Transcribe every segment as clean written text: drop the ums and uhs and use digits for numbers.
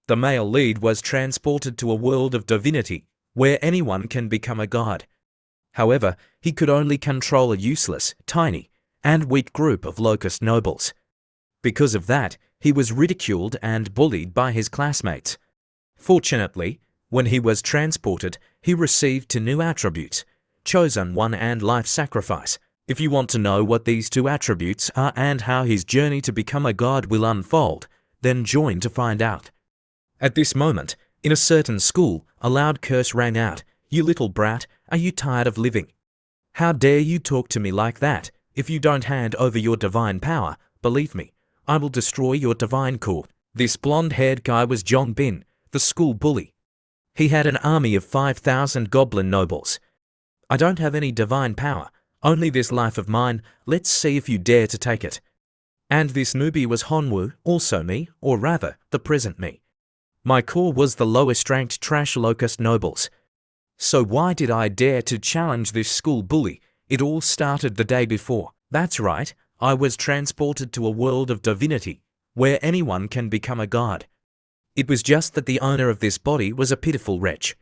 The male lead was transported to a world of divinity, where anyone can become a god. However, he could only control a useless, tiny, and weak group of locust nobles. Because of that, he was ridiculed and bullied by his classmates. Fortunately, when he was transported, he received 2 new attributes, Chosen One and Life Sacrifice. If you want to know what these 2 attributes are and how his journey to become a god will unfold, then join to find out. At this moment, in a certain school, a loud curse rang out, "You little brat, are you tired of living? How dare you talk to me like that? If you don't hand over your divine power, believe me, I will destroy your divine core." This blonde-haired guy was John Bin, the school bully. He had an army of 5,000 goblin nobles. "I don't have any divine power, only this life of mine, let's see if you dare to take it." And this newbie was Honwoo, also me, or rather, the present me. My core was the lowest-ranked trash locust nobles. So why did I dare to challenge this school bully? It all started the day before. That's right, I was transported to a world of divinity, where anyone can become a god. It was just that the owner of this body was a pitiful wretch.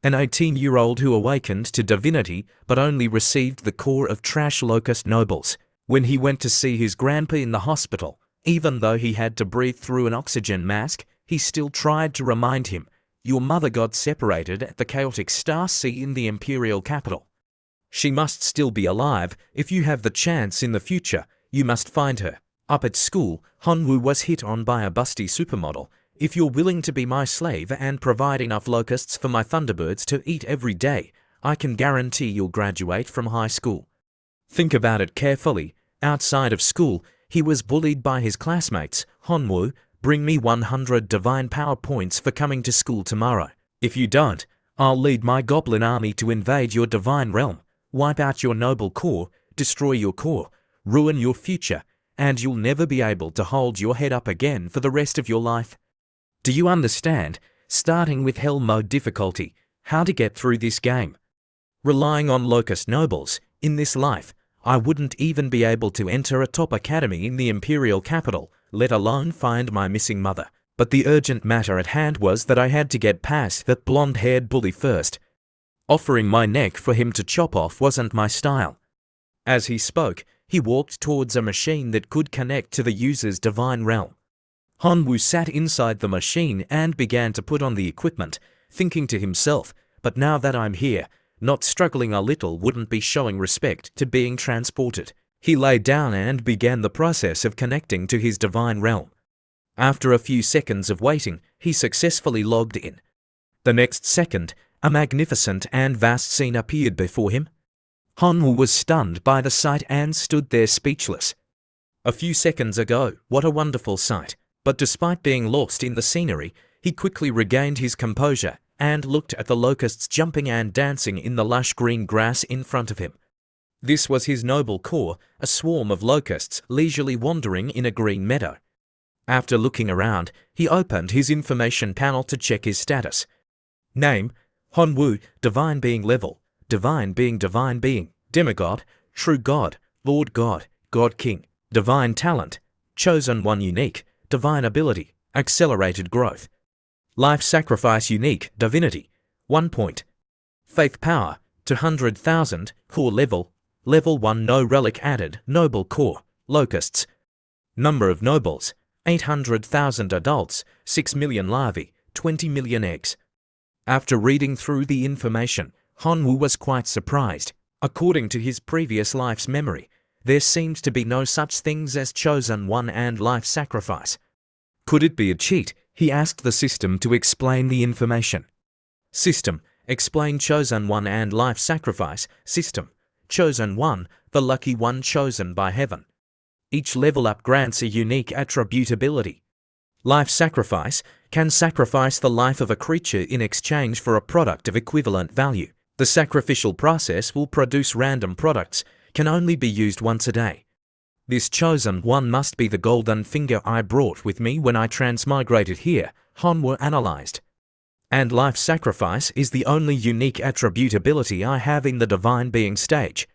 An 18-year-old who awakened to divinity but only received the core of trash locust nobles. When he went to see his grandpa in the hospital, even though he had to breathe through an oxygen mask, he still tried to remind him, "Your mother got separated at the chaotic Star Sea in the imperial capital. She must still be alive. If you have the chance in the future, you must find her." Up at school, Honwoo was hit on by a busty supermodel. "If you're willing to be my slave and provide enough locusts for my thunderbirds to eat every day, I can guarantee you'll graduate from high school." Think about it carefully. Outside of school, he was bullied by his classmates. "Honwoo, bring me 100 divine power points for coming to school tomorrow. If you don't, I'll lead my goblin army to invade your divine realm, wipe out your noble core, destroy your core, ruin your future, and you'll never be able to hold your head up again for the rest of your life." Do you understand, starting with hell mode difficulty, how to get through this game? Relying on locust nobles, in this life, I wouldn't even be able to enter a top academy in the imperial capital, let alone find my missing mother. But the urgent matter at hand was that I had to get past that blonde-haired bully first. Offering my neck for him to chop off wasn't my style. As he spoke, he walked towards a machine that could connect to the user's divine realm. Honwoo sat inside the machine and began to put on the equipment, thinking to himself, "But now that I'm here, not struggling a little wouldn't be showing respect to being transported." He lay down and began the process of connecting to his divine realm. After a few seconds of waiting, he successfully logged in. The next second, a magnificent and vast scene appeared before him. Honwoo was stunned by the sight and stood there speechless. A few seconds ago, what a wonderful sight. But despite being lost in the scenery, he quickly regained his composure and looked at the locusts jumping and dancing in the lush green grass in front of him. This was his noble core, a swarm of locusts leisurely wandering in a green meadow. After looking around, he opened his information panel to check his status. Name: Honwoo, divine being level, divine being, demigod, true god, Lord God, God King. Divine talent: Chosen One unique, divine ability, accelerated growth. Life sacrifice unique, divinity, 1 point. Faith power, 200,000, core level 1 no relic added, noble core, locusts. Number of nobles, 800,000 adults, 6 million larvae, 20 million eggs. After reading through the information, Honwoo was quite surprised. According to his previous life's memory, there seemed to be no such things as Chosen One and life sacrifice. Could it be a cheat? He asked the system to explain the information. System: explain Chosen One and life sacrifice. System: Chosen One, the lucky one chosen by heaven. Each level up grants a unique attribute ability. Life sacrifice: can sacrifice the life of a creature in exchange for a product of equivalent value. The sacrificial process will produce random products, can only be used once a day. This Chosen One must be the golden finger I brought with me when I transmigrated here, Honwoo analyzed. And life sacrifice is the only unique attribute ability I have in the divine being stage.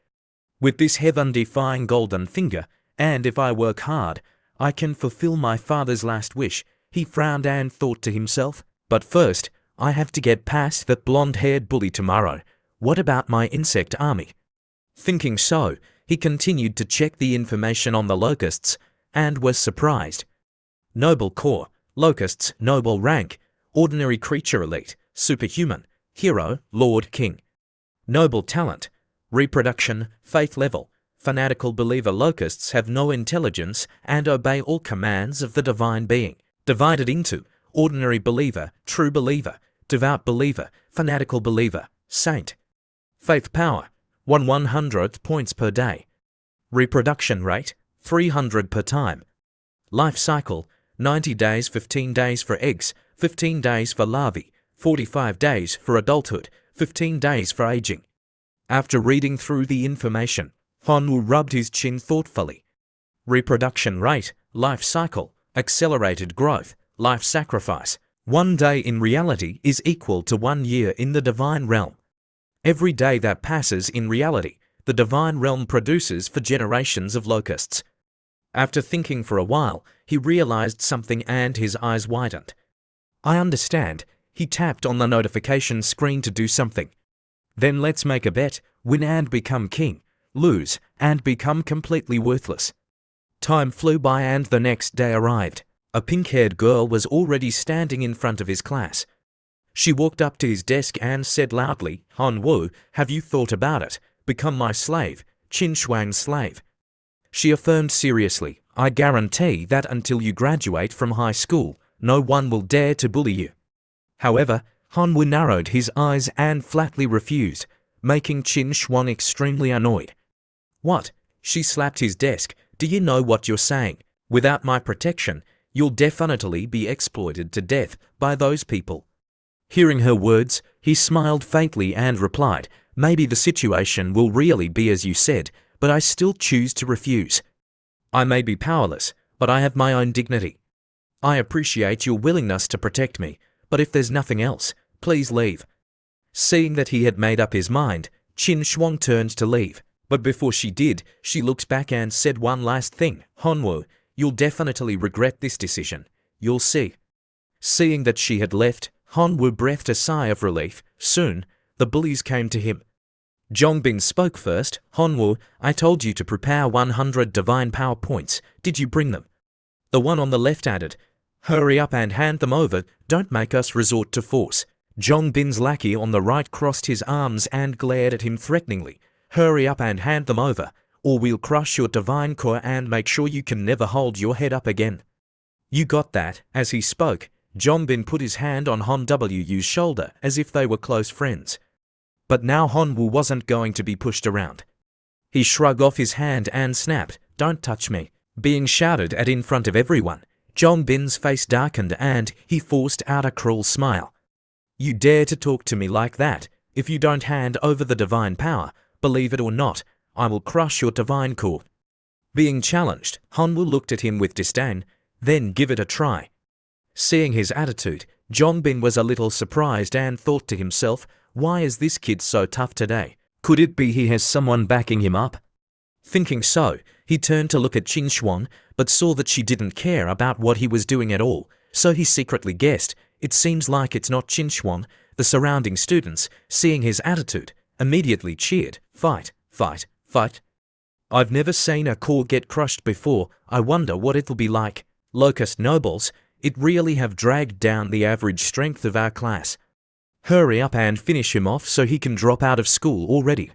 With this heaven-defying golden finger, and if I work hard, I can fulfill my father's last wish, He frowned and thought to himself, but first, I have to get past that blonde-haired bully tomorrow. What about my insect army? Thinking so, he continued to check the information on the locusts, and was surprised. Noble Corps, locusts, noble rank, ordinary creature elite, superhuman, hero, lord, king. Noble talent, reproduction, faith level, fanatical believer. Locusts have no intelligence and obey all commands of the divine being. Divided into ordinary believer, true believer, devout believer, fanatical believer, saint. Faith power, 1/100th points per day. Reproduction rate, 300 per time. Life cycle, 90 days, 15 days for eggs, 15 days for larvae, 45 days for adulthood, 15 days for aging. After reading through the information, Hanwoo rubbed his chin thoughtfully. Reproduction rate, life cycle, accelerated growth, life sacrifice. 1 day in reality is equal to 1 year in the divine realm. Every day that passes in reality, the divine realm produces for generations of locusts. After thinking for a while, he realized something and his eyes widened. I understand. He tapped on the notification screen to do something. Then let's make a bet, win and become king, lose and become completely worthless. Time flew by and the next day arrived. A pink-haired girl was already standing in front of his class. She walked up to his desk and said loudly, "Hanwoo, have you thought about it? Become my slave, Qin Shuang's slave." She affirmed seriously, "I guarantee that until you graduate from high school, no one will dare to bully you." However, Hanwoo narrowed his eyes and flatly refused, making Qin Shuang extremely annoyed. "What?" She slapped his desk. "Do you know what you're saying? Without my protection, you'll definitely be exploited to death by those people." Hearing her words, he smiled faintly and replied, "Maybe the situation will really be as you said, but I still choose to refuse. I may be powerless, but I have my own dignity. I appreciate your willingness to protect me, but if there's nothing else, please leave." Seeing that he had made up his mind, Qin Shuang turned to leave. But before she did, she looked back and said one last thing, "Hanwoo, you'll definitely regret this decision. You'll see." Seeing that she had left, Hanwoo breathed a sigh of relief. Soon, the bullies came to him. Jongbin spoke first. "Hanwoo, I told you to prepare 100 divine power points. Did you bring them?" The one on the left added, "Hurry up and hand them over. Don't make us resort to force." Jongbin's lackey on the right crossed his arms and glared at him threateningly. "Hurry up and hand them over, or we'll crush your divine core and make sure you can never hold your head up again." "You got that?" As he spoke, Jongbin put his hand on Hanwoo's shoulder as if they were close friends. But now Hanwoo wasn't going to be pushed around. He shrugged off his hand and snapped, "Don't touch me." Being shouted at in front of everyone, Jongbin's face darkened and he forced out a cruel smile. "You dare to talk to me like that? If you don't hand over the divine power, believe it or not, I will crush your divine core." Being challenged, Hanwoo looked at him with disdain, "Then give it a try." Seeing his attitude, Jongbin was a little surprised and thought to himself, "Why is this kid so tough today? Could it be he has someone backing him up?" Thinking so, he turned to look at Qin Shuang, but saw that she didn't care about what he was doing at all, so he secretly guessed, "It seems like it's not Qin Shuang." The surrounding students, seeing his attitude, immediately cheered, "Fight, fight, fight." "I've never seen a core get crushed before. I wonder what it'll be like." Locust nobles, it really have dragged down the average strength of our class. Hurry up and finish him off so he can drop out of school already.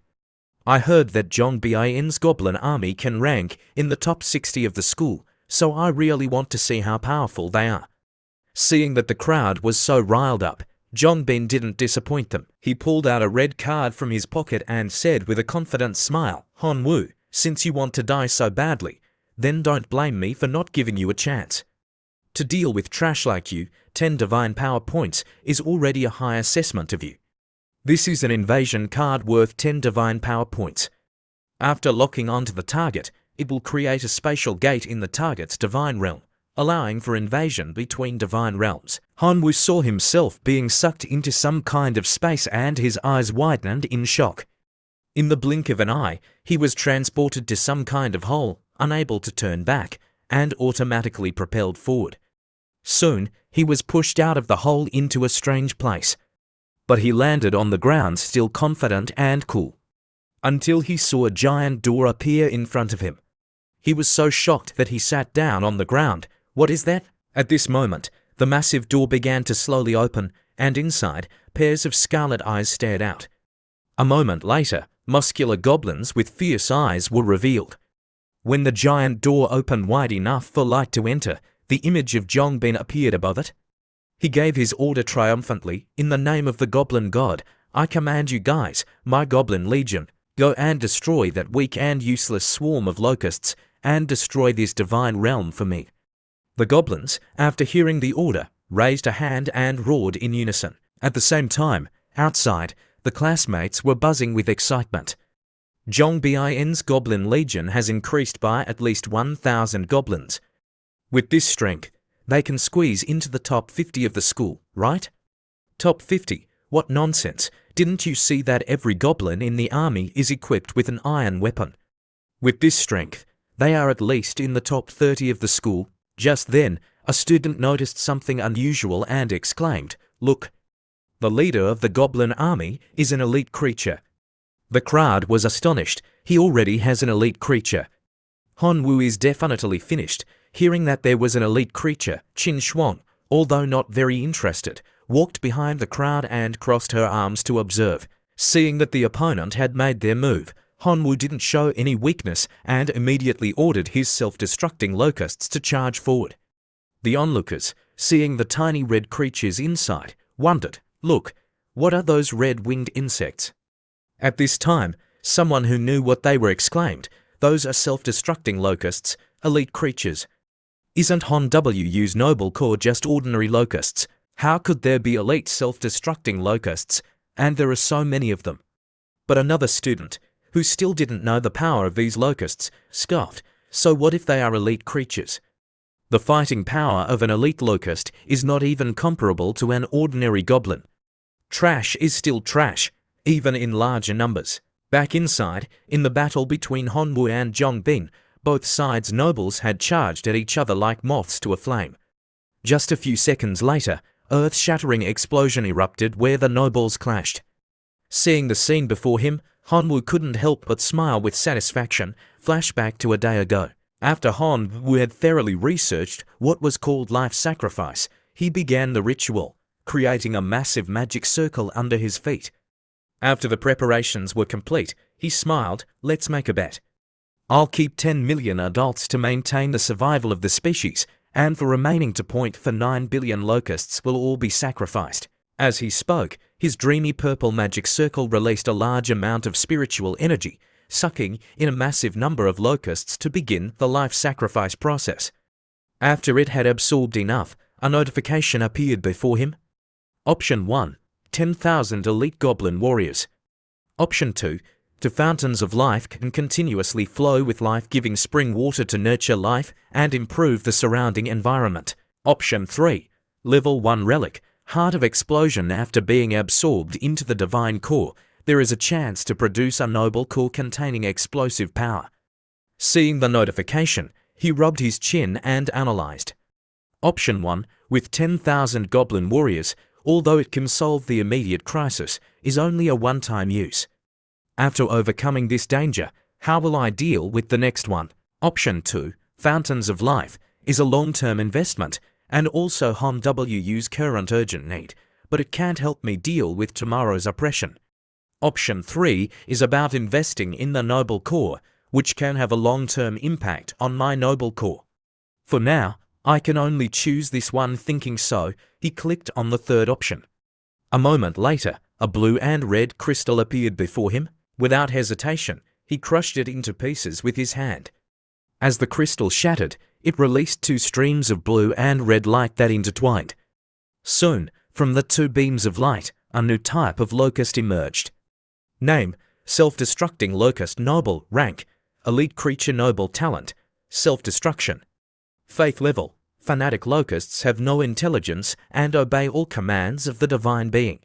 I heard that Jongbin's goblin army can rank in the top 60 of the school, so I really want to see how powerful they are. Seeing that the crowd was so riled up, Jongbin didn't disappoint them. He pulled out a red card from his pocket and said with a confident smile, "Hanwoo, since you want to die so badly, then don't blame me for not giving you a chance. To deal with trash like you, 10 divine power points is already a high assessment of you. This is an invasion card worth 10 divine power points. After locking onto the target, it will create a spatial gate in the target's divine realm, allowing for invasion between divine realms." Hanwoo saw himself being sucked into some kind of space and his eyes widened in shock. In the blink of an eye, he was transported to some kind of hole, unable to turn back, and automatically propelled forward. Soon, he was pushed out of the hole into a strange place. But he landed on the ground still confident and cool. Until he saw a giant door appear in front of him. He was so shocked that he sat down on the ground. What is that? At this moment, the massive door began to slowly open, and inside, pairs of scarlet eyes stared out. A moment later, muscular goblins with fierce eyes were revealed. When the giant door opened wide enough for light to enter, the image of Jongbin appeared above it. He gave his order triumphantly, "In the name of the goblin god, I command you guys, my goblin legion, go and destroy that weak and useless swarm of locusts, and destroy this divine realm for me." The goblins, after hearing the order, raised a hand and roared in unison. At the same time, outside, the classmates were buzzing with excitement. Jongbin's goblin legion has increased by at least 1,000 goblins. With this strength, they can squeeze into the top 50 of the school, right? Top 50? What nonsense! Didn't you see that every goblin in the army is equipped with an iron weapon? With this strength, they are at least in the top 30 of the school. Just then, a student noticed something unusual and exclaimed, "Look! The leader of the goblin army is an elite creature." The crowd was astonished. He already has an elite creature. Hanwoo is definitely finished. Hearing that there was an elite creature, Qin Shuang, although not very interested, walked behind the crowd and crossed her arms to observe. Seeing that the opponent had made their move, Hanwoo didn't show any weakness and immediately ordered his self-destructing locusts to charge forward. The onlookers, seeing the tiny red creatures inside, wondered, "Look, what are those red-winged insects?" At this time, someone who knew what they were exclaimed, "Those are self-destructing locusts, elite creatures. Isn't Hanwu's noble core just ordinary locusts? How could there be elite self-destructing locusts? And there are so many of them." But another student, who still didn't know the power of these locusts, scoffed, "So what if they are elite creatures? The fighting power of an elite locust is not even comparable to an ordinary goblin. Trash is still trash, even in larger numbers." Back inside, in the battle between Hanwoo and Jongbin, both sides' nobles had charged at each other like moths to a flame. Just a few seconds later, earth-shattering explosion erupted where the nobles clashed. Seeing the scene before him, Hanwoo couldn't help but smile with satisfaction, flashback to a day ago. After Hanwoo had thoroughly researched what was called life sacrifice, he began the ritual, creating a massive magic circle under his feet. After the preparations were complete, he smiled, "Let's make a bet. I'll keep 10 million adults to maintain the survival of the species, and the remaining to point for 9 billion locusts will all be sacrificed." As he spoke, his dreamy purple magic circle released a large amount of spiritual energy, sucking in a massive number of locusts to begin the life sacrifice process. After it had absorbed enough, a notification appeared before him. Option 1. 10,000 elite goblin warriors. Option 2. The fountains of life can continuously flow with life-giving spring water to nurture life and improve the surrounding environment. Option 3. Level 1 relic. Heart of explosion. After being absorbed into the divine core, there is a chance to produce a noble core containing explosive power. Seeing the notification, he rubbed his chin and analyzed. Option 1, with 10,000 goblin warriors, although it can solve the immediate crisis, is only a one-time use. After overcoming this danger, how will I deal with the next one? Option 2, Fountains of Life, is a long-term investment and also Hanwu's current urgent need, but it can't help me deal with tomorrow's oppression. Option 3 is about investing in the noble core, which can have a long-term impact on my noble core. For now, I can only choose this one. Thinking so, he clicked on the third option. A moment later, a blue and red crystal appeared before him. Without hesitation, he crushed it into pieces with his hand. As the crystal shattered, it released two streams of blue and red light that intertwined. Soon, from the two beams of light, a new type of locust emerged. Name: Self-Destructing Locust. Noble. Rank: Elite Creature. Noble Talent: Self-Destruction. Faith level: Fanatic locusts have no intelligence and obey all commands of the Divine Being.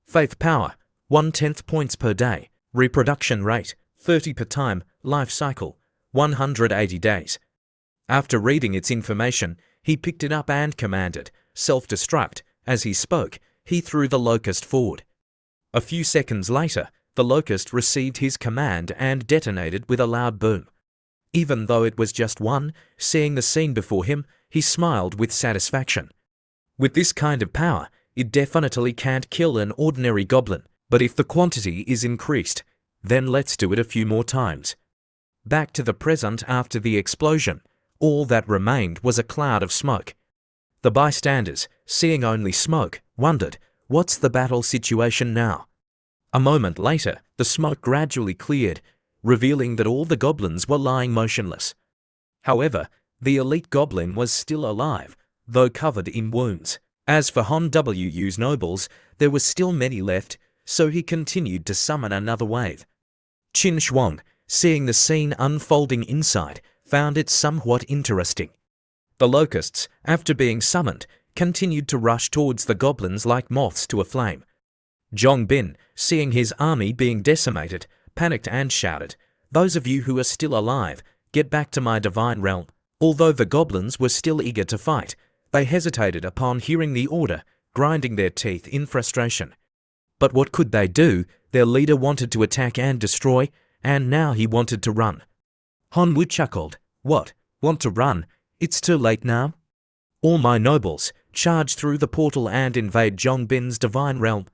Faith power: 1/10 points per day. Reproduction rate: 30 per time. Life cycle: 180 days. After reading its information, He picked it up and commanded, "Self-destruct." As he spoke, he threw the locust forward. A few seconds later, the locust received his command and detonated with a loud boom. Even though it was just one, seeing the scene before him, he smiled with satisfaction. With this kind of power, it definitely can't kill an ordinary goblin, but if the quantity is increased, then let's do it a few more times. Back to the present after the explosion, all that remained was a cloud of smoke. The bystanders, seeing only smoke, wondered, what's the battle situation now? A moment later, the smoke gradually cleared, revealing that all the goblins were lying motionless. However, the elite goblin was still alive, though covered in wounds. As for Han Wu's nobles, there were still many left, so he continued to summon another wave. Qin Shuang, seeing the scene unfolding inside, found it somewhat interesting. The locusts, after being summoned, continued to rush towards the goblins like moths to a flame. Zhong Bin, seeing his army being decimated, panicked and shouted, "Those of you who are still alive, get back to my divine realm." Although the goblins were still eager to fight, they hesitated upon hearing the order, grinding their teeth in frustration. But what could they do? Their leader wanted to attack and destroy, and now he wanted to run. Han Wu chuckled. "What? Want to run? It's too late now. All my nobles, charge through the portal and invade Zhong Bin's divine realm."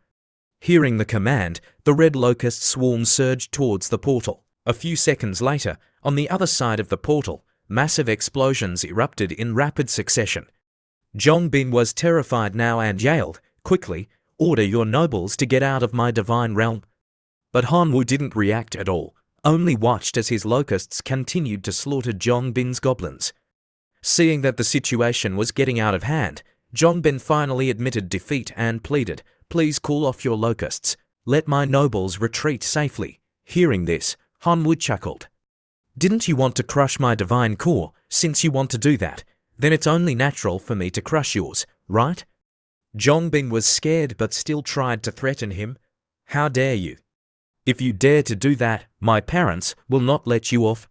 Hearing the command, the red locust swarm surged towards the portal. A few seconds later, on the other side of the portal, massive explosions erupted in rapid succession. Zhong Bin was terrified now and yelled, "Quickly, order your nobles to get out of my divine realm." But Han Wu didn't react at all, only watched as his locusts continued to slaughter Zhong Bin's goblins. Seeing that the situation was getting out of hand, Zhong Bin finally admitted defeat and pleaded, "Please cool off your locusts. Let my nobles retreat safely." Hearing this, Han Wu chuckled. "Didn't you want to crush my divine core? Since you want to do that, then it's only natural for me to crush yours, right?" Zhong Bin was scared but still tried to threaten him. "How dare you? If you dare to do that, my parents will not let you off.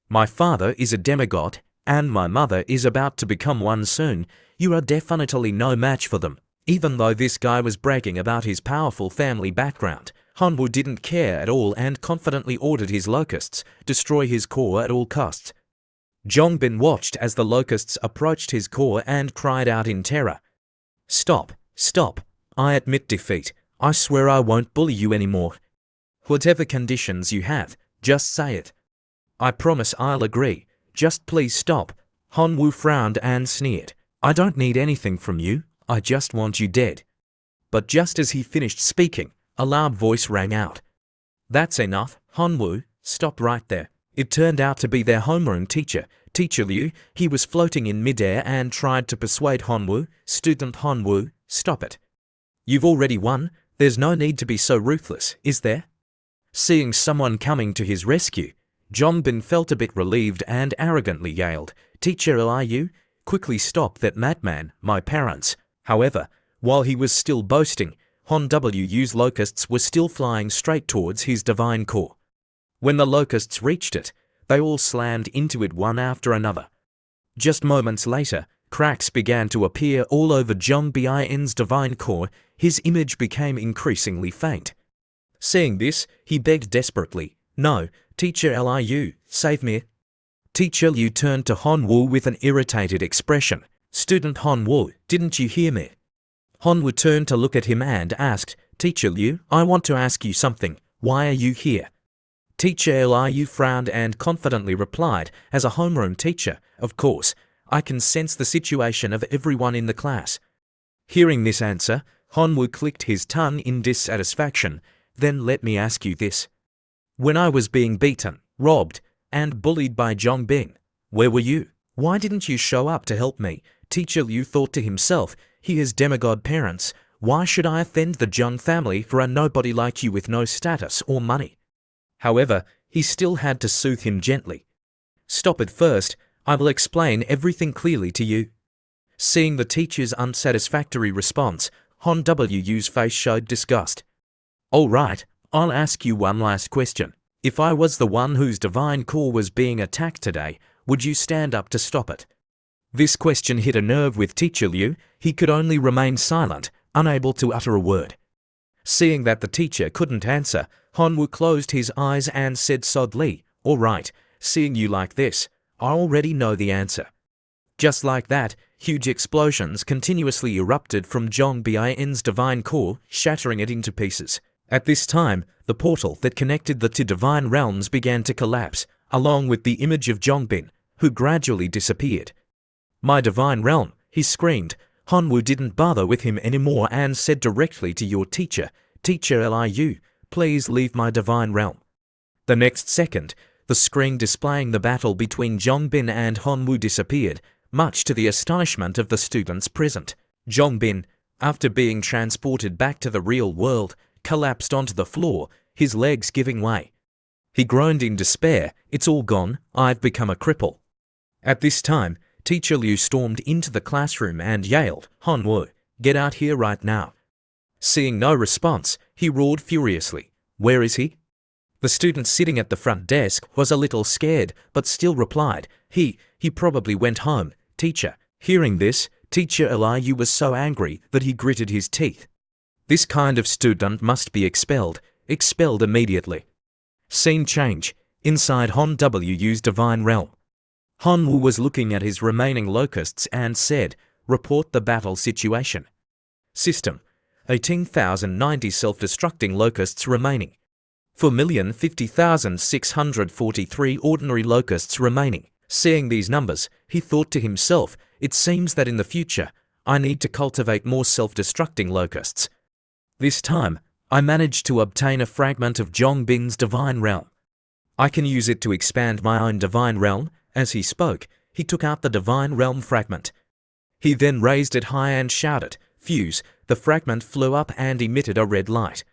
My father is a demigod, and my mother is about to become one soon. You are definitely no match for them." Even though this guy was bragging about his powerful family background, Han Wu didn't care at all and confidently ordered his locusts destroy his core at all costs. Zhong Bin watched as the locusts approached his core and cried out in terror, "Stop, stop. I admit defeat. I swear I won't bully you anymore. Whatever conditions you have, just say it. I promise I'll agree. Just please stop." Han Wu frowned and sneered. "I don't need anything from you. I just want you dead." But just as he finished speaking, a loud voice rang out. "That's enough, Han Wu. Stop right there." It turned out to be their homeroom teacher, Teacher Liu. He was floating in midair and tried to persuade Han Wu, "Student Han Wu, stop it. You've already won. There's no need to be so ruthless, is there?" Seeing someone coming to his rescue, Zhong Bin felt a bit relieved and arrogantly yelled, "Teacher Liu, quickly stop that madman, my parents." However, while he was still boasting, Han Wu's locusts were still flying straight towards his divine core. When the locusts reached it, they all slammed into it one after another. Just moments later, cracks began to appear all over Zhong Bin's divine core. His image became increasingly faint. Seeing this, he begged desperately, "No, Teacher Liu, save me." Teacher Liu turned to Han Wu with an irritated expression. "Student Han Wu, didn't you hear me?" Han Wu turned to look at him and asked, "Teacher Liu, I want to ask you something. Why are you here?" Teacher Liu frowned and confidently replied, as a homeroom teacher, "Of course, I can sense the situation of everyone in the class." Hearing this answer, Han Wu clicked his tongue in dissatisfaction. "Then let me ask you this. When I was being beaten, robbed, and bullied by Zhong Bin, where were you? Why didn't you show up to help me?" Teacher Liu thought to himself, "He has demigod parents. Why should I offend the Zhong family for a nobody like you with no status or money?" However, he still had to soothe him gently. "Stop it first. I will explain everything clearly to you." Seeing the teacher's unsatisfactory response, Han Wu's face showed disgust. "All right, I'll ask you one last question. If I was the one whose divine core was being attacked today, would you stand up to stop it?" This question hit a nerve with Teacher Liu. He could only remain silent, unable to utter a word. Seeing that the teacher couldn't answer, Hanwoo closed his eyes and said softly, "All right, seeing you like this, I already know the answer." Just like that, huge explosions continuously erupted from Zongbin's divine core, shattering it into pieces. At this time, the portal that connected the two divine realms began to collapse, along with the image of Zongbin, who gradually disappeared. "My divine realm," he screamed. Hanwoo didn't bother with him anymore and said directly to your teacher, "Teacher Liu, please leave my divine realm." The next second, the screen displaying the battle between Zongbin and Hanwoo disappeared, much to the astonishment of the students present. Zongbin, after being transported back to the real world, collapsed onto the floor, his legs giving way. He groaned in despair, "It's all gone, I've become a cripple." At this time, Teacher Liu stormed into the classroom and yelled, "Hanwoo, get out here right now." Seeing no response, he roared furiously, "Where is he?" The student sitting at the front desk was a little scared, but still replied, He probably went home, teacher." Hearing this, Teacher Liu was so angry that he gritted his teeth. This kind of student must be expelled immediately. Scene change, inside Hanwoo's divine realm. Hanwoo was looking at his remaining locusts and said, "Report the battle situation." System: 18,090 self-destructing locusts remaining. 4,050,643 ordinary locusts remaining. Seeing these numbers, he thought to himself, "It seems that in the future, I need to cultivate more self-destructing locusts." This time, I managed to obtain a fragment of Zongbin's divine realm. I can use it to expand my own divine realm. As he spoke, he took out the divine realm fragment. He then raised it high and shouted, "Fuse!" The fragment flew up and emitted a red light.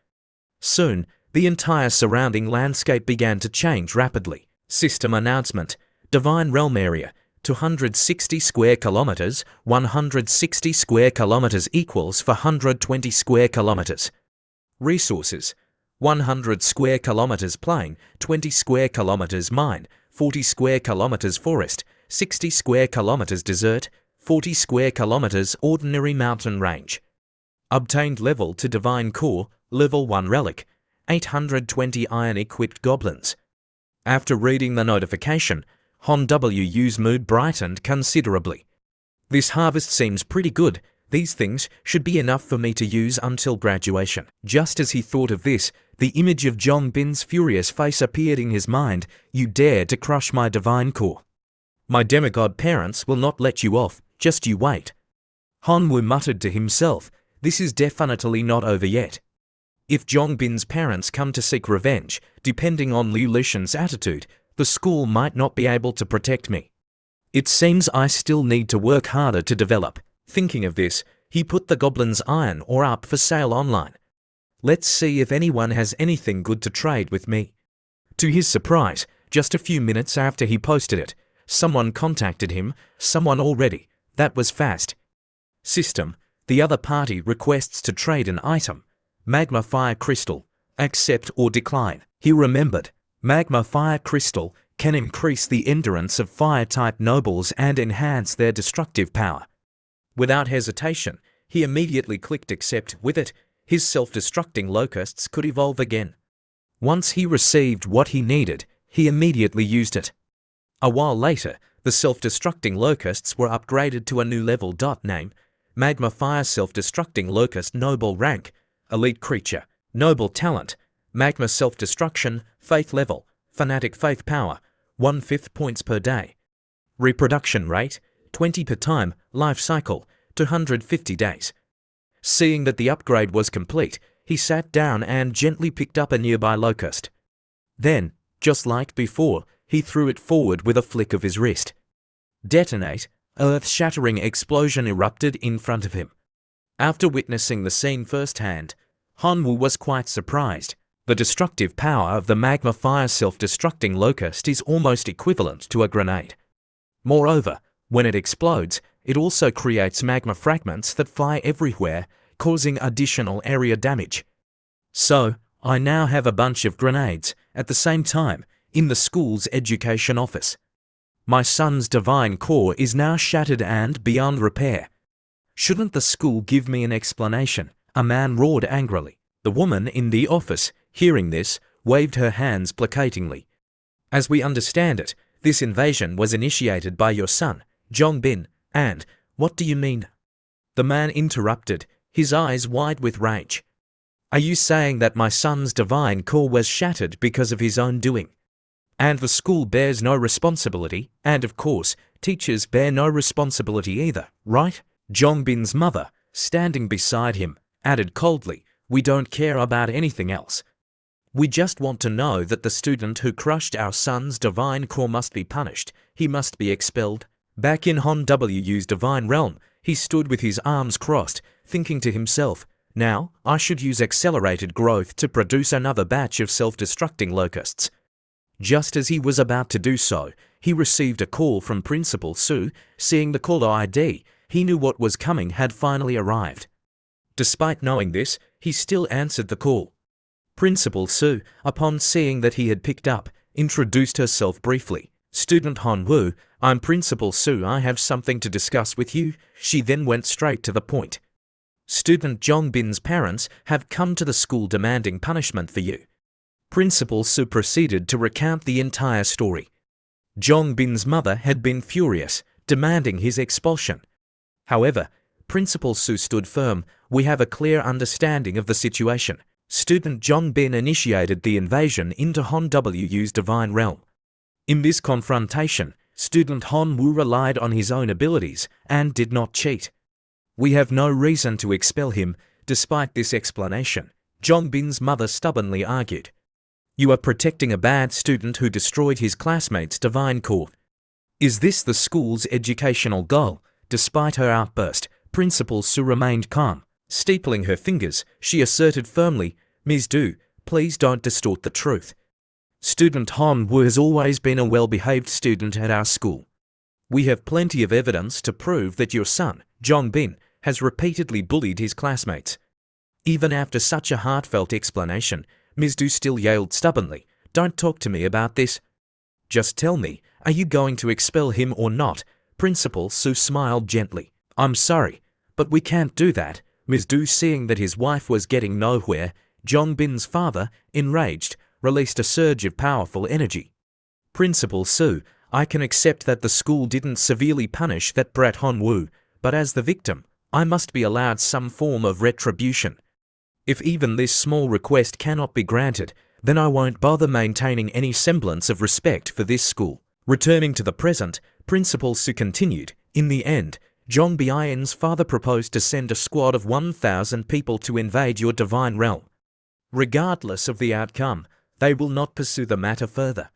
Soon, the entire surrounding landscape began to change rapidly. System announcement: Divine realm area, 260 square kilometers, 160 square kilometers equals 420 square kilometers. Resources: 100 square kilometers plain, 20 square kilometers mine, 40 square kilometers forest, 60 square kilometers desert, 40 square kilometers ordinary mountain range. Obtained level to divine core, level 1 relic, 820 iron-equipped goblins. After reading the notification, Hanwoo's mood brightened considerably. This harvest seems pretty good. These things should be enough for me to use until graduation. Just as he thought of this, the image of Zongbin's furious face appeared in his mind. "You dare to crush my divine core. My demigod parents will not let you off, just you wait." Hanwoo muttered to himself, "This is definitely not over yet. If Zongbin's parents come to seek revenge, depending on Liu Lishan's attitude, the school might not be able to protect me. It seems I still need to work harder to develop." Thinking of this, he put the goblin's iron ore up for sale online. "Let's see if anyone has anything good to trade with me." To his surprise, just a few minutes after he posted it, someone contacted him, someone already. That was fast. System: the other party requests to trade an item. Magma Fire Crystal. Accept or decline. He remembered, Magma Fire Crystal can increase the endurance of fire-type nobles and enhance their destructive power. Without hesitation, he immediately clicked accept. With it, his self-destructing locusts could evolve again. Once he received what he needed, he immediately used it. A while later, the self-destructing locusts were upgraded to a new level. Name: Magma Fire Self-Destructing Locust. Noble rank, Elite creature. Noble talent, Magma Self-Destruction. Faith level, Fanatic faith power, 1/5 points per day. Reproduction rate, 20 per time. Life cycle, 250 days. Seeing that the upgrade was complete, he sat down and gently picked up a nearby locust. Then, just like before, he threw it forward with a flick of his wrist. Detonate, earth-shattering explosion erupted in front of him. After witnessing the scene firsthand, Hanwoo was quite surprised. The destructive power of the Magma Fire self-destructing locust is almost equivalent to a grenade. Moreover, when it explodes, it also creates magma fragments that fly everywhere, causing additional area damage. So, I now have a bunch of grenades, at the same time, in the school's education office. My son's divine core is now shattered and beyond repair. Shouldn't the school give me an explanation? A man roared angrily. The woman in the office, hearing this, waved her hands placatingly. As we understand it, this invasion was initiated by your son, Jongbin, and, what do you mean? The man interrupted, his eyes wide with rage. Are you saying that my son's divine core was shattered because of his own doing? And the school bears no responsibility, and of course, teachers bear no responsibility either, right? Jongbin's mother, standing beside him, added coldly, we don't care about anything else. We just want to know that the student who crushed our son's divine core must be punished. He must be expelled. Back in Han Wu's divine realm, he stood with his arms crossed, thinking to himself, now, I should use accelerated growth to produce another batch of self-destructing locusts. Just as he was about to do so, he received a call from Principal Su. Seeing the caller ID, he knew what was coming had finally arrived. Despite knowing this, he still answered the call. Principal Su, upon seeing that he had picked up, introduced herself briefly. Student Han Wu, I'm Principal Su. I have something to discuss with you. She then went straight to the point. Student Jongbin's parents have come to the school demanding punishment for you. Principal Su proceeded to recount the entire story. Jongbin's mother had been furious, demanding his expulsion. However, Principal Su stood firm. We have a clear understanding of the situation. Student Jongbin initiated the invasion into Han Wu's divine realm. In this confrontation, Student Han Wu relied on his own abilities and did not cheat. We have no reason to expel him, despite this explanation, Jongbin's mother stubbornly argued. You are protecting a bad student who destroyed his classmates' divine core. Is this the school's educational goal? Despite her outburst, Principal Su remained calm. Steepling her fingers, she asserted firmly, Ms. Du, please don't distort the truth. Student Han Wu has always been a well-behaved student at our school. We have plenty of evidence to prove that your son, Jongbin, has repeatedly bullied his classmates. Even after such a heartfelt explanation, Ms. Du still yelled stubbornly, don't talk to me about this. Just tell me, are you going to expel him or not? Principal Su smiled gently. I'm sorry, but we can't do that. Ms. Du, seeing that his wife was getting nowhere, Jongbin's father, enraged, released a surge of powerful energy. Principal Su, I can accept that the school didn't severely punish that brat Han Wu, but as the victim, I must be allowed some form of retribution. If even this small request cannot be granted, then I won't bother maintaining any semblance of respect for this school. Returning to the present, Principal Su continued, in the end, Jongbin's father proposed to send a squad of 1,000 people to invade your divine realm. Regardless of the outcome, they will not pursue the matter further.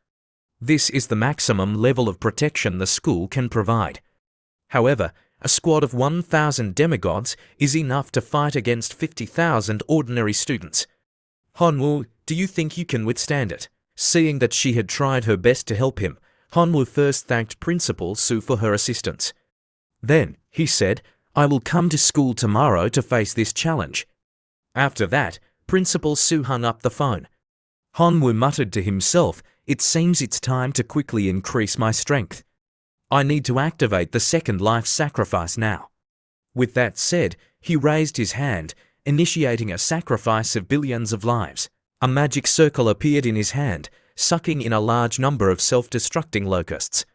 This is the maximum level of protection the school can provide. However, a squad of 1,000 demigods is enough to fight against 50,000 ordinary students. Han Wu, do you think you can withstand it? Seeing that she had tried her best to help him, Han Wu first thanked Principal Su for her assistance. Then, he said, I will come to school tomorrow to face this challenge. After that, Principal Su hung up the phone. Han Wu muttered to himself, it seems it's time to quickly increase my strength. I need to activate the second life sacrifice now. With that said, he raised his hand, initiating a sacrifice of billions of lives. A magic circle appeared in his hand, sucking in a large number of self-destructing locusts.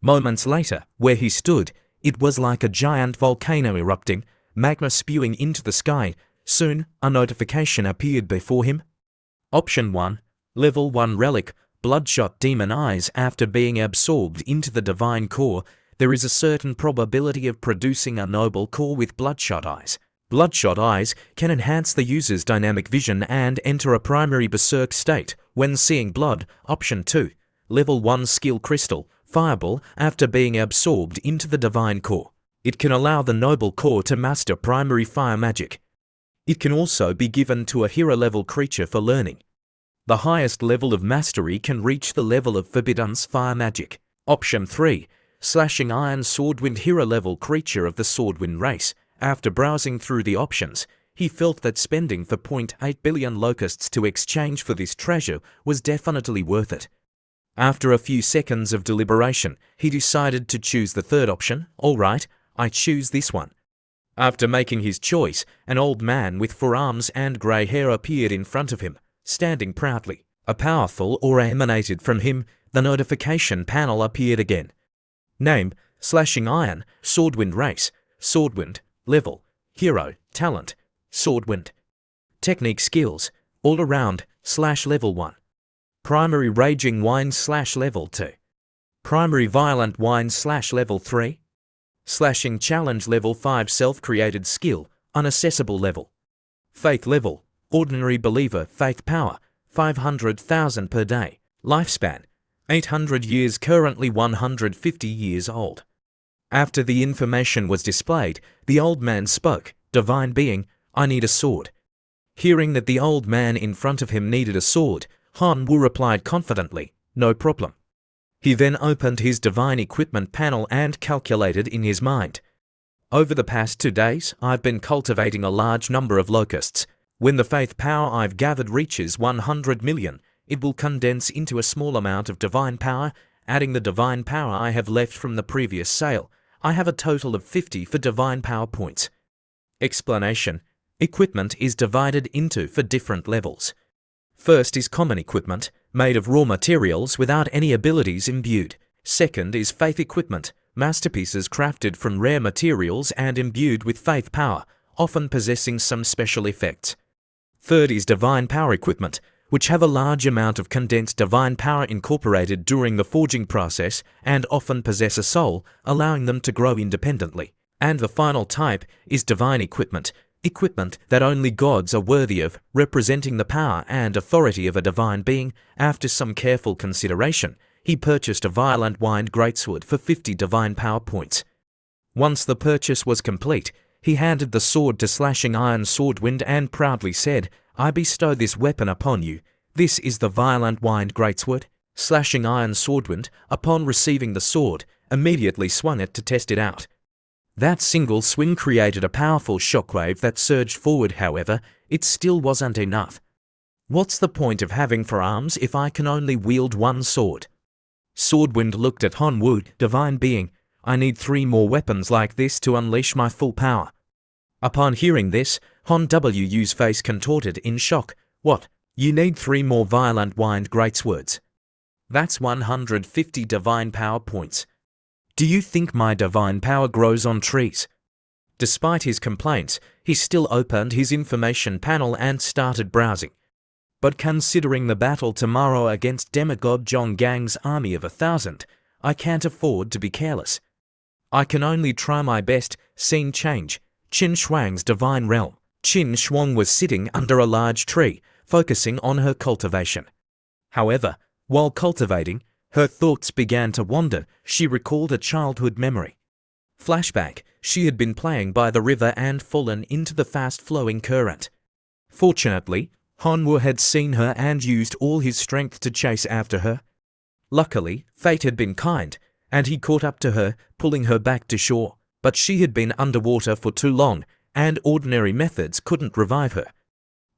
Moments later, where he stood, it was like a giant volcano erupting, magma spewing into the sky. Soon, a notification appeared before him. Option 1. Level 1 Relic, Bloodshot Demon Eyes. After being absorbed into the divine core, there is a certain probability of producing a noble core with bloodshot eyes. Bloodshot eyes can enhance the user's dynamic vision and enter a primary berserk state when seeing blood. Option 2. Level 1 Skill Crystal, Fireball. After being absorbed into the divine core, it can allow the noble core to master primary fire magic. It can also be given to a hero-level creature for learning. The highest level of mastery can reach the level of Forbidden's fire magic. Option 3. Slashing Iron Swordwind, hero-level creature of the Swordwind race. After browsing through the options, he felt that spending 4.8 billion locusts to exchange for this treasure was definitely worth it. After a few seconds of deliberation, he decided to choose the third option. All right, I choose this one. After making his choice, an old man with forearms and grey hair appeared in front of him, standing proudly. A powerful aura emanated from him. The notification panel appeared again. Name, Slashing Iron, Swordwind Race, Swordwind, Level, Hero, Talent, Swordwind. Technique Skills, All Around, /Level 1. Primary Raging Wine /Level 2. Primary Violent Wine /Level 3. Slashing Challenge Level 5 Self-Created Skill, Unaccessible Level. Faith Level, Ordinary Believer Faith Power, 500,000 per day. Lifespan, 800 years, currently 150 years old. After the information was displayed, the old man spoke. Divine Being, I need a sword. Hearing that the old man in front of him needed a sword, Han-woo replied confidently, no problem. He then opened his divine equipment panel and calculated in his mind. Over the past 2 days, I've been cultivating a large number of locusts. When the faith power I've gathered reaches 100 million, it will condense into a small amount of divine power. Adding the divine power I have left from the previous sale, I have a total of 50 for divine power points. Explanation. Equipment is divided into 4 different levels. First is common equipment, made of raw materials without any abilities imbued. Second is faith equipment, masterpieces crafted from rare materials and imbued with faith power, often possessing some special effects. Third is divine power equipment, which have a large amount of condensed divine power incorporated during the forging process and often possess a soul, allowing them to grow independently. And the final type is divine equipment, equipment that only gods are worthy of, representing the power and authority of a divine being. After some careful consideration, he purchased a violent wind greatsword for 50 divine power points. Once the purchase was complete, he handed the sword to Slashing Iron Swordwind and proudly said, I bestow this weapon upon you. This is the violent wind greatsword. Slashing Iron Swordwind, upon receiving the sword, immediately swung it to test it out. That single swing created a powerful shockwave that surged forward. However, it still wasn't enough. What's the point of having 4 arms if I can only wield one sword? Swordwind looked at Han-woo. Divine Being, I need 3 more weapons like this to unleash my full power. Upon hearing this, Han-woo's face contorted in shock. What? You need 3 more violent wind greatswords? That's 150 divine power points. Do you think my divine power grows on trees? Despite his complaints, he still opened his information panel and started browsing. But considering the battle tomorrow against demigod Zhong Gang's army of 1,000, I can't afford to be careless. I can only try my best. Scene change. Qin Shuang's divine realm. Qin Shuang was sitting under a large tree, focusing on her cultivation. However, while cultivating, her thoughts began to wander. She recalled a childhood memory. Flashback, she had been playing by the river and fallen into the fast-flowing current. Fortunately, Han-woo had seen her and used all his strength to chase after her. Luckily, fate had been kind, and he caught up to her, pulling her back to shore. But she had been underwater for too long, and ordinary methods couldn't revive her.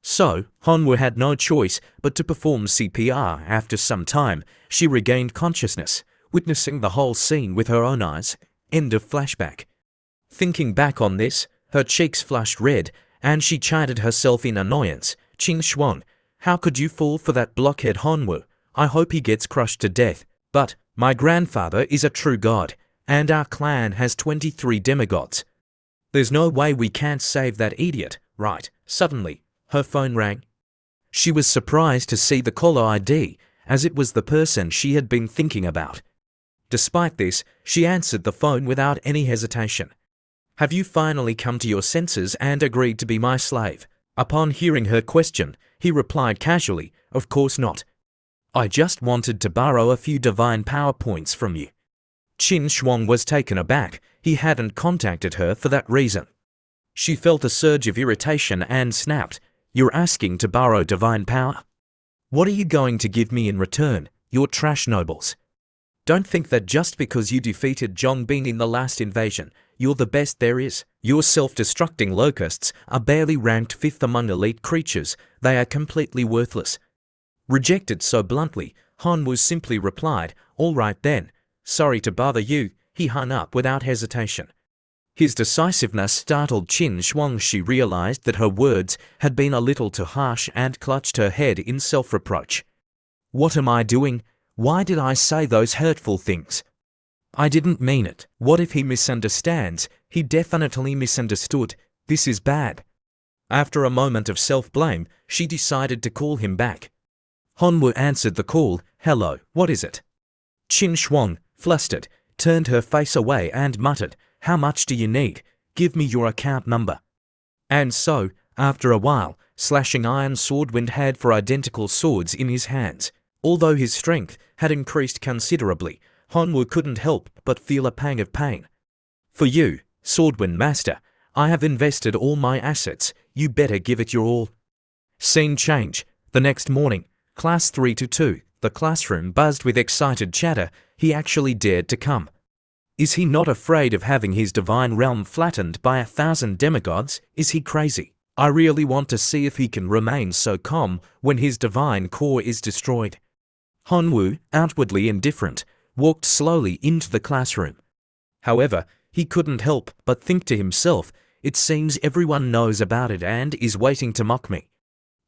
So, Han-woo had no choice but to perform CPR. After some time, she regained consciousness, witnessing the whole scene with her own eyes. End of flashback. Thinking back on this, her cheeks flushed red, and she chided herself in annoyance. Qin Shuang, how could you fall for that blockhead Han-woo? I hope he gets crushed to death. But, my grandfather is a true god, and our clan has 23 demigods. There's no way we can't save that idiot, right? Suddenly, her phone rang. She was surprised to see the caller ID, as it was the person she had been thinking about. Despite this, she answered the phone without any hesitation. Have you finally come to your senses and agreed to be my slave? Upon hearing her question, he replied casually, of course not. I just wanted to borrow a few divine power points from you. Qin Shuang was taken aback. He hadn't contacted her for that reason. She felt a surge of irritation and snapped, You're asking to borrow divine power? What are you going to give me in return, your trash nobles? Don't think that just because you defeated Zhong Bin in the last invasion, you're the best there is. Your self-destructing locusts are barely ranked 5th among elite creatures. They are completely worthless. Rejected so bluntly, Hanwoo simply replied, "All right then. Sorry to bother you." He hung up without hesitation. His decisiveness startled Qin Shuang. She realized that her words had been a little too harsh and clutched her head in self-reproach. "What am I doing? Why did I say those hurtful things? I didn't mean it." What if he misunderstands? He definitely misunderstood. This is bad. After a moment of self-blame, she decided to call him back. Hanwoo answered the call. "Hello, what is it?" Qin Shuang, flustered, turned her face away and muttered, "How much do you need? Give me your account number." And so, after a while, slashing iron Swordwind had 4 identical swords in his hands. Although his strength had increased considerably, Hanwoo couldn't help but feel a pang of pain. "For you, Swordwind Master, I have invested all my assets. You better give it your all." Scene change. The next morning, Class 3-2, the classroom buzzed with excited chatter. He actually dared to come. Is he not afraid of having his divine realm flattened by 1,000 demigods? Is he crazy? I really want to see if he can remain so calm when his divine core is destroyed. Hanwoo, outwardly indifferent, walked slowly into the classroom. However, he couldn't help but think to himself, "It seems everyone knows about it and is waiting to mock me."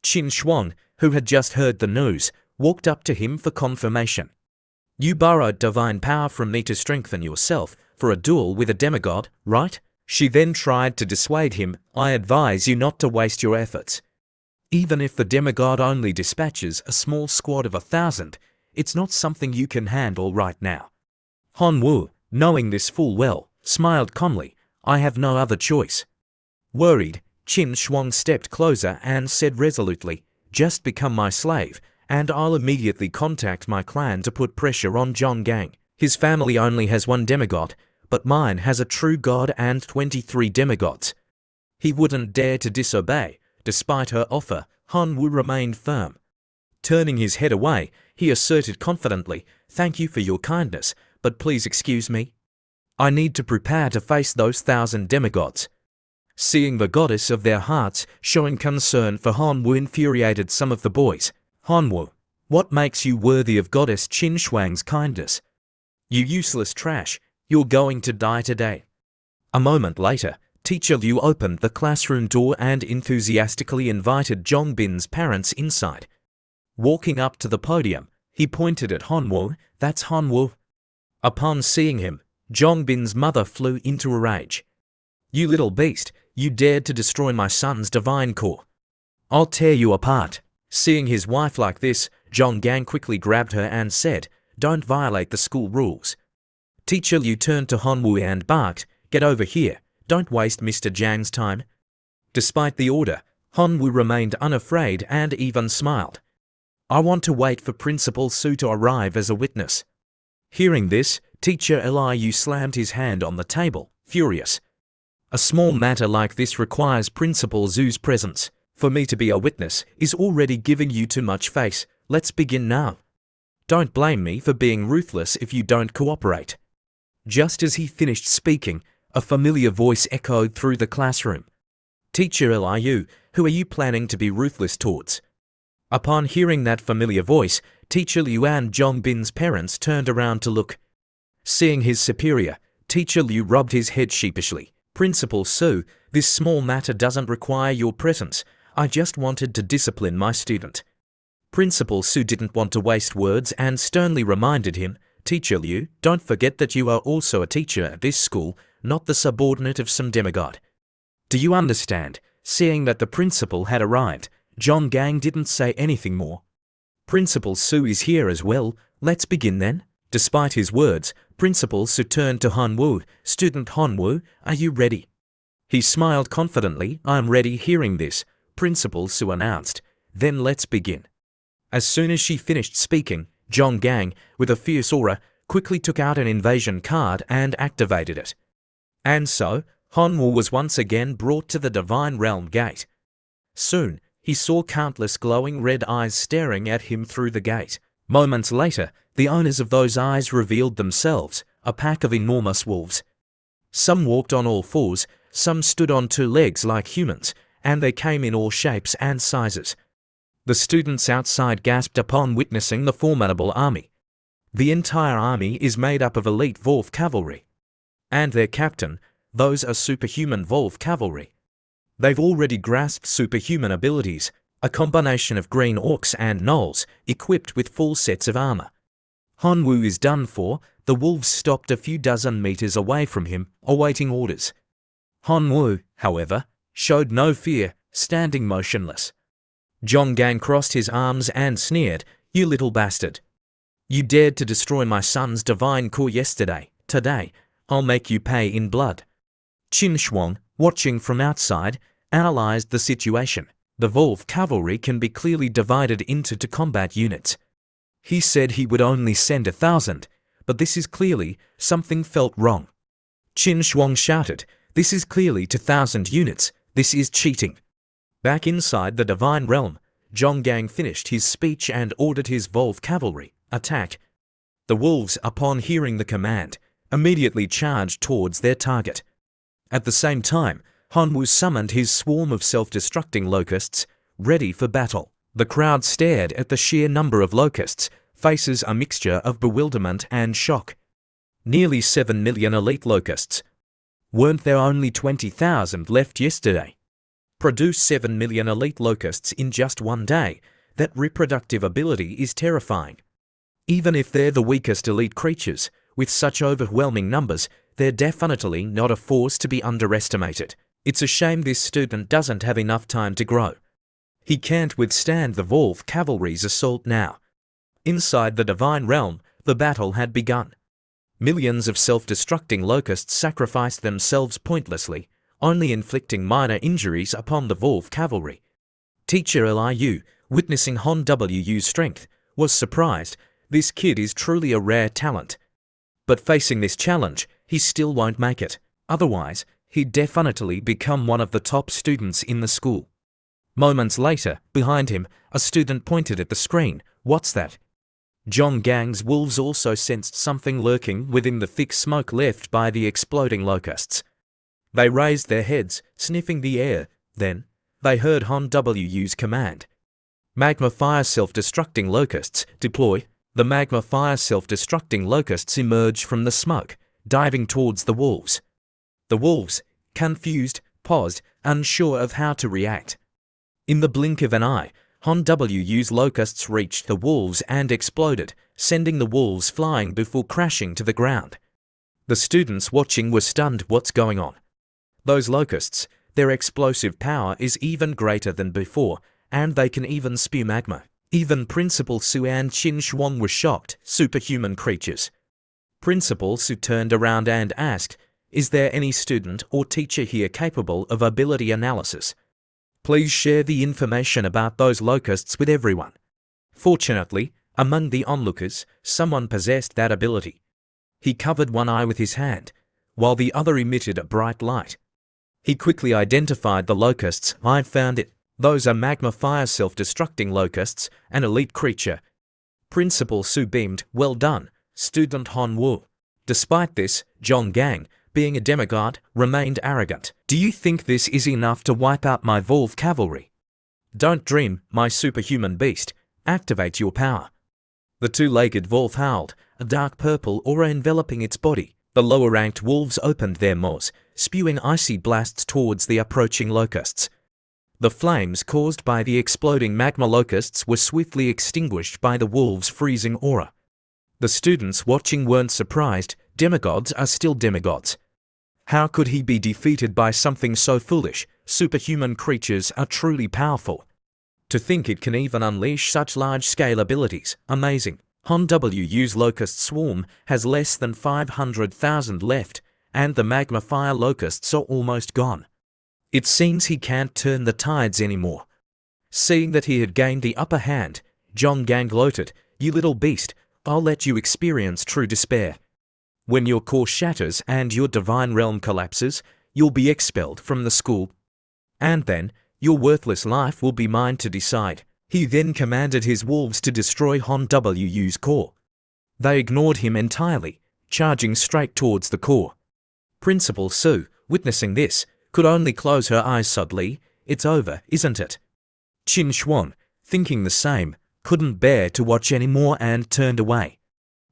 Qin Shuang, who had just heard the news, walked up to him for confirmation. "You borrowed divine power from me to strengthen yourself for a duel with a demigod, right?" She then tried to dissuade him. "I advise you not to waste your efforts. Even if the demigod only dispatches a small squad of 1,000, it's not something you can handle right now." Hanwoo, knowing this full well, smiled calmly. "I have no other choice." Worried, Qin Shuang stepped closer and said resolutely, "Just become my slave, and I'll immediately contact my clan to put pressure on Zhonggang. His family only has 1 demigod, but mine has a true god and 23 demigods. He wouldn't dare to disobey." Despite her offer, Hanwoo remained firm. Turning his head away, he asserted confidently, "Thank you for your kindness, but please excuse me. I need to prepare to face those 1,000 demigods." Seeing the goddess of their hearts showing concern for Hanwoo infuriated some of the boys. "Hanwoo, what makes you worthy of goddess Qin Shuang's kindness? You useless trash, you're going to die today." A moment later, Teacher Liu opened the classroom door and enthusiastically invited Zhongbin's parents inside. Walking up to the podium, he pointed at Hanwoo. "That's Hanwoo." Upon seeing him, Zhongbin's mother flew into a rage. "You little beast, you dared to destroy my son's divine core. I'll tear you apart." Seeing his wife like this, Zhonggang quickly grabbed her and said, "Don't violate the school rules." Teacher Liu turned to Hanwoo and barked, "Get over here, don't waste Mr. Zhang's time." Despite the order, Hanwoo remained unafraid and even smiled. "I want to wait for Principal Su to arrive as a witness." Hearing this, Teacher Liu slammed his hand on the table, furious. "A small matter like this requires Principal Su's presence. For me to be a witness is already giving you too much face. Let's begin now. Don't blame me for being ruthless if you don't cooperate." Just as he finished speaking, a familiar voice echoed through the classroom. "Teacher Liu, who are you planning to be ruthless towards?" Upon hearing that familiar voice, Teacher Liu and Zhongbin's parents turned around to look. Seeing his superior, Teacher Liu rubbed his head sheepishly. "Principal Su, this small matter doesn't require your presence. I just wanted to discipline my student." Principal Su didn't want to waste words and sternly reminded him, "Teacher Liu, don't forget that you are also a teacher at this school, not the subordinate of some demigod. Do you understand?" Seeing that the principal had arrived, Zhonggang didn't say anything more. "Principal Su is here as well. Let's begin then." Despite his words, Principal Su turned to Hanwoo. "Student Hanwoo, are you ready?" He smiled confidently. "I'm ready." Hearing this, Principal Su announced, "Then let's begin." As soon as she finished speaking, Zhonggang, with a fierce aura, quickly took out an invasion card and activated it. And so, Hanwoo was once again brought to the Divine Realm Gate. Soon, he saw countless glowing red eyes staring at him through the gate. Moments later, the owners of those eyes revealed themselves, a pack of enormous wolves. Some walked on all fours, some stood on 2 legs like humans, and they came in all shapes and sizes. The students outside gasped upon witnessing the formidable army. The entire army is made up of elite Wolf cavalry. And their captain, those are superhuman Wolf cavalry. They've already grasped superhuman abilities, a combination of green orcs and gnolls, equipped with full sets of armor. Hanwoo is done for. The wolves stopped a few dozen meters away from him, awaiting orders. Hanwoo, however, showed no fear, standing motionless. Zhonggang crossed his arms and sneered, "You little bastard. You dared to destroy my son's divine core yesterday. Today, I'll make you pay in blood." Qin Shuang, watching from outside, analyzed the situation. The Wolf cavalry can be clearly divided into two combat units. He said he would only send 1,000, but this is clearly, something felt wrong. Qin Shuang shouted, "This is clearly 2,000 units, this is cheating." Back inside the divine realm, Zhonggang finished his speech and ordered his Wolf cavalry, "Attack." The wolves, upon hearing the command, immediately charged towards their target. At the same time, Hanwoo summoned his swarm of self-destructing locusts, ready for battle. The crowd stared at the sheer number of locusts, faces a mixture of bewilderment and shock. Nearly 7 million elite locusts. Weren't there only 20,000 left yesterday? Produce 7 million elite locusts in just one day. That reproductive ability is terrifying. Even if they're the weakest elite creatures, with such overwhelming numbers, they're definitely not a force to be underestimated. It's a shame this student doesn't have enough time to grow. He can't withstand the Wolf cavalry's assault now. Inside the divine realm, the battle had begun. Millions of self-destructing locusts sacrificed themselves pointlessly, only inflicting minor injuries upon the Wolf cavalry. Teacher Liu, witnessing Han Wu's strength, was surprised. This kid is truly a rare talent. But facing this challenge, he still won't make it. Otherwise, he'd definitely become one of the top students in the school. Moments later, behind him, a student pointed at the screen. "What's that?" Zhonggang's wolves also sensed something lurking within the thick smoke left by the exploding locusts. They raised their heads, sniffing the air. Then, they heard Han Wu's command. "Magma fire self-destructing locusts, deploy." The magma fire self-destructing locusts emerged from the smoke, diving towards the wolves. The wolves, confused, paused, unsure of how to react. In the blink of an eye, Han Wu's locusts reached the wolves and exploded, sending the wolves flying before crashing to the ground. The students watching were stunned. What's going on? Those locusts, their explosive power is even greater than before, and they can even spew magma. Even Principal Su and Qin Shuang were shocked. Superhuman creatures. Principal Su turned around and asked, "Is there any student or teacher here capable of ability analysis? Please share the information about those locusts with everyone." Fortunately, among the onlookers, someone possessed that ability. He covered one eye with his hand, while the other emitted a bright light. He quickly identified the locusts. "I've found it. Those are magma fire self-destructing locusts, an elite creature." Principal Su beamed. "Well done, student Hanwoo." Despite this, Zhonggang, being a demigod, remained arrogant. "Do you think this is enough to wipe out my Wolf cavalry? Don't dream, my superhuman beast. Activate your power." The two-legged wolf howled, a dark purple aura enveloping its body. The lower-ranked wolves opened their maws, spewing icy blasts towards the approaching locusts. The flames caused by the exploding magma locusts were swiftly extinguished by the wolves' freezing aura. The students watching weren't surprised. Demigods are still demigods. How could he be defeated by something so foolish? Superhuman creatures are truly powerful. To think it can even unleash such large-scale abilities, amazing. Han Wu's locust swarm has less than 500,000 left, and the magma fire locusts are almost gone. It seems he can't turn the tides anymore. Seeing that he had gained the upper hand, Zhonggang gloated, "You little beast, I'll let you experience true despair. When your core shatters and your divine realm collapses, you'll be expelled from the school. And then, your worthless life will be mine to decide." He then commanded his wolves to destroy Han Wu's core. They ignored him entirely, charging straight towards the core. Principal Su, witnessing this, could only close her eyes sadly. "It's over, isn't it?" Qin Shuang, thinking the same, couldn't bear to watch anymore and turned away.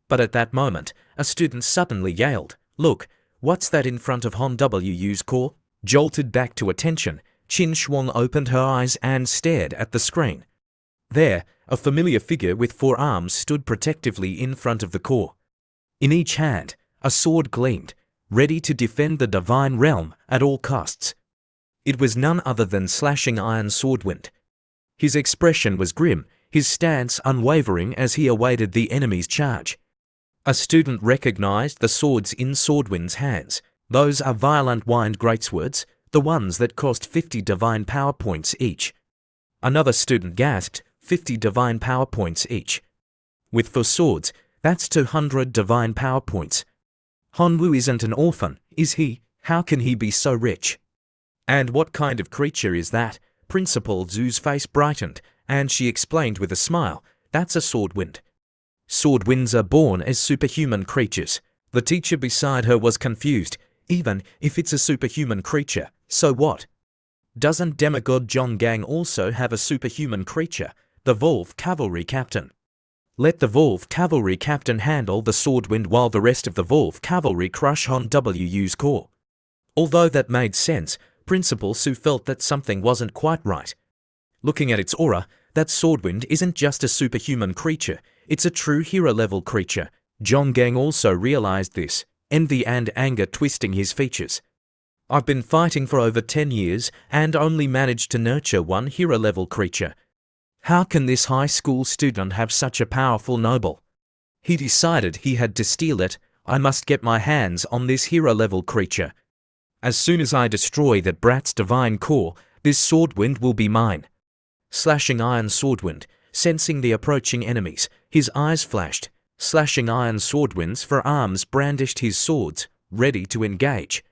But at that moment, a student suddenly yelled, "Look, what's that in front of Han Wu's core?" Jolted back to attention, Qin Shuang opened her eyes and stared at the screen. There, a familiar figure with 4 arms stood protectively in front of the core. In each hand, a sword gleamed, ready to defend the divine realm at all costs. It was none other than Slashing Iron Swordwind. His expression was grim, his stance unwavering as he awaited the enemy's charge. A student recognized the swords in Swordwind's hands. Those are violent wind greatswords, the ones that cost 50 divine power points each. Another student gasped, 50 divine power points each. With 4 swords, that's 200 divine power points. Han Wu isn't an orphan, is he? How can he be so rich? And what kind of creature is that? Principal Zhu's face brightened, and she explained with a smile, "That's a swordwind." Swordwinds are born as superhuman creatures. The teacher beside her was confused. Even if it's a superhuman creature, so what? Doesn't demigod Zhonggang also have a superhuman creature, the Wolf Cavalry Captain? Let the Wolf Cavalry Captain handle the swordwind while the rest of the Wolf Cavalry crush Han Wu's core. Although that made sense, Principal Su felt that something wasn't quite right. Looking at its aura, that swordwind isn't just a superhuman creature, it's a true hero-level creature. Zhonggang also realized this, envy and anger twisting his features. "I've been fighting for over 10 years and only managed to nurture one hero-level creature. How can this high school student have such a powerful noble?" He decided he had to steal it. "I must get my hands on this hero-level creature. As soon as I destroy that brat's divine core, this swordwind will be mine." Slashing Iron Swordwind, sensing the approaching enemies, his eyes flashed. Slashing Iron Swordwind's 4 arms brandished his swords, ready to engage.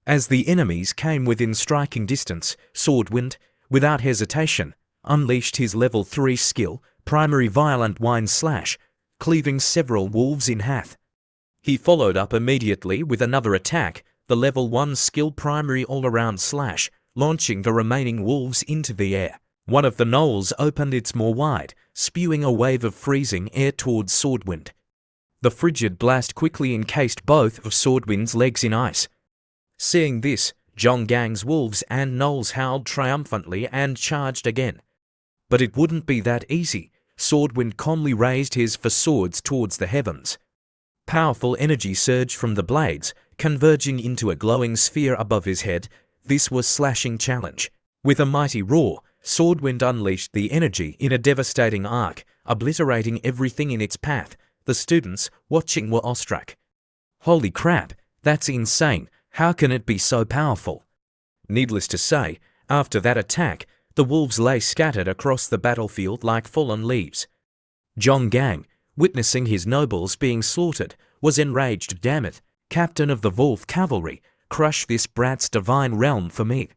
As the enemies came within striking distance, Swordwind, without hesitation, unleashed his level 3 skill, Primary Violent Wind Slash, cleaving several wolves in half. He followed up immediately with another attack, the level 1 skill Primary All-Around Slash, launching the remaining wolves into the air. One of the knolls opened its maw wide, spewing a wave of freezing air towards Swordwind. The frigid blast quickly encased both of Swordwind's legs in ice. Seeing this, Zhonggang's wolves and knolls howled triumphantly and charged again. But it wouldn't be that easy. Swordwind calmly raised his 4 swords towards the heavens. Powerful energy surged from the blades, converging into a glowing sphere above his head. This was Slashing Challenge. With a mighty roar, Swordwind unleashed the energy in a devastating arc, obliterating everything in its path. The students, watching, were awestruck. "Holy crap, that's insane. How can it be so powerful?" Needless to say, after that attack, the wolves lay scattered across the battlefield like fallen leaves. Zhonggang, witnessing his nobles being slaughtered, was enraged. "Damn it, Captain of the Wolf Cavalry, crush this brat's divine realm for me."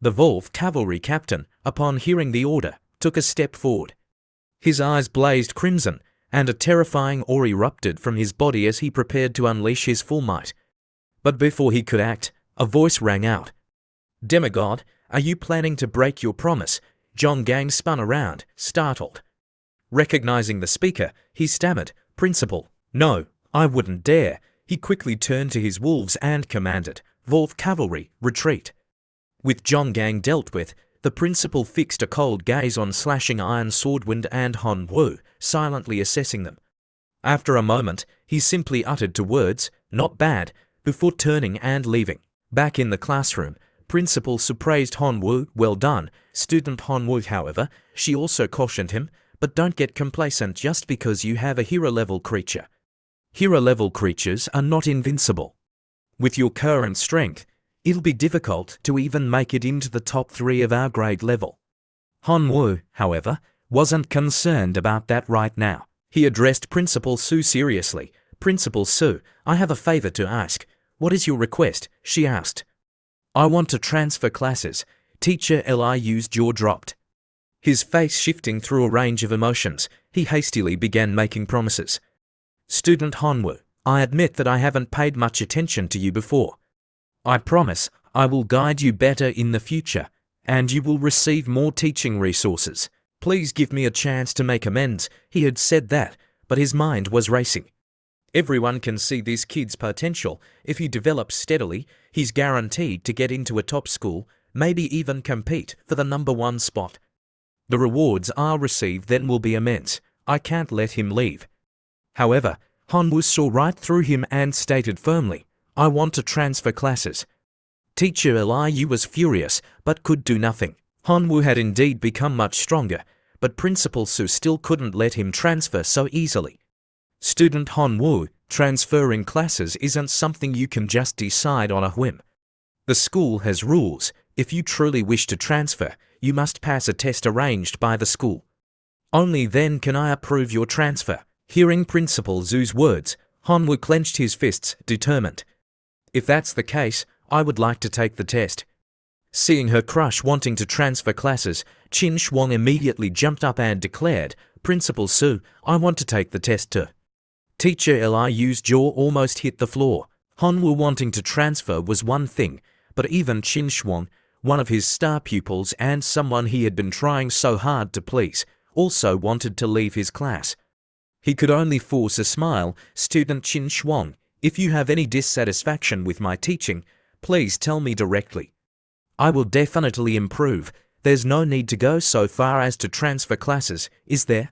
The Wolf Cavalry Captain, upon hearing the order, took a step forward. His eyes blazed crimson, and a terrifying aura erupted from his body as he prepared to unleash his full might. But before he could act, a voice rang out. "Demigod, are you planning to break your promise?" Zhonggang spun around, startled. Recognizing the speaker, he stammered, "Principal, no, I wouldn't dare." He quickly turned to his wolves and commanded, "Wolf Cavalry, retreat." With Zhonggang dealt with, the principal fixed a cold gaze on Slashing Iron Swordwind and Han Wu, silently assessing them. After a moment, he simply uttered 2 words, "Not bad," before turning and leaving. Back in the classroom, Principal Su praised Han Wu, "Well done." Student Han Wu, however, she also cautioned him, "But don't get complacent just because you have a hero-level creature. Hero-level creatures are not invincible. With your current strength, it'll be difficult to even make it into the top 3 of our grade level." Han Wu, however, wasn't concerned about that right now. He addressed Principal Su seriously. "Principal Su, I have a favor to ask." "What is your request?" she asked. "I want to transfer classes." Teacher Liu's jaw dropped. His face shifting through a range of emotions, he hastily began making promises. "Student Han Wu, I admit that I haven't paid much attention to you before. I promise I will guide you better in the future, and you will receive more teaching resources." Please give me a chance to make amends. He had said that, but his mind was racing. Everyone can see this kid's potential. If he develops steadily, he's guaranteed to get into a top school, maybe even compete for the #1 spot. The rewards I'll receive then will be immense. I can't let him leave. However, Hanwoo saw right through him and stated firmly, I want to transfer classes. Teacher Liu was furious, but could do nothing. Hanwoo had indeed become much stronger, but Principal Su still couldn't let him transfer so easily. Student Hanwoo, transferring classes isn't something you can just decide on a whim. The school has rules. If you truly wish to transfer, you must pass a test arranged by the school. Only then can I approve your transfer. Hearing Principal Su's words, Hanwoo clenched his fists, determined. If that's the case, I would like to take the test. Seeing her crush wanting to transfer classes, Qin Shuang immediately jumped up and declared, Principal Su, I want to take the test too. Teacher Liu's jaw almost hit the floor. Hanwoo wanting to transfer was one thing, but even Qin Shuang, one of his star pupils and someone he had been trying so hard to please, also wanted to leave his class. He could only force a smile. Student Qin Shuang, if you have any dissatisfaction with my teaching, please tell me directly. I will definitely improve. There's no need to go so far as to transfer classes, is there?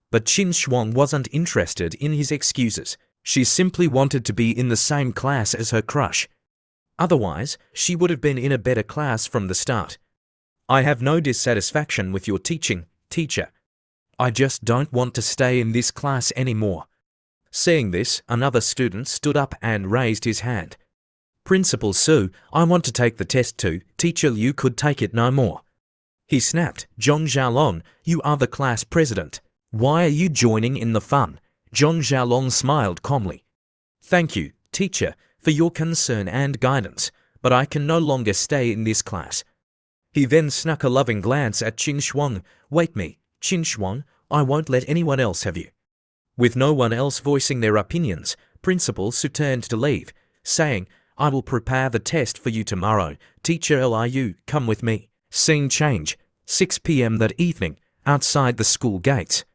But Qin Shuang wasn't interested in his excuses. She simply wanted to be in the same class as her crush. Otherwise, she would have been in a better class from the start. I have no dissatisfaction with your teaching, teacher. I just don't want to stay in this class anymore. Saying this, another student stood up and raised his hand. Principal Su, I want to take the test too. Teacher Liu could take it no more. He snapped, Zhong Xiaolong, you are the class president. Why are you joining in the fun? Zhong Xiaolong smiled calmly. Thank you, teacher, for your concern and guidance, but I can no longer stay in this class. He then snuck a loving glance at Qin Shuang. Wait me, Qin Shuang, I won't let anyone else have you. With no one else voicing their opinions, Principal Su turned to leave, saying, I will prepare the test for you tomorrow. Teacher Liu, come with me. Scene change. 6 p.m. that evening, outside the school gates.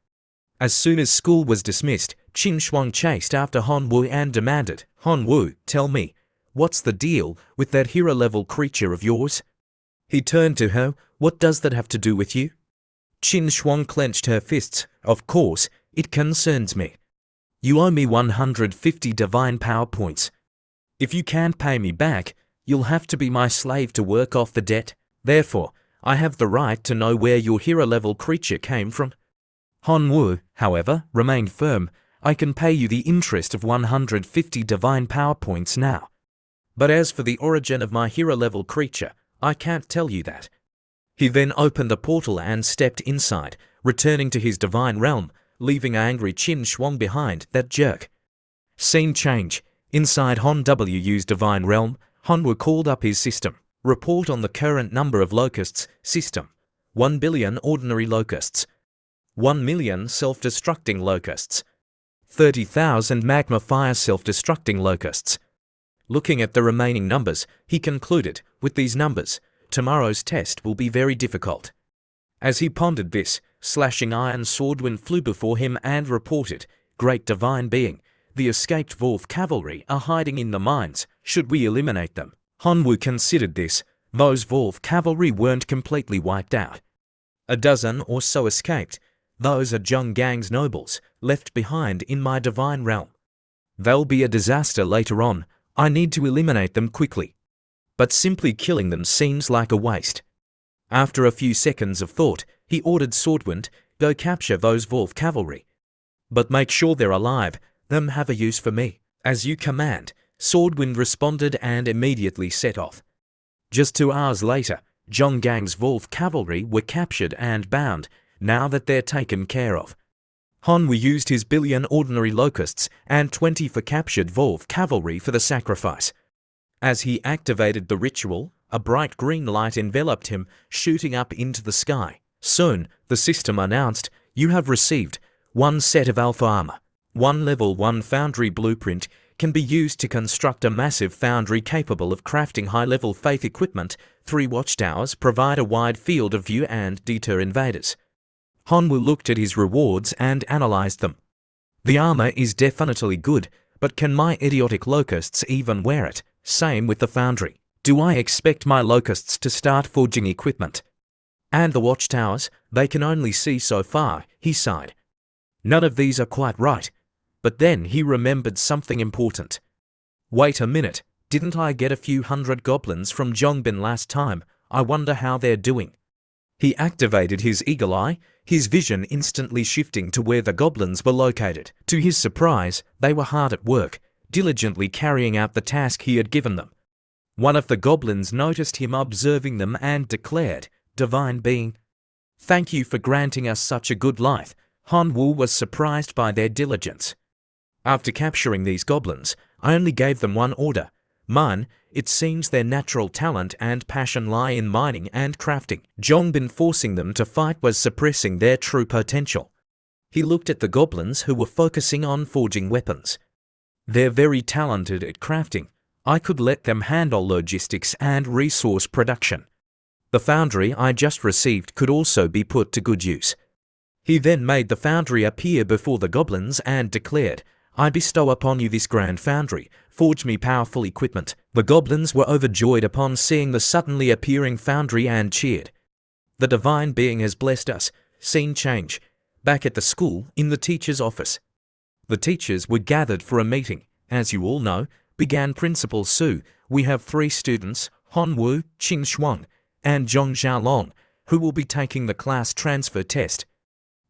As soon as school was dismissed, Qin Shuang chased after Hanwoo and demanded, Hanwoo, tell me, what's the deal with that hero-level creature of yours? He turned to her, what does that have to do with you? Qin Shuang clenched her fists. Of course, it concerns me. You owe me 150 divine power points. If you can't pay me back, you'll have to be my slave to work off the debt. Therefore, I have the right to know where your hero-level creature came from. Hanwoo, however, remained firm. I can pay you the interest of 150 divine power points now. But as for the origin of my hero-level creature, I can't tell you that. He then opened the portal and stepped inside, returning to his divine realm, leaving angry Qin Shuang behind. That jerk. Scene change. Inside Hanwoo's divine realm, Hanwoo called up his system. Report on the current number of locusts. System. 1 billion ordinary locusts. 1 million self-destructing locusts. 30,000 magma fire self-destructing locusts. Looking at the remaining numbers, he concluded, with these numbers, tomorrow's test will be very difficult. As he pondered this, slashing iron swordwind flew before him and reported, Great Divine Being, the escaped Wolf Cavalry are hiding in the mines. Should we eliminate them? Hanwoo considered this. Those Wolf Cavalry weren't completely wiped out. A dozen or so escaped. Those are Zheng Gang's nobles, left behind in my divine realm. They'll be a disaster later on. I need to eliminate them quickly. But simply killing them seems like a waste. After a few seconds of thought, he ordered Swordwind, go capture those Wolf Cavalry. But make sure they're alive. Them have a use for me. As you command, Swordwind responded and immediately set off. Just 2 hours later, Zheng Gang's Wolf Cavalry were captured and bound, now that they're taken care of. Hanwoo used his billion ordinary locusts and 20 for captured Wolf Cavalry for the sacrifice. As he activated the ritual, a bright green light enveloped him, shooting up into the sky. Soon, the system announced, you have received 1 set of alpha armor. 1 level 1 foundry blueprint can be used to construct a massive foundry capable of crafting high-level faith equipment. 3 watchtowers provide a wide field of view and deter invaders. Hanwoo looked at his rewards and analyzed them. The armor is definitely good, but can my idiotic locusts even wear it? Same with the foundry. Do I expect my locusts to start forging equipment? And the watchtowers, they can only see so far, he sighed. None of these are quite right. But then he remembered something important. Wait a minute, didn't I get a few hundred goblins from Jongbin last time? I wonder how they're doing. He activated his eagle eye, his vision instantly shifting to where the goblins were located. To his surprise, they were hard at work, diligently carrying out the task he had given them. One of the goblins noticed him observing them and declared, "Divine being, thank you for granting us such a good life." Hanwoo was surprised by their diligence. After capturing these goblins, I only gave them one order. Mine, it seems their natural talent and passion lie in mining and crafting. Jongbin forcing them to fight was suppressing their true potential. He looked at the goblins who were focusing on forging weapons. They're very talented at crafting. I could let them handle logistics and resource production. The foundry I just received could also be put to good use. He then made the foundry appear before the goblins and declared, "I bestow upon you this grand foundry. Forge me powerful equipment." The goblins were overjoyed upon seeing the suddenly appearing foundry and cheered. The divine being has blessed us. Scene change. Back at the school, in the teacher's office. The teachers were gathered for a meeting. As you all know, began Principal Su, we have 3 students, Hanwoo, Qin Shuang, and Zhong Xiaolong, who will be taking the class transfer test.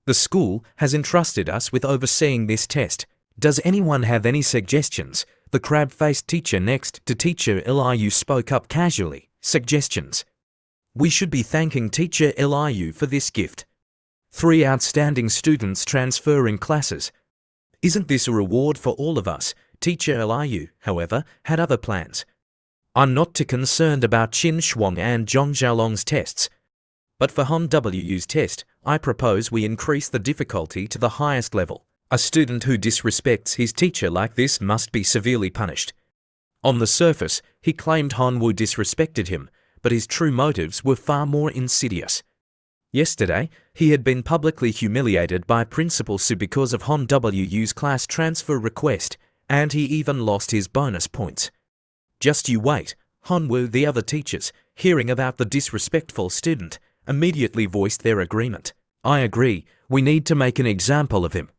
The school has entrusted us with overseeing this test. Does anyone have any suggestions? The crab-faced teacher next to Teacher Liu spoke up casually. Suggestions. We should be thanking Teacher Liu for this gift. 3 outstanding students transferring classes. Isn't this a reward for all of us? Teacher Liu, however, had other plans. I'm not too concerned about Qin Shuang and Zhong Xiaolong's tests. But for Han Wu's test, I propose we increase the difficulty to the highest level. A student who disrespects his teacher like this must be severely punished. On the surface, he claimed Hanwoo disrespected him, but his true motives were far more insidious. Yesterday, he had been publicly humiliated by Principal Su because of Han Wu's class transfer request, and he even lost his bonus points. Just you wait. Hanwoo, the other teachers, hearing about the disrespectful student, immediately voiced their agreement. I agree, we need to make an example of him.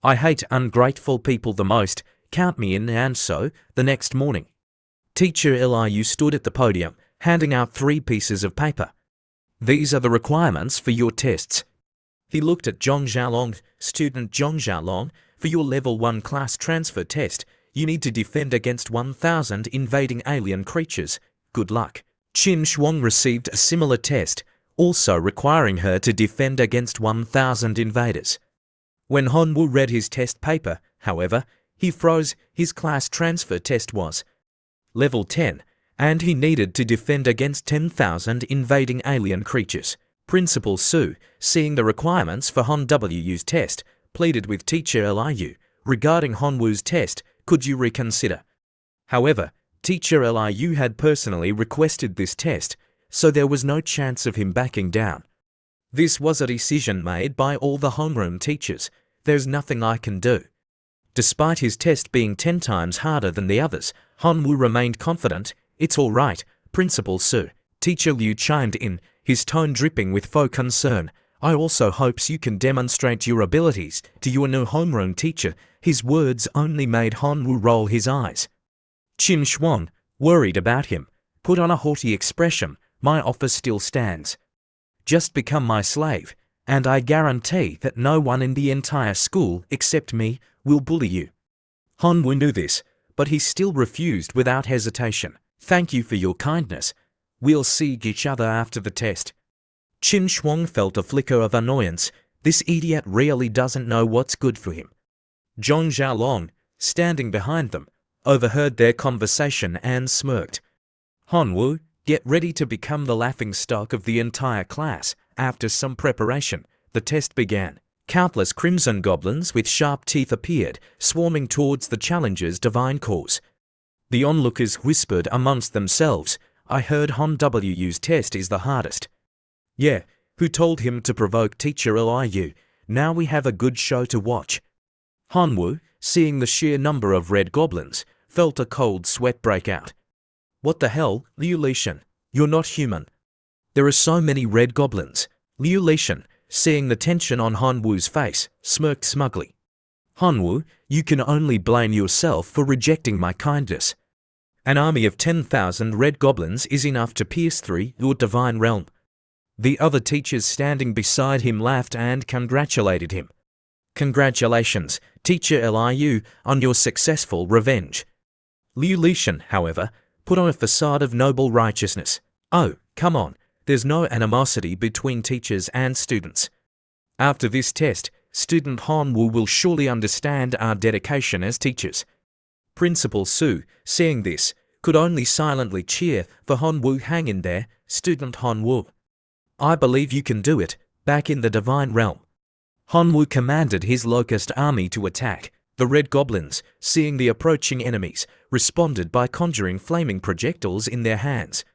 I hate ungrateful people the most, count me in. And so, the next morning, Teacher Liu stood at the podium, handing out 3 pieces of paper. These are the requirements for your tests. He looked at Zhong Xiaolong. Student Zhong Xiaolong, for your level 1 class transfer test, you need to defend against 1,000 invading alien creatures. Good luck. Qin Shuang received a similar test, also requiring her to defend against 1,000 invaders. When Hanwoo read his test paper, however, he froze. His class transfer test was level 10, and he needed to defend against 10,000 invading alien creatures. Principal Su, seeing the requirements for Han Wu's test, pleaded with Teacher Liu, regarding Hanwoo's test, could you reconsider? However, Teacher Liu had personally requested this test, so there was no chance of him backing down. This was a decision made by all the homeroom teachers. There's nothing I can do. Despite his test being 10 times harder than the others, Hanwoo remained confident. It's all right, Principal Su. Teacher Liu chimed in, his tone dripping with faux concern. I also hopes you can demonstrate your abilities to your new homeroom teacher. His words only made Hanwoo roll his eyes. Qin Shuang, worried about him, put on a haughty expression. My offer still stands. Just become my slave, and I guarantee that no one in the entire school, except me, will bully you. Hanwoo knew this, but he still refused without hesitation. Thank you for your kindness. We'll see each other after the test. Qin Shuang felt a flicker of annoyance. This idiot really doesn't know what's good for him. Zhong Xiaolong, standing behind them, overheard their conversation and smirked. Hanwoo, get ready to become the laughingstock of the entire class. After some preparation, the test began. Countless crimson goblins with sharp teeth appeared, swarming towards the challenger's divine cause. The onlookers whispered amongst themselves, I heard Han Wu's test is the hardest. Yeah, who told him to provoke teacher Liu. Now we have a good show to watch. Hanwoo, seeing the sheer number of red goblins, felt a cold sweat break out. What the hell, Liu Lishan? You're not human. There are so many red goblins. Liu Lishan, seeing the tension on Hanwoo's face, smirked smugly. Hanwoo, you can only blame yourself for rejecting my kindness. An army of 10,000 red goblins is enough to pierce through your divine realm. The other teachers standing beside him laughed and congratulated him. Congratulations, Teacher Liu, on your successful revenge. Liu Lishan, however, put on a facade of noble righteousness. Oh, come on, there's no animosity between teachers and students. After this test, student Hanwoo will surely understand our dedication as teachers. Principal Su, seeing this, could only silently cheer for Hanwoo. Hang in there, student Hanwoo. I believe you can do it, back in the divine realm. Hanwoo commanded his locust army to attack. The red goblins, seeing the approaching enemies, responded by conjuring flaming projectiles in their hands.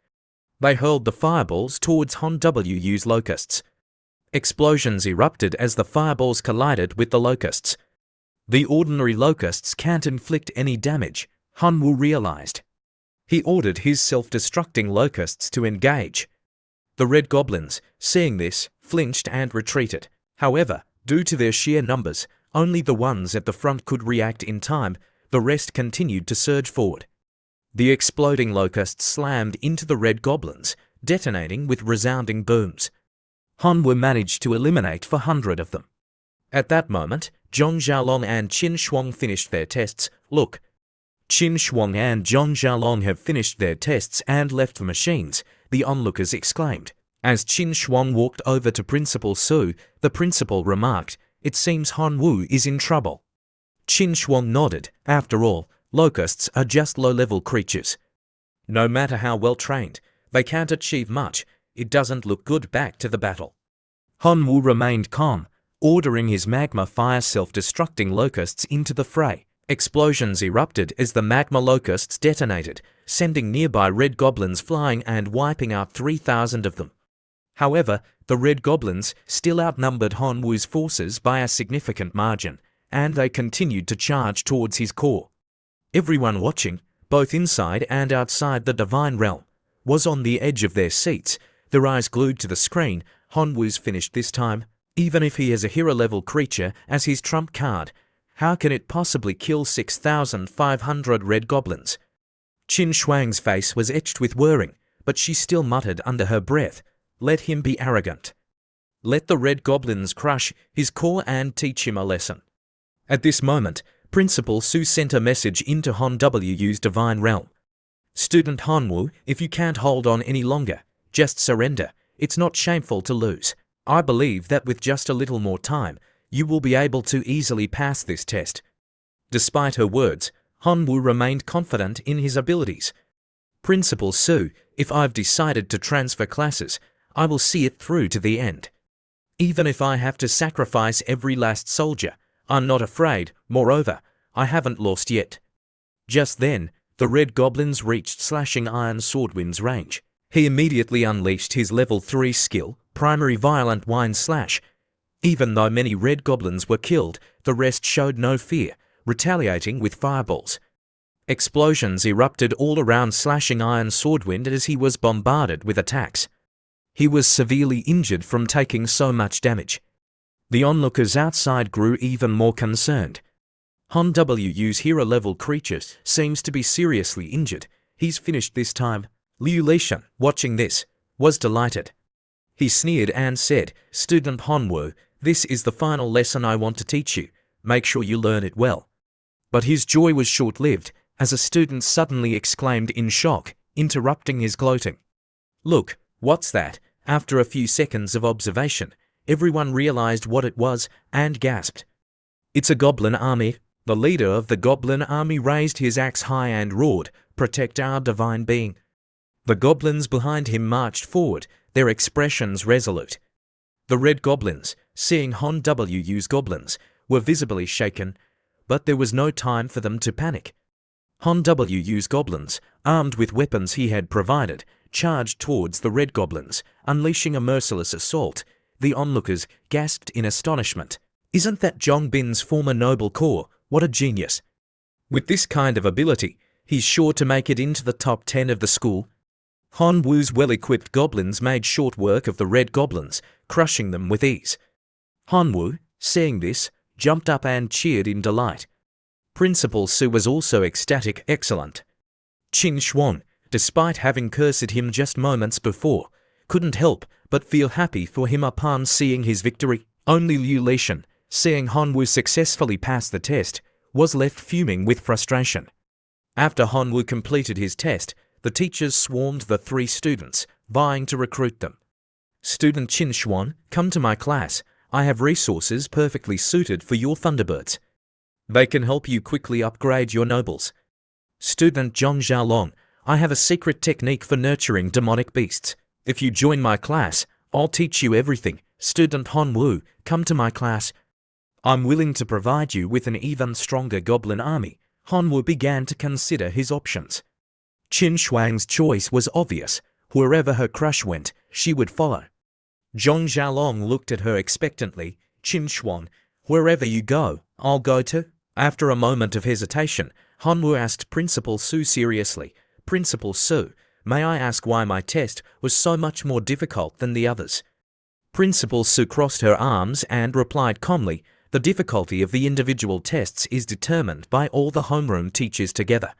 They hurled the fireballs towards Hanwoo's locusts. Explosions erupted as the fireballs collided with the locusts. The ordinary locusts can't inflict any damage, Hanwoo realized. He ordered his self-destructing locusts to engage. The red goblins, seeing this, flinched and retreated. However, due to their sheer numbers, only the ones at the front could react in time. The rest continued to surge forward. The exploding locusts slammed into the red goblins, detonating with resounding booms. Hanwoo managed to eliminate 400 of them. At that moment, Zhong Xiaolong and Qin Shuang finished their tests. Look, Qin Shuang and Zhong Xiaolong have finished their tests and left the machines, the onlookers exclaimed. As Qin Shuang walked over to Principal Su, the principal remarked, "It seems Hanwoo is in trouble." Qin Shuang nodded. After all, locusts are just low-level creatures. No matter how well trained, they can't achieve much. It doesn't look good. Back to the battle. Hanwoo remained calm, ordering his magma fire self-destructing locusts into the fray. Explosions erupted as the magma locusts detonated, sending nearby red goblins flying and wiping out 3,000 of them. However, the red goblins still outnumbered Hanwoo's forces by a significant margin, and they continued to charge towards his core. Everyone watching, both inside and outside the divine realm, was on the edge of their seats, their eyes glued to the screen. Hanwoo's finished this time. Even if he has a hero-level creature as his trump card, how can it possibly kill 6,500 red goblins? Qin Shuang's face was etched with worrying, but she still muttered under her breath, "Let him be arrogant. Let the red goblins crush his core and teach him a lesson." At this moment, Principal Su sent a message into Hanwoo's divine realm. "Student Hanwoo, if you can't hold on any longer, just surrender. It's not shameful to lose. I believe that with just a little more time, you will be able to easily pass this test." Despite her words, Hanwoo remained confident in his abilities. "Principal Su, if I've decided to transfer classes, I will see it through to the end. Even if I have to sacrifice every last soldier, I'm not afraid. Moreover, I haven't lost yet." Just then, the red goblins reached Slashing Iron Swordwind's range. He immediately unleashed his level 3 skill, Primary Violent Wind Slash. Even though many red goblins were killed, the rest showed no fear, retaliating with fireballs. Explosions erupted all around Slashing Iron Swordwind as he was bombarded with attacks. He was severely injured from taking so much damage. The onlookers outside grew even more concerned. Hanwoo's hero-level creature seems to be seriously injured. He's finished this time. Liu Lishan, watching this, was delighted. He sneered and said, "Student Hanwoo, this is the final lesson I want to teach you. Make sure you learn it well." But his joy was short-lived, as a student suddenly exclaimed in shock, interrupting his gloating. "Look, what's that?" After a few seconds of observation, everyone realized what it was and gasped. "It's a goblin army." The leader of the goblin army raised his axe high and roared, "Protect our divine being." The goblins behind him marched forward, their expressions resolute. The red goblins, seeing Hanwoo's goblins, were visibly shaken, but there was no time for them to panic. Hanwoo's goblins, armed with weapons he had provided, charged towards the red goblins, unleashing a merciless assault. The onlookers gasped in astonishment. Isn't that Zhong Bin's former noble corps? What a genius! With this kind of ability, he's sure to make it into the top 10 of the school. Han Wu's well-equipped goblins made short work of the red goblins, crushing them with ease. Han Wu, seeing this, jumped up and cheered in delight. Principal Su was also ecstatic. Excellent. Qin Xuan, despite having cursed him just moments before, couldn't help but feel happy for him upon seeing his victory. Only Liu Lishan, seeing Han Wu successfully pass the test, was left fuming with frustration. After Han Wu completed his test, the teachers swarmed the 3 students, vying to recruit them. Student Qin Xuan, come to my class. I have resources perfectly suited for your Thunderbirds. They can help you quickly upgrade your nobles. Student Zhong Xiaolong, I have a secret technique for nurturing demonic beasts. If you join my class, I'll teach you everything. Student Han Wu, come to my class. I'm willing to provide you with an even stronger goblin army. Han Wu began to consider his options. Qin Shuang's choice was obvious. Wherever her crush went, she would follow. Zhong Xiaolong looked at her expectantly. Qin Xuan, wherever you go, I'll go too. After a moment of hesitation, Han Wu asked Principal Su seriously, Principal Su, may I ask why my test was so much more difficult than the others? Principal Su crossed her arms and replied calmly, the difficulty of the individual tests is determined by all the homeroom teachers together.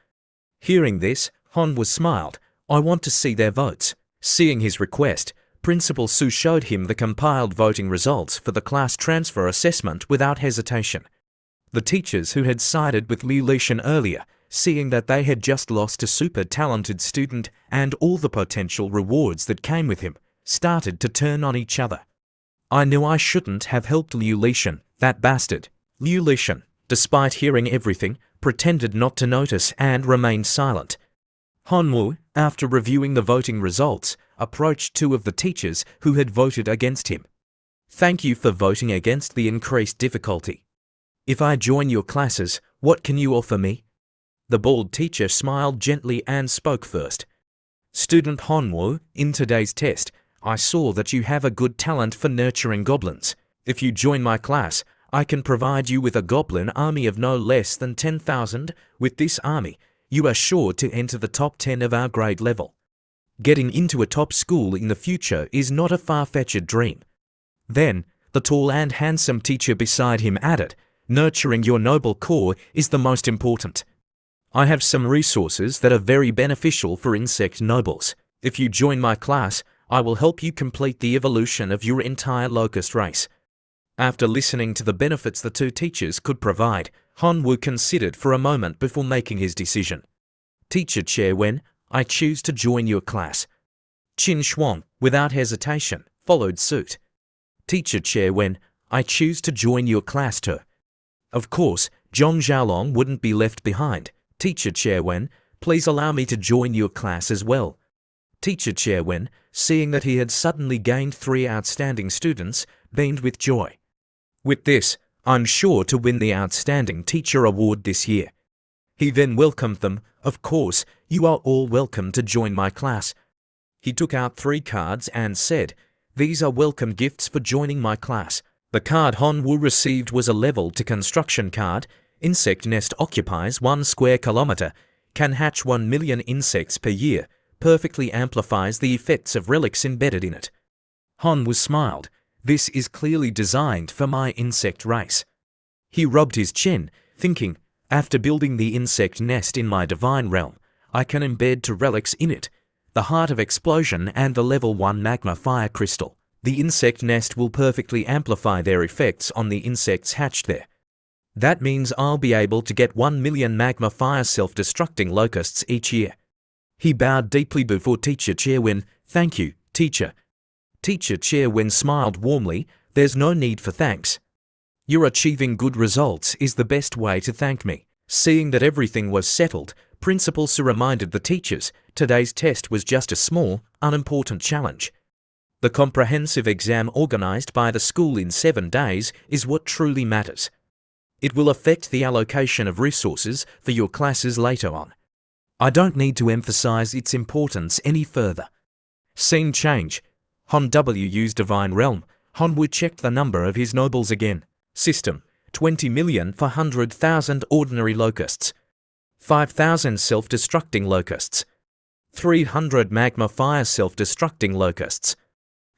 Hearing this, Han Wu smiled, I want to see their votes. Seeing his request, Principal Su showed him the compiled voting results for the class transfer assessment without hesitation. The teachers who had sided with Liu Lishan earlier, seeing that they had just lost a super talented student and all the potential rewards that came with him, started to turn on each other. I knew I shouldn't have helped Liu Lishan, that bastard. Liu Lishan, despite hearing everything, pretended not to notice and remained silent. Han Wu, after reviewing the voting results, approached 2 of the teachers who had voted against him. Thank you for voting against the increased difficulty. If I join your classes, what can you offer me? The bald teacher smiled gently and spoke first. Student Han Wu, in today's test, I saw that you have a good talent for nurturing goblins. If you join my class, I can provide you with a goblin army of no less than 10,000. With this army, you are sure to enter the top 10 of our grade level. Getting into a top school in the future is not a far-fetched dream. Then, the tall and handsome teacher beside him added, nurturing your noble core is the most important. I have some resources that are very beneficial for insect nobles. If you join my class, I will help you complete the evolution of your entire locust race. After listening to the benefits the 2 teachers could provide, Han Wu considered for a moment before making his decision. Teacher Chair Wen, I choose to join your class. Qin Xuan, without hesitation, followed suit. Teacher Chair Wen, I choose to join your class too. Of course, Zhong Xiaolong wouldn't be left behind. Teacher Chair Wen, please allow me to join your class as well. Teacher Chair Wen, seeing that he had suddenly gained 3 outstanding students, beamed with joy. With this, I'm sure to win the Outstanding Teacher Award this year. He then welcomed them. Of course, you are all welcome to join my class. He took out 3 cards and said, these are welcome gifts for joining my class. The card Han Wu received was a level to construction card. Insect nest occupies 1 square kilometer, can hatch 1 million insects per year, perfectly amplifies the effects of relics embedded in it. Han Wu smiled. This is clearly designed for my insect race. He rubbed his chin, thinking, after building the insect nest in my divine realm, I can embed 2 relics in it, the Heart of Explosion and the level 1 magma fire crystal. The insect nest will perfectly amplify their effects on the insects hatched there. That means I'll be able to get 1 million magma fire self-destructing locusts each year. He bowed deeply before Teacher Chair Wen. Thank you, teacher. Teacher Chair Wen smiled warmly. There's no need for thanks. Your achieving good results is the best way to thank me. Seeing that everything was settled, Principal Su reminded the teachers today's test was just a small, unimportant challenge. The comprehensive exam organized by the school in 7 days is what truly matters. It will affect the allocation of resources for your classes later on. I don't need to emphasize its importance any further. Scene change. Han Wu's Divine Realm. Hanwoo checked the number of his nobles again. System: 20 million for 100,000 ordinary locusts, 5,000 self-destructing locusts, 300 magma fire self-destructing locusts,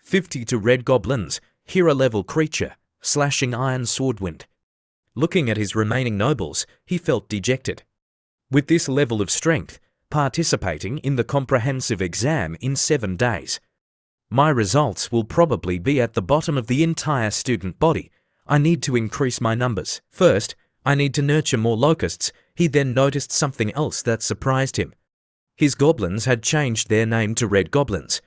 50 to red goblins, hero-level creature, slashing iron swordwind. Looking at his remaining nobles, he felt dejected. With this level of strength, participating in the comprehensive exam in 7 days, my results will probably be at the bottom of the entire student body. I need to increase my numbers. First, I need to nurture more locusts. He then noticed something else that surprised him. His goblins had changed their name to red goblins.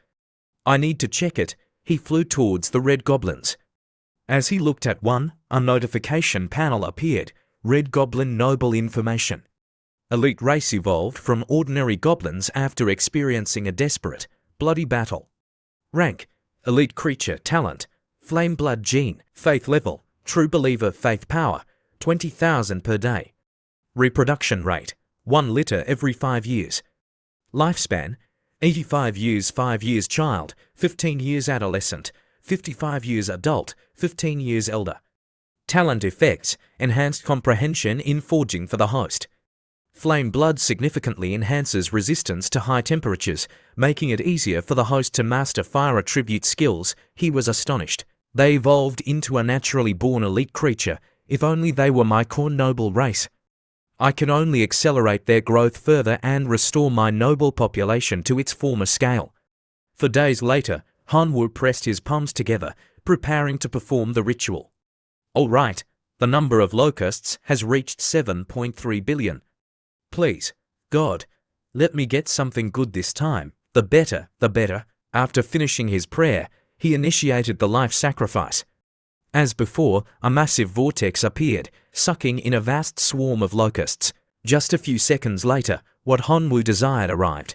I need to check it. He flew towards the red goblins. As he looked at one, a notification panel appeared. Red Goblin Noble Information. Elite race evolved from ordinary goblins after experiencing a desperate, bloody battle. Rank: Elite Creature Talent, Flame Blood Gene. Faith Level: True Believer Faith Power, 20,000 per day. Reproduction Rate: 1 litter every 5 years. Lifespan: 85 years 5 years child, 15 years adolescent, 55 years adult, 15 years elder. Talent Effects: Enhanced comprehension in forging for the host. Flame Blood significantly enhances resistance to high temperatures, making it easier for the host to master fire attribute skills. He was astonished. They evolved into a naturally born elite creature. If only they were my core noble race. I can only accelerate their growth further and restore my noble population to its former scale. For days later, Hanwoo pressed his palms together, preparing to perform the ritual. All right, the number of locusts has reached 7.3 billion. Please, God, let me get something good this time. The better, the better. After finishing his prayer, he initiated the life sacrifice. As before, a massive vortex appeared, sucking in a vast swarm of locusts. Just a few seconds later, what Hanwoo desired arrived.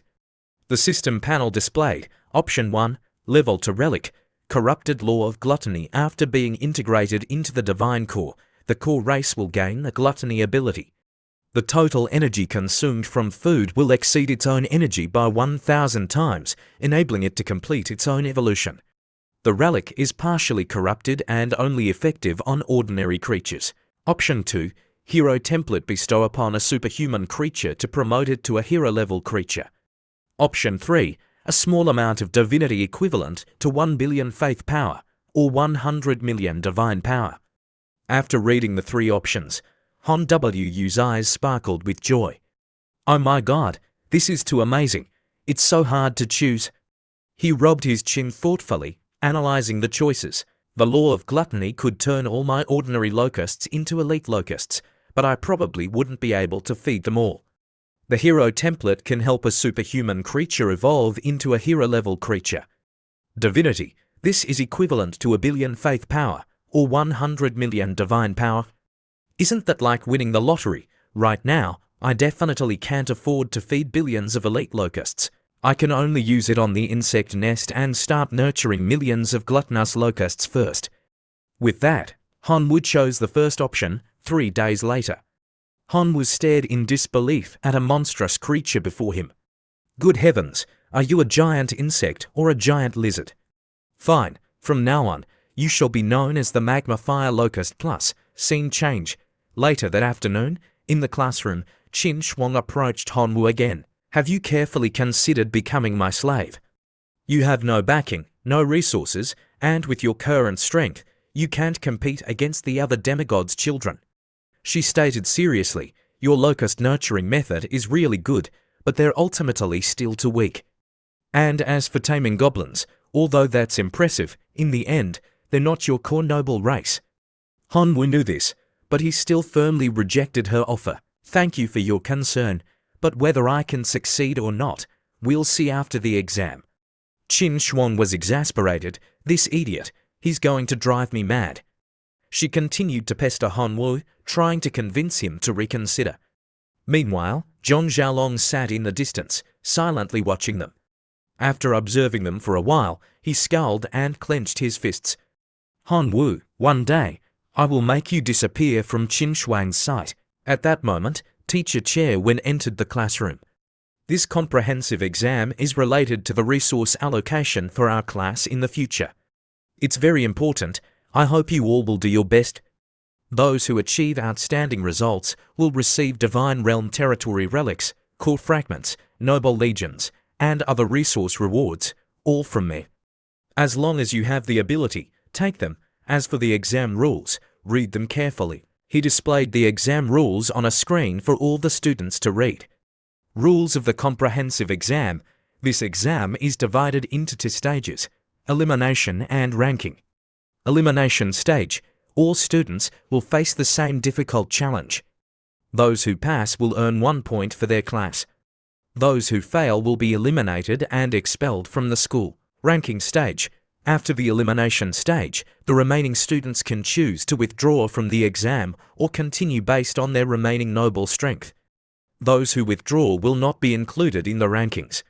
The system panel displayed, Option 1, Level to Relic, Corrupted Law of Gluttony. After being integrated into the Divine Core, the core race will gain the Gluttony ability. The total energy consumed from food will exceed its own energy by 1,000 times, enabling it to complete its own evolution. The relic is partially corrupted and only effective on ordinary creatures. Option 2, Hero Template. Bestow upon a superhuman creature to promote it to a hero-level creature. Option 3, a small amount of divinity equivalent to 1 billion faith power, or 100 million divine power. After reading the 3 options, Han Wu's eyes sparkled with joy. Oh my God, this is too amazing. It's so hard to choose. He rubbed his chin thoughtfully, analyzing the choices. The law of gluttony could turn all my ordinary locusts into elite locusts, but I probably wouldn't be able to feed them all. The hero template can help a superhuman creature evolve into a hero-level creature. Divinity. This is equivalent to 1 billion faith power, or 100 million divine power. Isn't that like winning the lottery? Right now, I definitely can't afford to feed billions of elite locusts. I can only use it on the insect nest and start nurturing millions of gluttonous locusts first. With that, Hanwoo chose the first option. 3 days later, Hanwoo stared in disbelief at a monstrous creature before him. Good heavens, are you a giant insect or a giant lizard? Fine, from now on, you shall be known as the Magma Fire Locust Plus. Scene change. Later that afternoon, in the classroom, Qin Shuang approached Hanwoo again. Have you carefully considered becoming my slave? You have no backing, no resources, and with your current strength, you can't compete against the other demigods' children. She stated seriously, your locust nurturing method is really good, but they're ultimately still too weak. And as for taming goblins, although that's impressive, in the end, they're not your core noble race. Hanwoo knew this, but he still firmly rejected her offer. Thank you for your concern, but whether I can succeed or not, we'll see after the exam. Qin Shuang was exasperated. This idiot, he's going to drive me mad. She continued to pester Hanwoo, trying to convince him to reconsider. Meanwhile, Zhong Xiaolong sat in the distance, silently watching them. After observing them for a while, he scowled and clenched his fists. Hanwoo, one day, I will make you disappear from Qin Shuang's sight. At that moment, Teacher Chair Wen entered the classroom. This comprehensive exam is related to the resource allocation for our class in the future. It's very important. I hope you all will do your best. Those who achieve outstanding results will receive Divine Realm Territory relics, core fragments, noble legions, and other resource rewards, all from me. As long as you have the ability, take them. As for the exam rules, read them carefully. He displayed the exam rules on a screen for all the students to read. Rules of the comprehensive exam. This exam is divided into 2 stages: elimination and ranking. Elimination stage. All students will face the same difficult challenge. Those who pass will earn 1 point for their class. Those who fail will be eliminated and expelled from the school. Ranking stage. After the elimination stage, the remaining students can choose to withdraw from the exam or continue based on their remaining noble strength. Those who withdraw will not be included in the rankings.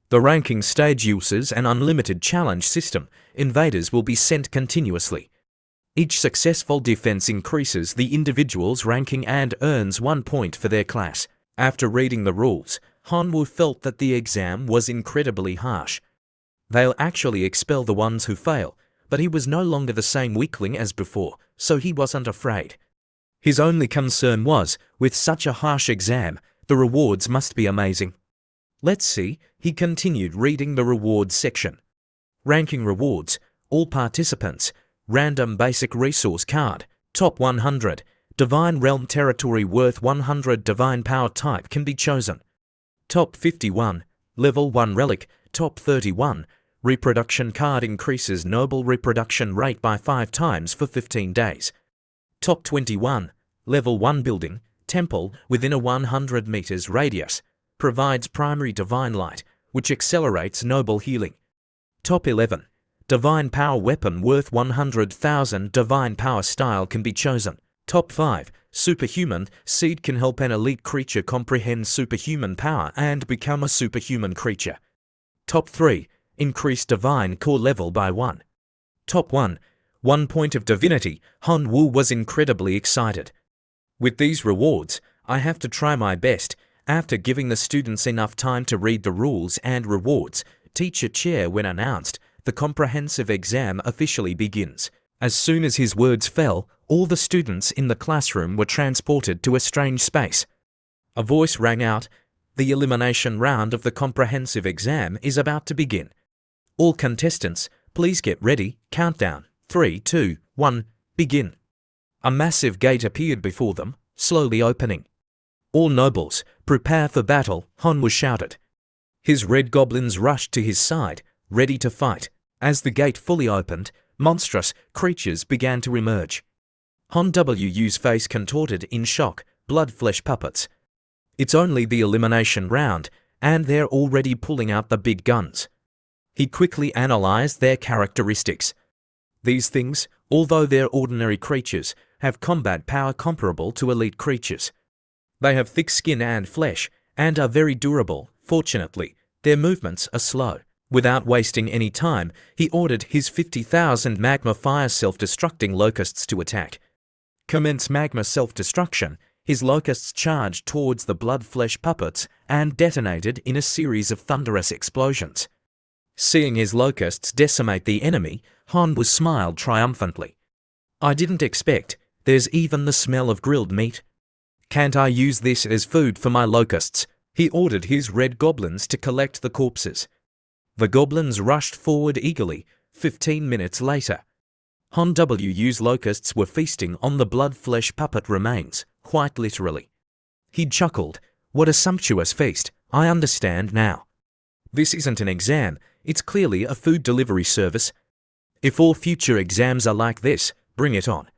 The ranking stage uses an unlimited challenge system. Invaders will be sent continuously. Each successful defense increases the individual's ranking and earns 1 point for their class. After reading the rules, Hanwoo felt that the exam was incredibly harsh. They'll actually expel the ones who fail, but he was no longer the same weakling as before, so he wasn't afraid. His only concern was, with such a harsh exam, the rewards must be amazing. Let's see. He continued reading the rewards section. Ranking rewards. All participants. Random basic resource card. Top 100. Divine Realm Territory worth 100 Divine Power type can be chosen. Top 51. Level 1 Relic. Top 31. Reproduction card increases noble reproduction rate by 5 times for 15 days. Top 21. Level 1 Building. Temple within a 100 meters radius. Provides primary divine light, which accelerates noble healing. Top 11. Divine Power Weapon worth 100,000 Divine Power style can be chosen. Top 5. Superhuman Seed can help an elite creature comprehend superhuman power and become a superhuman creature. Top 3. Increase Divine Core level by 1. Top 1. 1 point of divinity. Hanwoo was incredibly excited. With these rewards, I have to try my best. After giving the students enough time to read the rules and rewards, Teacher Chair when announced, the comprehensive exam officially begins. As soon as his words fell, all the students in the classroom were transported to a strange space. A voice rang out, "The elimination round of the comprehensive exam is about to begin. All contestants, please get ready. Countdown. 3, 2, 1, begin." A massive gate appeared before them, slowly opening. "All nobles, prepare for battle," Hanwoo shouted. His red goblins rushed to his side, ready to fight. As the gate fully opened, monstrous creatures began to emerge. Hanwoo's face contorted in shock. Blood flesh puppets. It's only the elimination round, and they're already pulling out the big guns. He quickly analyzed their characteristics. These things, although they're ordinary creatures, have combat power comparable to elite creatures. They have thick skin and flesh, and are very durable. Fortunately, their movements are slow. Without wasting any time, he ordered his 50,000 magma fire self-destructing locusts to attack. Commence magma self-destruction. His locusts charged towards the blood flesh puppets and detonated in a series of thunderous explosions. Seeing his locusts decimate the enemy, Hanwoo smiled triumphantly. "I didn't expect. There's even the smell of grilled meat. Can't I use this as food for my locusts?" He ordered his red goblins to collect the corpses. The goblins rushed forward eagerly. 15 minutes later, Hanwoo's locusts were feasting on the blood flesh puppet remains, quite literally. He chuckled. "What a sumptuous feast. I understand now. This isn't an exam, it's clearly a food delivery service. If all future exams are like this, bring it on."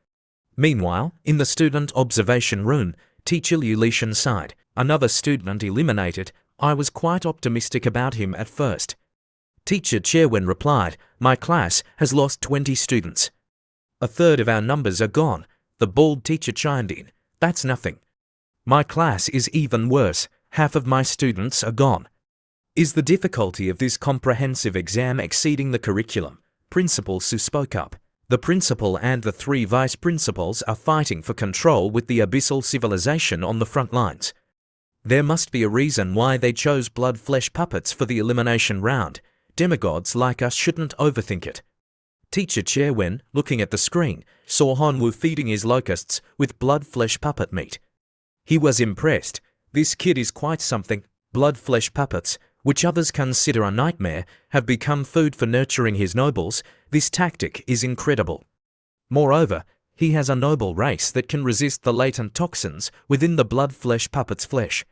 Meanwhile, in the student observation room, Teacher Liu Lishan sighed. "Another student eliminated. I was quite optimistic about him at first." Teacher Chairwen replied, "My class has lost 20 students. A third of our numbers are gone." The bald teacher chimed in, "That's nothing. My class is even worse. Half of my students are gone." Is the difficulty of this comprehensive exam exceeding the curriculum? Principal Su spoke up. The principal and the 3 vice principals are fighting for control with the abyssal civilization on the front lines. There must be a reason why they chose blood flesh puppets for the elimination round. Demigods like us shouldn't overthink it. Teacher Chair Wen, looking at the screen, saw Hanwoo feeding his locusts with blood-flesh puppet meat. He was impressed. This kid is quite something. Blood-flesh puppets, which others consider a nightmare, have become food for nurturing his nobles. This tactic is incredible. Moreover, he has a noble race that can resist the latent toxins within the blood-flesh puppet's flesh.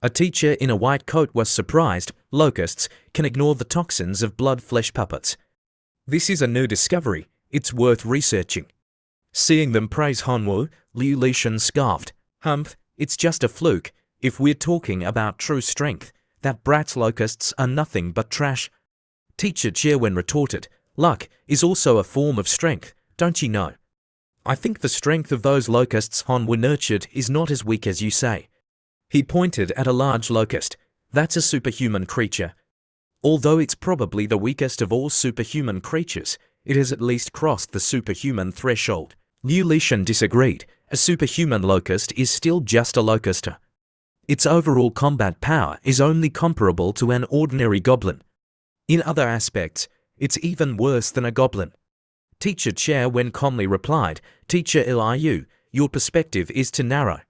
A teacher in a white coat was surprised. Locusts can ignore the toxins of blood-flesh puppets. This is a new discovery. It's worth researching. Seeing them praise Hanwoo, Liu Lishan scoffed. Humph, it's just a fluke. If we're talking about true strength, that brat's locusts are nothing but trash. Teacher Chairwen retorted. Luck is also a form of strength, don't you know? I think the strength of those locusts Hanwoo nurtured is not as weak as you say. He pointed at a large locust. That's a superhuman creature. Although it's probably the weakest of all superhuman creatures, it has at least crossed the superhuman threshold. Liu Lishan disagreed. A superhuman locust is still just a locust. Its overall combat power is only comparable to an ordinary goblin. In other aspects, it's even worse than a goblin. Teacher Chair Wen calmly replied, Teacher Liu, your perspective is too narrow.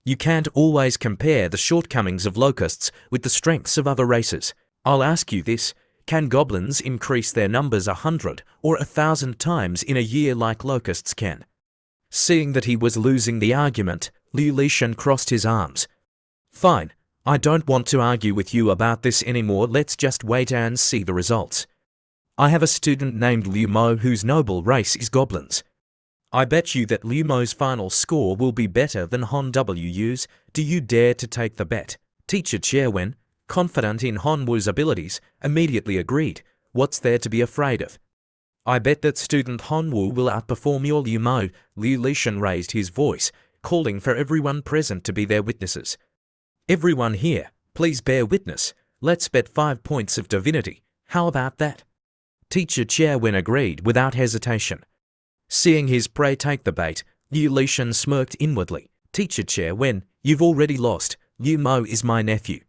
You can't always compare the shortcomings of locusts with the strengths of other races. I'll ask you this, can goblins increase their numbers 100 or 1,000 times in a year like locusts can? Seeing that he was losing the argument, Liu Lishan crossed his arms. Fine, I don't want to argue with you about this anymore, let's just wait and see the results. I have a student named Liu Mo whose noble race is goblins. I bet you that Liu Mo's final score will be better than Han Wu's. Do you dare to take the bet? Teacher Chairwen, confident in Hanwoo's abilities, immediately agreed. What's there to be afraid of? I bet that student Hanwoo will outperform your Liu Mo. Liu Lishan raised his voice, calling for everyone present to be their witnesses. Everyone here, please bear witness. Let's bet 5 points of divinity. How about that? Teacher Chairwen agreed without hesitation. Seeing his prey take the bait, Liu Lishan smirked inwardly. Teacher Chairwen, you've already lost. Liu Mo is my nephew.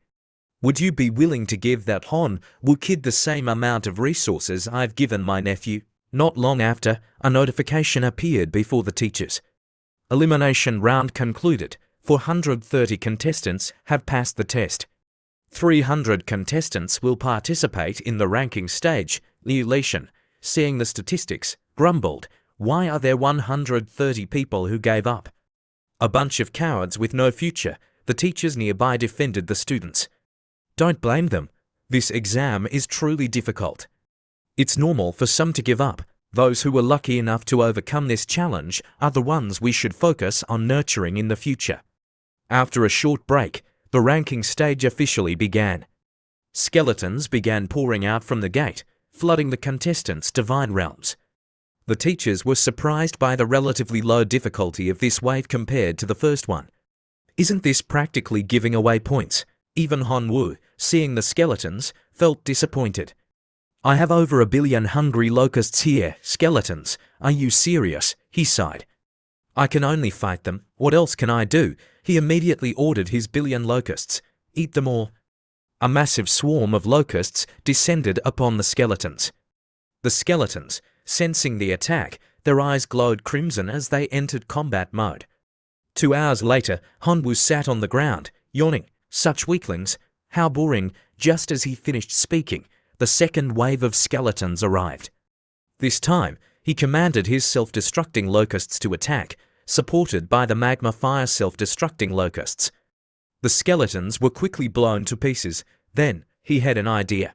Would you be willing to give that Hanwoo kid the same amount of resources I've given my nephew? Not long after, a notification appeared before the teachers. Elimination round concluded. 430 contestants have passed the test. 300 contestants will participate in the ranking stage. Liu Lishan, seeing the statistics, grumbled. Why are there 130 people who gave up? A bunch of cowards with no future. The teachers nearby defended the students. Don't blame them. This exam is truly difficult. It's normal for some to give up. Those who were lucky enough to overcome this challenge are the ones we should focus on nurturing in the future. After a short break, the ranking stage officially began. Skeletons began pouring out from the gate, flooding the contestants' divine realms. The teachers were surprised by the relatively low difficulty of this wave compared to the first one. Isn't this practically giving away points? Even Hanwoo, seeing the skeletons, felt disappointed. I have over 1 billion hungry locusts here. Skeletons, are you serious? He sighed. I can only fight them. What else can I do? He immediately ordered his 1 billion locusts. Eat them all. A massive swarm of locusts descended upon the skeletons. The skeletons, sensing the attack, their eyes glowed crimson as they entered combat mode. 2 hours later, Hanwoo sat on the ground, yawning. Such weaklings, how boring. Just as he finished speaking, the second wave of skeletons arrived. This time, he commanded his self-destructing locusts to attack, supported by the magma fire self-destructing locusts. The skeletons were quickly blown to pieces. Then, he had an idea.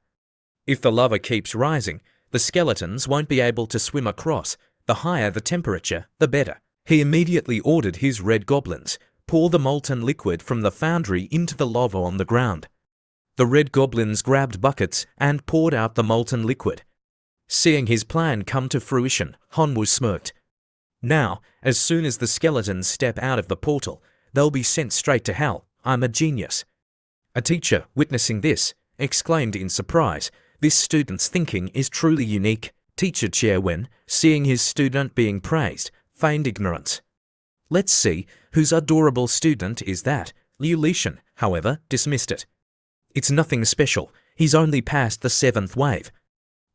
If the lava keeps rising, the skeletons won't be able to swim across. The higher the temperature, the better. He immediately ordered his red goblins, pour the molten liquid from the foundry into the lava on the ground. The red goblins grabbed buckets and poured out the molten liquid. Seeing his plan come to fruition, Hanwoo smirked. Now, as soon as the skeletons step out of the portal, they'll be sent straight to hell. I'm a genius. A teacher, witnessing this, exclaimed in surprise, this student's thinking is truly unique. Teacher Chairwen, seeing his student being praised, feigned ignorance. Let's see, whose adorable student is that? Liu Lishan, however, dismissed it. It's nothing special. He's only passed the 7th wave.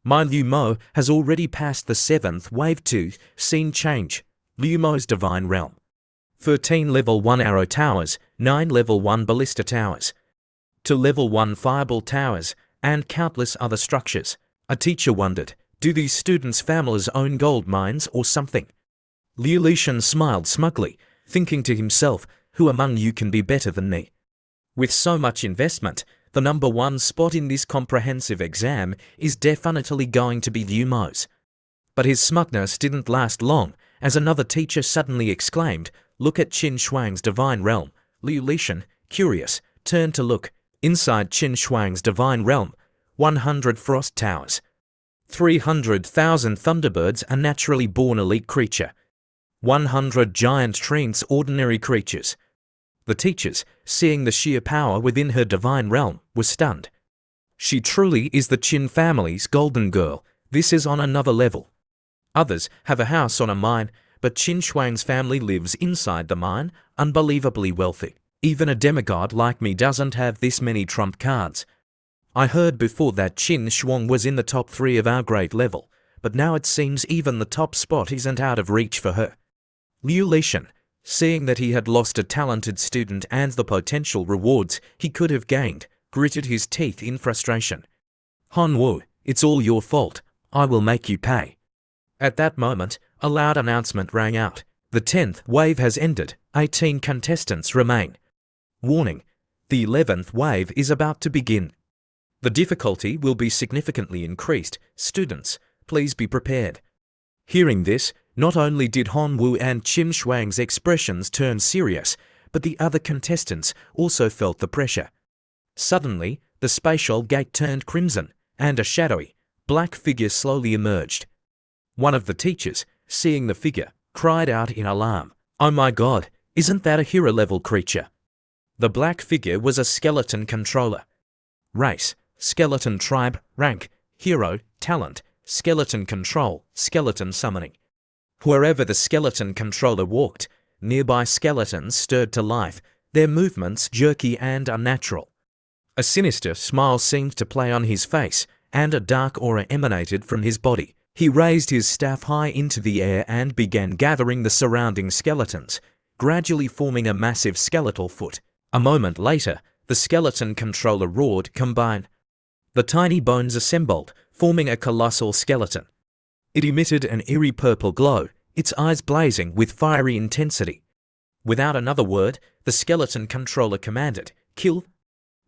My Liu Mo has already passed the 7th wave 2, scene change, Liu Mo's Divine Realm. 13 level 1 arrow towers, 9 level 1 ballista towers, 2 level 1 fireball towers, and countless other structures. A teacher wondered, do these students' families own gold mines or something? Liu Lishan smiled smugly, thinking to himself, who among you can be better than me? With so much investment, the number 1 spot in this comprehensive exam is definitely going to be Liu Mo's. But his smugness didn't last long, as another teacher suddenly exclaimed, look at Qin Shuang's Divine Realm. Liu Lishan, curious, turned to look. Inside Qin Shuang's Divine Realm, 100 frost towers, 300,000 thunderbirds a naturally born elite creature, 100 giant treants ordinary creatures. The teachers, seeing the sheer power within her divine realm, were stunned. She truly is the Qin family's golden girl. This is on another level. Others have a house on a mine, but Qin Shuang's family lives inside the mine, unbelievably wealthy. Even a demigod like me doesn't have this many trump cards. I heard before that Qin Shuang was in the top 3 of our grade level, but now it seems even the top spot isn't out of reach for her. Liu Lishan, seeing that he had lost a talented student and the potential rewards he could have gained, gritted his teeth in frustration. Han Wu, it's all your fault. I will make you pay. At that moment, a loud announcement rang out. The 10th wave has ended. 18 contestants remain. Warning, the 11th wave is about to begin. The difficulty will be significantly increased. Students, please be prepared. Hearing this, not only did Han Wu and Qin Shuang's expressions turn serious, but the other contestants also felt the pressure. Suddenly, the spatial gate turned crimson, and a shadowy, black figure slowly emerged. One of the teachers, seeing the figure, cried out in alarm, "Oh my God, isn't that a hero-level creature?" The black figure was a skeleton controller. Race, skeleton tribe, rank, hero, talent, skeleton control, skeleton summoning. Wherever the skeleton controller walked, nearby skeletons stirred to life, their movements jerky and unnatural. A sinister smile seemed to play on his face, and a dark aura emanated from his body. He raised his staff high into the air and began gathering the surrounding skeletons, gradually forming a massive skeletal foot. A moment later, the skeleton controller roared, "Combine!" The tiny bones assembled, forming a colossal skeleton. It emitted an eerie purple glow, its eyes blazing with fiery intensity. Without another word, the skeleton controller commanded, "Kill!"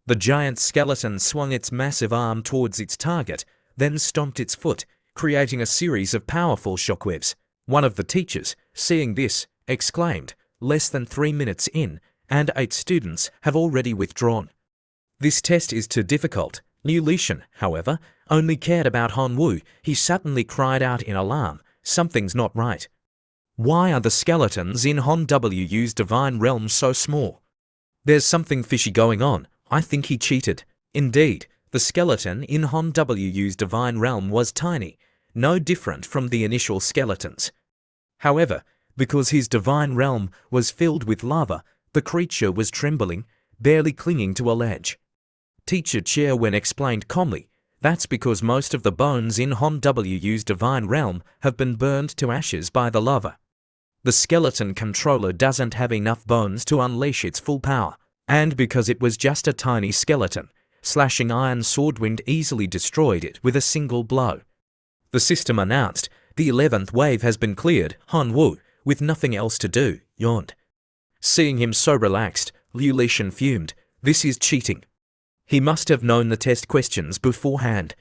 The giant skeleton swung its massive arm towards its target, then stomped its foot, creating a series of powerful shockwaves. One of the teachers, seeing this, exclaimed, "Less than 3 minutes in, and 8 students have already withdrawn. This test is too difficult." Liu Lishan, however, only cared about Han Wu. He suddenly cried out in alarm, "Something's not right. Why are the skeletons in Han Wu's divine realm so small? There's something fishy going on. I think he cheated." Indeed, the skeleton in Han Wu's divine realm was tiny, no different from the initial skeletons. However, because his divine realm was filled with lava, the creature was trembling, barely clinging to a ledge. Teacher Chair Wen explained calmly, "That's because most of the bones in Han Wu's divine realm have been burned to ashes by the lava. The skeleton controller doesn't have enough bones to unleash its full power, and because it was just a tiny skeleton, slashing iron swordwind easily destroyed it with a single blow." The system announced, "The 11th wave has been cleared." Han Wu, with nothing else to do, yawned. Seeing him so relaxed, Liu Lishan fumed, "This is cheating." He must have known the test questions beforehand.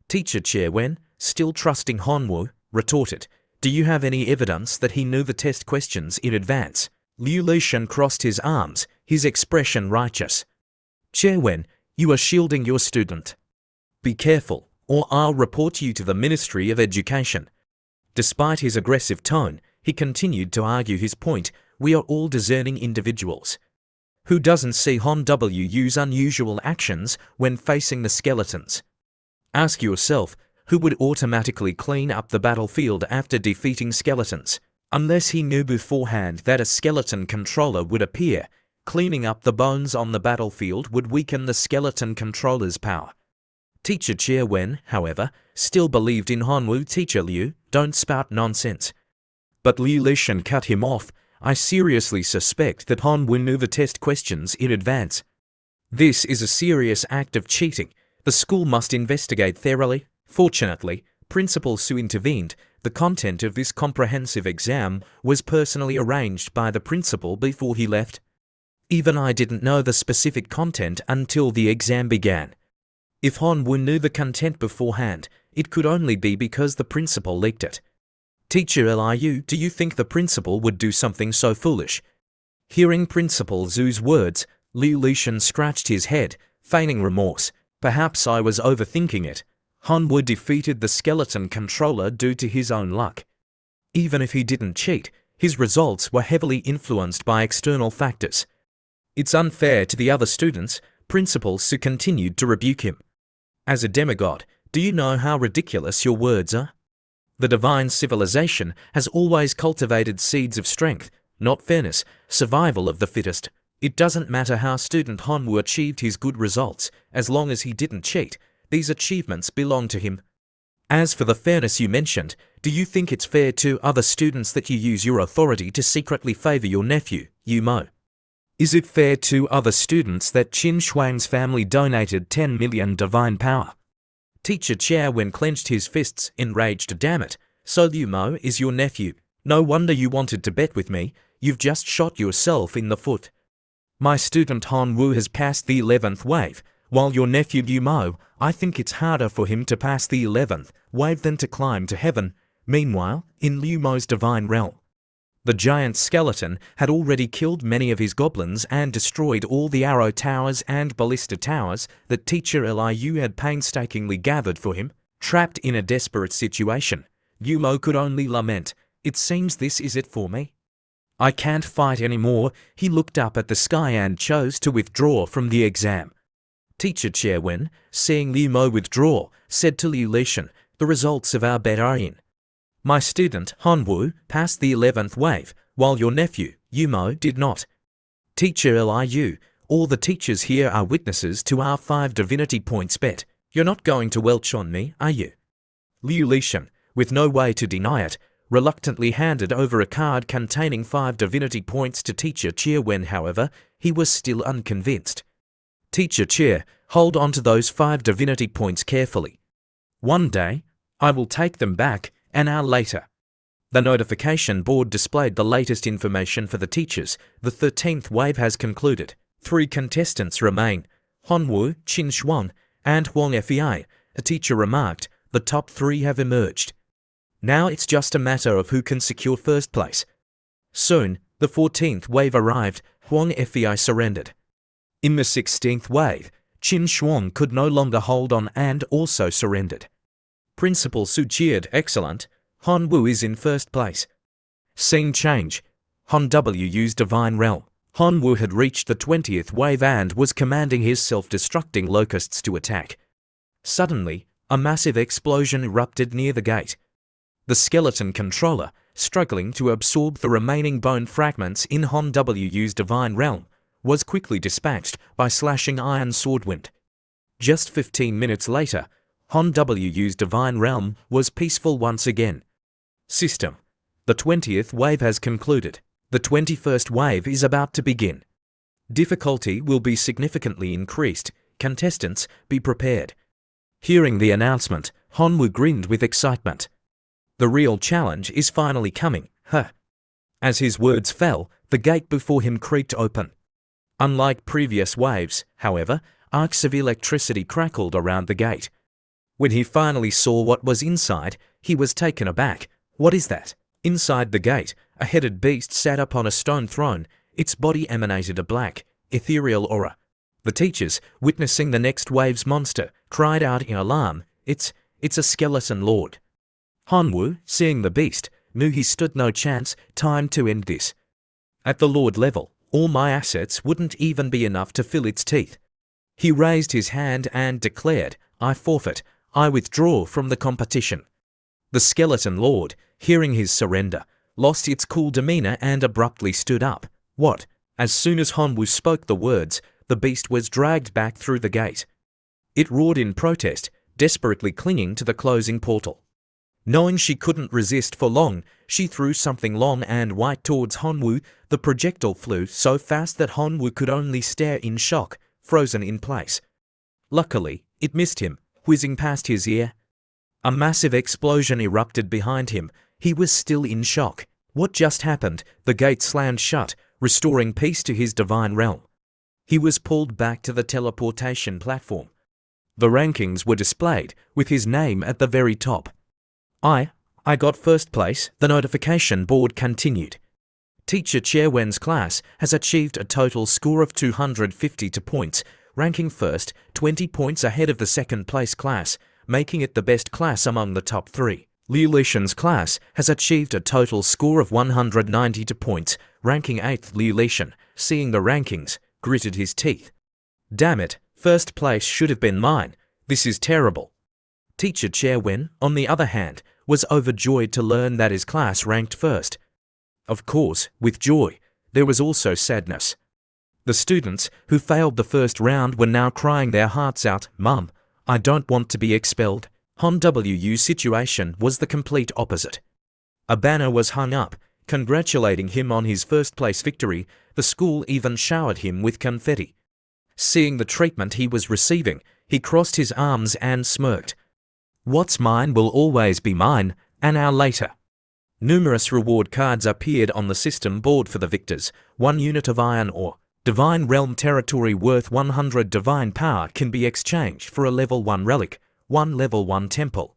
Teacher Chair Wen, still trusting Han Wu, retorted, "Do you have any evidence that he knew the test questions in advance?" Liu Lishan crossed his arms, his expression righteous. "Chair Wen, you are shielding your student. Be careful, or I'll report you to the Ministry of Education." Despite his aggressive tone, he continued to argue his point, "We are all discerning individuals. Who doesn't see Han Wu's unusual actions when facing the skeletons? Ask yourself, who would automatically clean up the battlefield after defeating skeletons? Unless he knew beforehand that a skeleton controller would appear, cleaning up the bones on the battlefield would weaken the skeleton controller's power. Teacher Chia Wen, however, still believed in Hanwu. Teacher Liu, don't spout nonsense. But Liu Lishan cut him off. I seriously suspect that Hanwu knew the test questions in advance. This is a serious act of cheating. The school must investigate thoroughly. Fortunately, Principal Su intervened. The content of this comprehensive exam was personally arranged by the principal before he left. Even I didn't know the specific content until the exam began. If Hanwu knew the content beforehand, it could only be because the principal leaked it. Teacher Liu, do you think the principal would do something so foolish? Hearing Principal Zhu's words, Liu Lishan scratched his head, feigning remorse. Perhaps I was overthinking it. Hanwu defeated the skeleton controller due to his own luck. Even if he didn't cheat, his results were heavily influenced by external factors. It's unfair to the other students. Principal Su continued to rebuke him. As a demigod, do you know how ridiculous your words are? The divine civilization has always cultivated seeds of strength, not fairness, survival of the fittest. It doesn't matter how student Hanwu achieved his good results, as long as he didn't cheat. These achievements belong to him. As for the fairness you mentioned, do you think it's fair to other students that you use your authority to secretly favor your nephew, Yu Mo? Is it fair to other students that Qin Shuang's family donated 10 million divine power? Teacher Chia Wen clenched his fists, enraged. Damn it, so Yu Mo is your nephew. No wonder you wanted to bet with me. You've just shot yourself in the foot. My student Hanwu has passed the 11th wave, while your nephew Yu Mo, I think it's harder for him to pass the 11th wave than to climb to heaven. Meanwhile, in Liu Mo's divine realm, the giant skeleton had already killed many of his goblins and destroyed all the arrow towers and ballista towers that Teacher Liu had painstakingly gathered for him. Trapped in a desperate situation, Yu Mo could only lament, "It seems this is it for me. I can't fight anymore." He looked up at the sky and chose to withdraw from the exam. Teacher Chia Wen, seeing Liu Mo withdraw, said to Liu Lishan, "The results of our bet are in. My student, Hanwu, passed the 11th wave, while your nephew, Yu Mo, did not. Teacher Liu, all the teachers here are witnesses to our 5 divinity points bet. You're not going to welch on me, are you?" Liu Lishan, with no way to deny it, reluctantly handed over a card containing 5 divinity points to Teacher Chia Wen. However, he was still unconvinced. "Teacher Chia, hold on to those 5 divinity points carefully. One day, I will take them back." An hour later, the notification board displayed the latest information for the teachers. The 13th wave has concluded. 3 contestants remain: Hanwu, Qin Shuang, and Huang Fei. A teacher remarked, "The top 3 have emerged. Now it's just a matter of who can secure first place." Soon, the 14th wave arrived. Huang Fei surrendered. In the 16th wave, Qin Shuang could no longer hold on and also surrendered. Principal Su cheered, "Excellent. Hanwu is in first place." Scene change. Hanwu's divine realm. Hanwu had reached the 20th wave and was commanding his self-destructing locusts to attack. Suddenly, a massive explosion erupted near the gate. The skeleton controller, struggling to absorb the remaining bone fragments in Hanwu's divine realm, was quickly dispatched by slashing iron swordwind. Just 15 minutes later, Hanwu's divine realm was peaceful once again. System. The 20th wave has concluded. The 21st wave is about to begin. Difficulty will be significantly increased. Contestants, be prepared. Hearing the announcement, Hanwu grinned with excitement. The real challenge is finally coming, huh? As his words fell, the gate before him creaked open. Unlike previous waves, however, arcs of electricity crackled around the gate. When he finally saw what was inside, he was taken aback. What is that? Inside the gate, a headed beast sat upon a stone throne. Its body emanated a black, ethereal aura. The teachers, witnessing the next wave's monster, cried out in alarm, It's a skeleton lord." Hanwu, seeing the beast, knew he stood no chance. Time to end this. At the lord level, all my assets wouldn't even be enough to fill its teeth. He raised his hand and declared, "I forfeit. I withdraw from the competition." The skeleton lord, hearing his surrender, lost its cool demeanor and abruptly stood up. What? As soon as Hanwu spoke the words, the beast was dragged back through the gate. It roared in protest, desperately clinging to the closing portal. Knowing she couldn't resist for long, she threw something long and white towards Honwoo. The projectile flew so fast that Honwoo could only stare in shock, frozen in place. Luckily, it missed him, whizzing past his ear. A massive explosion erupted behind him. He was still in shock. What just happened? The gate slammed shut, restoring peace to his divine realm. He was pulled back to the teleportation platform. The rankings were displayed, with his name at the very top. I got first place, the notification board continued. Teacher Chairwen's class has achieved a total score of 252 points, ranking first, 20 points ahead of the second place class, making it the best class among the top 3. Liu Lishan's class has achieved a total score of 192 points, ranking 8th. Liu Lishan, seeing the rankings, gritted his teeth. Damn it, first place should have been mine. This is terrible. Teacher Chairwen, on the other hand, was overjoyed to learn that his class ranked first. Of course, with joy, there was also sadness. The students who failed the first round were now crying their hearts out. Mum, I don't want to be expelled. Han Wu's situation was the complete opposite. A banner was hung up, congratulating him on his first place victory. The school even showered him with confetti. Seeing the treatment he was receiving, he crossed his arms and smirked. What's mine will always be mine. An hour later, numerous reward cards appeared on the system board for the victors. 1 unit of iron ore, divine realm territory worth 100 divine power can be exchanged for a level 1 relic, 1 level 1 temple.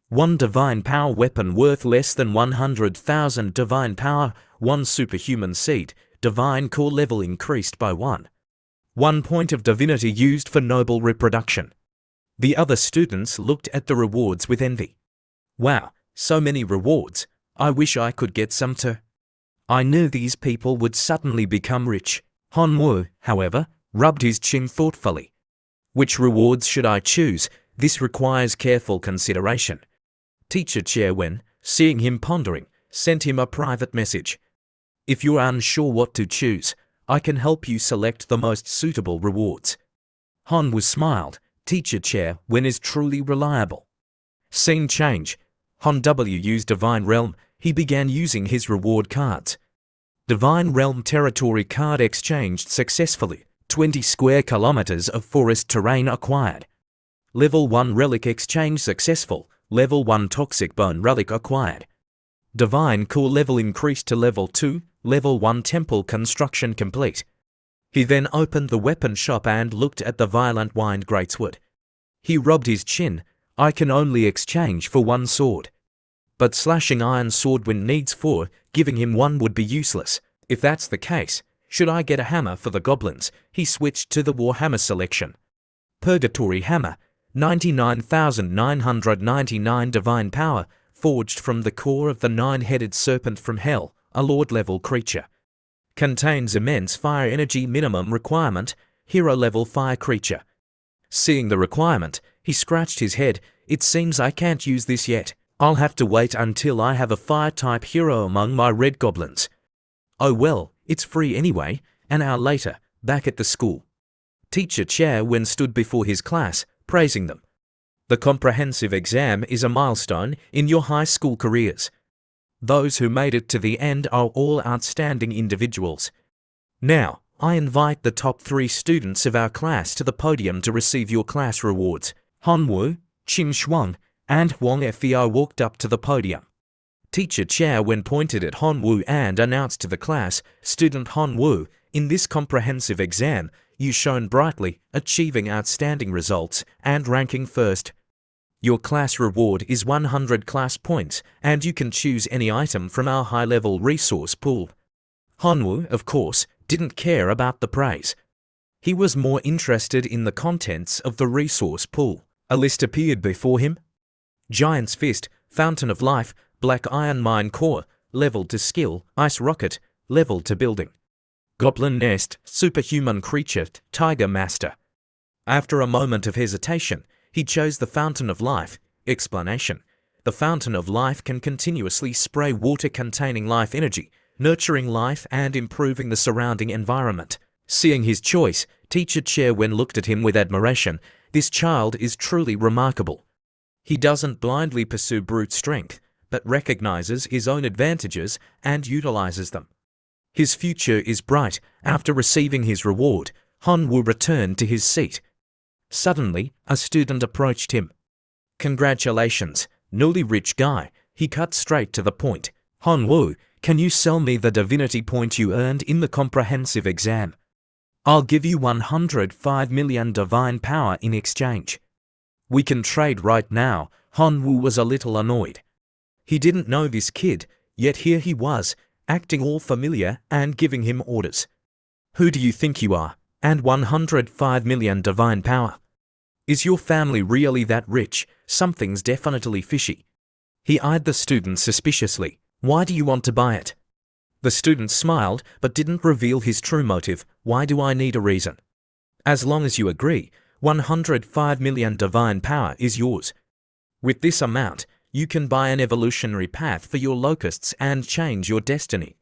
1 divine power weapon worth less than 100,000 divine power, 1 superhuman seed, divine core level increased by 1. 1 point of divinity used for noble reproduction. The other students looked at the rewards with envy. Wow, so many rewards. I wish I could get some too. I knew these people would suddenly become rich. Honwoo, however, rubbed his chin thoughtfully. Which rewards should I choose? This requires careful consideration. Teacher Chairwen, seeing him pondering, sent him a private message. If you're unsure what to choose, I can help you select the most suitable rewards. Honwoo smiled. Teacher Chairwen is truly reliable. Scene change. Han Wu's Divine Realm. He began using his reward cards. Divine Realm territory card exchanged successfully. 20 square kilometers of forest terrain acquired. Level 1 relic exchange successful. Level 1 toxic bone relic acquired. Divine core level increased to level 2. Level 1 temple construction complete. He then opened the weapon shop and looked at the violent wind greatsword. He rubbed his chin. I can only exchange for 1 sword. But slashing iron swordwind needs 4, giving him 1 would be useless. If that's the case, should I get a hammer for the goblins? He switched to the warhammer selection. Purgatory hammer, 99,999 divine power, forged from the core of the 9-headed serpent from hell, a lord-level creature. Contains immense fire energy minimum requirement, hero-level fire creature. Seeing the requirement, he scratched his head. It seems I can't use this yet. I'll have to wait until I have a fire-type hero among my red goblins. Oh well, it's free anyway. An hour later, back at the school. Teacher Chairwen stood before his class, praising them. The comprehensive exam is a milestone in your high school careers. Those who made it to the end are all outstanding individuals. Now, I invite the top 3 students of our class to the podium to receive your class rewards. Honwoo, Qin Shuang, and Wang Fei walked up to the podium. Teacher Chairwen pointed at Honwoo and announced to the class, Student Honwoo, in this comprehensive exam, you shone brightly, achieving outstanding results and ranking first. Your class reward is 100 class points, and you can choose any item from our high-level resource pool. Honwoo, of course, didn't care about the praise. He was more interested in the contents of the resource pool. A list appeared before him. Giant's Fist, Fountain of Life, Black Iron Mine Core, Level to Skill, Ice Rocket, Level to Building. Goblin Nest, Superhuman Creature, Tiger Master. After a moment of hesitation, he chose the Fountain of Life. Explanation. The Fountain of Life can continuously spray water containing life energy, nurturing life and improving the surrounding environment. Seeing his choice, Teacher Chair Wen looked at him with admiration. This child is truly remarkable. He doesn't blindly pursue brute strength, but recognizes his own advantages and utilizes them. His future is bright. After receiving his reward, Hanwoo returned to his seat. Suddenly, a student approached him. "Congratulations, newly rich guy," he cut straight to the point. "Hanwoo, can you sell me the divinity point you earned in the comprehensive exam? I'll give you 105 million divine power in exchange. We can trade right now." Hanwoo was a little annoyed. He didn't know this kid, yet here he was, acting all familiar and giving him orders. "Who do you think you are? And 105 million divine power? Is your family really that rich? Something's definitely fishy." He eyed the student suspiciously. "Why do you want to buy it?" The student smiled but didn't reveal his true motive. "Why do I need a reason? As long as you agree, 105 million divine power is yours. With this amount, you can buy an evolutionary path for your locusts and change your destiny."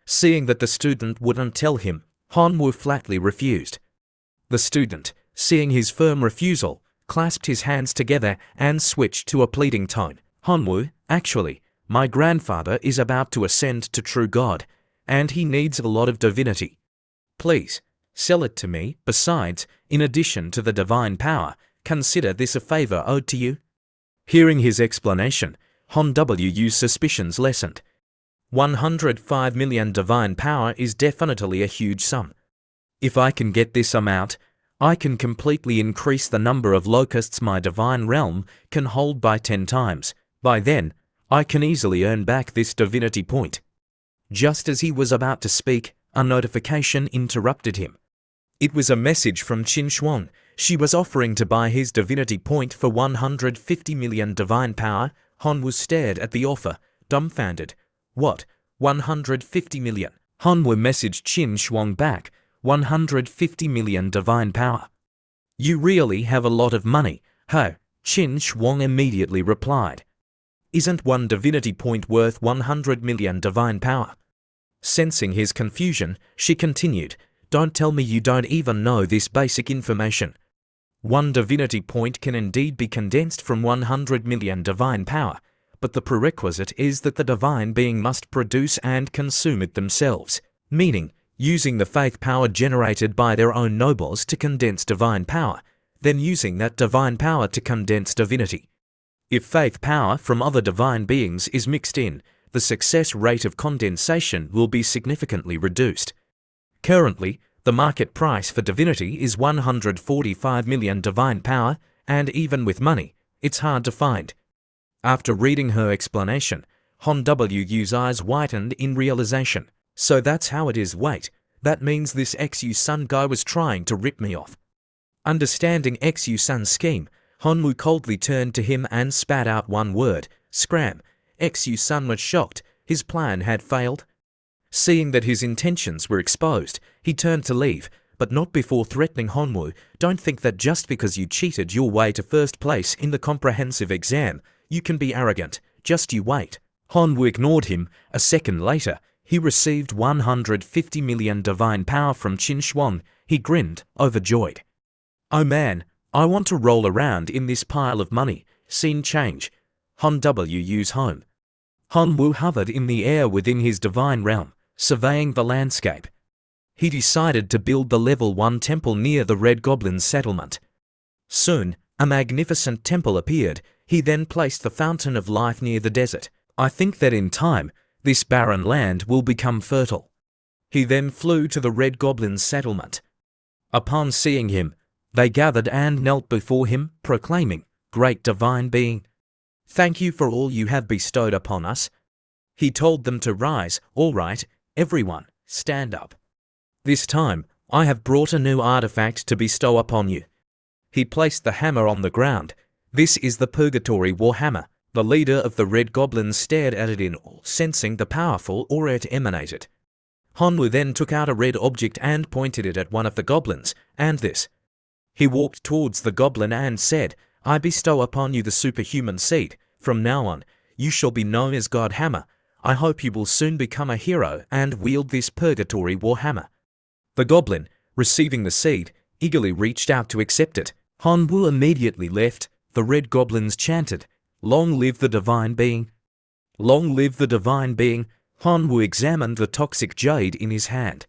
Seeing that the student wouldn't tell him, Hanwoo flatly refused. The student, seeing his firm refusal, clasped his hands together and switched to a pleading tone. "Hanwoo, actually, my grandfather is about to ascend to true God, and he needs a lot of divinity. Please, sell it to me. Besides, in addition to the divine power, consider this a favor owed to you." Hearing his explanation, Hanwoo's suspicions lessened. 105 million divine power is definitely a huge sum. If I can get this amount, I can completely increase the number of locusts my divine realm can hold by 10 times. By then, I can easily earn back this divinity point. Just as he was about to speak, a notification interrupted him. It was a message from Qin Shuang. She was offering to buy his divinity point for 150 million divine power. Hanwoo stared at the offer, dumbfounded. "What? 150 million? Hanwoo messaged Qin Shuang back. 150 million divine power. "You really have a lot of money, huh?" Qin Shuang immediately replied. "Isn't one divinity point worth 100 million divine power?" Sensing his confusion, she continued, "Don't tell me you don't even know this basic information. One divinity point can indeed be condensed from 100 million divine power, but the prerequisite is that the divine being must produce and consume it themselves, meaning using the faith power generated by their own nobles to condense divine power, then using that divine power to condense divinity. If faith power from other divine beings is mixed in, the success rate of condensation will be significantly reduced. Currently, the market price for divinity is 145 million divine power, and even with money, it's hard to find." After reading her explanation, Hanwoo's eyes whitened in realization. "So that's how it is. Wait, that means this XU-sun guy was trying to rip me off." Understanding XU-sun's scheme, Hanwoo coldly turned to him and spat out one word, "Scram." XU-sun was shocked. His plan had failed. Seeing that his intentions were exposed, he turned to leave, but not before threatening Hanwoo. "Don't think that just because you cheated your way to first place in the comprehensive exam, you can be arrogant. Just you wait." Hanwoo ignored him. A second later, he received 150 million divine power from Qin Shuang. He grinned, overjoyed. "Oh man, I want to roll around in this pile of money." Scene change. Hanwoo's home. Hanwoo hovered in the air within his divine realm, surveying the landscape. He decided to build the level 1 temple near the Red Goblin's settlement. Soon, a magnificent temple appeared. He then placed the fountain of life near the desert. "I think that in time, this barren land will become fertile." He then flew to the Red Goblin's settlement. Upon seeing him, they gathered and knelt before him, proclaiming, "Great divine being, thank you for all you have bestowed upon us." He told them to rise. "All right, everyone, stand up. This time, I have brought a new artifact to bestow upon you." He placed the hammer on the ground. This is the Purgatory War Hammer. The leader of the Red Goblins stared at it in awe, sensing the powerful aura it emanated. Hanwoo then took out a red object and pointed it at one of the goblins, and this. He walked towards the goblin and said, "I bestow upon you the superhuman seed. From now on, you shall be known as God Hammer. I hope you will soon become a hero and wield this Purgatory War Hammer." The goblin, receiving the seed, eagerly reached out to accept it. Hanwoo immediately left. The red goblins chanted, "Long live the divine being! Long live the divine being!" Hanwoo examined the toxic jade in his hand.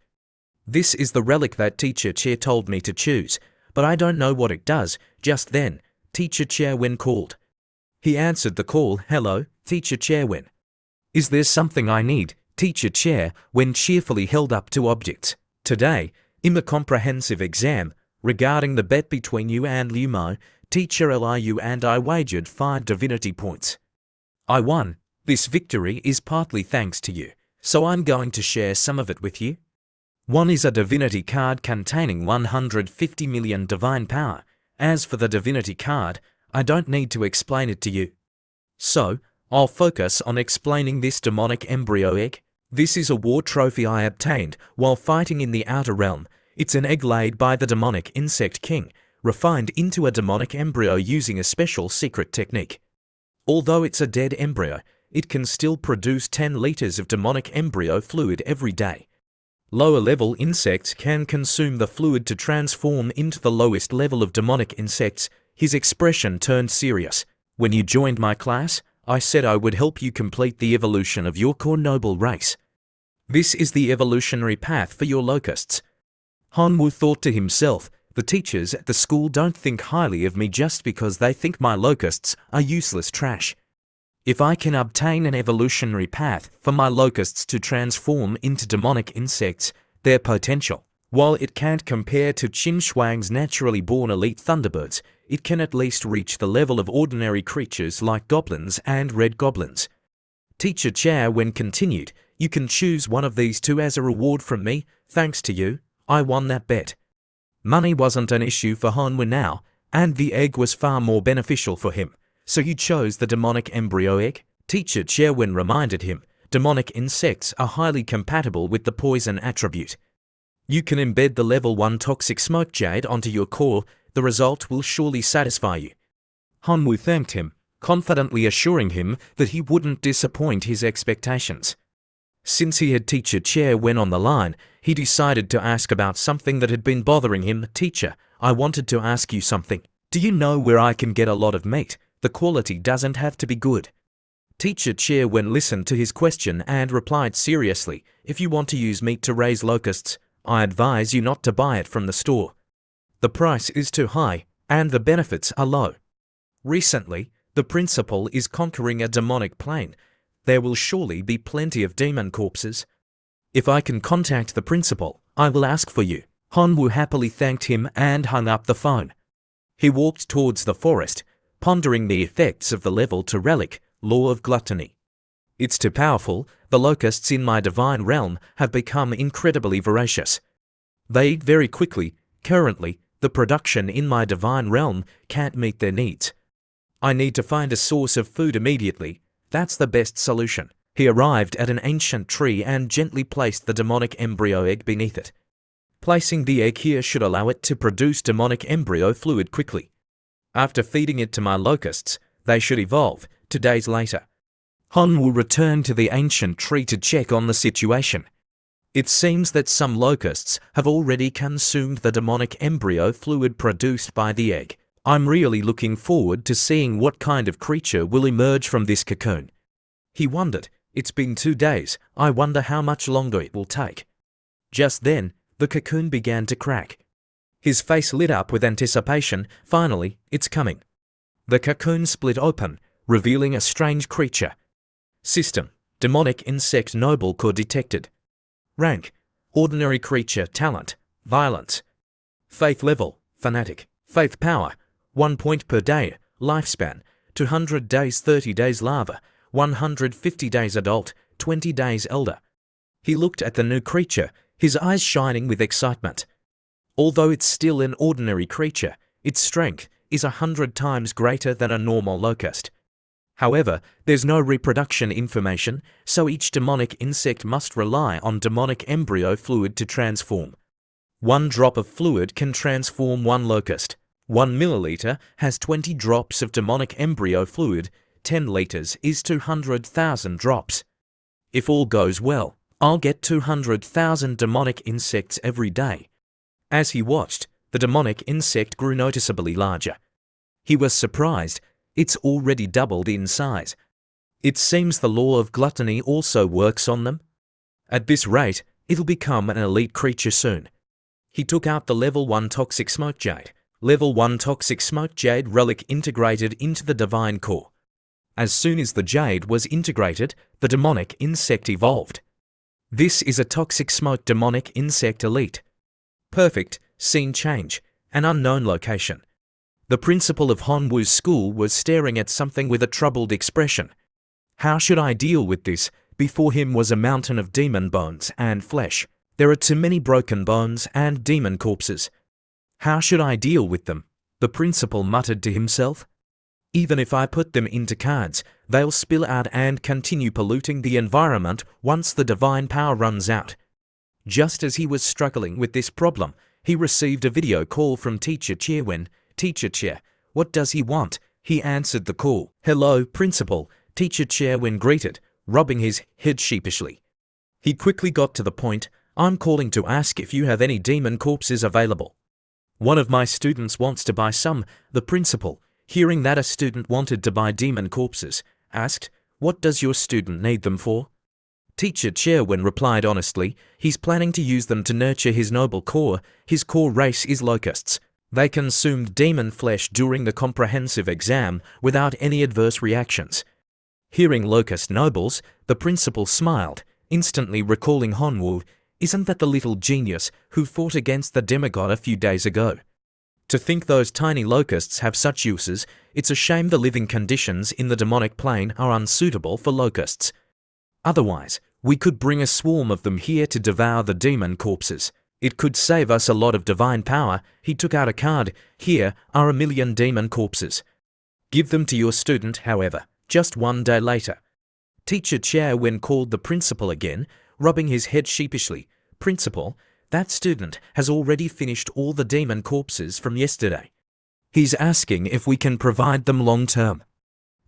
"This is the relic that Teacher Chair told me to choose, but I don't know what it does." Just then, Teacher Chair Wen called. He answered the call. "Hello, Teacher Chair Wen. Is there something I need?" Teacher Chair Wen cheerfully held up two objects. "Today, in the comprehensive exam, regarding the bet between you and Liu Mo, Teacher Liu and I wagered 5 divinity points. I won. This victory is partly thanks to you, so I'm going to share some of it with you. One is a divinity card containing 150 million divine power. As for the divinity card, I don't need to explain it to you. So, I'll focus on explaining this demonic embryo egg. This is a war trophy I obtained while fighting in the outer realm. It's an egg laid by the demonic insect king, refined into a demonic embryo using a special secret technique. Although it's a dead embryo, it can still produce 10 liters of demonic embryo fluid every day. Lower-level insects can consume the fluid to transform into the lowest level of demonic insects. His expression turned serious. When you joined my class, I said I would help you complete the evolution of your core noble race. This is the evolutionary path for your locusts. Hanwoo thought to himself, the teachers at the school don't think highly of me just because they think my locusts are useless trash. If I can obtain an evolutionary path for my locusts to transform into demonic insects, their potential, while it can't compare to Qin Shuang's naturally born elite thunderbirds, it can at least reach the level of ordinary creatures like goblins and red goblins. Teacher Chair Wen continued, "You can choose one of these two as a reward from me. Thanks to you, I won that bet." Money wasn't an issue for Hanwoo now, and the egg was far more beneficial for him. So you chose the demonic embryo egg? Teacher Chair Wen reminded him, demonic insects are highly compatible with the poison attribute. You can embed the level 1 toxic smoke jade onto your core. The result will surely satisfy you. Hanwoo thanked him, confidently assuring him that he wouldn't disappoint his expectations. Since he had Teacher Chair Wen on the line, he decided to ask about something that had been bothering him. "Teacher, I wanted to ask you something. Do you know where I can get a lot of meat? The quality doesn't have to be good." Teacher Chair Wen listened to his question and replied seriously, "If you want to use meat to raise locusts, I advise you not to buy it from the store. The price is too high, and the benefits are low. Recently, the principal is conquering a demonic plane. There will surely be plenty of demon corpses. If I can contact the principal, I will ask for you." Hanwoo happily thanked him and hung up the phone. He walked towards the forest, pondering the effects of the level 2 relic, Law of Gluttony. "It's too powerful. The locusts in my divine realm have become incredibly voracious. They eat very quickly. Currently, the production in my divine realm can't meet their needs. I need to find a source of food immediately. That's the best solution." He arrived at an ancient tree and gently placed the demonic embryo egg beneath it. Placing the egg here should allow it to produce demonic embryo fluid quickly. After feeding it to my locusts, they should evolve. 2 days later, Hanwoo returned to the ancient tree to check on the situation. It seems that some locusts have already consumed the demonic embryo fluid produced by the egg. I'm really looking forward to seeing what kind of creature will emerge from this cocoon. He wondered, it's been 2 days, I wonder how much longer it will take. Just then, the cocoon began to crack. His face lit up with anticipation. Finally, it's coming. The cocoon split open, revealing a strange creature. System: demonic insect noble core detected. Rank: ordinary creature. Talent: violence. Faith level: fanatic. Faith power: 1 point per day. Lifespan: 200 days, 30 days larva, 150 days adult, 20 days elder. He looked at the new creature, his eyes shining with excitement. Although it's still an ordinary creature, its strength is 100 times greater than a normal locust. However, there's no reproduction information, so each demonic insect must rely on demonic embryo fluid to transform. 1 drop of fluid can transform 1 locust. 1 milliliter has 20 drops of demonic embryo fluid. 10 liters is 200,000 drops. If all goes well, I'll get 200,000 demonic insects every day. As he watched, The demonic insect grew noticeably larger. He was surprised. It's already doubled in size. It seems the law of gluttony also works on them. At this rate, it'll become an elite creature soon. He took out the level 1 toxic smoke jade. Level 1 toxic smoke jade relic integrated into the divine core. As soon as the jade was integrated, the demonic insect evolved. This is a toxic smoke demonic insect elite. Perfect, scene change, an unknown location. The principal of Honwoo's school was staring at something with a troubled expression. How should I deal with this? Before him was a mountain of demon bones and flesh. There are too many broken bones and demon corpses. How should I deal with them? The principal muttered to himself. Even if I put them into cards, they'll spill out and continue polluting the environment once the divine power runs out. Just as he was struggling with this problem, he received a video call from Teacher Chairwen. Teacher Chair, what does he want? He answered the call. Hello, Principal, Teacher Chairwen greeted, rubbing his head sheepishly. He quickly got to the point. I'm calling to ask if you have any demon corpses available. One of my students wants to buy some. The principal, hearing that a student wanted to buy demon corpses, asked, what does your student need them for? Teacher Chairwen replied honestly, he's planning to use them to nurture his noble core. His core race is locusts. They consumed demon flesh during the comprehensive exam without any adverse reactions. Hearing locust nobles, the principal smiled, instantly recalling Honwoo. Isn't that the little genius who fought against the demigod a few days ago? To think those tiny locusts have such uses, it's a shame the living conditions in the demonic plane are unsuitable for locusts. Otherwise, we could bring a swarm of them here to devour the demon corpses. It could save us a lot of divine power. He took out a card. Here are 1,000,000 demon corpses. Give them to your student, however. Just one day later. Teacher Chairwen called the principal again, rubbing his head sheepishly. Principal, that student has already finished all the demon corpses from yesterday. He's asking if we can provide them long term.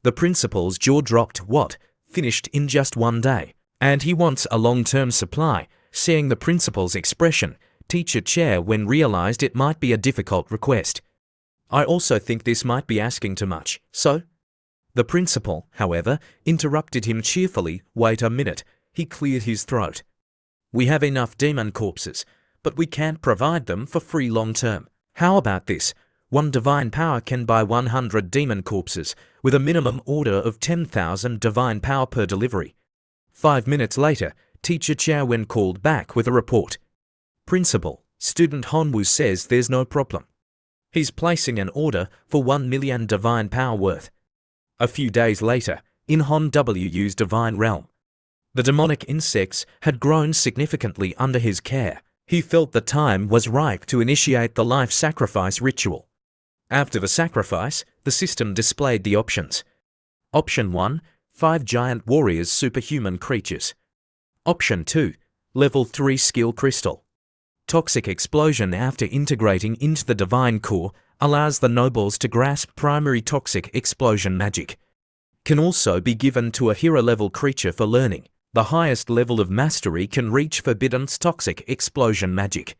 The principal's jaw dropped. What? Finished in just one day? And he wants a long-term supply. Seeing the principal's expression, Teacher Chairwen realized it might be a difficult request. I also think this might be asking too much. So? The principal, however, interrupted him cheerfully. Wait a minute. He cleared his throat. We have enough demon corpses, but we can't provide them for free long term. How about this? One divine power can buy 100 demon corpses, with a minimum order of 10,000 divine power per delivery. 5 minutes later, Teacher Chairwen called back with a report. Principal, student Honwoo says there's no problem. He's placing an order for 1,000,000 divine power worth. A few days later, in Honwoo's divine realm, the demonic insects had grown significantly under his care. He felt the time was ripe to initiate the life sacrifice ritual. After the sacrifice, the system displayed the options. Option 1, 5 giant warriors superhuman creatures. Option 2, level 3 skill crystal. Toxic explosion after integrating into the divine core allows the nobles to grasp primary toxic explosion magic. Can also be given to a hero level creature for learning. The highest level of mastery can reach Forbidden's toxic explosion magic.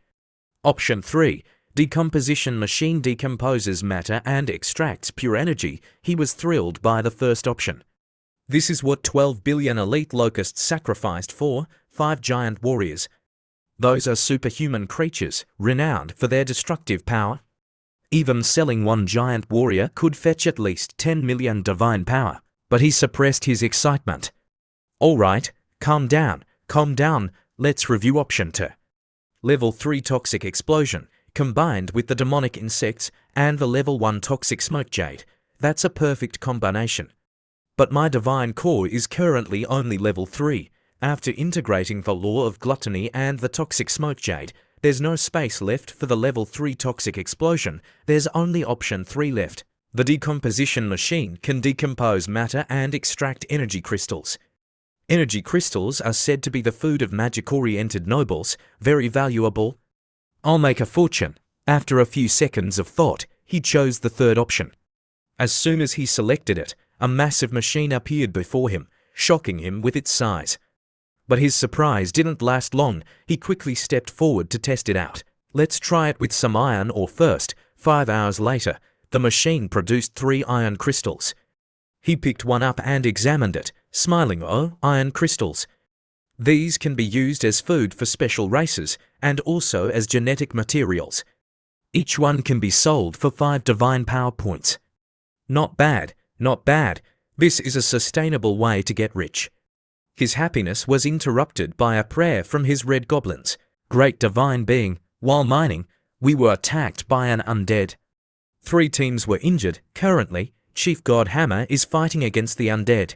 Option 3, decomposition machine decomposes matter and extracts pure energy. He was thrilled by the first option. This is what 12 billion elite locusts sacrificed for 5 giant warriors. Those are superhuman creatures, renowned for their destructive power. Even selling 1 giant warrior could fetch at least 10 million divine power, but he suppressed his excitement. All right, calm down, let's review option 2. Level 3 toxic explosion, combined with the demonic insects and the level 1 toxic smoke jade. That's a perfect combination. But my divine core is currently only level 3. After integrating the law of gluttony and the toxic smoke jade, there's no space left for the level 3 toxic explosion. There's only option 3 left. The decomposition machine can decompose matter and extract energy crystals. Energy crystals are said to be the food of magic-oriented nobles, very valuable. I'll make a fortune. After a few seconds of thought, he chose the third option. As soon as he selected it, a massive machine appeared before him, shocking him with its size. But his surprise didn't last long. He quickly stepped forward to test it out. Let's try it with some iron ore first. 5 hours later, the machine produced 3 iron crystals. He picked one up and examined it, smiling. Oh, iron crystals. These can be used as food for special races and also as genetic materials. Each one can be sold for 5 divine power points. Not bad, not bad. This is a sustainable way to get rich. His happiness was interrupted by a prayer from his red goblins. Great divine being, while mining, we were attacked by an undead. 3 teams were injured. Currently, Chief God Hammer is fighting against the undead.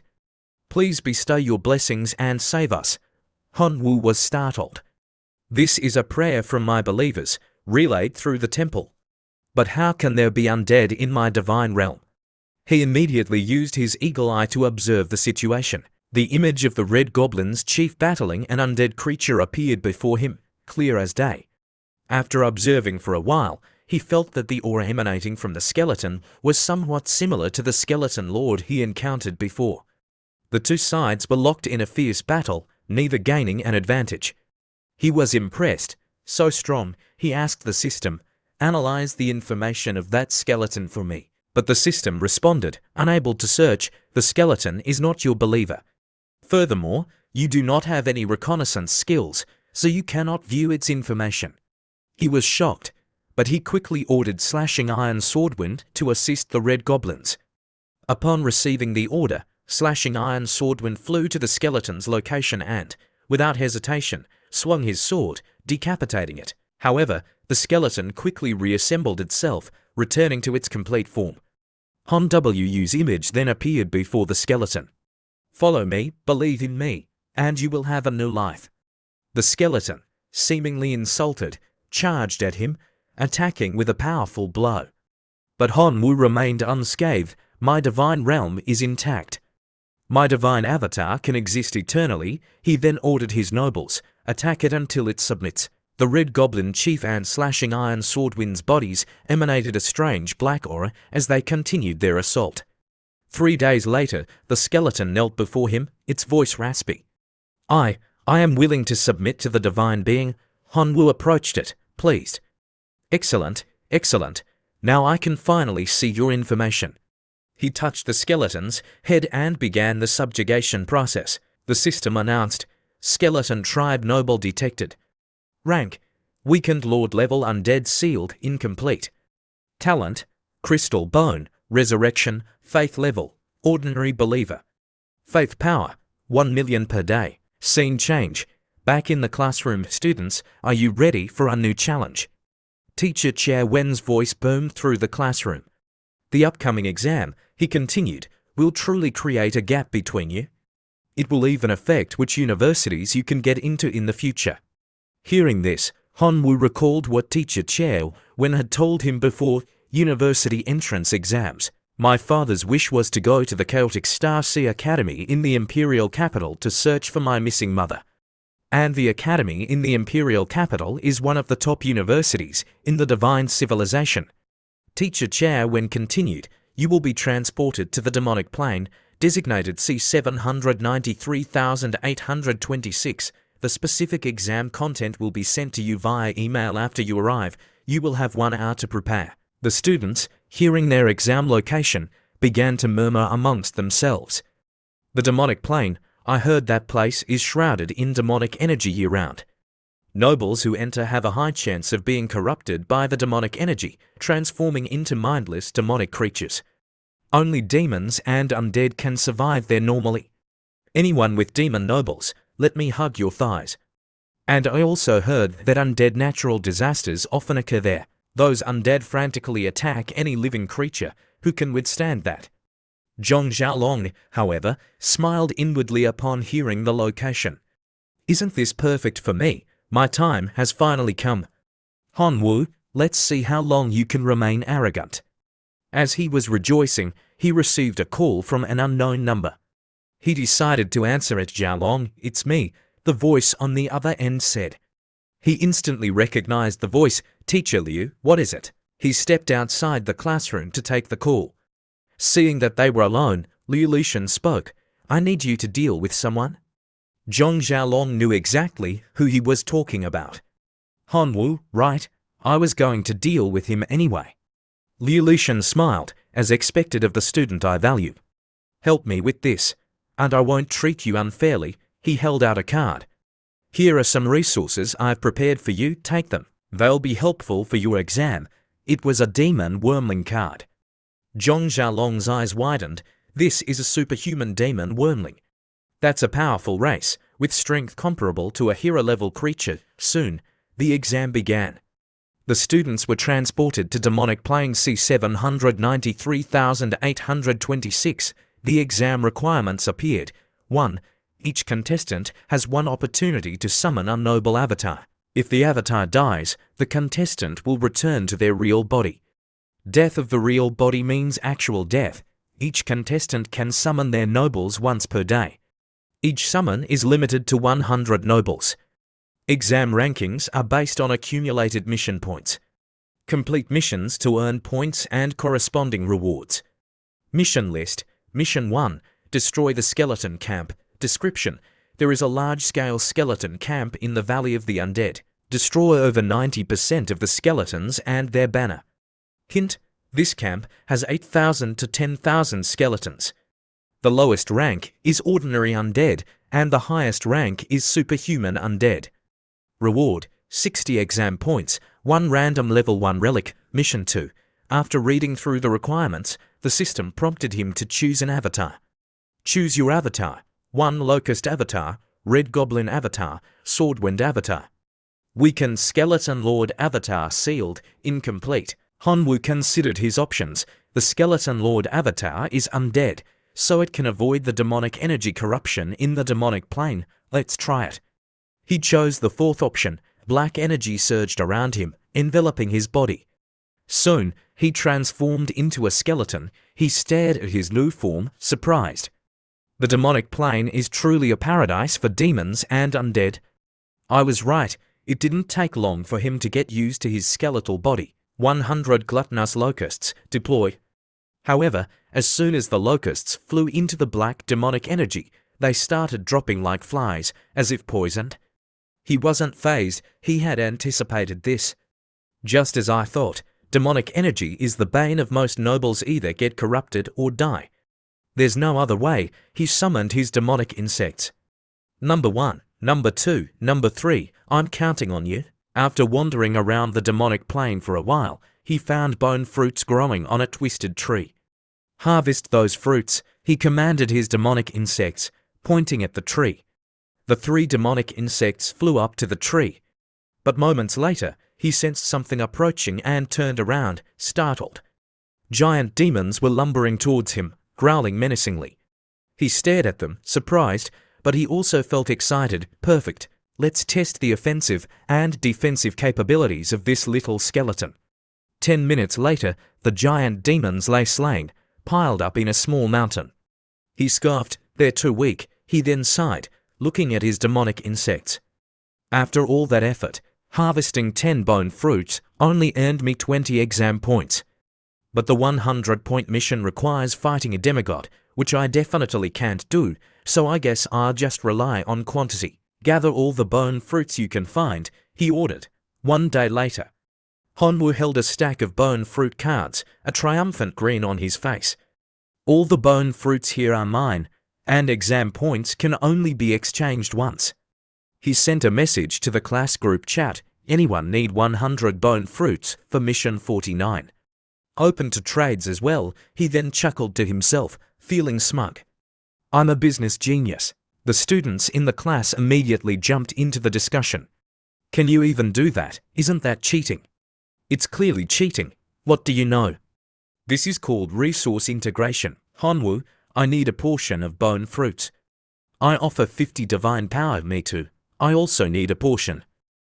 Please bestow your blessings and save us. Honwu was startled. This is a prayer from my believers, relayed through the temple. But how can there be undead in my divine realm? He immediately used his eagle eye to observe the situation. The image of the red goblin's chief battling an undead creature appeared before him, clear as day. After observing for a while, he felt that the aura emanating from the skeleton was somewhat similar to the skeleton lord he encountered before. The 2 sides were locked in a fierce battle, neither gaining an advantage. He was impressed, so strong, he asked the system, "Analyze the information of that skeleton for me." But the system responded, unable to search, "The skeleton is not your believer. Furthermore, you do not have any reconnaissance skills, so you cannot view its information." He was shocked, but he quickly ordered Slashing Iron Swordwind to assist the red goblins. Upon receiving the order, Slashing Iron Swordwind flew to the skeleton's location and, without hesitation, swung his sword, decapitating it. However, the skeleton quickly reassembled itself, returning to its complete form. Han Wu's image then appeared before the skeleton. "Follow me, believe in me, and you will have a new life." The skeleton, seemingly insulted, charged at him, attacking with a powerful blow. But Honwu remained unscathed. "My divine realm is intact. My divine avatar can exist eternally." He then ordered his nobles, "Attack it until it submits." The red goblin chief and Slashing Iron Swordwind's bodies emanated a strange black aura as they continued their assault. 3 days later, the skeleton knelt before him, its voice raspy. I am willing to submit to the divine being." Honwu approached it, pleased. "Excellent, excellent. Now I can finally see your information." He touched the skeleton's head and began the subjugation process. The system announced, "Skeleton tribe noble detected. Rank, weakened lord level undead sealed incomplete. Talent, crystal bone, resurrection, faith level, ordinary believer. Faith power, 1 million per day. Scene change. Back in the classroom, students, are you ready for a new challenge? Teacher Chair Wen's voice boomed through the classroom. The upcoming exam, he continued, will truly create a gap between you. It will even affect which universities you can get into in the future. Hearing this, Honwu recalled what Teacher Chair Wen had told him before: university entrance exams. My father's wish was to go to the Chaotic Star Sea Academy in the Imperial Capital to search for my missing mother. And the academy in the Imperial Capital is one of the top universities in the Divine Civilization. Teacher Chair Wen continued, you will be transported to the demonic plane, designated C-793,826. The specific exam content will be sent to you via email after you arrive. You will have 1 hour to prepare. The students, hearing their exam location, began to murmur amongst themselves. The demonic plane, I heard that place is shrouded in demonic energy year-round. Nobles who enter have a high chance of being corrupted by the demonic energy, transforming into mindless demonic creatures. Only demons and undead can survive there normally. Anyone with demon nobles, let me hug your thighs. And I also heard that undead natural disasters often occur there. Those undead frantically attack any living creature who can withstand that. Zhong Xiaolong, however, smiled inwardly upon hearing the location. Isn't this perfect for me? My time has finally come. Honwu, let's see how long you can remain arrogant. As he was rejoicing, he received a call from an unknown number. He decided to answer it. Xiaolong, it's me, the voice on the other end said. He instantly recognized the voice. Teacher Liu, what is it? He stepped outside the classroom to take the call. Seeing that they were alone, Liu Lishan spoke. I need you to deal with someone. Zhong Xiaolong knew exactly who he was talking about. Honwu, right? I was going to deal with him anyway. Liu Lishan smiled, as expected of the student I value. Help me with this, and I won't treat you unfairly. He held out a card. Here are some resources I've prepared for you, take them. They'll be helpful for your exam. It was a demon wormling card. Zhong Xiaolong's eyes widened. This is a superhuman demon wormling. That's a powerful race, with strength comparable to a hero-level creature. Soon, the exam began. The students were transported to demonic plane C793,826. The exam requirements appeared. 1. Each contestant has one opportunity to summon a noble avatar. If the avatar dies, the contestant will return to their real body. Death of the real body means actual death. Each contestant can summon their nobles once per day. Each summon is limited to 100 nobles. Exam rankings are based on accumulated mission points. Complete missions to earn points and corresponding rewards. Mission list. Mission 1. Destroy the skeleton camp. Description: there is a large-scale skeleton camp in the Valley of the Undead. Destroy over 90% of the skeletons and their banner. Hint: this camp has 8,000 to 10,000 skeletons. The lowest rank is Ordinary Undead, and the highest rank is Superhuman Undead. Reward: 60 exam points, 1 random level 1 relic. Mission 2. After reading through the requirements, the system prompted him to choose an avatar. Choose your avatar. 1 Locust Avatar, Red Goblin Avatar, Swordwind Avatar. Weakened Skeleton Lord Avatar sealed, incomplete. Hanwoo considered his options. The Skeleton Lord Avatar is undead, so it can avoid the demonic energy corruption in the demonic plane. Let's try it. He chose the 4th option. Black energy surged around him, enveloping his body. Soon, he transformed into a skeleton. He stared at his new form, surprised. The demonic plane is truly a paradise for demons and undead. I was right. It didn't take long for him to get used to his skeletal body. 100 gluttonous locusts, deploy. However, as soon as the locusts flew into the black demonic energy, they started dropping like flies, as if poisoned. He wasn't fazed. He had anticipated this. Just as I thought, demonic energy is the bane of most nobles, either get corrupted or die. There's no other way. He summoned his demonic insects. Number 1, number 2, number 3, I'm counting on you. After wandering around the demonic plane for a while, he found bone fruits growing on a twisted tree. Harvest those fruits, he commanded his demonic insects, pointing at the tree. The 3 demonic insects flew up to the tree. But moments later, he sensed something approaching and turned around, startled. Giant demons were lumbering towards him, growling menacingly. He stared at them, surprised, but he also felt excited. Perfect. Let's test the offensive and defensive capabilities of this little skeleton. 10 minutes later, the giant demons lay slain, piled up in a small mountain. He scoffed, they're too weak. He then sighed, looking at his demonic insects. After all that effort, harvesting 10 bone fruits only earned me 20 exam points. But the 100-point mission requires fighting a demigod, which I definitely can't do, so I guess I'll just rely on quantity. Gather all the bone fruits you can find, he ordered. 1 day later, Hanwoo held a stack of bone fruit cards, a triumphant grin on his face. All the bone fruits here are mine, and exam points can only be exchanged once. He sent a message to the class group chat. Anyone need 100 bone fruits for mission 49? Open to trades as well. He then chuckled to himself, feeling smug. I'm a business genius. The students in the class immediately jumped into the discussion. Can you even do that? Isn't that cheating? It's clearly cheating. What do you know? This is called resource integration. Hanwoo, I need a portion of bone fruits. I offer 50 divine power. Me too. I also need a portion.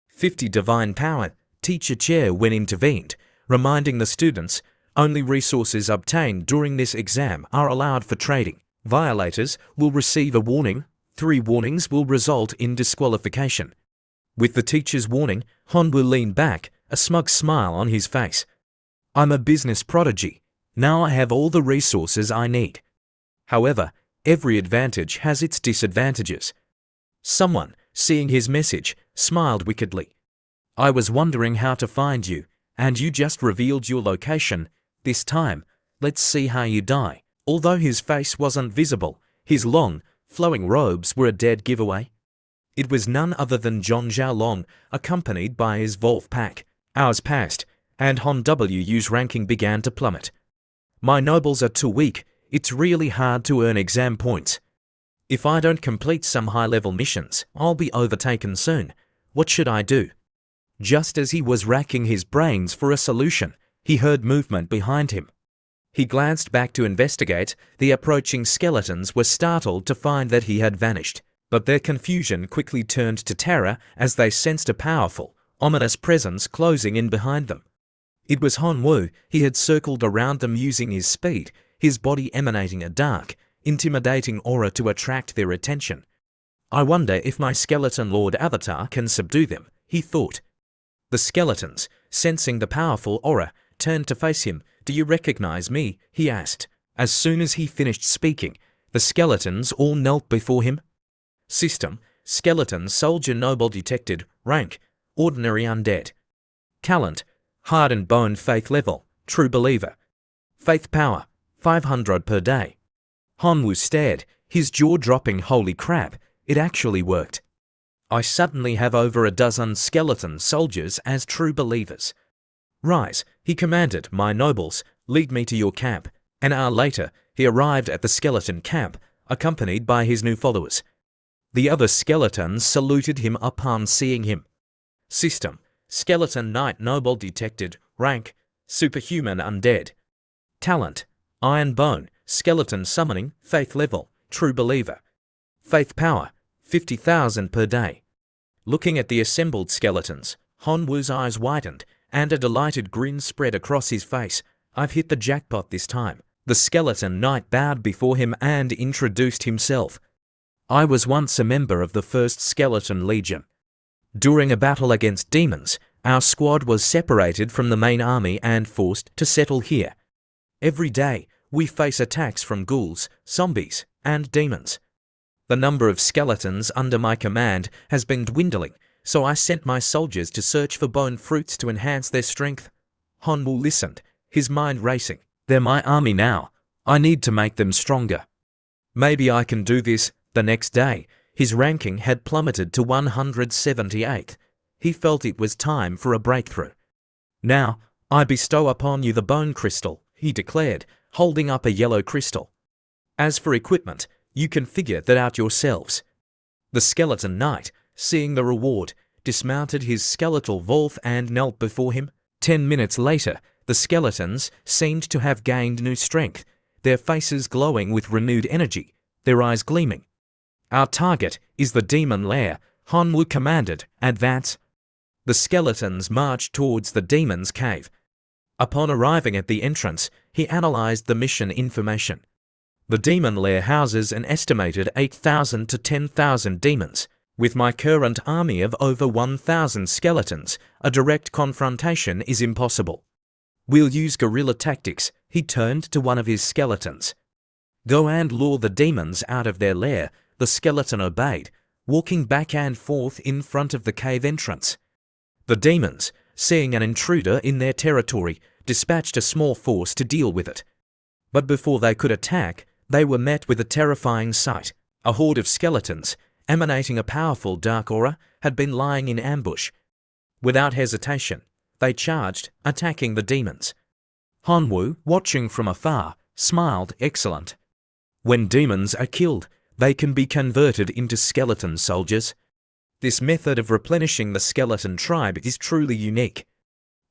50 divine power. Teacher Chair when intervened, reminding the students, only resources obtained during this exam are allowed for trading. Violators will receive a warning. 3 warnings will result in disqualification. With the teacher's warning, Hanwoo leaned back, a smug smile on his face. I'm a business prodigy. Now I have all the resources I need. However, every advantage has its disadvantages. Someone, seeing his message, smiled wickedly. I was wondering how to find you, and you just revealed your location. This time, let's see how you die." Although his face wasn't visible, his long, flowing robes were a dead giveaway. It was none other than Zhong Xiaolong, accompanied by his wolf pack. Hours passed, and Han Wu's ranking began to plummet. "My nobles are too weak. It's really hard to earn exam points. If I don't complete some high-level missions, I'll be overtaken soon. What should I do?" Just as he was racking his brains for a solution, he heard movement behind him. He glanced back to investigate. The approaching skeletons were startled to find that he had vanished, but their confusion quickly turned to terror as they sensed a powerful, ominous presence closing in behind them. It was Han Wu. He had circled around them using his speed, his body emanating a dark, intimidating aura to attract their attention. "I wonder if my skeleton lord avatar can subdue them," he thought. The skeletons, sensing the powerful aura, turned to face him. "Do you recognize me?" he asked. As soon as he finished speaking, the skeletons all knelt before him. System: Skeleton Soldier Noble detected. Rank: Ordinary Undead. Talent: Heart and Bone. Faith level: True Believer. Faith power: 500 per day. Han Wu stared, his jaw dropping. Holy crap, it actually worked. I suddenly have over a dozen skeleton soldiers as true believers. "Rise," he commanded. "My nobles, lead me to your camp." An hour later, he arrived at the skeleton camp, accompanied by his new followers. The other skeletons saluted him upon seeing him. System: Skeleton Knight Noble detected. Rank: Superhuman Undead. Talent: Iron Bone. Skeleton Summoning. Faith level: True Believer. Faith power: 50,000 per day. Looking at the assembled skeletons, Han Wu's eyes widened, and a delighted grin spread across his face. "I've hit the jackpot this time." The skeleton knight bowed before him and introduced himself. "I was once a member of the 1st Skeleton Legion. During a battle against demons, our squad was separated from the main army and forced to settle here. Every day, we face attacks from ghouls, zombies, and demons. The number of skeletons under my command has been dwindling, so I sent my soldiers to search for bone fruits to enhance their strength." Han Wu listened, his mind racing. "They're my army now. I need to make them stronger. Maybe I can do this." The next day, his ranking had plummeted to 178th. He felt it was time for a breakthrough. "Now, I bestow upon you the bone crystal," he declared, holding up a yellow crystal. "As for equipment, you can figure that out yourselves." The skeleton knight, seeing the reward, dismounted his skeletal wolf and knelt before him. 10 minutes later, the skeletons seemed to have gained new strength, their faces glowing with renewed energy, their eyes gleaming. "Our target is the demon lair," Han Wu commanded. "Advance." The skeletons marched towards the demon's cave. Upon arriving at the entrance, he analyzed the mission information. The demon lair houses an estimated 8,000 to 10,000 demons. With my current army of over 1,000 skeletons, a direct confrontation is impossible. We'll use guerrilla tactics. He turned to one of his skeletons. "Go and lure the demons out of their lair." The skeleton obeyed, walking back and forth in front of the cave entrance. The demons, seeing an intruder in their territory, dispatched a small force to deal with it. But before they could attack, they were met with a terrifying sight. A horde of skeletons, emanating a powerful dark aura, had been lying in ambush. Without hesitation, they charged, attacking the demons. Han Wu, watching from afar, smiled. "Excellent. When demons are killed, they can be converted into skeleton soldiers. This method of replenishing the skeleton tribe is truly unique."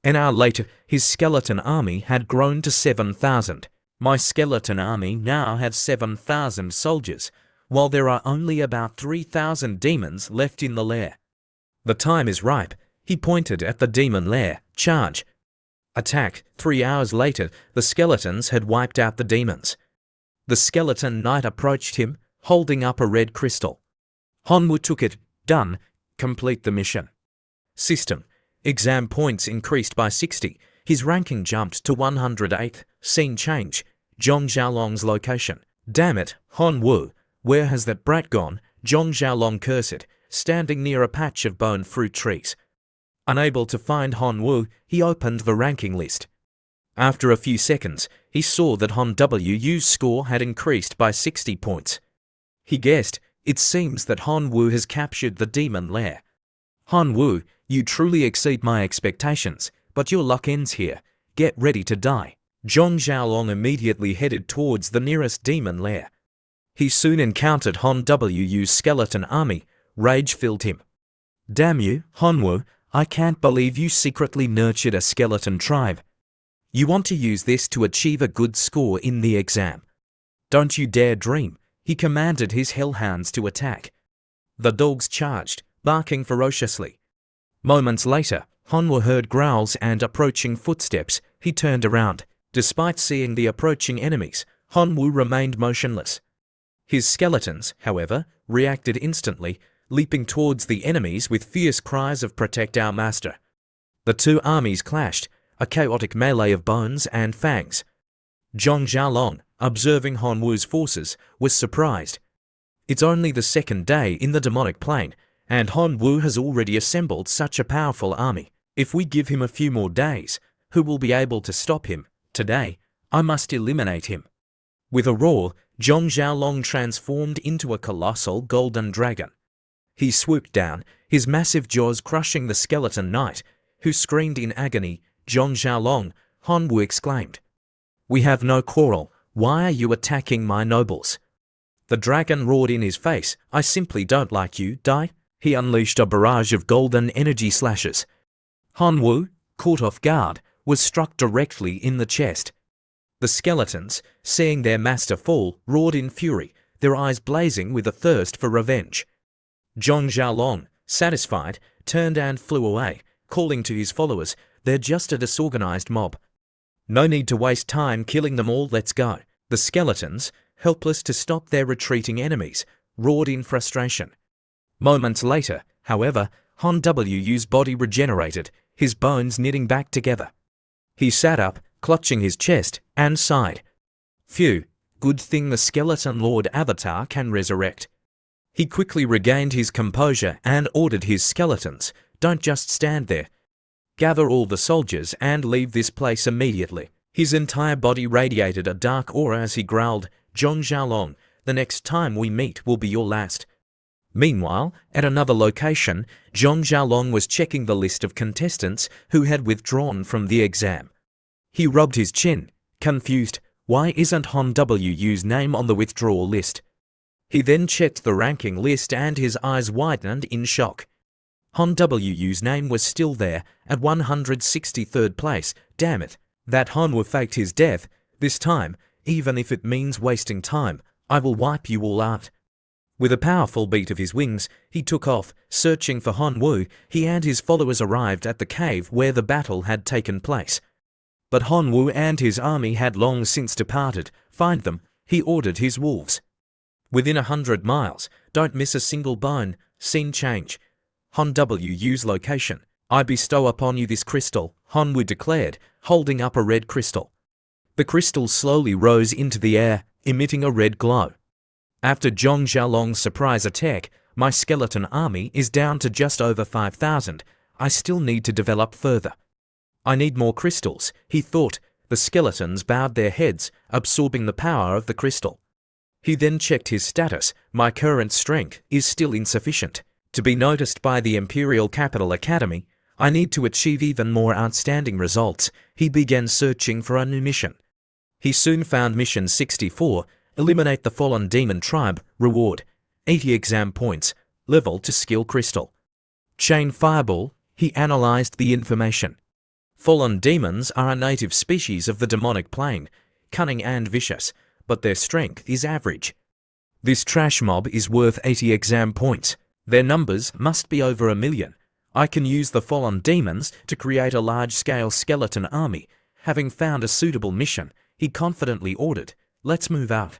An hour later, his skeleton army had grown to 7,000. "My skeleton army now has 7,000 soldiers, while there are only about 3,000 demons left in the lair. The time is ripe." He pointed at the demon lair. "Charge." Attack. 3 hours later, the skeletons had wiped out the demons. The skeleton knight approached him, holding up a red crystal. Han Wu took it. "Done. Complete the mission." System: Exam points increased by 60. His ranking jumped to 108th. Scene change: Zhong Xiaolong's location. "Damn it, Han Wu, where has that brat gone?" Zhong Xiaolong cursed, standing near a patch of bone fruit trees. Unable to find Han Wu, he opened the ranking list. After a few seconds, he saw that Han Wu's score had increased by 60 points. He guessed, it seems that Han Wu has captured the demon lair. Han Wu, you truly exceed my expectations, but your luck ends here. Get ready to die. Zhong Xiaolong immediately headed towards the nearest demon lair. He soon encountered Han Wu's skeleton army. Rage filled him. Damn you, Han Wu, I can't believe you secretly nurtured a skeleton tribe. You want to use this to achieve a good score in the exam. Don't you dare dream. He commanded his hellhounds to attack. The dogs charged, barking ferociously. Moments later, Han Wu heard growls and approaching footsteps. He turned around. Despite seeing the approaching enemies, Han Wu remained motionless. His skeletons, however, reacted instantly, leaping towards the enemies with fierce cries of "Protect our master." The two armies clashed, a chaotic melee of bones and fangs. Zhong Xiaolong, observing Han Wu's forces, was surprised. It's only the second day in the demonic plane, and Han Wu has already assembled such a powerful army. If we give him a few more days, who will be able to stop him? Today, I must eliminate him. With a roar, Zhong Xiaolong transformed into a colossal golden dragon. He swooped down, his massive jaws crushing the skeleton knight, who screamed in agony. Zhong Xiaolong, Han Wu exclaimed. We have no quarrel. Why are you attacking my nobles? The dragon roared in his face. I simply don't like you, die. He unleashed a barrage of golden energy slashes. Han Wu, caught off guard, was struck directly in the chest. The skeletons, seeing their master fall, roared in fury, their eyes blazing with a thirst for revenge. Zhong Xiaolong, satisfied, turned and flew away, calling to his followers, they're just a disorganized mob. No need to waste time killing them all, let's go. The skeletons, helpless to stop their retreating enemies, roared in frustration. Moments later, however, Han Wu's body regenerated, his bones knitting back together. He sat up, clutching his chest, and sighed. Phew, good thing the skeleton lord avatar can resurrect. He quickly regained his composure and ordered his skeletons, don't just stand there. Gather all the soldiers and leave this place immediately. His entire body radiated a dark aura as he growled, Zhong Xiaolong, the next time we meet will be your last. Meanwhile, at another location, Zhong Xiaolong was checking the list of contestants who had withdrawn from the exam. He rubbed his chin, confused. Why isn't Han Wu's name on the withdrawal list? He then checked the ranking list and his eyes widened in shock. Han Wu's name was still there, at 163rd place. Damn it, that Han Wu faked his death. This time, even if it means wasting time, I will wipe you all out. With a powerful beat of his wings, he took off, searching for Han Wu. He and his followers arrived at the cave where the battle had taken place. But Han Wu and his army had long since departed. Find them, he ordered his wolves. Within 100 miles, don't miss a single bone. Scene change. Han Wu's location. I bestow upon you this crystal, Han Wu declared, holding up a red crystal. The crystal slowly rose into the air, emitting a red glow. After Zhong Xiaolong's surprise attack, my skeleton army is down to just over 5,000. I still need to develop further. I need more crystals, he thought. The skeletons bowed their heads, absorbing the power of the crystal. He then checked his status. My current strength is still insufficient. To be noticed by the Imperial Capital Academy, I need to achieve even more outstanding results. He began searching for a new mission. He soon found Mission 64, Eliminate the Fallen Demon Tribe, reward, 80 exam points, level to skill crystal. Chain Fireball, he analyzed the information. Fallen demons are a native species of the demonic plane, cunning and vicious, but their strength is average. This trash mob is worth 80 exam points. Their numbers must be over 1 million. I can use the fallen demons to create a large-scale skeleton army. Having found a suitable mission, he confidently ordered, let's move out.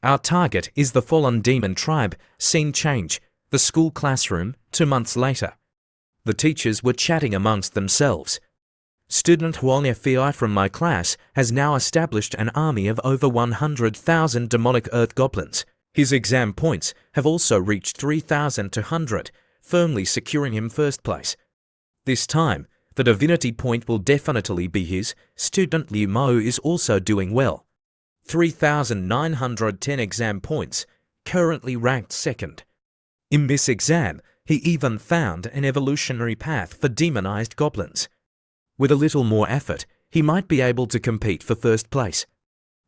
Our target is the fallen demon tribe. Scene change. The school classroom, 2 months later. The teachers were chatting amongst themselves. Student Huang Fei from my class has now established an army of over 100,000 demonic earth goblins. His exam points have also reached 3,200, firmly securing him first place. This time, the divinity point will definitely be his. Student Liu Mo is also doing well. 3,910 exam points, currently ranked second. In this exam, he even found an evolutionary path for demonized goblins. With a little more effort, he might be able to compete for first place.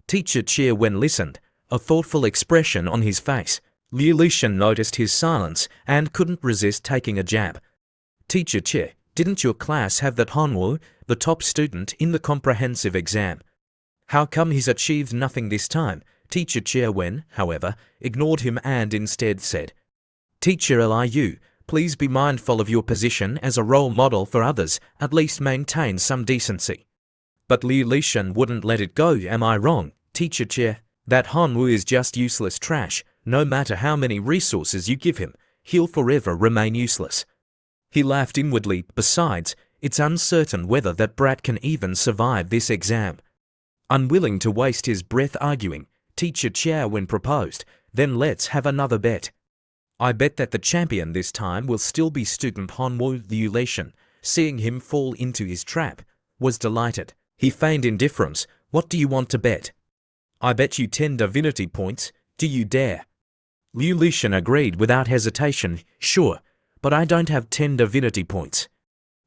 Teacher Chia Wen listened, a thoughtful expression on his face. Liu Lishan noticed his silence and couldn't resist taking a jab. Teacher Chia, didn't your class have that Hanwu, the top student in the comprehensive exam? How come he's achieved nothing this time? Teacher Chia Wen, however, ignored him and instead said, Teacher Liu, please be mindful of your position as a role model for others, at least maintain some decency. But Liu Lishan wouldn't let it go, am I wrong? Teacher Chia, that Hanwu is just useless trash. No matter how many resources you give him, he'll forever remain useless. He laughed inwardly. Besides, it's uncertain whether that brat can even survive this exam. Unwilling to waste his breath arguing, Teacher Chia Wen proposed, then let's have another bet. I bet that the champion this time will still be student Hanwu. Liu Lishan, seeing him fall into his trap, was delighted. He feigned indifference. What do you want to bet? I bet you 10 divinity points. Do you dare? Liu Lishan agreed without hesitation. Sure, but I don't have 10 divinity points.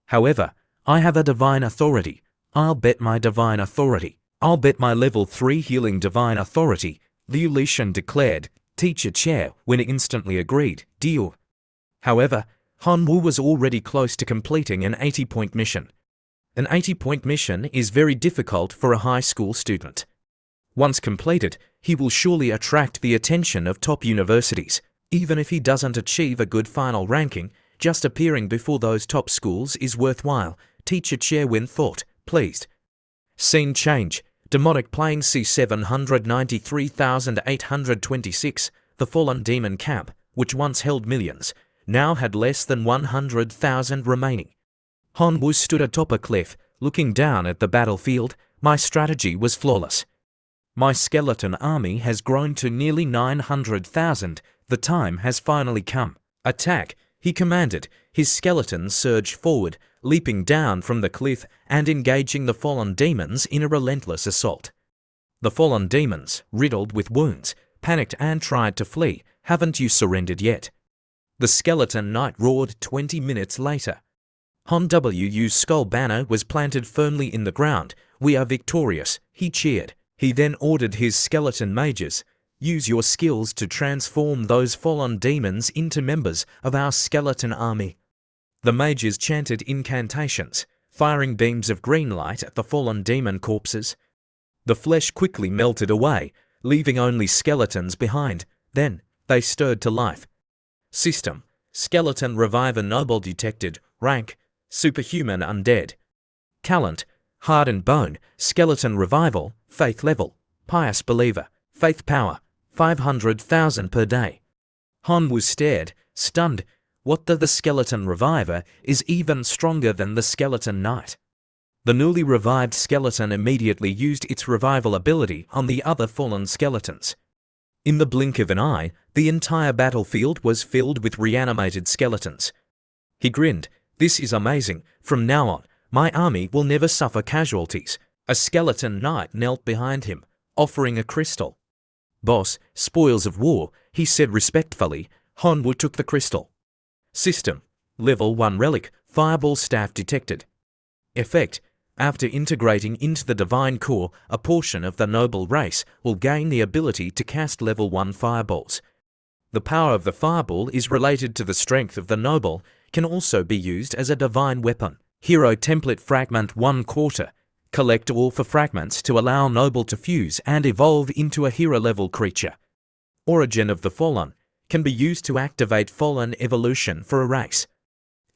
However, I have a divine authority. I'll bet my divine authority. I'll bet my level 3 healing divine authority, Liu Lishan declared. Teacher Chia Wen instantly agreed. Deal. However, Hanwu was already close to completing an 80-point mission. An 80-point mission is very difficult for a high school student. Once completed, he will surely attract the attention of top universities. Even if he doesn't achieve a good final ranking, just appearing before those top schools is worthwhile, Teacher Chia Wen thought, pleased. Scene change. Demonic plane C793,826, the fallen demon camp, which once held millions, now had less than 100,000 remaining. Hanwu stood atop a cliff, looking down at the battlefield. My strategy was flawless. My skeleton army has grown to nearly 900,000. The time has finally come. Attack, he commanded. His skeletons surged forward, leaping down from the cliff and engaging the fallen demons in a relentless assault. The fallen demons, riddled with wounds, panicked and tried to flee. Haven't you surrendered yet? The skeleton knight roared 20 minutes later. Han Wu's skull banner was planted firmly in the ground. We are victorious, he cheered. He then ordered his skeleton mages, use your skills to transform those fallen demons into members of our skeleton army. The mages chanted incantations, firing beams of green light at the fallen demon corpses. The flesh quickly melted away, leaving only skeletons behind. Then, they stirred to life. System: Skeleton Reviver Noble detected. Rank: Superhuman Undead. Talent: Hardened Bone. Skeleton Revival. Faith Level: Pious Believer. Faith Power: 500,000 per day. Hanwu stared, stunned. What the Skeleton Reviver is even stronger than the Skeleton Knight. The newly revived skeleton immediately used its revival ability on the other fallen skeletons. In the blink of an eye, the entire battlefield was filled with reanimated skeletons. He grinned. This is amazing. From now on, my army will never suffer casualties. A skeleton knight knelt behind him, offering a crystal. Boss, spoils of war, he said respectfully. Hanwu took the crystal. System: Level 1 Relic, Fireball Staff detected. Effect: After integrating into the Divine Core, a portion of the noble race will gain the ability to cast Level 1 fireballs. The power of the fireball is related to the strength of the noble, can also be used as a divine weapon. Hero Template Fragment 1/4. Collect all 4 fragments to allow noble to fuse and evolve into a hero-level creature. Origin of the Fallen can be used to activate Fallen evolution for a race.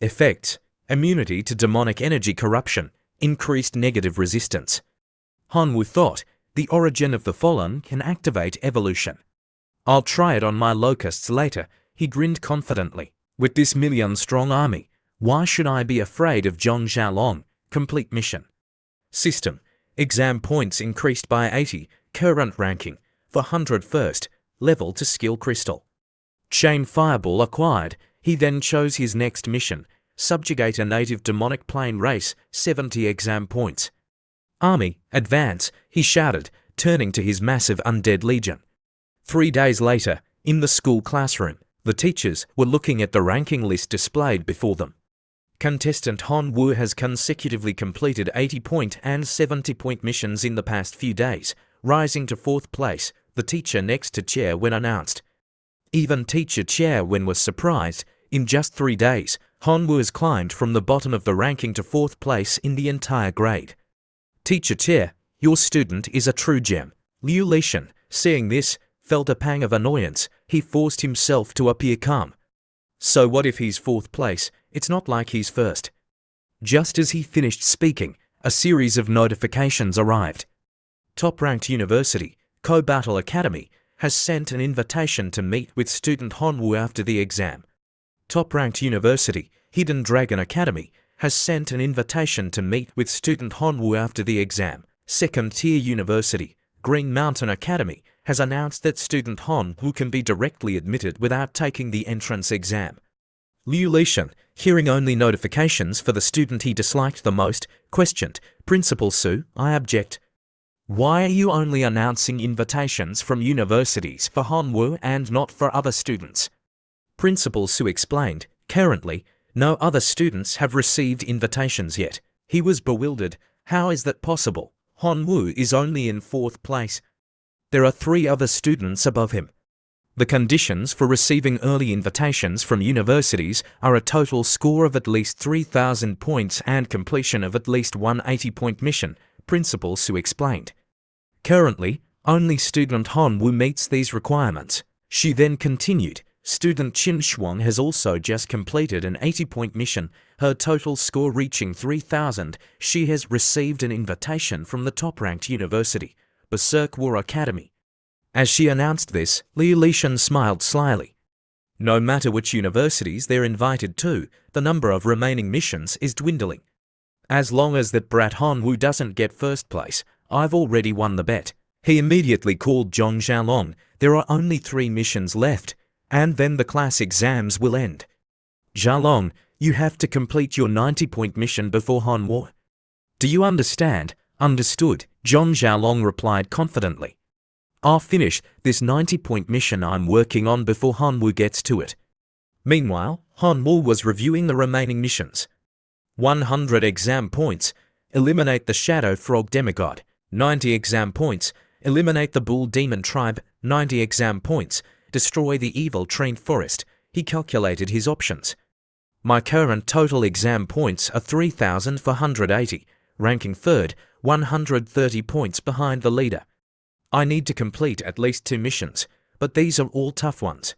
Effects: Immunity to demonic energy corruption, increased negative resistance. Hanwu thought, the Origin of the Fallen can activate evolution. I'll try it on my locusts later, he grinned confidently. With this million-strong army, why should I be afraid of Zhong Xiaolong? Complete mission. System: Exam points increased by 80, current ranking, for 101st, level to skill crystal. Chain Fireball acquired, he then chose his next mission, subjugate a native demonic plane race, 70 exam points. Army, advance, he shouted, turning to his massive undead legion. 3 days later, in the school classroom, the teachers were looking at the ranking list displayed before them. Contestant Han Wu has consecutively completed 80-point and 70-point missions in the past few days, rising to 4th place, the teacher next to Chair Wen announced. Even teacher Chair Wen was surprised. In just 3 days, Han Wu has climbed from the bottom of the ranking to 4th place in the entire grade. Teacher Chair, your student is a true gem. Liu Lishan, seeing this, felt a pang of annoyance. He forced himself to appear calm. So what if he's 4th place? It's not like he's first. Just as he finished speaking, a series of notifications arrived. Top-ranked university, Ko-Battle Academy, has sent an invitation to meet with student Han Wu after the exam. Top-ranked university, Hidden Dragon Academy, has sent an invitation to meet with student Han Wu after the exam. Second-tier university, Green Mountain Academy, has announced that student Han Wu can be directly admitted without taking the entrance exam. Liu Lishan, hearing only notifications for the student he disliked the most, questioned, Principal Su, I object. Why are you only announcing invitations from universities for Han Wu and not for other students? Principal Su explained, currently, no other students have received invitations yet. He was bewildered. How is that possible? Han Wu is only in 4th place. There are 3 other students above him. The conditions for receiving early invitations from universities are a total score of at least 3,000 points and completion of at least one 80-point mission, Principal Su explained. Currently, only student Han Wu meets these requirements. She then continued, student Qin Shuang has also just completed an 80-point mission, her total score reaching 3,000. She has received an invitation from the top-ranked university, Berserk War Academy. As she announced this, Liu Lishan smiled slyly. No matter which universities they're invited to, the number of remaining missions is dwindling. As long as that brat Han Wu doesn't get 1st place, I've already won the bet. He immediately called Zhong Xiaolong. There are only 3 missions left, and then the class exams will end. Xiaolong, you have to complete your 90-point mission before Han Wu. Do you understand? Understood, Zhong Xiaolong replied confidently. I'll finish this 90-point mission I'm working on before Han Wu gets to it. Meanwhile, Han Wu was reviewing the remaining missions. 100 exam points, eliminate the Shadow Frog Demigod. 90 exam points, eliminate the Bull Demon Tribe. 90 exam points, destroy the evil Trained Forest. He calculated his options. My current total exam points are 3,480, ranking 3rd, 130 points behind the leader. I need to complete at least 2 missions, but these are all tough ones.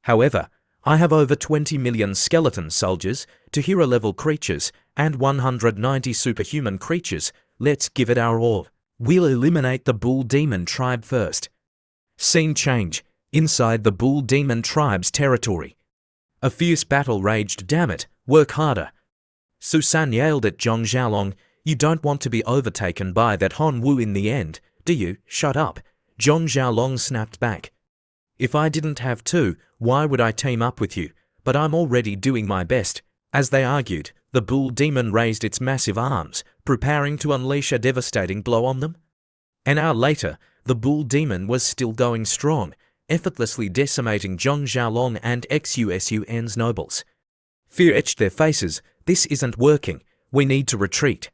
However, I have over 20 million skeleton soldiers, 2 hero-level creatures, and 190 superhuman creatures. Let's give it our all. We'll eliminate the Bull Demon Tribe first. Scene change. Inside the Bull Demon Tribe's territory. A fierce battle raged. Damn it, work harder. Susan yelled at Zhong Xiaolong, you don't want to be overtaken by that Han Wu in the end, do you? Shut up. Zhong Xiaolong snapped back. If I didn't have to, why would I team up with you? But I'm already doing my best. As they argued, the Bull Demon raised its massive arms, preparing to unleash a devastating blow on them. An hour later, the Bull Demon was still going strong, effortlessly decimating Zhong Xiaolong and XUSUN's nobles. Fear etched their faces. This isn't working. We need to retreat.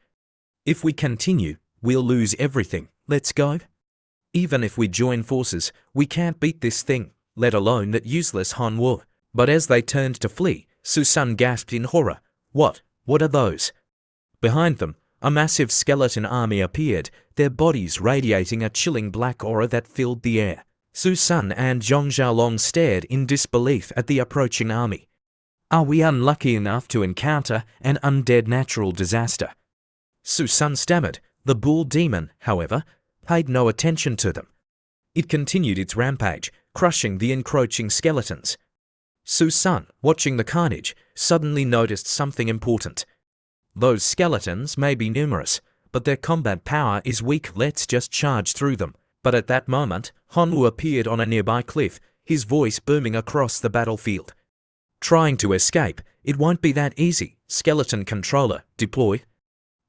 If we continue, we'll lose everything. Let's go. Even if we join forces, we can't beat this thing, let alone that useless Han Wu. But as they turned to flee, Susan gasped in horror. What are those? Behind them, a massive skeleton army appeared, their bodies radiating a chilling black aura that filled the air. Susan and Zhong Xiaolong stared in disbelief at the approaching army. Are we unlucky enough to encounter an undead natural disaster? Susan stammered. The Bull Demon, however, paid no attention to them. It continued its rampage, crushing the encroaching skeletons. Susan, watching the carnage, suddenly noticed something important. Those skeletons may be numerous, but their combat power is weak. Let's just charge through them. But at that moment, Han Wu appeared on a nearby cliff, his voice booming across the battlefield. Trying to escape, it won't be that easy. Skeleton controller, deploy.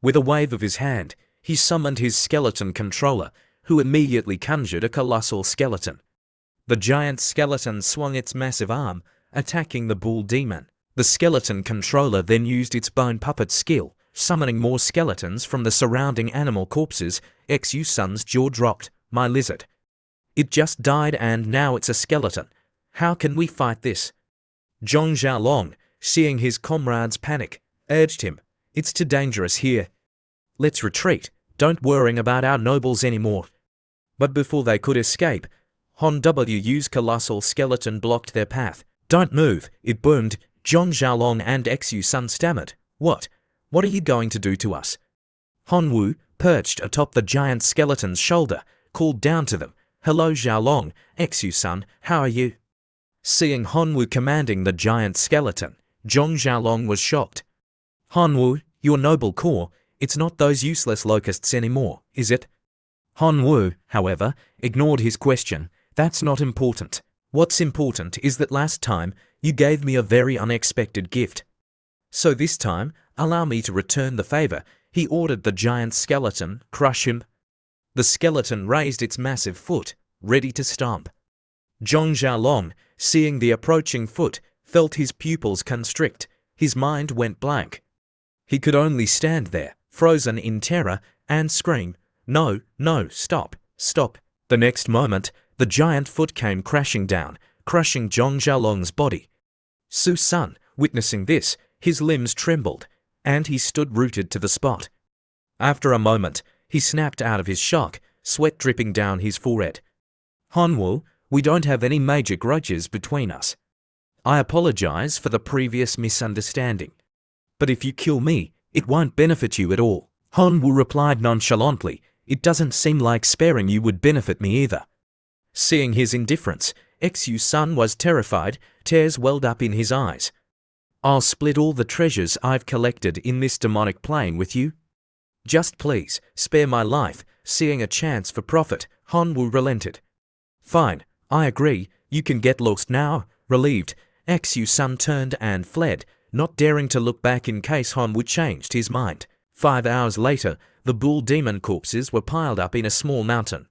With a wave of his hand, he summoned his skeleton controller, who immediately conjured a colossal skeleton. The giant skeleton swung its massive arm, attacking the bull demon. The skeleton controller then used its bone puppet skill, summoning more skeletons from the surrounding animal corpses. Xu-sun's jaw dropped. My lizard. It just died and now it's a skeleton. How can we fight this? Zhong Xiaolong, seeing his comrades panic, urged him. It's too dangerous here. Let's retreat. Don't worry about our nobles anymore. But before they could escape, Han Wu's colossal skeleton blocked their path. Don't move, it boomed. Zhong Xiaolong and Xu-sun stammered. What? What are you going to do to us? Han Wu, perched atop the giant skeleton's shoulder, called down to them. Hello Xiaolong, Xu-sun, how are you? Seeing Han Wu commanding the giant skeleton, Zhong Xiaolong was shocked. Han Wu, your noble core, it's not those useless locusts anymore, is it? Han Wu, however, ignored his question. That's not important. What's important is that last time you gave me a very unexpected gift. So this time, allow me to return the favor. He ordered the giant skeleton. Crush him. The skeleton raised its massive foot, ready to stomp. Zhong Xiaolong, seeing the approaching foot, felt his pupils constrict. His mind went blank. He could only stand there, frozen in terror, and scream, No, no, stop, stop. The next moment, the giant foot came crashing down, crushing Zhong Xiaolong's body. Su-sun, witnessing this, his limbs trembled, and he stood rooted to the spot. After a moment, he snapped out of his shock, sweat dripping down his forehead. Han Wu, we don't have any major grudges between us. I apologize for the previous misunderstanding. But if you kill me, it won't benefit you at all. Han Wu replied nonchalantly, It doesn't seem like sparing you would benefit me either. Seeing his indifference, Xu-sun was terrified, tears welled up in his eyes. I'll split all the treasures I've collected in this demonic plane with you. Just please, spare my life. Seeing a chance for profit, Han Wu relented. Fine, I agree, you can get lost now. Relieved, Xu-sun turned and fled, not daring to look back in case Han Wu changed his mind. 5 hours later, the bull demon corpses were piled up in a small mountain.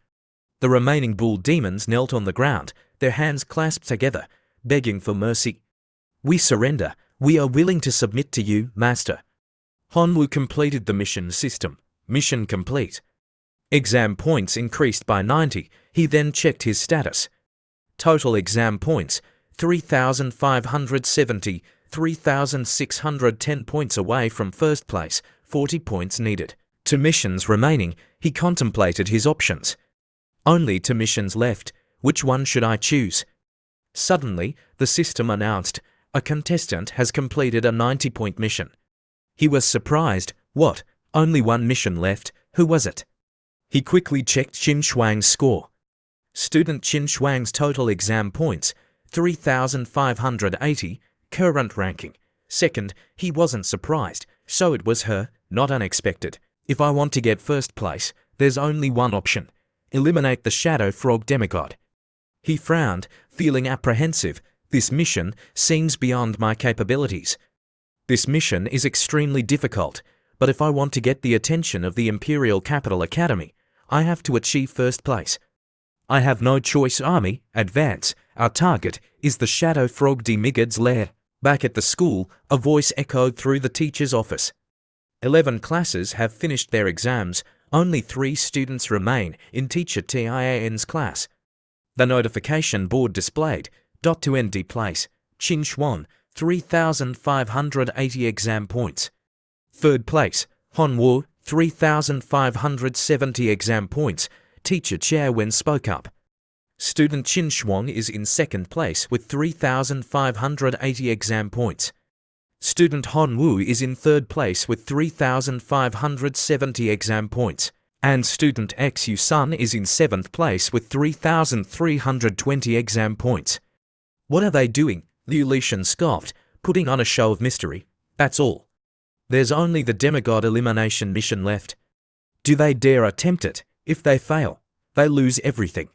The remaining bull demons knelt on the ground, their hands clasped together, begging for mercy. We surrender. We are willing to submit to you, Master. Han Wu completed the mission system. Mission complete. Exam points increased by 90. He then checked his status. Total exam points, 3,570, 3,610 points away from first place, 40 points needed. 2 missions remaining, he contemplated his options. Only 2 missions left. Which one should I choose? Suddenly, the system announced, a contestant has completed a 90-point mission. He was surprised. What? Only 1 mission left? Who was it? He quickly checked Qin Shuang's score. Student Qin Shuang's total exam points, 3,580, current ranking. Second, he wasn't surprised, so it was her, not unexpected. If I want to get first place, there's only one option. Eliminate the Shadow Frog demigod. He frowned, feeling apprehensive. This mission seems beyond my capabilities. This mission is extremely difficult, but if I want to get the attention of the Imperial Capital Academy, I have to achieve first place. I have no choice. Army, advance. Our target is the Shadow Frog demigod's lair. Back at the school, a voice echoed through the teacher's office. 11 classes have finished their exams. Only 3 students remain in Teacher Tian's class. The notification board displayed, to ND place, Qin Shuang, 3,580 exam points. Third place, Han Wu, 3,570 exam points. Teacher Chia Wen spoke up. Student Qin Shuang is in second place with 3,580 exam points. Student Han Wu is in third place with 3,570 exam points. And student Xu-sun is in 7th place with 3,320 exam points. What are they doing? Liu Lishan scoffed, putting on a show of mystery. That's all. There's only the demigod elimination mission left. Do they dare attempt it? If they fail, they lose everything.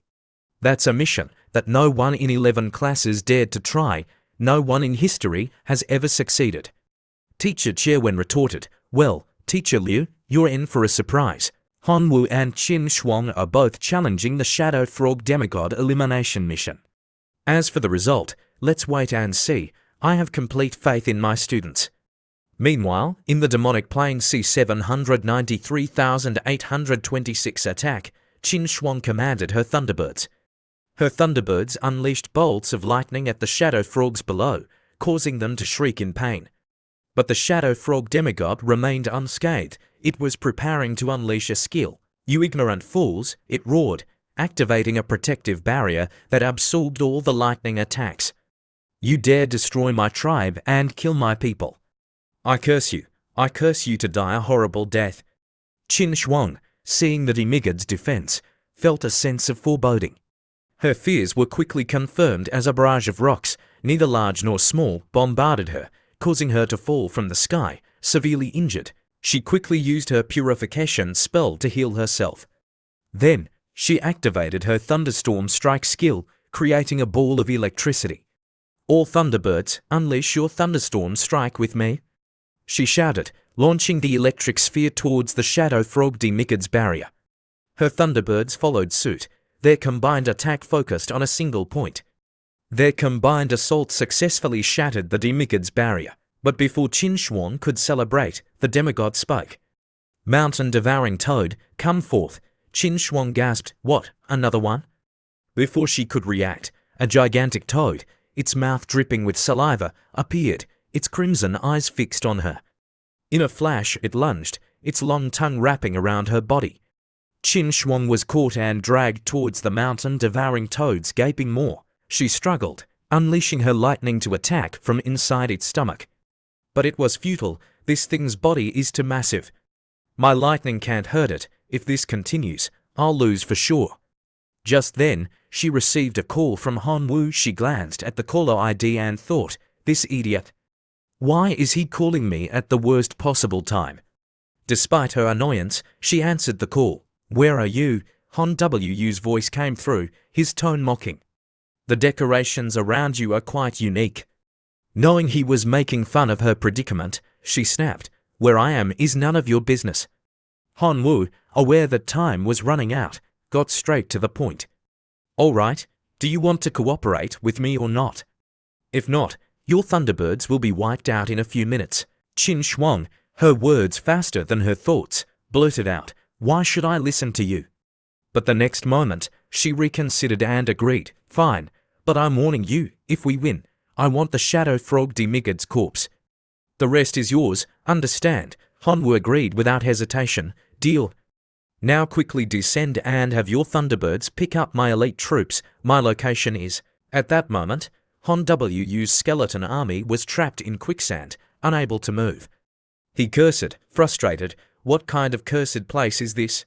That's a mission that no one in 11 classes dared to try. No one in history has ever succeeded. Teacher Chen retorted, "Well, Teacher Liu, you're in for a surprise. Hanwu and Qin Shuang are both challenging the Shadow Frog Demigod elimination mission. As for the result, let's wait and see. I have complete faith in my students." Meanwhile, in the demonic plane C-793,826 attack, Qin Shuang commanded her Thunderbirds. Her Thunderbirds unleashed bolts of lightning at the Shadow Frogs below, causing them to shriek in pain. But the Shadow Frog Demigod remained unscathed. It was preparing to unleash a skill. "You ignorant fools," it roared, activating a protective barrier that absorbed all the lightning attacks. "You dare destroy my tribe and kill my people. I curse you to die a horrible death." Qin Shuang, seeing the demigod's defense, felt a sense of foreboding. Her fears were quickly confirmed as a barrage of rocks, neither large nor small, bombarded her, causing her to fall from the sky, severely injured. She quickly used her purification spell to heal herself. Then, she activated her Thunderstorm Strike skill, creating a ball of electricity. "All Thunderbirds, unleash your Thunderstorm Strike with me," she shouted, launching the electric sphere towards the Shadow Frog Demigod's barrier. Her Thunderbirds followed suit, their combined attack focused on a single point. Their combined assault successfully shattered the Demigod's barrier, but before Qin Shuang could celebrate, the demigod spoke. "Mountain-devouring toad, come forth." Qin Shuang gasped, "What, another one?" Before she could react, a gigantic toad, its mouth dripping with saliva, appeared, its crimson eyes fixed on her. In a flash, it lunged, its long tongue wrapping around her body. Qin Shuang was caught and dragged towards the mountain-devouring toad's gaping maw. She struggled, unleashing her lightning to attack from inside its stomach. But it was futile. "This thing's body is too massive. My lightning can't hurt it. If this continues, I'll lose for sure." Just then, she received a call from Han Wu. She glanced at the caller ID and thought, "This idiot. Why is he calling me at the worst possible time?" Despite her annoyance, she answered the call. "Where are you?" Han Wu's voice came through, his tone mocking. "The decorations around you are quite unique." Knowing he was making fun of her predicament, she snapped, "Where I am is none of your business." Han Wu, aware that time was running out, got straight to the point. "All right, do you want to cooperate with me or not? If not, your Thunderbirds will be wiped out in a few minutes." Qin Shuang, her words faster than her thoughts, blurted out, "Why should I listen to you?" But the next moment, she reconsidered and agreed, "Fine, but I'm warning you, if we win, I want the Shadow Frog Demigod's corpse. The rest is yours, understand?" Han Wu agreed without hesitation. "Deal. Now quickly descend and have your Thunderbirds pick up my elite troops. My location is..." At that moment, Han Wu's skeleton army was trapped in quicksand, unable to move. He cursed, frustrated. "What kind of cursed place is this?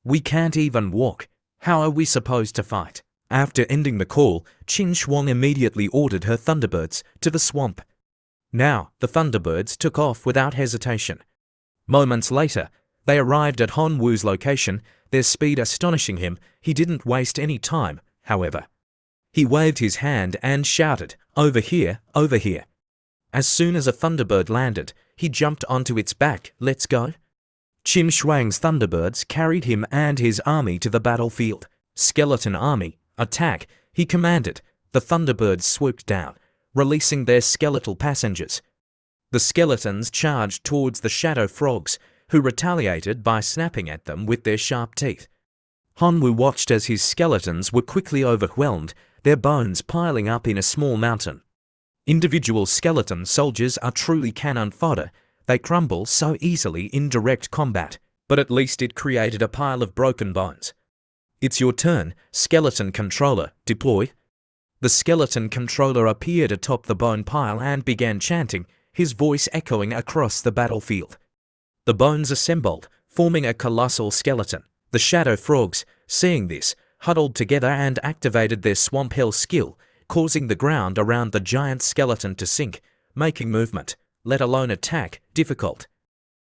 We can't even walk. How are we supposed to fight?" After ending the call, Qin Shuang immediately ordered her Thunderbirds to the swamp. Now, the Thunderbirds took off without hesitation. Moments later, they arrived at Han Wu's location, their speed astonishing him. He didn't waste any time, however. He waved his hand and shouted, "Over here, over here." As soon as a Thunderbird landed, he jumped onto its back. "Let's go." Qin Shuang's Thunderbirds carried him and his army to the battlefield. "Skeleton army, attack," he commanded. The Thunderbirds swooped down, releasing their skeletal passengers. The skeletons charged towards the Shadow Frogs, who retaliated by snapping at them with their sharp teeth. Han Wu watched as his skeletons were quickly overwhelmed, their bones piling up in a small mountain. Individual skeleton soldiers are truly cannon fodder. They crumble so easily in direct combat, but at least it created a pile of broken bones. "It's your turn, skeleton controller, deploy." The skeleton controller appeared atop the bone pile and began chanting, his voice echoing across the battlefield. The bones assembled, forming a colossal skeleton. The Shadow Frogs, seeing this, huddled together and activated their Swamp Hell skill, causing the ground around the giant skeleton to sink, making movement, let alone attack, difficult.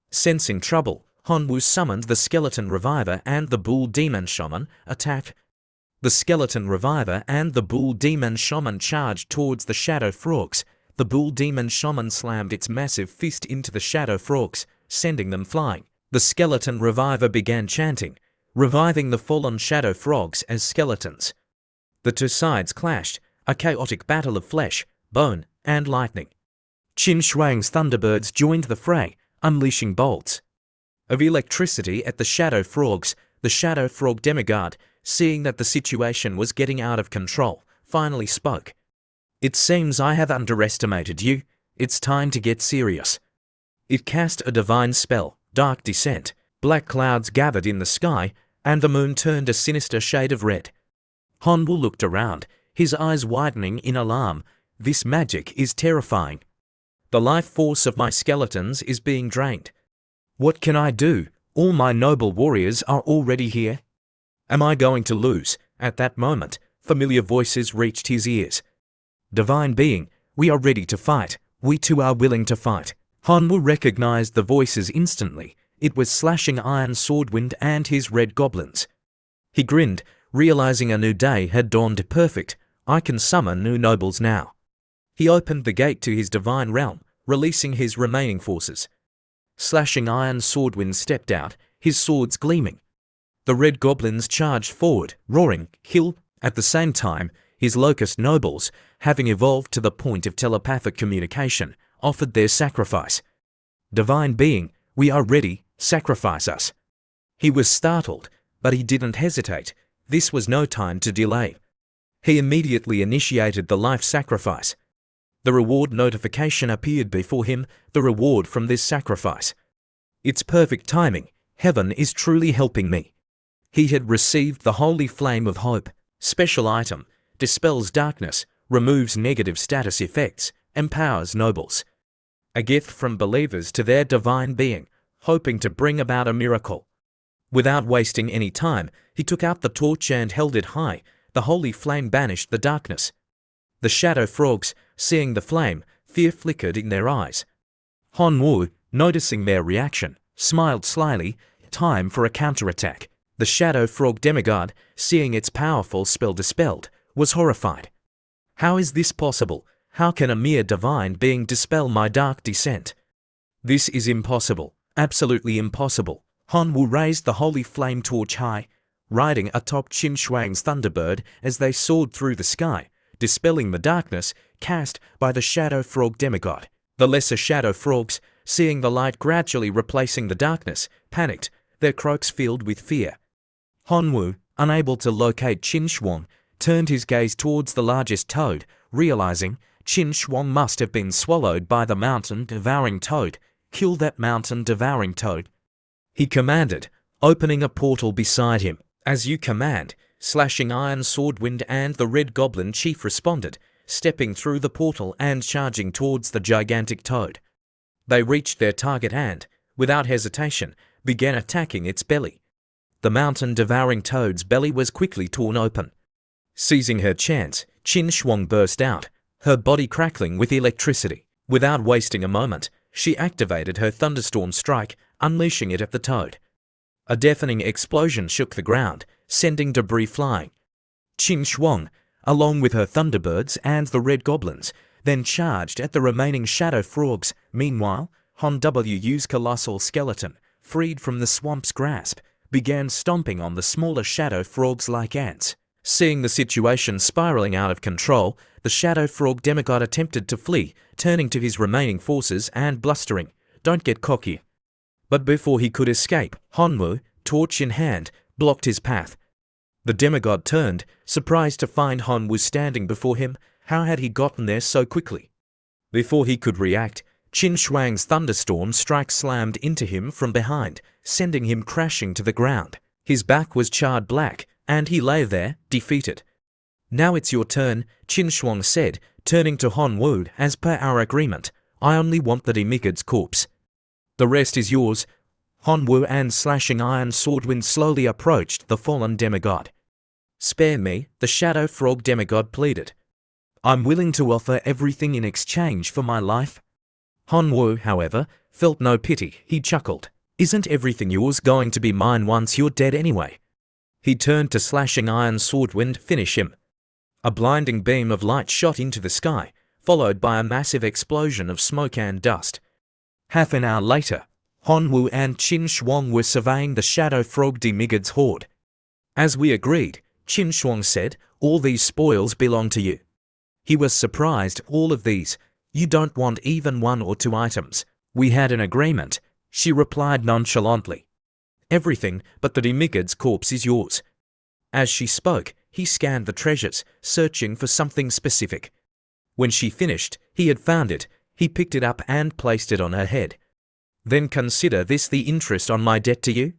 Sensing trouble, Han Wu summoned the Skeleton Reviver and the Bull Demon Shaman. Attack. The skeleton reviver and the bull demon shaman charged towards the shadow frogs. The bull demon shaman slammed its massive fist into the shadow frogs, sending them flying. The skeleton reviver began chanting, reviving the fallen shadow frogs as skeletons. The two sides clashed, a chaotic battle of flesh, bone, and lightning. Qin Shuang's thunderbirds joined the fray, unleashing bolts of electricity at the shadow frogs. The shadow frog demigod, seeing that the situation was getting out of control, finally spoke. "It seems I have underestimated you. It's time to get serious." It cast a divine spell, Dark Descent. Black clouds gathered in the sky, and the moon turned a sinister shade of red. Hanwoo looked around, his eyes widening in alarm. This magic is terrifying. The life force of my skeletons is being drained. What can I do? All my noble warriors are already here. Am I going to lose? At that moment, familiar voices reached his ears. "Divine being, we are ready to fight. We too are willing to fight." Hanwoo recognized the voices instantly. It was Slashing Iron Swordwind and his red goblins. He grinned, realizing a new day had dawned. Perfect. I can summon new nobles now. He opened the gate to his divine realm, releasing his remaining forces. Slashing Iron Swordwind stepped out, his swords gleaming. The red goblins charged forward, roaring, "Kill!" At the same time, his locust nobles, having evolved to the point of telepathic communication, offered their sacrifice. "Divine being, we are ready, sacrifice us." He was startled, but he didn't hesitate. This was no time to delay. He immediately initiated the life sacrifice. The reward notification appeared before him, the reward from this sacrifice. It's perfect timing. Heaven is truly helping me. He had received the Holy Flame of Hope. Special item, dispels darkness, removes negative status effects, empowers nobles. A gift from believers to their divine being, hoping to bring about a miracle. Without wasting any time, he took out the torch and held it high. The holy flame banished the darkness. The shadow frogs, seeing the flame, fear flickered in their eyes. Hanwoo, noticing their reaction, smiled slyly. Time for a counterattack. The shadow frog demigod, seeing its powerful spell dispelled, was horrified. How is this possible? How can a mere divine being dispel my dark descent? This is impossible, absolutely impossible. Hanwoo raised the holy flame torch high, riding atop Qin Shuang's thunderbird as they soared through the sky, dispelling the darkness cast by the shadow frog demigod. The lesser shadow frogs, seeing the light gradually replacing the darkness, panicked, their croaks filled with fear. Hanwoo, unable to locate Qin Shuang, turned his gaze towards the largest toad, realizing Qin Shuang must have been swallowed by the mountain-devouring toad. "Kill that mountain-devouring toad," he commanded, opening a portal beside him. "As you command," Slashing Iron Swordwind and the Red Goblin Chief responded, stepping through the portal and charging towards the gigantic toad. They reached their target and, without hesitation, began attacking its belly. The mountain-devouring toad's belly was quickly torn open. Seizing her chance, Qin Shuang burst out, her body crackling with electricity. Without wasting a moment, she activated her thunderstorm strike, unleashing it at the toad. A deafening explosion shook the ground, sending debris flying. Qin Shuang, along with her thunderbirds and the red goblins, then charged at the remaining shadow frogs. Meanwhile, Hanwoo's colossal skeleton, freed from the swamp's grasp, began stomping on the smaller shadow frogs like ants. Seeing the situation spiraling out of control, the shadow frog demigod attempted to flee, turning to his remaining forces and blustering, "Don't get cocky." But before he could escape, Hanwoo, torch in hand, blocked his path. The demigod turned, surprised to find Hanwoo standing before him. How had he gotten there so quickly? Before he could react, Qin Shuang's thunderstorm strike slammed into him from behind, sending him crashing to the ground. His back was charred black, and he lay there, defeated. "Now it's your turn," Qin Shuang said, turning to Hanwoo. "As per our agreement, I only want the demigod's corpse. The rest is yours." Hanwoo and Slashing Iron Swordwind slowly approached the fallen demigod. "Spare me," the shadow frog demigod pleaded. "I'm willing to offer everything in exchange for my life." Hanwoo, however, felt no pity. He chuckled. "Isn't everything yours going to be mine once you're dead anyway?" He turned to slashing iron sword wind finish him. A blinding beam of light shot into the sky, followed by a massive explosion of smoke and dust. Half an hour later, Hanwoo and Qin Shuang were surveying the Shadow Frog Demigod's horde. As we agreed, Qin Shuang said, all these spoils belong to you. He was surprised, all of these. You don't want even 1 or 2 items. We had an agreement, she replied nonchalantly. Everything but the Demigod's corpse is yours. As she spoke, he scanned the treasures, searching for something specific. When she finished, he had found it. He picked it up and placed it on her head. Then consider this the interest on my debt to you?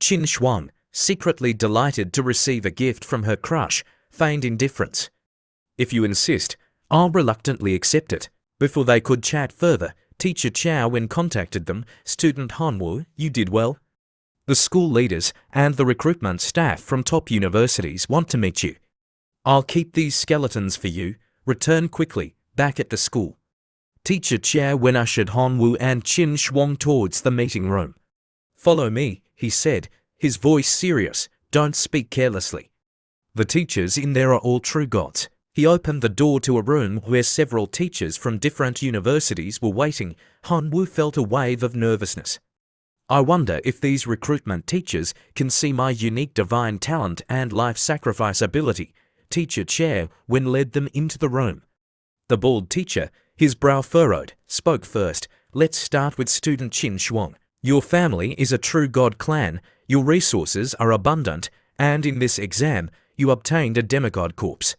Qin Shuang, secretly delighted to receive a gift from her crush, feigned indifference. If you insist, I'll reluctantly accept it. Before they could chat further, Teacher Chow Wen contacted them. Student Hanwoo, you did well. The school leaders and the recruitment staff from top universities want to meet you. I'll keep these skeletons for you. Return quickly, back at the school. Teacher Chow Wen ushered Hanwoo and Qin Shuang towards the meeting room. Follow me, he said, his voice serious. Don't speak carelessly. The teachers in there are all true gods. He opened the door to a room where several teachers from different universities were waiting. Hanwoo felt a wave of nervousness. I wonder if these recruitment teachers can see my unique divine talent and life sacrifice ability. Teacher Chow Wen led them into the room. The bald teacher, his brow furrowed, spoke first. Let's start with student Qin Shuang. Your family is a true god clan, your resources are abundant, and in this exam, you obtained a demigod corpse.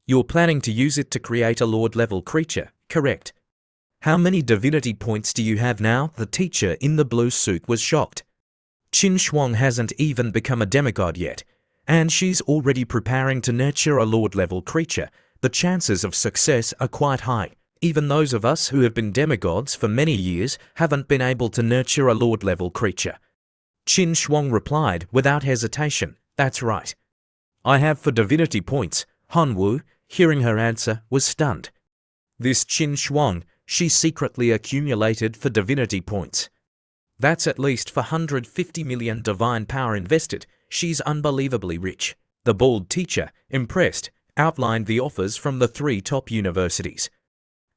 You're planning to use it to create a lord-level creature, correct? How many divinity points do you have now? The teacher in the blue suit was shocked. Qin Shuang hasn't even become a demigod yet, and she's already preparing to nurture a lord-level creature. The chances of success are quite high. Even those of us who have been demigods for many years haven't been able to nurture a lord-level creature. Qin Shuang replied without hesitation, that's right. I have for divinity points. Hanwoo, hearing her answer, was stunned. This Qin Shuang, she secretly accumulated for divinity points. That's at least 450 million divine power invested. She's unbelievably rich. The bald teacher, impressed, outlined the offers from the 3 top universities.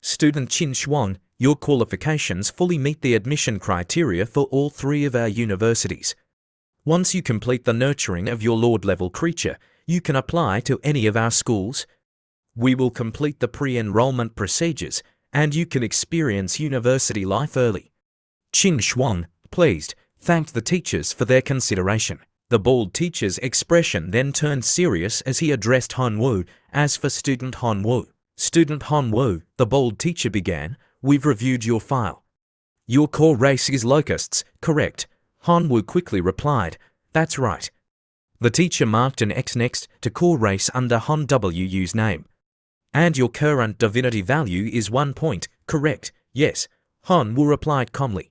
Student Qin Shuang, your qualifications fully meet the admission criteria for all 3 of our universities. Once you complete the nurturing of your lord-level creature, you can apply to any of our schools. We will complete the pre-enrollment procedures, and you can experience university life early. Qin Shuang, pleased, thanked the teachers for their consideration. The bald teacher's expression then turned serious as he addressed Hanwoo. As for student Hanwoo, the bald teacher began, we've reviewed your file. Your core race is locusts, correct? Hanwoo quickly replied, that's right. The teacher marked an X next to core race under Hanwoo's name. And your current divinity value is 1 point, correct? Yes, Hanwoo replied calmly.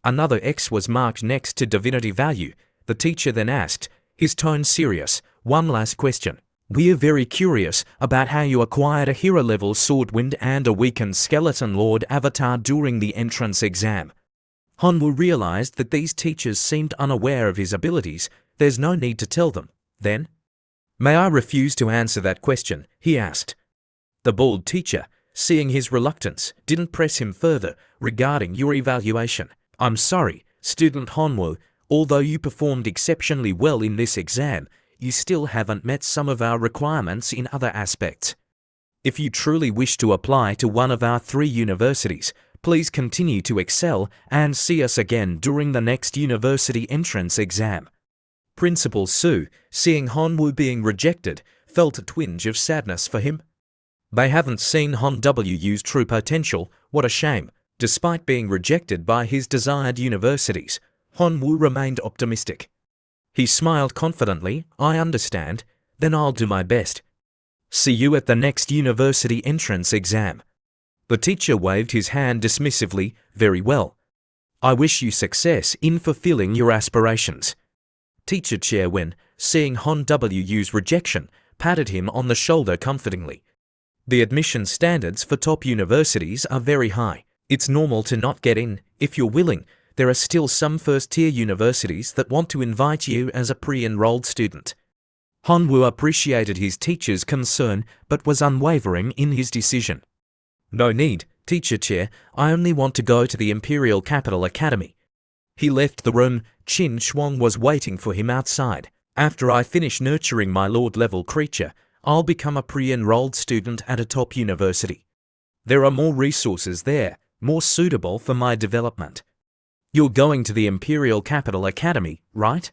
Another X was marked next to divinity value. The teacher then asked, his tone serious, one last question. We are very curious about how you acquired a hero-level swordwind and a weakened skeleton lord avatar during the entrance exam. Hanwoo realized that these teachers seemed unaware of his abilities. There's no need to tell them, then. May I refuse to answer that question? He asked. The bald teacher, seeing his reluctance, didn't press him further regarding your evaluation. I'm sorry, student Hanwoo, although you performed exceptionally well in this exam, you still haven't met some of our requirements in other aspects. If you truly wish to apply to one of our 3 universities, please continue to excel and see us again during the next university entrance exam. Principal Su, seeing Hanwoo being rejected, felt a twinge of sadness for him. They haven't seen Hanwoo's true potential. What a shame. Despite being rejected by his desired universities, Hanwoo remained optimistic. He smiled confidently, I understand, then I'll do my best. See you at the next university entrance exam. The teacher waved his hand dismissively, very well. I wish you success in fulfilling your aspirations. Teacher Chow Wen, seeing Hanwoo's rejection, patted him on the shoulder comfortingly. The admission standards for top universities are very high. It's normal to not get in. If you're willing, there are still some first-tier universities that want to invite you as a pre-enrolled student. Hanwoo appreciated his teacher's concern but was unwavering in his decision. No need, teacher chair, I only want to go to the Imperial Capital Academy. He left the room. Qin Shuang was waiting for him outside. After I finish nurturing my Lord-level creature, I'll become a pre-enrolled student at a top university. There are more resources there, more suitable for my development. You're going to the Imperial Capital Academy, right?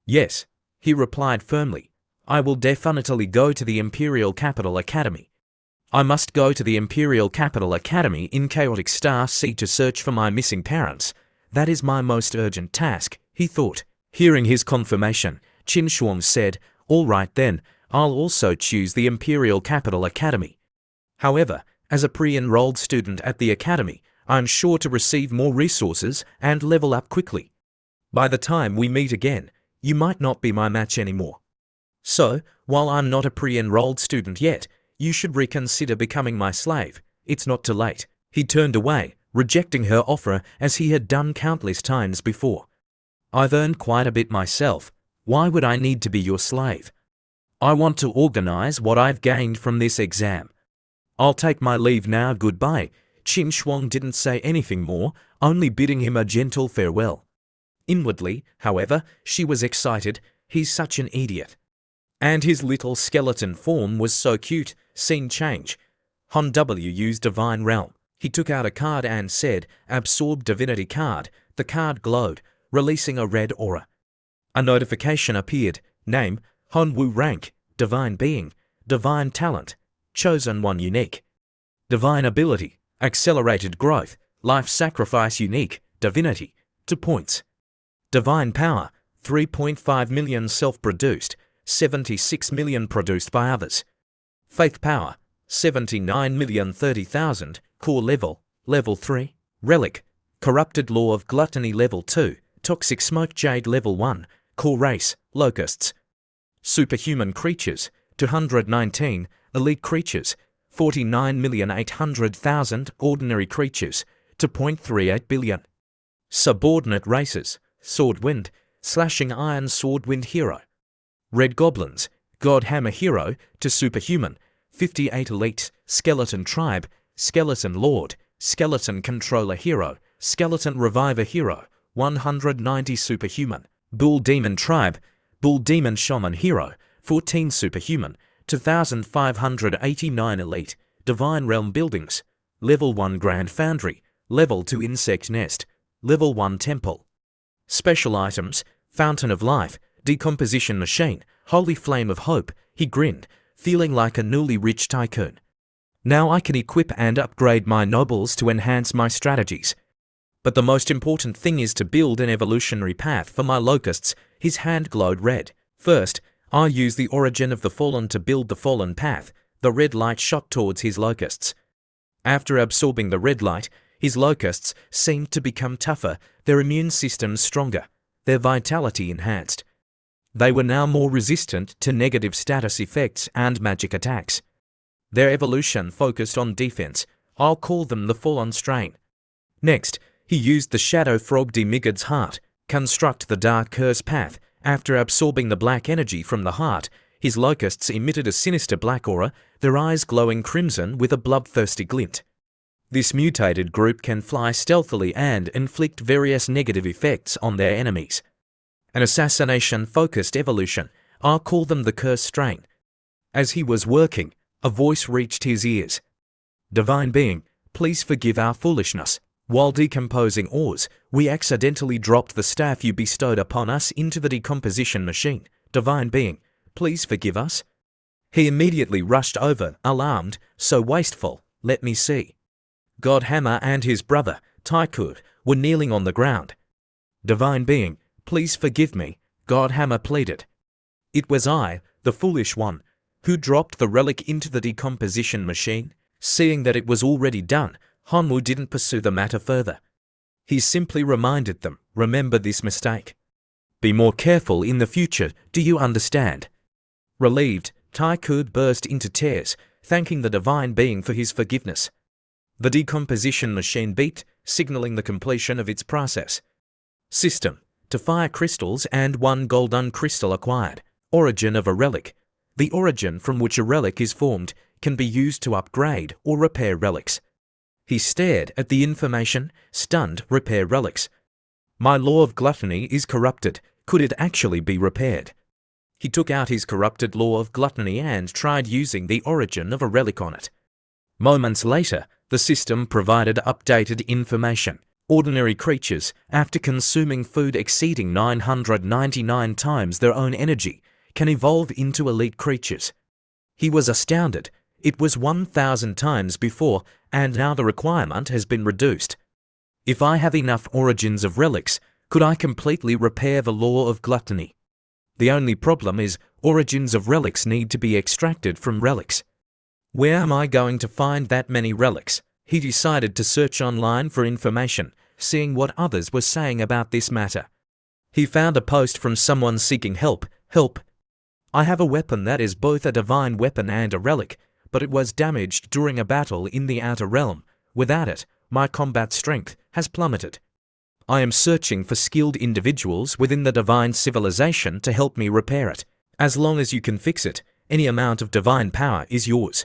Yes, he replied firmly. I will definitely go to the Imperial Capital Academy. I must go to the Imperial Capital Academy in Chaotic Star C to search for my missing parents. That is my most urgent task, he thought. Hearing his confirmation, Qin Shuang said, all right then, I'll also choose the Imperial Capital Academy. However, as a pre-enrolled student at the academy, I'm sure to receive more resources and level up quickly. By the time we meet again, you might not be my match anymore. So, while I'm not a pre-enrolled student yet, you should reconsider becoming my slave. It's not too late. He turned away, rejecting her offer as he had done countless times before. I've earned quite a bit myself. Why would I need to be your slave? I want to organize what I've gained from this exam. I'll take my leave now, goodbye. Qin Shuang didn't say anything more, only bidding him a gentle farewell. Inwardly, however, she was excited. He's such an idiot. And his little skeleton form was so cute. Scene change. Han W used Divine Realm. He took out a card and said, Absorb Divinity card. The card glowed, releasing a red aura. A notification appeared. Name, Hanwoo. Rank, Divine Being. Divine Talent, Chosen 1 Unique. Divine Ability, Accelerated Growth. Life Sacrifice Unique, Divinity, 2 points. Divine Power, 3.5 million self-produced, 76 million produced by others. Faith Power, 79,030,000, Core Level, Level 3. Relic, Corrupted Law of Gluttony Level 2, Toxic Smoke Jade Level 1, Core Race, Locusts. Superhuman Creatures, 219, Elite Creatures, 49,800,000, Ordinary Creatures, 2.38 billion. Subordinate Races, Swordwind, Slashing Iron Swordwind Hero. Red Goblins, God Hammer Hero to Superhuman, 58 Elites, Skeleton Tribe, Skeleton Lord, Skeleton Controller Hero, Skeleton Reviver Hero, 190 Superhuman. Bull Demon Tribe, Bull Demon Shaman Hero, 14 Superhuman, 2,589 Elite, Divine Realm Buildings, Level 1 Grand Foundry, Level 2 Insect Nest, Level 1 Temple. Special Items, Fountain of Life, Decomposition Machine, Holy Flame of Hope. He grinned, feeling like a newly rich tycoon. Now I can equip and upgrade my nobles to enhance my strategies. But the most important thing is to build an evolutionary path for my locusts. His hand glowed red. First, I use the origin of the fallen to build the fallen path. The red light shot towards his locusts. After absorbing the red light, his locusts seemed to become tougher, their immune systems stronger, their vitality enhanced. They were now more resistant to negative status effects and magic attacks. Their evolution focused on defense. I'll call them the Fallen Strain. Next, he used the Shadow Frog Demigod's heart, construct the Dark Curse path. After absorbing the black energy from the heart, his locusts emitted a sinister black aura, their eyes glowing crimson with a bloodthirsty glint. This mutated group can fly stealthily and inflict various negative effects on their enemies. An assassination-focused evolution. I'll call them the Curse Strain. As he was working, a voice reached his ears. Divine Being, please forgive our foolishness. While decomposing ores, we accidentally dropped the staff you bestowed upon us into the decomposition machine. Divine Being, please forgive us. He immediately rushed over, alarmed, so wasteful. Let me see. God Hammer and his brother, Taikur, were kneeling on the ground. Divine Being, please forgive me, God Hammer pleaded. It was I, the foolish one, who dropped the relic into the decomposition machine. Seeing that it was already done, Hanwoo didn't pursue the matter further. He simply reminded them, remember this mistake. Be more careful in the future, do you understand? Relieved, Taikur burst into tears, thanking the Divine Being for his forgiveness. The decomposition machine beeped, signaling the completion of its process. System: to fire crystals and 1 golden crystal acquired. Origin of a relic: the origin from which a relic is formed can be used to upgrade or repair relics. He stared at the information, stunned. Repair relics. My law of gluttony is corrupted. Could it actually be repaired? He took out his corrupted law of gluttony and tried using the origin of a relic on it. Moments later, the system provided updated information. Ordinary creatures, after consuming food exceeding 999 times their own energy, can evolve into elite creatures. He was astounded. It was 1,000 times before, and now the requirement has been reduced. If I have enough origins of relics, could I completely repair the law of gluttony? The only problem is, origins of relics need to be extracted from relics. Where am I going to find that many relics? He decided to search online for information, seeing what others were saying about this matter. He found a post from someone seeking help. Help! I have a weapon that is both a divine weapon and a relic, but it was damaged during a battle in the outer realm. Without it, my combat strength has plummeted. I am searching for skilled individuals within the divine civilization to help me repair it. As long as you can fix it, any amount of divine power is yours.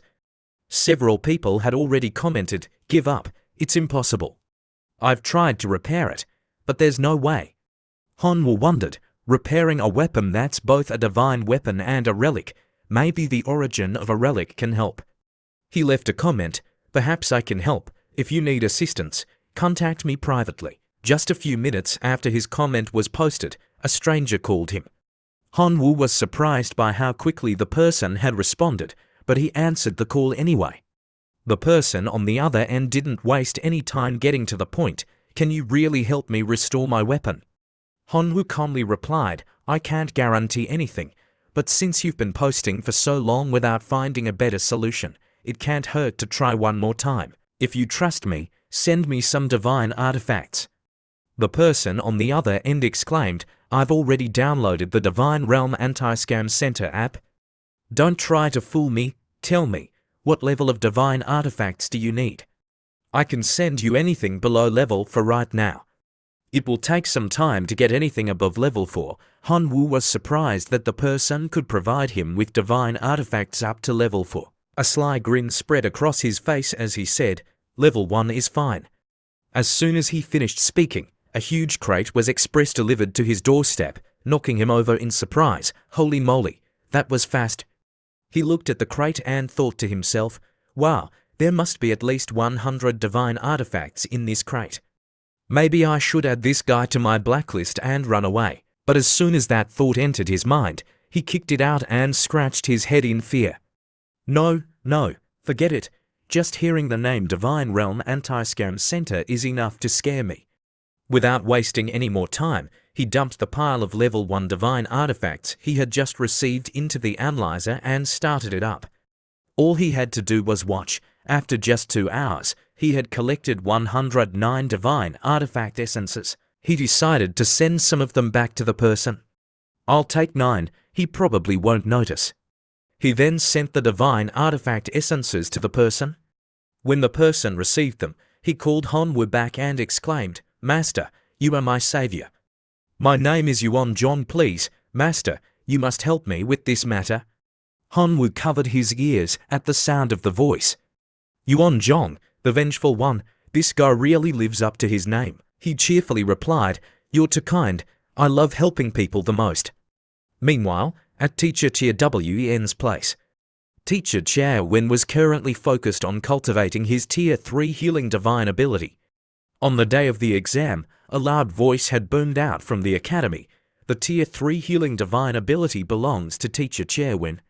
Several people had already commented, give up, it's impossible. I've tried to repair it, but there's no way. Hanwoo wondered, repairing a weapon that's both a divine weapon and a relic, maybe the origin of a relic can help. He left a comment, perhaps I can help. If you need assistance, contact me privately. Just a few minutes after his comment was posted, a stranger called him. Hanwoo was surprised by how quickly the person had responded, but he answered the call anyway. The person on the other end didn't waste any time getting to the point. Can you really help me restore my weapon? Hanwoo calmly replied, I can't guarantee anything, but since you've been posting for so long without finding a better solution, it can't hurt to try one more time. If you trust me, send me some divine artifacts. The person on the other end exclaimed, I've already downloaded the Divine Realm Anti-Scam Center app. Don't try to fool me. Tell me, what level of divine artifacts do you need? I can send you anything below level 4 right now. It will take some time to get anything above level 4. Hanwoo was surprised that the person could provide him with divine artifacts up to level 4. A sly grin spread across his face as he said, level 1 is fine. As soon as he finished speaking, a huge crate was express delivered to his doorstep, knocking him over in surprise. Holy moly, that was fast. He looked at the crate and thought to himself, wow, there must be at least 100 divine artifacts in this crate. Maybe I should add this guy to my blacklist and run away. But as soon as that thought entered his mind, he kicked it out and scratched his head in fear. No, forget it. Just hearing the name Divine Realm Anti-Scam Center is enough to scare me. Without wasting any more time, he dumped the pile of level 1 divine artifacts he had just received into the analyzer and started it up. All he had to do was watch. After just 2 hours, he had collected 109 divine artifact essences. He decided to send some of them back to the person. I'll take 9, he probably won't notice. He then sent the divine artifact essences to the person. When the person received them, he called Hanwoo back and exclaimed, Master, you are my savior. My name is Yuan John, please, Master, you must help me with this matter. Hanwoo covered his ears at the sound of the voice. Yuan Zhong, the vengeful one, this guy really lives up to his name. He cheerfully replied, you're too kind, I love helping people the most. Meanwhile, at Teacher Chia Wen's place, Teacher Chia Wen was currently focused on cultivating his Tier 3 healing divine ability. On the day of the exam, a loud voice had boomed out from the academy. The Tier 3 healing divine ability belongs to Teacher Chia Wen.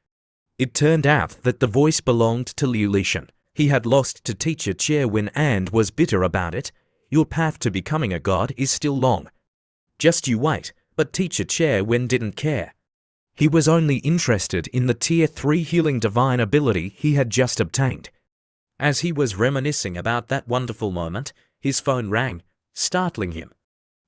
It turned out that the voice belonged to Liu Lishan. He had lost to Teacher Chia Wen and was bitter about it. Your path to becoming a god is still long. Just you wait, but Teacher Chia Wen didn't care. He was only interested in the Tier 3 healing divine ability he had just obtained. As he was reminiscing about that wonderful moment, his phone rang, startling him.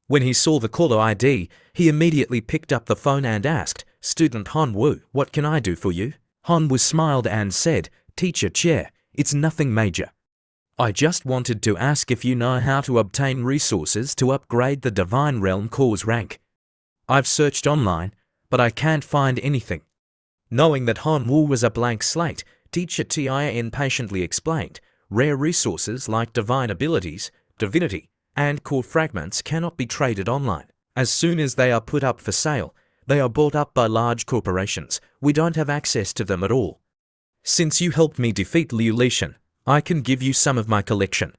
When he saw the caller ID, he immediately picked up the phone and asked, Student Hanwoo, what can I do for you? Hanwoo smiled and said, Teacher Chia, it's nothing major. I just wanted to ask if you know how to obtain resources to upgrade the Divine Realm Core's rank. I've searched online, but I can't find anything. Knowing that Hanwoo was a blank slate, Teacher Tin patiently explained, rare resources like divine abilities, divinity, and core fragments cannot be traded online. As soon as they are put up for sale, they are bought up by large corporations. We don't have access to them at all. Since you helped me defeat Liu Lishan, I can give you some of my collection.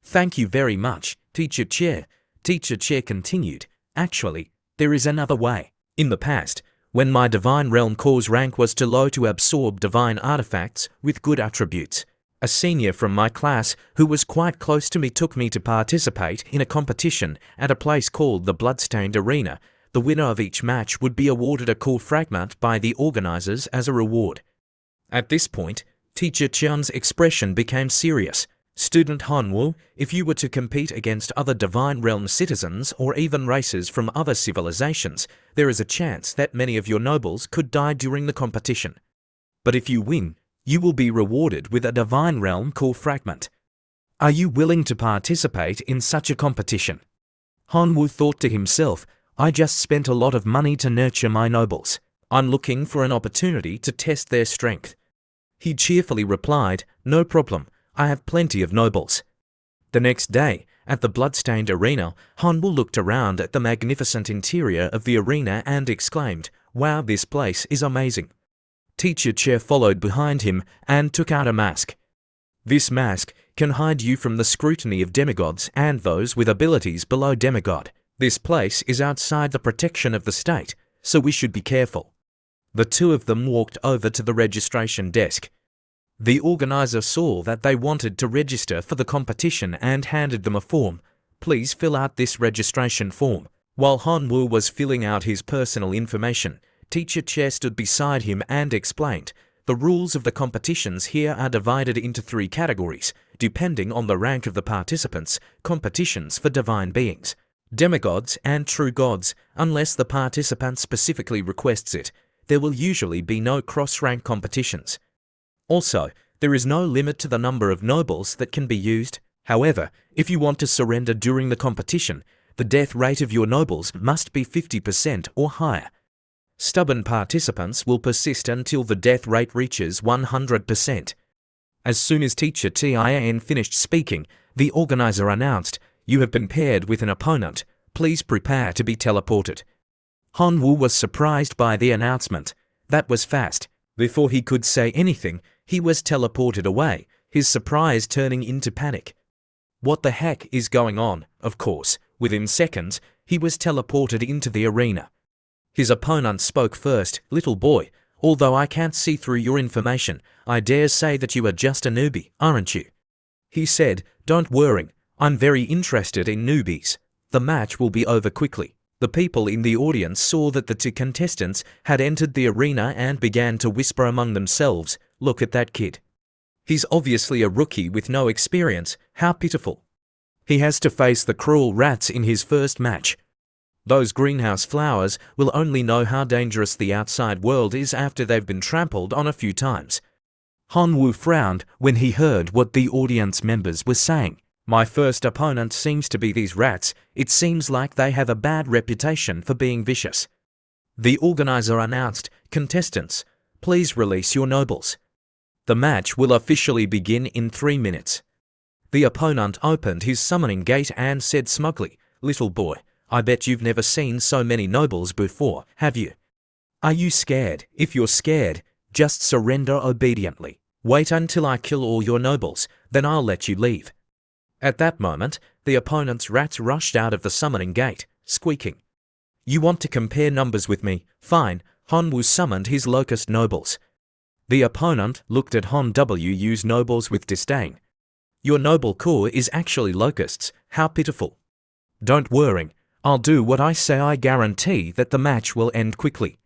Thank you very much, Teacher Chair. Teacher Chair continued, actually, there is another way. In the past, when my Divine Realm Core's rank was too low to absorb divine artifacts with good attributes, a senior from my class who was quite close to me took me to participate in a competition at a place called the Bloodstained Arena. The winner of each match would be awarded a core fragment by the organizers as a reward. At this point, Teacher Chun's expression became serious. Student Hanwoo, if you were to compete against other Divine Realm citizens or even races from other civilizations, there is a chance that many of your nobles could die during the competition. But if you win, you will be rewarded with a Divine Realm core fragment. Are you willing to participate in such a competition? Hanwoo thought to himself, I just spent a lot of money to nurture my nobles. I'm looking for an opportunity to test their strength. He cheerfully replied, no problem, I have plenty of nobles. The next day, at the Bloodstained Arena, Hanwoo looked around at the magnificent interior of the arena and exclaimed, wow, this place is amazing. Teacher Chair followed behind him and took out a mask. This mask can hide you from the scrutiny of demigods and those with abilities below demigod. This place is outside the protection of the state, so we should be careful. The two of them walked over to the registration desk. The organizer saw that they wanted to register for the competition and handed them a form. Please fill out this registration form. While Hanwoo was filling out his personal information, Teacher Chair stood beside him and explained, the rules of the competitions here are divided into 3 categories, depending on the rank of the participants, competitions for divine beings, demigods and true gods, unless the participant specifically requests it. There will usually be no cross-rank competitions. Also, there is no limit to the number of nobles that can be used. However, if you want to surrender during the competition, the death rate of your nobles must be 50% or higher. Stubborn participants will persist until the death rate reaches 100%. As soon as Teacher Tin finished speaking, the organizer announced, you have been paired with an opponent. Please prepare to be teleported. Hanwoo was surprised by the announcement. That was fast. Before he could say anything, he was teleported away, his surprise turning into panic. What the heck is going on? Of course, within seconds, he was teleported into the arena. His opponent spoke first, little boy, although I can't see through your information, I dare say that you are just a newbie, aren't you? He said, don't worry, I'm very interested in newbies. The match will be over quickly. The people in the audience saw that the 2 contestants had entered the arena and began to whisper among themselves, look at that kid. He's obviously a rookie with no experience, how pitiful. He has to face the cruel rats in his first match. Those greenhouse flowers will only know how dangerous the outside world is after they've been trampled on a few times. Hanwoo frowned when he heard what the audience members were saying. My first opponent seems to be these rats. It seems like they have a bad reputation for being vicious. The organizer announced, contestants, please release your nobles. The match will officially begin in 3 minutes. The opponent opened his summoning gate and said smugly, little boy, I bet you've never seen so many nobles before, have you? Are you scared? If you're scared, just surrender obediently. Wait until I kill all your nobles, then I'll let you leave. At that moment, the opponent's rats rushed out of the summoning gate, squeaking. You want to compare numbers with me? Fine, Hanwoo summoned his locust nobles. The opponent looked at Hanwoo's nobles with disdain. Your noble core is actually locusts, how pitiful. Don't worry, I'll do what I say. I guarantee that the match will end quickly.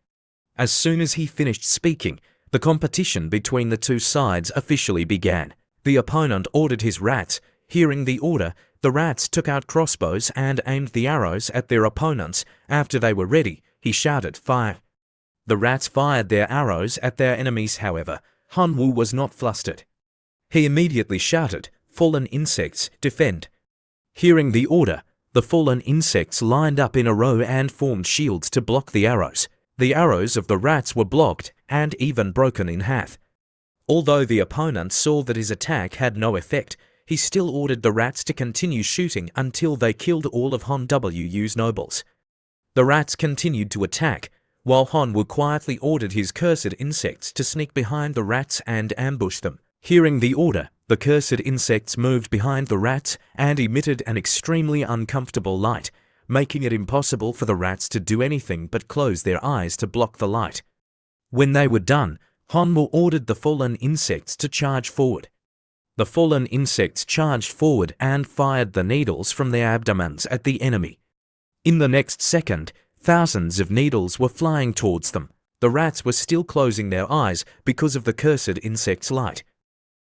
As soon as he finished speaking, the competition between the 2 sides officially began. The opponent ordered his rats. Hearing the order, the rats took out crossbows and aimed the arrows at their opponents. After they were ready, he shouted, fire. The rats fired their arrows at their enemies. However, Hanwoo was not flustered. He immediately shouted, fallen insects, defend. Hearing the order, the fallen insects lined up in a row and formed shields to block the arrows. The arrows of the rats were blocked and even broken in half. Although the opponent saw that his attack had no effect, he still ordered the rats to continue shooting until they killed all of Han Wu's nobles. The rats continued to attack, while Han Wu quietly ordered his cursed insects to sneak behind the rats and ambush them. Hearing the order, the cursed insects moved behind the rats and emitted an extremely uncomfortable light, making it impossible for the rats to do anything but close their eyes to block the light. When they were done, Han Wu ordered the fallen insects to charge forward. The fallen insects charged forward and fired the needles from their abdomens at the enemy. In the next second, thousands of needles were flying towards them. The rats were still closing their eyes because of the cursed insect's light.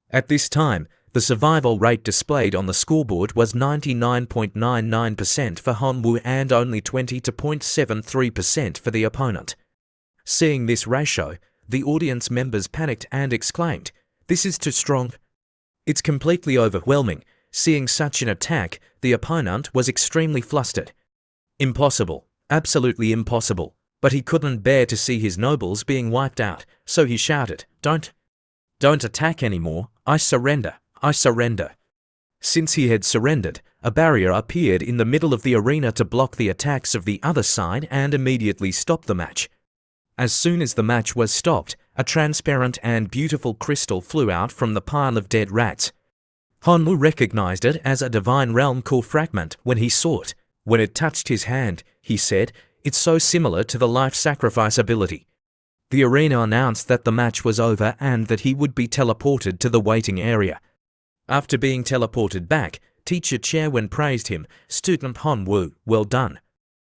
At this time, the survival rate displayed on the scoreboard was 99.99% for Han Wu and only 20.73% for the opponent. Seeing this ratio, the audience members panicked and exclaimed, "This is too strong." It's completely overwhelming. Seeing such an attack, the opponent was extremely flustered. Impossible, absolutely impossible. But he couldn't bear to see his nobles being wiped out, so he shouted, Don't attack anymore, I surrender, I surrender." Since he had surrendered, a barrier appeared in the middle of the arena to block the attacks of the other side and immediately stop the match. As soon as the match was stopped, a transparent and beautiful crystal flew out from the pile of dead rats. Han Wu recognized it as a divine realm core fragment when he saw it. When it touched his hand, he said, "It's so similar to the life sacrifice ability." The arena announced that the match was over and that he would be teleported to the waiting area. After being teleported back, Teacher Chairwen praised him, "Student Han Wu, well done.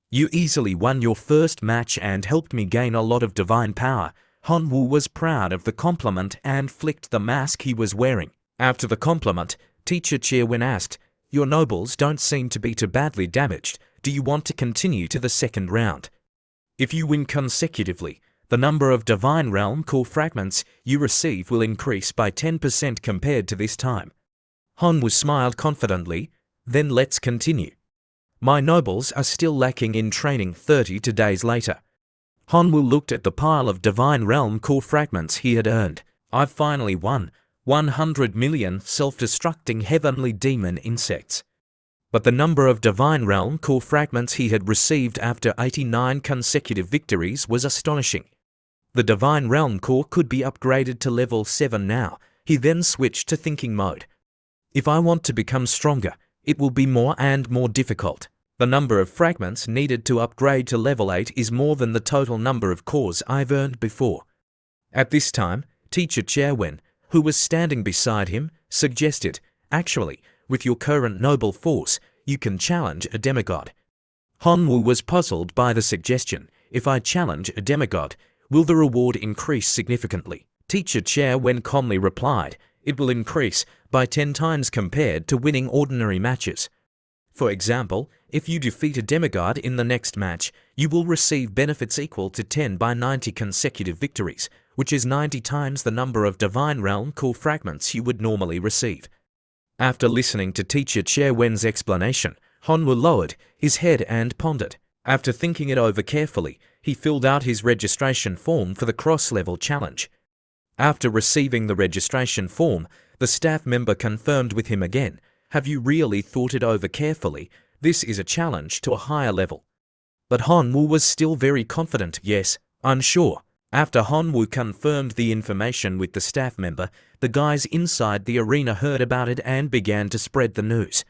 You easily won your first match and helped me gain a lot of divine power." Han Wu was proud of the compliment and flicked the mask he was wearing. After the compliment, Teacher Chairwen asked, "Your nobles don't seem to be too badly damaged. Do you want to continue to the second round? If you win consecutively, the number of Divine Realm core fragments you receive will increase by 10% compared to this time." Han Wu smiled confidently, "Then let's continue. My nobles are still lacking in training 32 days later." Han Wu looked at the pile of Divine Realm core fragments he had earned. "I've finally won 100 million self-destructing heavenly demon insects." But the number of Divine Realm core fragments he had received after 89 consecutive victories was astonishing. The Divine Realm core could be upgraded to level 7 now. He then switched to thinking mode. "If I want to become stronger, it will be more and more difficult. The number of fragments needed to upgrade to level 8 is more than the total number of cores I've earned before." At this time, Teacher Chairwen, who was standing beside him, suggested, "Actually, with your current noble force, you can challenge a demigod." Han Wu was puzzled by the suggestion. "If I challenge a demigod, will the reward increase significantly?" Teacher Chairwen calmly replied, "It will increase by 10 times compared to winning ordinary matches. For example, if you defeat a demigod in the next match, you will receive benefits equal to 10 by 90 consecutive victories, which is 90 times the number of Divine Realm core fragments you would normally receive." After listening to Teacher Chairwen's explanation, Han Wu lowered his head and pondered. After thinking it over carefully, he filled out his registration form for the cross-level challenge. After receiving the registration form, the staff member confirmed with him again, "Have you really thought it over carefully? This is a challenge to a higher level." But Han Wu was still very confident. "Yes, I'm sure." After Han Wu confirmed the information with the staff member, the guys inside the arena heard about it and began to spread the news.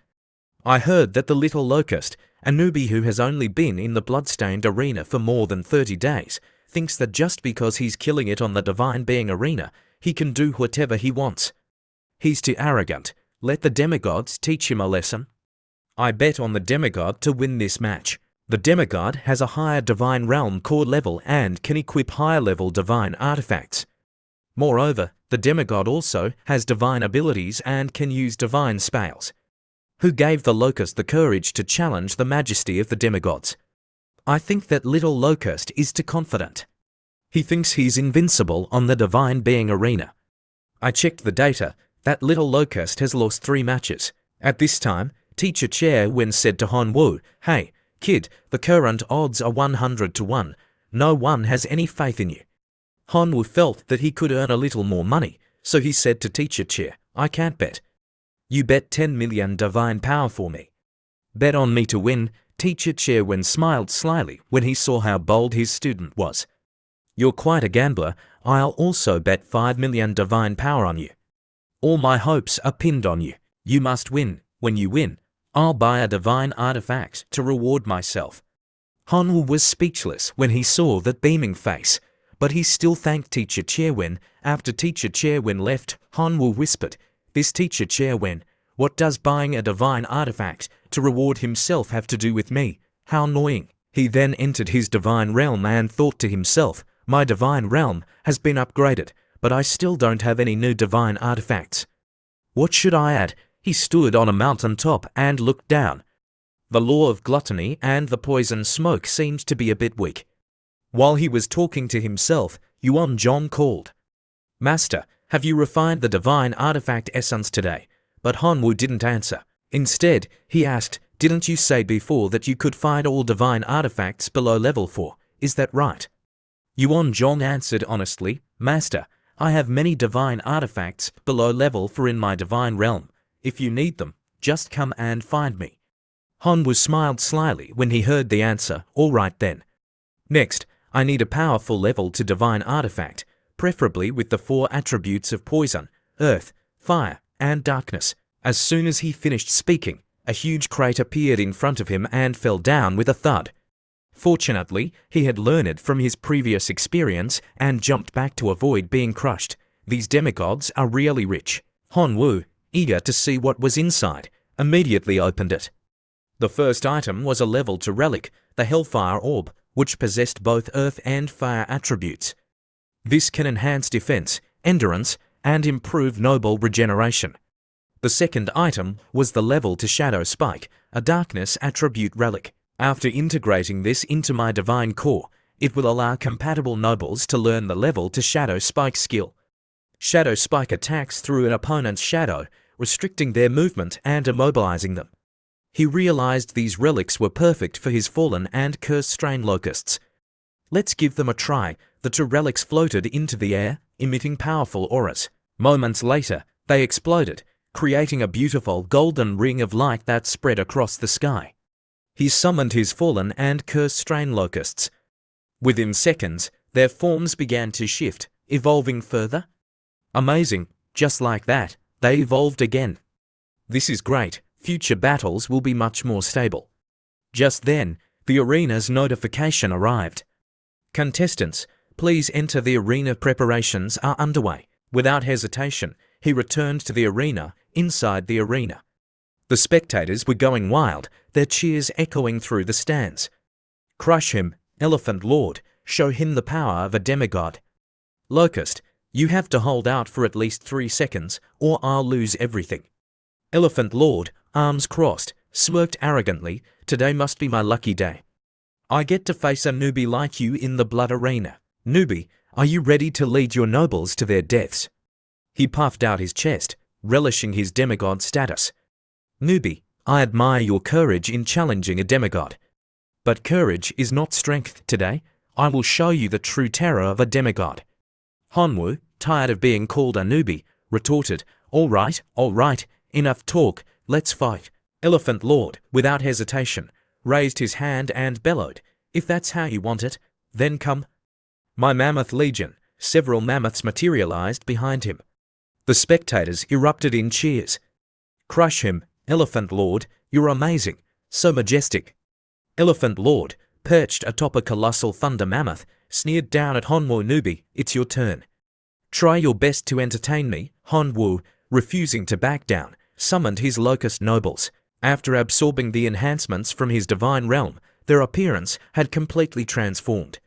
"I heard that the little locust, a newbie who has only been in the bloodstained arena for more than 30 days, thinks that just because he's killing it on the Divine Being arena, he can do whatever he wants. He's too arrogant. Let the demigods teach him a lesson. I bet on the demigod to win this match. The demigod has a higher Divine Realm core level and can equip higher level divine artifacts. Moreover, the demigod also has divine abilities and can use divine spells. Who gave the locust the courage to challenge the majesty of the demigods? I think that little locust is too confident. He thinks he's invincible on the Divine Being arena. I checked the data. That little locust has lost 3 matches. At this time, Teacher Chair Wen said to Han Wu, "Hey, kid, the current odds are 100 to 1. No one has any faith in you." Han Wu felt that he could earn a little more money, so he said to Teacher Chair, "I can't bet. You bet 10 million divine power for me." "Bet on me to win." Teacher Chair Wen smiled slyly when he saw how bold his student was. "You're quite a gambler. I'll also bet 5 million divine power on you. All my hopes are pinned on you. You must win. When you win, I'll buy a divine artifact to reward myself." Han Wu was speechless when he saw that beaming face, but he still thanked Teacher Chair Wen. After Teacher Chair Wen left, Han Wu whispered, "This Teacher Chair Wen, what does buying a divine artifact to reward himself have to do with me? How annoying." He then entered his divine realm and thought to himself, "My divine realm has been upgraded, but I still don't have any new divine artifacts. What should I add?" He stood on a mountain top and looked down. The law of gluttony and the poison smoke seemed to be a bit weak. While he was talking to himself, Yuan Zhong called, "Master, have you refined the divine artifact essence today?" But Han Wu didn't answer. Instead, he asked, "Didn't you say before that you could find all divine artifacts below level 4? Is that right?" Yuan Zhong answered honestly, "Master, I have many divine artifacts below level 4 in my divine realm. If you need them, just come and find me." Han Wu smiled slyly when he heard the answer. "All right then. Next, I need a powerful level to divine artifact, preferably with the 4 attributes of poison, earth, fire, and darkness." As soon as he finished speaking, a huge crate appeared in front of him and fell down with a thud. Fortunately, he had learned from his previous experience and jumped back to avoid being crushed. These demigods are really rich. Han Wu, eager to see what was inside, immediately opened it. The first item was a level 2 relic, the Hellfire Orb, which possessed both earth and fire attributes. This can enhance defense, endurance, and improve noble regeneration. The second item was the level 2 Shadow Spike, a darkness attribute relic. After integrating this into my divine core, it will allow compatible nobles to learn the level 2 Shadow Spike skill. Shadow Spike attacks through an opponent's shadow, restricting their movement and immobilizing them. He realized these relics were perfect for his fallen and cursed strain locusts. "Let's give them a try." The 2 relics floated into the air, emitting powerful auras. Moments later, they exploded, creating a beautiful golden ring of light that spread across the sky. He summoned his fallen and cursed strain locusts. Within seconds, their forms began to shift, evolving further. Amazing, just like that, they evolved again. "This is great, future battles will be much more stable." Just then, the arena's notification arrived. "Contestants, please enter the arena, preparations are underway." Without hesitation, he returned to the arena. Inside the arena, the spectators were going wild, their cheers echoing through the stands. "Crush him, Elephant Lord, show him the power of a demigod." "Locust, you have to hold out for at least 3 seconds, or I'll lose everything." Elephant Lord, arms crossed, smirked arrogantly, "Today must be my lucky day. I get to face a newbie like you in the blood arena. Newbie, are you ready to lead your nobles to their deaths?" He puffed out his chest, relishing his demigod status. "Newbie, I admire your courage in challenging a demigod. But courage is not strength today. I will show you the true terror of a demigod." Han Wu, tired of being called a newbie, retorted, all right, enough talk, let's fight." Elephant Lord, without hesitation, raised his hand and bellowed, "If that's how you want it, then come." "My mammoth legion." Several mammoths materialized behind him. The spectators erupted in cheers. "Crush him, Elephant Lord, you're amazing, so majestic." Elephant Lord, perched atop a colossal thunder mammoth, sneered down at Han Wu. "Newbie, it's your turn. Try your best to entertain me." Han Wu, refusing to back down, summoned his locust nobles. After absorbing the enhancements from his divine realm, their appearance had completely transformed.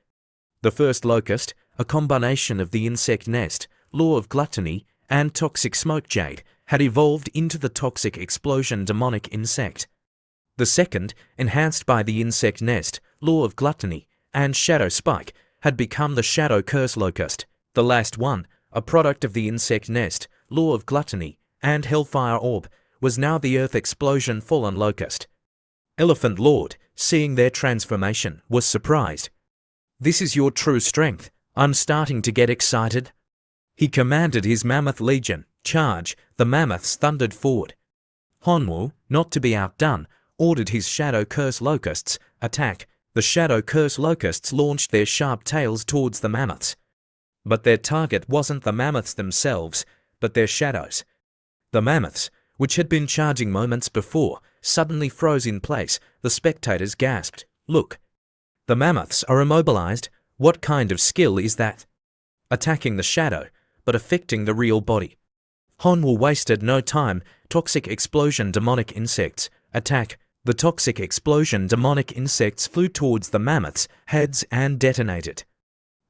The first locust, a combination of the insect nest, law of gluttony, and toxic smoke jade, had evolved into the toxic explosion demonic insect. The second, enhanced by the insect nest, law of gluttony, and shadow spike, had become the shadow curse locust. The last one, a product of the insect nest, law of gluttony, and hellfire orb, was now the earth explosion fallen locust. Elephant Lord, seeing their transformation, was surprised. "This is your true strength. I'm starting to get excited." He commanded his mammoth legion, "Charge." The mammoths thundered forward. Honwu, not to be outdone, ordered his shadow curse locusts, "Attack." The shadow curse locusts launched their sharp tails towards the mammoths. But their target wasn't the mammoths themselves, but their shadows. The mammoths, which had been charging moments before, suddenly froze in place. The spectators gasped, "Look! The mammoths are immobilized. What kind of skill is that?" Attacking the shadow, but affecting the real body. Honwu wasted no time. Toxic explosion demonic insects, "Attack." The toxic explosion demonic insects flew towards the mammoths' heads and detonated.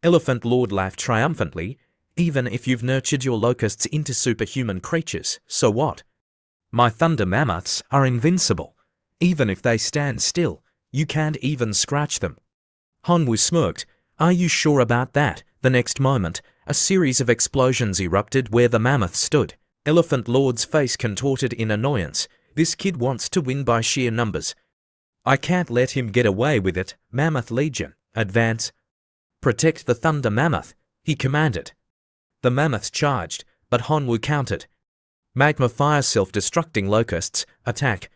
Elephant Lord laughed triumphantly. "Even if you've nurtured your locusts into superhuman creatures, so what? My thunder mammoths are invincible. Even if they stand still, you can't even scratch them." Honwu smirked. "Are you sure about that?" The next moment, a series of explosions erupted where the mammoth stood. Elephant Lord's face contorted in annoyance. "This kid wants to win by sheer numbers. I can't let him get away with it." Mammoth Legion, advance. "Protect the thunder mammoth," he commanded. The mammoths charged, but Honwu countered. "Magma fire self-destructing locusts, attack."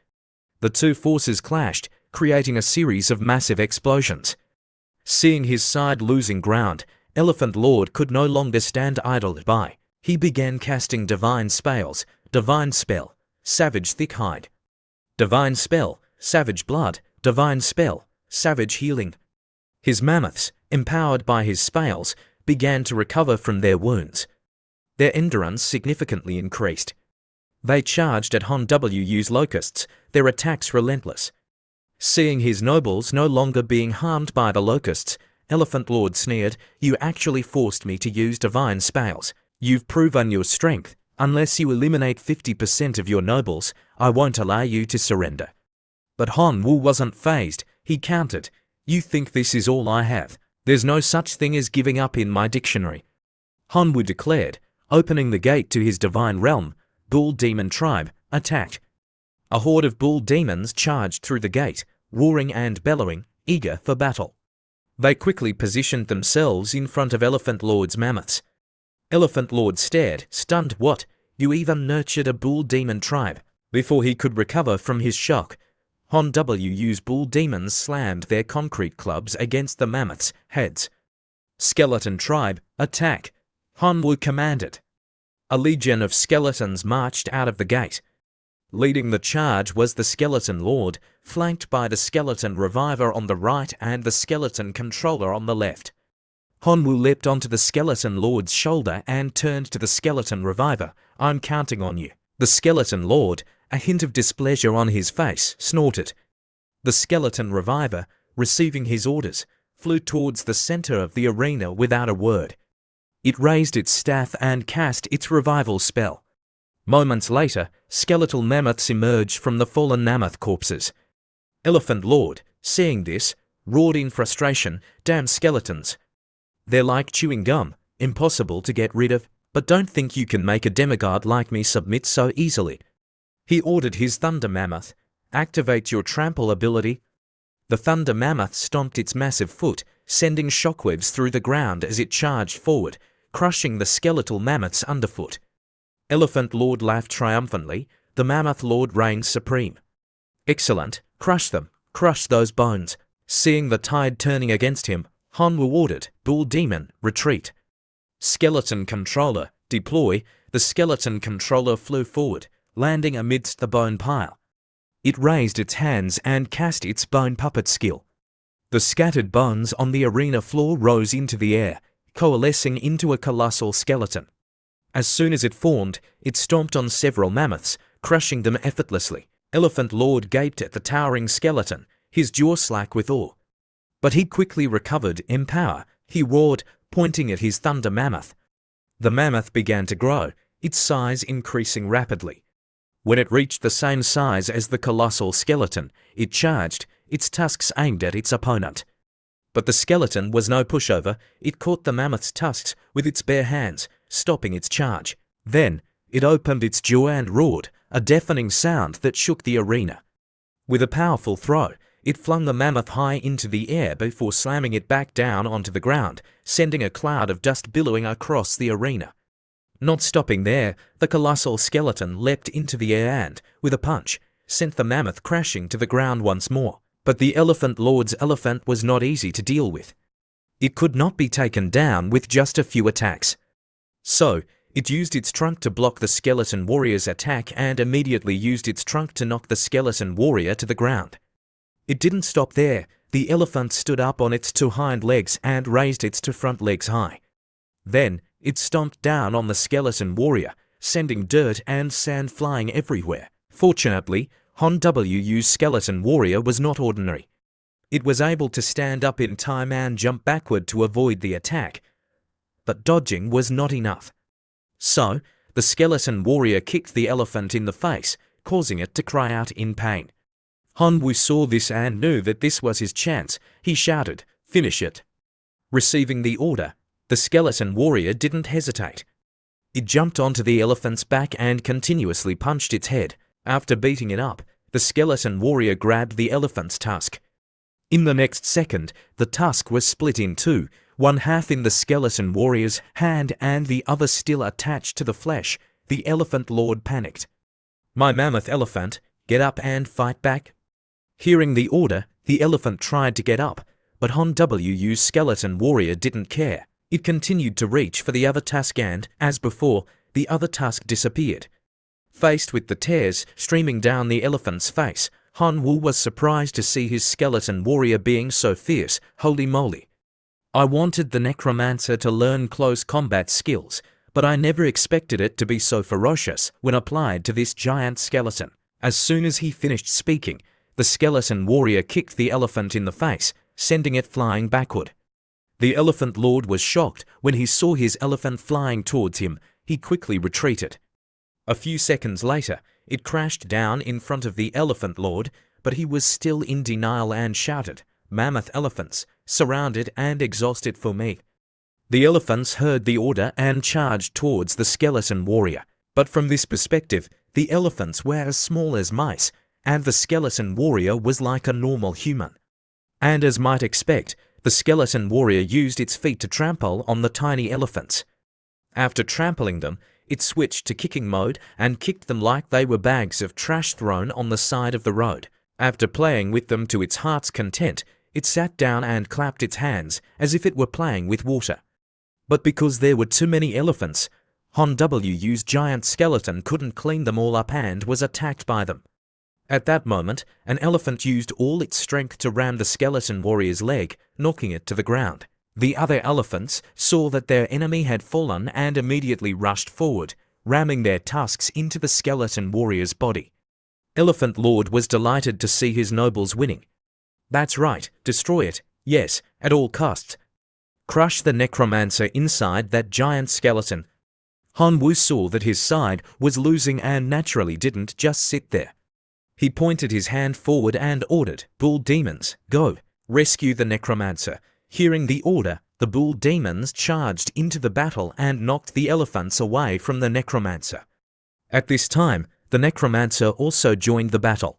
The two forces clashed, creating a series of massive explosions. Seeing his side losing ground, Elephant Lord could no longer stand idle by. He began casting divine spells. Divine spell, savage thick hide. Divine spell, savage blood. Divine spell, savage healing. His mammoths, empowered by his spells, began to recover from their wounds. Their endurance significantly increased. They charged at Hon Wu's locusts, their attacks relentless. Seeing his nobles no longer being harmed by the locusts, Elephant Lord sneered, "You actually forced me to use divine spells. You've proven your strength. Unless you eliminate 50% of your nobles, I won't allow you to surrender." But Honwu wasn't fazed. He countered, "You think this is all I have? There's no such thing as giving up in my dictionary." Honwu declared, opening the gate to his divine realm, "Bull Demon Tribe, attack." A horde of bull demons charged through the gate, roaring and bellowing, eager for battle. They quickly positioned themselves in front of Elephant Lord's mammoths. Elephant Lord stared, stunned. "What? You even nurtured a bull demon tribe?" Before he could recover from his shock, Hon Wu's bull demons slammed their concrete clubs against the mammoths' heads. "Skeleton tribe, attack!" Honwu commanded. A legion of skeletons marched out of the gate. Leading the charge was the Skeleton Lord, flanked by the Skeleton Reviver on the right and the Skeleton Controller on the left. Honwu leapt onto the Skeleton Lord's shoulder and turned to the Skeleton Reviver. "I'm counting on you." The Skeleton Lord, a hint of displeasure on his face, snorted. The Skeleton Reviver, receiving his orders, flew towards the center of the arena without a word. It raised its staff and cast its revival spell. Moments later, skeletal mammoths emerged from the fallen mammoth corpses. Elephant Lord, seeing this, roared in frustration, "Damn skeletons. They're like chewing gum, impossible to get rid of, but don't think you can make a demigod like me submit so easily." He ordered his Thunder Mammoth, "Activate your trample ability." The Thunder Mammoth stomped its massive foot, sending shockwaves through the ground as it charged forward, crushing the skeletal mammoth's underfoot. Elephant Lord laughed triumphantly. The Mammoth Lord reigned supreme. "Excellent, crush them, crush those bones." Seeing the tide turning against him, Honwu ordered, "Bull Demon, retreat." Skeleton Controller, deploy. The Skeleton Controller flew forward, landing amidst the bone pile. It raised its hands and cast its bone puppet skill. The scattered bones on the arena floor rose into the air, coalescing into a colossal skeleton. As soon as it formed, it stomped on several mammoths, crushing them effortlessly. Elephant Lord gaped at the towering skeleton, his jaw slack with awe. But he quickly recovered in power. He roared, pointing at his Thunder Mammoth. The mammoth began to grow, its size increasing rapidly. When it reached the same size as the colossal skeleton, it charged, its tusks aimed at its opponent. But the skeleton was no pushover. It caught the mammoth's tusks with its bare hands, stopping its charge. Then, It opened its jaw and roared, a deafening sound that shook the arena. With a powerful throw, it flung the mammoth high into the air before slamming it back down onto the ground, sending a cloud of dust billowing across the arena. Not stopping there, the colossal skeleton leapt into the air and, with a punch, sent the mammoth crashing to the ground once more. But the elephant lord's elephant was not easy to deal with. It could not be taken down with just a few attacks. So, it used its trunk to block the skeleton warrior's attack and immediately used its trunk to knock the skeleton warrior to the ground. It didn't stop there. The elephant stood up on its two hind legs and raised its two front legs high. Then, it stomped down on the skeleton warrior, sending dirt and sand flying everywhere. Fortunately, Han Wu's skeleton warrior was not ordinary. It was able to stand up in time and jump backward to avoid the attack. But dodging was not enough. So, the skeleton warrior kicked the elephant in the face, causing it to cry out in pain. Han Wu saw this and knew that this was his chance. He shouted, "Finish it!" Receiving the order, the skeleton warrior didn't hesitate. It jumped onto the elephant's back and continuously punched its head. After beating it up, the skeleton warrior grabbed the elephant's tusk. In the next second, the tusk was split in two, one half in the skeleton warrior's hand and the other still attached to the flesh. The elephant lord panicked. "My mammoth elephant, get up and fight back." Hearing the order, the elephant tried to get up, but Han Wu's skeleton warrior didn't care. It continued to reach for the other tusk and, as before, the other tusk disappeared. Faced with the tears streaming down the elephant's face, Han Wu was surprised to see his skeleton warrior being so fierce. Holy moly! I wanted the necromancer to learn close combat skills, but I never expected it to be so ferocious when applied to this giant skeleton. As soon as he finished speaking, the skeleton warrior kicked the elephant in the face, sending it flying backward. The elephant lord was shocked when he saw his elephant flying towards him. He quickly retreated. A few seconds later, it crashed down in front of the elephant lord, but he was still in denial and shouted, "Mammoth elephants, surrounded and exhausted for me." The elephants heard the order and charged towards the skeleton warrior. But from this perspective, the elephants were as small as mice, and the skeleton warrior was like a normal human. And as might expect, the skeleton warrior used its feet to trample on the tiny elephants. After trampling them, it switched to kicking mode and kicked them like they were bags of trash thrown on the side of the road. After playing with them to its heart's content, it sat down and clapped its hands as if it were playing with water. But because there were too many elephants, Han Wu's giant skeleton couldn't clean them all up and was attacked by them. At that moment, an elephant used all its strength to ram the skeleton warrior's leg, knocking it to the ground. The other elephants saw that their enemy had fallen and immediately rushed forward, ramming their tusks into the skeleton warrior's body. Elephant Lord was delighted to see his nobles winning. "That's right, destroy it, yes, at all costs. Crush the necromancer inside that giant skeleton." Han Wu saw that his side was losing and naturally didn't just sit there. He pointed his hand forward and ordered, "Bull demons, go, rescue the necromancer." Hearing the order, the bull demons charged into the battle and knocked the elephants away from the necromancer. At this time, the necromancer also joined the battle.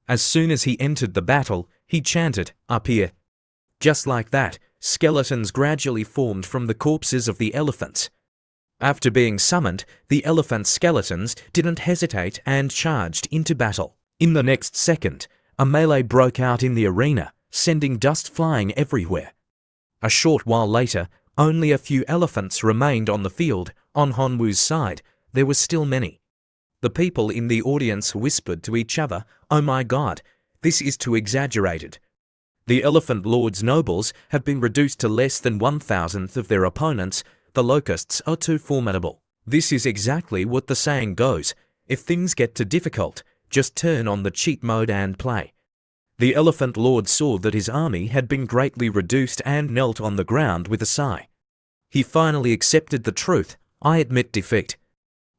As soon as he entered the battle, he chanted, "Up here." Just like that, skeletons gradually formed from the corpses of the elephants. After being summoned, the elephant skeletons didn't hesitate and charged into battle. In the next second, a melee broke out in the arena, sending dust flying everywhere. A short while later, only a few elephants remained on the field. On Han Wu's side, there were still many. The people in the audience whispered to each other, "Oh my God, this is too exaggerated. The elephant lord's nobles have been reduced to less than 1,000th of their opponents. The locusts are too formidable." This is exactly what the saying goes: if things get too difficult, just turn on the cheat mode and play. The elephant lord saw that his army had been greatly reduced and knelt on the ground with a sigh. He finally accepted the truth. "I admit defeat."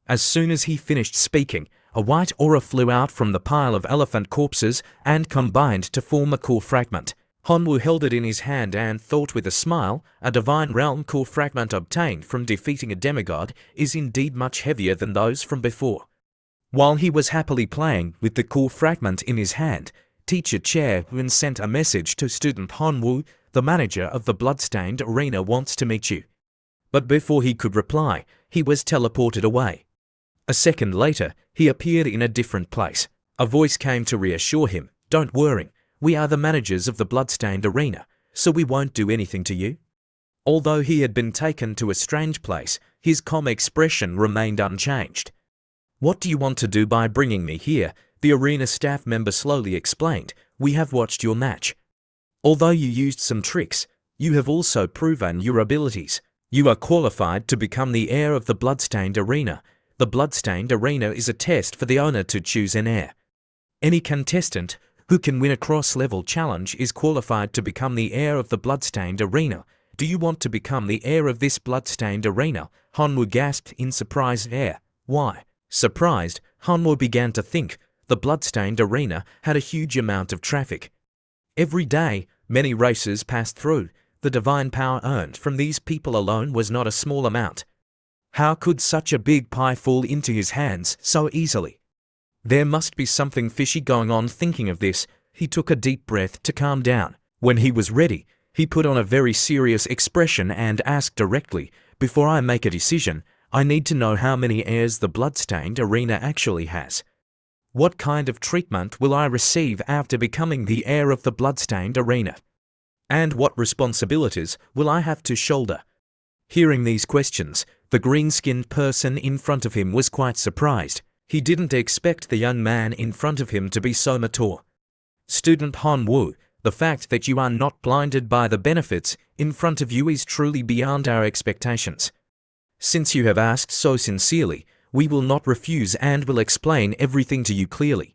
As soon as he finished speaking, a white aura flew out from the pile of elephant corpses and combined to form a core fragment. Hanwoo held it in his hand and thought with a smile, a divine realm core fragment obtained from defeating a demigod is indeed much heavier than those from before. While he was happily playing with the core fragment in his hand, Teacher Chair Wen sent a message to student Hanwoo, the manager of the bloodstained arena wants to meet you. But before he could reply, he was teleported away. A second later, he appeared in a different place. A voice came to reassure him, "Don't worry, we are the managers of the bloodstained arena, so we won't do anything to you." Although he had been taken to a strange place, his calm expression remained unchanged. "What do you want to do by bringing me here?" the arena staff member slowly explained. "We have watched your match. Although you used some tricks, you have also proven your abilities. You are qualified to become the heir of the bloodstained arena. The bloodstained arena is a test for the owner to choose an heir. Any contestant who can win a cross-level challenge is qualified to become the heir of the bloodstained arena. Do you want to become the heir of this bloodstained arena?" Hanwoo gasped in surprise. "Heir? Why?" Surprised, Hanwoo began to think. The bloodstained arena had a huge amount of traffic. Every day, many races passed through. The divine power earned from these people alone was not a small amount. How could such a big pie fall into his hands so easily? There must be something fishy going on. Thinking of this, he took a deep breath to calm down. When he was ready, he put on a very serious expression and asked directly, "Before I make a decision, I need to know how many heirs the bloodstained arena actually has. What kind of treatment will I receive after becoming the heir of the bloodstained arena? And what responsibilities will I have to shoulder?" Hearing these questions, the green-skinned person in front of him was quite surprised. He didn't expect the young man in front of him to be so mature. "Student Hanwoo, the fact that you are not blinded by the benefits in front of you is truly beyond our expectations. Since you have asked so sincerely, we will not refuse and will explain everything to you clearly.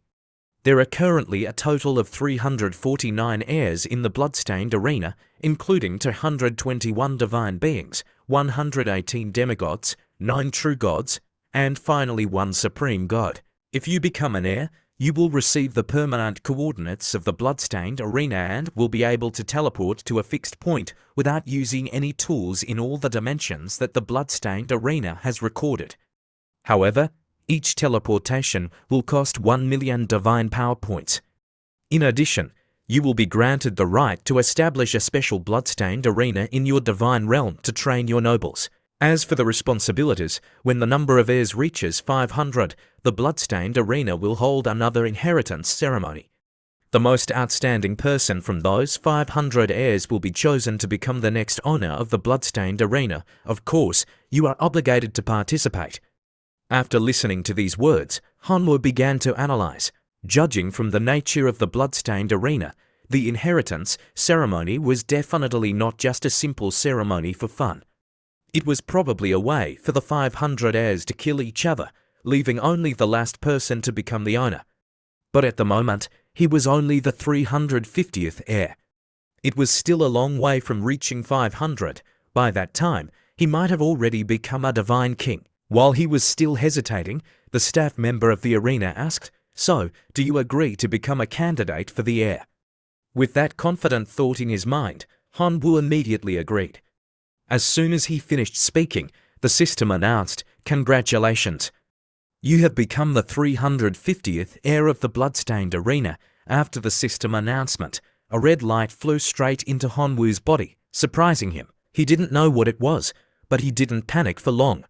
There are currently a total of 349 heirs in the bloodstained arena, including 221 divine beings, 118 demigods, 9 true gods, and finally 1 supreme god. If you become an heir, you will receive the permanent coordinates of the bloodstained arena and will be able to teleport to a fixed point without using any tools in all the dimensions that the bloodstained arena has recorded. However, each teleportation will cost 1 million divine power points. In addition, you will be granted the right to establish a special bloodstained arena in your divine realm to train your nobles. As for the responsibilities, when the number of heirs reaches 500, the bloodstained arena will hold another inheritance ceremony. The most outstanding person from those 500 heirs will be chosen to become the next owner of the bloodstained arena. Of course, you are obligated to participate." After listening to these words, Hanwoo began to analyze. Judging from the nature of the bloodstained arena, the inheritance ceremony was definitely not just a simple ceremony for fun. It was probably a way for the 500 heirs to kill each other, leaving only the last person to become the owner. But at the moment, he was only the 350th heir. It was still a long way from reaching 500. By that time, he might have already become a divine king. While he was still hesitating, the staff member of the arena asked, "So, do you agree to become a candidate for the heir?" With that confident thought in his mind, Hanwoo immediately agreed. As soon as he finished speaking, the system announced, "Congratulations! You have become the 350th heir of the bloodstained arena." After the system announcement, a red light flew straight into Hanwoo's body, surprising him. He didn't know what it was, but he didn't panic for long.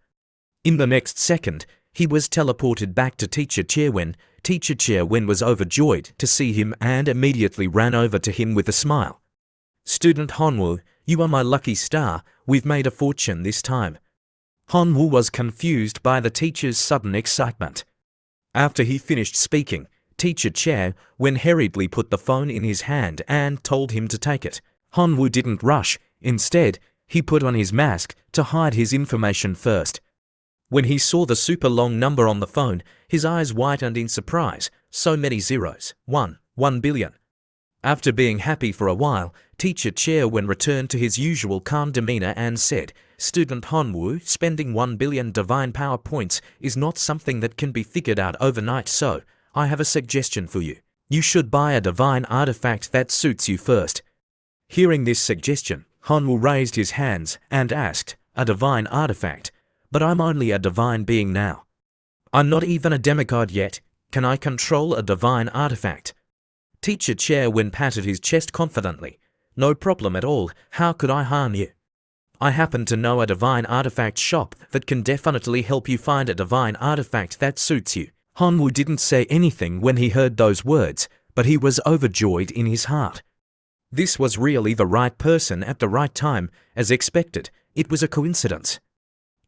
In the next second, he was teleported back to Teacher Chair Wen. Teacher Chair Wen was overjoyed to see him and immediately ran over to him with a smile. "Student Hanwoo, you are my lucky star. We've made a fortune this time." Hanwoo was confused by the teacher's sudden excitement. After he finished speaking, Teacher Chair Wen hurriedly put the phone in his hand and told him to take it. Hanwoo didn't rush. Instead, he put on his mask to hide his information first. When he saw the super long number on the phone, his eyes widened in surprise. So many zeros. 1 billion. After being happy for a while, Teacher Chair Wen returned to his usual calm demeanor and said, "Student Hanwoo, spending 1 billion divine power points is not something that can be figured out overnight, so I have a suggestion for you. You should buy a divine artifact that suits you first. Hearing this suggestion, Hanwoo raised his hands and asked, "A divine artifact? But I'm only a divine being now. I'm not even a demigod yet. Can I control a divine artifact?" Teacher Chairwin patted his chest confidently. "No problem at all. How could I harm you? I happen to know a divine artifact shop that can definitely help you find a divine artifact that suits you." Hanwoo didn't say anything when he heard those words, but he was overjoyed in his heart. This was really the right person at the right time, as expected. It was a coincidence.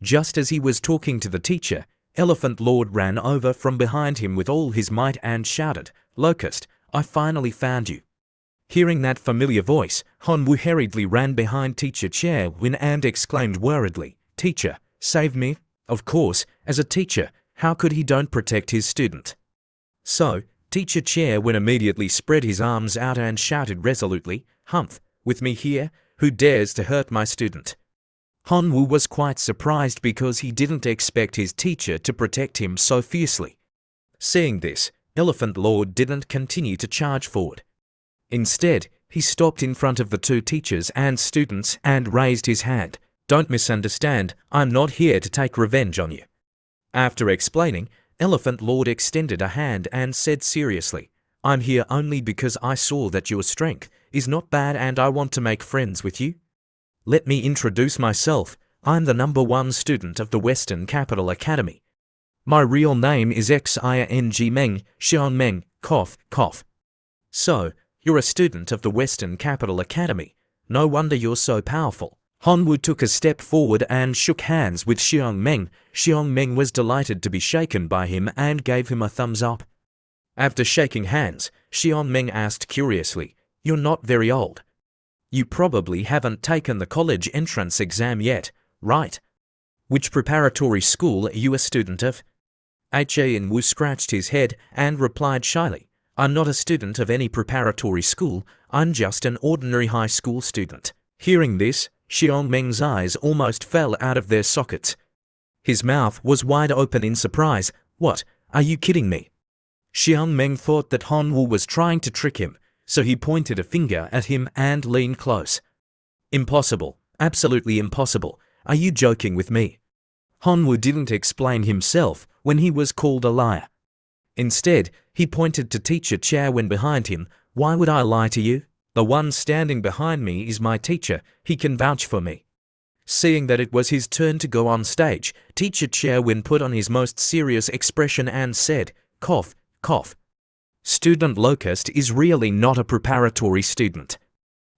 Just as he was talking to the teacher, Elephant Lord ran over from behind him with all his might and shouted, "Locust, I finally found you." Hearing that familiar voice, Hanwoo hurriedly ran behind Teacher Chairwin and exclaimed worriedly, "Teacher, save me." Of course, as a teacher, how could he don't protect his student? So, Teacher Chairwin immediately spread his arms out and shouted resolutely, "Humph, with me here, who dares to hurt my student?" Hanwoo was quite surprised because he didn't expect his teacher to protect him so fiercely. Seeing this, Elephant Lord didn't continue to charge forward. Instead, he stopped in front of the two teachers and students and raised his hand. "Don't misunderstand, I'm not here to take revenge on you." After explaining, Elephant Lord extended a hand and said seriously, "I'm here only because I saw that your strength is not bad and I want to make friends with you. Let me introduce myself. I'm the #1 student of the Western Capital Academy. My real name is Xing Meng, Xiang Meng, cough, cough." "So, you're a student of the Western Capital Academy. No wonder you're so powerful." Hanwoo took a step forward and shook hands with Xiang Meng. Xiang Meng was delighted to be shaken by him and gave him a thumbs up. After shaking hands, Xiang Meng asked curiously, "You're not very old. You probably haven't taken the college entrance exam yet, right? Which preparatory school are you a student of?" Hanwoo scratched his head and replied shyly, "I'm not a student of any preparatory school, I'm just an ordinary high school student." Hearing this, Xiang Meng's eyes almost fell out of their sockets. His mouth was wide open in surprise. "What? Are you kidding me?" Xiang Meng thought that Hanwoo was trying to trick him, so he pointed a finger at him and leaned close. "Impossible. Absolutely impossible. Are you joking with me?" Hanwoo didn't explain himself when he was called a liar. Instead, he pointed to Teacher Chairwin behind him. "Why would I lie to you? The one standing behind me is my teacher. He can vouch for me." Seeing that it was his turn to go on stage, Teacher Chairwin put on his most serious expression and said, "Cough, cough. Student Locust is really not a preparatory student.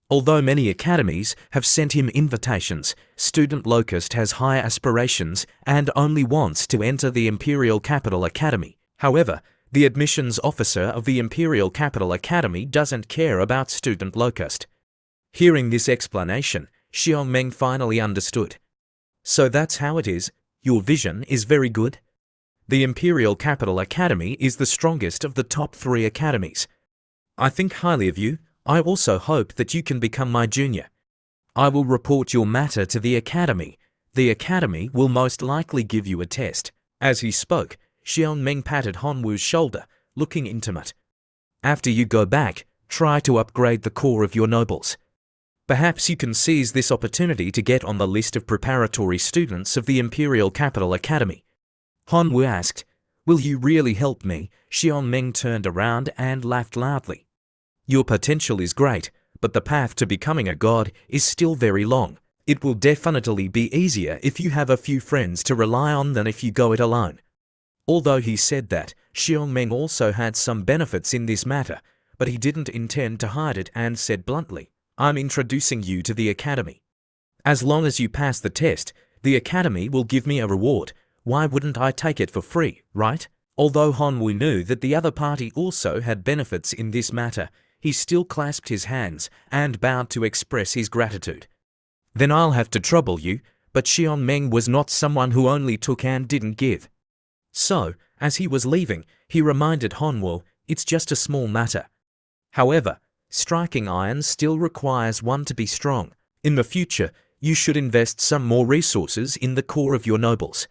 Although many academies have sent him invitations, Student Locust has high aspirations and only wants to enter the Imperial Capital Academy. However, the admissions officer of the Imperial Capital Academy doesn't care about Student Locust." Hearing this explanation, Xiang Meng finally understood. "So that's how it is. Your vision is very good. The Imperial Capital Academy is the strongest of the top 3 academies. I think highly of you. I also hope that you can become my junior. I will report your matter to the academy. The academy will most likely give you a test." As he spoke, Xiang Meng patted Hanwoo's shoulder, looking intimate. "After you go back, try to upgrade the core of your nobles. Perhaps you can seize this opportunity to get on the list of preparatory students of the Imperial Capital Academy." Hanwoo asked, "Will you really help me?" Xiang Meng turned around and laughed loudly. "Your potential is great, but the path to becoming a god is still very long. It will definitely be easier if you have a few friends to rely on than if you go it alone." Although he said that, Xiang Meng also had some benefits in this matter, but he didn't intend to hide it and said bluntly, "I'm introducing you to the academy. As long as you pass the test, the academy will give me a reward. Why wouldn't I take it for free, right?" Although Hanwoo knew that the other party also had benefits in this matter, he still clasped his hands and bowed to express his gratitude. "Then I'll have to trouble you," but Xiang Meng was not someone who only took and didn't give. So, as he was leaving, he reminded Hanwoo, "It's just a small matter. However, striking iron still requires one to be strong. In the future, you should invest some more resources in the core of your nobles.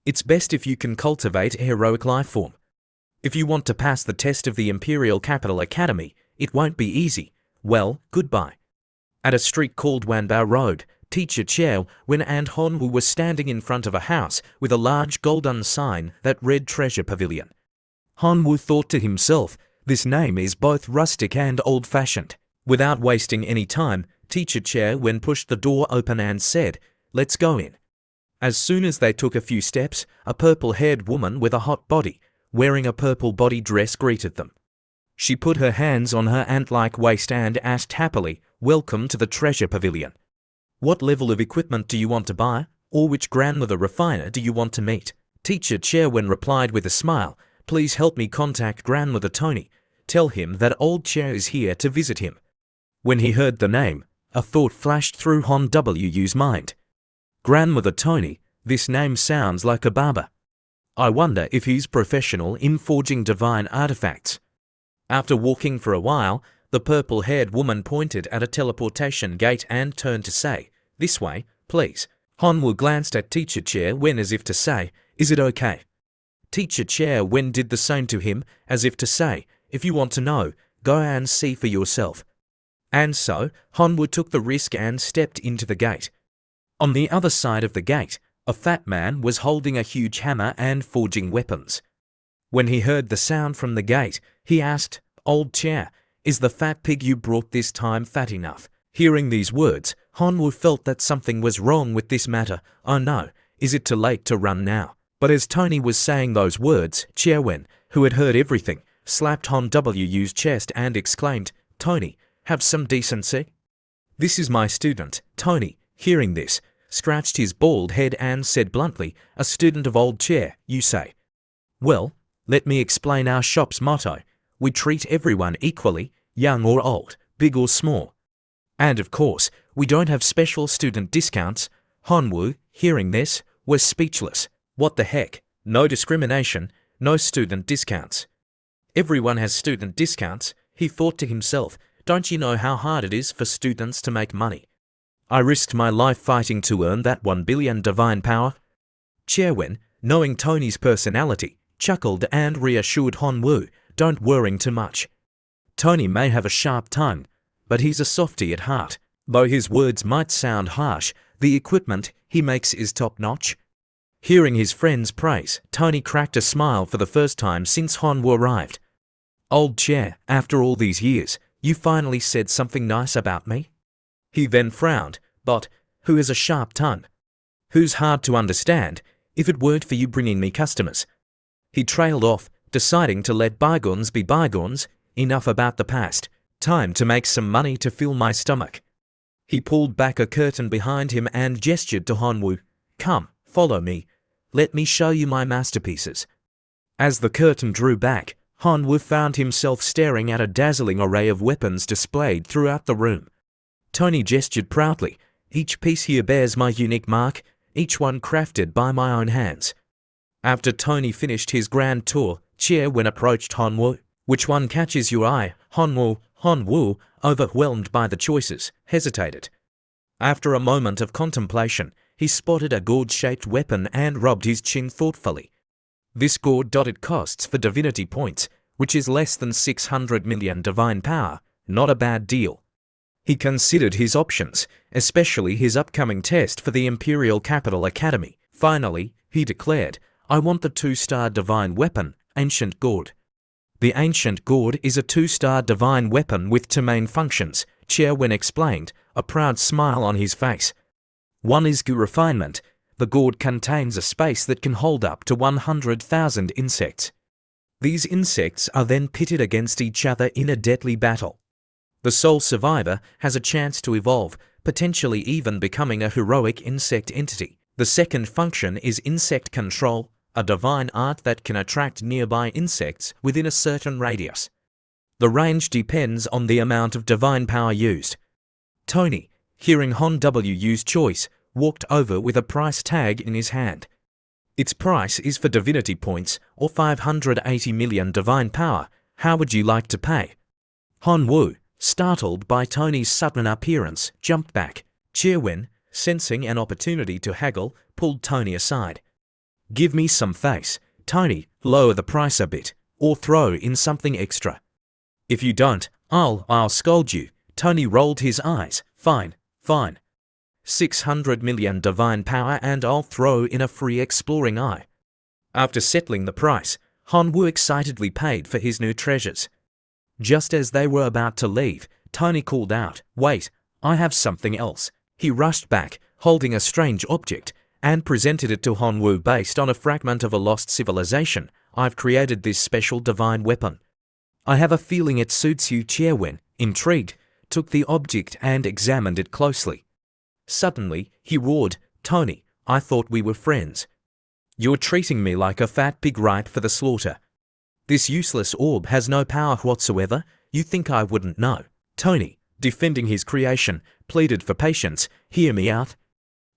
It's best if you can cultivate a heroic life form. If you want to pass the test of the Imperial Capital Academy, it won't be easy. Well, goodbye." At a street called Wanbao Road, teacher Chiao Wen and Honwoo were standing in front of a house with a large golden sign that read Treasure Pavilion. Honwoo thought to himself, this name is both rustic and old-fashioned. Without wasting any time, teacher Chiao Wen pushed the door open and said, "Let's go in." As soon as they took a few steps, a purple-haired woman with a hot body, wearing a purple body dress, greeted them. She put her hands on her ant-like waist and asked happily, "Welcome to the Treasure Pavilion. What level of equipment do you want to buy, or which grandmother refiner do you want to meet?" Teacher Chiao Wen replied with a smile, "Please help me contact Grandmother Tony. Tell him that old Chiao is here to visit him." When he heard the name, a thought flashed through Han Wu's mind. Grandmother Tony, this name sounds like a barber. I wonder if he's professional in forging divine artifacts. After walking for a while, the purple-haired woman pointed at a teleportation gate and turned to say, "This way, please." Honwoo glanced at teacher Chiao Wen as if to say, "Is it okay?" Teacher Chiao Wen did the same to him, as if to say, "If you want to know, go and see for yourself." And so, Honwoo took the risk and stepped into the gate. On the other side of the gate, a fat man was holding a huge hammer and forging weapons. When he heard the sound from the gate, he asked, "Old Chiao, is the fat pig you brought this time fat enough?" Hearing these words, Honwoo felt that something was wrong with this matter. Oh no, is it too late to run now? But as Tony was saying those words, Chiao Wen, who had heard everything, slapped Han Wu's chest and exclaimed, "Tony, have some decency. This is my student." Tony, hearing this, scratched his bald head and said bluntly, "A student of old Chiao, you say? Well, let me explain our shop's motto. We treat everyone equally, young or old, big or small. And of course, we don't have special student discounts." Honwoo, hearing this, was speechless. What the heck? No discrimination, no student discounts. Everyone has student discounts, he thought to himself. Don't you know how hard it is for students to make money? I risked my life fighting to earn that 1 billion divine power. Chiao Wen, knowing Tony's personality, chuckled and reassured Honwoo, "Don't worry too much. Tony may have a sharp tongue, but he's a softy at heart. Though his words might sound harsh, the equipment he makes is top-notch." Hearing his friend's praise, Tony cracked a smile for the first time since Honwoo arrived. "Old Chiao, after all these years, you finally said something nice about me?" He then frowned. "But who has a sharp tongue? Who's hard to understand, if it weren't for you bringing me customers?" He trailed off, deciding to let bygones be bygones. Enough about the past. Time to make some money to fill my stomach. He pulled back a curtain behind him and gestured to Honwoo. "Come, follow me. Let me show you my masterpieces." As the curtain drew back, Honwoo found himself staring at a dazzling array of weapons displayed throughout the room. Tony gestured proudly. "Each piece here bears my unique mark, each one crafted by my own hands." After Tony finished his grand tour, Chiao Wen approached Honwoo. "Which one catches your eye?" Honwoo, overwhelmed by the choices, hesitated. After a moment of contemplation, he spotted a gourd-shaped weapon and rubbed his chin thoughtfully. This gourd dotted costs for divinity points, which is less than 600 million divine power. Not a bad deal. He considered his options, especially his upcoming test for the Imperial Capital Academy. Finally, he declared, "I want the 2-star divine weapon, Ancient Gourd." The Ancient Gourd is a 2-star divine weapon with 2 main functions, Chiao Wen explained, a proud smile on his face. One is Gu refinement. The gourd contains a space that can hold up to 100,000 insects. These insects are then pitted against each other in a deadly battle. The sole survivor has a chance to evolve, potentially even becoming a heroic insect entity. The second function is insect control, a divine art that can attract nearby insects within a certain radius. The range depends on the amount of divine power used. Tony, hearing Han Wu's choice, walked over with a price tag in his hand. Its price is for divinity points, or 580 million divine power. How would you like to pay? Honwoo, startled by Tony's sudden appearance, jumped back. Chiao Wen, sensing an opportunity to haggle, pulled Tony aside. "Give me some face. Tony, lower the price a bit, or throw in something extra. If you don't, I'll scold you." Tony rolled his eyes, Fine, fine. 600 million divine power and I'll throw in a free exploring eye. After settling the price, Hanwoo excitedly paid for his new treasures. Just as they were about to leave, Tony called out, "Wait, I have something else." He rushed back, holding a strange object, and presented it to Hanwoo based on a fragment of a lost civilization. "I've created this special divine weapon. I have a feeling it suits you." Chairwen, intrigued, took the object and examined it closely. Suddenly, he roared, "Tony, I thought we were friends. You're treating me like a fat pig ripe for the slaughter. This useless orb has no power whatsoever. You think I wouldn't know?" Tony, defending his creation, pleaded for patience. "Hear me out.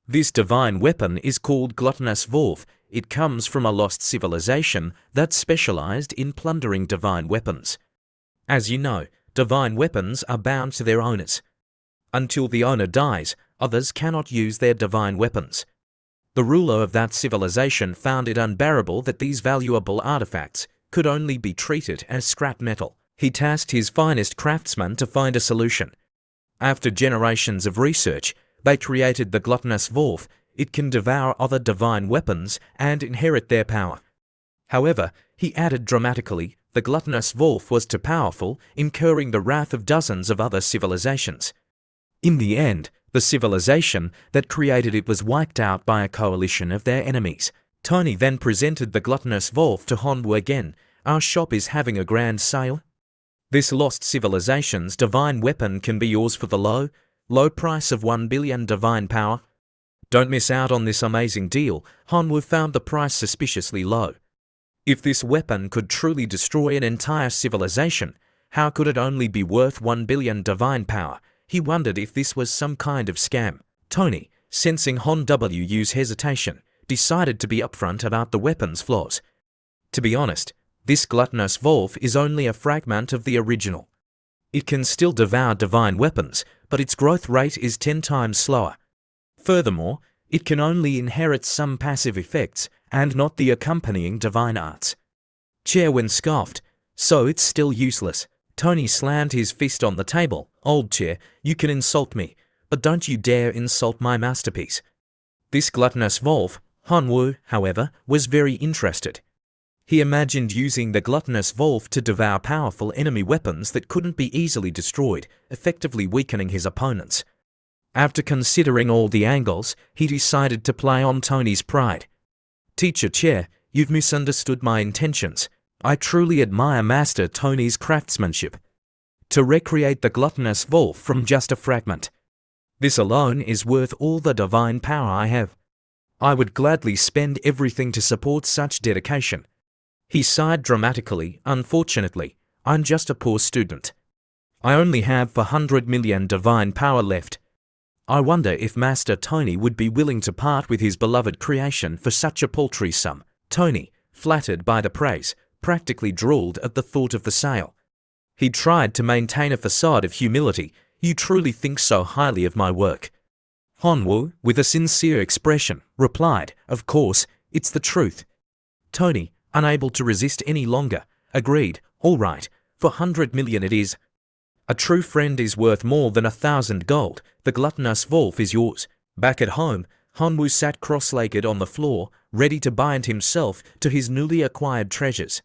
This divine weapon is called Gluttonous Wolf. It comes from a lost civilization that specialized in plundering divine weapons. As you know, divine weapons are bound to their owners. Until the owner dies, others cannot use their divine weapons. The ruler of that civilization found it unbearable that these valuable artifacts could only be treated as scrap metal. He tasked his finest craftsmen to find a solution. After generations of research, they created the Gluttonous Wolf. It can devour other divine weapons and inherit their power. However, he added dramatically, the Gluttonous Wolf was too powerful, incurring the wrath of dozens of other civilizations. In the end, the civilization that created it was wiped out by a coalition of their enemies. Tony then presented the Gluttonous Wolf to Hanwoo again. "Our shop is having a grand sale. This lost civilization's divine weapon can be yours for the low price of 1 billion divine power. Don't miss out on this amazing deal." Hanwoo found the price suspiciously low. If this weapon could truly destroy an entire civilization, how could it only be worth 1 billion divine power? He wondered if this was some kind of scam. Tony, sensing Hanwoo's hesitation, decided to be upfront about the weapon's flaws. "To be honest, this Gluttonous Wolf is only a fragment of the original. It can still devour divine weapons, but its growth rate is 10 times slower. Furthermore, it can only inherit some passive effects and not the accompanying divine arts." Chairwen scoffed, "So it's still useless." Tony slammed his fist on the table. "Old chair, you can insult me, but don't you dare insult my masterpiece." This Gluttonous Wolf, Hanwoo, however, was very interested. He imagined using the Gluttonous Wolf to devour powerful enemy weapons that couldn't be easily destroyed, effectively weakening his opponents. After considering all the angles, he decided to play on Tony's pride. "Teacher Chair, you've misunderstood my intentions. I truly admire Master Tony's craftsmanship. To recreate the Gluttonous Wolf from just a fragment. This alone is worth all the divine power I have. I would gladly spend everything to support such dedication." He sighed dramatically. "Unfortunately, I'm just a poor student. I only have 400 million divine power left. I wonder if Master Tony would be willing to part with his beloved creation for such a paltry sum." Tony, flattered by the praise, practically drooled at the thought of the sale. He tried to maintain a facade of humility. "You truly think so highly of my work?" Hanwoo, with a sincere expression, replied, "Of course, it's the truth." Tony, unable to resist any longer, agreed, "All right, 400 million it is. A true friend is worth more than 1,000 gold. The Gluttonous Wolf is yours." Back at home, Hanwoo sat cross-legged on the floor, ready to bind himself to his newly acquired treasures.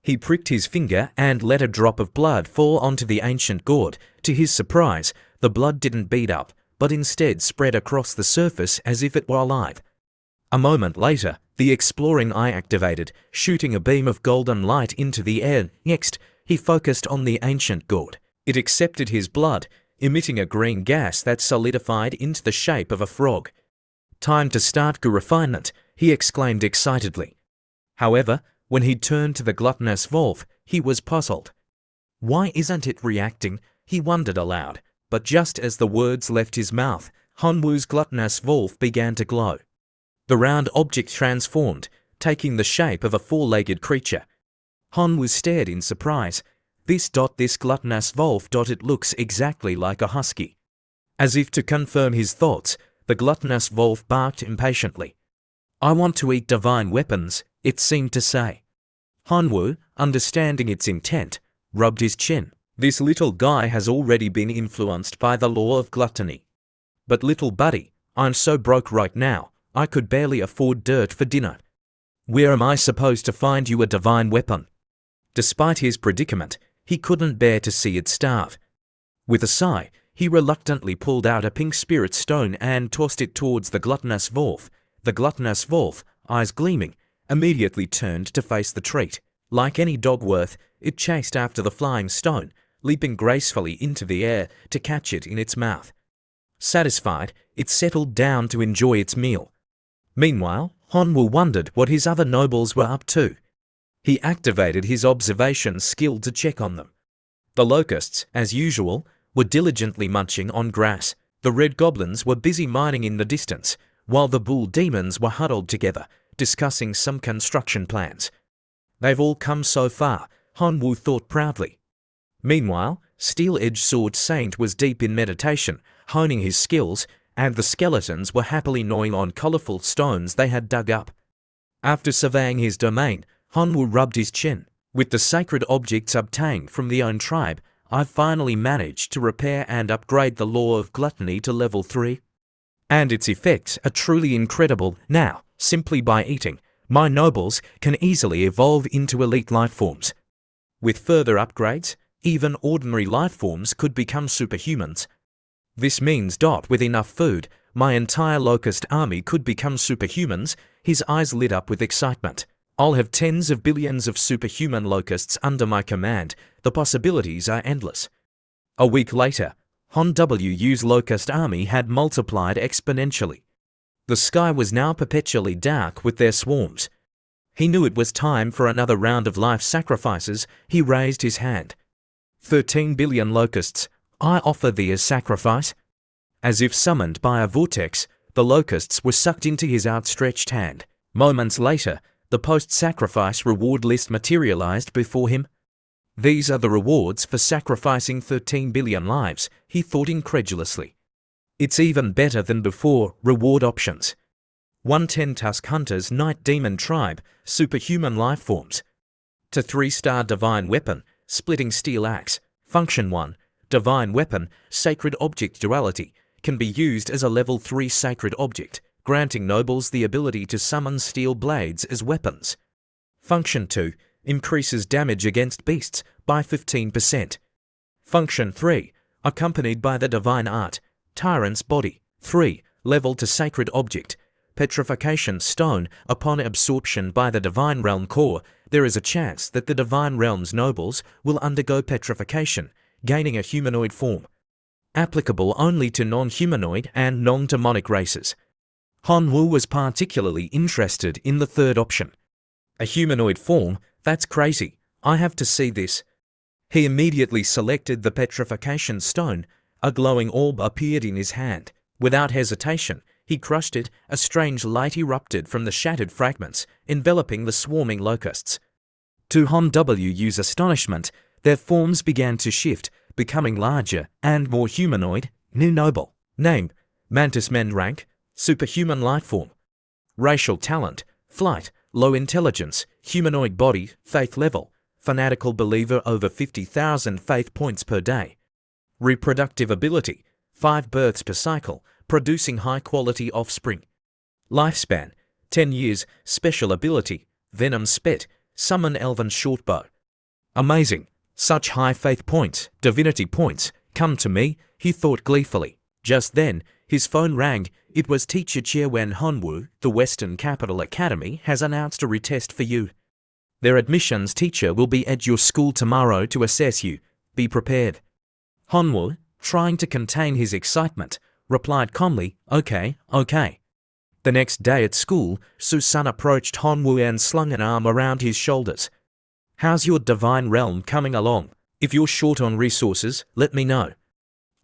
He pricked his finger and let a drop of blood fall onto the ancient gourd. To his surprise, the blood didn't bead up, but instead spread across the surface as if it were alive. A moment later, the exploring eye activated, shooting a beam of golden light into the air. Next, he focused on the ancient gourd. It accepted his blood, emitting a green gas that solidified into the shape of a frog. "Time to start refinement," he exclaimed excitedly. However, when he turned to the Gluttonous Wolf, he was puzzled. "Why isn't it reacting?" he wondered aloud. But just as the words left his mouth, Hanwoo's Gluttonous Wolf began to glow. The round object transformed, taking the shape of a four-legged creature. Hanwoo stared in surprise. This Gluttonous Wolf. It looks exactly like a husky." As if to confirm his thoughts, the Gluttonous Wolf barked impatiently. "I want to eat divine weapons," it seemed to say. Hanwoo, understanding its intent, rubbed his chin. This little guy has already been influenced by the law of gluttony. But little buddy, I'm so broke right now, I could barely afford dirt for dinner. Where am I supposed to find you a divine weapon? Despite his predicament, he couldn't bear to see it starve. With a sigh, he reluctantly pulled out a pink spirit stone and tossed it towards the gluttonous Wolf. The gluttonous Wolf, eyes gleaming, immediately turned to face the treat. Like any dog worth, it chased after the flying stone, leaping gracefully into the air to catch it in its mouth. Satisfied, it settled down to enjoy its meal. Meanwhile, Hanwoo wondered what his other nobles were up to. He activated his observation skill to check on them. The locusts, as usual, were diligently munching on grass. The red goblins were busy mining in the distance, while the bull demons were huddled together, discussing some construction plans. They've all come so far, Hanwoo thought proudly. Meanwhile, Steel-Edged Sword Saint was deep in meditation, honing his skills, and the skeletons were happily gnawing on colourful stones they had dug up. After surveying his domain, Hanwoo rubbed his chin. With the sacred objects obtained from the own tribe, I've finally managed to repair and upgrade the law of gluttony to level 3. And its effects are truly incredible. Now, simply by eating, my nobles can easily evolve into elite life forms. With further upgrades, even ordinary life forms could become superhumans. This means with enough food, my entire locust army could become superhumans. His eyes lit up with excitement. I'll have tens of billions of superhuman locusts under my command. The possibilities are endless. A week later, Hanwoo's locust army had multiplied exponentially. The sky was now perpetually dark with their swarms. He knew it was time for another round of life sacrifices. He raised his hand. 13 billion locusts, I offer thee as sacrifice. As if summoned by a vortex, the locusts were sucked into his outstretched hand. Moments later, the post-sacrifice reward list materialized before him. These are the rewards for sacrificing 13 billion lives, he thought incredulously. It's even better than before. Reward options. 1 10-Tusk Hunters Night Demon Tribe, superhuman life forms. To 3-star Divine Weapon, Splitting Steel Axe. Function 1, Divine Weapon, Sacred Object Duality, can be used as a level 3 sacred object, granting nobles the ability to summon steel blades as weapons. Function 2, increases damage against beasts by 15%. Function 3, accompanied by the Divine Art, Tyrant's Body. 3, level to sacred object, Petrification Stone. Upon absorption by the Divine Realm Core, there is a chance that the Divine Realm's nobles will undergo petrification, gaining a humanoid form. Applicable only to non-humanoid and non-demonic races. Hanwoo was particularly interested in the third option. A humanoid form? That's crazy. I have to see this. He immediately selected the Petrification Stone. A glowing orb appeared in his hand. Without hesitation, he crushed it. A strange light erupted from the shattered fragments, enveloping the swarming locusts. To Hanwoo's astonishment, their forms began to shift, becoming larger and more humanoid. New noble. Name: Mantis Men. Rank: superhuman life form. Racial talent: flight, low intelligence, humanoid body, faith level, fanatical believer, over 50,000 faith points per day. Reproductive ability: 5 births per cycle, producing high-quality offspring. Lifespan: 10 years. Special ability: Venom Spit, summon elven shortbow. Amazing! Such high faith points, divinity points, come to me, he thought gleefully. Just then, his phone rang. It was Teacher Chairwan. Hanwoo, the Western Capital Academy, has announced a retest for you. Their admissions teacher will be at your school tomorrow to assess you. Be prepared. Hanwoo, trying to contain his excitement, replied calmly, okay. The next day at school, Susan approached Hanwoo and slung an arm around his shoulders. How's your divine realm coming along? If you're short on resources, let me know.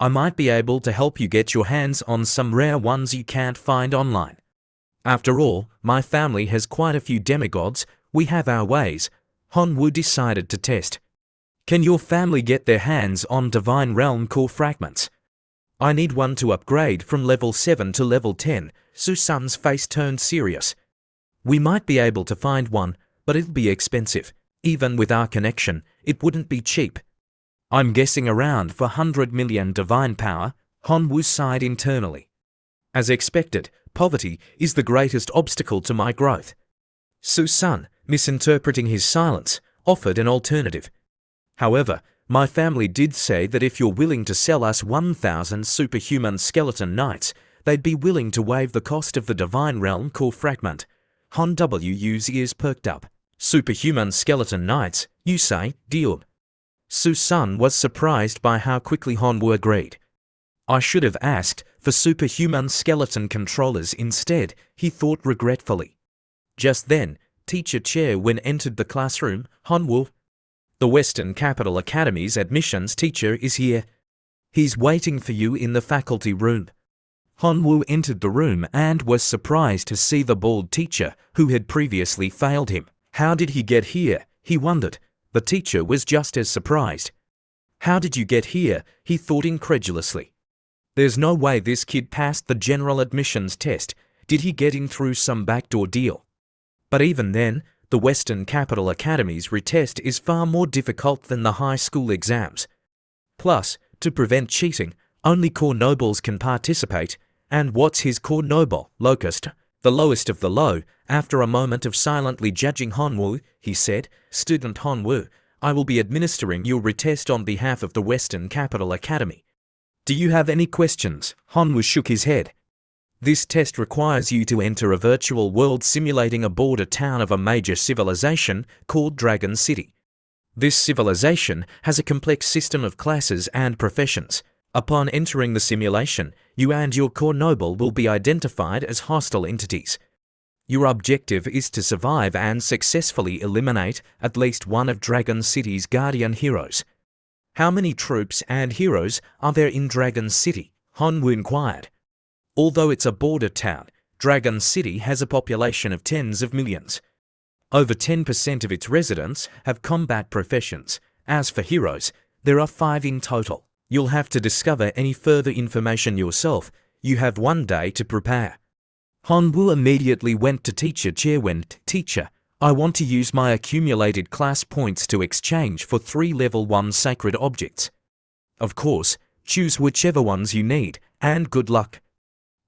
I might be able to help you get your hands on some rare ones you can't find online. After all, my family has quite a few demigods. We have our ways. Hanwoo decided to test. Can your family get their hands on Divine Realm core fragments? I need one to upgrade from level 7 to level 10. Susan's face turned serious. We might be able to find one, but it'll be expensive. Even with our connection, it wouldn't be cheap. I'm guessing around 400 million divine power, Hanwoo sighed internally. As expected, poverty is the greatest obstacle to my growth. Su-sun, misinterpreting his silence, offered an alternative. However, my family did say that if you're willing to sell us 1,000 superhuman skeleton knights, they'd be willing to waive the cost of the divine realm core fragment. Han Wu's ears perked up. Superhuman skeleton knights, you say, deal. Su-sun was surprised by how quickly Hanwoo agreed. I should have asked for superhuman skeleton controllers instead, he thought regretfully. Just then, Teacher Chair Wen entered the classroom. Hanwoo, the Western Capital Academy's admissions teacher is here. He's waiting for you in the faculty room. Hanwoo entered the room and was surprised to see the bald teacher who had previously failed him. How did he get here? He wondered. The teacher was just as surprised. How did you get here? He thought incredulously. There's no way this kid passed the general admissions test. Did he get in through some backdoor deal? But even then, the Western Capital Academy's retest is far more difficult than the high school exams. Plus, to prevent cheating, only core nobles can participate. And what's his core noble? Locust, the lowest of the low. After a moment of silently judging Hanwoo, he said, Student Hanwoo, I will be administering your retest on behalf of the Western Capital Academy. Do you have any questions? Hanwoo shook his head. This test requires you to enter a virtual world simulating a border town of a major civilization called Dragon City. This civilization has a complex system of classes and professions. Upon entering the simulation, you and your core noble will be identified as hostile entities. Your objective is to survive and successfully eliminate at least one of Dragon City's guardian heroes. How many troops and heroes are there in Dragon City? Hanwoo inquired. Although it's a border town, Dragon City has a population of tens of millions. Over 10% of its residents have combat professions. As for heroes, there are 5 in total. You'll have to discover any further information yourself. You have 1 day to prepare. Hanwoo immediately went to Teacher Chair Wen. Teacher, I want to use my accumulated class points to exchange for 3 level 1 sacred objects. Of course, choose whichever ones you need, and good luck.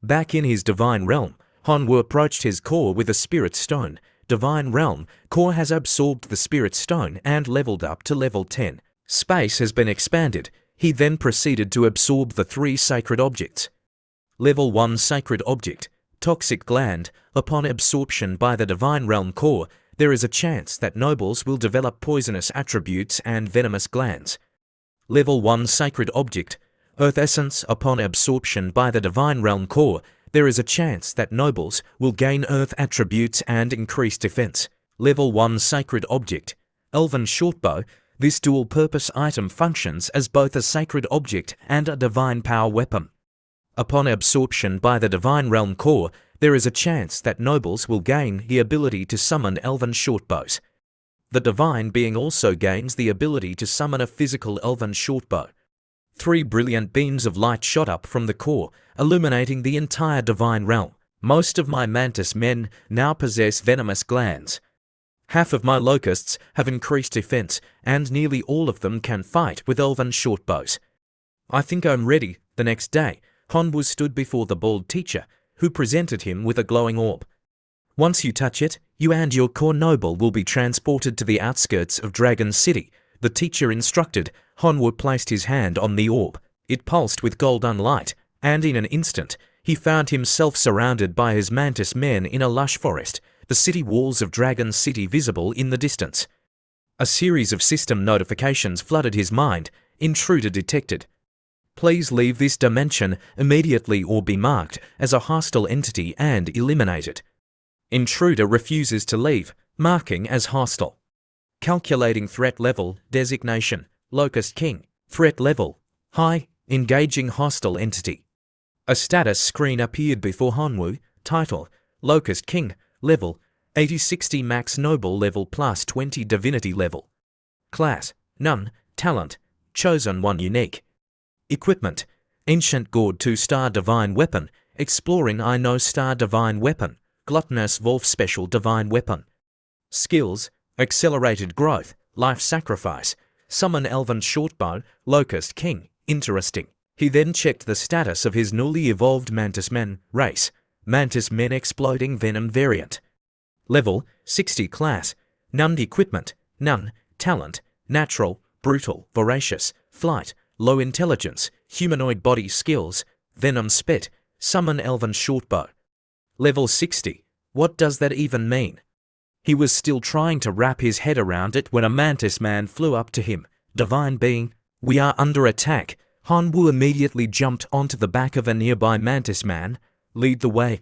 Back in his divine realm, Hanwoo approached his core with a spirit stone. Divine realm core has absorbed the spirit stone and leveled up to level 10. Space has been expanded. He then proceeded to absorb the 3 sacred objects. Level 1 sacred object, toxic gland. Upon absorption by the divine realm core, there is a chance that nobles will develop poisonous attributes and venomous glands. Level 1 sacred object, earth essence. Upon absorption by the divine realm core, there is a chance that nobles will gain earth attributes and increase defense. Level 1 sacred object, elven shortbow. This dual-purpose item functions as both a sacred object and a divine power weapon. Upon absorption by the divine realm core, there is a chance that nobles will gain the ability to summon elven shortbows. The divine being also gains the ability to summon a physical elven shortbow. 3 brilliant beams of light shot up from the core, illuminating the entire divine realm. Most of my mantis men now possess venomous glands. Half of my locusts have increased defense, and nearly all of them can fight with elven shortbows. I think I'm ready. The next day, Hanwoo stood before the bald teacher, who presented him with a glowing orb. Once you touch it, you and your core noble will be transported to the outskirts of Dragon City, the teacher instructed. Hanwoo placed his hand on the orb. It pulsed with golden light, and in an instant, he found himself surrounded by his mantis men in a lush forest, the city walls of Dragon City visible in the distance. A series of system notifications flooded his mind. Intruder detected. Please leave this dimension immediately or be marked as a hostile entity and eliminated. Intruder refuses to leave, marking as hostile. Calculating threat level, designation, Locust King, threat level, high, engaging hostile entity. A status screen appeared before Hanwoo. Title, Locust King, level, 80-60 max noble level plus 20 divinity level. Class, none, talent, chosen 1 unique. Equipment, Ancient Gourd 2-star divine weapon, Exploring I Know star divine weapon, Gluttonous Wolf special divine weapon. Skills, Accelerated growth, life sacrifice, Summon Elven Shortbow, Locust King. Interesting. He then checked the status of his newly evolved Mantis Men race. Mantis Men Exploding Venom Variant. Level 60 Class. None. Equipment none. Talent natural, brutal, voracious, flight, low intelligence, humanoid body skills, venom spit, summon Elven Shortbow. Level 60. What does that even mean? He was still trying to wrap his head around it when a Mantis Man flew up to him. Divine Being, we are under attack. Hanwoo immediately jumped onto the back of a nearby Mantis Man. Lead the way.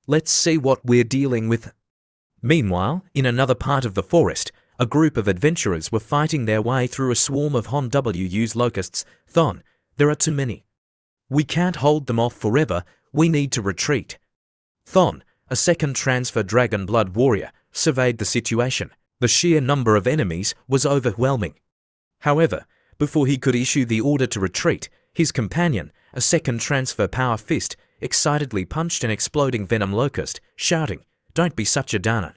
Let's see what we're dealing with. Meanwhile, in another part of the forest, a group of adventurers were fighting their way through a swarm of Han Wu's locusts. Thon, there are too many. We can't hold them off forever. We need to retreat. Thon, a second transfer Dragon Blood warrior, surveyed the situation. The sheer number of enemies was overwhelming. However, before he could issue the order to retreat, his companion, a second transfer Power Fist, excitedly punched an exploding venom locust, shouting, "Don't be such a dana.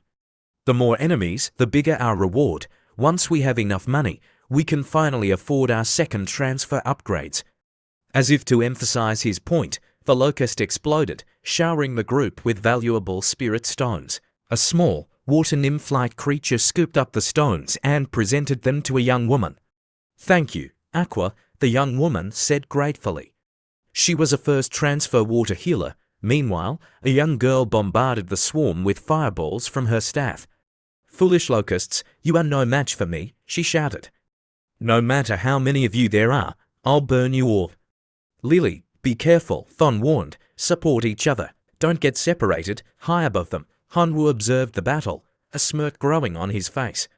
The more enemies, the bigger our reward. Once we have enough money, we can finally afford our second transfer upgrades." As if to emphasize his point, the locust exploded, showering the group with valuable spirit stones. A small, water nymph-like creature scooped up the stones and presented them to a young woman. "Thank you, Aqua," the young woman said gratefully. She was a first transfer water healer. Meanwhile, a young girl bombarded the swarm with fireballs from her staff. "Foolish locusts, you are no match for me," she shouted. "No matter how many of you there are, I'll burn you all." "Lily, be careful," Thon warned. "Support each other. Don't get separated. High above them." Hanwoo observed the battle, a smirk growing on his face.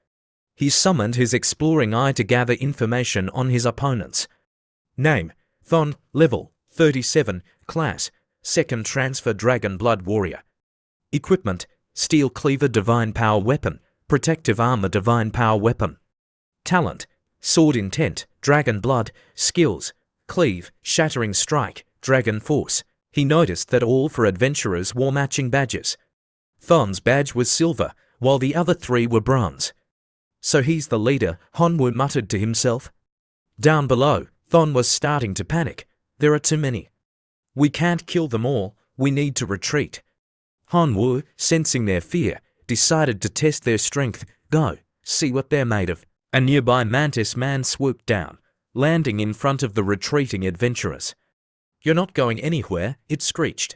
He summoned his exploring eye to gather information on his opponents. Name, Thon, level 37, class, second transfer Dragon Blood warrior. Equipment, Steel Cleaver Divine Power Weapon, Protective Armor Divine Power Weapon. Talent, Sword Intent, Dragon Blood, Skills, Cleave, Shattering Strike, Dragon Force. He noticed that all four adventurers wore matching badges. Thon's badge was silver, while the other three were bronze. "So he's the leader," Hanwoo muttered to himself. Down below, Thon was starting to panic. "There are too many. We can't kill them all. We need to retreat." Hanwoo, sensing their fear, decided to test their strength. "Go, see what they're made of." A nearby Mantis Man swooped down, landing in front of the retreating adventurers. "You're not going anywhere," it screeched.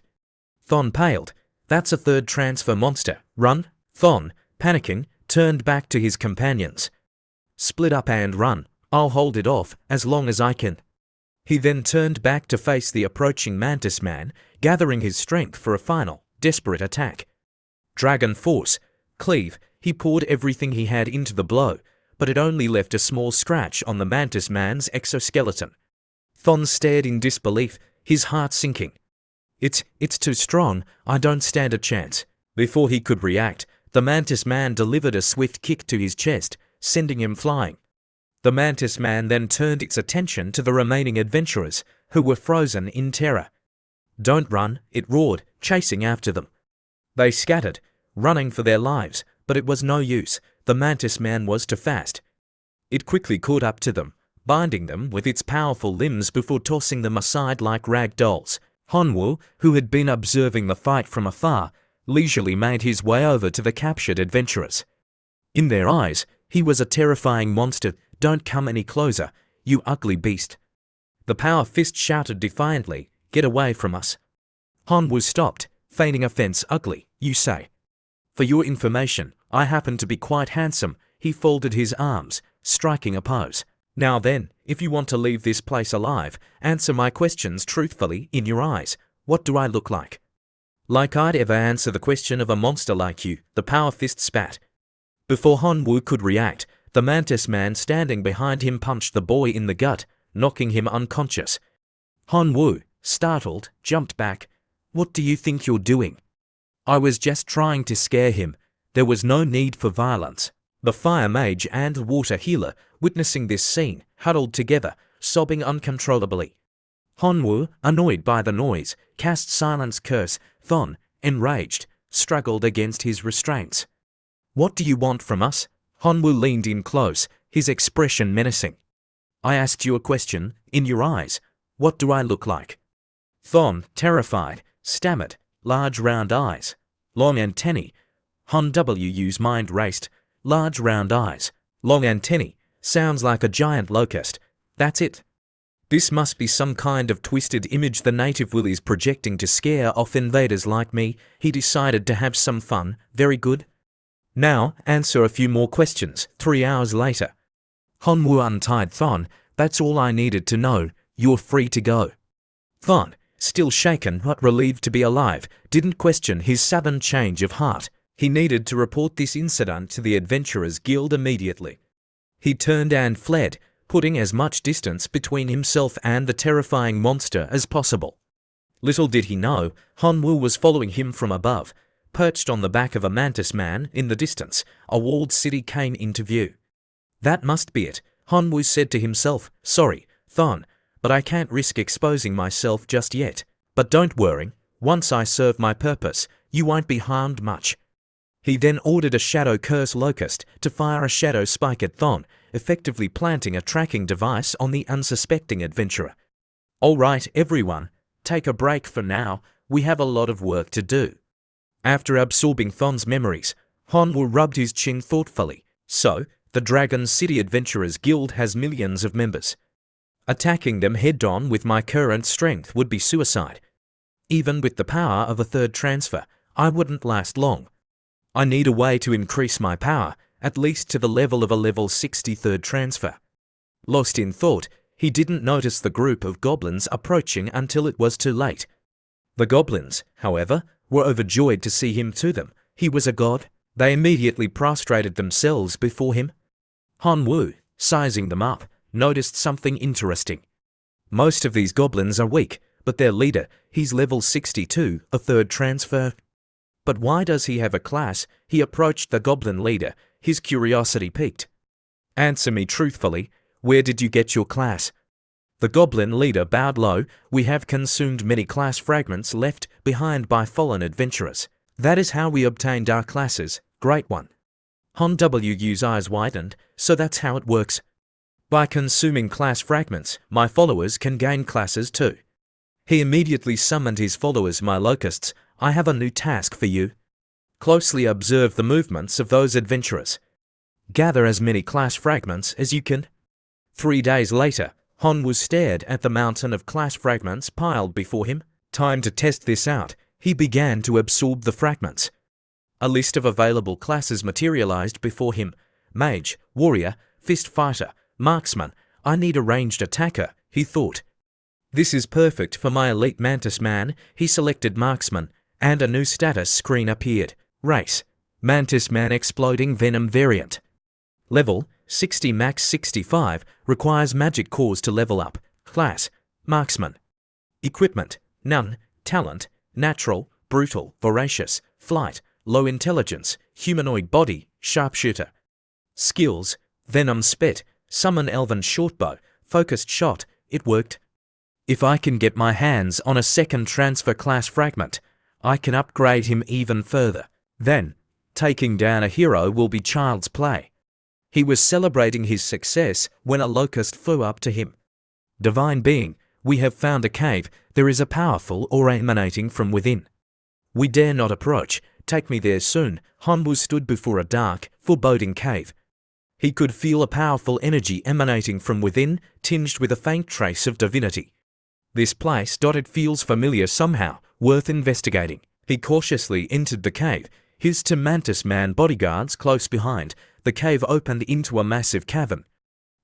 Thon paled. "That's a third transfer monster. Run!" Thon, panicking, turned back to his companions. "Split up and run. I'll hold it off as long as I can." He then turned back to face the approaching Mantis Man, gathering his strength for a final, desperate attack. Dragon Force, Cleave, he poured everything he had into the blow, but it only left a small scratch on the Mantis Man's exoskeleton. Thon stared in disbelief, his heart sinking. It's too strong. I don't stand a chance." Before he could react, the Mantis Man delivered a swift kick to his chest, sending him flying. The Mantis Man then turned its attention to the remaining adventurers, who were frozen in terror. "Don't run," it roared, chasing after them. They scattered, running for their lives, but it was no use. The Mantis Man was too fast. It quickly caught up to them, binding them with its powerful limbs before tossing them aside like rag dolls. Hanwoo, who had been observing the fight from afar, leisurely made his way over to the captured adventurers. In their eyes, he was a terrifying monster. "Don't come any closer, you ugly beast." The Power Fist shouted defiantly, "Get away from us." Hanwoo stopped, feigning offense. "Ugly, you say? For your information, I happen to be quite handsome." He folded his arms, striking a pose. "Now then, if you want to leave this place alive, answer my questions truthfully in your eyes. What do I look like?" "Like I'd ever answer the question of a monster like you," the Power Fist spat. Before Hanwoo could react, the Mantis Man standing behind him punched the boy in the gut, knocking him unconscious. Hanwoo, startled, jumped back. "What do you think you're doing?" "I was just trying to scare him. There was no need for violence." The Fire Mage and Water Healer, witnessing this scene, huddled together, sobbing uncontrollably. Hanwoo, annoyed by the noise, cast Silence Curse. Thon, enraged, struggled against his restraints. "What do you want from us?" Hanwoo leaned in close, his expression menacing. I asked you a question, in your eyes. What do I look like? Thon, terrified, stammered, large round eyes, long antennae. Han Wu's mind raced. Large round eyes, long antennae, sounds like a giant locust. That's it. This must be some kind of twisted image the native will is projecting to scare off invaders like me. He decided to have some fun. Very good. Now, answer a few more questions. 3 hours later. Hanwoo untied Thon. That's all I needed to know. You're free to go. Thon, still shaken but relieved to be alive, didn't question his sudden change of heart. He needed to report this incident to the Adventurers Guild immediately. He turned and fled, putting as much distance between himself and the terrifying monster as possible. Little did he know, Hanwoo was following him from above. Perched on the back of a mantis man in the distance, a walled city came into view. That must be it, Hanwoo said to himself. Sorry, Thon, but I can't risk exposing myself just yet. But don't worry, once I serve my purpose, you won't be harmed much. He then ordered a Shadow Curse Locust to fire a shadow spike at Thon, effectively planting a tracking device on the unsuspecting adventurer. All right, everyone, take a break for now. We have a lot of work to do. After absorbing Thon's memories, Hanwoo rubbed his chin thoughtfully. So, the Dragon City Adventurers Guild has millions of members. Attacking them head-on with my current strength would be suicide. Even with the power of a third transfer, I wouldn't last long. I need a way to increase my power, at least to the level of a level 63rd transfer. Lost in thought, he didn't notice the group of goblins approaching until it was too late. The goblins, however, were overjoyed to see him to them. He was a god. They immediately prostrated themselves before him. Hanwoo, sizing them up, noticed something interesting. Most of these goblins are weak, but their leader, he's level 62, a third transfer. But why does he have a class? He approached the goblin leader, his curiosity piqued. Answer me truthfully, where did you get your class? The goblin leader bowed low. We have consumed many class fragments left behind by fallen adventurers. That is how we obtained our classes. Great one. Han Wu's eyes widened. So that's how it works. By consuming class fragments, my followers can gain classes too. He immediately summoned his followers, my locusts. I have a new task for you. Closely observe the movements of those adventurers. Gather as many class fragments as you can. 3 days later, Hanwoo stared at the mountain of class fragments piled before him. Time to test this out. He began to absorb the fragments. A list of available classes materialized before him. Mage, warrior, fist fighter, marksman. I need a ranged attacker, he thought. This is perfect for my elite mantis man. He selected marksman, and a new status screen appeared. Race, mantis man exploding venom variant. Level, 60 max 65, requires magic cores to level up. Class, marksman. Equipment, none. Talent, natural, brutal, voracious, flight, low intelligence, humanoid body, sharpshooter. Skills, venom spit, summon elven shortbow, focused shot. It worked. If I can get my hands on a second transfer class fragment, I can upgrade him even further. Then, taking down a hero will be child's play. He was celebrating his success when a locust flew up to him. Divine being, we have found a cave. There is a powerful aura emanating from within. We dare not approach. Take me there soon. Hanwoo stood before a dark, foreboding cave. He could feel a powerful energy emanating from within, tinged with a faint trace of divinity. This place, it feels familiar somehow, worth investigating. He cautiously entered the cave, his two mantis man bodyguards close behind. The cave opened into a massive cavern.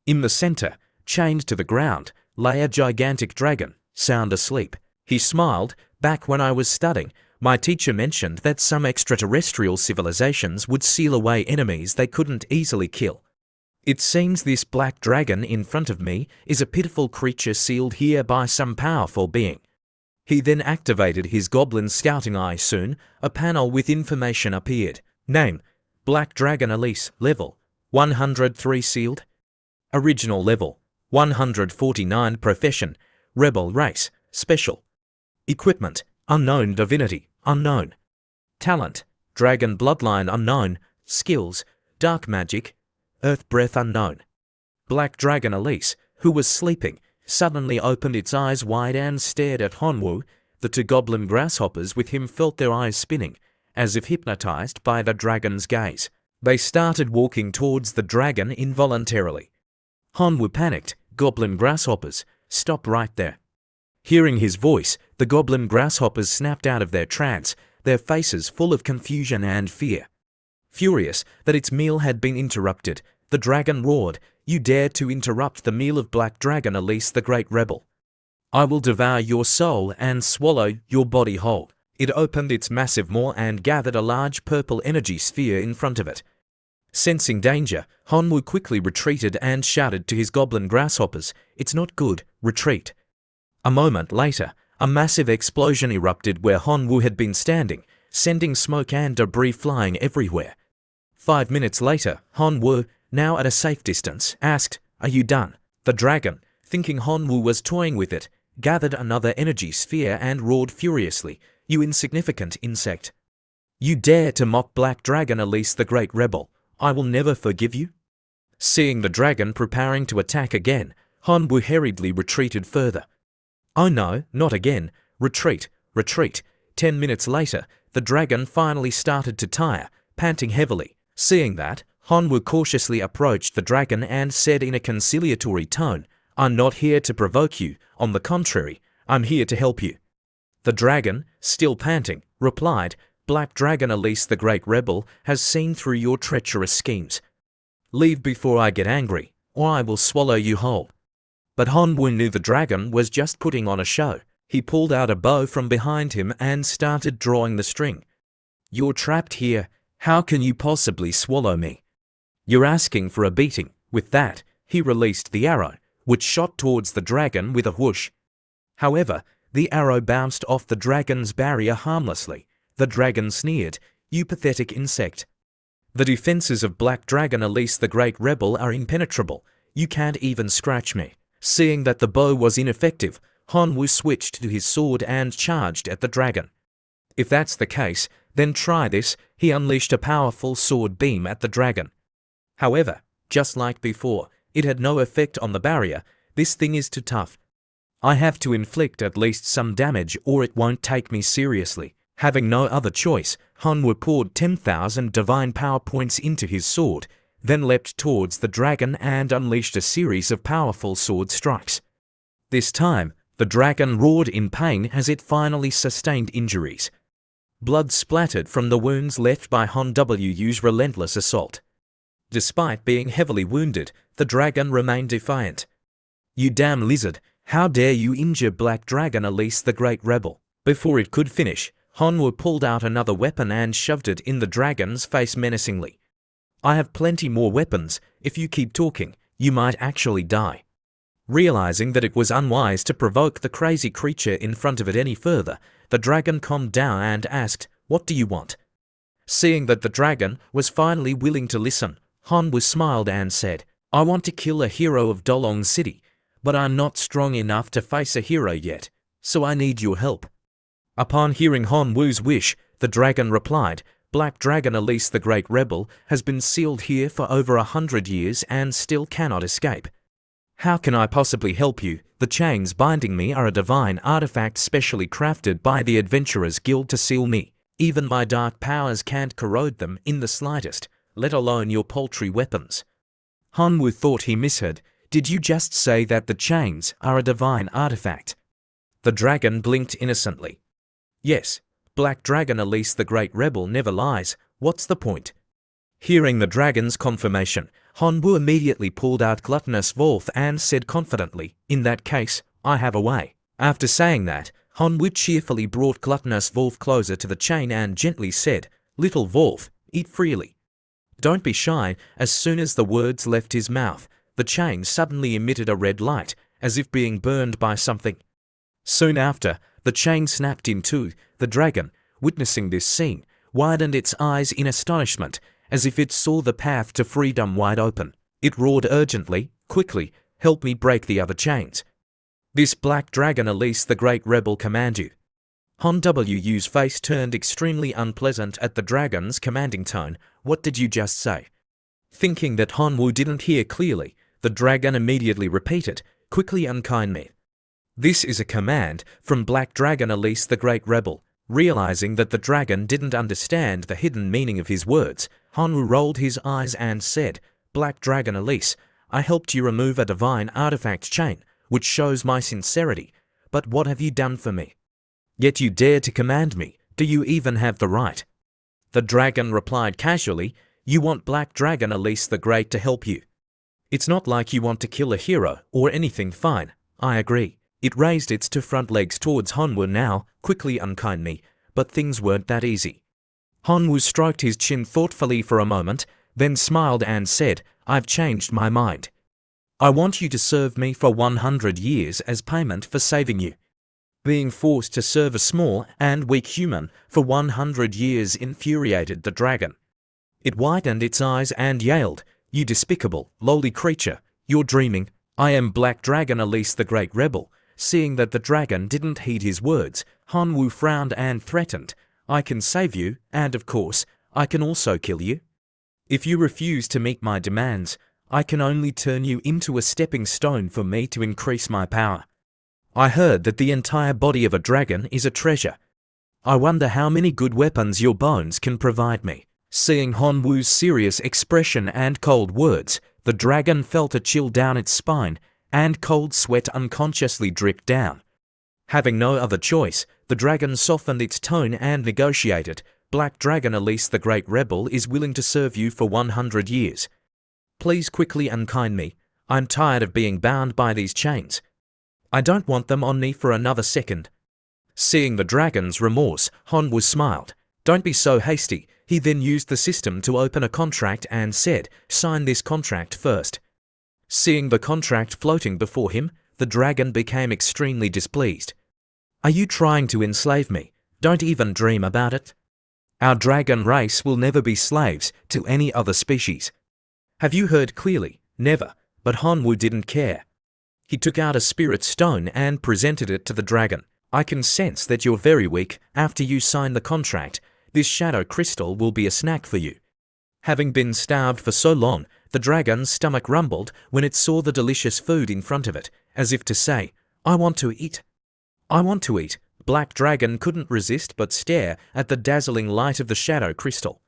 In the center, chained to the ground, lay a gigantic dragon, sound asleep. He smiled. Back when I was studying, my teacher mentioned that some extraterrestrial civilizations would seal away enemies they couldn't easily kill. It seems this black dragon in front of me is a pitiful creature sealed here by some powerful being. He then activated his goblin scouting eye. Soon, a panel with information appeared. Name, Black Dragon Elise, level, 103 sealed. Original level, 149. Profession, rebel race, special. Equipment, unknown divinity, unknown. Talent, dragon bloodline unknown. Skills, dark magic, earth breath unknown. Black Dragon Elise, who was sleeping, suddenly opened its eyes wide and stared at Hanwoo. The two goblin grasshoppers with him felt their eyes spinning, as if hypnotized by the dragon's gaze. They started walking towards the dragon involuntarily. Hanwoo panicked. Goblin grasshoppers, stop right there. Hearing his voice, the goblin grasshoppers snapped out of their trance, their faces full of confusion and fear. Furious that its meal had been interrupted, the dragon roared, "You dare to interrupt the meal of Black Dragon Elise the Great Rebel. I will devour your soul and swallow your body whole." It opened its massive maw and gathered a large purple energy sphere in front of it. Sensing danger, Hanwoo quickly retreated and shouted to his goblin grasshoppers, "It's not good, retreat." A moment later, a massive explosion erupted where Hanwoo had been standing, sending smoke and debris flying everywhere. 5 minutes later, Hanwoo, now at a safe distance, asked, "Are you done?" The dragon, thinking Hanwoo was toying with it, gathered another energy sphere and roared furiously, "You insignificant insect! You dare to mock Black Dragon Elise the Great Rebel! I will never forgive you." Seeing the dragon preparing to attack again, Hanwoo hurriedly retreated further. "Oh no, not again! Retreat, retreat!" 10 minutes later, the dragon finally started to tire, panting heavily. Seeing that, Hanwoo cautiously approached the dragon and said in a conciliatory tone, "I'm not here to provoke you, on the contrary, I'm here to help you." The dragon, still panting, replied, "Black Dragon Elise the Great Rebel has seen through your treacherous schemes. Leave before I get angry, or I will swallow you whole." But Hanwoo knew the dragon was just putting on a show. He pulled out a bow from behind him and started drawing the string. "You're trapped here. How can you possibly swallow me? You're asking for a beating." With that, he released the arrow, which shot towards the dragon with a whoosh. However, the arrow bounced off the dragon's barrier harmlessly. The dragon sneered, "You pathetic insect. The defenses of Black Dragon Elise the Great Rebel are impenetrable. You can't even scratch me." Seeing that the bow was ineffective, Hanwoo switched to his sword and charged at the dragon. "If that's the case, then try this." He unleashed a powerful sword beam at the dragon. However, just like before, it had no effect on the barrier. "This thing is too tough. I have to inflict at least some damage or it won't take me seriously." Having no other choice, Hanwoo poured 10,000 divine power points into his sword, then leapt towards the dragon and unleashed a series of powerful sword strikes. This time, the dragon roared in pain as it finally sustained injuries. Blood splattered from the wounds left by Hanwoo's relentless assault. Despite being heavily wounded, the dragon remained defiant. "You damn lizard, how dare you injure Black Dragon Elise the Great Rebel?" Before it could finish, Hanwoo pulled out another weapon and shoved it in the dragon's face menacingly. "I have plenty more weapons. If you keep talking, you might actually die." Realizing that it was unwise to provoke the crazy creature in front of it any further, the dragon calmed down and asked, "What do you want?" Seeing that the dragon was finally willing to listen, Hanwoo smiled and said, "I want to kill a hero of Dolong City, but I'm not strong enough to face a hero yet, so I need your help." Upon hearing Hanwoo's wish, the dragon replied, "Black Dragon Elise the Great Rebel has been sealed here for over 100 years and still cannot escape. How can I possibly help you? The chains binding me are a divine artifact specially crafted by the Adventurers Guild to seal me. Even my dark powers can't corrode them in the slightest, let alone your paltry weapons." Hanwoo thought he misheard. "Did you just say that the chains are a divine artifact?" The dragon blinked innocently. "Yes, Black Dragon Elise the Great Rebel never lies. What's the point?" Hearing the dragon's confirmation, Hanwoo immediately pulled out Gluttonous Wolf and said confidently, "In that case, I have a way." After saying that, Hanwoo cheerfully brought Gluttonous Wolf closer to the chain and gently said, "Little Wolf, eat freely." Don't be shy. As soon as the words left his mouth, the chain suddenly emitted a red light, as if being burned by something. Soon after, the chain snapped in two. The dragon, witnessing this scene, widened its eyes in astonishment, as if it saw the path to freedom wide open. It roared urgently, "Quickly, help me break the other chains. This Black Dragon Elise the Great Rebel command you." Hanwoo's face turned extremely unpleasant at the dragon's commanding tone. "What did you just say?" Thinking that Hanwoo didn't hear clearly, The dragon immediately repeated, "Quickly unkind me." This is a command from Black Dragon Elise the Great Rebel. Realizing that the dragon didn't understand the hidden meaning of his words, Hanwoo rolled his eyes and said, "Black Dragon Elise, I helped you remove a divine artifact chain, which shows my sincerity, but what have you done for me? Yet you dare to command me. Do you even have the right?" The dragon replied casually, "You want Black Dragon Elise the Great to help you. It's not like you want to kill a hero or anything. Fine, I agree." It raised its two front legs towards Hanwoo now, "Quickly unkind me," but things weren't that easy. Hanwoo stroked his chin thoughtfully for a moment, then smiled and said, "I've changed my mind. I want you to serve me for 100 years as payment for saving you." Being forced to serve a small and weak human for 100 years infuriated the dragon. It widened its eyes and yelled, "You despicable, lowly creature, you're dreaming. I am Black Dragon Elise the Great Rebel." Seeing that the dragon didn't heed his words, Hanwoo frowned and threatened, "I can save you, and of course, I can also kill you. If you refuse to meet my demands, I can only turn you into a stepping stone for me to increase my power. I heard that the entire body of a dragon is a treasure. I wonder how many good weapons your bones can provide me." Seeing Hanwoo's serious expression and cold words, the dragon felt a chill down its spine, and cold sweat unconsciously dripped down. Having no other choice, the dragon softened its tone and negotiated, "Black Dragon Elise the Great Rebel is willing to serve you for 100 years. Please quickly unkind me. I'm tired of being bound by these chains. I don't want them on me for another second." Seeing the dragon's remorse, Hanwoo smiled. "Don't be so hasty." He then used the system to open a contract and said, "Sign this contract first." Seeing the contract floating before him, the dragon became extremely displeased. "Are you trying to enslave me? Don't even dream about it. Our dragon race will never be slaves to any other species. Have you heard clearly? Never." But Hanwoo didn't care. He took out a spirit stone and presented it to the dragon. "I can sense that you're very weak. After you sign the contract, this shadow crystal will be a snack for you." Having been starved for so long, the dragon's stomach rumbled when it saw the delicious food in front of it, as if to say, "I want to eat. I want to eat." Black Dragon couldn't resist but stare at the dazzling light of the shadow crystal.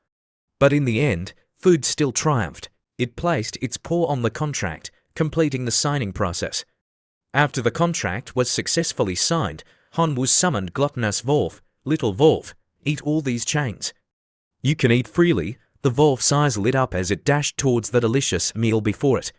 But in the end, food still triumphed. It placed its paw on the contract, completing the signing process. After the contract was successfully signed, Hanwoo summoned Gluttonous Wolf. "Little Wolf, eat all these chains. You can eat freely." The wolf's eyes lit up as it dashed towards the delicious meal before it.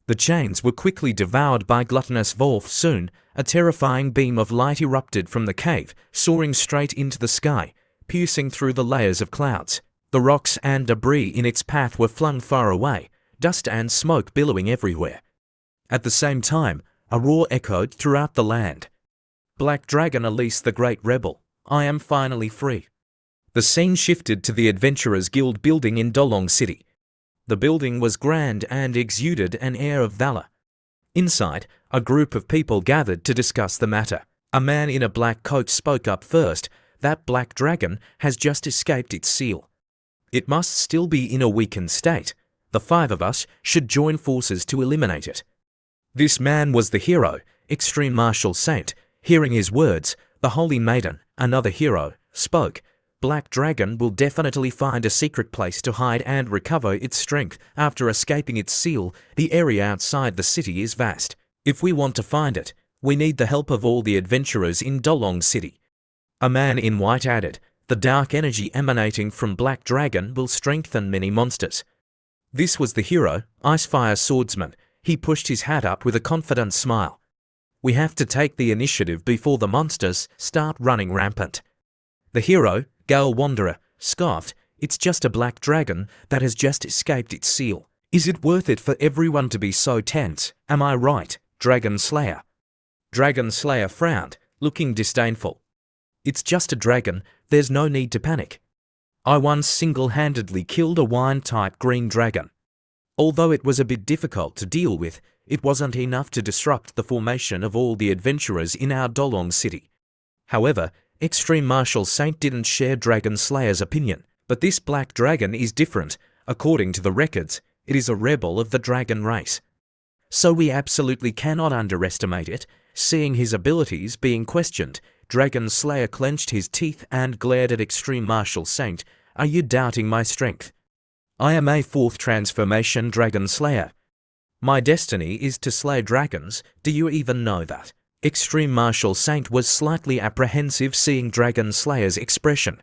The chains were quickly devoured by Gluttonous Wolf. Soon, a terrifying beam of light erupted from the cave, soaring straight into the sky, piercing through the layers of clouds. The rocks and debris in its path were flung far away, dust and smoke billowing everywhere. At the same time, a roar echoed throughout the land. "Black Dragon Elise the Great Rebel, I am finally free." The scene shifted to the Adventurers Guild building in Dolong City. The building was grand and exuded an air of valor. Inside, a group of people gathered to discuss the matter. A man in a black coat spoke up first. "That black dragon has just escaped its seal. It must still be in a weakened state. The 5 of us should join forces to eliminate it." This man was the hero, Extreme Martial Saint. Hearing his words, the Holy Maiden, another hero, spoke. "Black Dragon will definitely find a secret place to hide and recover its strength after escaping its seal. The area outside the city is vast. If we want to find it, we need the help of all the adventurers in Dolong City." A man in white added, "The dark energy emanating from Black Dragon will strengthen many monsters." This was the hero, Icefire Swordsman. He pushed his hat up with a confident smile. "We have to take the initiative before the monsters start running rampant." The hero, Gale Wanderer, scoffed, "It's just a black dragon that has just escaped its seal. Is it worth it for everyone to be so tense? Am I right, Dragon Slayer?" Dragon Slayer frowned, looking disdainful. "It's just a dragon, there's no need to panic. I once single-handedly killed a wine-type green dragon. Although it was a bit difficult to deal with, it wasn't enough to disrupt the formation of all the adventurers in our Dolong City." However, Extreme Martial Saint didn't share Dragon Slayer's opinion. "But this black dragon is different. According to the records, it is a rebel of the dragon race. so we absolutely cannot underestimate it. Seeing his abilities being questioned, Dragon Slayer clenched his teeth and glared at Extreme Martial Saint. Are you doubting my strength? I am a 4th transformation Dragon Slayer. My destiny is to slay dragons, do you even know that? Extreme Martial Saint was slightly apprehensive seeing Dragon Slayer's expression.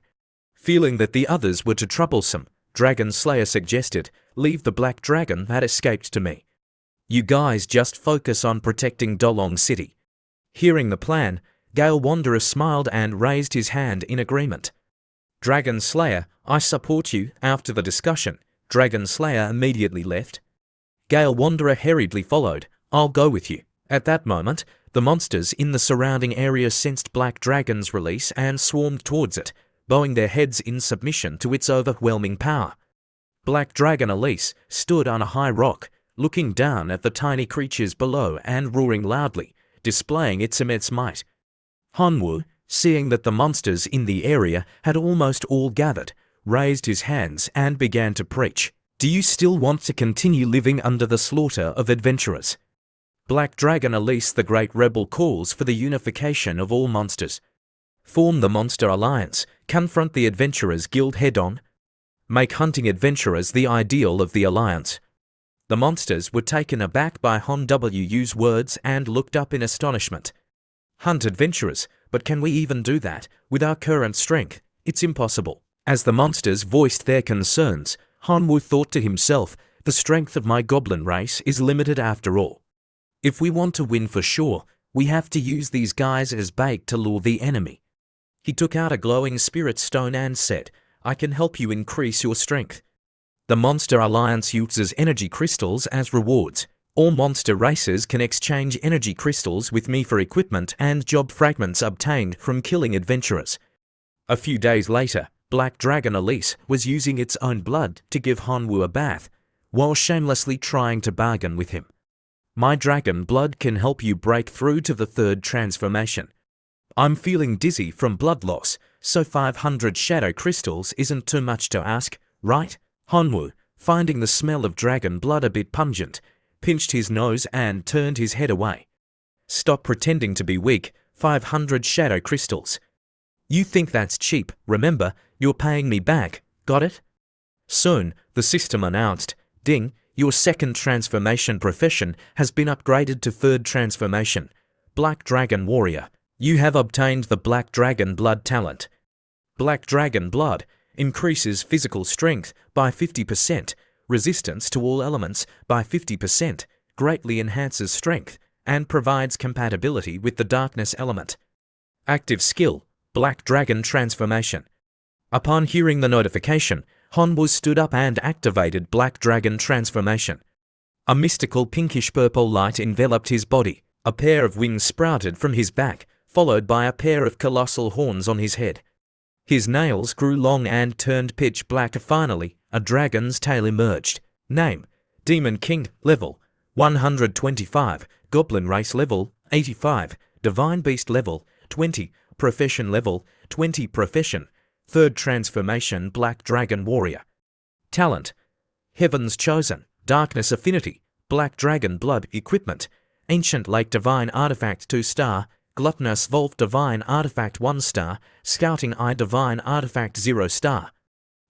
Feeling that the others were too troublesome, Dragon Slayer suggested, leave the black dragon that escaped to me. You guys just focus on protecting Dolong City. Hearing the plan, Gale Wanderer smiled and raised his hand in agreement. Dragon Slayer, I support you. After the discussion, Dragon Slayer immediately left. Gale Wanderer hurriedly followed. I'll go with you. At that moment, the monsters in the surrounding area sensed Black Dragon's release and swarmed towards it, bowing their heads in submission to its overwhelming power. Black Dragon Elise stood on a high rock, looking down at the tiny creatures below and roaring loudly, displaying its immense might. Hanwoo, seeing that the monsters in the area had almost all gathered, raised his hands and began to preach. Do you still want to continue living under the slaughter of adventurers? Black Dragon Elise the Great Rebel calls for the unification of all monsters. Form the Monster Alliance, confront the Adventurers Guild head-on. Make hunting adventurers the ideal of the Alliance. The monsters were taken aback by Han Wu's words and looked up in astonishment. Hunt adventurers, but can we even do that with our current strength? It's impossible. As the monsters voiced their concerns, Hanwoo thought to himself, the strength of my goblin race is limited after all. If we want to win for sure, we have to use these guys as bait to lure the enemy. He took out a glowing spirit stone and said, I can help you increase your strength. The Monster Alliance uses energy crystals as rewards. All monster races can exchange energy crystals with me for equipment and job fragments obtained from killing adventurers. A few days later, Black Dragon Elise was using its own blood to give Hanwoo a bath, while shamelessly trying to bargain with him. My dragon blood can help you break through to the 3rd transformation. I'm feeling dizzy from blood loss, so 500 shadow crystals isn't too much to ask, right? Hanwoo, finding the smell of dragon blood a bit pungent, pinched his nose and turned his head away. Stop pretending to be weak, 500 shadow crystals. You think that's cheap, remember, you're paying me back, got it? Soon, the system announced, ding, your 2nd transformation profession has been upgraded to 3rd transformation. Black Dragon Warrior, you have obtained the Black Dragon Blood talent. Black Dragon Blood increases physical strength by 50%, resistance to all elements by 50%, greatly enhances strength, and provides compatibility with the darkness element. Active skill, Black Dragon Transformation. Upon hearing the notification, Hanwoo stood up and activated Black Dragon Transformation. A mystical pinkish-purple light enveloped his body, a pair of wings sprouted from his back, followed by a pair of colossal horns on his head. His nails grew long and turned pitch black. Finally, a dragon's tail emerged. Name, Demon King, level 125, Goblin Race level 85, Divine Beast level 20, Profession level 20. Profession, 3rd transformation Black Dragon Warrior. Talent, Heaven's Chosen, Darkness Affinity, Black Dragon Blood. Equipment, Ancient Lake Divine Artifact 2-star, Gluttonous Vault Divine Artifact 1-star, Scouting Eye Divine Artifact 0-star.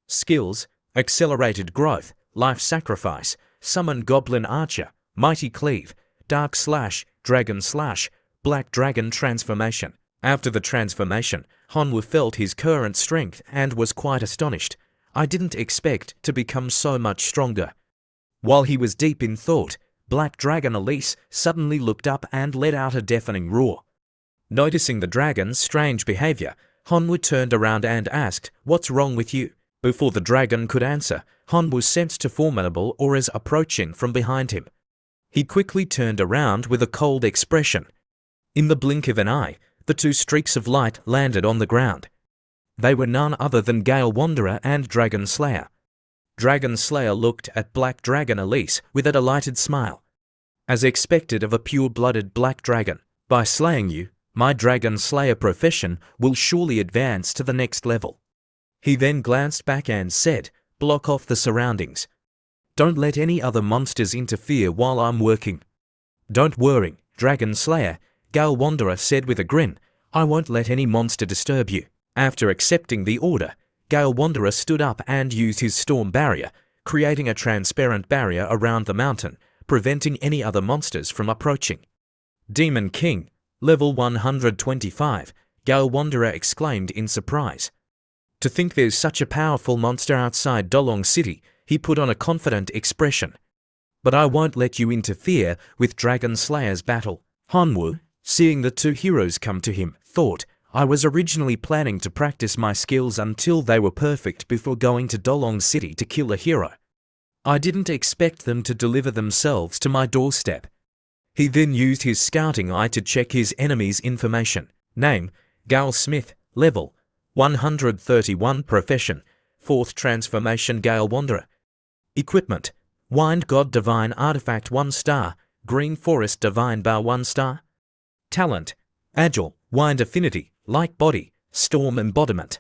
Skills, Accelerated Growth, Life Sacrifice, Summon Goblin Archer, Mighty Cleave, Dark Slash, Dragon Slash, Black Dragon Transformation. After the transformation, Hanwoo felt his current strength and was quite astonished. I didn't expect to become so much stronger. While he was deep in thought, Black Dragon Elise suddenly looked up and let out a deafening roar. Noticing the dragon's strange behavior, Hanwoo turned around and asked, "What's wrong with you?" Before the dragon could answer, Hanwoo sensed a formidable aura approaching from behind him. He quickly turned around with a cold expression. In the blink of an eye, the 2 streaks of light landed on the ground. They were none other than Gale Wanderer and Dragon Slayer. Dragon Slayer looked at Black Dragon Elise with a delighted smile. As expected of a pure-blooded black dragon, by slaying you, my Dragon Slayer profession will surely advance to the next level. He then glanced back and said, block off the surroundings. Don't let any other monsters interfere while I'm working. "Don't worry, Dragon Slayer," Gale Wanderer said with a grin. "I won't let any monster disturb you." After accepting the order, Gale Wanderer stood up and used his storm barrier, creating a transparent barrier around the mountain, preventing any other monsters from approaching. "Demon King, level 125, Gale Wanderer exclaimed in surprise. To think there's such a powerful monster outside Dolong City, he put on a confident expression. "But I won't let you interfere with Dragon Slayer's battle." Hanwoo, seeing the two heroes come to him, thought, "I was originally planning to practice my skills until they were perfect before going to Dolong City to kill a hero. I didn't expect them to deliver themselves to my doorstep." He then used his scouting eye to check his enemy's information. Name, Gale Smith. Level, 131. Profession, 4th Transformation Gale Wanderer. Equipment, Wind God Divine Artifact 1 star, Green Forest Divine Bow 1 star. Talent, Agile, Wind Affinity, Light Body, Storm Embodiment.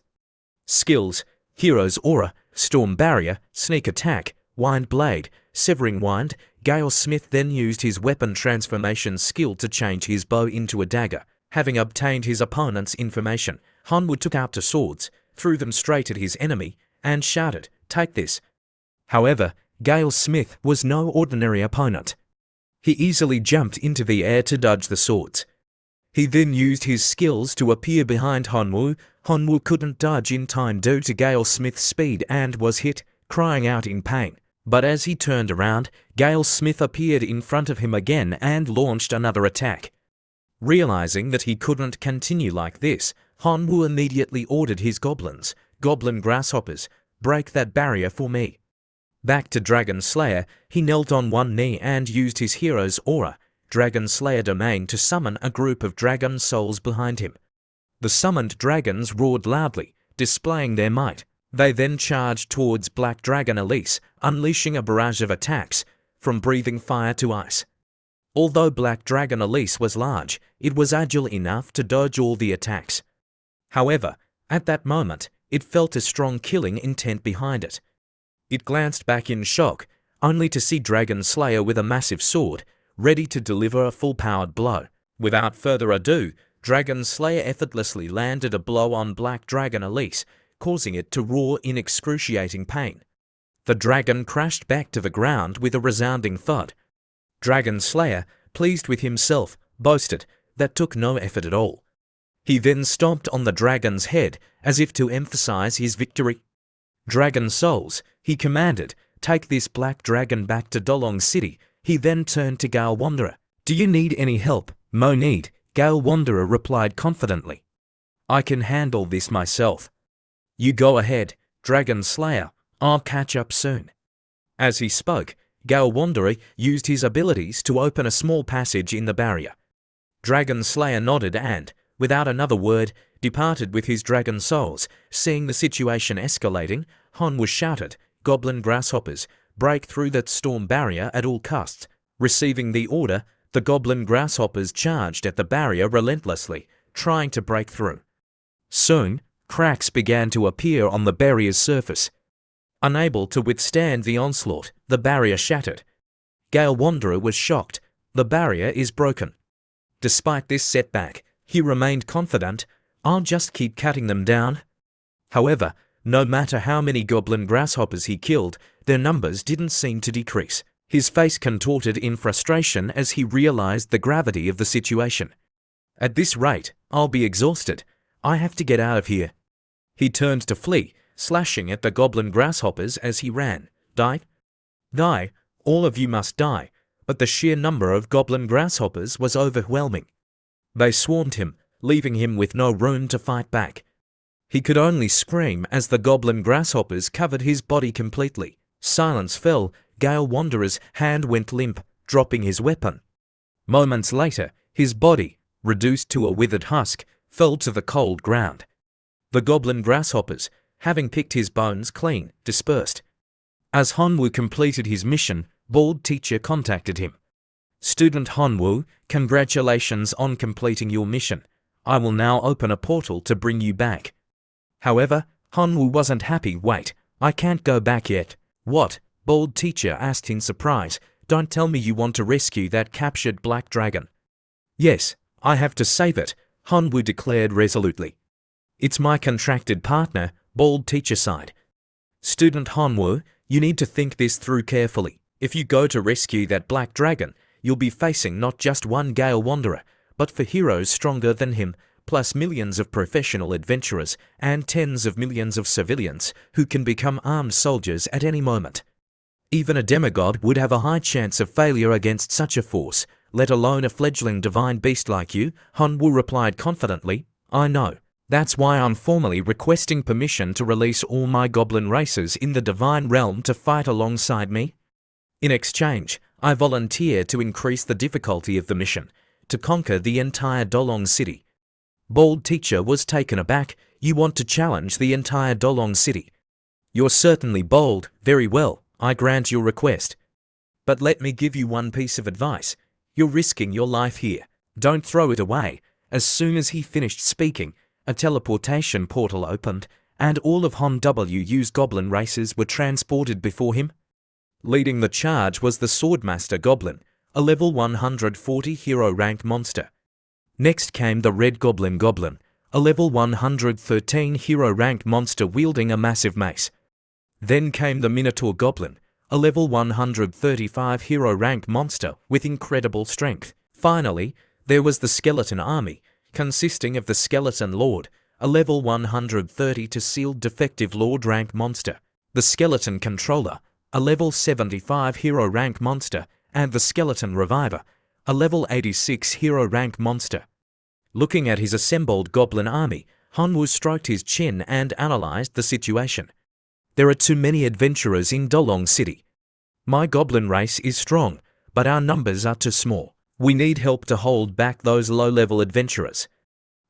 Skills, Hero's Aura, Storm Barrier, Sneak Attack, Wind Blade, Severing Wind. Gale Smith then used his weapon transformation skill to change his bow into a dagger. Having obtained his opponent's information, Hanwoo took out two swords, threw them straight at his enemy, and shouted, "Take this." However, Gale Smith was no ordinary opponent. He easily jumped into the air to dodge the swords. He then used his skills to appear behind Hanwoo. Hanwoo couldn't dodge in time due to Gale Smith's speed and was hit, crying out in pain. But as he turned around, Gale Smith appeared in front of him again and launched another attack. Realizing that he couldn't continue like this, Hanwoo immediately ordered his goblins, goblin grasshoppers, "Break that barrier for me." Back to Dragon Slayer, he knelt on one knee and used his hero's aura, Dragon Slayer Domain, to summon a group of dragon souls behind him. The summoned dragons roared loudly, displaying their might. They then charged towards Black Dragon Elise, unleashing a barrage of attacks, from breathing fire to ice. Although Black Dragon Elise was large, it was agile enough to dodge all the attacks. However, at that moment, it felt a strong killing intent behind it. It glanced back in shock, only to see Dragon Slayer with a massive sword, ready to deliver a full-powered blow. Without further ado, Dragon Slayer effortlessly landed a blow on Black Dragon Elise, causing it to roar in excruciating pain. The dragon crashed back to the ground with a resounding thud. Dragon Slayer, pleased with himself, boasted, "That took no effort at all." He then stomped on the dragon's head as if to emphasize his victory. "Dragon Souls," he commanded, "take this black dragon back to Dolong City." He then turned to Gale Wanderer. "Do you need any help?" "No need," Gale Wanderer replied confidently. "I can handle this myself." "You go ahead, Dragon Slayer. I'll catch up soon." As he spoke, Gale Wanderer used his abilities to open a small passage in the barrier. Dragon Slayer nodded and, without another word, departed with his dragon souls. Seeing the situation escalating, Hanwoo shouted, "Goblin grasshoppers, break through that storm barrier at all costs." Receiving the order, the goblin grasshoppers charged at the barrier relentlessly, trying to break through. Soon, cracks began to appear on the barrier's surface. Unable to withstand the onslaught, the barrier shattered. Gale Wanderer was shocked. The barrier is broken. Despite this setback, he remained confident, "I'll just keep cutting them down." However, no matter how many goblin grasshoppers he killed, their numbers didn't seem to decrease. His face contorted in frustration as he realized the gravity of the situation. "At this rate, I'll be exhausted. I have to get out of here." He turned to flee, slashing at the goblin grasshoppers as he ran. "Die! Die! All of you must die!" But the sheer number of goblin grasshoppers was overwhelming. They swarmed him, leaving him with no room to fight back. He could only scream as the goblin grasshoppers covered his body completely. Silence fell. Gale Wanderer's hand went limp, dropping his weapon. Moments later, his body, reduced to a withered husk, fell to the cold ground. The goblin grasshoppers, having picked his bones clean, dispersed. As Hanwoo completed his mission, Bald Teacher contacted him. "Student Hanwoo, congratulations on completing your mission. I will now open a portal to bring you back." However, Hanwoo wasn't happy. "Wait, I can't go back yet." "What?" Bald Teacher asked in surprise. Don't tell me you want to rescue that captured black dragon. Yes, I have to save it, Hanwoo declared resolutely. It's my contracted partner, bald teacher sighed. Student Hanwoo, you need to think this through carefully. If you go to rescue that black dragon, you'll be facing not just one Gale Wanderer, but for heroes stronger than him, plus millions of professional adventurers and tens of millions of civilians who can become armed soldiers at any moment. Even a demigod would have a high chance of failure against such a force, let alone a fledgling divine beast like you, Hanwoo replied confidently. I know. That's why I'm formally requesting permission to release all my goblin races in the divine realm to fight alongside me. In exchange, I volunteer to increase the difficulty of the mission, to conquer the entire Dolong City. Bald teacher was taken aback. You want to challenge the entire Dolong City? You're certainly bold. Very well, I grant your request. But let me give you one piece of advice. You're risking your life here. Don't throw it away. As soon as he finished speaking, a teleportation portal opened, and all of Hanwoo's goblin races were transported before him. Leading the charge was the Swordmaster Goblin, a level 140 hero-ranked monster. Next came the Red Goblin Goblin, a level 113 hero-ranked monster wielding a massive mace. Then came the Minotaur Goblin, a level 135 hero-ranked monster with incredible strength. Finally, there was the Skeleton Army, consisting of the Skeleton Lord, a level 130 to sealed defective Lord rank monster, the Skeleton Controller, a level 75 hero rank monster, and the Skeleton Reviver, a level 86 hero rank monster. Looking at his assembled goblin army, Hanwoo stroked his chin and analyzed the situation. There are too many adventurers in Dolong City. My goblin race is strong, but our numbers are too small. We need help to hold back those low-level adventurers.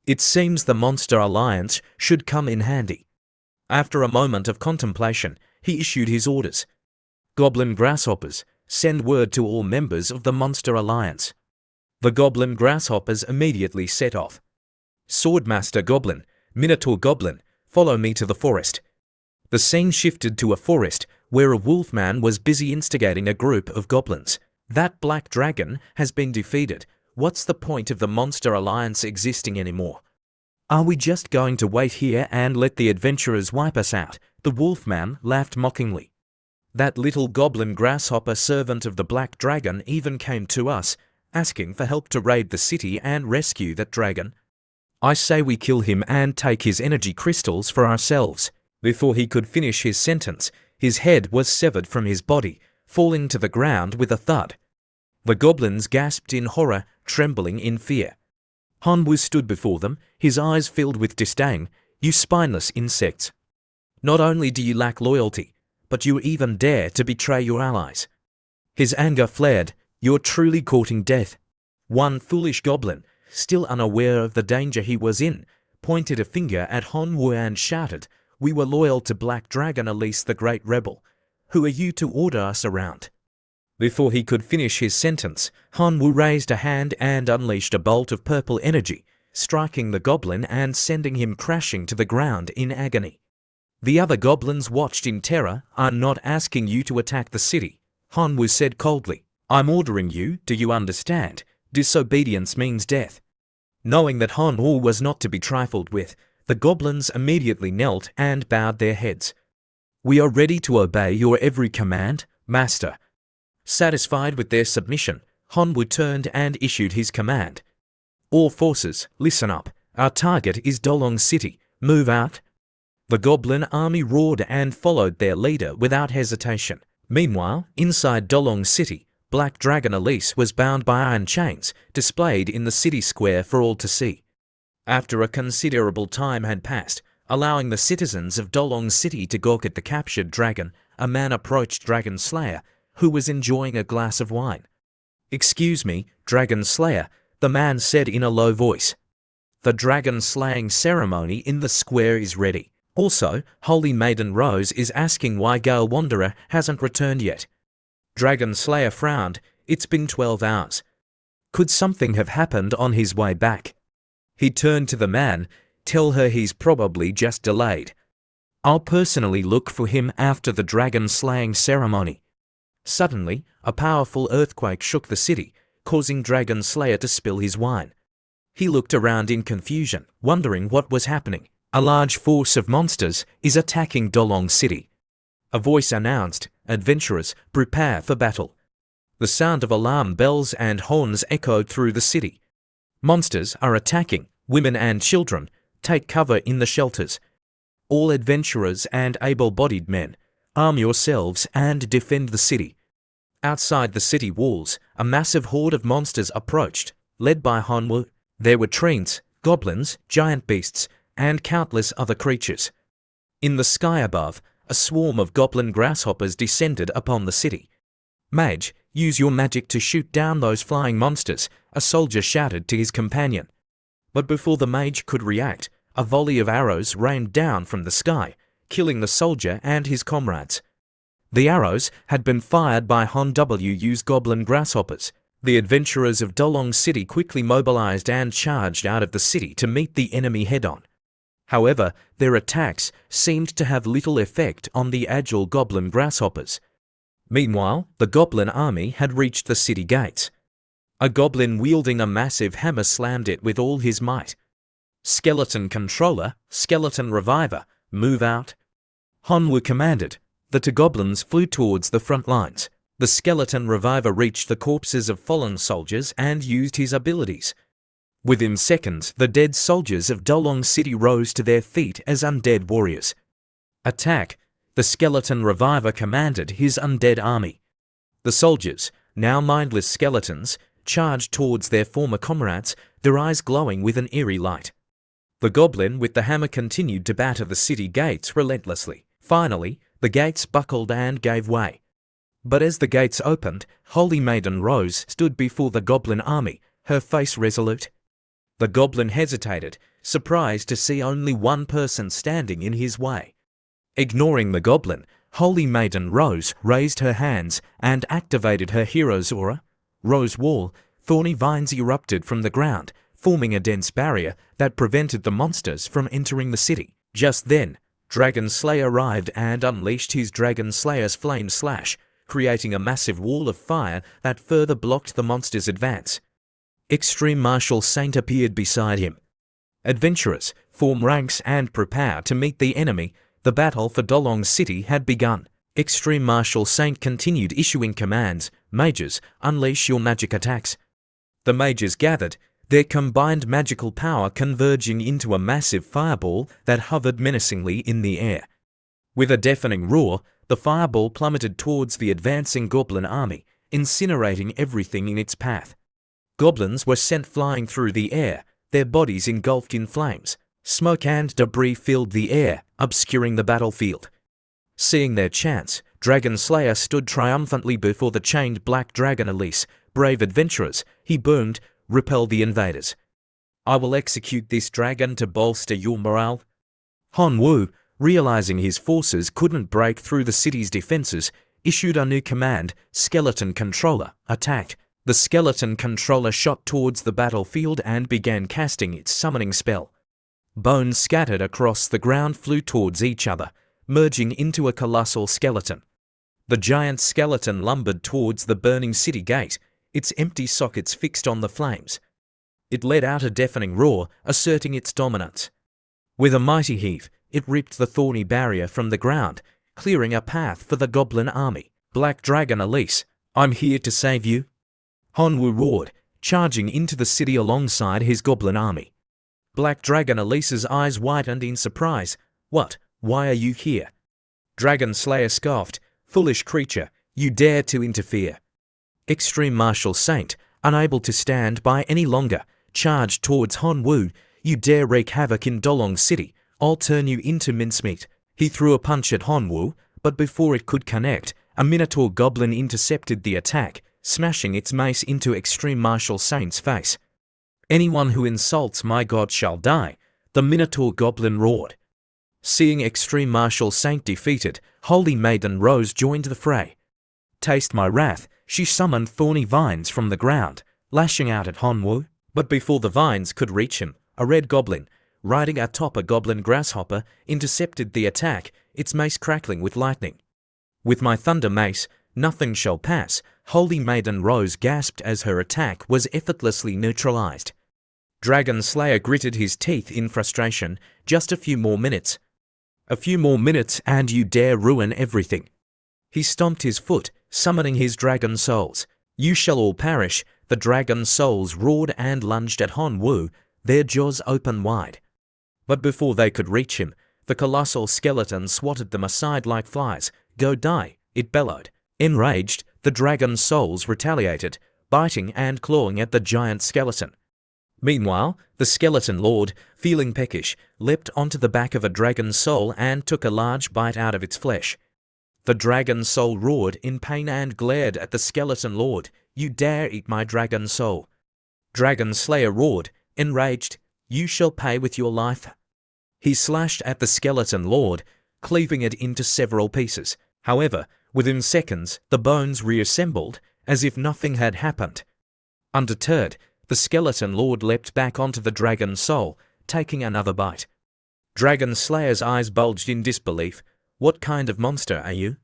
It seems the Monster Alliance should come in handy. After a moment of contemplation, he issued his orders. Goblin Grasshoppers, send word to all members of the Monster Alliance. The Goblin Grasshoppers immediately set off. Swordmaster Goblin, Minotaur Goblin, follow me to the forest. The scene shifted to a forest where a wolfman was busy instigating a group of goblins. That black dragon has been defeated. What's the point of the Monster Alliance existing anymore? Are we just going to wait here and let the adventurers wipe us out? The wolfman laughed mockingly. That little goblin grasshopper servant of the black dragon even came to us, asking for help to raid the city and rescue that dragon. I say we kill him and take his energy crystals for ourselves. Before he could finish his sentence, his head was severed from his body, falling to the ground with a thud. The goblins gasped in horror, trembling in fear. Hanwoo stood before them, his eyes filled with disdain. You spineless insects. Not only do you lack loyalty, but you even dare to betray your allies. His anger flared. You're truly courting death. One foolish goblin, still unaware of the danger he was in, pointed a finger at Hanwoo and shouted, We were loyal to Black Dragon Elise the Great Rebel. Who are you to order us around? Before he could finish his sentence, Hanwoo raised a hand and unleashed a bolt of purple energy, striking the goblin and sending him crashing to the ground in agony. The other goblins watched in terror. I'm not asking you to attack the city, Hanwoo said coldly. I'm ordering you, do you understand? Disobedience means death. Knowing that Hanwoo was not to be trifled with, the goblins immediately knelt and bowed their heads. We are ready to obey your every command, Master. Satisfied with their submission, Hanwoo turned and issued his command. All forces, listen up. Our target is Dolong City. Move out. The goblin army roared and followed their leader without hesitation. Meanwhile, inside Dolong City, Black Dragon Elise was bound by iron chains, displayed in the city square for all to see. After a considerable time had passed, allowing the citizens of Dolong City to gawk at the captured dragon, a man approached Dragon Slayer, who was enjoying a glass of wine. Excuse me, Dragon Slayer, the man said in a low voice. The dragon slaying ceremony in the square is ready. Also, Holy Maiden Rose is asking why Gale Wanderer hasn't returned yet. Dragon Slayer frowned. It's been 12 hours. Could something have happened on his way back? He turned to the man. Tell her he's probably just delayed. I'll personally look for him after the dragon slaying ceremony. Suddenly, a powerful earthquake shook the city, causing Dragon Slayer to spill his wine. He looked around in confusion, wondering what was happening. A large force of monsters is attacking Dolong City. A voice announced, "Adventurers, prepare for battle." The sound of alarm bells and horns echoed through the city. Monsters are attacking. Women and children, take cover in the shelters. All adventurers and able-bodied men, arm yourselves and defend the city. Outside the city walls, a massive horde of monsters approached, led by manhwa. There were treants, goblins, giant beasts, and countless other creatures. In the sky above, a swarm of goblin grasshoppers descended upon the city. "Mage, use your magic to shoot down those flying monsters," a soldier shouted to his companion. But before the mage could react, a volley of arrows rained down from the sky, killing the soldier and his comrades. The arrows had been fired by manhwa's goblin grasshoppers. The adventurers of Dolong City quickly mobilized and charged out of the city to meet the enemy head-on. However, their attacks seemed to have little effect on the agile goblin grasshoppers. Meanwhile, the goblin army had reached the city gates. A goblin wielding a massive hammer slammed it with all his might. "Skeleton controller, skeleton reviver, move out," manhwa commanded. The two goblins flew towards the front lines. The skeleton reviver reached the corpses of fallen soldiers and used his abilities. Within seconds, the dead soldiers of Dolong City rose to their feet as undead warriors. "Attack!" the skeleton reviver commanded his undead army. The soldiers, now mindless skeletons, charged towards their former comrades, their eyes glowing with an eerie light. The goblin with the hammer continued to batter the city gates relentlessly. Finally, the gates buckled and gave way. But as the gates opened, Holy Maiden Rose stood before the goblin army, her face resolute. The goblin hesitated, surprised to see only one person standing in his way. Ignoring the goblin, Holy Maiden Rose raised her hands and activated her hero's aura. Rose Wall, thorny vines erupted from the ground, forming a dense barrier that prevented the monsters from entering the city. Just then, Dragon Slayer arrived and unleashed his Dragon Slayer's Flame Slash, creating a massive wall of fire that further blocked the monster's advance. Extreme Martial Saint appeared beside him. "Adventurers, form ranks and prepare to meet the enemy. The battle for Dolong City had begun." Extreme Martial Saint continued issuing commands. "Mages, unleash your magic attacks." The mages gathered, their combined magical power converging into a massive fireball that hovered menacingly in the air. With a deafening roar, the fireball plummeted towards the advancing goblin army, incinerating everything in its path. Goblins were sent flying through the air, their bodies engulfed in flames. Smoke and debris filled the air, obscuring the battlefield. Seeing their chance, Dragon Slayer stood triumphantly before the chained black dragon Elise. "Brave adventurers," he boomed, "repel the invaders. I will execute this dragon to bolster your morale." manhwa, realizing his forces couldn't break through the city's defenses, issued a new command: "Skeleton Controller, attack." The skeleton controller shot towards the battlefield and began casting its summoning spell. Bones scattered across the ground flew towards each other, merging into a colossal skeleton. The giant skeleton lumbered towards the burning city gate, its empty sockets fixed on the flames. It let out a deafening roar, asserting its dominance. With a mighty heave, it ripped the thorny barrier from the ground, clearing a path for the goblin army. "Black Dragon Elise, I'm here to save you," manhwa roared, charging into the city alongside his goblin army. Black Dragon Elise's eyes widened in surprise. "What? Why are you here?" Dragon Slayer scoffed. "Foolish creature, you dare to interfere." Extreme Martial Saint, unable to stand by any longer, charged towards manhwa. "You dare wreak havoc in Dolong City, I'll turn you into mincemeat." He threw a punch at manhwa, but before it could connect, a Minotaur goblin intercepted the attack, smashing its mace into Extreme Martial Saint's face. "Anyone who insults my god shall die," the Minotaur goblin roared. Seeing Extreme Martial Saint defeated, Holy Maiden Rose joined the fray. "Taste my wrath," she summoned thorny vines from the ground, lashing out at manhwa. But before the vines could reach him, a red goblin, riding atop a goblin grasshopper, intercepted the attack, its mace crackling with lightning. "With my thunder mace, Nothing shall pass, Holy Maiden Rose gasped as her attack was effortlessly neutralized. Dragon Slayer gritted his teeth in frustration. Just a few more minutes. A few more minutes and you dare ruin everything. He stomped his foot, summoning his dragon souls. You shall all perish. The dragon souls roared and lunged at Han Wu, their jaws open wide. But before they could reach him, the colossal skeleton swatted them aside like flies. Go die, it bellowed. Enraged, the dragon souls retaliated, biting and clawing at the giant skeleton. Meanwhile, the skeleton lord, feeling peckish, leapt onto the back of a dragon soul and took a large bite out of its flesh. The dragon soul roared in pain and glared at the skeleton lord. You dare eat my dragon soul. Dragon Slayer roared, enraged. You shall pay with your life. He slashed at the skeleton lord, cleaving it into several pieces. However, within seconds, the bones reassembled, as if nothing had happened. Undeterred, the skeleton lord leapt back onto the dragon soul, taking another bite. Dragon Slayer's eyes bulged in disbelief. What kind of monster are you?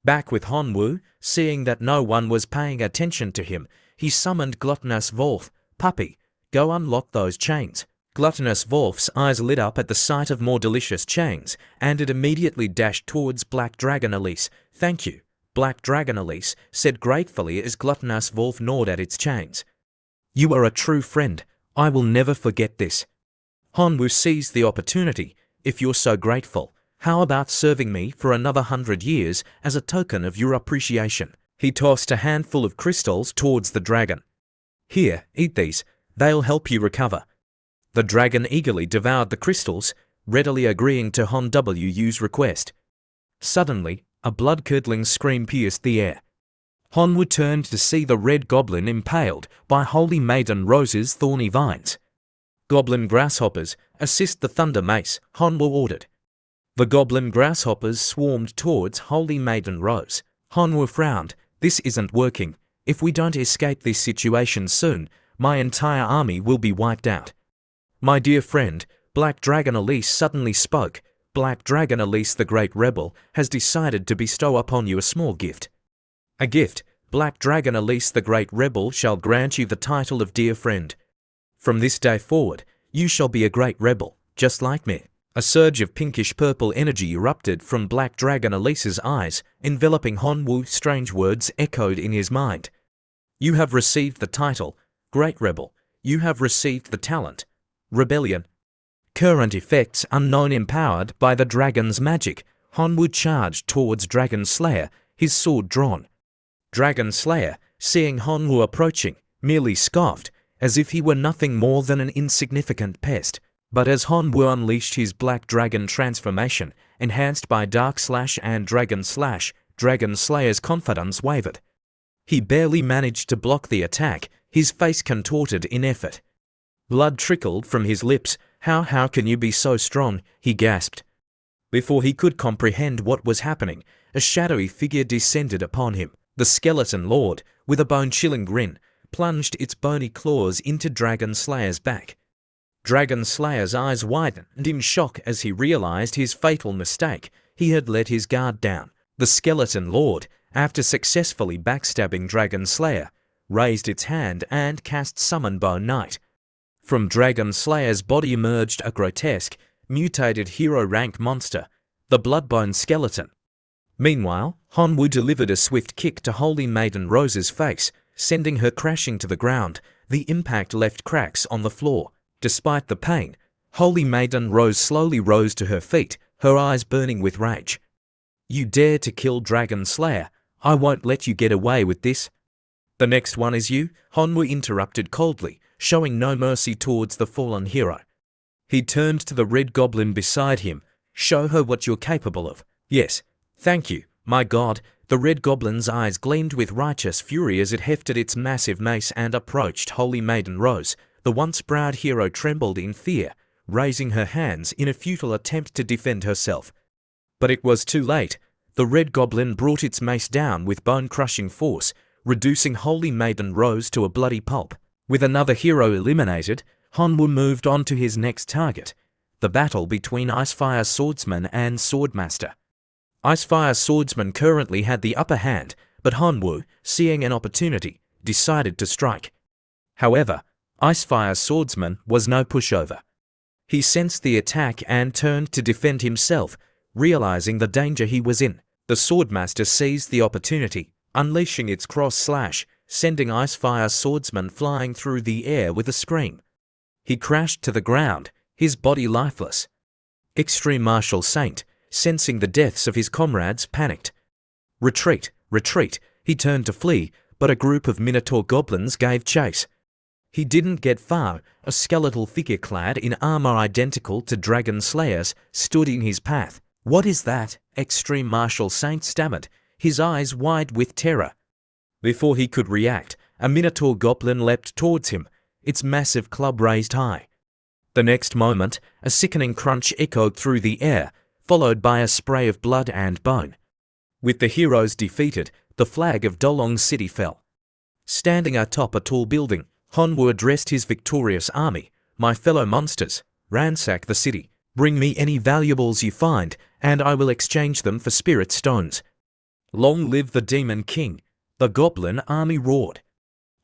Back with Han Wu, seeing that no one was paying attention to him, he summoned Gluttonous Wolf. Puppy, go unlock those chains. Gluttonous Wolf's eyes lit up at the sight of more delicious chains, and it immediately dashed towards Black Dragon Elise. Thank you, Black Dragon Elise said gratefully as Gluttonous Wolf gnawed at its chains. You are a true friend. I will never forget this. Han Wu seized the opportunity. If you're so grateful, how about serving me for another 100 years as a token of your appreciation? He tossed a handful of crystals towards the dragon. Here, eat these. They'll help you recover. The dragon eagerly devoured the crystals, readily agreeing to Han Wu's request. Suddenly, a blood-curdling scream pierced the air. Han Wu turned to see the red goblin impaled by Holy Maiden Rose's thorny vines. Goblin grasshoppers, assist the thunder mace, Han Wu ordered. The goblin grasshoppers swarmed towards Holy Maiden Rose. Han Wu frowned. This isn't working. If we don't escape this situation soon, my entire army will be wiped out. My dear friend, Black Dragon Elise suddenly spoke. Black Dragon Elise the Great Rebel has decided to bestow upon you a small gift. A gift. Black Dragon Elise the Great Rebel shall grant you the title of dear friend. From this day forward, you shall be a great rebel, just like me. A surge of pinkish-purple energy erupted from Black Dragon Elise's eyes, enveloping Han Wu. Strange words echoed in his mind. You have received the title, Great Rebel. You have received the talent, Rebellion. Current effects unknown empowered by the dragon's magic. Han Wu charged towards Dragon Slayer, his sword drawn. Dragon Slayer, seeing Han Wu approaching, merely scoffed, as if he were nothing more than an insignificant pest. But as Han Wu unleashed his Black Dragon transformation, enhanced by Dark Slash and Dragon Slash, Dragon Slayer's confidence wavered. He barely managed to block the attack, his face contorted in effort. Blood trickled from his lips. How can you be so strong? He gasped. Before he could comprehend what was happening, a shadowy figure descended upon him. The skeleton lord, with a bone-chilling grin, plunged its bony claws into Dragon Slayer's back. Dragon Slayer's eyes widened in shock as he realized his fatal mistake. He had let his guard down. The skeleton lord, after successfully backstabbing Dragon Slayer, raised its hand and cast Summon Bone Knight. From Dragon Slayer's body emerged a grotesque, mutated hero-rank monster, the Bloodbone Skeleton. Meanwhile, Han Wu delivered a swift kick to Holy Maiden Rose's face, sending her crashing to the ground. The impact left cracks on the floor. Despite the pain, Holy Maiden Rose slowly rose to her feet, her eyes burning with rage. You dare to kill Dragon Slayer? I won't let you get away with this. The next one is you, Han Wu interrupted coldly, showing no mercy towards the fallen hero. He turned to the red goblin beside him. Show her what you're capable of. Yes, thank you, my god. The red goblin's eyes gleamed with righteous fury as it hefted its massive mace and approached Holy Maiden Rose. The once proud hero trembled in fear, raising her hands in a futile attempt to defend herself. But it was too late. The red goblin brought its mace down with bone-crushing force, reducing Holy Maiden Rose to a bloody pulp. With another hero eliminated, Han Wu moved on to his next target, the battle between Icefire Swordsman and Swordmaster. Icefire Swordsman currently had the upper hand, but Hanwoo, seeing an opportunity, decided to strike. However, Icefire's swordsman was no pushover. He sensed the attack and turned to defend himself, realizing the danger he was in. The swordmaster seized the opportunity, unleashing its cross slash, sending Icefire's swordsman flying through the air with a scream. He crashed to the ground, his body lifeless. Extreme Martial Saint, sensing the deaths of his comrades, panicked. Retreat, retreat, he turned to flee, but a group of Minotaur goblins gave chase. He didn't get far. A skeletal figure clad in armor identical to Dragon Slayer's stood in his path. "What is that?" Extreme Martial Saint stammered, his eyes wide with terror. Before he could react, a Minotaur goblin leapt towards him, its massive club raised high. The next moment, a sickening crunch echoed through the air, followed by a spray of blood and bone. With the heroes defeated, the flag of Dolong City fell. Standing atop a tall building, Hanwoo addressed his victorious army. "My fellow monsters, ransack the city. Bring me any valuables you find, and I will exchange them for spirit stones." "Long live the Demon King!" the goblin army roared.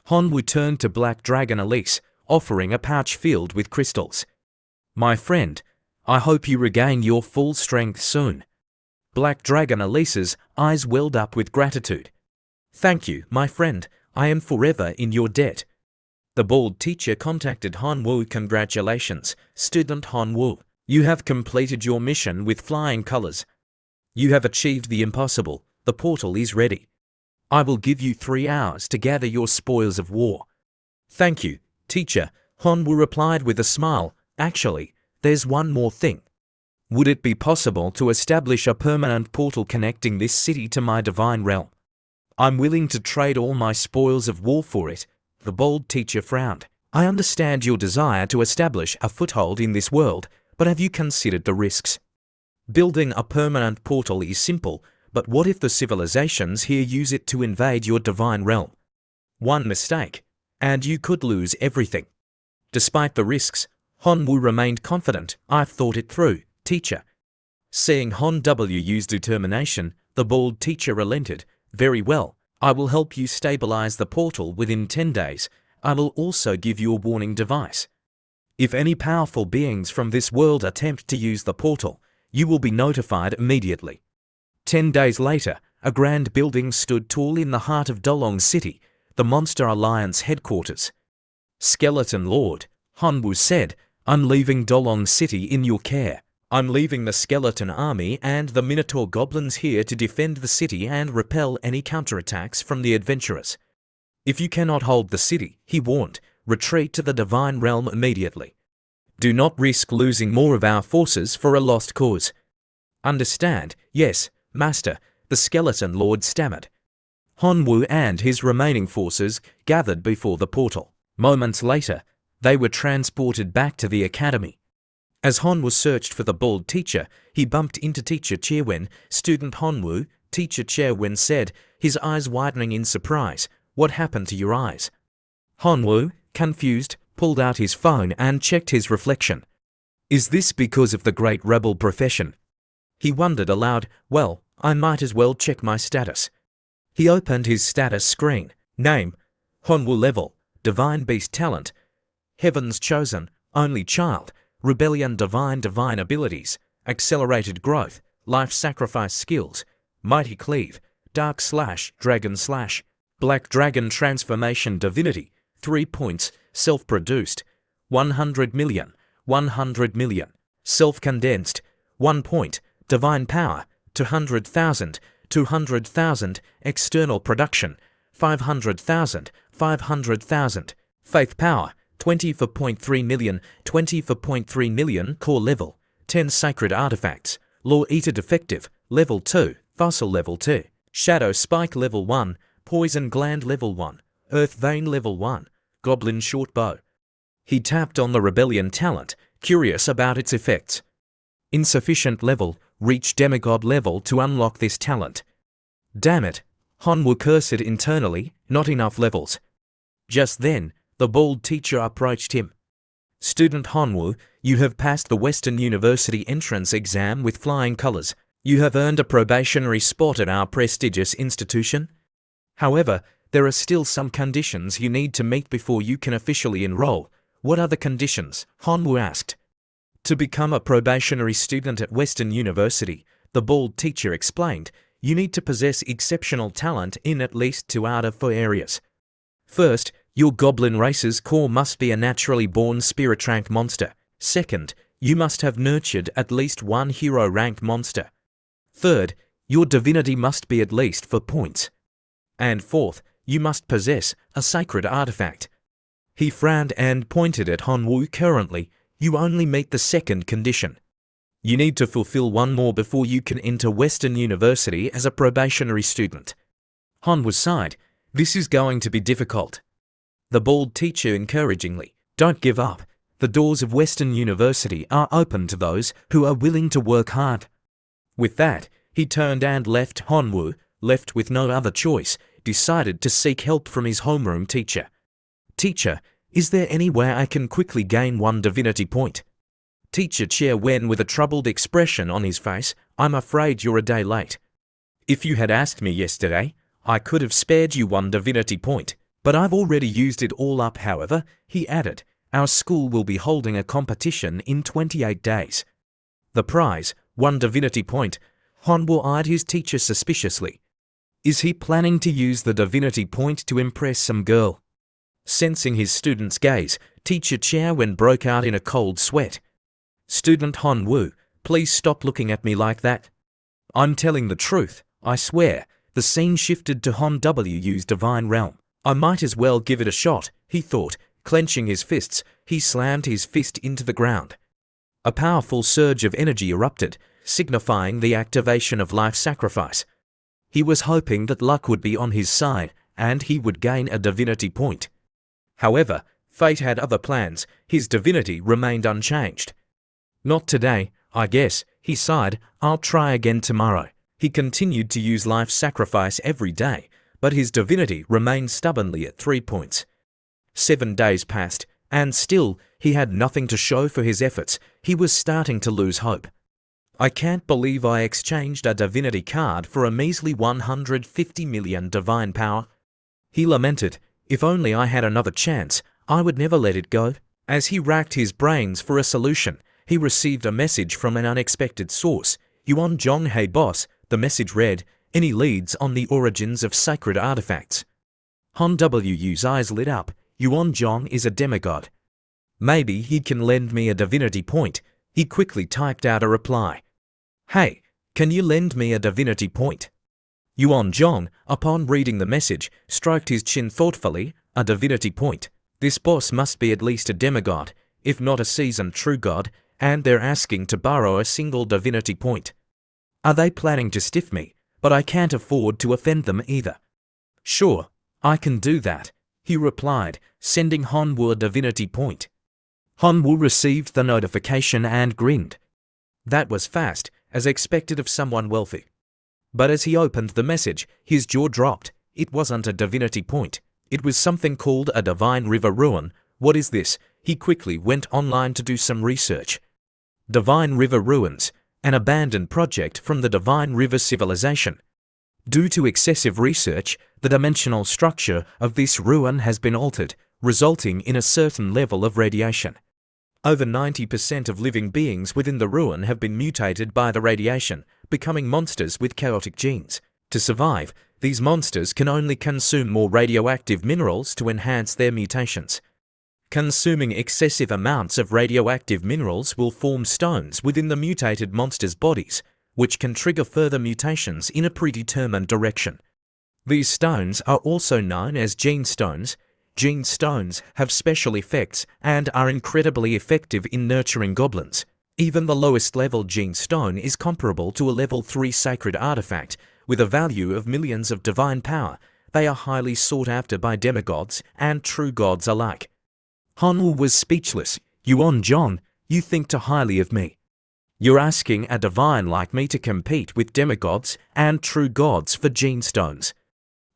Hanwoo turned to Black Dragon Elise, offering a pouch filled with crystals. "My friend, I hope you regain your full strength soon." Black Dragon Elise's eyes welled up with gratitude. "Thank you, my friend. I am forever in your debt." The bald teacher contacted Hanwoo. "Congratulations, student Hanwoo. You have completed your mission with flying colors. You have achieved the impossible. The portal is ready. I will give you 3 hours to gather your spoils of war." "Thank you, teacher," Hanwoo replied with a smile. "Actually, there's one more thing. Would it be possible to establish a permanent portal connecting this city to my divine realm? I'm willing to trade all my spoils of war for it." The bold teacher frowned. "I understand your desire to establish a foothold in this world, but have you considered the risks? Building a permanent portal is simple, but what if the civilizations here use it to invade your divine realm? One mistake, and you could lose everything." Despite the risks, Hanwoo remained confident. "I've thought it through, teacher." Seeing Hanwoo's determination, the bald teacher relented. "Very well, I will help you stabilize the portal within 10 days. I will also give you a warning device. If any powerful beings from this world attempt to use the portal, you will be notified immediately." 10 days later, a grand building stood tall in the heart of Dolong City, the Monster Alliance headquarters. "Skeleton Lord," Hanwoo said, "I'm leaving Dolong City in your care. I'm leaving the skeleton army and the Minotaur goblins here to defend the city and repel any counterattacks from the adventurers. If you cannot hold the city," he warned, "retreat to the divine realm immediately. Do not risk losing more of our forces for a lost cause." "Understand, yes, Master," the skeleton lord stammered. Hanwoo and his remaining forces gathered before the portal. Moments later, they were transported back to the academy. As Hanwoo searched for the bald teacher, he bumped into Teacher Chairwen. "Student Hanwoo," Teacher Chairwen said, his eyes widening in surprise. "What happened to your eyes?" Hanwoo, confused, pulled out his phone and checked his reflection. "Is this because of the great rebel profession?" He wondered aloud. "Well, I might as well check my status." He opened his status screen. Name: Hanwoo. Level: Divine Beast. Talent: Heaven's Chosen, Only Child. Rebellion. Divine Abilities: Accelerated Growth, Life Sacrifice Skills, Mighty Cleave, Dark Slash, Dragon Slash. Black Dragon Transformation. Divinity: 3 points. Self-produced: 100 million, 100 million. Self-condensed: 1 point. Divine Power: 200,000, 200,000. External production: 500,000, 500,000. Faith Power: 24.3 million, 24.3 million. Core Level: 10 Sacred Artifacts. Law Eater Defective, Level 2, Fossil Level 2. Shadow Spike Level 1, Poison Gland Level 1, Earth Vein Level 1, Goblin Short Bow. He tapped on the Rebellion talent, curious about its effects. Insufficient level, reach Demigod level to unlock this talent. Damn it, Hanwoo cursed internally, not enough levels. Just then, the bald teacher approached him. "Student Hanwoo, you have passed the Western University entrance exam with flying colors. You have earned a probationary spot at our prestigious institution." However, there are still some conditions you need to meet before you can officially enroll. What are the conditions? Hanwoo asked. To become a probationary student at Western University, the bald teacher explained, you need to possess exceptional talent in at least 2 out of 4 areas. First, your goblin race's core must be a naturally born spirit rank monster. Second, you must have nurtured at least 1 hero rank monster. Third, your divinity must be at least 4 points. And fourth, you must possess a sacred artifact. He frowned and pointed at Hanwoo. Currently, you only meet the second condition. You need to fulfill 1 more before you can enter Western University as a probationary student. Hanwoo sighed. This is going to be difficult. The bald teacher encouragingly, don't give up. The doors of Western University are open to those who are willing to work hard. With that, he turned and left. Hanwoo, left with no other choice, decided to seek help from his homeroom teacher. Teacher, is there any way I can quickly gain 1 divinity point? Teacher Chair Wen with a troubled expression on his face, I'm afraid you're a day late. If you had asked me yesterday, I could have spared you 1 divinity point, but I've already used it all up. However, he added, our school will be holding a competition in 28 days. The prize, 1 divinity point. Hanwoo eyed his teacher suspiciously. Is he planning to use the divinity point to impress some girl? Sensing his student's gaze, Teacher Chair Wen broke out in a cold sweat. Student Hanwoo, please stop looking at me like that. I'm telling the truth, I swear. The scene shifted to Hanwoo's divine realm. I might as well give it a shot, he thought. Clenching his fists, he slammed his fist into the ground. A powerful surge of energy erupted, signifying the activation of life sacrifice. He was hoping that luck would be on his side, and he would gain a divinity point. However, fate had other plans. His divinity remained unchanged. Not today, I guess, he sighed. I'll try again tomorrow. He continued to use life sacrifice every day, but his divinity remained stubbornly at 3 points. 7 days passed, and still he had nothing to show for his efforts. He was starting to lose hope. I can't believe I exchanged a divinity card for a measly 150 million divine power. He lamented, if only I had another chance, I would never let it go. As he racked his brains for a solution, he received a message from an unexpected source. Yuan Zhong, hey boss, the message read, any leads on the origins of sacred artifacts? Hanwoo's eyes lit up. Yuan Zhong is a demigod. Maybe he can lend me a divinity point. He quickly typed out a reply. Hey, can you lend me a divinity point? Yuan Zhong, upon reading the message, stroked his chin thoughtfully. A divinity point. This boss must be at least a demigod, if not a seasoned true god, and they're asking to borrow a single divinity point. Are they planning to stiff me? But I can't afford to offend them either. Sure, I can do that, he replied, sending Hanwoo a divinity point. Hanwoo received the notification and grinned. That was fast, as expected of someone wealthy. But as he opened the message, his jaw dropped. It wasn't a divinity point. It was something called a divine river ruin. What is this? He quickly went online to do some research. Divine River Ruins, an abandoned project from the Divine River civilization. Due to excessive research, the dimensional structure of this ruin has been altered, resulting in a certain level of radiation. Over 90% of living beings within the ruin have been mutated by the radiation, becoming monsters with chaotic genes. To survive, these monsters can only consume more radioactive minerals to enhance their mutations. Consuming excessive amounts of radioactive minerals will form stones within the mutated monsters' bodies, which can trigger further mutations in a predetermined direction. These stones are also known as gene stones. Gene stones have special effects and are incredibly effective in nurturing goblins. Even the lowest level gene stone is comparable to a level 3 sacred artifact, with a value of millions of divine power. They are highly sought after by demigods and true gods alike. Hanwoo was speechless. Yuan Zhong, you think too highly of me. You're asking a divine like me to compete with demigods and true gods for gene stones.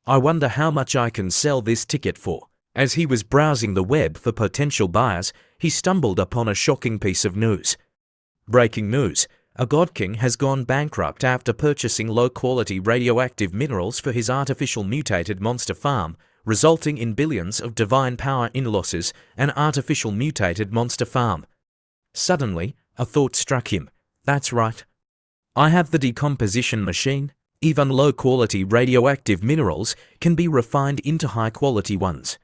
I wonder how much I can sell this ticket for. As he was browsing the web for potential buyers, he stumbled upon a shocking piece of news. Breaking news. A god king has gone bankrupt after purchasing low-quality radioactive minerals for his artificial mutated monster farm, resulting in billions of divine power in losses. An artificial mutated monster farm. Suddenly, a thought struck him. That's right. I have the decomposition machine. Even low-quality radioactive minerals can be refined into high-quality ones.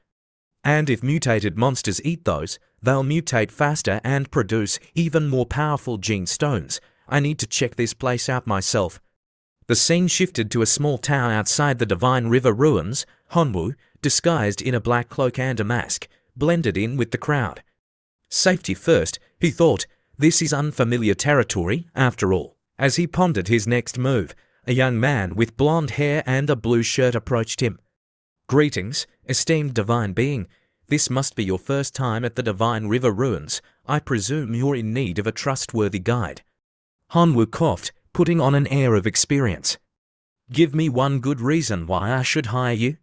And if mutated monsters eat those, they'll mutate faster and produce even more powerful gene stones. I need to check this place out myself. The scene shifted to a small town outside the Divine River ruins. Honwoo, disguised in a black cloak and a mask, blended in with the crowd. Safety first, he thought. This is unfamiliar territory, after all. As he pondered his next move, a young man with blonde hair and a blue shirt approached him. Greetings, esteemed divine being. This must be your first time at the Divine River ruins. I presume you're in need of a trustworthy guide. Honwoo coughed, putting on an air of experience. Give me one good reason why I should hire you.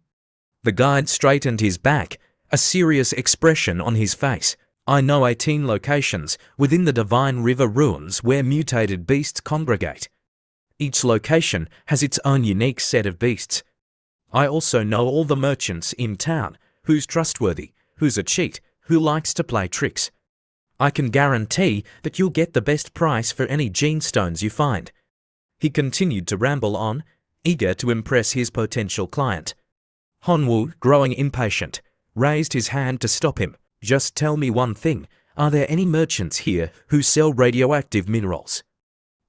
The guide straightened his back, a serious expression on his face. I know 18 locations within the Divine River ruins where mutated beasts congregate. Each location has its own unique set of beasts. I also know all the merchants in town, who's trustworthy, who's a cheat, who likes to play tricks. I can guarantee that you'll get the best price for any gene stones you find. He continued to ramble on, eager to impress his potential client. Honwoo, growing impatient, raised his hand to stop him. Just tell me one thing, are there any merchants here who sell radioactive minerals?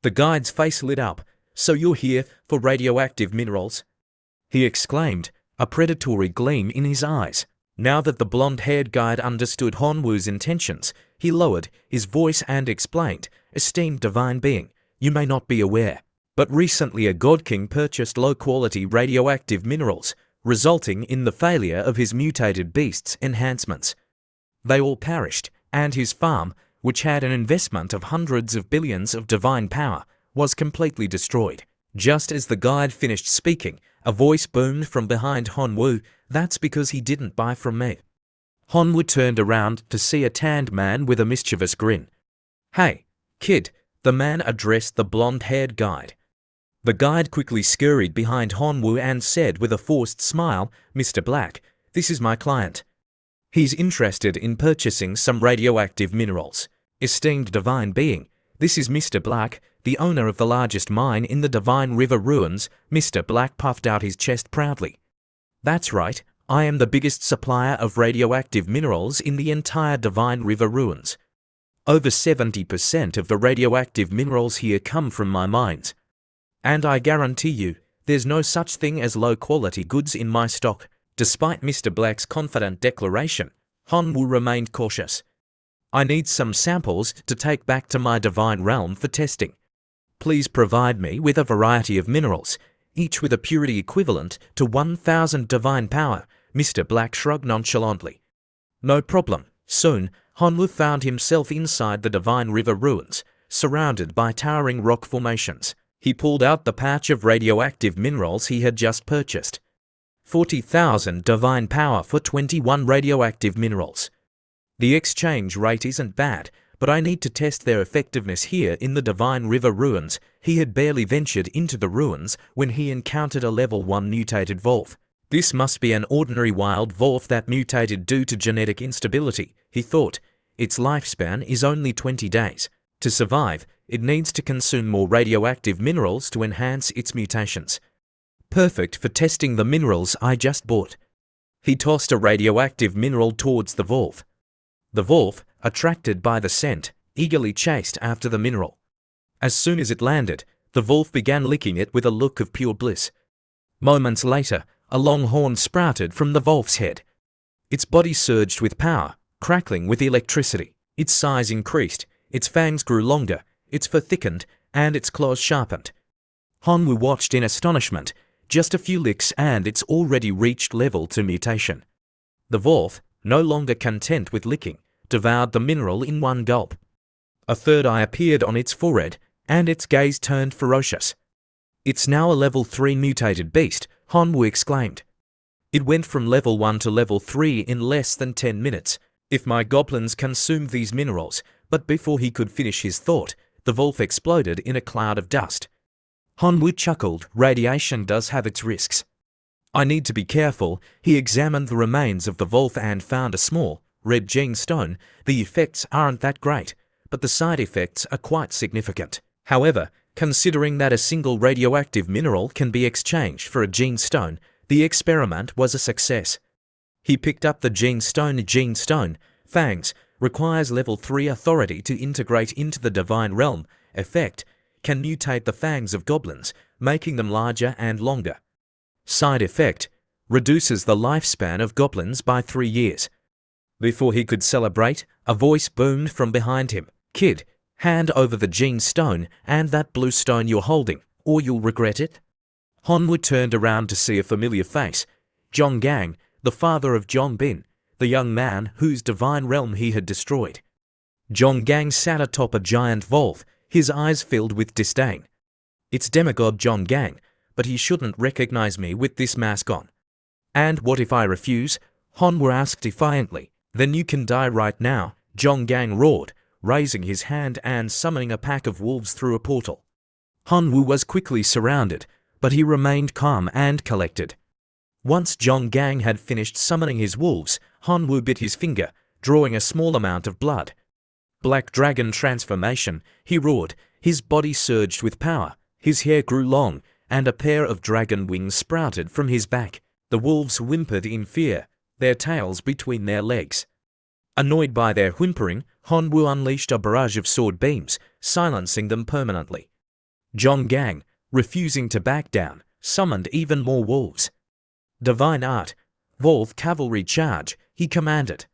The guide's face lit up. So you're here for radioactive minerals? He exclaimed, a predatory gleam in his eyes. Now that the blonde-haired guide understood Honwoo's intentions, he lowered his voice and explained, esteemed divine being, you may not be aware, but recently a god king purchased low-quality radioactive minerals, resulting in the failure of his mutated beasts' enhancements. They all perished, and his farm, which had an investment of hundreds of billions of divine power, was completely destroyed. Just as the guide finished speaking, a voice boomed from behind Honwoo, that's because he didn't buy from me. Honwoo turned around to see a tanned man with a mischievous grin. Hey, kid, the man addressed the blonde-haired guide. The guide quickly scurried behind Honwoo and said with a forced smile, Mr. Black, this is my client. He's interested in purchasing some radioactive minerals. Esteemed divine being, this is Mr. Black, the owner of the largest mine in the Divine River ruins. Mr. Black puffed out his chest proudly. That's right, I am the biggest supplier of radioactive minerals in the entire Divine River ruins. Over 70% of the radioactive minerals here come from my mines. And I guarantee you, there's no such thing as low-quality goods in my stock. Despite Mr. Black's confident declaration, Honwoo remained cautious. I need some samples to take back to my divine realm for testing. Please provide me with a variety of minerals, each with a purity equivalent to 1,000 divine power. Mr. Black shrugged nonchalantly. No problem. Soon, Honwoo found himself inside the Divine River ruins, surrounded by towering rock formations. He pulled out the patch of radioactive minerals he had just purchased. 40,000 divine power for 21 radioactive minerals. The exchange rate isn't bad, but I need to test their effectiveness here in the Divine River ruins. He had barely ventured into the ruins when he encountered a level 1 mutated wolf. This must be an ordinary wild wolf that mutated due to genetic instability, he thought. Its lifespan is only 20 days. To survive, it needs to consume more radioactive minerals to enhance its mutations. Perfect for testing the minerals I just bought. He tossed a radioactive mineral towards the wolf. The wolf, attracted by the scent, eagerly chased after the mineral. As soon as it landed, the wolf began licking it with a look of pure bliss. Moments later, a long horn sprouted from the wolf's head. Its body surged with power, crackling with electricity. Its size increased, its fangs grew longer, its fur thickened, and its claws sharpened. Honwoo watched in astonishment. Just a few licks and it's already reached level 2 mutation. The wolf, no longer content with licking, devoured the mineral in one gulp. A third eye appeared on its forehead, and its gaze turned ferocious. It's now a level 3 mutated beast, Honwoo exclaimed. It went from level 1 to level 3 in less than 10 minutes. If my goblins consume these minerals, but before he could finish his thought, The wolf exploded in a cloud of dust. Hanwoo chuckled. Radiation does have its risks. I need to be careful. He examined the remains of the wolf and found a small, red gene stone. The effects aren't that great, but the side effects are quite significant. However, considering that a single radioactive mineral can be exchanged for a gene stone, the experiment was a success. He picked up the gene stone. Gene stone, fangs, requires level 3 authority to integrate into the divine realm. Effect, can mutate the fangs of goblins, making them larger and longer. Side effect, reduces the lifespan of goblins by 3 years. Before he could celebrate, a voice boomed from behind him. Kid, hand over the gene stone and that blue stone you're holding, or you'll regret it. Hanwoo turned around to see a familiar face. Zhong Gang, the father of Zhong Bin, the young man whose divine realm he had destroyed. Zhong Gang sat atop a giant wolf, his eyes filled with disdain. It's demigod Zhong Gang, but he shouldn't recognize me with this mask on. And what if I refuse? Hanwoo asked defiantly. Then you can die right now, Zhong Gang roared, raising his hand and summoning a pack of wolves through a portal. Hanwoo was quickly surrounded, but he remained calm and collected. Once Zhong Gang had finished summoning his wolves, Hanwoo bit his finger, drawing a small amount of blood. Black dragon transformation, he roared. His body surged with power, his hair grew long, and a pair of dragon wings sprouted from his back. The wolves whimpered in fear, their tails between their legs. Annoyed by their whimpering, Hanwoo unleashed a barrage of sword beams, silencing them permanently. Zhong Gang, refusing to back down, summoned even more wolves. Divine art, wolf cavalry charge, he commanded.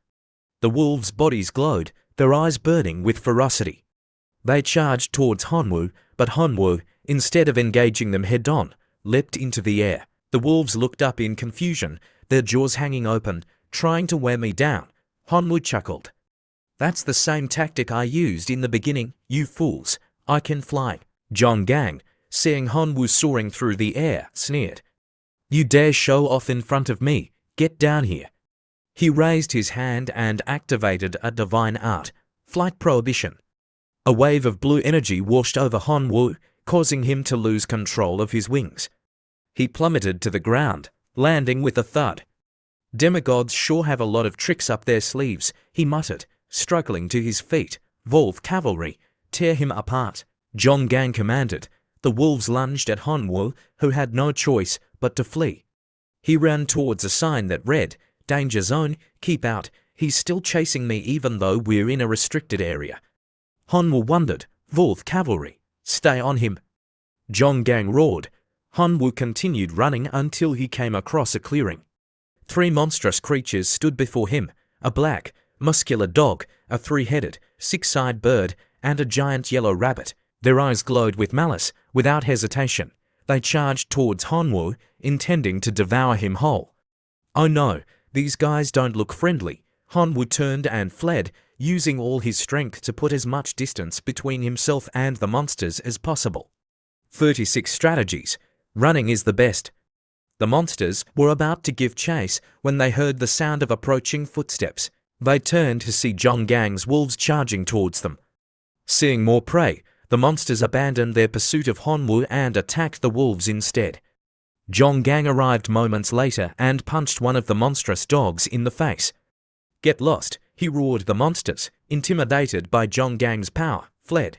The wolves' bodies glowed, their eyes burning with ferocity. They charged towards Hanwoo, but Hanwoo, instead of engaging them head-on, leapt into the air. The wolves looked up in confusion, their jaws hanging open, trying to wear me down. Hanwoo chuckled. That's the same tactic I used in the beginning, you fools. I can fly. Zhong Gang, seeing Hanwoo soaring through the air, sneered. You dare show off in front of me? Get down here. He raised his hand and activated a divine art, flight prohibition. A wave of blue energy washed over Hanwoo, causing him to lose control of his wings. He plummeted to the ground, landing with a thud. Demigods sure have a lot of tricks up their sleeves, he muttered, struggling to his feet. Wolf cavalry, tear him apart. Zhong Gang commanded. The wolves lunged at Hanwoo, who had no choice but to flee. He ran towards a sign that read, Danger Zone, keep out. He's still chasing me even though we're in a restricted area. Hanwoo wondered. Wolf cavalry, stay on him. Zhong Gang roared. Hanwoo continued running until he came across a clearing. 3 monstrous creatures stood before him, a black, muscular dog, a 3-headed, 6-eyed bird, and a giant yellow rabbit. Their eyes glowed with malice. Without hesitation, they charged towards Hanwoo, intending to devour him whole. Oh no, these guys don't look friendly. Hanwoo turned and fled, using all his strength to put as much distance between himself and the monsters as possible. 36 strategies. Running is the best. The monsters were about to give chase when they heard the sound of approaching footsteps. They turned to see Zhong Gang's wolves charging towards them. Seeing more prey, the monsters abandoned their pursuit of Hanwoo and attacked the wolves instead. Zhong Gang arrived moments later and punched one of the monstrous dogs in the face. Get lost, he roared. The monsters, intimidated by Zhong Gang's power, fled.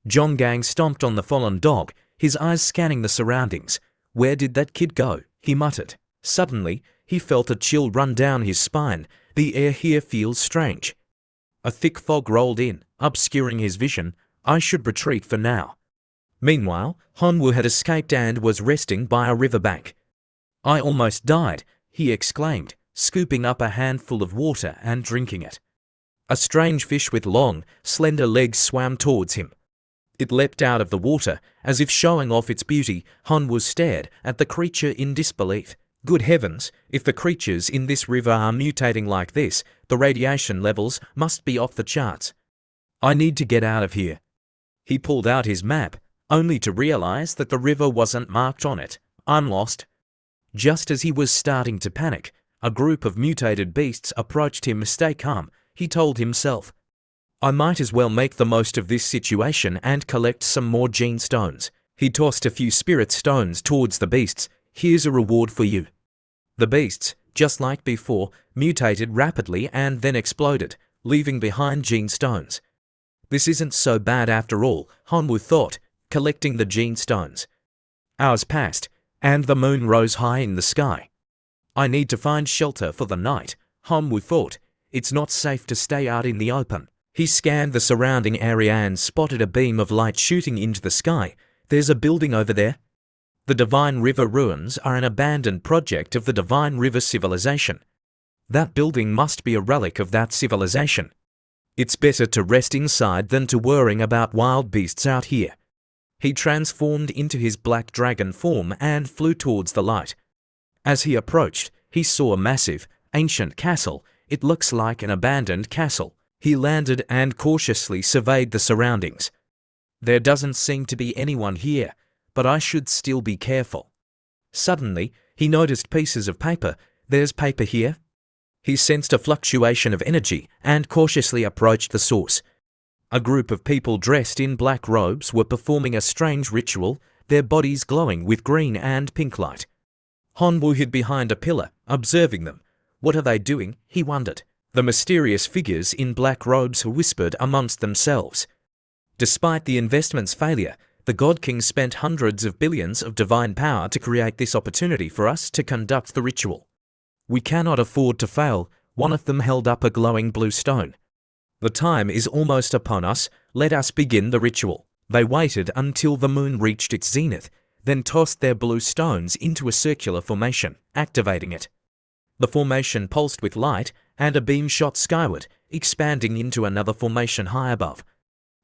Zhong Gang stomped on the fallen dog, his eyes scanning the surroundings. Where did that kid go? He muttered. Suddenly, he felt a chill run down his spine. The air here feels strange. A thick fog rolled in, obscuring his vision. I should retreat for now. Meanwhile, Hanwoo had escaped and was resting by a riverbank. I almost died, he exclaimed, scooping up a handful of water and drinking it. A strange fish with long, slender legs swam towards him. It leapt out of the water, as if showing off its beauty. Hanwoo stared at the creature in disbelief. Good heavens, if the creatures in this river are mutating like this, the radiation levels must be off the charts. I need to get out of here. He pulled out his map, only to realize that the river wasn't marked on it. I'm lost. Just as he was starting to panic, a group of mutated beasts approached him. Stay calm, he told himself. I might as well make the most of this situation and collect some more gene stones. He tossed a few spirit stones towards the beasts. Here's a reward for you. The beasts, just like before, mutated rapidly and then exploded, leaving behind gene stones. This isn't so bad after all, Hanwoo thought, collecting the gene stones. Hours passed, and the moon rose high in the sky. I need to find shelter for the night, Hanwoo thought. It's not safe to stay out in the open. He scanned the surrounding area and spotted a beam of light shooting into the sky. There's a building over there. The Divine River ruins are an abandoned project of the Divine River civilization. That building must be a relic of that civilization. It's better to rest inside than to worrying about wild beasts out here. He transformed into his black dragon form and flew towards the light. As he approached, he saw a massive, ancient castle. It looks like an abandoned castle. He landed and cautiously surveyed the surroundings. There doesn't seem to be anyone here, but I should still be careful. Suddenly, he noticed pieces of paper. There's paper here. He sensed a fluctuation of energy and cautiously approached the source. A group of people dressed in black robes were performing a strange ritual, their bodies glowing with green and pink light. Hanwoo hid behind a pillar, observing them. What are they doing? He wondered. The mysterious figures in black robes whispered amongst themselves. Despite the investment's failure, the God King spent hundreds of billions of divine power to create this opportunity for us to conduct the ritual. We cannot afford to fail. One of them held up a glowing blue stone. The time is almost upon us. Let us begin the ritual. They waited until the moon reached its zenith, then tossed their blue stones into a circular formation, activating it. The formation pulsed with light, and a beam shot skyward, expanding into another formation high above.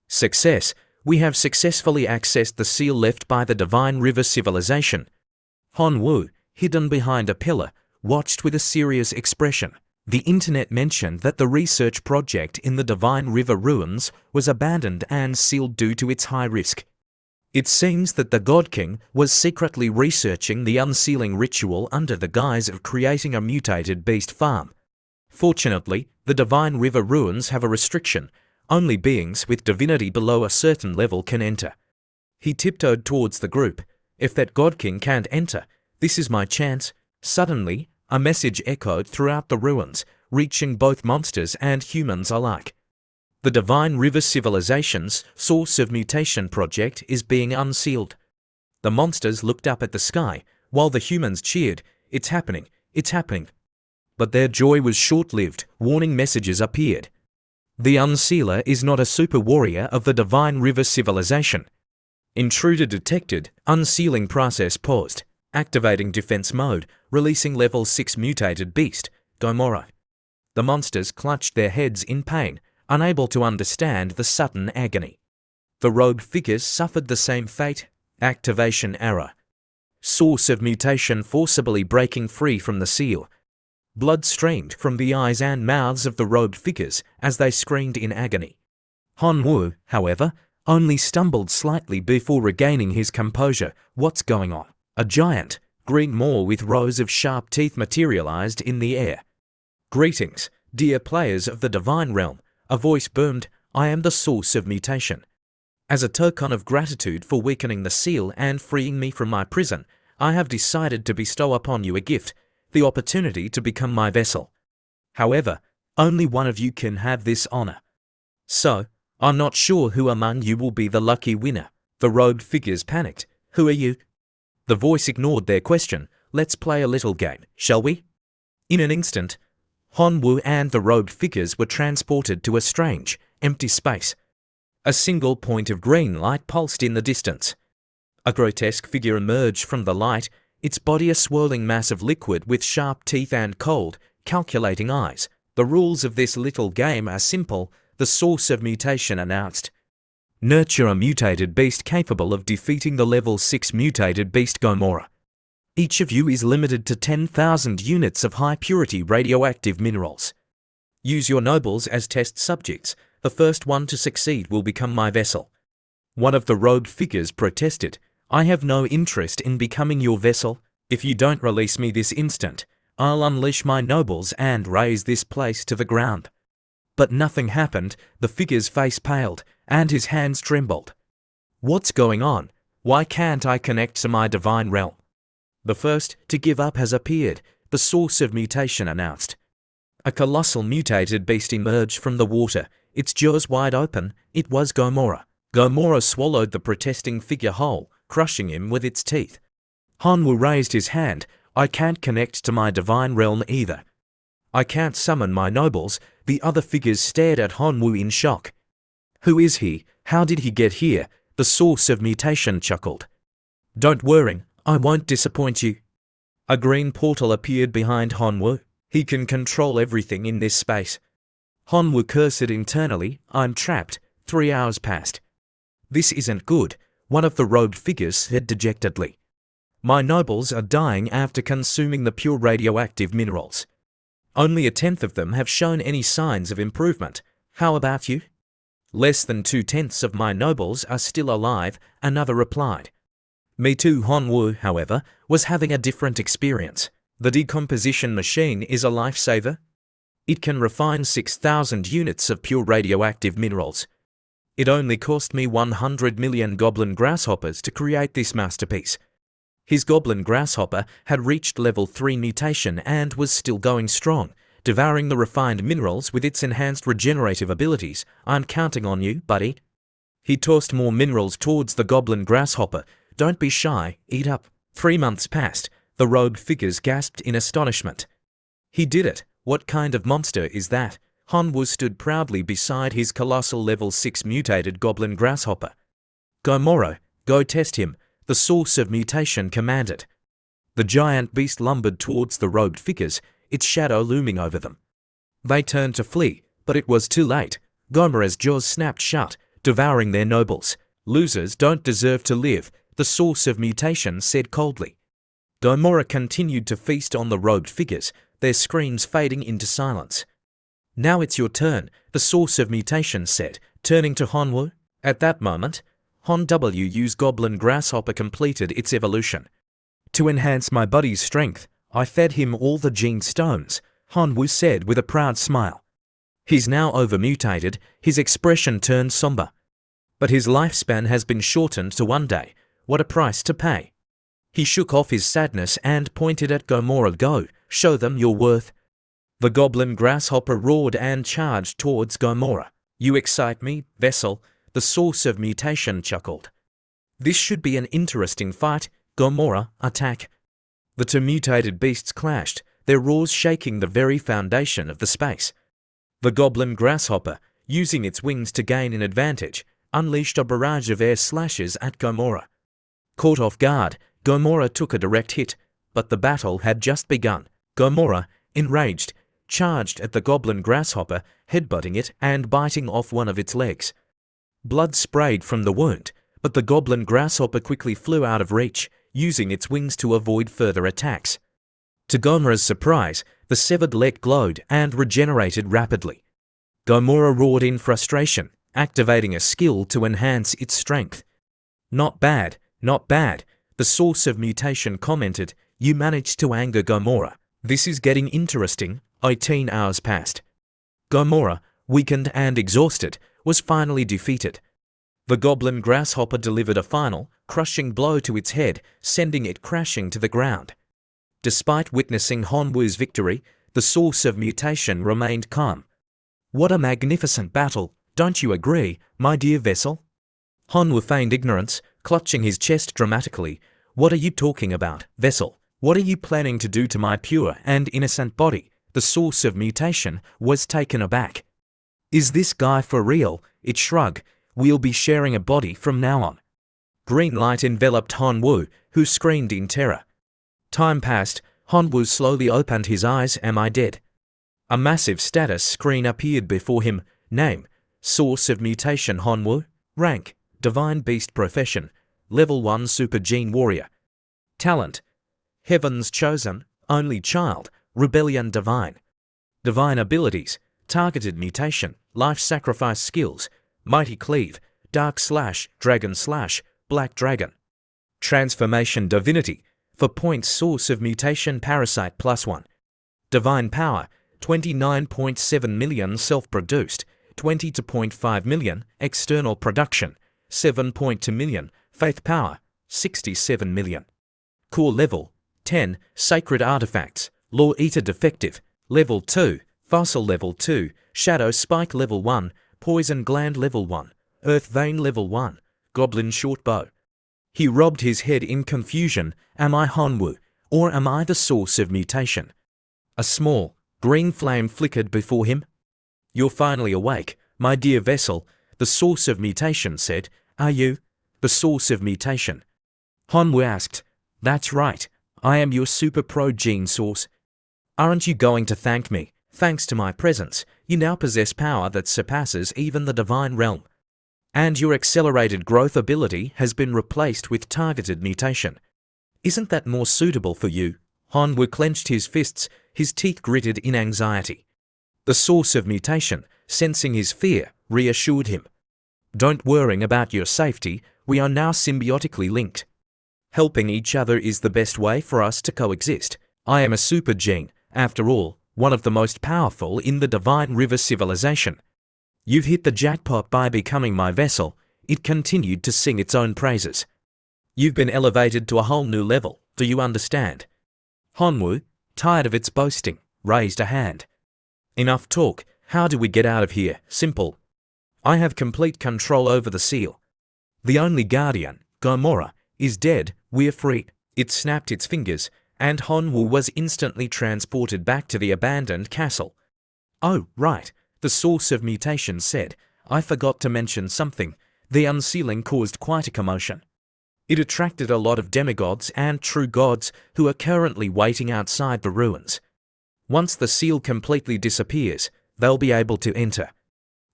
Success! We have successfully accessed the seal left by the Divine River civilization. Hanwoo, hidden behind a pillar, watched with a serious expression. The internet mentioned that the research project in the Divine River ruins was abandoned and sealed due to its high risk. It seems that the God King was secretly researching the unsealing ritual under the guise of creating a mutated beast farm. Fortunately, the Divine River ruins have a restriction. Only beings with divinity below a certain level can enter. He tiptoed towards the group. If that God King can't enter, this is my chance. Suddenly, a message echoed throughout the ruins, reaching both monsters and humans alike. The Divine River civilization's source of mutation project is being unsealed. The monsters looked up at the sky, while the humans cheered, "It's happening, it's happening." But their joy was short-lived. Warning messages appeared. The unsealer is not a super warrior of the Divine River civilization. Intruder detected. Unsealing process paused. Activating defense mode, releasing level 6 mutated beast, Gomorrah. The monsters clutched their heads in pain, unable to understand the sudden agony. The robed figures suffered the same fate. Activation error. Source of mutation forcibly breaking free from the seal. Blood streamed from the eyes and mouths of the robed figures as they screamed in agony. Hanwoo, however, only stumbled slightly before regaining his composure. What's going on? A giant, green maw with rows of sharp teeth materialized in the air. Greetings, dear players of the Divine Realm, a voice boomed. I am the source of mutation. As a token of gratitude for weakening the seal and freeing me from my prison, I have decided to bestow upon you a gift, the opportunity to become my vessel. However, only one of you can have this honor. So, I'm not sure who among you will be the lucky winner. The robed figures panicked. Who are you? The voice ignored their question. Let's play a little game, shall we? In an instant, Hanwoo and the robed figures were transported to a strange, empty space. A single point of green light pulsed in the distance. A grotesque figure emerged from the light, its body a swirling mass of liquid with sharp teeth and cold, calculating eyes. The rules of this little game are simple, the source of mutation announced. Nurture a mutated beast capable of defeating the level 6 mutated beast Gomorrah. Each of you is limited to 10,000 units of high-purity radioactive minerals. Use your nobles as test subjects. The first one to succeed will become my vessel. One of the robed figures protested. I have no interest in becoming your vessel. If you don't release me this instant, I'll unleash my nobles and raze this place to the ground. But nothing happened, the figure's face paled, and his hands trembled. What's going on? Why can't I connect to my divine realm? The first to give up has appeared, the source of mutation announced. A colossal mutated beast emerged from the water, its jaws wide open. It was Gomorrah. Gomorrah swallowed the protesting figure whole, crushing him with its teeth. Hanwoo raised his hand. I can't connect to my divine realm either. I can't summon my nobles. The other figures stared at Hanwoo in shock. Who is he? How did he get here? The source of mutation chuckled. Don't worry, I won't disappoint you. A green portal appeared behind Hanwoo. He can control everything in this space. Hanwoo cursed internally. I'm trapped. 3 hours passed. This isn't good, one of the robed figures said dejectedly. My nobles are dying after consuming the pure radioactive minerals. Only 1/10 of them have shown any signs of improvement. How about you? Less than 2/10 of my nobles are still alive, another replied. Me too. Hanwoo, however, was having a different experience. The decomposition machine is a lifesaver. It can refine 6,000 units of pure radioactive minerals. It only cost me 100 million goblin grasshoppers to create this masterpiece. His goblin grasshopper had reached level 3 mutation and was still going strong, devouring the refined minerals with its enhanced regenerative abilities. I'm counting on you, buddy. He tossed more minerals towards the goblin grasshopper. Don't be shy, eat up. 3 months passed. The robed figures gasped in astonishment. He did it. What kind of monster is that? Hanwoo stood proudly beside his colossal level 6 mutated goblin grasshopper. Gomorrah, go test him, the source of mutation commanded. The giant beast lumbered towards the robed figures, its shadow looming over them. They turned to flee, but it was too late. Gomorrah's jaws snapped shut, devouring their nobles. Losers don't deserve to live, the source of mutation said coldly. Gomorrah continued to feast on the robed figures, their screams fading into silence. Now it's your turn, the source of mutation said, turning to Hanwoo. At that moment, Hanwoo's goblin grasshopper completed its evolution. To enhance my buddy's strength, I fed him all the gene stones, Hanwoo said with a proud smile. He's now overmutated, his expression turned somber. But his lifespan has been shortened to 1 day. What a price to pay. He shook off his sadness and pointed at Gomorrah. Go, show them your worth. The goblin grasshopper roared and charged towards Gomorrah. You excite me, vessel, the source of mutation chuckled. This should be an interesting fight. Gomorrah, attack. The 2 mutated beasts clashed, their roars shaking the very foundation of the space. The goblin grasshopper, using its wings to gain an advantage, unleashed a barrage of air slashes at Gomorrah. Caught off guard, Gomorrah took a direct hit, but the battle had just begun. Gomorrah, enraged, charged at the goblin grasshopper, headbutting it and biting off one of its legs. Blood sprayed from the wound, but the goblin grasshopper quickly flew out of reach, using its wings to avoid further attacks. To Gomorrah's surprise, the severed leg glowed and regenerated rapidly. Gomorrah roared in frustration, activating a skill to enhance its strength. Not bad, not bad, the source of mutation commented. You managed to anger Gomorrah. This is getting interesting. 18 hours passed. Gomorrah, weakened and exhausted, was finally defeated. The goblin grasshopper delivered a final, crushing blow to its head, sending it crashing to the ground. Despite witnessing Hanwoo's victory, the source of mutation remained calm. What a magnificent battle, don't you agree, my dear vessel? Hanwoo feigned ignorance, clutching his chest dramatically. What are you talking about, vessel? What are you planning to do to my pure and innocent body? The source of mutation was taken aback. Is this guy for real? It shrugged. We'll be sharing a body from now on. Green light enveloped Hanwoo, who screamed in terror. Time passed. Hanwoo slowly opened his eyes. Am I dead? A massive status screen appeared before him. Name, source of mutation Hanwoo. Rank, divine beast. Profession, level 1 super gene warrior. Talent, heaven's chosen, only child, rebellion divine. Divine abilities, targeted mutation, life sacrifice skills, mighty cleave, dark slash, dragon slash, black dragon. Transformation divinity, for points source of mutation parasite +1. Divine power, 29.7 million self-produced, 22.5 million external production, 7.2 million faith power, 67 million. Core level 10 sacred artifacts, law eater defective, level 2, fossil level 2, shadow spike level 1, poison gland level 1, earth vein level 1, goblin short bow. He robbed his head in confusion. Am I Hanwoo, or am I the source of mutation? A small, green flame flickered before him. You're finally awake, my dear vessel, the source of mutation said. Are you the source of mutation? Hanwoo asked. That's right, I am your super pro gene source. Aren't you going to thank me? Thanks to my presence, you now possess power that surpasses even the divine realm. And your accelerated growth ability has been replaced with targeted mutation. Isn't that more suitable for you? Hanwoo clenched his fists, his teeth gritted in anxiety. The source of mutation, sensing his fear, reassured him. Don't worry about your safety, we are now symbiotically linked. Helping each other is the best way for us to coexist. I am a super gene, after all, one of the most powerful in the Divine River civilization. You've hit the jackpot by becoming my vessel, it continued to sing its own praises. You've been elevated to a whole new level, do you understand? Hanwoo, tired of its boasting, raised a hand. Enough talk, how do we get out of here? Simple. I have complete control over the seal. The only guardian, Gomorrah, is dead, we're free. It snapped its fingers, and Hanwoo was instantly transported back to the abandoned castle. Oh, right. The source of mutation said, I forgot to mention something. The unsealing caused quite a commotion. It attracted a lot of demigods and true gods who are currently waiting outside the ruins. Once the seal completely disappears, they'll be able to enter.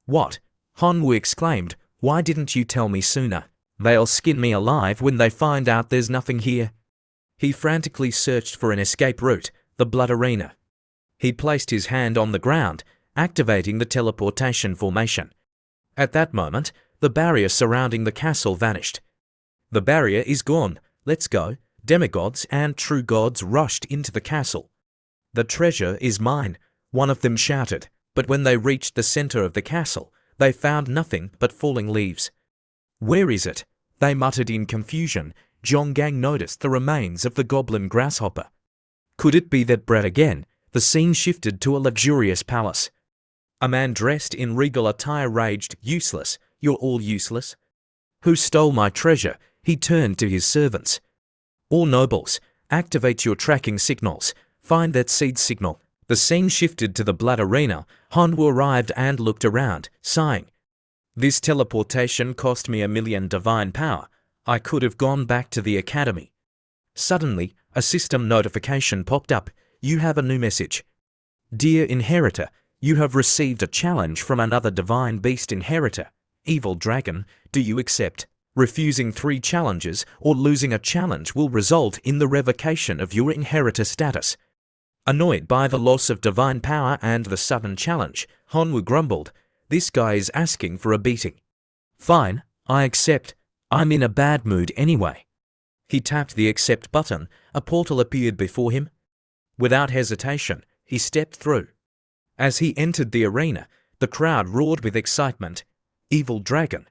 What? Hanwoo exclaimed, why didn't you tell me sooner? They'll skin me alive when they find out there's nothing here. He frantically searched for an escape route, the blood arena. He placed his hand on the ground, activating the teleportation formation. At that moment, the barrier surrounding the castle vanished. The barrier is gone, let's go. Demigods and true gods rushed into the castle. The treasure is mine, one of them shouted, but when they reached the center of the castle, they found nothing but falling leaves. Where is it? They muttered in confusion. Zhonggang noticed the remains of the goblin grasshopper. Could it be that brat again? The scene shifted to a luxurious palace. A man dressed in regal attire raged, useless, you're all useless. Who stole my treasure? He turned to his servants. All nobles, activate your tracking signals. Find that seed signal. The scene shifted to the blood arena. Hanwoo arrived and looked around, sighing. This teleportation cost me 1 million divine power. I could have gone back to the academy. Suddenly, a system notification popped up. You have a new message. Dear Inheritor, you have received a challenge from another divine beast inheritor. Evil Dragon, do you accept? Refusing 3 challenges or losing a challenge will result in the revocation of your inheritor status. Annoyed by the loss of divine power and the sudden challenge, Hanwoo grumbled, this guy is asking for a beating. Fine, I accept. I'm in a bad mood anyway. He tapped the accept button. A portal appeared before him. Without hesitation, he stepped through. As he entered the arena, the crowd roared with excitement. Evil Dragon,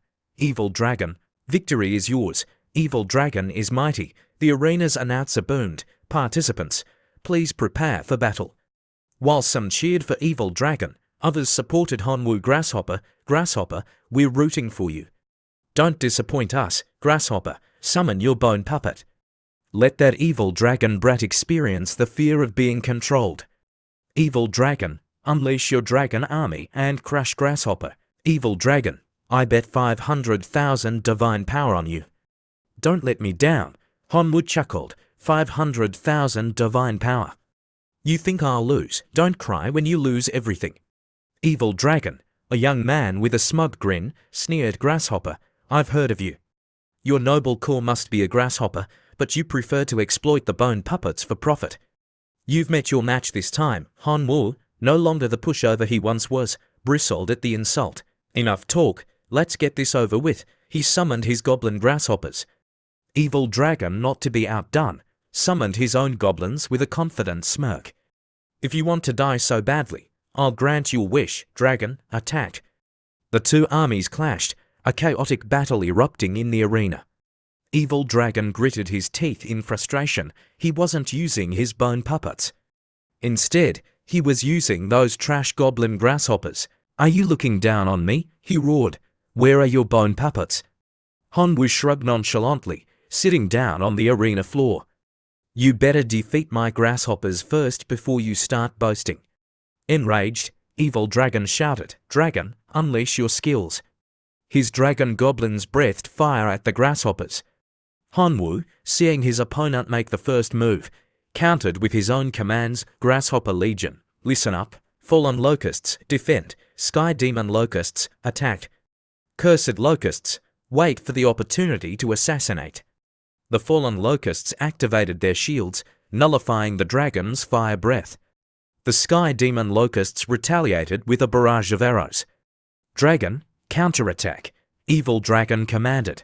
victory is yours. Evil Dragon is mighty. The arena's announcer boomed. Participants, please prepare for battle. While some cheered for Evil Dragon, others supported Hanwoo. Grasshopper, we're rooting for you. Don't disappoint us, Grasshopper. Summon your bone puppet. Let that evil dragon brat experience the fear of being controlled. Evil Dragon, unleash your dragon army and crush Grasshopper. Evil Dragon, I bet 500,000 divine power on you. Don't let me down. Hanwoo chuckled. 500,000 divine power. You think I'll lose? Don't cry when you lose everything. Evil Dragon, a young man with a smug grin, sneered Grasshopper. I've heard of you. Your noble core must be a grasshopper, but you prefer to exploit the bone puppets for profit. You've met your match this time. Hanwoo, no longer the pushover he once was, bristled at the insult. Enough talk, let's get this over with. He summoned his goblin grasshoppers. Evil Dragon, not to be outdone, summoned his own goblins with a confident smirk. If you want to die so badly, I'll grant your wish. Dragon, attack. The two armies clashed, a chaotic battle erupting in the arena. Evil Dragon gritted his teeth in frustration. He wasn't using his bone puppets. Instead, he was using those trash goblin grasshoppers. Are you looking down on me? He roared. Where are your bone puppets? Hanwoo shrugged nonchalantly, sitting down on the arena floor. You better defeat my grasshoppers first before you start boasting. Enraged, Evil Dragon shouted, Dragon, unleash your skills. His dragon goblins breathed fire at the grasshoppers. Hanwoo, seeing his opponent make the first move, countered with his own commands. Grasshopper Legion, listen up. Fallen Locusts, defend. Sky Demon Locusts, attack. Cursed Locusts, wait for the opportunity to assassinate. The Fallen Locusts activated their shields, nullifying the dragon's fire breath. The Sky Demon Locusts retaliated with a barrage of arrows. Dragon, counterattack. Evil Dragon commanded.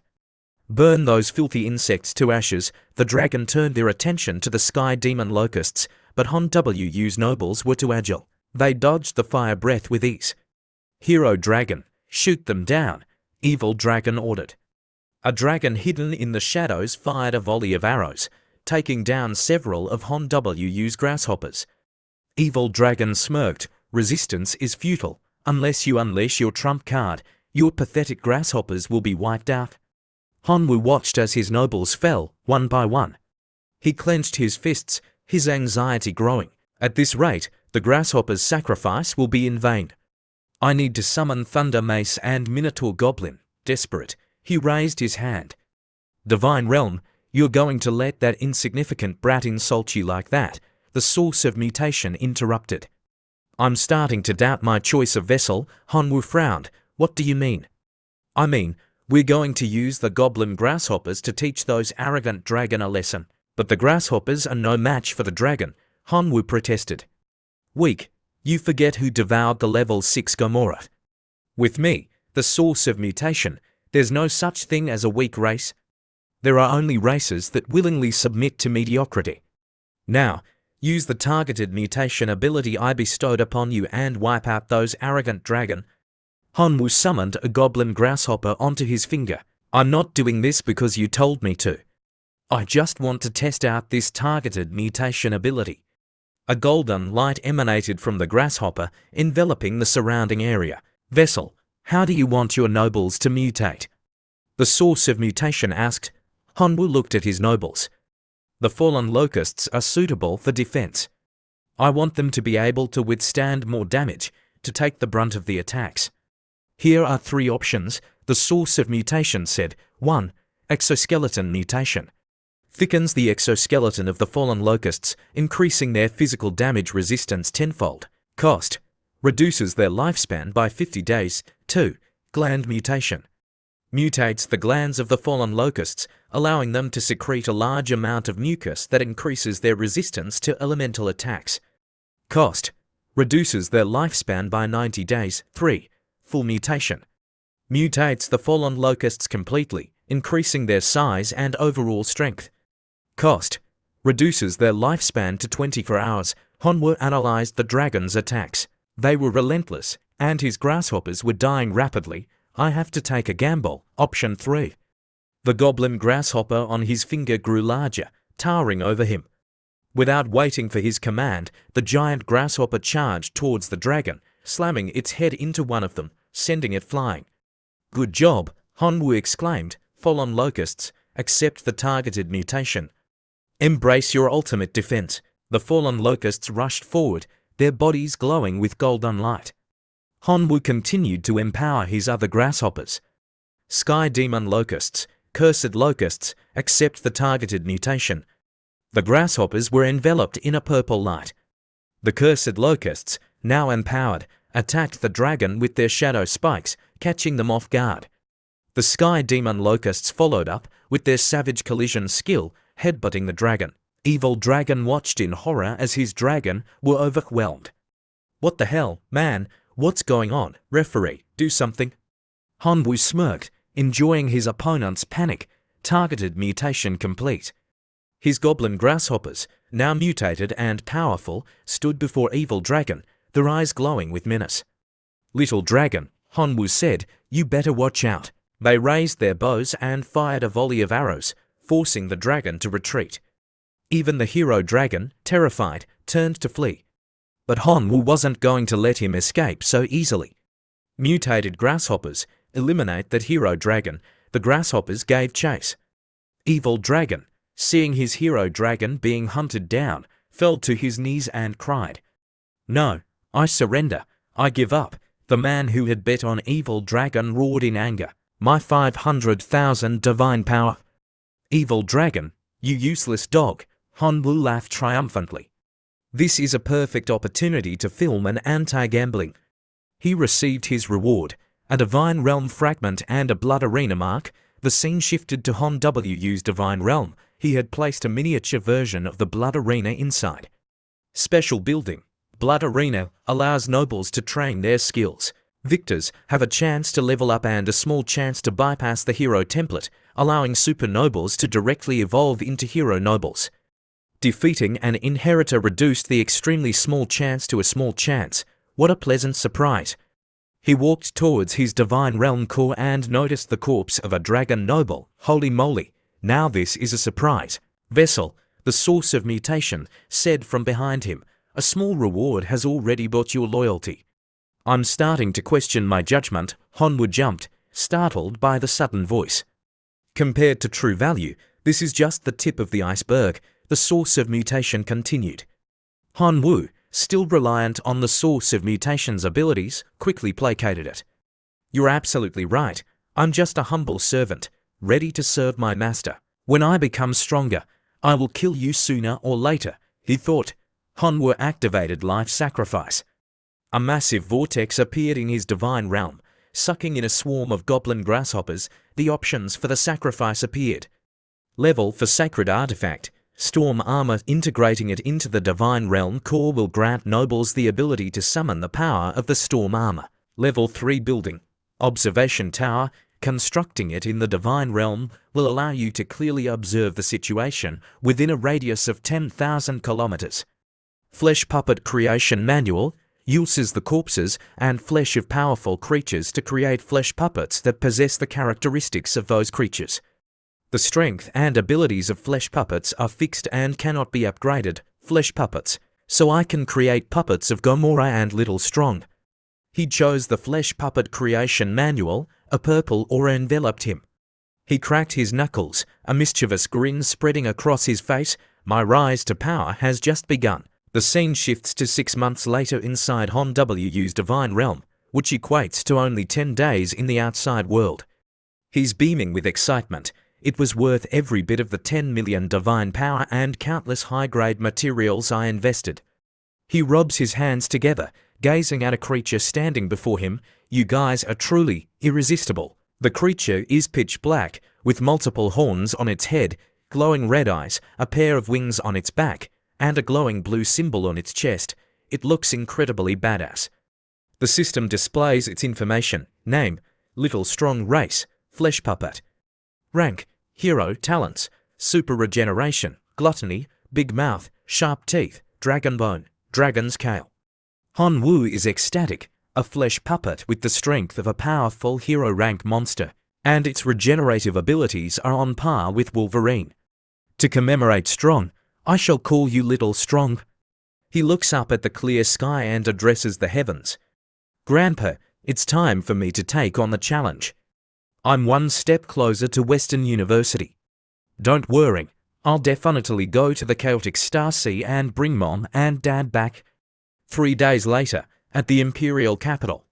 Burn those filthy insects to ashes. The dragon turned their attention to the Sky Demon Locusts, but Hanwoo's nobles were too agile. They dodged the fire breath with ease. Hero Dragon, shoot them down, Evil Dragon ordered. A dragon hidden in the shadows fired a volley of arrows, taking down several of Hanwoo's grasshoppers. Evil Dragon smirked. Resistance is futile. Unless you unleash your trump card, your pathetic grasshoppers will be wiped out. Hanwoo watched as his nobles fell, one by one. He clenched his fists, his anxiety growing. At this rate, the grasshopper's sacrifice will be in vain. I need to summon Thunder Mace and Minotaur Goblin. Desperate, he raised his hand. Divine Realm, you're going to let that insignificant brat insult you like that? The source of mutation interrupted. I'm starting to doubt my choice of vessel. Hanwoo frowned. What do you mean? I mean, we're going to use the goblin grasshoppers to teach those arrogant dragon a lesson. But the grasshoppers are no match for the dragon, Hanwoo protested. Weak, you forget who devoured the level 6 Gomorrah. With me, the source of mutation, there's no such thing as a weak race. There are only races that willingly submit to mediocrity. Now, use the targeted mutation ability I bestowed upon you and wipe out those arrogant dragon. Hanwoo summoned a goblin grasshopper onto his finger. I'm not doing this because you told me to. I just want to test out this targeted mutation ability. A golden light emanated from the grasshopper, enveloping the surrounding area. Vessel, how do you want your nobles to mutate? The source of mutation asked. Hanwoo looked at his nobles. The fallen locusts are suitable for defense. I want them to be able to withstand more damage, to take the brunt of the attacks. Here are 3 options, the source of mutation said. 1. Exoskeleton mutation. Thickens the exoskeleton of the fallen locusts, increasing their physical damage resistance tenfold. Cost. Reduces their lifespan by 50 days. 2. Gland mutation. Mutates the glands of the fallen locusts, allowing them to secrete a large amount of mucus that increases their resistance to elemental attacks. Cost. Reduces their lifespan by 90 days. 3. Full mutation. Mutates the fallen locusts completely, increasing their size and overall strength. Cost. Reduces their lifespan to 24 hours. Hanwoo analyzed the dragon's attacks. They were relentless, and his grasshoppers were dying rapidly. I have to take a gamble. Option 3. The goblin grasshopper on his finger grew larger, towering over him. Without waiting for his command, the giant grasshopper charged towards the dragon, slamming its head into one of them, sending it flying. Good job, Hanwoo exclaimed. Fallen locusts, accept the targeted mutation. Embrace your ultimate defense. The fallen locusts rushed forward, their bodies glowing with golden light. Hanwoo continued to empower his other grasshoppers. Sky Demon Locusts, Cursed Locusts, accept the targeted mutation. The grasshoppers were enveloped in a purple light. The Cursed Locusts, now empowered, attacked the dragon with their shadow spikes, catching them off guard. The Sky Demon Locusts followed up with their savage collision skill, headbutting the dragon. Evil Dragon watched in horror as his dragon were overwhelmed. What the hell, man? What's going on? Referee, do something. Hanwoo smirked, enjoying his opponent's panic. Targeted mutation complete. His goblin grasshoppers, now mutated and powerful, stood before Evil Dragon, their eyes glowing with menace. "Little dragon," Hanwoo said, "you better watch out." They raised their bows and fired a volley of arrows, forcing the dragon to retreat. Even the hero dragon, terrified, turned to flee. But Hanwoo wasn't going to let him escape so easily. Mutated grasshoppers eliminate that hero dragon. The grasshoppers gave chase. Evil Dragon, seeing his hero dragon being hunted down, fell to his knees and cried, "No, I surrender. I give up." The man who had bet on Evil Dragon roared in anger, "My 500,000 divine power." "Evil Dragon, you useless dog," Hanwoo laughed triumphantly. This is a perfect opportunity to film an anti-gambling. He received his reward, a Divine Realm fragment and a Blood Arena mark. The scene shifted to Hanwoo's Divine Realm. He had placed a miniature version of the Blood Arena inside. Special building. Blood Arena allows nobles to train their skills. Victors have a chance to level up and a small chance to bypass the hero template, allowing super nobles to directly evolve into hero nobles. Defeating an inheritor reduced the extremely small chance to a small chance. What a pleasant surprise. He walked towards his Divine Realm core and noticed the corpse of a dragon noble. Holy moly, now this is a surprise. Vessel, the source of mutation, said from behind him, "A small reward has already bought your loyalty." "I'm starting to question my judgment," Hanwoo jumped, startled by the sudden voice. "Compared to true value, this is just the tip of the iceberg," the source of mutation continued. Hanwoo, still reliant on the source of mutation's abilities, quickly placated it. "You're absolutely right. I'm just a humble servant, ready to serve my master. When I become stronger, I will kill you sooner or later," he thought. Hanwoo activated life sacrifice. A massive vortex appeared in his Divine Realm, sucking in a swarm of goblin grasshoppers. The options for the sacrifice appeared. Level for Sacred Artifact. Storm Armor. Integrating it into the Divine Realm core will grant nobles the ability to summon the power of the Storm Armor. Level 3 Building. Observation Tower. Constructing it in the Divine Realm will allow you to clearly observe the situation within a radius of 10,000 kilometers. Flesh Puppet Creation Manual uses the corpses and flesh of powerful creatures to create flesh puppets that possess the characteristics of those creatures. The strength and abilities of flesh puppets are fixed and cannot be upgraded. Flesh puppets. So I can create puppets of Gomorrah and Little Strong. He chose the Flesh Puppet Creation Manual. A purple aura enveloped him. He cracked his knuckles, a mischievous grin spreading across his face. My rise to power has just begun. The scene shifts to 6 months later inside Hanwoo's Divine Realm, which equates to only 10 days in the outside world. He's beaming with excitement. It was worth every bit of the 10 million divine power and countless high-grade materials I invested. He rubs his hands together, gazing at a creature standing before him. "You guys are truly irresistible." The creature is pitch black, with multiple horns on its head, glowing red eyes, a pair of wings on its back, and a glowing blue symbol on its chest. It looks incredibly badass. The system displays its information. Name: Little Strong. Race: Flesh Puppet. Rank: Hero. Talents: Super Regeneration, Gluttony, Big Mouth, Sharp Teeth, Dragon Bone, Dragon's Scale. Hanwoo is ecstatic, a flesh puppet with the strength of a powerful hero rank monster, and its regenerative abilities are on par with Wolverine. To commemorate Strong, I shall call you Little Strong. He looks up at the clear sky and addresses the heavens. Grandpa, it's time for me to take on the challenge. I'm one step closer to Western University. Don't worry, I'll definitely go to the chaotic Star Sea and bring Mom and Dad back. 3 days later, at the Imperial capital.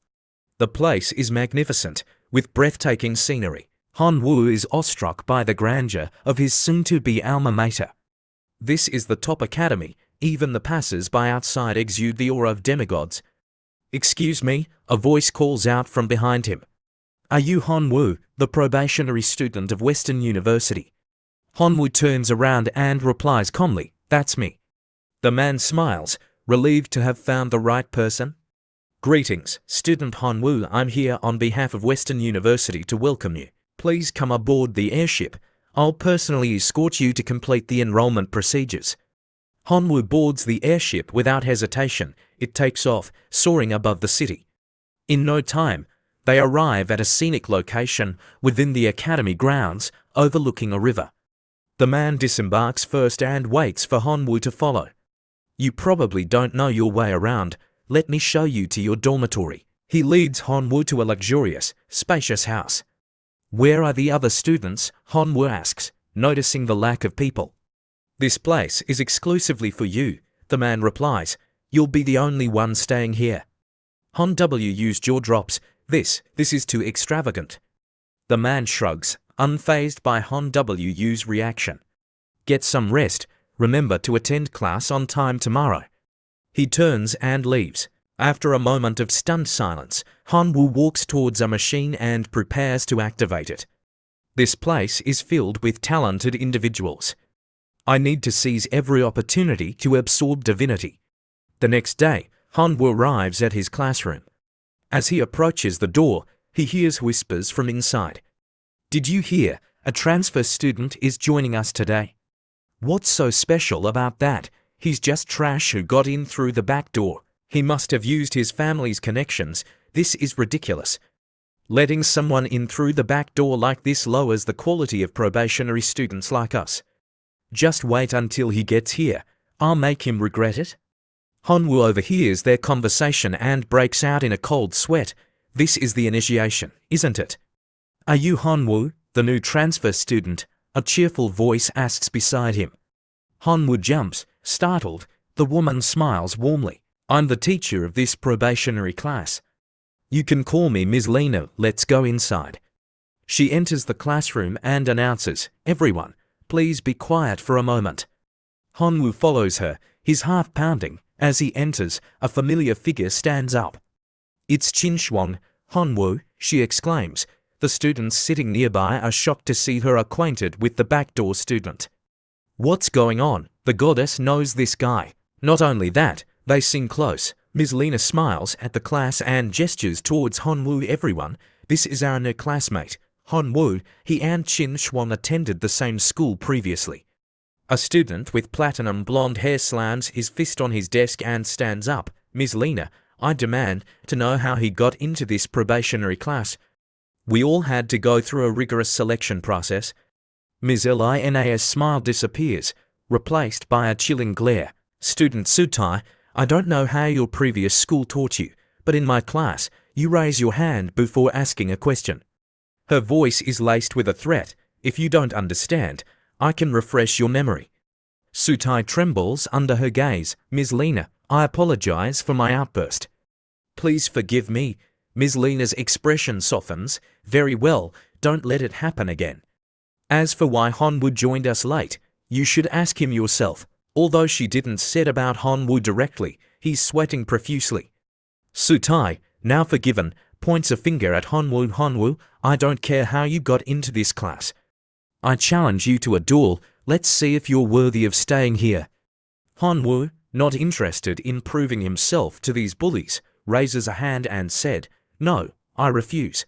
The place is magnificent, with breathtaking scenery. Hanwoo is awestruck by the grandeur of his soon-to-be alma mater. This is the top academy. Even the passers-by outside exude the aura of demigods. "Excuse me," a voice calls out from behind him. "Are you Hanwoo, the probationary student of Western University?" Hanwoo turns around and replies calmly, "That's me." The man smiles, relieved to have found the right person. "Greetings, Student Hanwoo. I'm here on behalf of Western University to welcome you. Please come aboard the airship. I'll personally escort you to complete the enrollment procedures. Hanwoo boards the airship without hesitation. It takes off, soaring above the city. In no time, they arrive at a scenic location within the academy grounds, overlooking a river. The man disembarks first and waits for Hanwoo to follow. You probably don't know your way around. Let me show you to your dormitory. He leads Hanwoo to a luxurious, spacious house. Where are the other students? Hanwoo asks, noticing the lack of people. This place is exclusively for you, the man replies. You'll be the only one staying here. Hanwoo's jaw drops. This is too extravagant. The man shrugs, unfazed by Hanwoo's reaction. Get some rest. Remember to attend class on time tomorrow. He turns and leaves. After a moment of stunned silence, Hanwoo walks towards a machine and prepares to activate it. This place is filled with talented individuals. I need to seize every opportunity to absorb divinity. The next day, Hanwoo arrives at his classroom. As he approaches the door, he hears whispers from inside. Did you hear? A transfer student is joining us today. What's so special about that? He's just trash who got in through the back door. He must have used his family's connections. This is ridiculous. Letting someone in through the back door like this lowers the quality of probationary students like us. Just wait until he gets here. I'll make him regret it. Hanwoo overhears their conversation and breaks out in a cold sweat. This is the initiation, isn't it? Are you Hanwoo, the new transfer student? A cheerful voice asks beside him. Hanwoo jumps, startled. The woman smiles warmly. I'm the teacher of this probationary class. You can call me Ms. Lena. Let's go inside. She enters the classroom and announces, everyone, please be quiet for a moment. Hanwoo follows her, his heart pounding. As he enters, a familiar figure stands up. It's Chin Shuang. Hanwoo, she exclaims. The students sitting nearby are shocked to see her acquainted with the backdoor student. What's going on? The goddess knows this guy. Not only that, they sing close. Ms. Lena smiles at the class and gestures towards Hanwoo. Everyone, this is our new classmate. Hanwoo, he and Chin Shuang attended the same school previously. A student with platinum blonde hair slams his fist on his desk and stands up. Ms. Lena, I demand to know how he got into this probationary class. We all had to go through a rigorous selection process. Ms. Lina's smile disappears, replaced by a chilling glare. Student Sutai, I don't know how your previous school taught you, but in my class, you raise your hand before asking a question. Her voice is laced with a threat. If you don't understand, I can refresh your memory. Sutai trembles under her gaze. Ms. Lena, I apologize for my outburst. Please forgive me. Ms. Lena's expression softens. Very well, don't let it happen again. As for why Hanwoo joined us late, you should ask him yourself. Although she didn't say about Hanwoo directly, he's sweating profusely. Sutai, now forgiven, points a finger at Hanwoo. Hanwoo, I don't care how you got into this class. I challenge you to a duel. Let's see if you're worthy of staying here. Hanwoo, not interested in proving himself to these bullies, raises a hand and said, No, I refuse.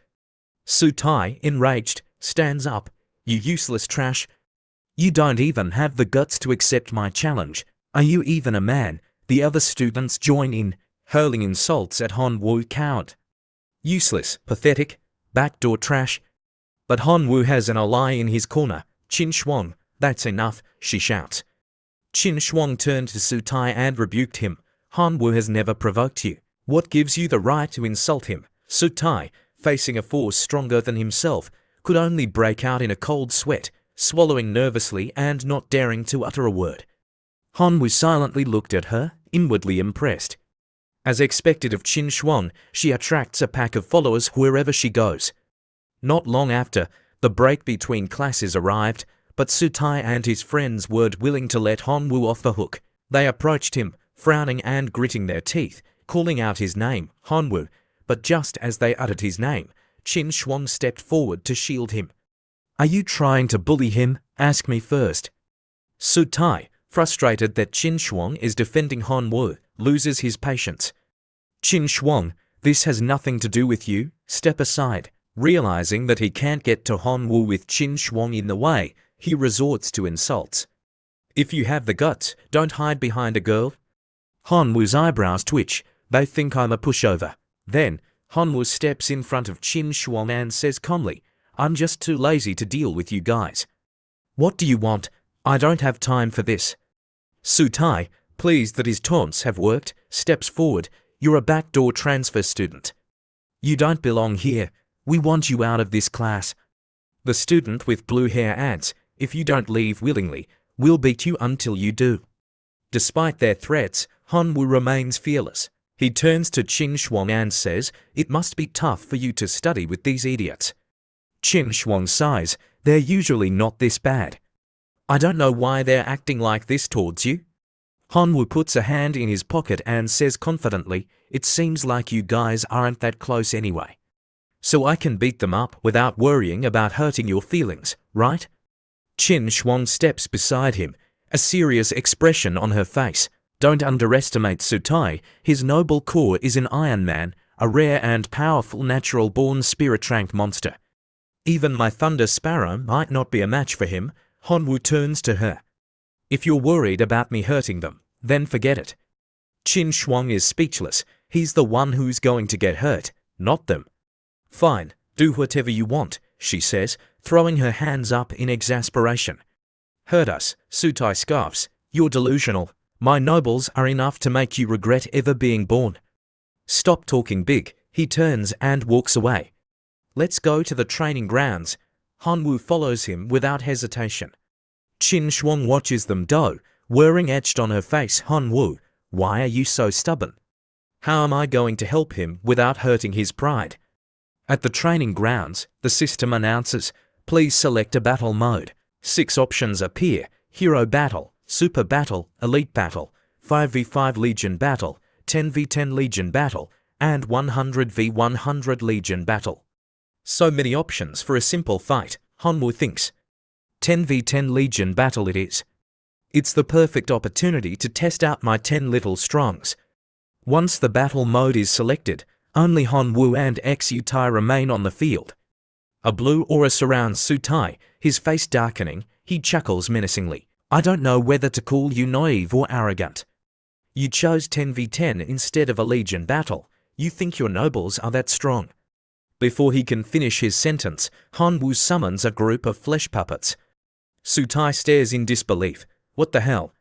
Sutai, enraged, stands up. You useless trash. You don't even have the guts to accept my challenge. Are you even a man? The other students join in, hurling insults at Hanwoo. Coward. Useless, pathetic, backdoor trash. But Hanwoo has an ally in his corner. Chin Shuang, that's enough, she shouts. Chin Shuang turned to Sutai and rebuked him. Hanwoo has never provoked you. What gives you the right to insult him? Sutai, facing a force stronger than himself, could only break out in a cold sweat, swallowing nervously and not daring to utter a word. Hanwoo silently looked at her, inwardly impressed. As expected of Chin Shuang, she attracts a pack of followers wherever she goes. Not long after, the break between classes arrived, but Sutai and his friends weren't willing to let Hanwoo off the hook. They approached him, frowning and gritting their teeth, calling out his name, Hanwoo, but just as they uttered his name, Chin Shuang stepped forward to shield him. Are you trying to bully him? Ask me first. Sutai, frustrated that Chin Shuang is defending Hanwoo, loses his patience. Chin Shuang, this has nothing to do with you. Step aside. Realizing that he can't get to Hanwoo with Chin Shuang in the way, he resorts to insults. If you have the guts, don't hide behind a girl. Hanwoo's eyebrows twitch. They think I'm a pushover. Then, Hanwoo steps in front of Qin Shuang and says calmly, I'm just too lazy to deal with you guys. What do you want? I don't have time for this. Su Tai, pleased that his taunts have worked, steps forward. You're a backdoor transfer student. You don't belong here. We want you out of this class. The student with blue hair adds, if you don't leave willingly, we'll beat you until you do. Despite their threats, Hanwoo remains fearless. He turns to Qin Shuang and says, it must be tough for you to study with these idiots. Qin Shuang sighs, they're usually not this bad. I don't know why they're acting like this towards you. Hanwoo puts a hand in his pocket and says confidently, it seems like you guys aren't that close anyway. So I can beat them up without worrying about hurting your feelings, right? Qin Shuang steps beside him, a serious expression on her face. Don't underestimate Su Tai. His noble core is an Iron Man, a rare and powerful natural-born spirit-ranked monster. Even my Thunder Sparrow might not be a match for him. Hanwoo turns to her. If you're worried about me hurting them, then forget it. Qin Shuang is speechless. He's the one who's going to get hurt, not them. Fine, do whatever you want, she says, throwing her hands up in exasperation. Hurt us, Su Tai scoffs. You're delusional. My nobles are enough to make you regret ever being born. Stop talking big. He turns and walks away. Let's go to the training grounds. Hanwoo follows him without hesitation. Qin Shuang watches them go, worrying etched on her face. Hanwoo, why are you so stubborn? How am I going to help him without hurting his pride? At the training grounds, the system announces, please select a battle mode. 6 options appear: Hero Battle, Super Battle, Elite Battle, 5v5 Legion Battle, 10v10 Legion Battle, and 100v100 Legion Battle. So many options for a simple fight, Hanwoo thinks. 10v10 Legion Battle it is. It's the perfect opportunity to test out my 10 little strongs. Once the battle mode is selected, only Hanwoo and Su Tai remain on the field. A blue aura surrounds Su Tai, his face darkening. He chuckles menacingly. I don't know whether to call you naive or arrogant. You chose 10v10 instead of a Legion Battle. You think your nobles are that strong. Before he can finish his sentence, Hanwoo summons a group of flesh puppets. Su Tai stares in disbelief. What the hell?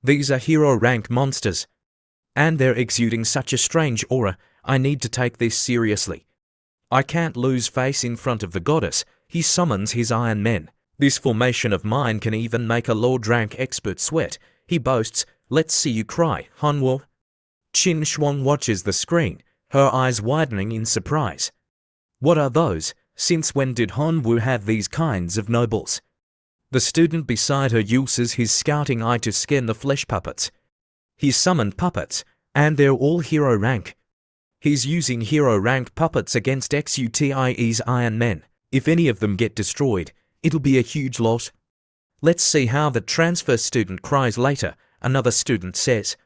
These are hero-ranked monsters. And they're exuding such a strange aura. I need to take this seriously. I can't lose face in front of the goddess. He summons his Iron Men. This formation of mine can even make a Lord rank expert sweat. He boasts, let's see you cry, Hanwoo. Qin Shuang watches the screen, her eyes widening in surprise. What are those? Since when did Hanwoo have these kinds of nobles? The student beside her uses his scouting eye to scan the flesh puppets. He's summoned puppets, and they're all hero rank. He's using hero rank puppets against Xutie's Iron Men. If any of them get destroyed, it'll be a huge loss. Let's see how the transfer student cries later, another student says.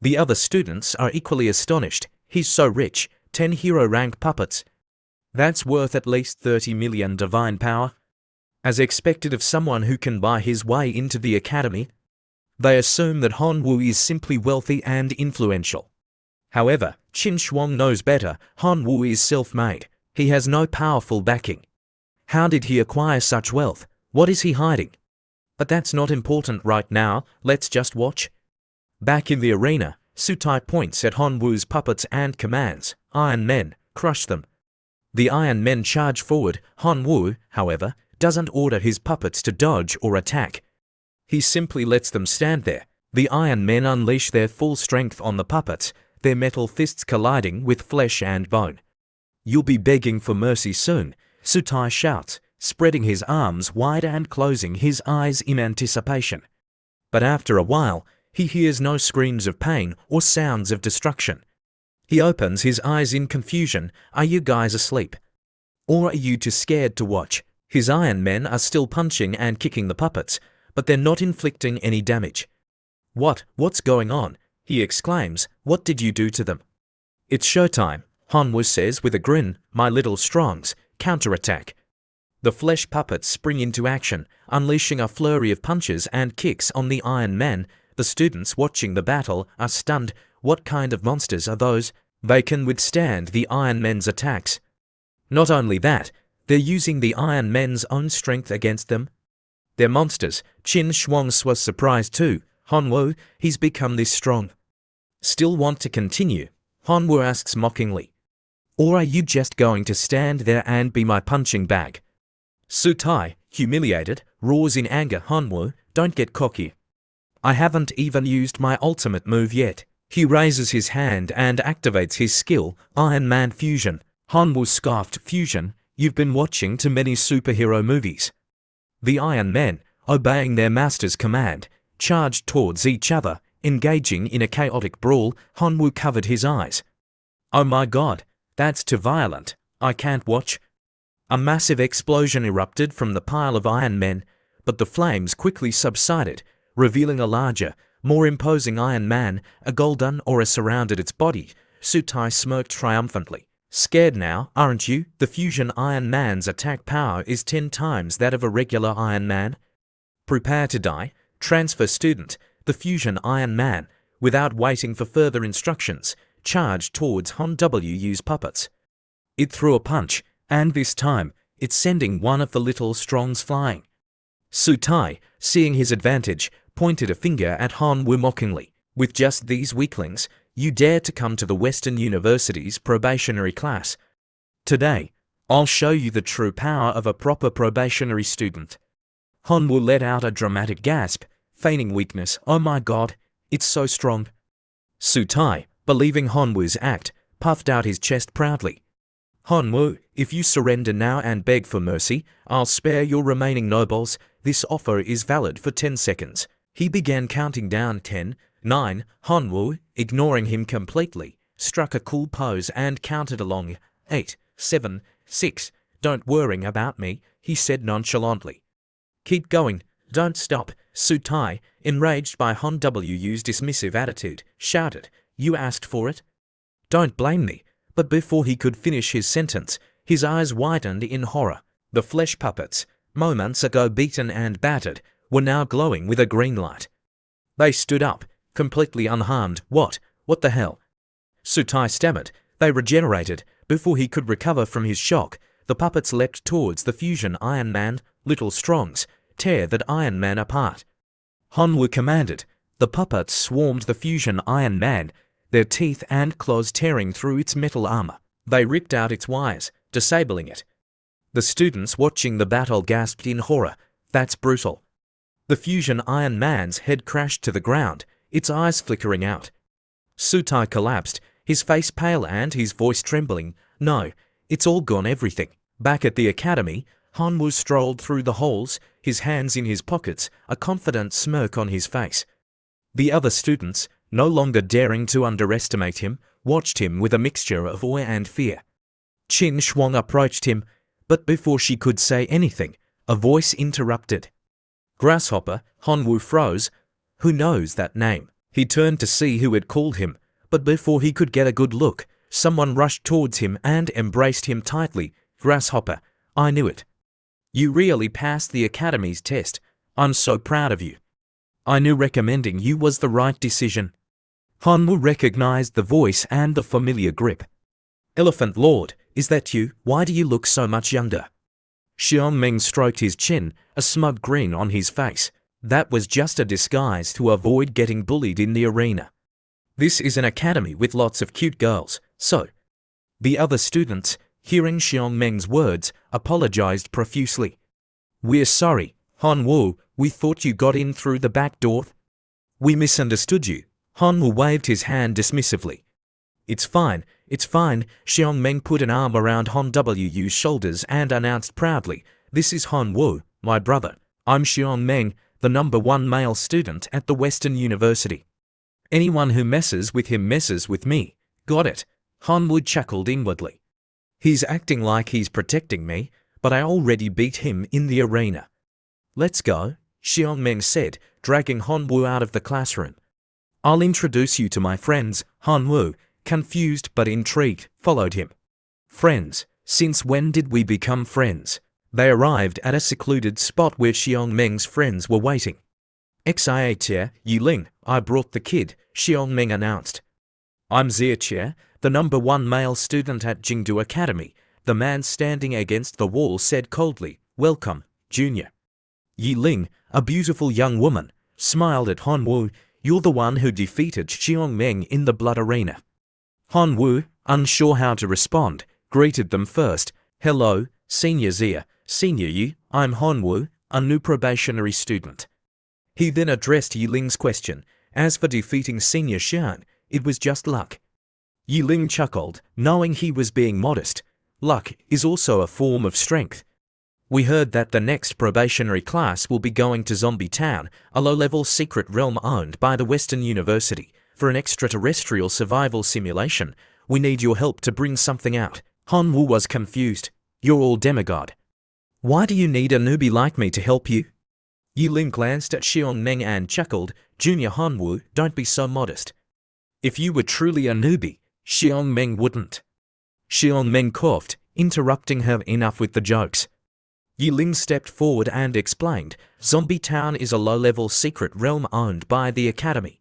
The other students are equally astonished. He's so rich, 10 hero rank puppets. That's worth at least 30 million divine power. As expected of someone who can buy his way into the academy. They assume that Hanwoo is simply wealthy and influential. However, Qin Shuang knows better. Hanwoo is self-made. He has no powerful backing. How did he acquire such wealth? What is he hiding? But that's not important right now. Let's just watch. Back in the arena, Su Tai points at Hanwoo's puppets and commands, Iron Men, crush them. The Iron Men charge forward. Hanwoo, however, doesn't order his puppets to dodge or attack. He simply lets them stand there. The Iron Men unleash their full strength on the puppets, their metal fists colliding with flesh and bone. You'll be begging for mercy soon, Su Tai shouts, spreading his arms wide and closing his eyes in anticipation. But after a while, he hears no screams of pain or sounds of destruction. He opens his eyes in confusion. Are you guys asleep? Or are you too scared to watch? His Iron Men are still punching and kicking the puppets, but they're not inflicting any damage. What's going on? He exclaims. What did you do to them? It's showtime, Hanwoo says with a grin. My little strongs, counterattack. The flesh puppets spring into action, unleashing a flurry of punches and kicks on the Iron Man. The students watching the battle are stunned. What kind of monsters are those? They can withstand the Iron Man's attacks. Not only that, they're using the Iron Man's own strength against them. They're monsters. Qin Shuang was surprised too. Hanwoo, he's become this strong. Still want to continue? Hanwoo asks mockingly. Or are you just going to stand there and be my punching bag? Sutai, humiliated, roars in anger. Hanwoo, don't get cocky. I haven't even used my ultimate move yet. He raises his hand and activates his skill, Iron Man Fusion. Hanwoo scoffed. Fusion? You've been watching too many superhero movies. The Iron Men, obeying their master's command, charged towards each other, engaging in a chaotic brawl. Hanwoo covered his eyes. Oh my god, that's too violent. I can't watch. A massive explosion erupted from the pile of Iron Men, but the flames quickly subsided, revealing a larger, more imposing Iron Man. A golden aura surrounded its body. Sutai smirked triumphantly. Scared now, aren't you? The fusion Iron Man's attack power is 10 times that of a regular Iron Man. Prepare to die. Transfer student. The fusion Iron Man, without waiting for further instructions, charged towards Hanwoo's puppets. It threw a punch, and this time, it's sending one of the little strongs flying. Sutai, seeing his advantage, pointed a finger at Hanwoo mockingly. With just these weaklings, you dare to come to the Western University's probationary class. Today, I'll show you the true power of a proper probationary student. Hanwoo let out a dramatic gasp, feigning weakness. Oh my god, it's so strong. Sutai, believing Hanwoo's act, puffed out his chest proudly. Hanwoo, if you surrender now and beg for mercy, I'll spare your remaining nobles. This offer is valid for 10 seconds. He began counting down. 10, 9. Hanwoo, ignoring him completely, struck a cool pose and counted along. 8, 7, 6. Don't worry about me, he said nonchalantly. Keep going, don't stop. Sutai, enraged by Hanwoo's dismissive attitude, shouted, You asked for it? Don't blame me. But before he could finish his sentence, his eyes widened in horror. The flesh puppets, moments ago beaten and battered, were now glowing with a green light. They stood up, completely unharmed. What the hell? Sutai stammered. They regenerated. Before he could recover from his shock, the puppets leapt towards the fusion Iron Man. Little strongs, tear that Iron Man apart. Hanwoo commanded. The puppets swarmed the fusion Iron Man, their teeth and claws tearing through its metal armor. They ripped out its wires, disabling it. The students watching the battle gasped in horror. That's brutal. The fusion Iron Man's head crashed to the ground, its eyes flickering out. Sutai collapsed, his face pale and his voice trembling. No, it's all gone, everything. Back at the academy, Hanwoo strolled through the halls, his hands in his pockets, a confident smirk on his face. The other students, no longer daring to underestimate him, watched him with a mixture of awe and fear. Qin Shuang approached him, but before she could say anything, a voice interrupted. Grasshopper. Hanwoo froze. Who knows that name? He turned to see who had called him, but before he could get a good look, someone rushed towards him and embraced him tightly. Grasshopper, I knew it. You really passed the academy's test. I'm so proud of you. I knew recommending you was the right decision. Hanwoo recognized the voice and the familiar grip. Elephant Lord, is that you? Why do you look so much younger? Xiongming stroked his chin, a smug grin on his face. That was just a disguise to avoid getting bullied in the arena. This is an academy with lots of cute girls, so. The other students, hearing Xiongmeng's words, apologized profusely. We're sorry, Hanwoo, we thought you got in through the back door. We misunderstood you. Hanwoo waved his hand dismissively. It's fine, Xiongmeng put an arm around Hanwoo's shoulders and announced proudly, This is Hanwoo, my brother. I'm Xiongmeng, the #1 male student at the Western University. Anyone who messes with him messes with me. Got it? Hanwoo chuckled inwardly. He's acting like he's protecting me, but I already beat him in the arena. Let's go, Xiongmeng said, dragging Hanwoo out of the classroom. I'll introduce you to my friends. Hanwoo, confused but intrigued, followed him. Friends? Since when did we become friends? They arrived at a secluded spot where Xiong Meng's friends were waiting. Xia Yi Ling, I brought the kid, Xiong Meng announced. I'm Xia, the #1 male student at Jingdu Academy, the man standing against the wall said coldly. Welcome, Junior. Yi Ling, a beautiful young woman, smiled at Han Wu. You're the one who defeated Xiong Meng in the blood arena. Han Wu, unsure how to respond, greeted them first. Hello, Senior Xia, Senior Yi, I'm Han Wu, a new probationary student. He then addressed Yi Ling's question. As for defeating Senior Xian, it was just luck. Yi Ling chuckled, knowing he was being modest. Luck is also a form of strength. We heard that the next probationary class will be going to Zombie Town, a low-level secret realm owned by the Western University, for an extraterrestrial survival simulation. We need your help to bring something out. Han Wu was confused. You're all demigod. Why do you need a newbie like me to help you? Yi Ling glanced at Xiong Meng and chuckled. Junior Han Wu, don't be so modest. If you were truly a newbie, Xiong Meng wouldn't. Xiong Meng coughed, interrupting her. Enough with the jokes. Yi Ling stepped forward and explained, Zombie Town is a low-level secret realm owned by the Academy.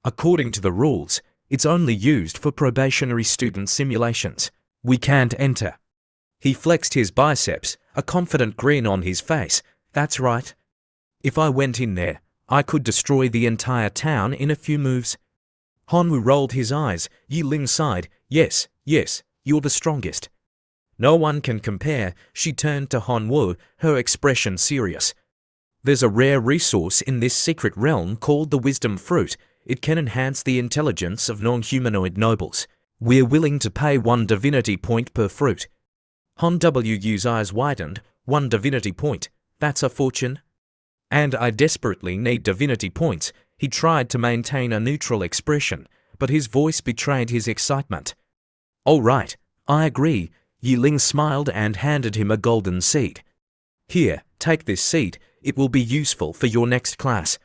According to the rules, it's only used for probationary student simulations. We can't enter. He flexed his biceps, a confident grin on his face. That's right. If I went in there, I could destroy the entire town in a few moves. Han Wu rolled his eyes. Yi Ling sighed. Yes, you're the strongest. No one can compare. She turned to Han Wu, her expression serious. There's a rare resource in this secret realm called the Wisdom Fruit. It can enhance the intelligence of non-humanoid nobles. We're willing to pay 1 divinity point per fruit. Han Wu's eyes widened. 1 divinity point. That's a fortune. And I desperately need divinity points. He tried to maintain a neutral expression, but his voice betrayed his excitement. All right, I agree. Yi Ling smiled and handed him a golden seed. Here, take this seed. It will be useful for your next class.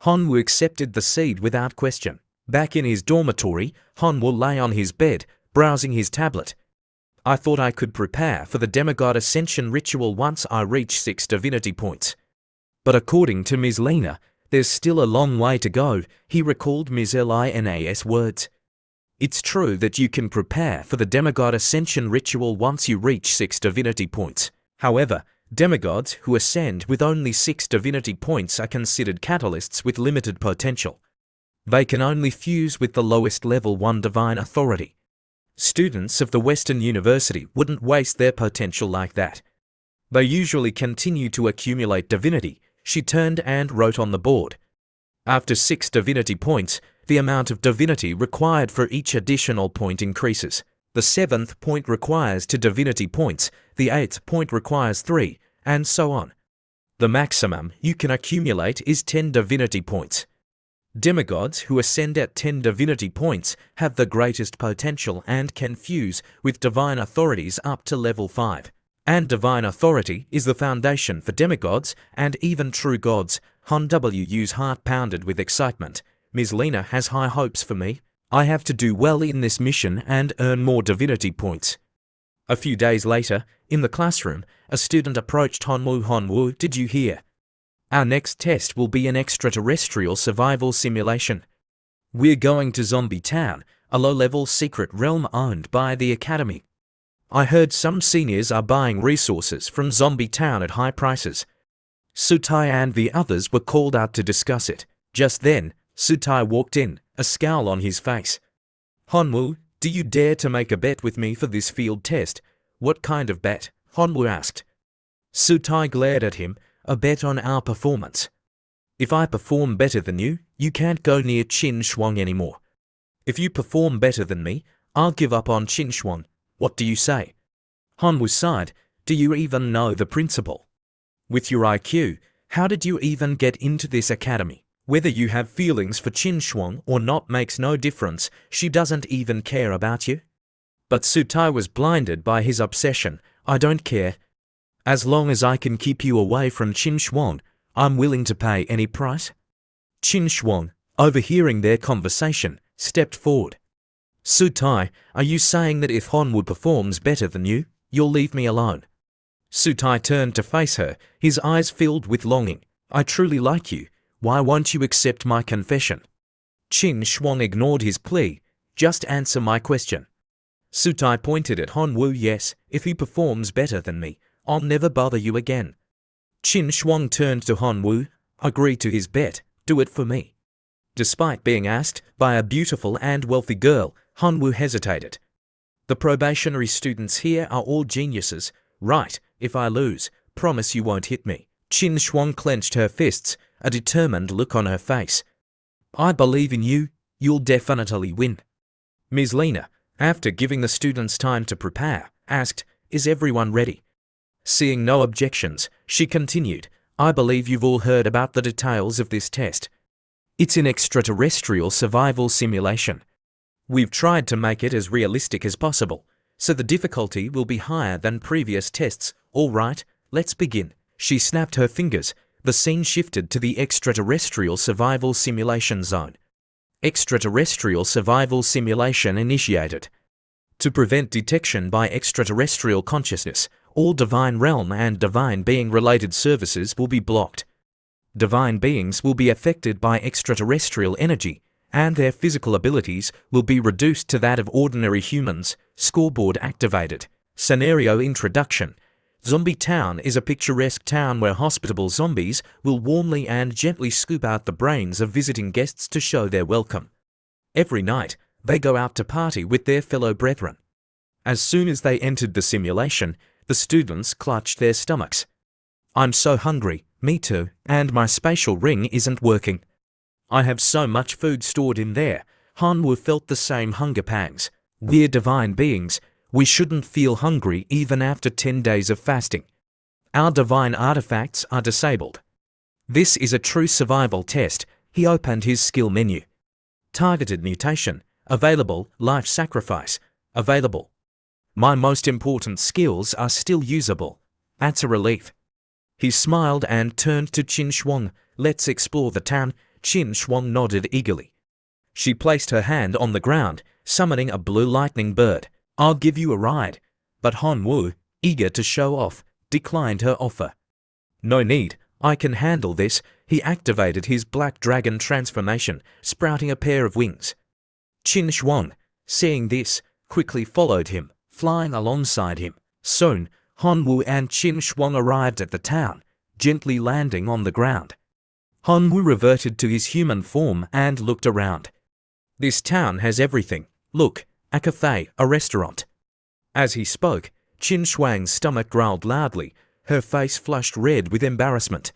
Han Wu accepted the seed without question. Back in his dormitory, Han Wu lay on his bed, browsing his tablet. I thought I could prepare for the demigod ascension ritual once I reach 6 divinity points. But according to Ms. Lena, there's still a long way to go. He recalled Ms. Lina's words. It's true that you can prepare for the demigod ascension ritual once you reach 6 divinity points. However, demigods who ascend with only 6 divinity points are considered catalysts with limited potential. They can only fuse with the lowest level 1 divine authority. Students of the Western University wouldn't waste their potential like that. They usually continue to accumulate divinity. She turned and wrote on the board. After 6 divinity points, the amount of divinity required for each additional point increases. The 7th point requires 2 divinity points, the 8th point requires 3, and so on. The maximum you can accumulate is 10 divinity points. Demigods who ascend at 10 divinity points have the greatest potential and can fuse with divine authorities up to level 5. And divine authority is the foundation for demigods and even true gods. Han Wu's heart pounded with excitement. Ms. Lena has high hopes for me. I have to do well in this mission and earn more divinity points. A few days later, in the classroom, a student approached Han Wu. Han Wu, did you hear? Our next test will be an extraterrestrial survival simulation. We're going to Zombie Town, a low-level secret realm owned by the Academy. I heard some seniors are buying resources from Zombie Town at high prices. Sutai and the others were called out to discuss it. Just then, Sutai walked in, a scowl on his face. Han Wu, do you dare to make a bet with me for this field test? What kind of bet? Han Wu asked. Sutai glared at him. A bet on our performance. If I perform better than you, you can't go near Qin Shuang anymore. If you perform better than me, I'll give up on Qin Shuang. What do you say? Han Wu sighed. Do you even know the principal? With your IQ, how did you even get into this academy? Whether you have feelings for Qin Shuang or not makes no difference. She doesn't even care about you. But Sutai was blinded by his obsession. I don't care. As long as I can keep you away from Qin Shuang, I'm willing to pay any price. Qin Shuang, overhearing their conversation, stepped forward. Sutai, are you saying that if Han Wu performs better than you, you'll leave me alone? Sutai turned to face her, his eyes filled with longing. I truly like you. Why won't you accept my confession? Qin Shuang ignored his plea. Just answer my question. Sutai pointed at Hanwoo. Yes, if he performs better than me, I'll never bother you again. Qin Shuang turned to Hanwoo. Agree to his bet. Do it for me. Despite being asked by a beautiful and wealthy girl, Hanwoo hesitated. The probationary students here are all geniuses. Right, if I lose, promise you won't hit me. Qin Shuang clenched her fists, a determined look on her face. I believe in you. You'll definitely win. Ms. Lena, after giving the students time to prepare, asked, Is everyone ready? Seeing no objections, she continued, I believe you've all heard about the details of this test. It's an extraterrestrial survival simulation. We've tried to make it as realistic as possible, so the difficulty will be higher than previous tests. All right, let's begin. She snapped her fingers. The scene shifted to the extraterrestrial survival simulation zone. Extraterrestrial survival simulation initiated. To prevent detection by extraterrestrial consciousness, all divine realm and divine being related services will be blocked. Divine beings will be affected by extraterrestrial energy, and their physical abilities will be reduced to that of ordinary humans. Scoreboard activated. Scenario introduction. Zombie Town is a picturesque town where hospitable zombies will warmly and gently scoop out the brains of visiting guests to show their welcome. Every night, they go out to party with their fellow brethren. As soon as they entered the simulation, the students clutched their stomachs. I'm so hungry, me too, and my spatial ring isn't working. I have so much food stored in there. Hanwoo felt the same hunger pangs. We're divine beings. We shouldn't feel hungry even after 10 days of fasting. Our divine artifacts are disabled. This is a true survival test. He opened his skill menu. Targeted mutation. Available. Life sacrifice. Available. My most important skills are still usable. That's a relief. He smiled and turned to Qin Shuang. Let's explore the town. Qin Shuang nodded eagerly. She placed her hand on the ground, summoning a blue lightning bird. I'll give you a ride. But Hanwoo, eager to show off, declined her offer. No need, I can handle this. He activated his black dragon transformation, sprouting a pair of wings. Qin Shuang, seeing this, quickly followed him, flying alongside him. Soon, Hanwoo and Qin Shuang arrived at the town, gently landing on the ground. Hanwoo reverted to his human form and looked around. This town has everything. Look, a cafe, a restaurant. As he spoke, Qin Shuang's stomach growled loudly, her face flushed red with embarrassment.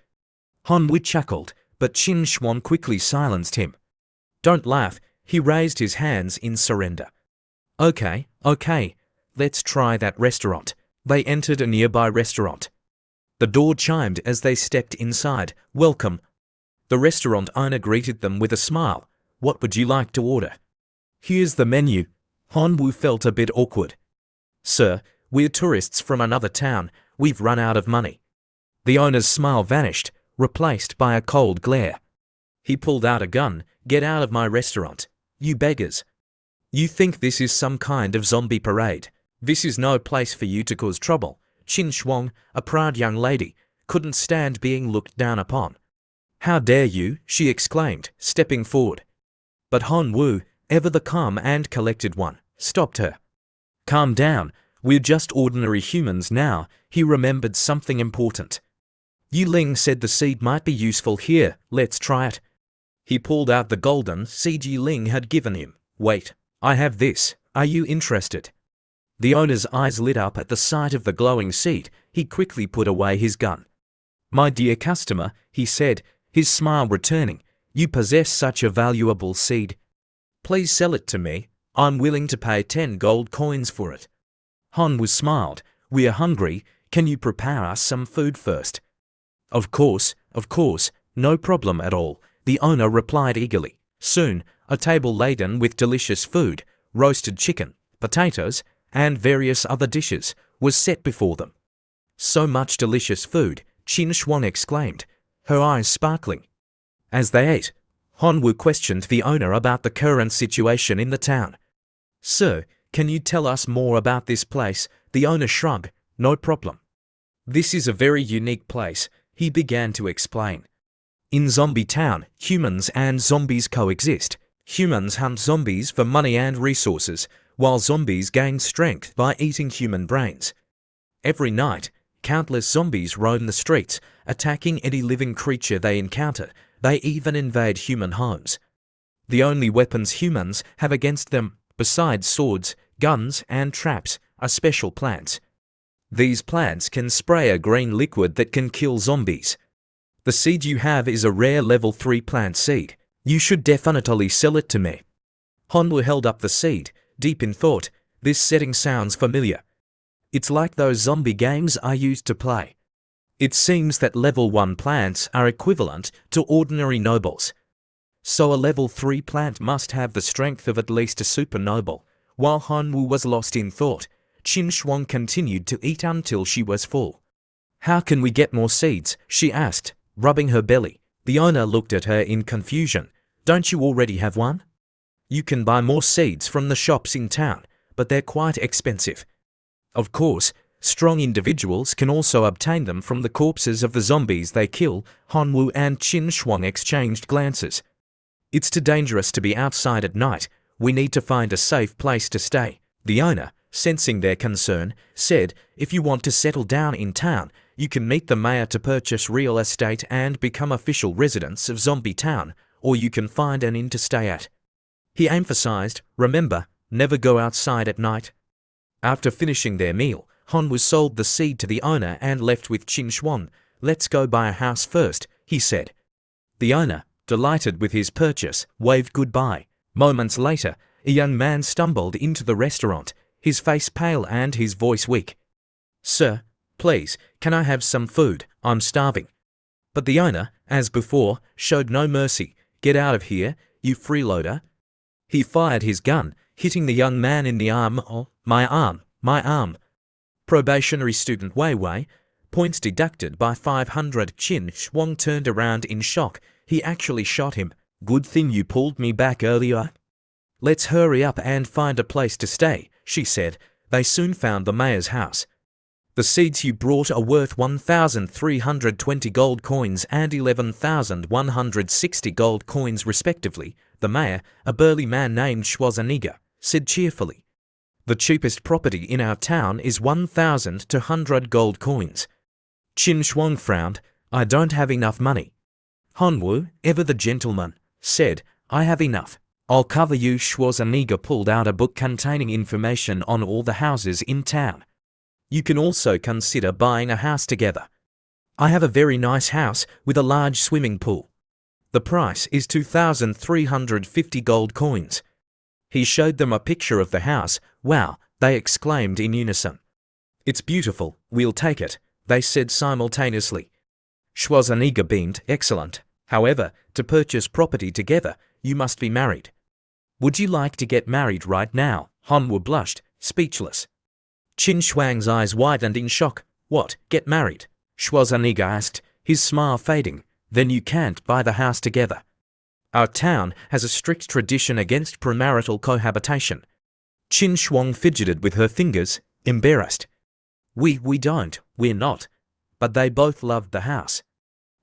Hanwoo chuckled, but Qin Shuang quickly silenced him. Don't laugh, he raised his hands in surrender. Okay, let's try that restaurant. They entered a nearby restaurant. The door chimed as they stepped inside. Welcome. The restaurant owner greeted them with a smile. What would you like to order? Here's the menu. Hanwoo felt a bit awkward. Sir, we're tourists from another town. We've run out of money. The owner's smile vanished, replaced by a cold glare. He pulled out a gun. Get out of my restaurant, you beggars. You think this is some kind of zombie parade? This is no place for you to cause trouble. Qin Shuang, a proud young lady, couldn't stand being looked down upon. How dare you, she exclaimed, stepping forward. But Hanwoo, ever the calm and collected one, stopped her. Calm down, we're just ordinary humans now. He remembered something important. Yu Ling said the seed might be useful here, let's try it. He pulled out the golden seed Yu Ling had given him. Wait, I have this, are you interested? The owner's eyes lit up at the sight of the glowing seed. He quickly put away his gun. My dear customer, he said, his smile returning, you possess such a valuable seed. Please sell it to me. I'm willing to pay 10 gold coins for it. Hanwoo smiled. We are hungry. Can you prepare us some food first? Of course, no problem at all, the owner replied eagerly. Soon, a table laden with delicious food, roasted chicken, potatoes, and various other dishes, was set before them. So much delicious food, Qin Shuang exclaimed, her eyes sparkling. As they ate, Hanwoo questioned the owner about the current situation in the town. Sir, can you tell us more about this place? The owner shrugged. No problem. This is a very unique place, he began to explain. In Zombie Town, humans and zombies coexist. Humans hunt zombies for money and resources, while zombies gain strength by eating human brains. Every night, countless zombies roam the streets, attacking any living creature they encounter. They even invade human homes. The only weapons humans have against them, besides swords, guns, and traps, are special plants. These plants can spray a green liquid that can kill zombies. The seed you have is a rare level 3 plant seed. You should definitely sell it to me. Hanwoo held up the seed, deep in thought. This setting sounds familiar. It's like those zombie games I used to play. It seems that level 1 plants are equivalent to ordinary nobles. So a level 3 plant must have the strength of at least a super noble. While Hanwoo was lost in thought, Qin Shuang continued to eat until she was full. How can we get more seeds? She asked, rubbing her belly. The owner looked at her in confusion. Don't you already have one? You can buy more seeds from the shops in town, but they're quite expensive. Of course, strong individuals can also obtain them from the corpses of the zombies they kill. Hanwoo and Qin Shuang exchanged glances. It's too dangerous to be outside at night. We need to find a safe place to stay. The owner, sensing their concern, said, if you want to settle down in town, you can meet the mayor to purchase real estate and become official residents of Zombie Town, or you can find an inn to stay at. He emphasized, remember, never go outside at night. After finishing their meal, Hanwoo sold the seed to the owner and left with Qin Shuang. Let's go buy a house first, he said. The owner, delighted with his purchase, waved goodbye. Moments later, a young man stumbled into the restaurant, his face pale and his voice weak. Sir, please, can I have some food? I'm starving. But the owner, as before, showed no mercy. Get out of here, you freeloader. He fired his gun, hitting the young man in the arm. Oh, my arm, my arm. Probationary student Wei Wei, points deducted by 500. Qin Shuang turned around in shock. He actually shot him. Good thing you pulled me back earlier. Let's hurry up and find a place to stay, she said. They soon found the mayor's house. The seeds you brought are worth 1,320 gold coins and 11,160 gold coins respectively, the mayor, a burly man named Schwarzenegger, said cheerfully. The cheapest property in our town is 1,200 gold coins. Qin Shuang frowned. I don't have enough money. Hanwoo, ever the gentleman, said, I have enough. I'll cover you. Schwarzenegger pulled out a book containing information on all the houses in town. You can also consider buying a house together. I have a very nice house with a large swimming pool. The price is 2,350 gold coins. He showed them a picture of the house. Wow, they exclaimed in unison. It's beautiful, we'll take it, they said simultaneously. Schwarzenegger beamed, excellent. However, to purchase property together, you must be married. Would you like to get married right now? Hanwoo blushed, speechless. Qin Shuang's eyes widened in shock. What, get married? Schwarzenegger asked, his smile fading. Then you can't buy the house together. Our town has a strict tradition against premarital cohabitation. Qin Shuang fidgeted with her fingers, embarrassed. We don't, we're not. But they both loved the house.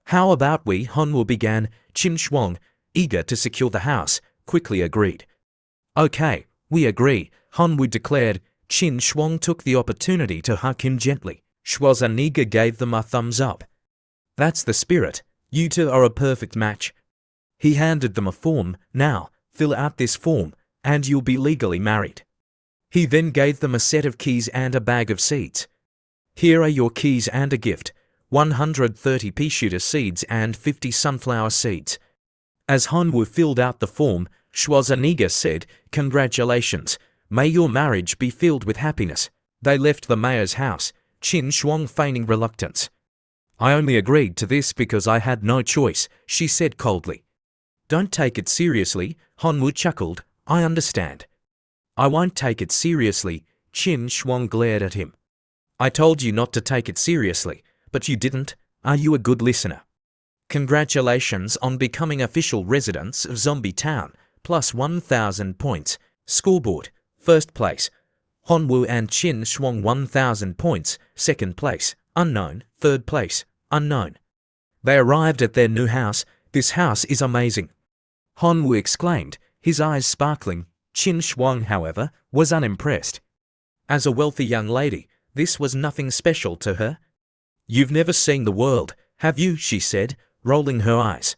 How about we? Hanwoo began. Qin Shuang, eager to secure the house, quickly agreed. Okay, we agree, Hanwoo declared. Qin Shuang took the opportunity to hug him gently. Schwarzenegger gave them a thumbs up. That's the spirit. You two are a perfect match. He handed them a form. Now, fill out this form, and you'll be legally married. He then gave them a set of keys and a bag of seeds. Here are your keys and a gift, 130 pea shooter seeds and 50 sunflower seeds. As Hanwoo filled out the form, Schwarzenegger said, Congratulations, may your marriage be filled with happiness. They left the mayor's house, Qin Shuang feigning reluctance. I only agreed to this because I had no choice, she said coldly. Don't take it seriously, Hanwoo chuckled, I understand. I won't take it seriously, Qin Shuang glared at him. I told you not to take it seriously, but you didn't. Are you a good listener? Congratulations on becoming official residents of Zombie Town, plus 1,000 points. Scoreboard, first place. Hanwoo and Qin Shuang 1,000 points, second place. unknown. Third place, unknown. They arrived at their new house. This house is amazing, Hanwoo exclaimed, his eyes sparkling. Qin Shuang, however, was unimpressed. As a wealthy young lady, this was nothing special to her. You've never seen the world, have you? She said, rolling her eyes.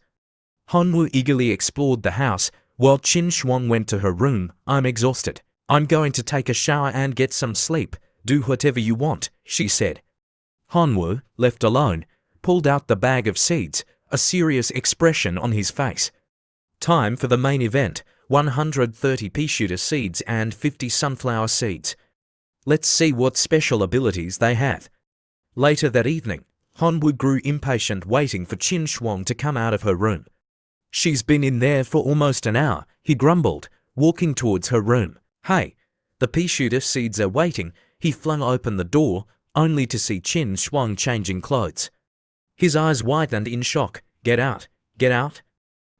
Hanwoo eagerly explored the house, while Qin Shuang went to her room. I'm exhausted. I'm going to take a shower and get some sleep. Do whatever you want, she said. Hanwoo, left alone, pulled out the bag of seeds, a serious expression on his face. Time for the main event, 130 pea shooter seeds and 50 sunflower seeds. Let's see what special abilities they have. Later that evening, Hanwoo grew impatient waiting for Qin Shuang to come out of her room. She's been in there for almost an hour, he grumbled, walking towards her room. Hey, the pea shooter seeds are waiting. He flung open the door, only to see Qin Shuang changing clothes. His eyes widened in shock. Get out, get out,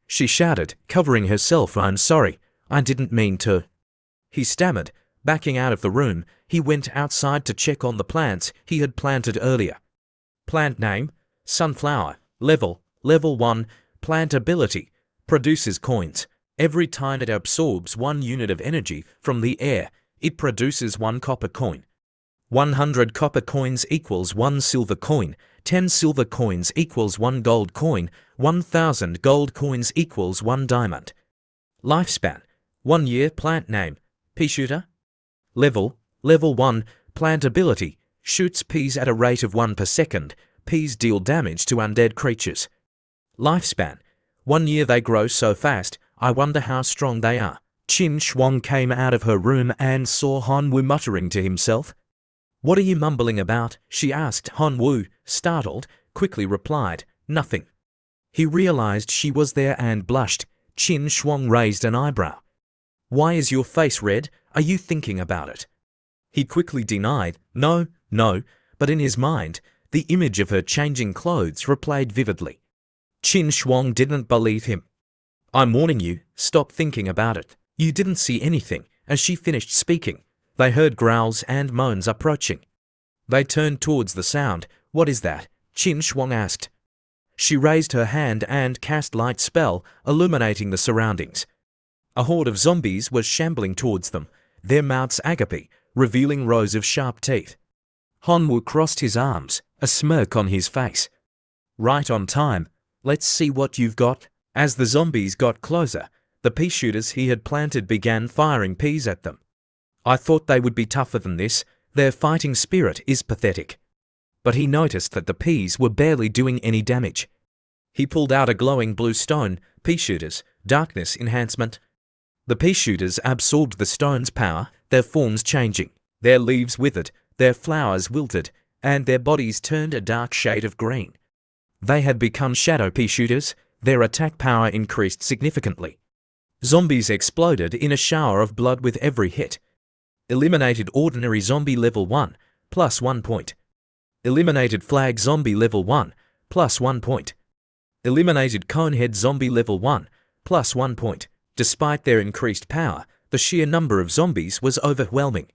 she shouted, covering herself. I'm sorry, I didn't mean to. He stammered, backing out of the room. He went outside to check on the plants he had planted earlier. Plant name, sunflower. Level 1. Plant ability, produces coins. Every time it absorbs 1 unit of energy from the air, it produces 1 copper coin. 100 copper coins equals 1 silver coin. 10 silver coins equals 1 gold coin. 1,000 gold coins equals 1 diamond. Lifespan, 1 year. Plant name, pea shooter. Level 1. Plant ability, shoots peas at a rate of 1 per second. Peas deal damage to undead creatures. Lifespan, 1 year. They grow so fast, I wonder how strong they are. Qin Shuang came out of her room and saw Hanwoo muttering to himself. What are you mumbling about? She asked. Hanwoo, startled, quickly replied, nothing. He realized she was there and blushed. Qin Shuang raised an eyebrow. Why is your face red? Are you thinking about it? He quickly denied, no, but in his mind, the image of her changing clothes replayed vividly. Qin Shuang didn't believe him. I'm warning you, stop thinking about it. You didn't see anything. As she finished speaking, they heard growls and moans approaching. They turned towards the sound. What is that? Qin Shuang asked. She raised her hand and cast light spell, illuminating the surroundings. A horde of zombies was shambling towards them, their mouths agape, revealing rows of sharp teeth. Hanwoo crossed his arms, a smirk on his face. Right on time. Let's see what you've got. As the zombies got closer, the pea shooters he had planted began firing peas at them. I thought they would be tougher than this. Their fighting spirit is pathetic. But he noticed that the peas were barely doing any damage. He pulled out a glowing blue stone. Pea shooters, darkness enhancement. The pea shooters absorbed the stone's power, their forms changing. Their leaves withered, their flowers wilted, and their bodies turned a dark shade of green. They had become shadow pea shooters. Their attack power increased significantly. Zombies exploded in a shower of blood with every hit. Eliminated ordinary zombie level 1, plus 1 point. Eliminated flag zombie level 1, plus 1 point. Eliminated conehead zombie level 1, plus 1 point. Despite their increased power, the sheer number of zombies was overwhelming.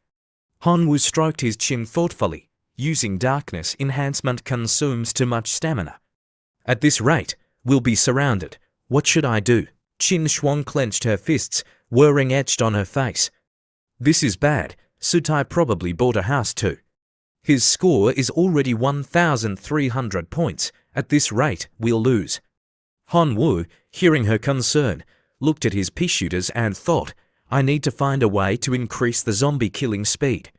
Hanwoo stroked his chin thoughtfully. Using darkness enhancement consumes too much stamina. At this rate, we'll be surrounded. What should I do? Qin Shuang clenched her fists, whirring etched on her face. This is bad. Sutai probably bought a house too. His score is already 1,300 points. At this rate, we'll lose. Hanwoo, hearing her concern, looked at his pea shooters and thought, I need to find a way to increase the zombie killing speed.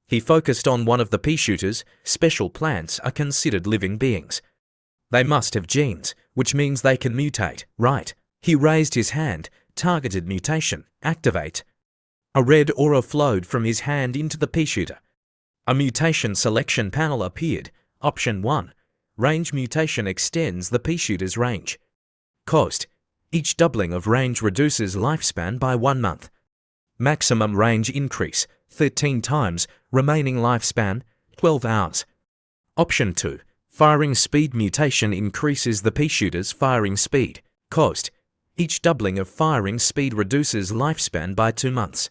He focused on one of the pea shooters. Special plants are considered living beings. They must have genes, which means they can mutate, right? He raised his hand, targeted mutation, activate. A red aura flowed from his hand into the pea shooter. A mutation selection panel appeared. Option 1. Range mutation extends the pea shooter's range. Cost. Each doubling of range reduces lifespan by 1 month. Maximum range increase, 13 times, remaining lifespan, 12 hours. Option 2. Firing speed mutation increases the pea shooter's firing speed. Cost. Each doubling of firing speed reduces lifespan by 2 months.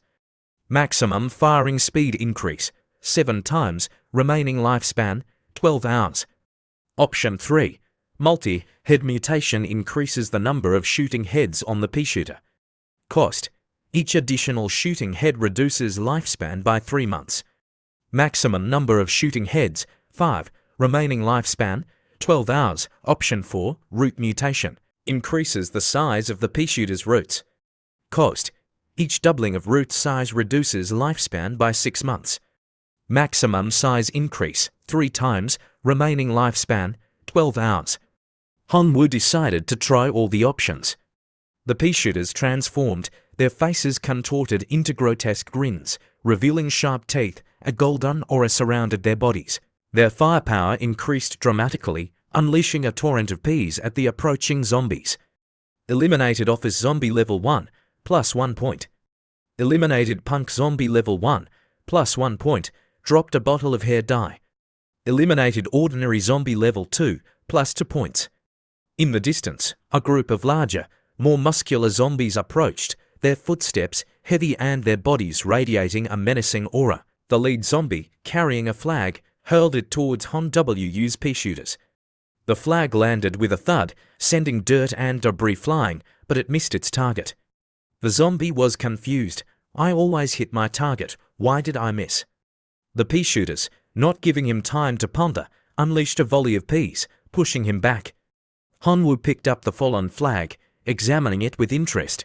Maximum firing speed increase, 7 times, remaining lifespan, 12 hours. Option 3. Multi-head mutation increases the number of shooting heads on the pea shooter. Cost. Each additional shooting head reduces lifespan by 3 months. Maximum number of shooting heads, 5. Remaining lifespan, 12 hours. Option 4. Root mutation increases the size of the pea shooter's roots. Cost. Each doubling of root size reduces lifespan by 6 months. Maximum size increase, 3 times. Remaining lifespan, 12 hours. Hanwoo decided to try all the options. The pea shooters transformed, their faces contorted into grotesque grins, revealing sharp teeth, a golden aura surrounded their bodies. Their firepower increased dramatically, unleashing a torrent of peas at the approaching zombies. Eliminated office zombie level 1, plus 1 point. Eliminated punk zombie level 1, plus 1 point, dropped a bottle of hair dye. Eliminated ordinary zombie level 2, plus 2 points. In the distance, a group of larger, more muscular zombies approached, their footsteps heavy and their bodies radiating a menacing aura. The lead zombie, carrying a flag, hurled it towards Hanwoo's pea shooters. The flag landed with a thud, sending dirt and debris flying, but it missed its target. The zombie was confused. I always hit my target, why did I miss? The pea shooters, not giving him time to ponder, unleashed a volley of peas, pushing him back. Hanwoo picked up the fallen flag, examining it with interest.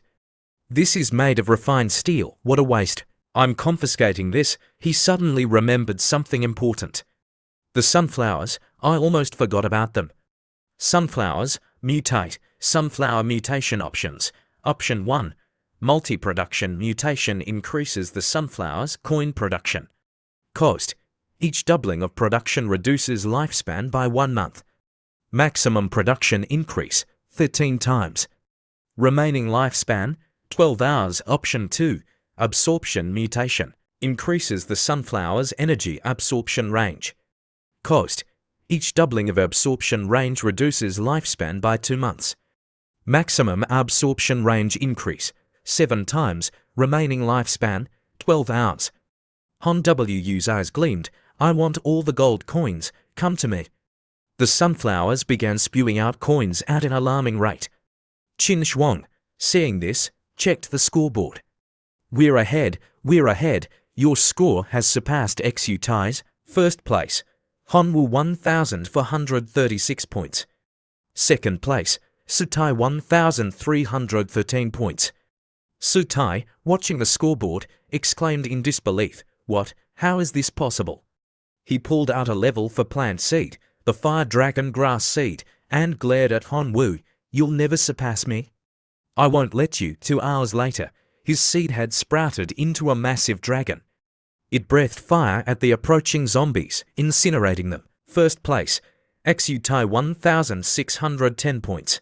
This is made of refined steel, what a waste. I'm confiscating this. He suddenly remembered something important. The sunflowers, I almost forgot about them. Sunflowers, mutate, sunflower mutation options. Option 1. Multi-production mutation increases the sunflower's coin production. Cost. Each doubling of production reduces lifespan by 1 month. Maximum production increase, 13 times. Remaining lifespan, 12 hours. Option 2. Absorption mutation increases the sunflower's energy absorption range. Cost. Each doubling of absorption range reduces lifespan by 2 months. Maximum absorption range increase, 7 times. Remaining lifespan, 12 hours. Hanwoo's eyes gleamed. I want all the gold coins, come to me. The sunflowers began spewing out coins at an alarming rate. Qin Shuang, seeing this, checked the scoreboard. We're ahead, your score has surpassed Xutai's. First place, Hanwoo 1,436 points. Second place, Sutai 1,313 points. Sutai, watching the scoreboard, exclaimed in disbelief, what, how is this possible? He pulled out a level for plant seed, the fire dragon grass seed, and glared at Hanwoo. You'll never surpass me. I won't let you. 2 hours later, his seed had sprouted into a massive dragon. It breathed fire at the approaching zombies, incinerating them. First place, Xutai 1,610 points.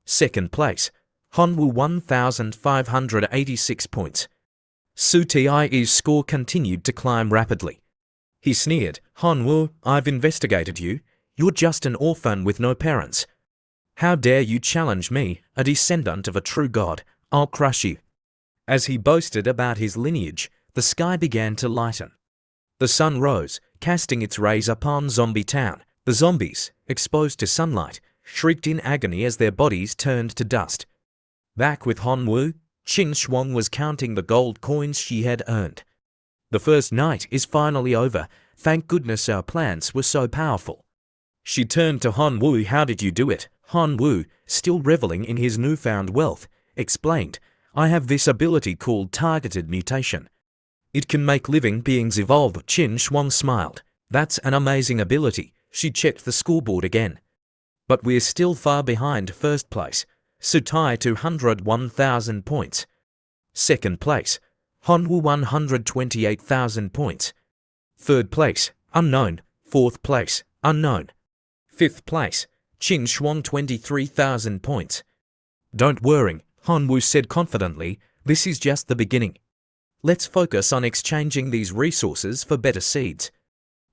Second place, Hanwoo 1,586 points. Sutai's score continued to climb rapidly. He sneered, Hanwoo, I've investigated you. You're just an orphan with no parents. How dare you challenge me, a descendant of a true god? I'll crush you. As he boasted about his lineage, the sky began to lighten. The sun rose, casting its rays upon Zombie Town. The zombies, exposed to sunlight, shrieked in agony as their bodies turned to dust. Back with Hanwoo, Qin Shuang was counting the gold coins she had earned. The first night is finally over. Thank goodness our plans were so powerful. She turned to Hanwoo. How did you do it? Hanwoo, still reveling in his newfound wealth, explained, I have this ability called targeted mutation. It can make living beings evolve. Qin Shuang smiled. That's an amazing ability. She checked the scoreboard again. But we're still far behind first place. Sutai 201,000 points. Second place, Hanwoo 128,000 points. Third place, unknown. Fourth place, unknown. Fifth place, Qin Shuang 23,000 points. Don't worry, Hanwoo said confidently, this is just the beginning. Let's focus on exchanging these resources for better seeds.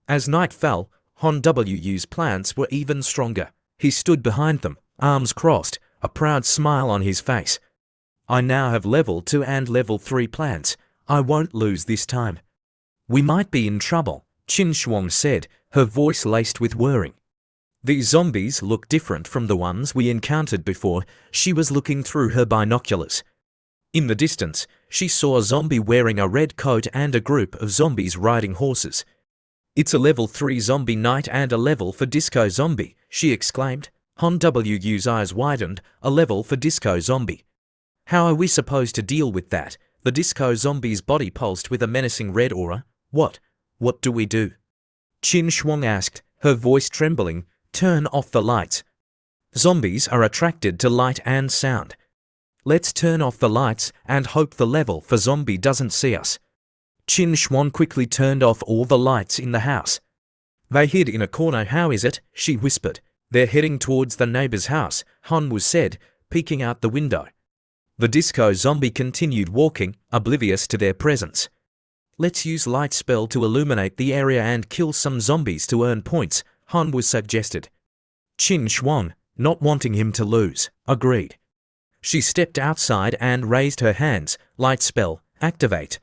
As night fell, Hanwoo's plants were even stronger. He stood behind them, arms crossed, a proud smile on his face. I now have level 2 and level 3 plants. I won't lose this time. We might be in trouble, Qin Shuang said, her voice laced with whirring. "These zombies look different from the ones we encountered before." She was looking through her binoculars. In the distance, she saw a zombie wearing a red coat and a group of zombies riding horses. "It's a level 3 zombie knight and a level for disco zombie," she exclaimed. Han Wu's eyes widened. "A level for disco zombie. How are we supposed to deal with that?" The disco zombie's body pulsed with a menacing red aura. What do we do?" Qin Shuang asked, her voice trembling. "Turn off the lights. Zombies are attracted to light and sound. Let's turn off the lights and hope the level for zombie doesn't see us." Qin Shuang quickly turned off all the lights in the house. "They hid in a corner. How is it?" she whispered. "They're heading towards the neighbor's house," Han Wu said, peeking out the window. The disco zombie continued walking, oblivious to their presence. "Let's use light spell to illuminate the area and kill some zombies to earn points," Han Wu suggested. Qin Shuang, not wanting him to lose, agreed. She stepped outside and raised her hands. "Light spell, activate."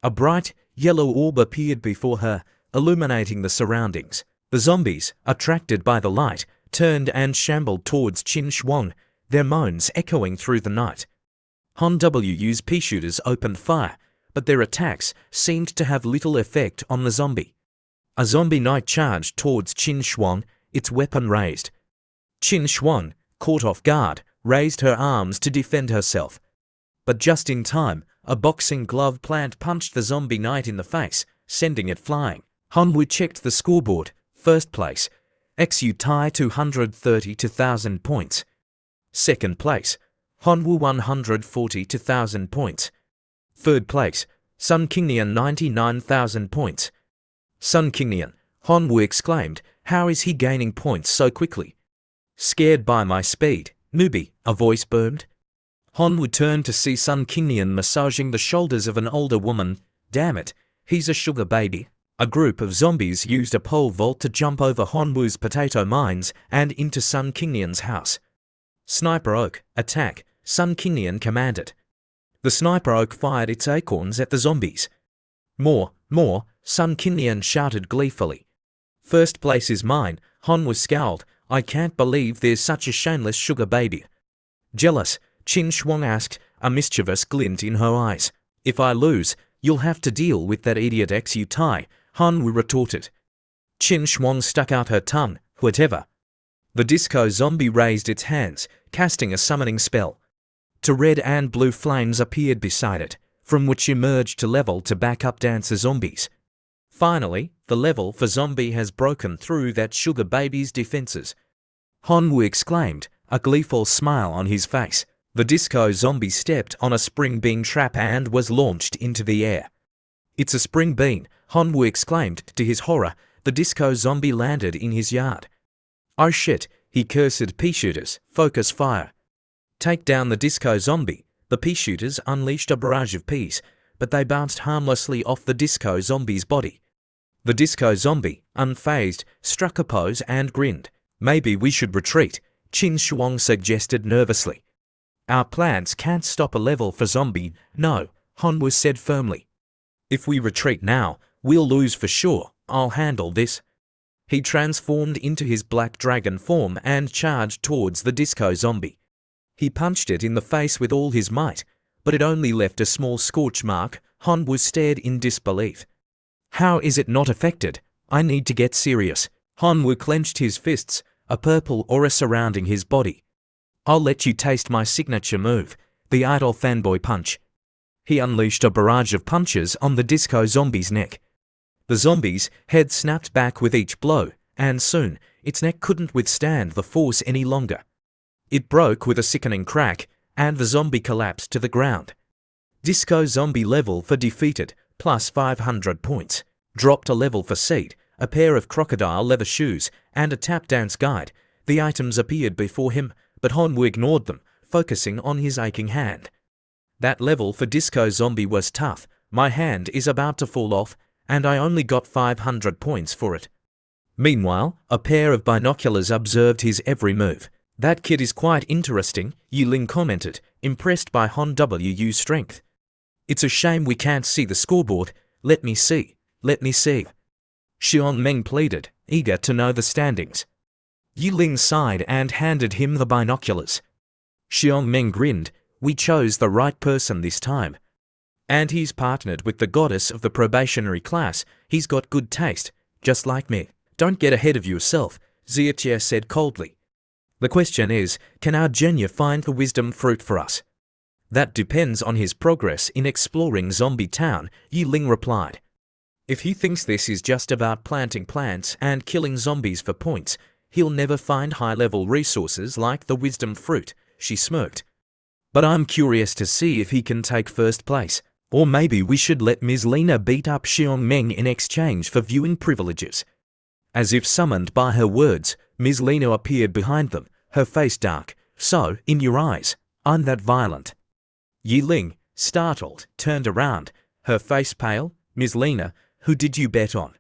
A bright, yellow orb appeared before her, illuminating the surroundings. The zombies, attracted by the light, turned and shambled towards Qin Shuang, their moans echoing through the night. Han Wu's pea shooters opened fire, but their attacks seemed to have little effect on the zombie. A zombie knight charged towards Qin Shuang, its weapon raised. Qin Shuang, caught off guard, raised her arms to defend herself. But just in time, a boxing glove plant punched the zombie knight in the face, sending it flying. Han Wu checked the scoreboard. First place, Xu Tai 230 to 1,000 points. Second place, Han Wu 140 to 1,000 points. Third place, Sun Qingnian 99,000 points. Sun Qingnian, Han Wu exclaimed. "How is he gaining points so quickly?" "Scared by my speed, newbie," a voice boomed. Han Wu turned to see Sun Qingnian massaging the shoulders of an older woman. "Damn it, he's a sugar baby." A group of zombies used a pole vault to jump over Han Wu's potato mines and into Sun Qingnian's house. "Sniper Oak, attack," Sun Qingnian commanded. The Sniper Oak fired its acorns at the zombies. More, Sun Qingnian shouted gleefully. "First place is mine," Han Wu scowled. "I can't believe there's such a shameless sugar baby." "Jealous?" Qin Shuang asked, a mischievous glint in her eyes. "If I lose, you'll have to deal with that idiot Xu Tai," Han Wu retorted. Qin Shuang stuck out her tongue. "Whatever." The disco zombie raised its hands, casting a summoning spell. Two red and blue flames appeared beside it, from which emerged to level to back up dancer zombies. Finally, the level for zombie has broken through that sugar baby's defenses. Han Wu exclaimed, a gleeful smile on his face. The disco zombie stepped on a spring bean trap and was launched into the air. "It's a spring bean," Han Wu exclaimed. To his horror, the disco zombie landed in his yard. "Oh shit," he cursed. "Pea shooters, focus fire. Take down the disco zombie." The pea shooters unleashed a barrage of peas, but they bounced harmlessly off the disco zombie's body. The disco zombie, unfazed, struck a pose and grinned. "Maybe we should retreat," Qin Shuang suggested nervously. "Our plans can't stop a level for zombie." "No," Han Wu said firmly. "If we retreat now, we'll lose for sure. I'll handle this." He transformed into his black dragon form and charged towards the disco zombie. He punched it in the face with all his might, but it only left a small scorch mark. Han Wu stared in disbelief. "How is it not affected? I need to get serious." Han Wu clenched his fists, a purple aura surrounding his body. "I'll let you taste my signature move, the idol fanboy punch." He unleashed a barrage of punches on the disco zombie's neck. The zombie's head snapped back with each blow, and soon, its neck couldn't withstand the force any longer. It broke with a sickening crack, and the zombie collapsed to the ground. Disco zombie level for defeated, plus 500 points. Dropped a level for seed, a pair of crocodile leather shoes, and a tap dance guide. The items appeared before him, but Han Wu ignored them, focusing on his aching hand. "That level for disco zombie was tough. My hand is about to fall off, and I only got 500 points for it." Meanwhile, a pair of binoculars observed his every move. "That kid is quite interesting," Yu Ling commented, impressed by Han Wu's strength. "It's a shame we can't see the scoreboard. Let me see. Let me see." Xiong Meng pleaded. eager to know the standings. Yiling sighed and handed him the binoculars. Xiongmeng grinned. We chose the right person this time. And he's partnered with the goddess of the probationary class. He's got good taste, just like me. Don't get ahead of yourself, Ziyechia said coldly. The question is, can our Genya find the wisdom fruit for us? That depends on his progress in exploring Zombie Town, Yiling replied. If he thinks this is just about planting plants and killing zombies for points, he'll never find high-level resources like the wisdom fruit, she smirked. But I'm curious to see if he can take first place. Or maybe we should let Ms. Lena beat up Xiongmeng in exchange for viewing privileges. As if summoned by her words, Ms. Lena appeared behind them, her face dark. So, in your eyes, I'm that violent. Yiling, startled, turned around, her face pale. Ms. Lena, who did you bet on?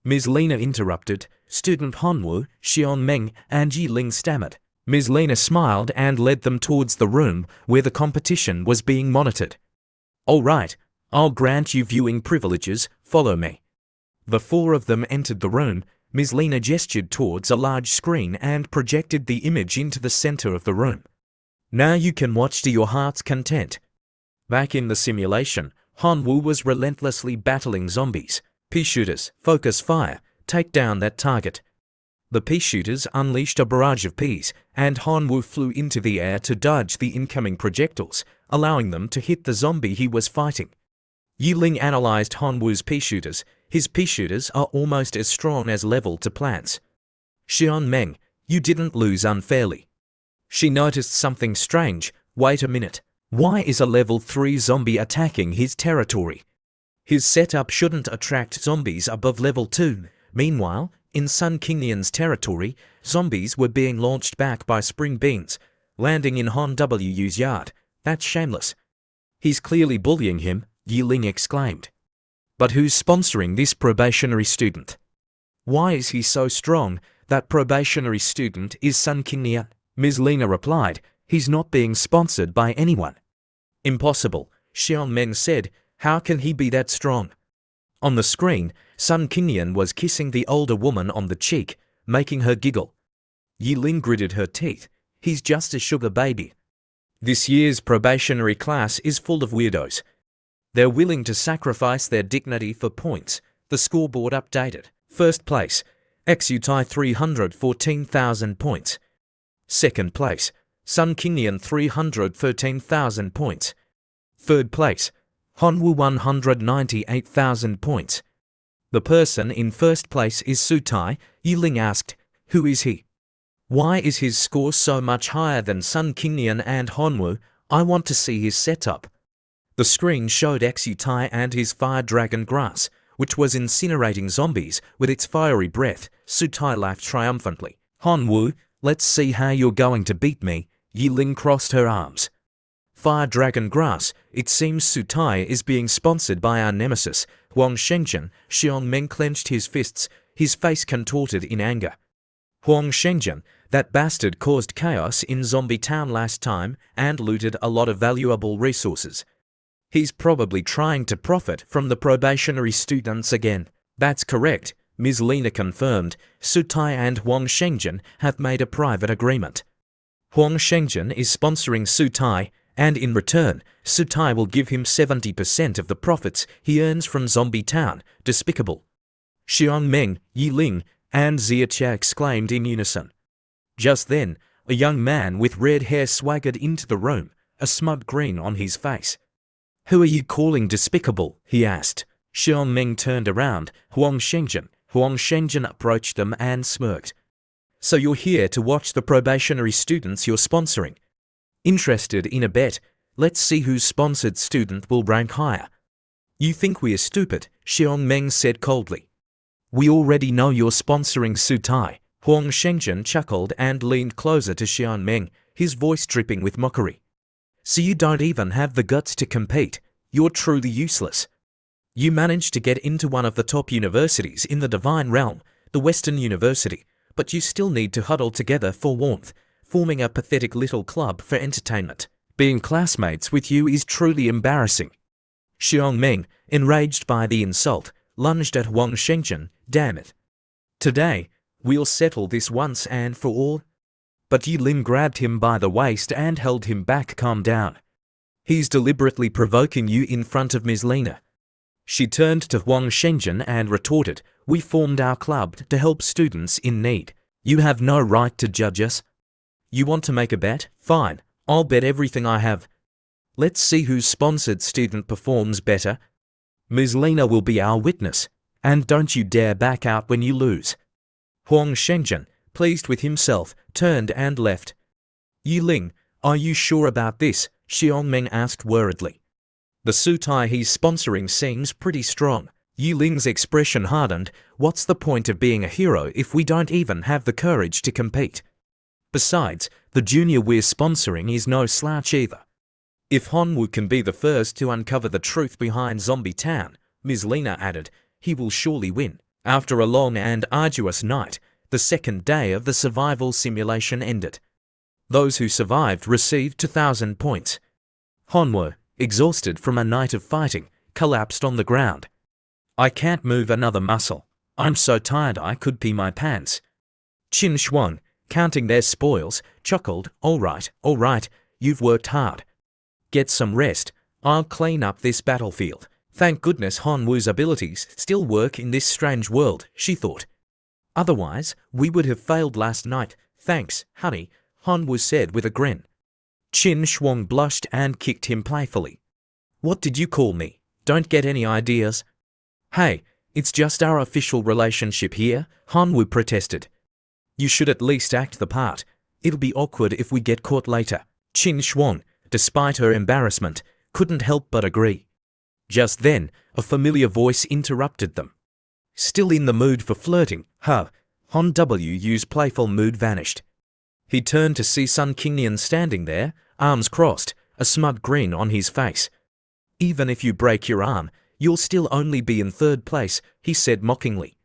Ms. Lena interrupted. Student Hanwu, Xiongmeng, and Yiling stammered. Ms. Lena smiled and led them towards the room where the competition was being monitored. All right, I'll grant you viewing privileges, follow me. The four of them entered the room. Ms. Lena gestured towards a large screen and projected the image into the center of the room. Now you can watch to your heart's content. Back in the simulation, Hanwu was relentlessly battling zombies. Pea shooters, focus fire, take down that target. The pea shooters unleashed a barrage of peas, and Hanwu flew into the air to dodge the incoming projectiles, allowing them to hit the zombie he was fighting. Yiling analyzed Hanwu's pea shooters. His pea shooters are almost as strong as level to plants. Xiongmeng, you didn't lose unfairly. She noticed something strange. Wait a minute. Why is a level 3 zombie attacking his territory? His setup shouldn't attract zombies above level 2. Meanwhile, in Sun Kingnian's territory, zombies were being launched back by spring beans, landing in Han Wu's yard. That's shameless. He's clearly bullying him, Yiling exclaimed. But who's sponsoring this probationary student? Why is he so strong? That probationary student is Sun Kingnian. Ms. Lena replied. He's not being sponsored by anyone. Impossible, Xiongmeng said. How can he be that strong? On the screen, Sun Kingnian was kissing the older woman on the cheek, making her giggle. Yiling gritted her teeth. He's just a sugar baby. This year's probationary class is full of weirdos. They're willing to sacrifice their dignity for points. The scoreboard updated. First place, Exutai 314,000 points. Second place, Sun Kingnian 313,000 points. Third place, Hanwu 198,000 points. The person in first place is Sutai. Yiling asked, who is he? Why is his score so much higher than Sun Kingnian and Hanwu? I want to see his setup. The screen showed Exutai and his fire dragon grass, which was incinerating zombies with its fiery breath. Sutai laughed triumphantly. Hanwu, let's see how you're going to beat me. Yiling crossed her arms. Fire dragon grass, it seems Sutai is being sponsored by our nemesis, Huang Shengzhen. Xiongmeng clenched his fists, his face contorted in anger. Huang Shengzhen, that bastard caused chaos in Zombie Town last time and looted a lot of valuable resources. He's probably trying to profit from the probationary students again. That's correct, Ms. Lena confirmed. Sutai and Huang Shengzhen have made a private agreement. Huang Shengzhen is sponsoring Sutai, and in return, Sutai will give him 70% of the profits he earns from Zombie Town. Despicable. Xiongmeng, Yiling, and Ziyechia exclaimed in unison. Just then, a young man with red hair swaggered into the room, a smug grin on his face. Who are you calling despicable? He asked. Xiongmeng turned around. Huang Shengzhen approached them and smirked. So you're here to watch the probationary students you're sponsoring. Interested in a bet? Let's see whose sponsored student will rank higher. You think we're stupid, Xiongmeng said coldly. We already know you're sponsoring Sutai. Huang Shengzhen chuckled and leaned closer to Xiongmeng, his voice dripping with mockery. So you don't even have the guts to compete. You're truly useless. You managed to get into one of the top universities in the Divine Realm, the Western University, but you still need to huddle together for warmth, forming a pathetic little club for entertainment. Being classmates with you is truly embarrassing. Xiongmeng, enraged by the insult, lunged at Huang Shengzhen. Damn it. Today, we'll settle this once and for all. But Yi Ling grabbed him by the waist and held him back. Calm down. He's deliberately provoking you in front of Ms. Lena. She turned to Huang Shenzhen and retorted, we formed our club to help students in need. You have no right to judge us. You want to make a bet? Fine, I'll bet everything I have. Let's see whose sponsored student performs better. Ms. Lena will be our witness, and don't you dare back out when you lose. Huang Shenzhen, pleased with himself, turned and left. Yi Ling, are you sure about this? Xiong Meng asked worriedly. The suitai he's sponsoring seems pretty strong. Yi Ling's expression hardened. What's the point of being a hero if we don't even have the courage to compete? Besides, the junior we're sponsoring is no slouch either. If Hanwoo can be the first to uncover the truth behind Zombie Town, Ms. Lena added, he will surely win. After a long and arduous night, the second day of the survival simulation ended. Those who survived received 2,000 points. Hanwoo, exhausted from a night of fighting, collapsed on the ground. I can't move another muscle. I'm so tired I could pee my pants. Qin Shuang, counting their spoils, chuckled, all right, you've worked hard. Get some rest. I'll clean up this battlefield. Thank goodness Hanwoo's abilities still work in this strange world, she thought. Otherwise, we would have failed last night. Thanks, honey, Hanwoo said with a grin. Qin Shuang blushed and kicked him playfully. What did you call me? Don't get any ideas. Hey, it's just our official relationship here, Hanwoo protested. You should at least act the part. It'll be awkward if we get caught later. Qin Shuang, despite her embarrassment, couldn't help but agree. Just then, a familiar voice interrupted them. Still in the mood for flirting, huh? Han Wu's playful mood vanished. He turned to see Sun Qingnian standing there, arms crossed, a smug grin on his face. Even if you break your arm, you'll still only be in third place, he said mockingly.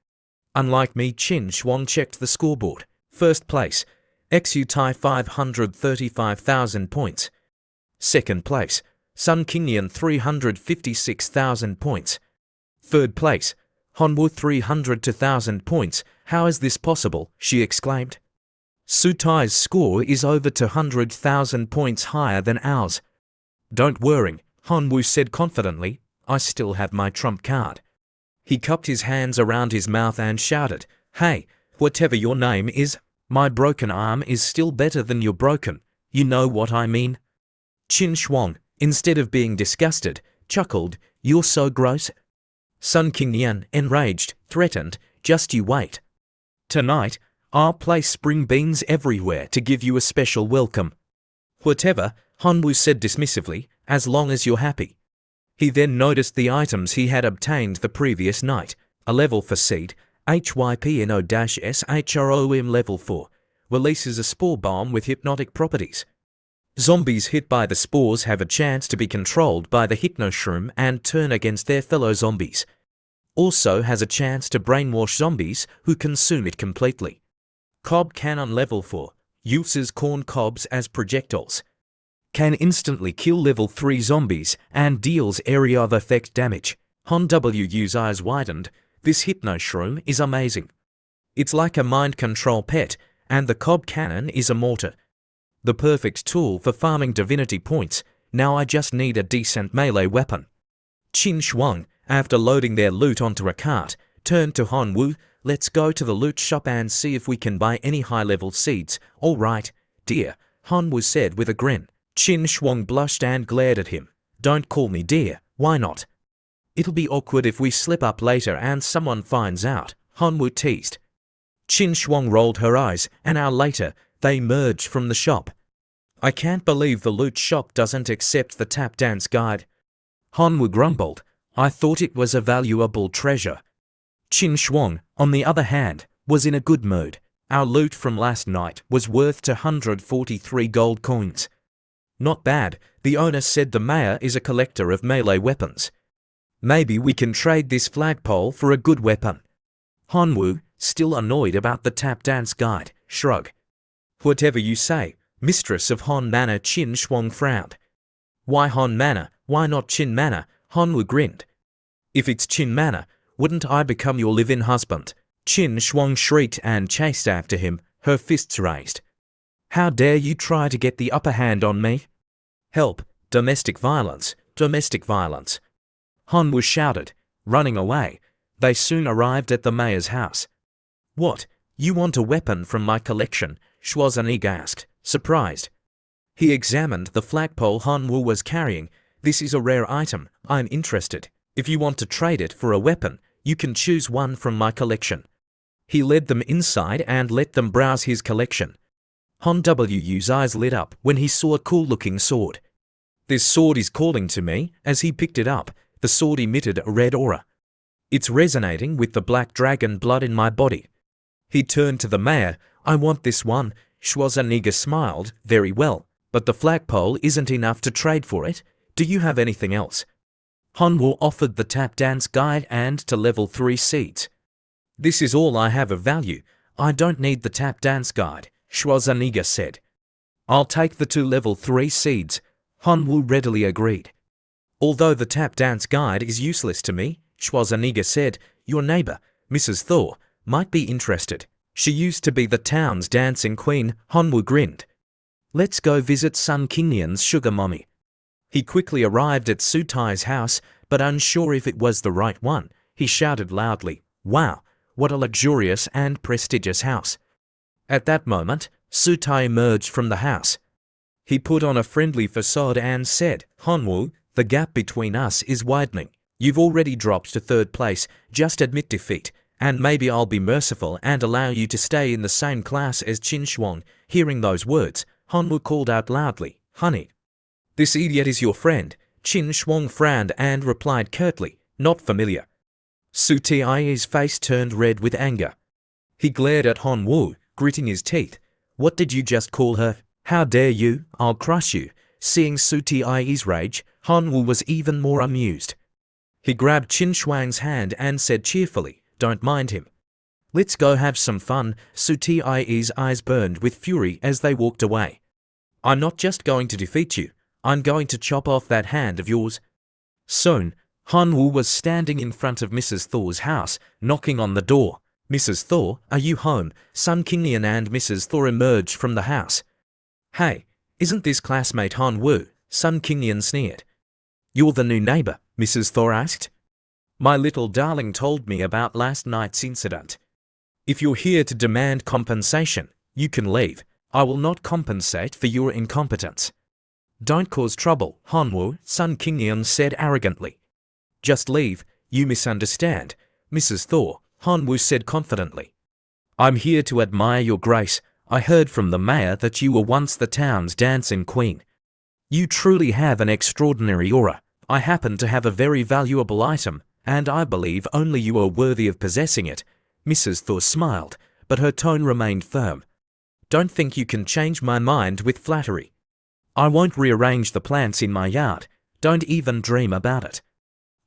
Unlike me, Qin Shuang checked the scoreboard. First place, Xutai 535,000 points. Second place, Sun Qingnian 356,000 points. Third place, Hanwoo 302,000 points. How is this possible? She exclaimed. Sutai's score is over 200,000 points higher than ours. Don't worry, Hanwoo said confidently, I still have my trump card. He cupped his hands around his mouth and shouted, hey, whatever your name is, my broken arm is still better than your broken, you know what I mean? Qin Shuang, instead of being disgusted, chuckled, you're so gross. Sun Qingnian, enraged, threatened, just you wait. Tonight, I'll place spring beans everywhere to give you a special welcome. Whatever, Hanwoo said dismissively, as long as you're happy. He then noticed the items he had obtained the previous night, a level for seed, HYPNO-SHROM level 4, releases a spore bomb with hypnotic properties. Zombies hit by the spores have a chance to be controlled by the hypnoshroom and turn against their fellow zombies. Also has a chance to brainwash zombies who consume it completely. Cob Cannon level 4, uses corn cobs as projectiles. Can instantly kill level 3 zombies and deals area of effect damage. Han Wu's eyes widened. This hypnoshroom is amazing. It's like a mind control pet, and the Cob Cannon is a mortar. The perfect tool for farming divinity points. Now I just need a decent melee weapon. Qin Shuang, after loading their loot onto a cart, turned to Hanwoo. Let's go to the loot shop and see if we can buy any high-level seeds. All right, dear, Hanwoo said with a grin. Qin Shuang blushed and glared at him. Don't call me dear, why not? It'll be awkward if we slip up later and someone finds out, Hanwoo teased. Qin Shuang rolled her eyes. An hour later, they emerged from the shop. I can't believe the loot shop doesn't accept the tap dance guide. Hanwoo grumbled. I thought it was a valuable treasure. Qin Shuang, on the other hand, was in a good mood. Our loot from last night was worth 243 gold coins. Not bad, the owner said the mayor is a collector of melee weapons. Maybe we can trade this flagpole for a good weapon. Hanwoo, still annoyed about the tap dance guide, shrugged. Whatever you say, mistress of Han Manor. Qin Shuang frowned. Why Han Manor? Why not Qin Manor? Hanwoo grinned. If it's Qin Manor, wouldn't I become your live-in husband? Qin Shuang shrieked and chased after him, her fists raised. How dare you try to get the upper hand on me? Help! Domestic violence! Domestic violence! Hanwoo shouted, running away. They soon arrived at the mayor's house. What? You want a weapon from my collection? Schwarzenegger asked, surprised. He examined the flagpole Hanwoo was carrying. This is a rare item. I'm interested. If you want to trade it for a weapon, you can choose one from my collection. He led them inside and let them browse his collection. Han Wu's eyes lit up when he saw a cool-looking sword. This sword is calling to me. As he picked it up, the sword emitted a red aura. It's resonating with the black dragon blood in my body. He turned to the mayor. I want this one. Schwarzenegger smiled. Very well, but the flagpole isn't enough to trade for it. Do you have anything else? Hanwoo offered the tap dance guide and to level 3 seeds. This is all I have of value. I don't need the tap dance guide, Schwarzenegger said. I'll take the 2 level 3 seeds. Hanwoo readily agreed. Although the tap dance guide is useless to me, Schwarzenegger said, your neighbor, Mrs. Thor, might be interested. She used to be the town's dancing queen. Hanwoo grinned. Let's go visit Sun Kingnyeon's sugar mommy. He quickly arrived at Sutai's house, but unsure if it was the right one, he shouted loudly, wow, what a luxurious and prestigious house. At that moment, Sutai emerged from the house. He put on a friendly facade and said, Hanwoo, the gap between us is widening. You've already dropped to 3rd place, just admit defeat, and maybe I'll be merciful and allow you to stay in the same class as Qin Shuang. Hearing those words, Hanwoo called out loudly, honey. This idiot is your friend. Qin Shuang frowned and replied curtly, not familiar. Sutai's face turned red with anger. He glared at Hanwoo, gritting his teeth. What did you just call her? How dare you? I'll crush you. Seeing Sutai's rage, Hanwoo was even more amused. He grabbed Qin Shuang's hand and said cheerfully, don't mind him. Let's go have some fun. Sutai's eyes burned with fury as they walked away. I'm not just going to defeat you. I'm going to chop off that hand of yours. Soon, Hanwoo was standing in front of Mrs. Thor's house, knocking on the door. Mrs. Thor, are you home? Sun Kingnyeon and Mrs. Thor emerged from the house. Hey, isn't this classmate Hanwoo? Sun Kingnyeon sneered. You're the new neighbor, Mrs. Thor asked. My little darling told me about last night's incident. If you're here to demand compensation, you can leave. I will not compensate for your incompetence. Don't cause trouble, Hanwoo, Sun Kingnyeon said arrogantly. Just leave, you misunderstand, Mrs. Thor, Hanwoo said confidently. I'm here to admire your grace. I heard from the mayor that you were once the town's dancing queen. You truly have an extraordinary aura. I happen to have a very valuable item, and I believe only you are worthy of possessing it. Mrs. Thor smiled, but her tone remained firm. Don't think you can change my mind with flattery. I won't rearrange the plants in my yard. Don't even dream about it.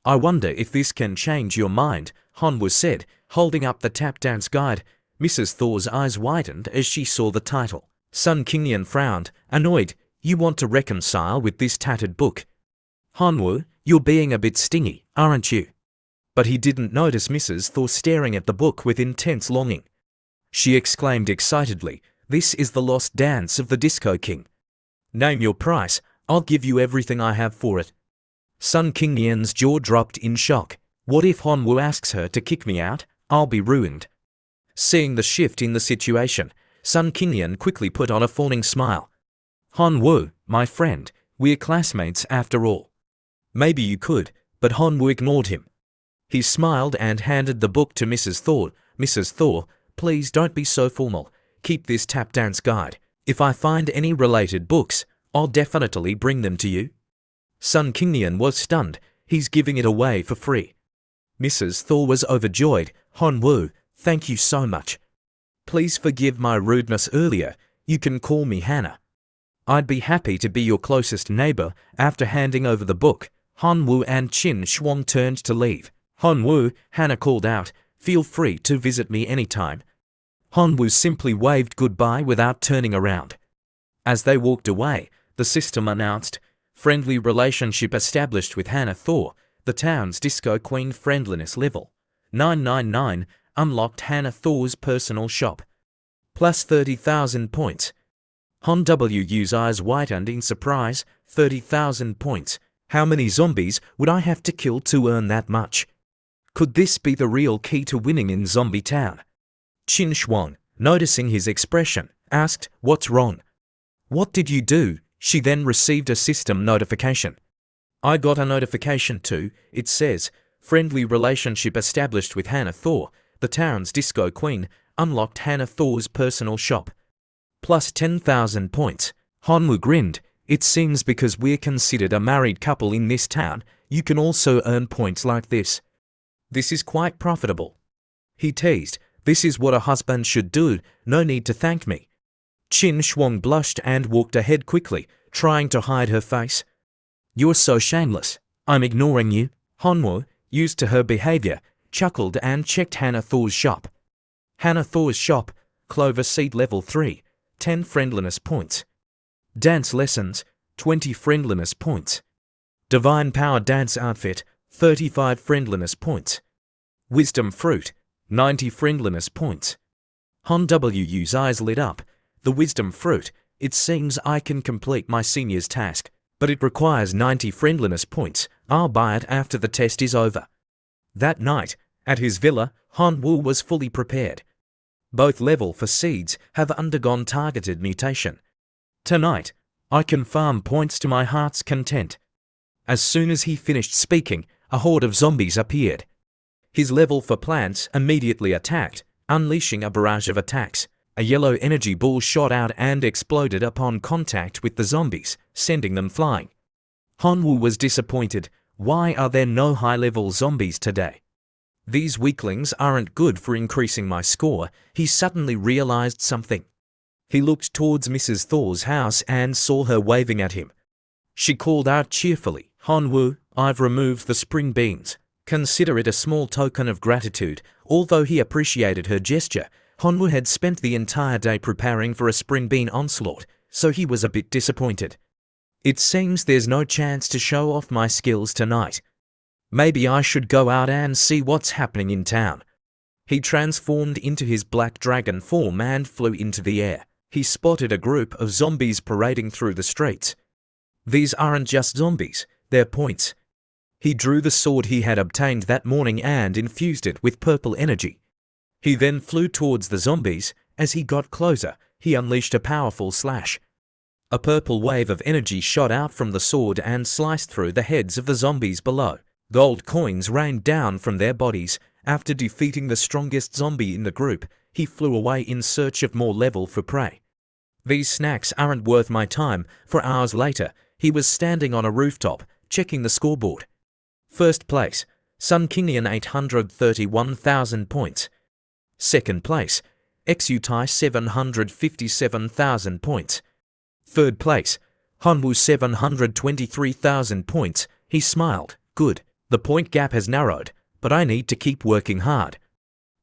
I wonder if this can change your mind, Hanwoo said, holding up the tap dance guide. Mrs. Thor's eyes widened as she saw the title. Sun Kingnyeon frowned, annoyed. You want to reconcile with this tattered book? Hanwoo, you're being a bit stingy, aren't you? But he didn't notice Mrs. Thor staring at the book with intense longing. She exclaimed excitedly, this is the lost dance of the Disco King. Name your price, I'll give you everything I have for it. Sun Kingnyeon's jaw dropped in shock. What if Hanwoo asks her to kick me out? I'll be ruined. Seeing the shift in the situation, Sun Kingnyeon quickly put on a fawning smile. Hanwoo, my friend, we're classmates after all. Maybe you could, but Hanwoo ignored him. He smiled and handed the book to Mrs. Thor. Mrs. Thor, please don't be so formal. Keep this tap dance guide. If I find any related books, I'll definitely bring them to you. Sun Kingnyeon was stunned. He's giving it away for free. Mrs. Thor was overjoyed. Hanwoo, thank you so much. Please forgive my rudeness earlier. You can call me Hannah. I'd be happy to be your closest neighbor. After handing over the book, Hanwoo and Qin Shuang turned to leave. Hanwoo, Hannah called out, feel free to visit me anytime. Hanwoo simply waved goodbye without turning around. As they walked away, the system announced, friendly relationship established with Hannah Thor, the town's disco queen friendliness level 999, unlocked Hannah Thor's personal shop. Plus 30,000 points. Han Wu's eyes widened in surprise. 30,000 points. How many zombies would I have to kill to earn that much? Could this be the real key to winning in Zombie Town? Qin Shuang, noticing his expression, asked, "What's wrong?" "What did you do?" She then received a system notification. "I got a notification too. It says, friendly relationship established with Hannah Thor, the town's disco queen, unlocked Hannah Thor's personal shop. Plus 10,000 points. Hanwoo grinned. "It seems because we're considered a married couple in this town, you can also earn points like this. This is quite profitable." He teased, "This is what a husband should do, no need to thank me." Qin Shuang blushed and walked ahead quickly, trying to hide her face. "You're so shameless. I'm ignoring you." Hanwoo, used to her behavior, chuckled and checked Hannah Thor's shop. Hannah Thor's shop, Clover Seed Level 3, 10 friendliness points. Dance lessons, 20 friendliness points. Divine Power Dance Outfit, 35 friendliness points. Wisdom Fruit, 90 friendliness points. Han Wu's eyes lit up. The Wisdom Fruit, it seems I can complete my senior's task, but it requires 90 friendliness points. I'll buy it after the test is over. That night, at his villa, Hanwoo was fully prepared. Both level for seeds have undergone targeted mutation. Tonight, I can farm points to my heart's content. As soon as he finished speaking, a horde of zombies appeared. His level for plants immediately attacked, unleashing a barrage of attacks. A yellow energy ball shot out and exploded upon contact with the zombies, sending them flying. Hanwoo was disappointed. Why are there no high-level zombies today? These weaklings aren't good for increasing my score. He suddenly realized something. He looked towards Mrs. Thor's house and saw her waving at him. She called out cheerfully, "Hanwoo, I've removed the spring beans. Consider it a small token of gratitude." Although he appreciated her gesture, Hanwoo had spent the entire day preparing for a spring bean onslaught, so he was a bit disappointed. "It seems there's no chance to show off my skills tonight. Maybe I should go out and see what's happening in town." He transformed into his black dragon form and flew into the air. He spotted a group of zombies parading through the streets. These aren't just zombies, they're points. He drew the sword he had obtained that morning and infused it with purple energy. He then flew towards the zombies. As he got closer, he unleashed a powerful slash. A purple wave of energy shot out from the sword and sliced through the heads of the zombies below. Gold coins rained down from their bodies. After defeating the strongest zombie in the group, he flew away in search of more level for prey. These snacks aren't worth my time. For hours later, he was standing on a rooftop, checking the scoreboard. First place, Sun Kingian 831,000 points. Second place, Exutai 757,000 points. Third place, Hanwoo 723,000 points. He smiled. Good. The point gap has narrowed, but I need to keep working hard.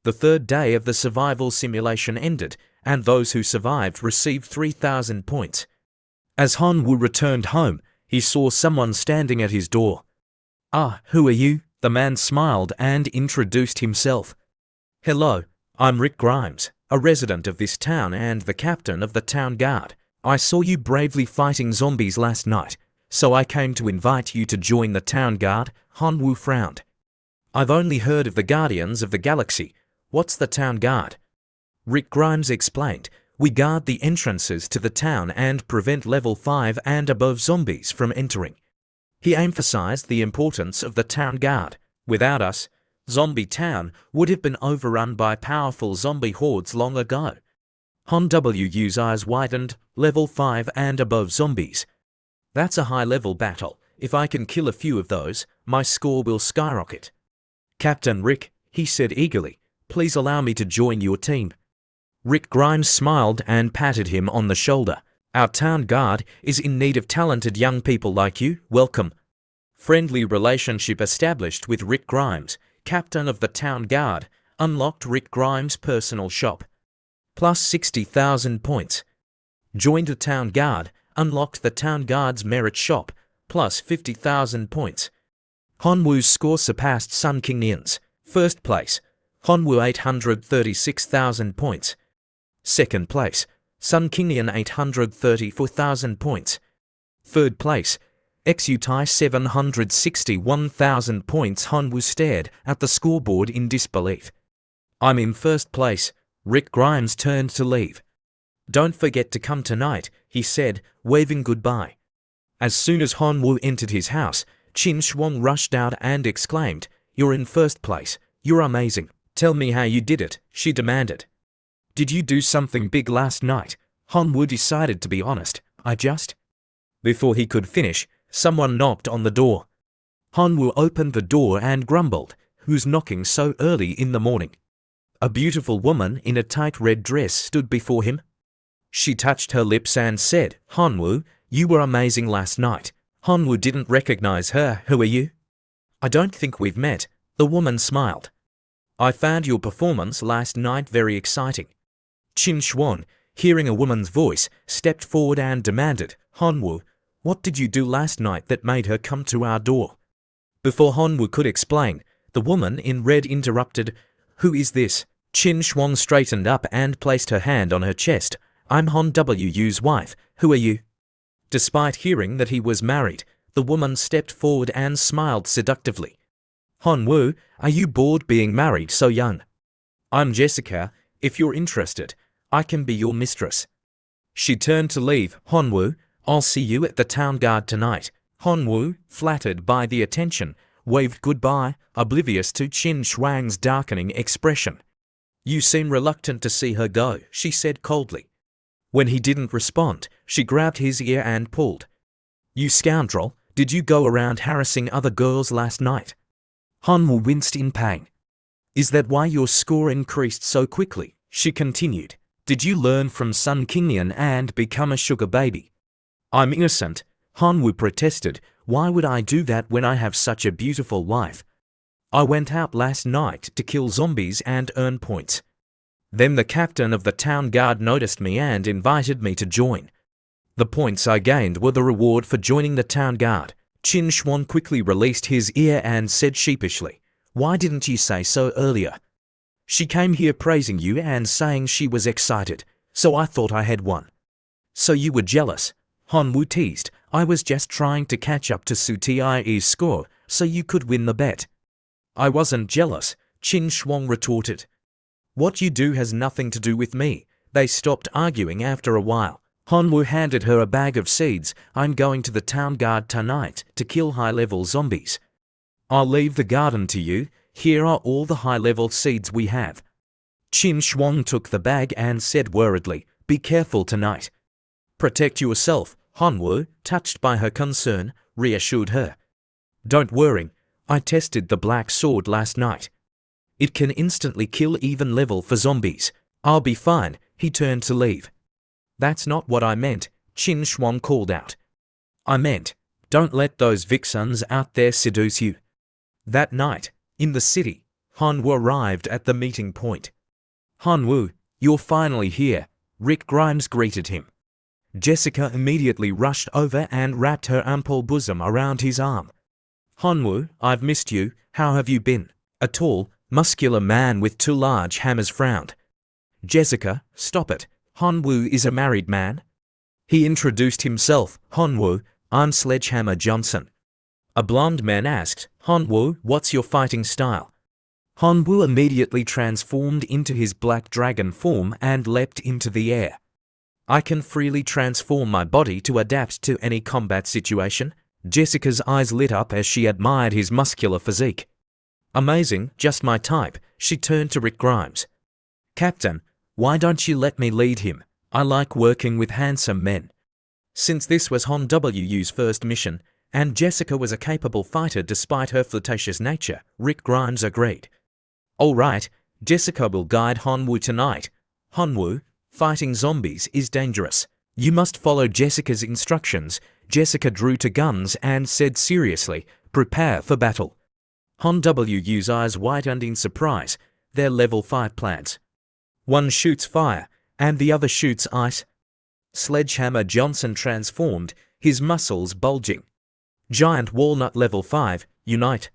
The third day of the survival simulation ended, and those who survived received 3,000 points. As Hanwoo returned home, he saw someone standing at his door. "Ah, who are you?" The man smiled and introduced himself. "Hello, I'm Rick Grimes, a resident of this town and the captain of the town guard. I saw you bravely fighting zombies last night, so I came to invite you to join the town guard." Hanwoo frowned. "I've only heard of the Guardians of the Galaxy. What's the town guard?" Rick Grimes explained. "We guard the entrances to the town and prevent level 5 and above zombies from entering." He emphasized the importance of the town guard. Without us, Zombie Town would have been overrun by powerful zombie hordes long ago. Han Wu's eyes widened. Level 5 and above zombies. That's a high-level battle. If I can kill a few of those, my score will skyrocket. "Captain Rick," he said eagerly, "please allow me to join your team." Rick Grimes smiled and patted him on the shoulder. "Our town guard is in need of talented young people like you. Welcome." Friendly relationship established with Rick Grimes, captain of the town guard, unlocked Rick Grimes' personal shop. Plus 60,000 points. Joined the town guard, unlocked the town guard's merit shop. Plus 50,000 points. Hanwoo's score surpassed Sun Kingian's. First place, Hanwoo 836,000 points. Second place, Sun Kingian 834,000 points. Third place, Xutai 761,000 points. Hanwoo stared at the scoreboard in disbelief. I'm in first place. Rick Grimes turned to leave. Don't forget to come tonight, he said, waving goodbye. As soon as Hanwoo entered his house, Qin Shuang rushed out and exclaimed, "You're in first place. You're amazing. Tell me how you did it," she demanded. "Did you do something big last night?" Hanwoo decided to be honest. "I just..." Before he could finish, someone knocked on the door. Hanwoo opened the door and grumbled, "Who's knocking so early in the morning?" A beautiful woman in a tight red dress stood before him. She touched her lips and said, "Hanwoo, you were amazing last night." Hanwoo didn't recognize her. "Who are you?" "I don't think we've met." The woman smiled. "I found your performance last night very exciting." Qin Shuang, hearing a woman's voice, stepped forward and demanded, "Hanwoo, what did you do last night that made her come to our door?" Before Hanwoo could explain, the woman in red interrupted, "Who is this?" Qin Shuang straightened up and placed her hand on her chest. "I'm Han Wu's wife. Who are you?" Despite hearing that he was married, the woman stepped forward and smiled seductively. "Hanwoo, are you bored being married so young?" "I'm Jessica. If you're interested, I can be your mistress." She turned to leave. "Hanwoo, I'll see you at the town guard tonight." Hanwoo, flattered by the attention, waved goodbye, oblivious to Qin Shuang's darkening expression. "You seem reluctant to see her go," she said coldly. When he didn't respond, she grabbed his ear and pulled. "You scoundrel, did you go around harassing other girls last night?" Hanwoo winced in pain. "Is that why your score increased so quickly?" she continued. "Did you learn from Sun Kingian and become a sugar baby?" "I'm innocent," Hanwoo protested. "Why would I do that when I have such a beautiful wife? I went out last night to kill zombies and earn points. Then the captain of the town guard noticed me and invited me to join. The points I gained were the reward for joining the town guard." Qin Shuang quickly released his ear and said sheepishly, "Why didn't you say so earlier? She came here praising you and saying she was excited, so I thought I had won." "So you were jealous?" Hanwoo teased. "I was just trying to catch up to Su Tie's score so you could win the bet." "I wasn't jealous," Qin Shuang retorted. "What you do has nothing to do with me." They stopped arguing after a while. Hanwoo handed her a bag of seeds. "I'm going to the town guard tonight to kill high-level zombies. I'll leave the garden to you. Here are all the high-level seeds we have." Qin Shuang took the bag and said worriedly, "Be careful tonight." "Protect yourself," Hanwoo, touched by her concern, reassured her. "Don't worry, I tested the black sword last night. It can instantly kill even level for zombies. I'll be fine." He turned to leave. "That's not what I meant," Qin Shuang called out. "I meant, don't let those vixens out there seduce you." That night, in the city, Hanwoo arrived at the meeting point. "Hanwoo, you're finally here," Rick Grimes greeted him. Jessica immediately rushed over and wrapped her ample bosom around his arm. "Hanwoo, I've missed you. How have you been?" A tall, muscular man with two large hammers frowned. "Jessica, stop it. Hanwoo is a married man." He introduced himself. "Hanwoo, I'm Sledgehammer Johnson." A blonde man asked, "Hanwoo, what's your fighting style?" Hanwoo immediately transformed into his black dragon form and leapt into the air. "I can freely transform my body to adapt to any combat situation." Jessica's eyes lit up as she admired his muscular physique. "Amazing, just my type." She turned to Rick Grimes. "Captain, why don't you let me lead him? I like working with handsome men." Since this was Han Wu's first mission, and Jessica was a capable fighter despite her flirtatious nature, Rick Grimes agreed. "All right, Jessica will guide Hanwoo tonight. Hanwoo, fighting zombies is dangerous. You must follow Jessica's instructions." Jessica drew two guns and said seriously, "Prepare for battle." Han Wu's eyes widened in surprise. "They're level 5 plants. One shoots fire, and the other shoots ice." Sledgehammer Johnson transformed, his muscles bulging. "Giant walnut level 5, unite."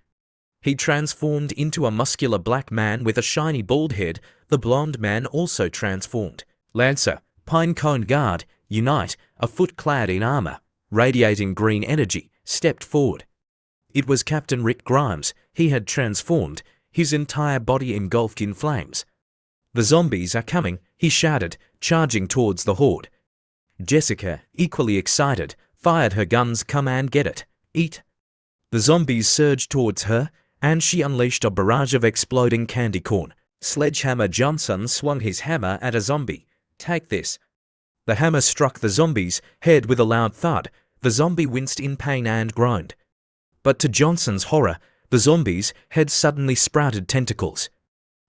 He transformed into a muscular black man with a shiny bald head. The blonde man also transformed. Lancer, Pinecone Guard, Unite, a foot clad in armor, radiating green energy, stepped forward. It was Captain Rick Grimes. He had transformed, his entire body engulfed in flames. "The zombies are coming," he shouted, charging towards the horde. Jessica, equally excited, fired her guns. "Come and get it. Eat." The zombies surged towards her, and she unleashed a barrage of exploding candy corn. Sledgehammer Johnson swung his hammer at a zombie. "Take this." The hammer struck the zombie's head with a loud thud. The zombie winced in pain and groaned. But to Johnson's horror, the zombie's head suddenly sprouted tentacles.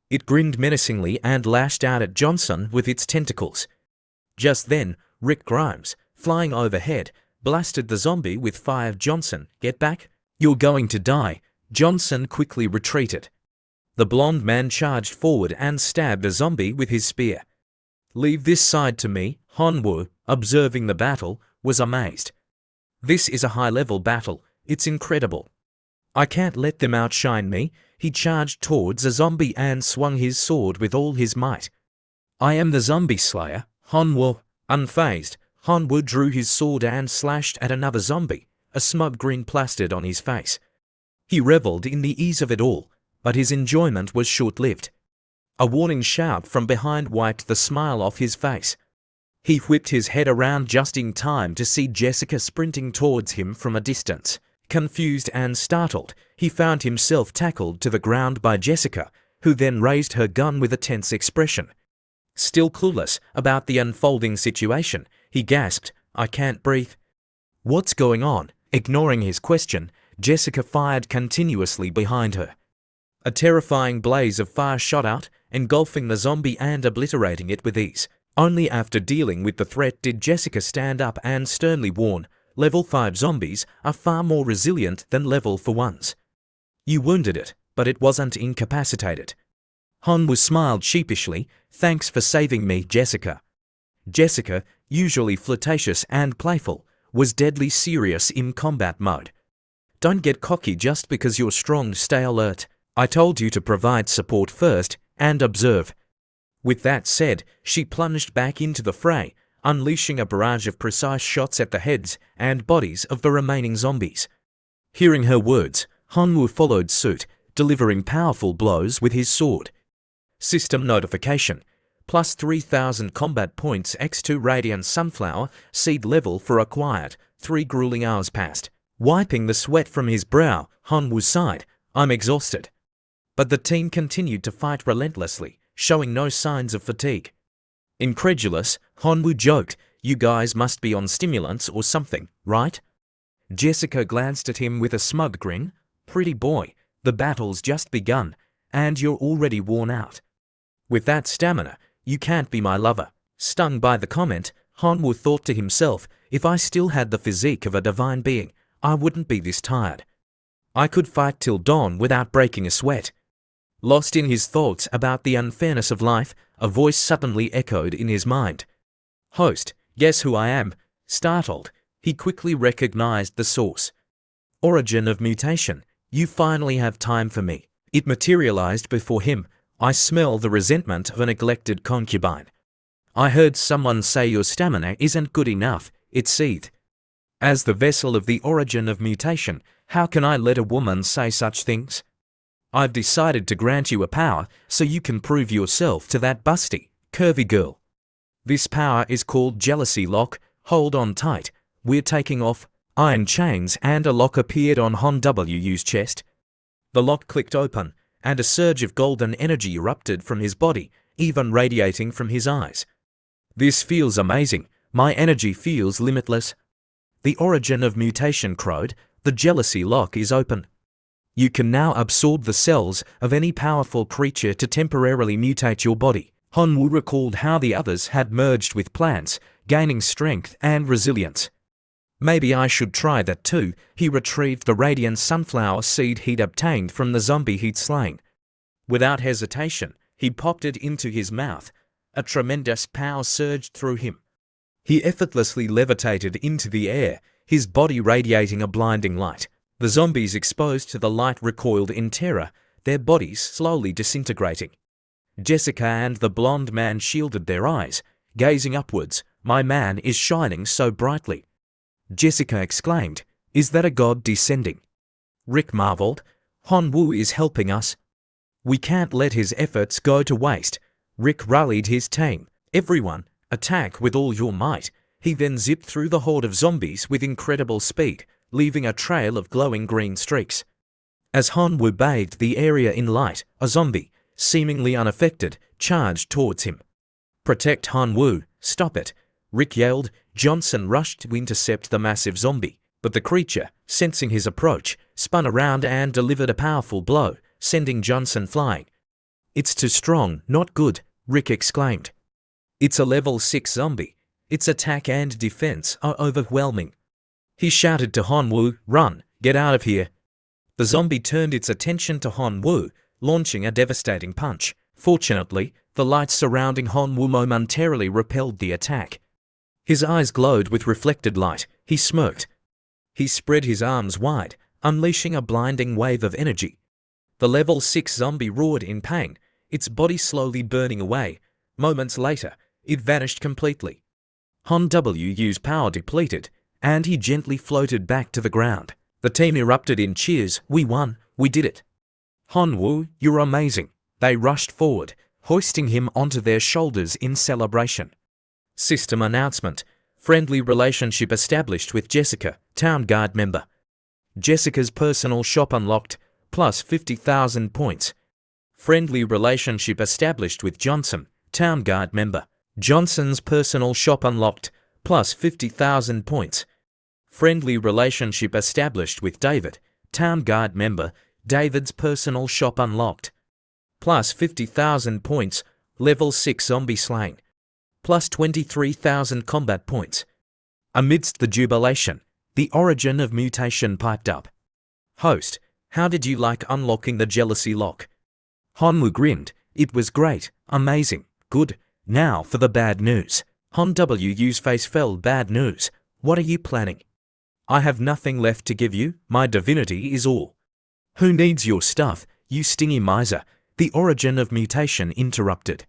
It grinned menacingly and lashed out at Johnson with its tentacles. Just then, Rick Grimes, flying overhead, blasted the zombie with fire. "Johnson, get back. You're going to die." Johnson quickly retreated. The blonde man charged forward and stabbed a zombie with his spear. "Leave this side to me." Hanwoo, observing the battle, was amazed. "This is a high-level battle. It's incredible. I can't let them outshine me." He charged towards a zombie and swung his sword with all his might. "I am the zombie slayer." Hanwoo, unfazed, Hanwoo drew his sword and slashed at another zombie. A smug grin plastered on his face. He reveled in the ease of it all, but his enjoyment was short-lived. A warning shout from behind wiped the smile off his face. He whipped his head around just in time to see Jessica sprinting towards him from a distance. Confused and startled, he found himself tackled to the ground by Jessica, who then raised her gun with a tense expression. Still clueless about the unfolding situation, he gasped, "I can't breathe." "What's going on?" Ignoring his question, Jessica fired continuously behind her. A terrifying blaze of fire shot out, engulfing the zombie and obliterating it with ease. Only after dealing with the threat did Jessica stand up and sternly warn, "Level 5 zombies are far more resilient than Level 4 ones. You wounded it, but it wasn't incapacitated." Hanwoo smiled sheepishly. "Thanks for saving me, Jessica." Jessica, usually flirtatious and playful, was deadly serious in combat mode. "Don't get cocky just because you're strong. Stay alert. I told you to provide support first and observe." With that said, she plunged back into the fray, unleashing a barrage of precise shots at the heads and bodies of the remaining zombies. Hearing her words, Hanwoo followed suit, delivering powerful blows with his sword. System notification. Plus 3,000 combat points. X2 Radiant Sunflower Seed level for acquired. 3 grueling hours passed. Wiping the sweat from his brow, Hanwoo sighed, "I'm exhausted." But the team continued to fight relentlessly, showing no signs of fatigue. Incredulous, Hanwoo joked, "You guys must be on stimulants or something, right?" Jessica glanced at him with a smug grin. "Pretty boy, the battle's just begun, and you're already worn out. With that stamina, you can't be my lover." Stung by the comment, Hanwoo thought to himself, "If I still had the physique of a divine being, I wouldn't be this tired. I could fight till dawn without breaking a sweat." Lost in his thoughts about the unfairness of life, a voice suddenly echoed in his mind. "Host, guess who I am?" Startled, he quickly recognized the source. "Origin of mutation. You finally have time for me." It materialized before him. "I smell the resentment of a neglected concubine. I heard someone say your stamina isn't good enough," it seethed. "As the vessel of the origin of mutation, how can I let a woman say such things? I've decided to grant you a power so you can prove yourself to that busty, curvy girl. This power is called Jealousy Lock. Hold on tight. We're taking off." Iron chains and a lock appeared on Han Wu's chest. The lock clicked open, and a surge of golden energy erupted from his body, even radiating from his eyes. "This feels amazing. My energy feels limitless." The origin of mutation crowed, "The jealousy lock is open. You can now absorb the cells of any powerful creature to temporarily mutate your body." Hanwoo recalled how the others had merged with plants, gaining strength and resilience. "Maybe I should try that too." He retrieved the radiant sunflower seed he'd obtained from the zombie he'd slain. Without hesitation, he popped it into his mouth. A tremendous power surged through him. He effortlessly levitated into the air, his body radiating a blinding light. The zombies exposed to the light recoiled in terror, their bodies slowly disintegrating. Jessica and the blonde man shielded their eyes, gazing upwards. "My man is shining so brightly," Jessica exclaimed. "Is that a god descending?" Rick marveled. "Hanwoo is helping us. We can't let his efforts go to waste." Rick rallied his team. "Everyone, attack with all your might." He then zipped through the horde of zombies with incredible speed, leaving a trail of glowing green streaks. As Hanwoo bathed the area in light, a zombie, seemingly unaffected, charged towards him. "Protect Hanwoo, stop it," Rick yelled. Johnson rushed to intercept the massive zombie, but the creature, sensing his approach, spun around and delivered a powerful blow, sending Johnson flying. "It's too strong, not good," Rick exclaimed. "It's a level 6 zombie. Its attack and defense are overwhelming." He shouted to Hanwoo, "Run, get out of here." The zombie turned its attention to Hanwoo, launching a devastating punch. Fortunately, the lights surrounding Hanwoo momentarily repelled the attack. His eyes glowed with reflected light. He smirked. He spread his arms wide, unleashing a blinding wave of energy. The level 6 zombie roared in pain, its body slowly burning away. Moments later, it vanished completely. Hanwoo's power depleted, and he gently floated back to the ground. The team erupted in cheers. "We won! We did it! Hanwoo, you're amazing!" They rushed forward, hoisting him onto their shoulders in celebration. System announcement. Friendly relationship established with Jessica, Town Guard member. Jessica's personal shop unlocked, plus 50,000 points. Friendly relationship established with Johnson, Town Guard member. Johnson's personal shop unlocked, plus 50,000 points. Friendly relationship established with David, Town Guard member. David's personal shop unlocked, plus 50,000 points. Level 6 zombie slain, plus 23,000 combat points. Amidst the jubilation, the origin of mutation piped up. "Host, how did you like unlocking the jealousy lock?" Hanwoo grinned. "It was great, amazing, good. Now for the bad news." Hanwoo's face fell. "Bad news? What are you planning?" "I have nothing left to give you. My divinity is all." "Who needs your stuff, you stingy miser?" The origin of mutation interrupted.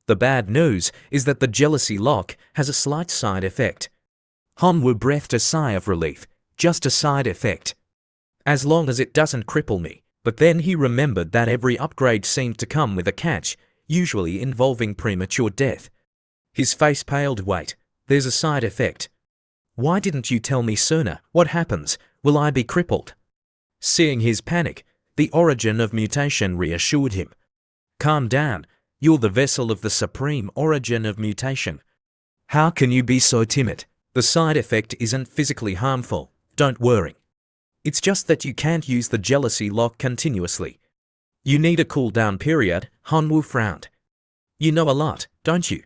"The bad news is that the jealousy lock has a slight side effect." Hanwoo breathed a sigh of relief. "Just a side effect. As long as it doesn't cripple me." But then he remembered that every upgrade seemed to come with a catch, usually involving premature death. His face paled. "Wait, there's a side effect. Why didn't you tell me sooner? What happens? Will I be crippled?" Seeing his panic, the origin of mutation reassured him. "Calm down. You're the vessel of the supreme origin of mutation. How can you be so timid? The side effect isn't physically harmful. Don't worry. It's just that you can't use the jealousy lock continuously. You need a cooldown period." Hanwoo frowned. "You know a lot, don't you?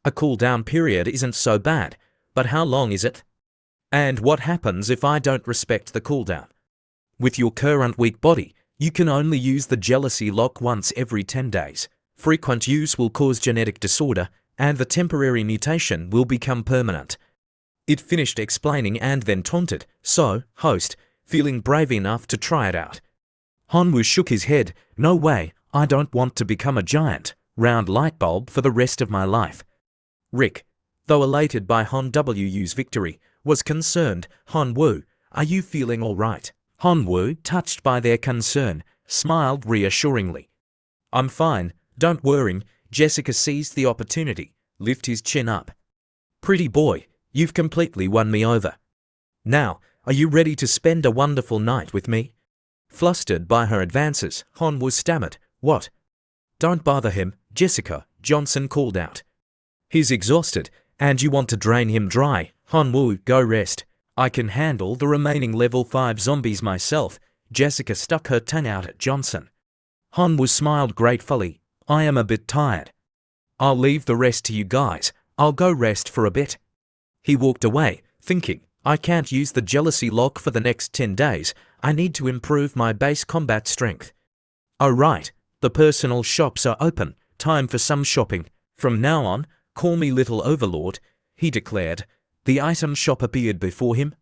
A cooldown period isn't so bad, but how long is it? And what happens if I don't respect the cooldown? With your current weak body, you can only use the jealousy lock once every 10 days. Frequent use will cause genetic disorder, and the temporary mutation will become permanent." It finished explaining and then taunted. "So, host, feeling brave enough to try it out?" Hanwoo shook his head. "No way, I don't want to become a giant, round light bulb for the rest of my life." Rick, though elated by Hanwoo's victory, was concerned. "Hanwoo, are you feeling all right?" Hanwoo, touched by their concern, smiled reassuringly. "I'm fine, don't worry." Jessica seized the opportunity, lift his chin up. "Pretty boy, you've completely won me over. Now, are you ready to spend a wonderful night with me?" Flustered by her advances, Hanwoo stammered. "What?" "Don't bother him, Jessica," Johnson called out. "He's exhausted, and you want to drain him dry." "Hanwoo, go rest. I can handle the remaining level 5 zombies myself." Jessica stuck her tongue out at Johnson. Hanwoo smiled gratefully. "I am a bit tired. I'll leave the rest to you guys. I'll go rest for a bit." He walked away, thinking, "I can't use the jealousy lock for the next 10 days. I need to improve my base combat strength." "Oh right, the personal shops are open. Time for some shopping. From now on, call me Little Overlord," he declared. The item shop appeared before him.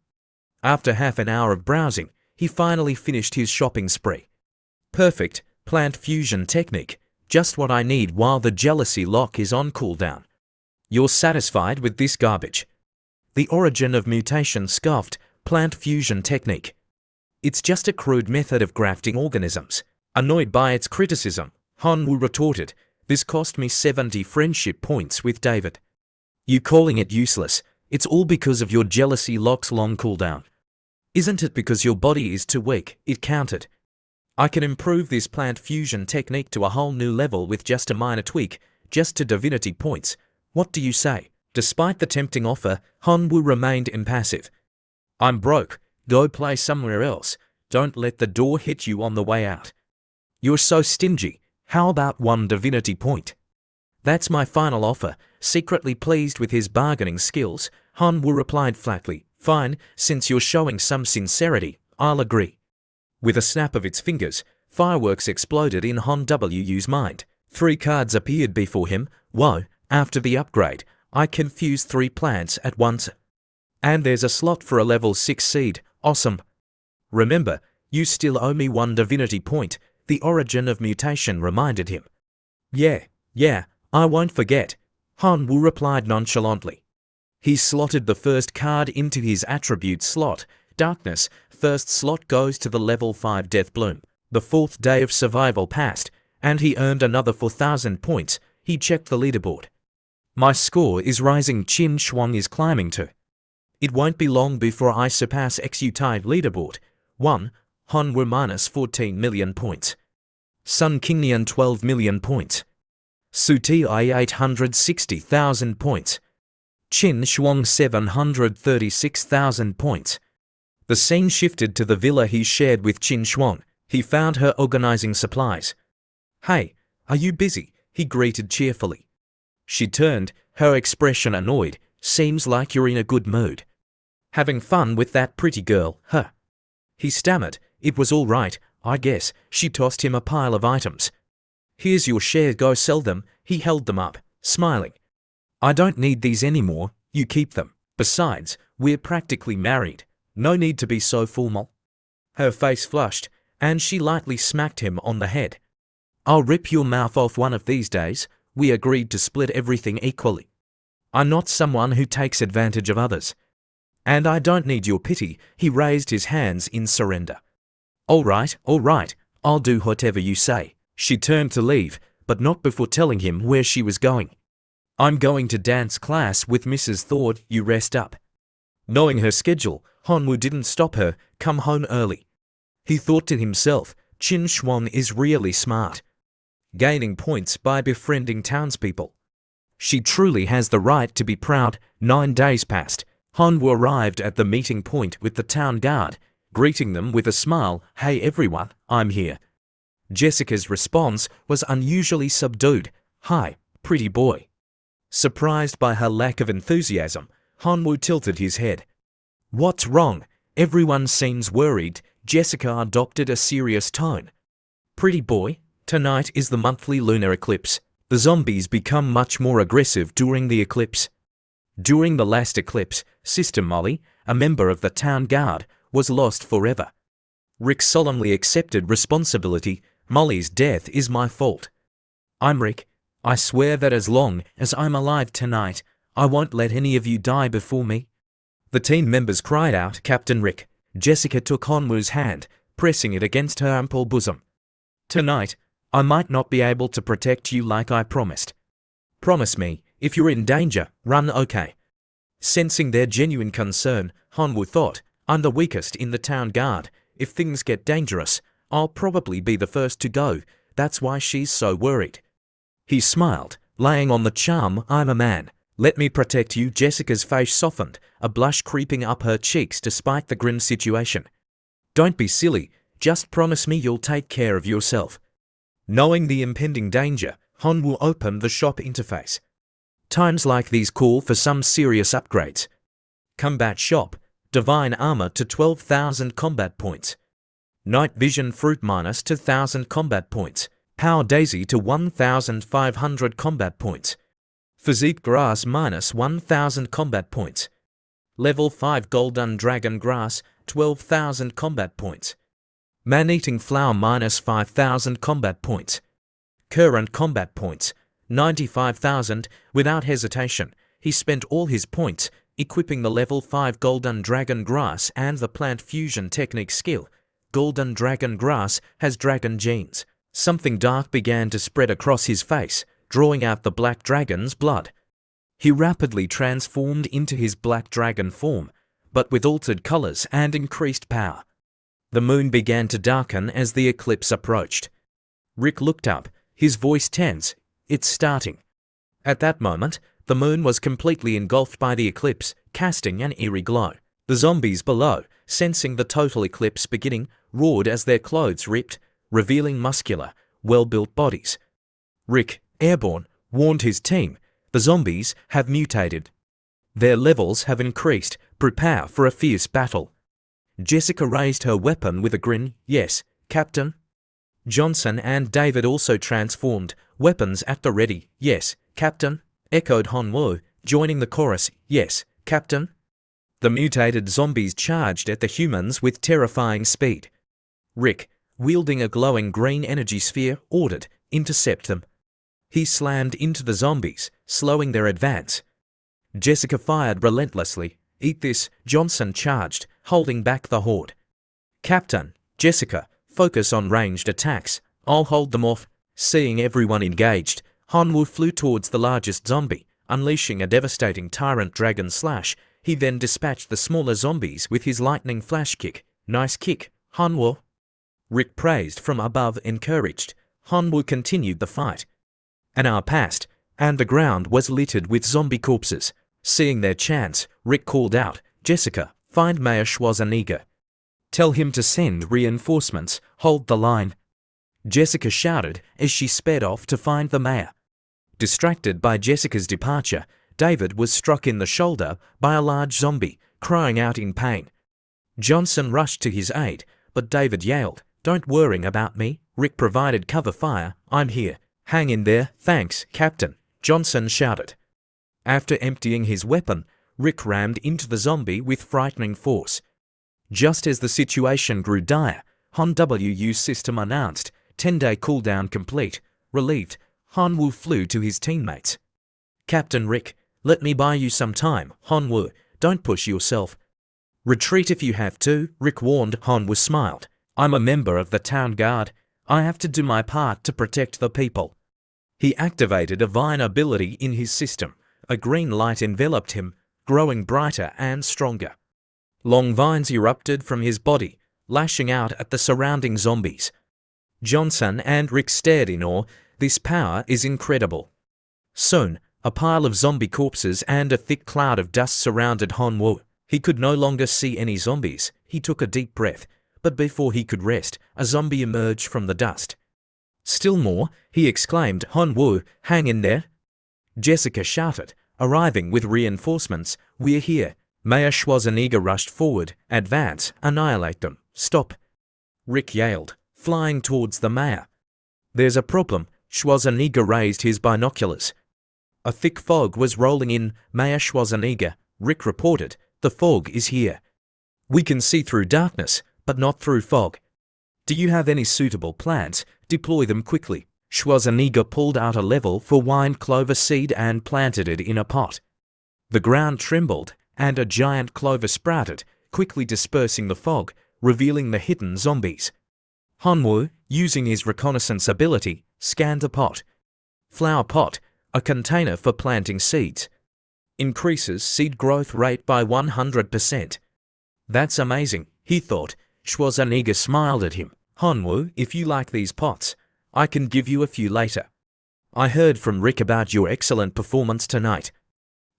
After half an hour of browsing, he finally finished his shopping spree. Perfect, plant fusion technique, just what I need while the jealousy lock is on cooldown. You're satisfied with this garbage? The origin of mutation scoffed, plant fusion technique. It's just a crude method of grafting organisms. Annoyed by its criticism, Hanwoo retorted, this cost me 70 friendship points with David. You calling it useless, it's all because of your jealousy lock's long cooldown. Isn't it because your body is too weak, it countered. I can improve this plant fusion technique to a whole new level with just a minor tweak, just to divinity points. What do you say? Despite the tempting offer, Hanwoo remained impassive. I'm broke, go play somewhere else, don't let the door hit you on the way out. You're so stingy, how about 1 divinity point? That's my final offer. Secretly pleased with his bargaining skills, Hanwoo replied flatly, fine, since you're showing some sincerity, I'll agree. With a snap of its fingers, fireworks exploded in Hanwoo's mind. 3 cards appeared before him. Whoa, after the upgrade, I can fuse 3 plants at once. And there's a slot for a level 6 seed, awesome. Remember, you still owe me 1 divinity point, the origin of mutation reminded him. Yeah, I won't forget, Hanwoo replied nonchalantly. He slotted the first card into his attribute slot, darkness. First slot goes to the level 5 Death Bloom. The 4th day of survival passed, and he earned another 4,000 points. He checked the leaderboard. My score is rising. Qin Shuang is climbing too. It won't be long before I surpass Xu-Tide leaderboard. 1. Hanwoo minus 14 million points. Sun Qingnian 12 million points. Suti 860,000 points. Qin Shuang 736,000 points. The scene shifted to the villa he shared with Qin Shuang. He found her organizing supplies. Hey, are you busy? He greeted cheerfully. She turned, her expression annoyed. Seems like you're in a good mood. Having fun with that pretty girl, huh? He stammered. It was all right, I guess. She tossed him a pile of items. Here's your share, go sell them. He held them up, smiling. I don't need these anymore, you keep them. Besides, we're practically married. No need to be so formal. Her face flushed, and she lightly smacked him on the head. I'll rip your mouth off one of these days. We agreed to split everything equally. I'm not someone who takes advantage of others. And I don't need your pity. He raised his hands in surrender. All right, I'll do whatever you say. She turned to leave, but not before telling him where she was going. I'm going to dance class with Mrs. Thord, you rest up. Knowing her schedule, Hanwoo didn't stop her. Come home early. He thought to himself, Qin Shuang is really smart. Gaining points by befriending townspeople. She truly has the right to be proud. 9 days passed. Hanwoo arrived at the meeting point with the town guard, greeting them with a smile. Hey everyone, I'm here. Jessica's response was unusually subdued. Hi, pretty boy. Surprised by her lack of enthusiasm, Hanwoo tilted his head. What's wrong? Everyone seems worried. Jessica adopted a serious tone. Pretty boy, tonight is the monthly lunar eclipse. The zombies become much more aggressive during the eclipse. During the last eclipse, Sister Molly, a member of the town guard, was lost forever. Rick solemnly accepted responsibility. Molly's death is my fault. I'm Rick. I swear that as long as I'm alive tonight, I won't let any of you die before me. The team members cried out, Captain Rick. Jessica took Hanwoo's hand, pressing it against her ample bosom. Tonight, I might not be able to protect you like I promised. Promise me, if you're in danger, run, okay? Sensing their genuine concern, Hanwoo thought, I'm the weakest in the town guard. If things get dangerous, I'll probably be the first to go. That's why she's so worried. He smiled, laying on the charm, I'm a man. Let me protect you. Jessica's face softened, a blush creeping up her cheeks despite the grim situation. Don't be silly, just promise me you'll take care of yourself. Knowing the impending danger, Hanwoo opened the shop interface. Times like these call for some serious upgrades. Combat shop, divine armor to 12,000 combat points. Night vision fruit minus 2,000 combat points. Power daisy to 1,500 combat points. Physique grass minus 1,000 combat points. Level 5 golden dragon grass, 12,000 combat points. Man-eating flower minus 5,000 combat points. Current combat points, 95,000. Without hesitation, he spent all his points equipping the level 5 Golden Dragon Grass and the plant fusion technique skill. Golden Dragon Grass has dragon genes. Something dark began to spread across his face, drawing out the black dragon's blood. He rapidly transformed into his black dragon form, but with altered colors and increased power. The moon began to darken as the eclipse approached. Rick looked up, his voice tense. It's starting. At that moment, the moon was completely engulfed by the eclipse, casting an eerie glow. The zombies below, sensing the total eclipse beginning, roared as their clothes ripped, revealing muscular, well-built bodies. Rick, airborne, warned his team, the zombies have mutated. Their levels have increased, prepare for a fierce battle. Jessica raised her weapon with a grin. Yes, Captain. Johnson and David also transformed, weapons at the ready. Yes, Captain, echoed Hanwoo, joining the chorus. Yes, Captain. The mutated zombies charged at the humans with terrifying speed. Rick, wielding a glowing green energy sphere, ordered, intercept them. He slammed into the zombies, slowing their advance. Jessica fired relentlessly. Eat this, Johnson charged, holding back the horde. Captain, Jessica, focus on ranged attacks. I'll hold them off. Seeing everyone engaged, Hanwoo flew towards the largest zombie, unleashing a devastating tyrant dragon slash. He then dispatched the smaller zombies with his lightning flash kick. Nice kick, Hanwoo. Rick praised from above, encouraged. Hanwoo continued the fight. An hour passed, and the ground was littered with zombie corpses. Seeing their chance, Rick called out, Jessica, find Mayor Schwarzenegger. Tell him to send reinforcements, hold the line. Jessica shouted as she sped off to find the mayor. Distracted by Jessica's departure, David was struck in the shoulder by a large zombie, crying out in pain. Johnson rushed to his aid, but David yelled, Don't worry about me. Rick provided cover fire. I'm here. Hang in there. Thanks, Captain, Johnson shouted. After emptying his weapon, Rick rammed into the zombie with frightening force. Just as the situation grew dire, Hanwoo's system announced, 10-day cooldown complete. Relieved, Hanwoo flew to his teammates. Captain Rick, let me buy you some time. Hanwoo, don't push yourself. Retreat if you have to, Rick warned. Hanwoo smiled. I'm a member of the town guard. I have to do my part to protect the people. He activated a vine ability in his system. A green light enveloped him, growing brighter and stronger. Long vines erupted from his body, lashing out at the surrounding zombies. Johnson and Rick stared in awe. This power is incredible. Soon, a pile of zombie corpses and a thick cloud of dust surrounded Hanwoo. He could no longer see any zombies. He took a deep breath, but before he could rest, a zombie emerged from the dust. Still more, he exclaimed, Hanwoo, hang in there. Jessica shouted, arriving with reinforcements. We're here. Mayor Schwarzenegger rushed forward. Advance, annihilate them. Stop. Rick yelled, flying towards the mayor. There's a problem. Schwarzenegger raised his binoculars. A thick fog was rolling in. Mayor Schwarzenegger, Rick reported, the fog is here. We can see through darkness, but not through fog. Do you have any suitable plants? Deploy them quickly. Schwarzenegger pulled out a level for wine clover seed and planted it in a pot. The ground trembled, and a giant clover sprouted, quickly dispersing the fog, revealing the hidden zombies. Hanwoo, using his reconnaissance ability, scanned the pot. Flower pot, a container for planting seeds. Increases seed growth rate by 100%. That's amazing, he thought. Schwarzenegger smiled at him. Hanwoo, if you like these pots, I can give you a few later. I heard from Rick about your excellent performance tonight.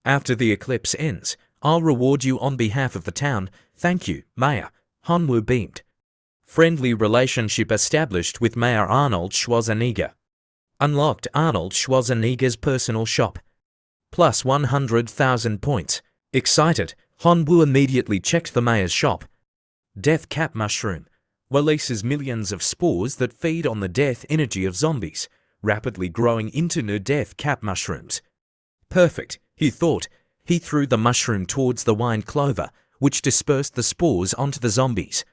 After the eclipse ends, I'll reward you on behalf of the town. Thank you, Mayor. Hanwoo beamed. Friendly relationship established with Mayor Arnold Schwarzenegger. Unlocked Arnold Schwarzenegger's personal shop. Plus 100,000 points. Excited, Hanwoo immediately checked the mayor's shop. Death Cap Mushroom. Releases millions of spores that feed on the death energy of zombies, rapidly growing into new death cap mushrooms. Perfect, he thought. He threw the mushroom towards the wine clover, which dispersed the spores onto the zombies.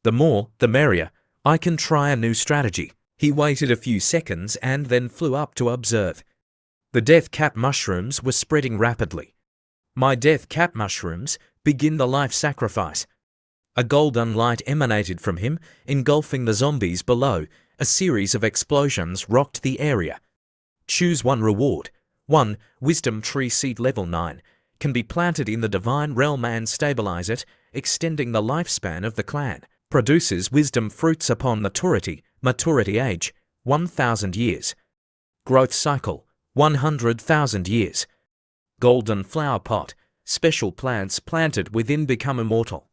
The more, the merrier. I can try a new strategy. He waited a few seconds and then flew up to observe. The death cap mushrooms were spreading rapidly. My death cap mushrooms, begin the life sacrifice. A golden light emanated from him, engulfing the zombies below. A series of explosions rocked the area. Choose one reward. 1. Wisdom tree seed level 9. Can be planted in the divine realm and stabilize it, extending the lifespan of the clan. Produces wisdom fruits upon maturity age, 1,000 years. Growth cycle, 100,000 years. Golden flower pot. Special plants planted within become immortal.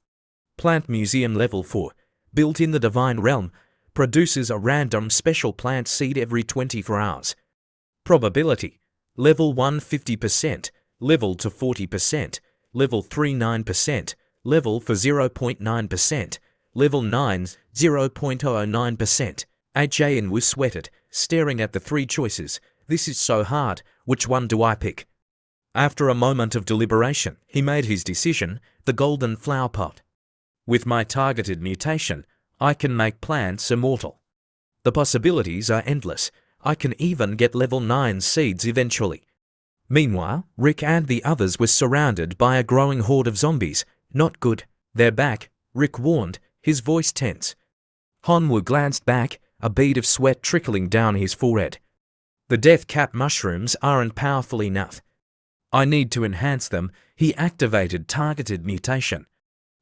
Plant museum level 4. Built in the divine realm. Produces a random special plant seed every 24 hours. Probability. Level 1 50%, level 2 40%, level 3 9%, level 4 0.9%, level 9 0.009%. Ajn was sweated, staring at the three choices. This is so hard, which one do I pick? After a moment of deliberation, he made his decision, the golden flower pot. With my targeted mutation, I can make plants immortal. The possibilities are endless. I can even get level 9 seeds eventually. Meanwhile, Rick and the others were surrounded by a growing horde of zombies. Not good. They're back, Rick warned, his voice tense. Hanwoo glanced back, a bead of sweat trickling down his forehead. The death cap mushrooms aren't powerful enough. I need to enhance them. He activated targeted mutation.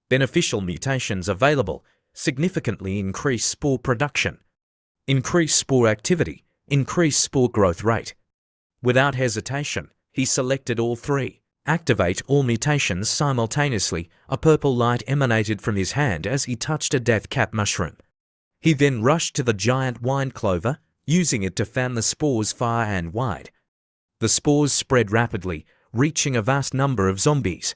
Beneficial mutations available. Significantly increase spore production. Increase spore activity. Increase spore growth rate. Without hesitation, he selected all three. Activate all mutations simultaneously. A purple light emanated from his hand as he touched a death cap mushroom. He then rushed to the giant wine clover, using it to fan the spores far and wide. The spores spread rapidly, reaching a vast number of zombies.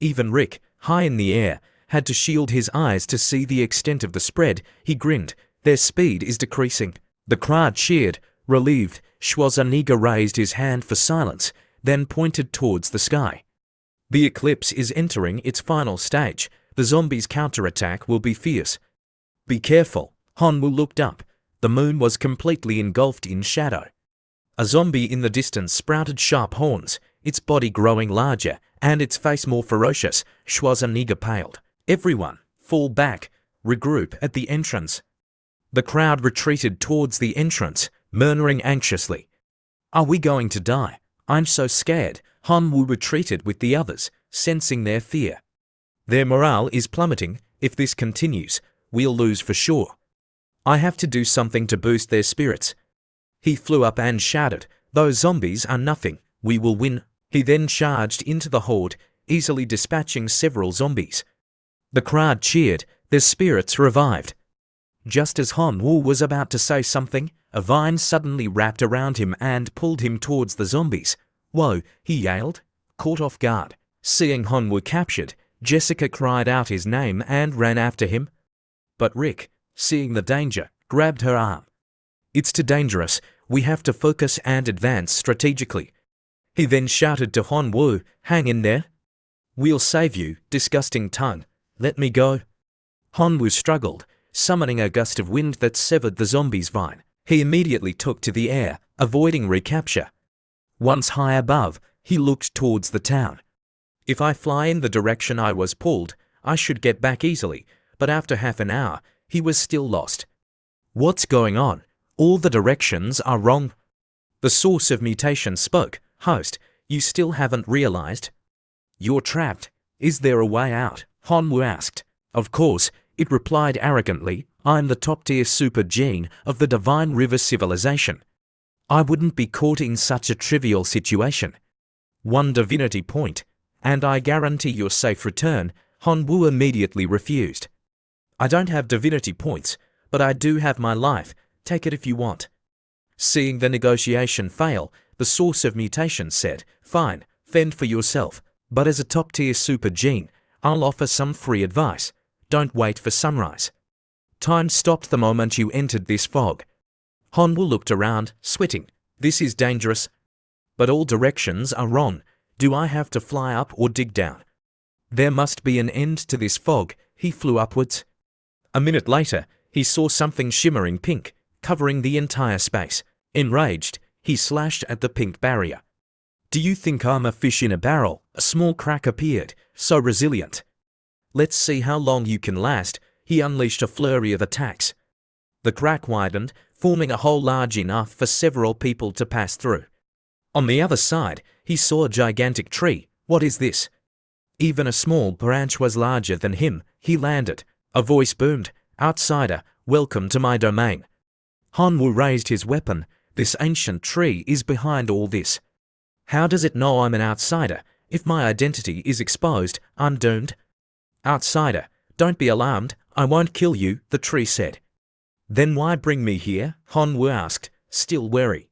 Even Rick, high in the air, had to shield his eyes to see the extent of the spread. He grinned. Their speed is decreasing. The crowd cheered, relieved. Schwarzenegger raised his hand for silence, then pointed towards the sky. The eclipse is entering its final stage. The zombies' counterattack will be fierce. Be careful. Hanwoo looked up. The moon was completely engulfed in shadow. A zombie in the distance sprouted sharp horns, its body growing larger and its face more ferocious. Schwarzenegger paled. Everyone, fall back. Regroup at the entrance. The crowd retreated towards the entrance, murmuring anxiously. Are we going to die? I'm so scared. Hanwoo retreated with the others, sensing their fear. Their morale is plummeting. If this continues, we'll lose for sure. I have to do something to boost their spirits. He flew up and shouted, those zombies are nothing. We will win. He then charged into the horde, easily dispatching several zombies. The crowd cheered. Their spirits revived. Just as Hanwoo was about to say something, a vine suddenly wrapped around him and pulled him towards the zombies. Whoa, he yelled, caught off guard. Seeing Hanwoo captured, Jessica cried out his name and ran after him. But Rick, seeing the danger, grabbed her arm. It's too dangerous. We have to focus and advance strategically. He then shouted to Hanwoo, hang in there. We'll save you, disgusting tongue. Let me go. Hanwoo struggled, summoning a gust of wind that severed the zombie's vine. He immediately took to the air, avoiding recapture. Once high above, he looked towards the town. If I fly in the direction I was pulled, I should get back easily, but after half an hour, he was still lost. What's going on? All the directions are wrong. The source of mutation spoke. Host, you still haven't realized? You're trapped. Is there a way out? Hanwoo asked. Of course, it replied arrogantly. I'm the top-tier super gene of the Divine River civilization. I wouldn't be caught in such a trivial situation. 1 divinity point, and I guarantee your safe return. Hanwoo immediately refused. I don't have divinity points, but I do have my life. Take it if you want. Seeing the negotiation fail, the source of mutation said, fine, fend for yourself, but as a top-tier super gene, I'll offer some free advice. Don't wait for sunrise. Time stopped the moment you entered this fog. Hanwoo looked around, sweating. This is dangerous. But all directions are wrong. Do I have to fly up or dig down? There must be an end to this fog. He flew upwards. A minute later, he saw something shimmering pink, covering the entire space. Enraged, he slashed at the pink barrier. Do you think I'm a fish in a barrel? A small crack appeared, so resilient. Let's see how long you can last. He unleashed a flurry of attacks. The crack widened, forming a hole large enough for several people to pass through. On the other side, he saw a gigantic tree. What is this? Even a small branch was larger than him. He landed. A voice boomed, "Outsider, welcome to my domain." Hanwoo raised his weapon. This ancient tree is behind all this. How does it know I'm an outsider? If my identity is exposed, I'm doomed. Outsider, don't be alarmed. I won't kill you, the tree said. Then why bring me here? Hanwoo asked, still wary.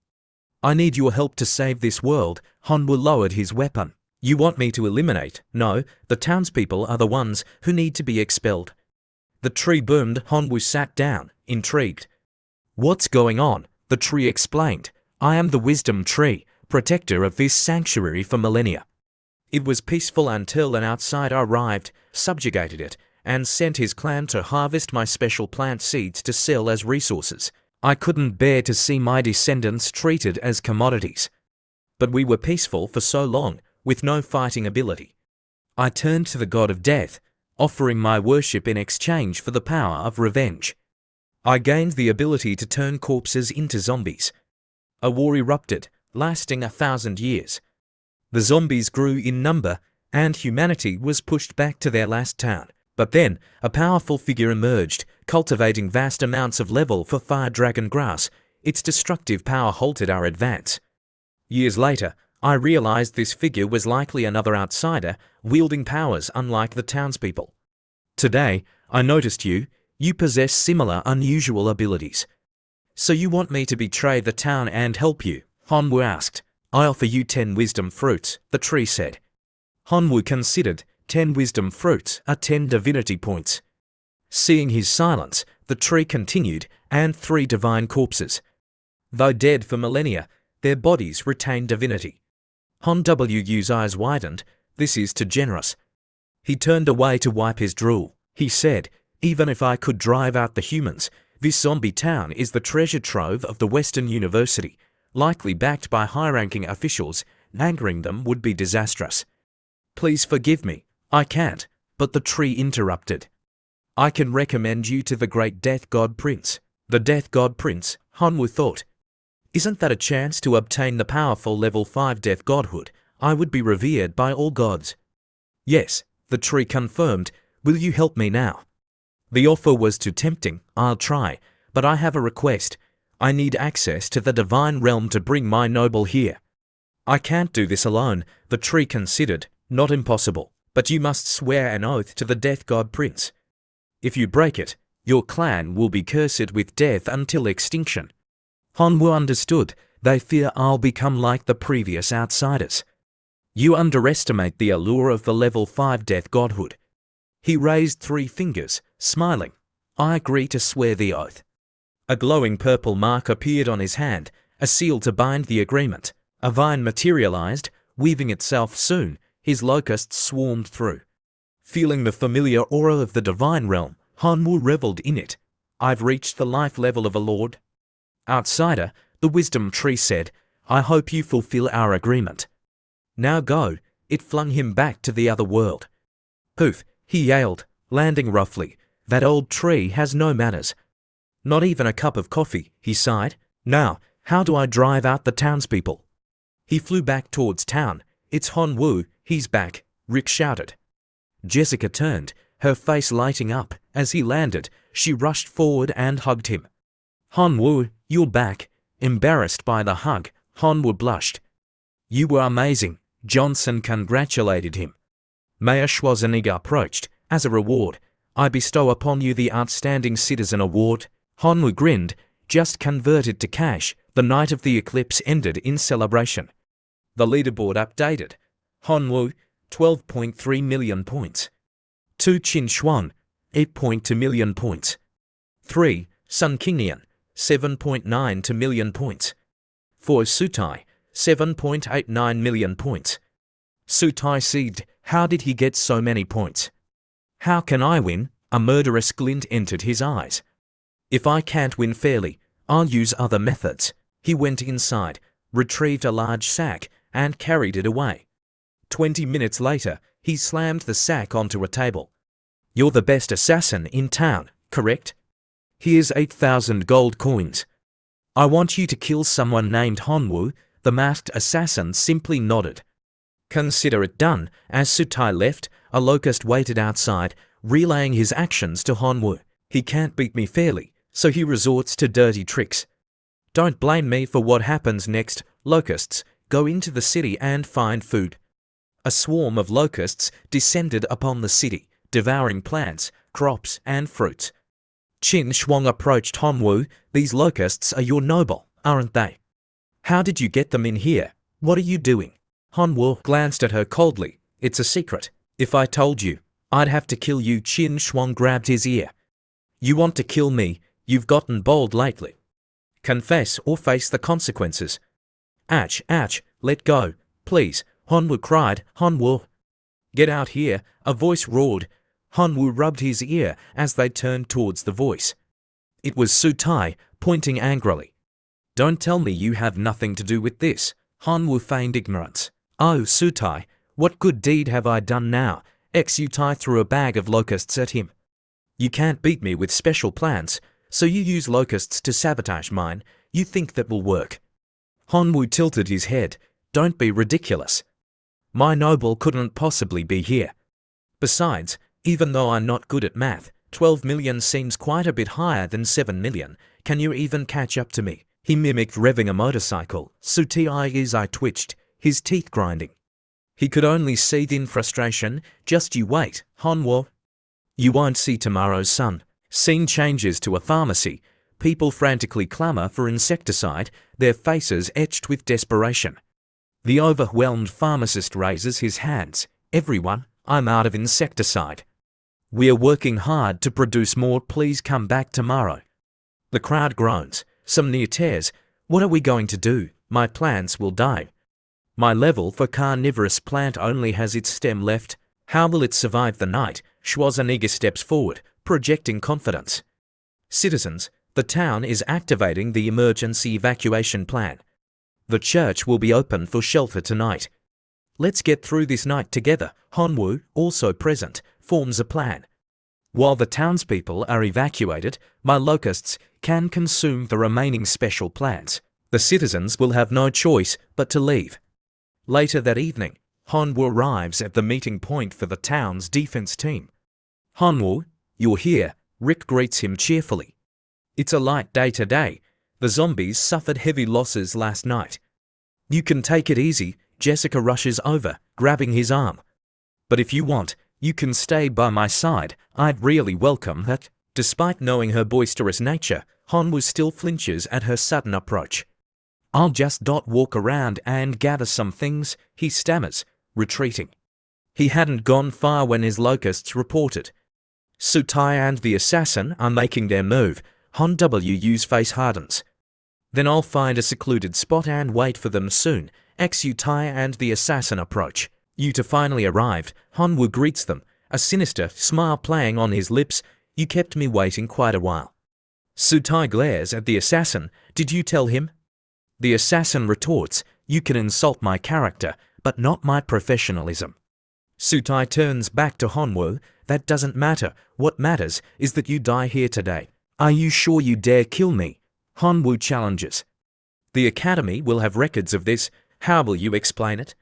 I need your help to save this world. Hanwoo lowered his weapon. You want me to eliminate? No, the townspeople are the ones who need to be expelled. The tree boomed. Hanwoo sat down, intrigued. What's going on? The tree explained. I am the wisdom tree, protector of this sanctuary for millennia. It was peaceful until an outsider arrived, subjugated it, and sent his clan to harvest my special plant seeds to sell as resources. I couldn't bear to see my descendants treated as commodities. But we were peaceful for so long, with no fighting ability. I turned to the god of death, offering my worship in exchange for the power of revenge. I gained the ability to turn corpses into zombies. A war erupted, lasting 1,000 years. The zombies grew in number, and humanity was pushed back to their last town. But then, a powerful figure emerged, cultivating vast amounts of level for fire dragon grass. Its destructive power halted our advance. Years later, I realized this figure was likely another outsider, wielding powers unlike the townspeople. Today, I noticed you. You possess similar unusual abilities. So you want me to betray the town and help you? Hanwoo asked. I offer you 10 wisdom fruits, the tree said. Hanwoo considered. 10 wisdom fruits are 10 divinity points. Seeing his silence, the tree continued, and 3 divine corpses. Though dead for millennia, their bodies retain divinity. Hanwoo's eyes widened. This is too generous. He turned away to wipe his drool. He said, even if I could drive out the humans, this zombie town is the treasure trove of the Western University, likely backed by high-ranking officials. Angering them would be disastrous. Please forgive me. I can't. But the tree interrupted. I can recommend you to the great Death God Prince. The Death God Prince, Hanwoo thought. Isn't that a chance to obtain the powerful level 5 Death Godhood? I would be revered by all gods. Yes, the tree confirmed. Will you help me now? The offer was too tempting. I'll try, but I have a request. I need access to the divine realm to bring my noble here. I can't do this alone, the tree considered. Not impossible, but you must swear an oath to the Death God Prince. If you break it, your clan will be cursed with death until extinction. Hanwoo understood. They fear I'll become like the previous outsiders. You underestimate the allure of the level 5 Death Godhood. He raised 3 fingers, smiling. I agree to swear the oath. A glowing purple mark appeared on his hand, a seal to bind the agreement. A vine materialized, weaving itself soon. His locusts swarmed through. Feeling the familiar aura of the divine realm, Hanwoo reveled in it. I've reached the life level of a lord. Outsider, the wisdom tree said, I hope you fulfill our agreement. Now go. It flung him back to the other world. Poof, he yelled, landing roughly. That old tree has no manners. Not even a cup of coffee, he sighed. Now, how do I drive out the townspeople? He flew back towards town. It's Hanwoo, he's back, Rick shouted. Jessica turned, her face lighting up. As he landed, she rushed forward and hugged him. Hanwoo, you're back. Embarrassed by the hug, Hanwoo blushed. You were amazing. Johnson congratulated him. Mayor Schwarzenegger approached. As a reward, I bestow upon you the Outstanding Citizen Award. Hanwoo grinned. Just converted to cash. The night of the eclipse ended in celebration. The leaderboard updated. Hanwoo, 12.3 million points. 2 Chin Xuan, 8.2 million points. 3 Sun Kingian, 7.92 million points. 4 Sutai, 7.89 million points. Sutai Seed How did he get so many points? How can I win? A murderous glint entered his eyes. If I can't win fairly, I'll use other methods. He went inside, retrieved a large sack, and carried it away. 20 minutes later, he slammed the sack onto a table. You're the best assassin in town, correct? Here's 8,000 gold coins. I want you to kill someone named Honwoo. The masked assassin simply nodded. Consider it done. As Sutai left, a locust waited outside, relaying his actions to Honwoo. He can't beat me fairly, so he resorts to dirty tricks. Don't blame me for what happens next. Locusts go into the city and find food. A swarm of locusts descended upon the city, devouring plants, crops, and fruits. Qin Shuang approached Honwoo. These locusts are your noble, aren't they? How did you get them in here? What are you doing? Honwoo glanced at her coldly. It's a secret. If I told you, I'd have to kill you. Qin Shuang grabbed his ear. You want to kill me? You've gotten bold lately. Confess or face the consequences. Ouch, ouch, let go, please, Honwoo cried. Honwoo, get out here, a voice roared. Honwoo rubbed his ear as they turned towards the voice. It was Sutai, pointing angrily. Don't tell me you have nothing to do with this. Honwoo feigned ignorance. Oh, Sutai, what good deed have I done now? Sutai threw a bag of locusts at him. You can't beat me with special plans, so you use locusts to sabotage mine. You think that will work? Honwoo tilted his head. Don't be ridiculous. My noble couldn't possibly be here. Besides, even though I'm not good at math, 12 million seems quite a bit higher than 7 million. Can you even catch up to me? He mimicked revving a motorcycle. Sutai's eye twitched, his teeth grinding. He could only seethe in frustration. Just you wait, Honwoo. You won't see tomorrow's sun. Scene changes to a pharmacy. People frantically clamour for insecticide, their faces etched with desperation. The overwhelmed pharmacist raises his hands. Everyone, I'm out of insecticide. We're working hard to produce more. Please come back tomorrow. The crowd groans. Some near tears. What are we going to do? My plants will die. My level for carnivorous plant only has its stem left. How will it survive the night? Schwarzenegger steps forward, projecting confidence. Citizens, the town is activating the emergency evacuation plan. The church will be open for shelter tonight. Let's get through this night together. Honwoo, also present, forms a plan. While the townspeople are evacuated, my locusts can consume the remaining special plants. The citizens will have no choice but to leave. Later that evening, Honwoo arrives at the meeting point for the town's defense team. Honwoo, you're here. Rick greets him cheerfully. It's a light day today. The zombies suffered heavy losses last night. You can take it easy. Jessica rushes over, grabbing his arm. But if you want, you can stay by my side. I'd really welcome that. Despite knowing her boisterous nature, Honwoo still flinches at her sudden approach. I'll just walk around and gather some things, he stammers, retreating. He hadn't gone far when his locusts reported. Sutai and the assassin are making their move. Honwoo's face hardens. Then I'll find a secluded spot and wait for them soon. Sutai and the assassin approach. Yuta finally arrived. Honwoo greets them, a sinister smile playing on his lips. You kept me waiting quite a while. Sutai glares at the assassin. Did you tell him? The assassin retorts, you can insult my character, but not my professionalism. Sutai turns back to Honwoo. That doesn't matter. What matters is that you die here today. Are you sure you dare kill me? Honwoo challenges. The academy will have records of this. How will you explain it?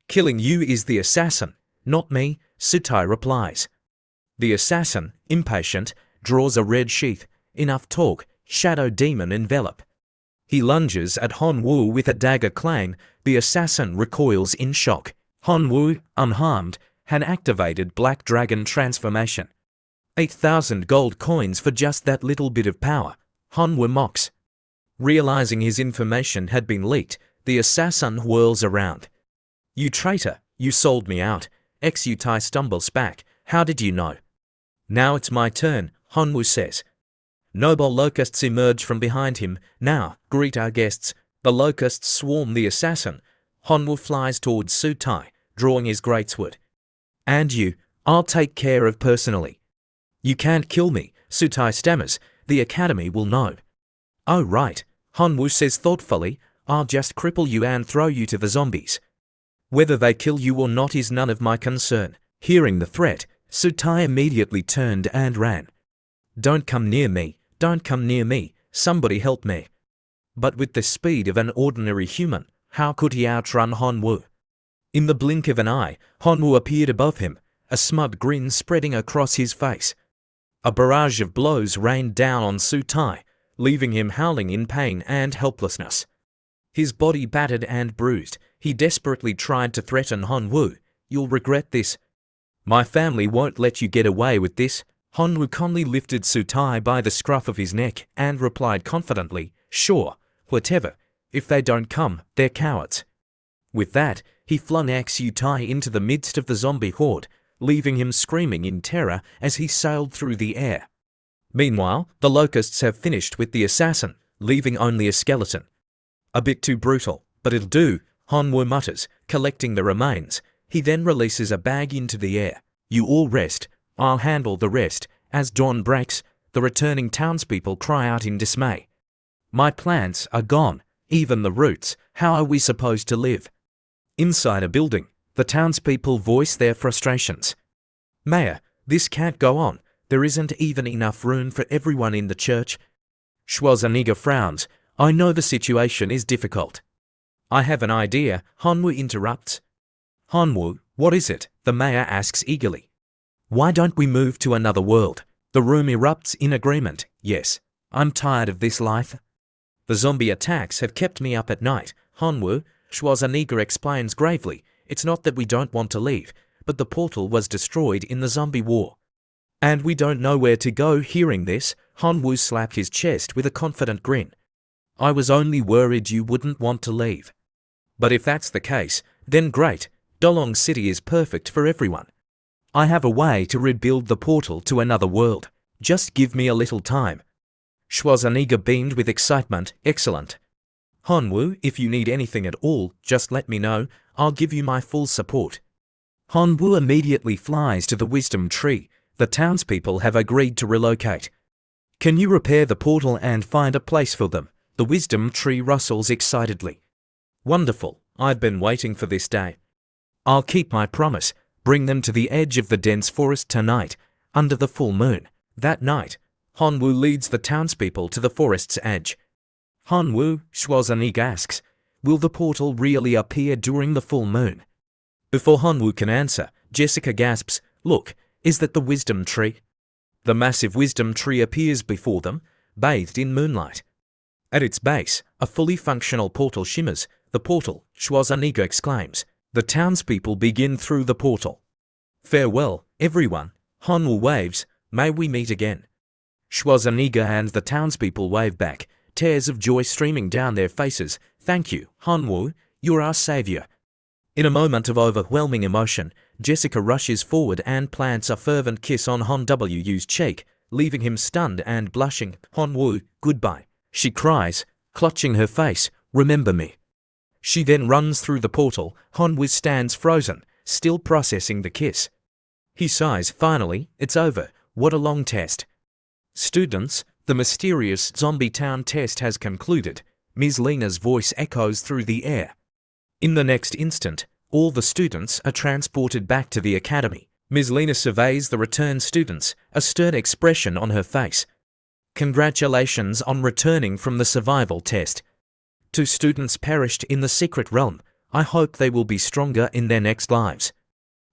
Killing you is the assassin, not me, Sutai replies. The assassin, impatient, draws a red sheath. Enough talk, shadow demon envelop. He lunges at Honwoo with a dagger clang. The assassin recoils in shock. Honwoo, unharmed, had activated Black Dragon transformation. 8,000 gold coins for just that little bit of power. Honwoo mocks. Realizing his information had been leaked, the assassin whirls around. You traitor, you sold me out. Sutai stumbles back. How did you know? Now it's my turn, Honwoo says. Noble locusts emerge from behind him. Now, greet our guests. The locusts swarm the assassin. Honwoo flies towards Sutai, drawing his greatsword. And you, I'll take care of personally. You can't kill me, Sutai stammers. The academy will know. Oh right, Hanwoo says thoughtfully. I'll just cripple you and throw you to the zombies. Whether they kill you or not is none of my concern. Hearing the threat, Sutai immediately turned and ran. Don't come near me, don't come near me, somebody help me. But with the speed of an ordinary human, how could he outrun Hanwoo? In the blink of an eye, Hanwoo appeared above him, a smug grin spreading across his face. A barrage of blows rained down on Sutai, leaving him howling in pain and helplessness. His body battered and bruised, he desperately tried to threaten Hanwoo. You'll regret this. My family won't let you get away with this. Hanwoo calmly lifted Sutai by the scruff of his neck and replied confidently, sure, whatever. If they don't come, they're cowards. With that, he flung Sutai into the midst of the zombie horde, leaving him screaming in terror as he sailed through the air. Meanwhile, the locusts have finished with the assassin, leaving only a skeleton. A bit too brutal, but it'll do, Hanwoo mutters, collecting the remains. He then releases a bag into the air. You all rest, I'll handle the rest. As dawn breaks, the returning townspeople cry out in dismay. My plants are gone, even the roots, how are we supposed to live? Inside a building, the townspeople voice their frustrations. Mayor, this can't go on, there isn't even enough room for everyone in the church. Schwarzenegger frowns. I know the situation is difficult. I have an idea, Hanwoo interrupts. Hanwoo, what is it? The mayor asks eagerly. Why don't we move to another world? The room erupts in agreement. Yes, I'm tired of this life. The zombie attacks have kept me up at night, Hanwoo, Schwarzenegger explains gravely. It's not that we don't want to leave, but the portal was destroyed in the zombie war. And we don't know where to go. Hearing this, Hanwoo slapped his chest with a confident grin. I was only worried you wouldn't want to leave. But if that's the case, then great, Dolong City is perfect for everyone. I have a way to rebuild the portal to another world. Just give me a little time. Schwarzenegger beamed with excitement. Excellent. Hanwoo, if you need anything at all, just let me know. I'll give you my full support. Hanwoo immediately flies to the wisdom tree. The townspeople have agreed to relocate. Can you repair the portal and find a place for them? The wisdom tree rustles excitedly. Wonderful, I've been waiting for this day. I'll keep my promise. Bring them to the edge of the dense forest tonight, under the full moon. That night, Hanwoo leads the townspeople to the forest's edge. Hanwoo, Schwarzenegger asks, will the portal really appear during the full moon? Before Hanwoo can answer, Jessica gasps, look, is that the wisdom tree? The massive wisdom tree appears before them, bathed in moonlight. At its base, a fully functional portal shimmers. The portal, Schwarzenegger exclaims. The townspeople begin through the portal. Farewell, everyone, Hanwoo waves, may we meet again. Schwarzenegger and the townspeople wave back, tears of joy streaming down their faces. Thank you, Hanwoo, you're our savior. In a moment of overwhelming emotion, Jessica rushes forward and plants a fervent kiss on Hanwoo's cheek, leaving him stunned and blushing. Hanwoo, goodbye, she cries, clutching her face, remember me. She then runs through the portal. Hanwoo stands frozen, still processing the kiss. He sighs, finally, it's over, what a long test. Students, the mysterious zombie town test has concluded. Ms. Lena's voice echoes through the air. In the next instant, all the students are transported back to the academy. Ms. Lena surveys the returned students, a stern expression on her face. Congratulations on returning from the survival test. 2 students perished in the secret realm. I hope they will be stronger in their next lives.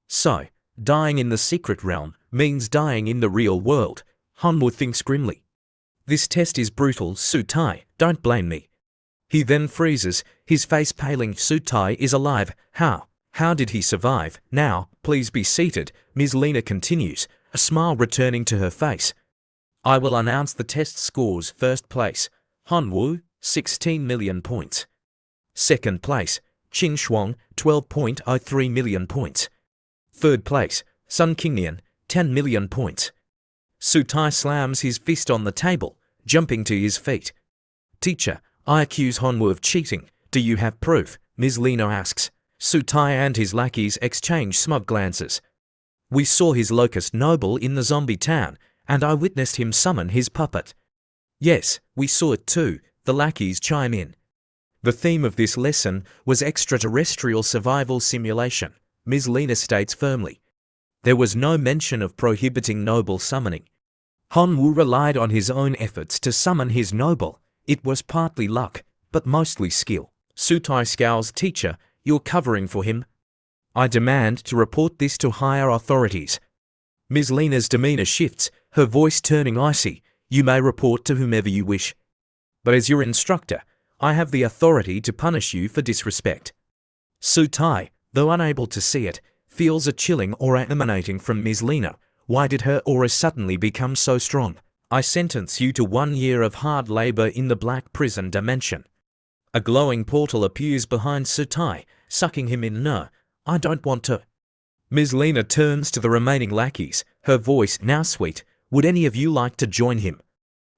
So, dying in the secret realm means dying in the real world, Hanwoo thinks grimly. This test is brutal, Sutai, don't blame me. He then freezes, his face paling. Sutai is alive. How did he survive? Now, please be seated, Ms. Lena continues, a smile returning to her face. I will announce the test scores. First place, Hanwoo, 16 million points. Second place, Qin Shuang, 12.03 million points. Third place, Sun Qingnian, 10 million points. Sutai slams his fist on the table, jumping to his feet. Teacher, I accuse Hanwoo of cheating. Do you have proof? Ms. Lena asks. Sutai and his lackeys exchange smug glances. We saw his locust noble in the zombie town, and I witnessed him summon his puppet. Yes, we saw it too, the lackeys chime in. The theme of this lesson was extraterrestrial survival simulation, Ms. Lena states firmly. There was no mention of prohibiting noble summoning. Hanwoo relied on his own efforts to summon his noble. It was partly luck, but mostly skill. Sutai scowls, teacher, you're covering for him. I demand to report this to higher authorities. Ms. Lena's demeanor shifts, her voice turning icy. You may report to whomever you wish. But as your instructor, I have the authority to punish you for disrespect. Sutai, though unable to see it, feels a chilling aura emanating from Ms. Lena. Why did her aura suddenly become so strong? I sentence you to 1 year of hard labor in the black prison dimension. A glowing portal appears behind Sutai, sucking him in. No, I don't want to. Ms. Lena turns to the remaining lackeys, her voice now sweet. Would any of you like to join him?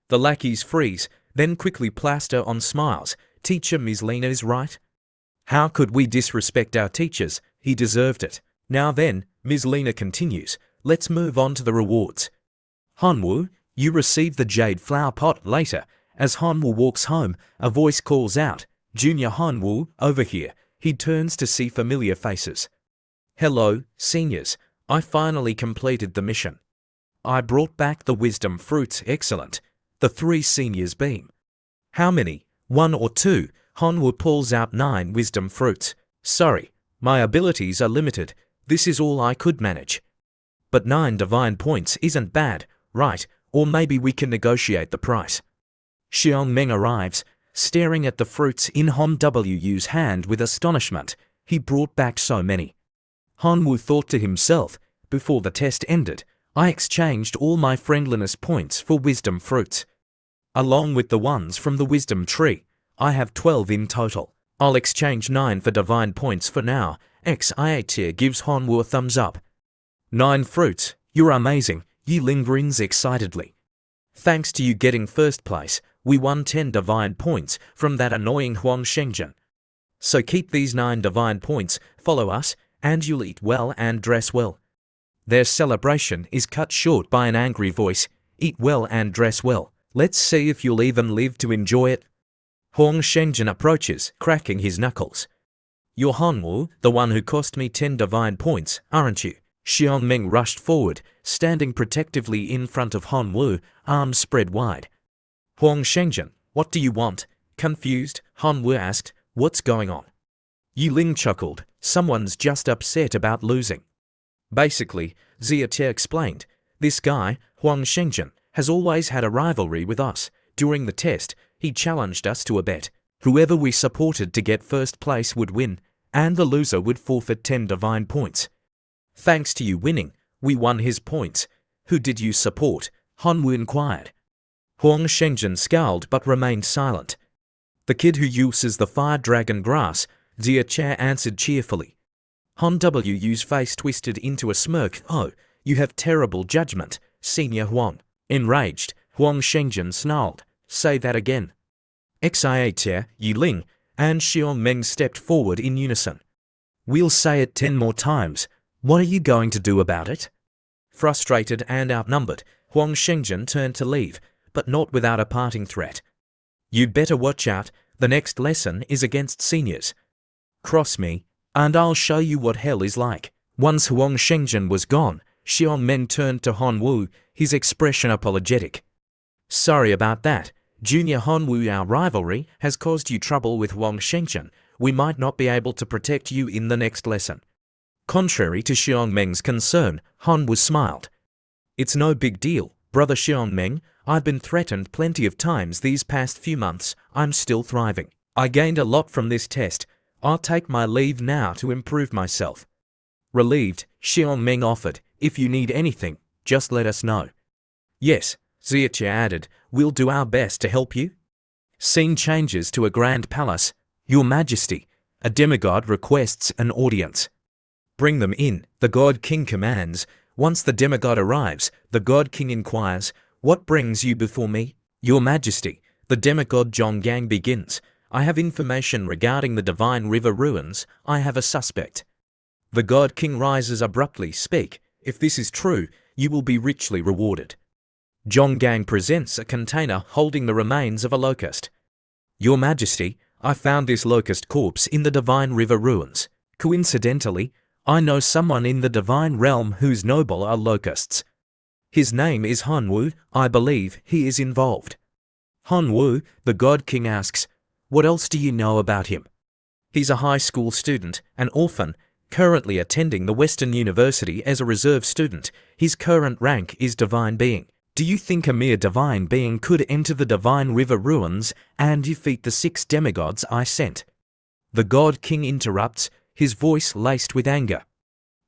The lackeys freeze, then quickly plaster on smiles. Teacher, Ms. Lena is right. How could we disrespect our teachers? He deserved it. Now then, Ms. Lena continues, let's move on to the rewards. Hanwoo, you receive the jade flower pot later. As Hanwoo walks home, a voice calls out, Junior Hanwoo, over here. He turns to see familiar faces. Hello, seniors. I finally completed the mission. I brought back the wisdom fruits. Excellent. The 3 seniors beam. How many? 1 or 2? Hanwoo pulls out 9 wisdom fruits. Sorry, my abilities are limited. This is all I could manage. But 9 divine points isn't bad, right? Or maybe we can negotiate the price. Xiong Meng arrives, staring at the fruits in Hanwoo's hand with astonishment. He brought back so many. Hanwoo thought to himself, before the test ended, I exchanged all my friendliness points for wisdom fruits. Along with the ones from the wisdom tree, I have 12 in total. I'll exchange 9 for divine points for now. XIA gives Hanwoo a thumbs up. 9 fruits, you're amazing, Yi Ling grins excitedly. Thanks to you getting first place, we won 10 divine points from that annoying Huang Shengzhen. So keep these 9 divine points, follow us, and you'll eat well and dress well. Their celebration is cut short by an angry voice. Eat well and dress well. Let's see if you'll even live to enjoy it. Huang Shengzhen approaches, cracking his knuckles. You're Hanwoo, the one who cost me 10 divine points, aren't you? Xiong Meng rushed forward, standing protectively in front of Hanwoo, arms spread wide. Huang Shengzhen, what do you want? Confused, Hanwoo asked, what's going on? Yi Ling chuckled, someone's just upset about losing. Basically, Xia explained, this guy, Huang Shengzhen, has always had a rivalry with us. During the test, he challenged us to a bet. Whoever we supported to get first place would win, and the loser would forfeit 10 divine points. Thanks to you winning, we won his points. Who did you support? Hanwoo inquired. Huang Shengzhen scowled but remained silent. The kid who uses the fire dragon grass, Xia answered cheerfully. Hanwoo's face twisted into a smirk. Oh, you have terrible judgment, Senior Huang. Enraged, Huang Shengzhen snarled. Say that again. Xia, Yi Ling, and Xiong Meng stepped forward in unison. We'll say it 10 more times. What are you going to do about it? Frustrated and outnumbered, Huang Shengzhen turned to leave, but not without a parting threat. You'd better watch out, the next lesson is against seniors. Cross me, and I'll show you what hell is like. Once Huang Shengzhen was gone, Xiong Meng turned to Hanwoo, his expression apologetic. Sorry about that. Junior Hanwoo, our rivalry has caused you trouble with Huang Shengzhen. We might not be able to protect you in the next lesson. Contrary to Xiong Meng's concern, Hanwoo smiled. It's no big deal, brother Xiong Meng. I've been threatened plenty of times these past few months. I'm still thriving. I gained a lot from this test. I'll take my leave now to improve myself. Relieved, Xiong Meng offered, if you need anything, just let us know. Yes, Xia added, we'll do our best to help you. Scene changes to a grand palace. Your Majesty, a demigod requests an audience. Bring them in, the God King commands. Once the demigod arrives, the God King inquires, what brings you before me? Your Majesty, the demigod Zhonggang begins. I have information regarding the Divine River ruins. I have a suspect. The God King rises abruptly. Speak. If this is true, you will be richly rewarded. Zhonggang presents a container holding the remains of a locust. Your Majesty, I found this locust corpse in the Divine River ruins. Coincidentally, I know someone in the Divine Realm whose noble are locusts. His name is Hanwu. I believe he is involved. Hanwu, the God King asks, what else do you know about him? He's a high school student, an orphan, currently attending the Western University as a reserve student. His current rank is Divine Being. Do you think a mere Divine Being could enter the Divine River ruins and defeat the 6 demigods I sent? The God King interrupts, his voice laced with anger.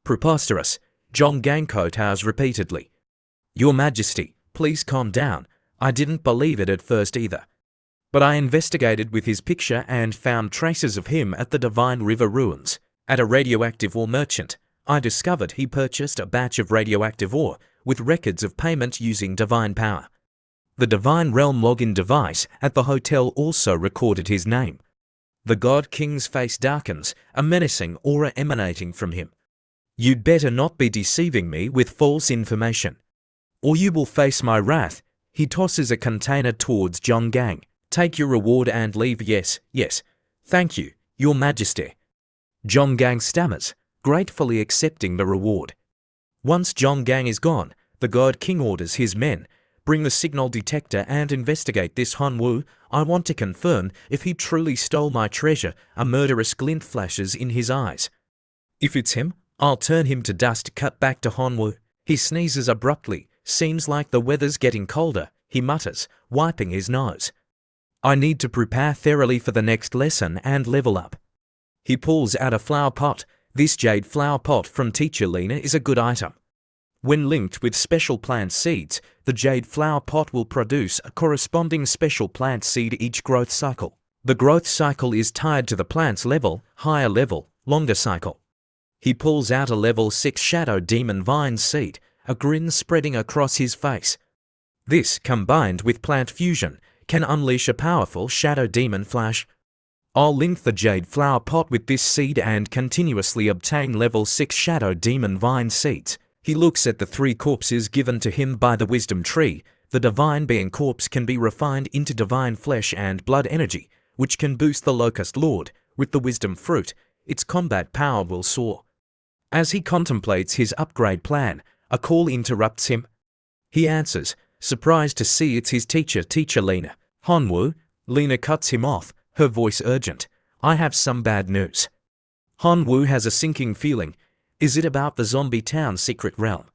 Preposterous, Zhonggang kowtows repeatedly. Your Majesty, please calm down. I didn't believe it at first either. But I investigated with his picture and found traces of him at the Divine River ruins. At a radioactive ore merchant, I discovered he purchased a batch of radioactive ore with records of payment using divine power. The Divine Realm login device at the hotel also recorded his name. The God King's face darkens, a menacing aura emanating from him. You'd better not be deceiving me with false information, or you will face my wrath. He tosses a container towards Zhonggang. Take your reward and leave. Yes, yes. Thank you, Your Majesty. Zhonggang stammers, gratefully accepting the reward. Once Zhonggang is gone, the God King orders his men, bring the signal detector and investigate this Hanwu. I want to confirm if he truly stole my treasure. A murderous glint flashes in his eyes. If it's him, I'll turn him to dust. Cut back to Hanwu. He sneezes abruptly. Seems like the weather's getting colder, he mutters, wiping his nose. I need to prepare thoroughly for the next lesson and level up. He pulls out a flower pot. This jade flower pot from Teacher Lena is a good item. When linked with special plant seeds, the jade flower pot will produce a corresponding special plant seed each growth cycle. The growth cycle is tied to the plant's level, higher level, longer cycle. He pulls out a level 6 shadow demon vine seed, a grin spreading across his face. This, combined with plant fusion, can unleash a powerful shadow demon flash. I'll link the jade flower pot with this seed and continuously obtain level 6 shadow demon vine seeds. He looks at the 3 corpses given to him by the wisdom tree. The Divine Being corpse can be refined into divine flesh and blood energy, which can boost the Locust Lord. With the wisdom fruit, its combat power will soar. As he contemplates his upgrade plan, a call interrupts him. He answers, surprised to see it's his teacher, Teacher Lena. Hanwu. Lena cuts him off, her voice urgent. I have some bad news. Hanwu has a sinking feeling. Is it about the zombie town secret realm?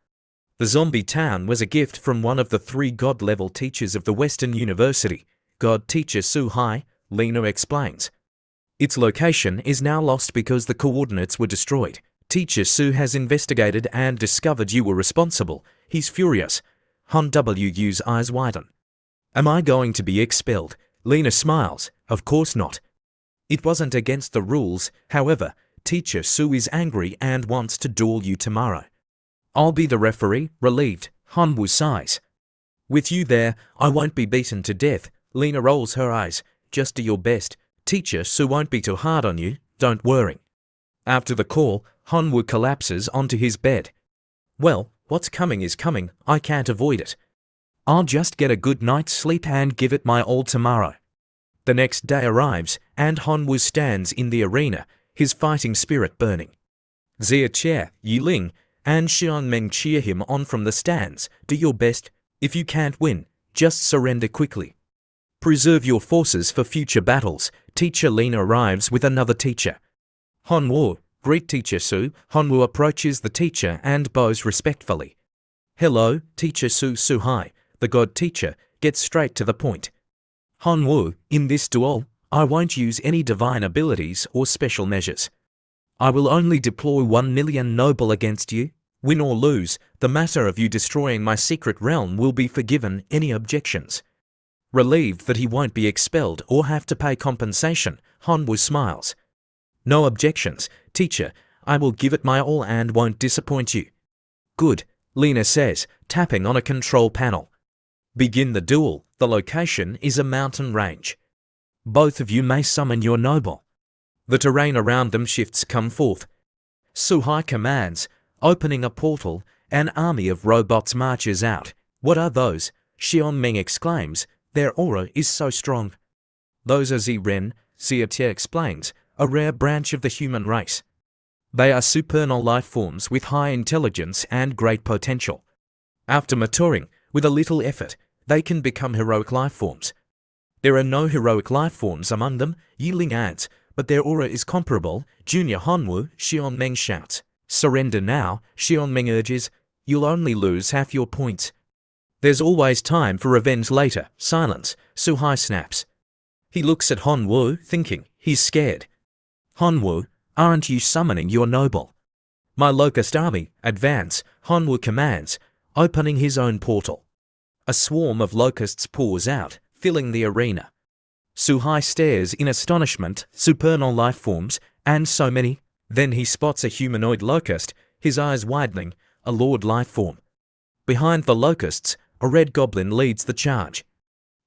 The zombie town was a gift from one of the 3 god-level teachers of the Western University. God Teacher Su Hai, Lena explains. Its location is now lost because the coordinates were destroyed. Teacher Su has investigated and discovered you were responsible. He's furious. Han Wu's eyes widen. Am I going to be expelled? Lena smiles. Of course not. It wasn't against the rules. However, Teacher Su is angry and wants to duel you tomorrow. I'll be the referee. Relieved, Hanwu sighs. With you there, I won't be beaten to death. Lena rolls her eyes. Just do your best. Teacher Su won't be too hard on you. Don't worry. After the call, Hanwu collapses onto his bed. Well, what's coming is coming. I can't avoid it. I'll just get a good night's sleep and give it my all tomorrow. The next day arrives, and Hanwu stands in the arena, his fighting spirit burning. Xia Che, Yiling, and Xianmeng cheer him on from the stands. Do your best. If you can't win, just surrender quickly. Preserve your forces for future battles. Teacher Lena arrives with another teacher. Hanwu, greet Teacher Su. Hanwu approaches the teacher and bows respectfully. Hello, Teacher Su Hai. The god teacher gets straight to the point. Hanwu, in this duel, I won't use any divine abilities or special measures. I will only deploy 1 million noble against you. Win or lose, the matter of you destroying my secret realm will be forgiven. Any objections? Relieved that he won't be expelled or have to pay compensation, Hanwu smiles. No objections, teacher. I will give it my all and won't disappoint you. Good, Lena says, tapping on a control panel. Begin the duel. The location is a mountain range. Both of you may summon your noble. The terrain around them shifts. Come forth. Su Hai commands, opening a portal, an army of robots marches out. What are those? Xiaoming exclaims. Their aura is so strong. Those are Ziren, Xie explains, a rare branch of the human race. They are supernal life forms with high intelligence and great potential. After maturing, with a little effort, they can become heroic life forms. There are no heroic life forms among them, Yiling adds, but their aura is comparable. Junior Hanwu, Xiaoming shouts. Surrender now, Xiaoming urges. You'll only lose half your points. There's always time for revenge later. Silence, Suhai snaps. He looks at Hanwu, thinking, he's scared. Hanwu, aren't you summoning your noble? My locust army, advance, Hanwu commands, opening his own portal. A swarm of locusts pours out, filling the arena. Suhai stares in astonishment, supernal life forms, and so many. Then he spots a humanoid locust, his eyes widening, a lord life form. Behind the locusts, a red goblin leads the charge.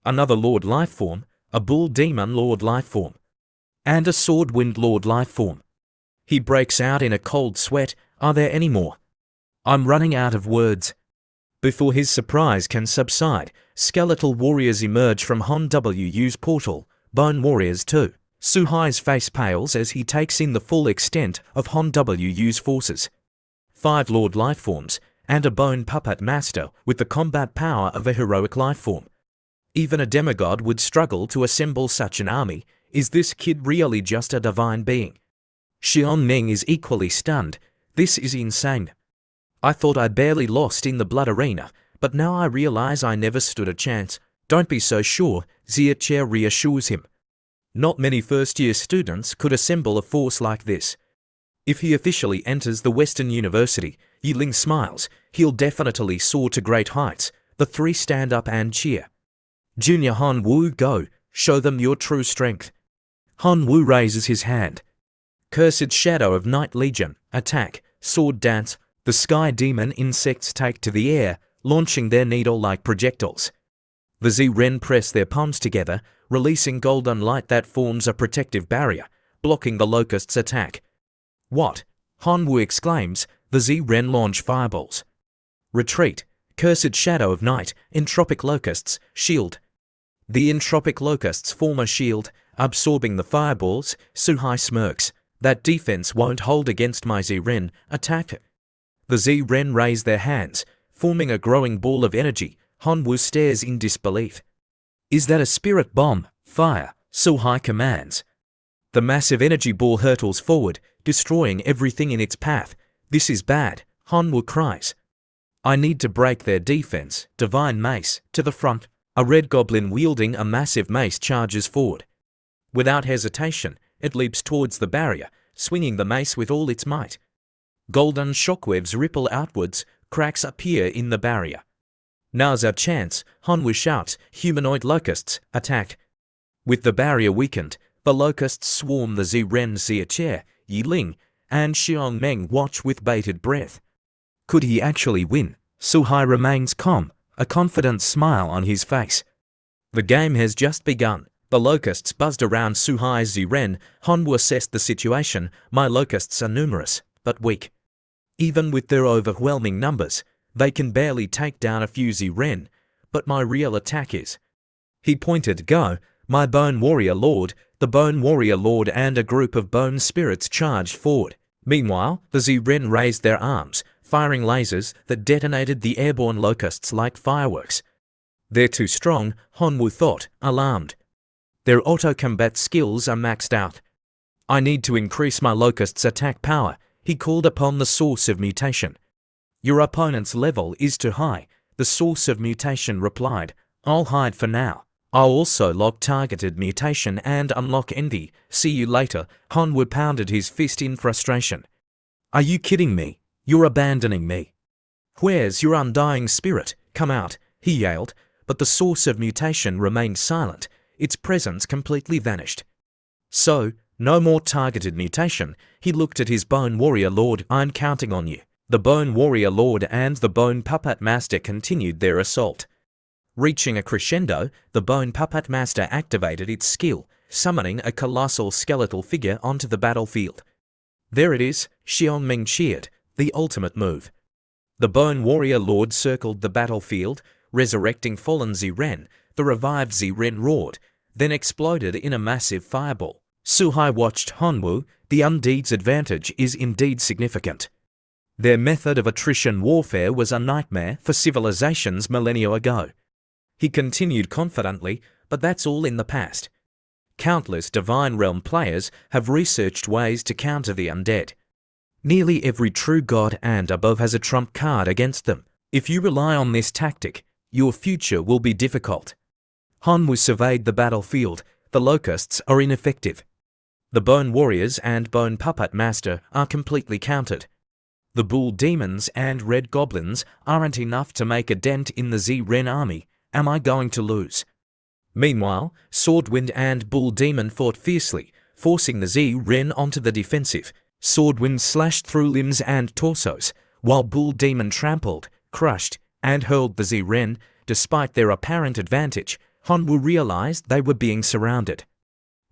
Another lord life form, a bull demon lord life form, and a sword wind lord life form. He breaks out in a cold sweat. Are there any more? I'm running out of words. Before his surprise can subside, skeletal warriors emerge from Han Wu's portal, bone warriors too. Suhai's face pales as he takes in the full extent of Han Wu's forces. 5 lord life forms, and a bone puppet master with the combat power of a heroic life form. Even a demigod would struggle to assemble such an army. Is this kid really just a divine being? Xiaoming is equally stunned. This is insane. I thought I barely lost in the blood arena, but now I realize I never stood a chance. Don't be so sure, Xie reassures him. Not many first-year students could assemble a force like this. If he officially enters the Western University, Yiling smiles, he'll definitely soar to great heights. The 3 stand up and cheer. Junior Hanwu, go, show them your true strength. Hanwu raises his hand. Cursed Shadow of Night Legion, attack, sword dance. The sky demon insects take to the air, launching their needle-like projectiles. The Ziren press their palms together, releasing golden light that forms a protective barrier, blocking the locusts' attack. What? Hanwu exclaims. The Ziren launch fireballs. Retreat. Cursed Shadow of Night, entropic locusts, shield. The entropic locusts form a shield, absorbing the fireballs. Suhai smirks. That defense won't hold against my Ziren. Attack. The Ziren raise their hands, forming a growing ball of energy. Hanwu stares in disbelief. Is that a spirit bomb? Fire, Suhai commands. The massive energy ball hurtles forward, destroying everything in its path. This is bad, Hanwu cries. I need to break their defense. Divine mace, to the front. A red goblin wielding a massive mace charges forward. Without hesitation, it leaps towards the barrier, swinging the mace with all its might. Golden shockwaves ripple outwards, cracks appear in the barrier. Now's our chance, Hanwu shouts. Humanoid locusts, attack. With the barrier weakened, the locusts swarm the Ziren. Xie, Yiling, and Xiaoming watch with bated breath. Could he actually win? Suhai remains calm, a confident smile on his face. The game has just begun. The locusts buzzed around Suhai's Ziren. Hanwu assessed the situation. My locusts are numerous, but weak. Even with their overwhelming numbers, they can barely take down a few Ziren, but my real attack is. He pointed. Go, my Bone Warrior Lord. The Bone Warrior Lord and a group of bone spirits charged forward. Meanwhile, the Ziren raised their arms, firing lasers that detonated the airborne locusts like fireworks. They're too strong, Hanwu thought, alarmed. Their auto-combat skills are maxed out. I need to increase my locusts' attack power. He called upon the source of mutation. Your opponent's level is too high, the source of mutation replied. I'll hide for now. I'll also lock targeted mutation and unlock envy. See you later. Hanwu pounded his fist in frustration. Are you kidding me? You're abandoning me. Where's your undying spirit? Come out, he yelled, but the source of mutation remained silent, its presence completely vanished. So, no more targeted mutation. He looked at his Bone Warrior Lord. I'm counting on you. The Bone Warrior Lord and the Bone Puppet Master continued their assault. Reaching a crescendo, the Bone Puppet Master activated its skill, summoning a colossal skeletal figure onto the battlefield. There it is, Xiaoming cheered, the ultimate move. The Bone Warrior Lord circled the battlefield, resurrecting fallen Ziren. The revived Ziren roared, then exploded in a massive fireball. Suhai watched Hanwoo. The undeed's advantage is indeed significant. Their method of attrition warfare was a nightmare for civilizations millennia ago. He continued confidently, but that's all in the past. Countless Divine Realm players have researched ways to counter the undead. Nearly every true god and above has a trump card against them. If you rely on this tactic, your future will be difficult. Hanwoo surveyed the battlefield. The locusts are ineffective. The Bone Warriors and Bone Puppet Master are completely countered. The Bull Demons and Red Goblins aren't enough to make a dent in the Ziren army. Am I going to lose? Meanwhile, Swordwind and Bull Demon fought fiercely, forcing the Ziren onto the defensive. Swordwind slashed through limbs and torsos, while Bull Demon trampled, crushed, and hurled the Ziren. Despite their apparent advantage, Hanwoo realized they were being surrounded.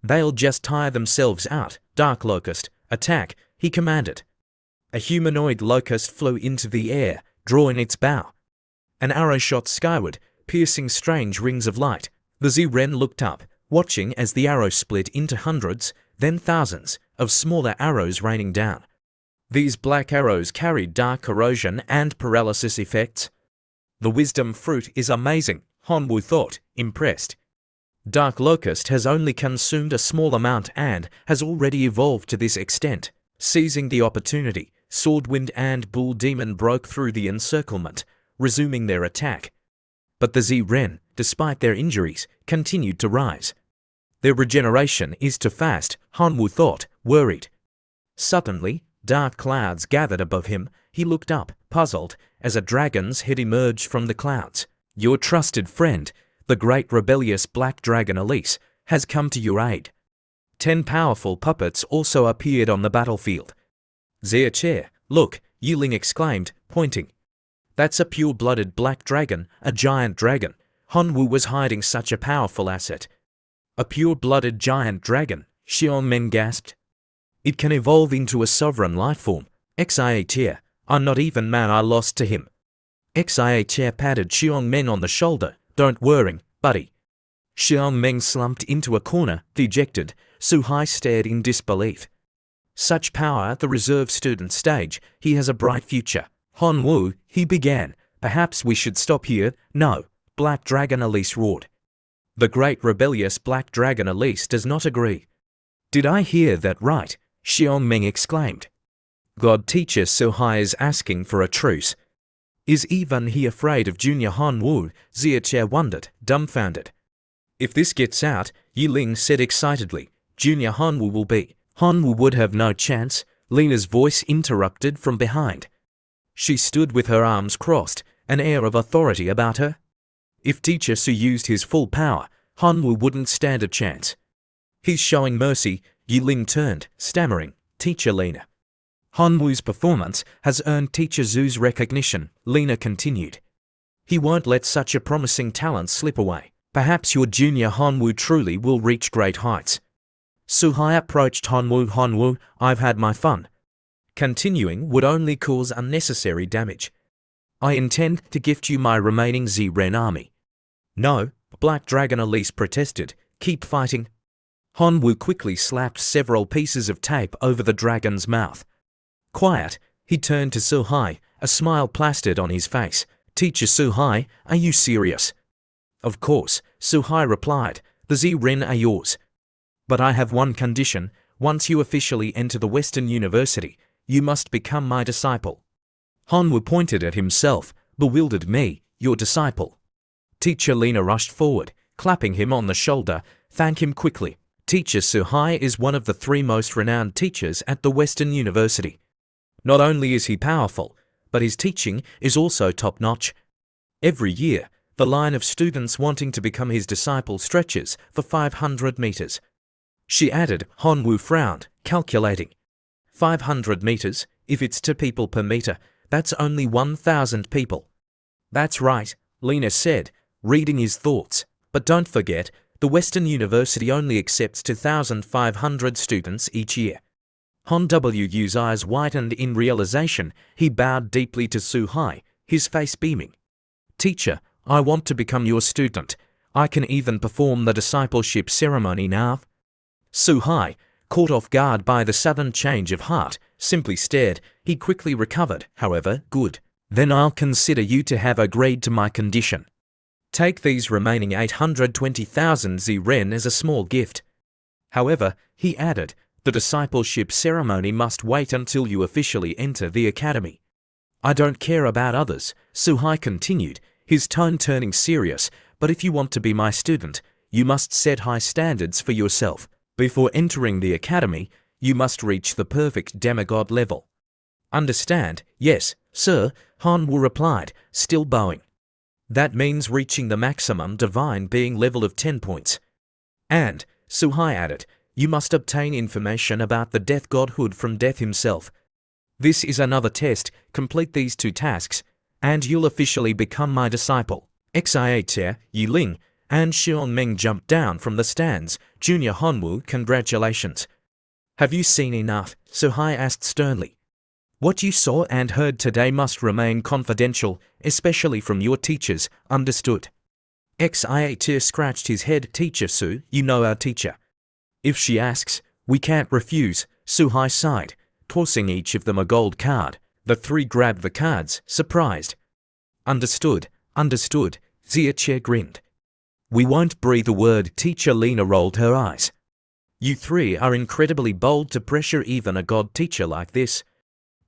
They'll just tire themselves out. Dark Locust, attack, he commanded. A humanoid locust flew into the air, drawing its bow. An arrow shot skyward, piercing strange rings of light. The Ziren looked up, watching as the arrow split into hundreds, then thousands, of smaller arrows raining down. These black arrows carried dark corrosion and paralysis effects. The wisdom fruit is amazing, Hanwoo thought, impressed. Dark Locust has only consumed a small amount and has already evolved to this extent. Seizing the opportunity, Swordwind and Bull Demon broke through the encirclement, resuming their attack. But the Ziren, despite their injuries, continued to rise. Their regeneration is too fast, Hanwoo thought, worried. Suddenly, dark clouds gathered above him. He looked up, puzzled, as a dragon's head emerged from the clouds. Your trusted friend, the great rebellious black dragon Elise, has come to your aid. 10 powerful puppets also appeared on the battlefield. Chair, look, Yuling exclaimed, pointing. That's a pure-blooded black dragon, a giant dragon. Hanwoo was hiding such a powerful asset. A pure-blooded giant dragon, Xiongmen gasped. It can evolve into a sovereign lifeform. Chair, I'm not even mad I lost to him. Chair patted Xiongmen on the shoulder. Don't worry, buddy. Xiongmen slumped into a corner, dejected. Suhai stared in disbelief. Such power at the reserve student stage, he has a bright future. Hanwoo, he began. Perhaps we should stop here. No, Black Dragon Elise roared. The great rebellious Black Dragon Elise does not agree. Did I hear that right? Xiongmeng exclaimed. God teacher Suhai is asking for a truce. Is even he afraid of Junior Hanwoo? Ziachair wondered, dumbfounded. If this gets out, Yiling said excitedly, Junior Hanwoo will be. Hanwoo would have no chance, Lena's voice interrupted from behind. She stood with her arms crossed, an air of authority about her. If Teacher Su used his full power, Hanwoo wouldn't stand a chance. He's showing mercy, Yiling turned, stammering, Teacher Lena. Hanwoo's performance has earned Teacher Zhu's recognition, Lena continued. He won't let such a promising talent slip away. Perhaps your junior Hanwoo truly will reach great heights. Suhai approached Hanwoo. Hanwoo, I've had my fun. Continuing would only cause unnecessary damage. I intend to gift you my remaining Ziren army. No, Black Dragon Elise protested. Keep fighting. Hanwoo quickly slapped several pieces of tape over the dragon's mouth. Quiet, he turned to Suhai, a smile plastered on his face. Teacher Suhai, are you serious? Of course, Suhai replied. The Ziren are yours. But I have one condition. Once you officially enter the Western University, you must become my disciple. Hanwoo pointed at himself, bewildered. Me, your disciple. Teacher Lena rushed forward, clapping him on the shoulder. Thank him quickly. Teacher Suhai is one of the 3 most renowned teachers at the Western University. Not only is he powerful, but his teaching is also top-notch. Every year, the line of students wanting to become his disciple stretches for 500 meters. She added. Hanwoo frowned, calculating. 500 meters, if it's 2 people per meter, that's only 1,000 people. That's right, Lena said, reading his thoughts. But don't forget, the Western University only accepts 2,500 students each year. Han Wu's eyes whitened in realization. He bowed deeply to Su-hai, his face beaming. Teacher, I want to become your student. I can even perform the discipleship ceremony now. Su-hai, caught off guard by the sudden change of heart, simply stared. He quickly recovered, however. Good. Then I'll consider you to have agreed to my condition. Take these remaining 820,000 yen as a small gift. However, he added, the discipleship ceremony must wait until you officially enter the academy. I don't care about others, Su-hai continued, his tone turning serious, but if you want to be my student, you must set high standards for yourself. Before entering the academy, you must reach the perfect demigod level. Understand? Yes, sir, Han Wu replied, still bowing. That means reaching the maximum divine being level of 10 points. And, Su-hai added, you must obtain information about the death godhood from Death himself. This is another test. Complete these 2 tasks, and you'll officially become my disciple. Xia, Yiling, and Xiongmeng jumped down from the stands. Junior Hanwu, congratulations. Have you seen enough? Su-hai asked sternly. What you saw and heard today must remain confidential, especially from your teachers, understood? Xia scratched his head. Teacher Su, you know our teacher. If she asks, we can't refuse, Su-hai sighed, tossing each of them a gold card. The 3 grabbed the cards, surprised. Understood, understood, Xia grinned. We won't breathe a word. Teacher Lena rolled her eyes. You 3 are incredibly bold to pressure even a god teacher like this.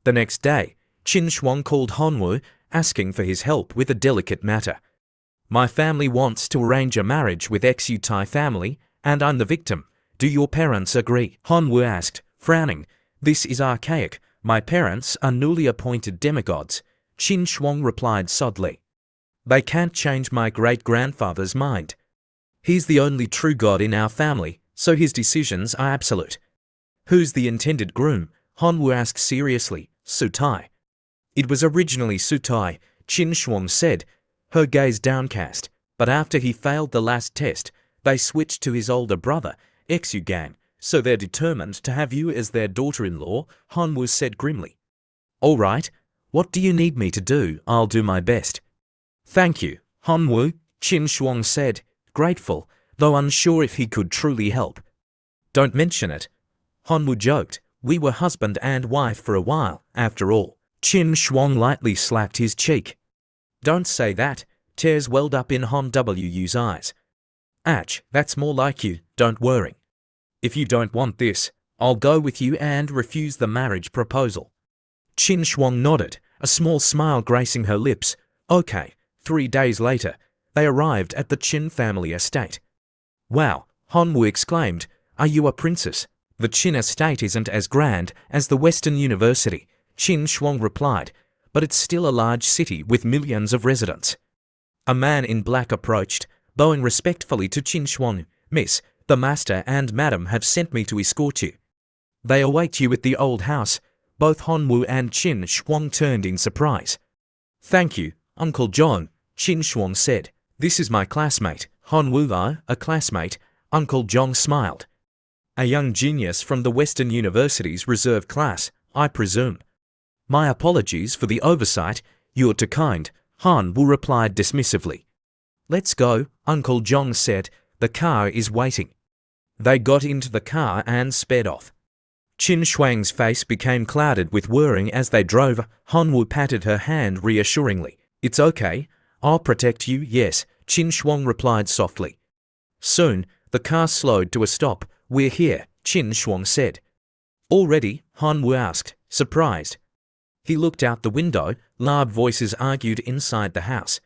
The next day, Qin Shuang called Hanwu, asking for his help with a delicate matter. My family wants to arrange a marriage with Xutai family, and I'm the victim. Do your parents agree? Hanwu asked, frowning. This is archaic. My parents are newly appointed demigods. Qin Shuang replied sadly. They can't change my great-grandfather's mind. He's the only true god in our family, so his decisions are absolute. Who's the intended groom? Hanwu asked seriously. Sutai. It was originally Sutai, Qin Shuang said, her gaze downcast, but after he failed the last test, they switched to his older brother, Xu, so they're determined to have you as their daughter-in-law, Hanwu said grimly. All right, what do you need me to do? I'll do my best. Thank you, Hanwu, Qin Shuang said, grateful, though unsure if he could truly help. Don't mention it. Hanwu joked, we were husband and wife for a while, after all. Qin Shuang lightly slapped his cheek. Don't say that, tears welled up in Han Wu's eyes. Ach, that's more like you, don't worry. If you don't want this, I'll go with you and refuse the marriage proposal. Qin Shuang nodded, a small smile gracing her lips. Okay. 3 days later, they arrived at the Qin family estate. Wow, Hanwu exclaimed, are you a princess? The Qin estate isn't as grand as the Western University, Qin Shuang replied, but it's still a large city with millions of residents. A man in black approached, bowing respectfully to Qin Shuang. Miss, the master and madam have sent me to escort you. They await you at the old house. Both Hanwu and Qin Shuang turned in surprise. Thank you, Uncle John, Qin Shuang said. This is my classmate, Hanwu, a classmate. Uncle John smiled. A young genius from the Western University's reserve class, I presume. My apologies for the oversight. You're too kind, Hanwu replied dismissively. Let's go, Uncle John said. The car is waiting. They got into the car and sped off. Qin Shuang's face became clouded with worrying as they drove. Hanwu patted her hand reassuringly. It's okay. I'll protect you, yes, Qin Shuang replied softly. Soon, the car slowed to a stop. We're here, Qin Shuang said. Already? Hanwu asked, surprised. He looked out the window. Loud voices argued inside the house.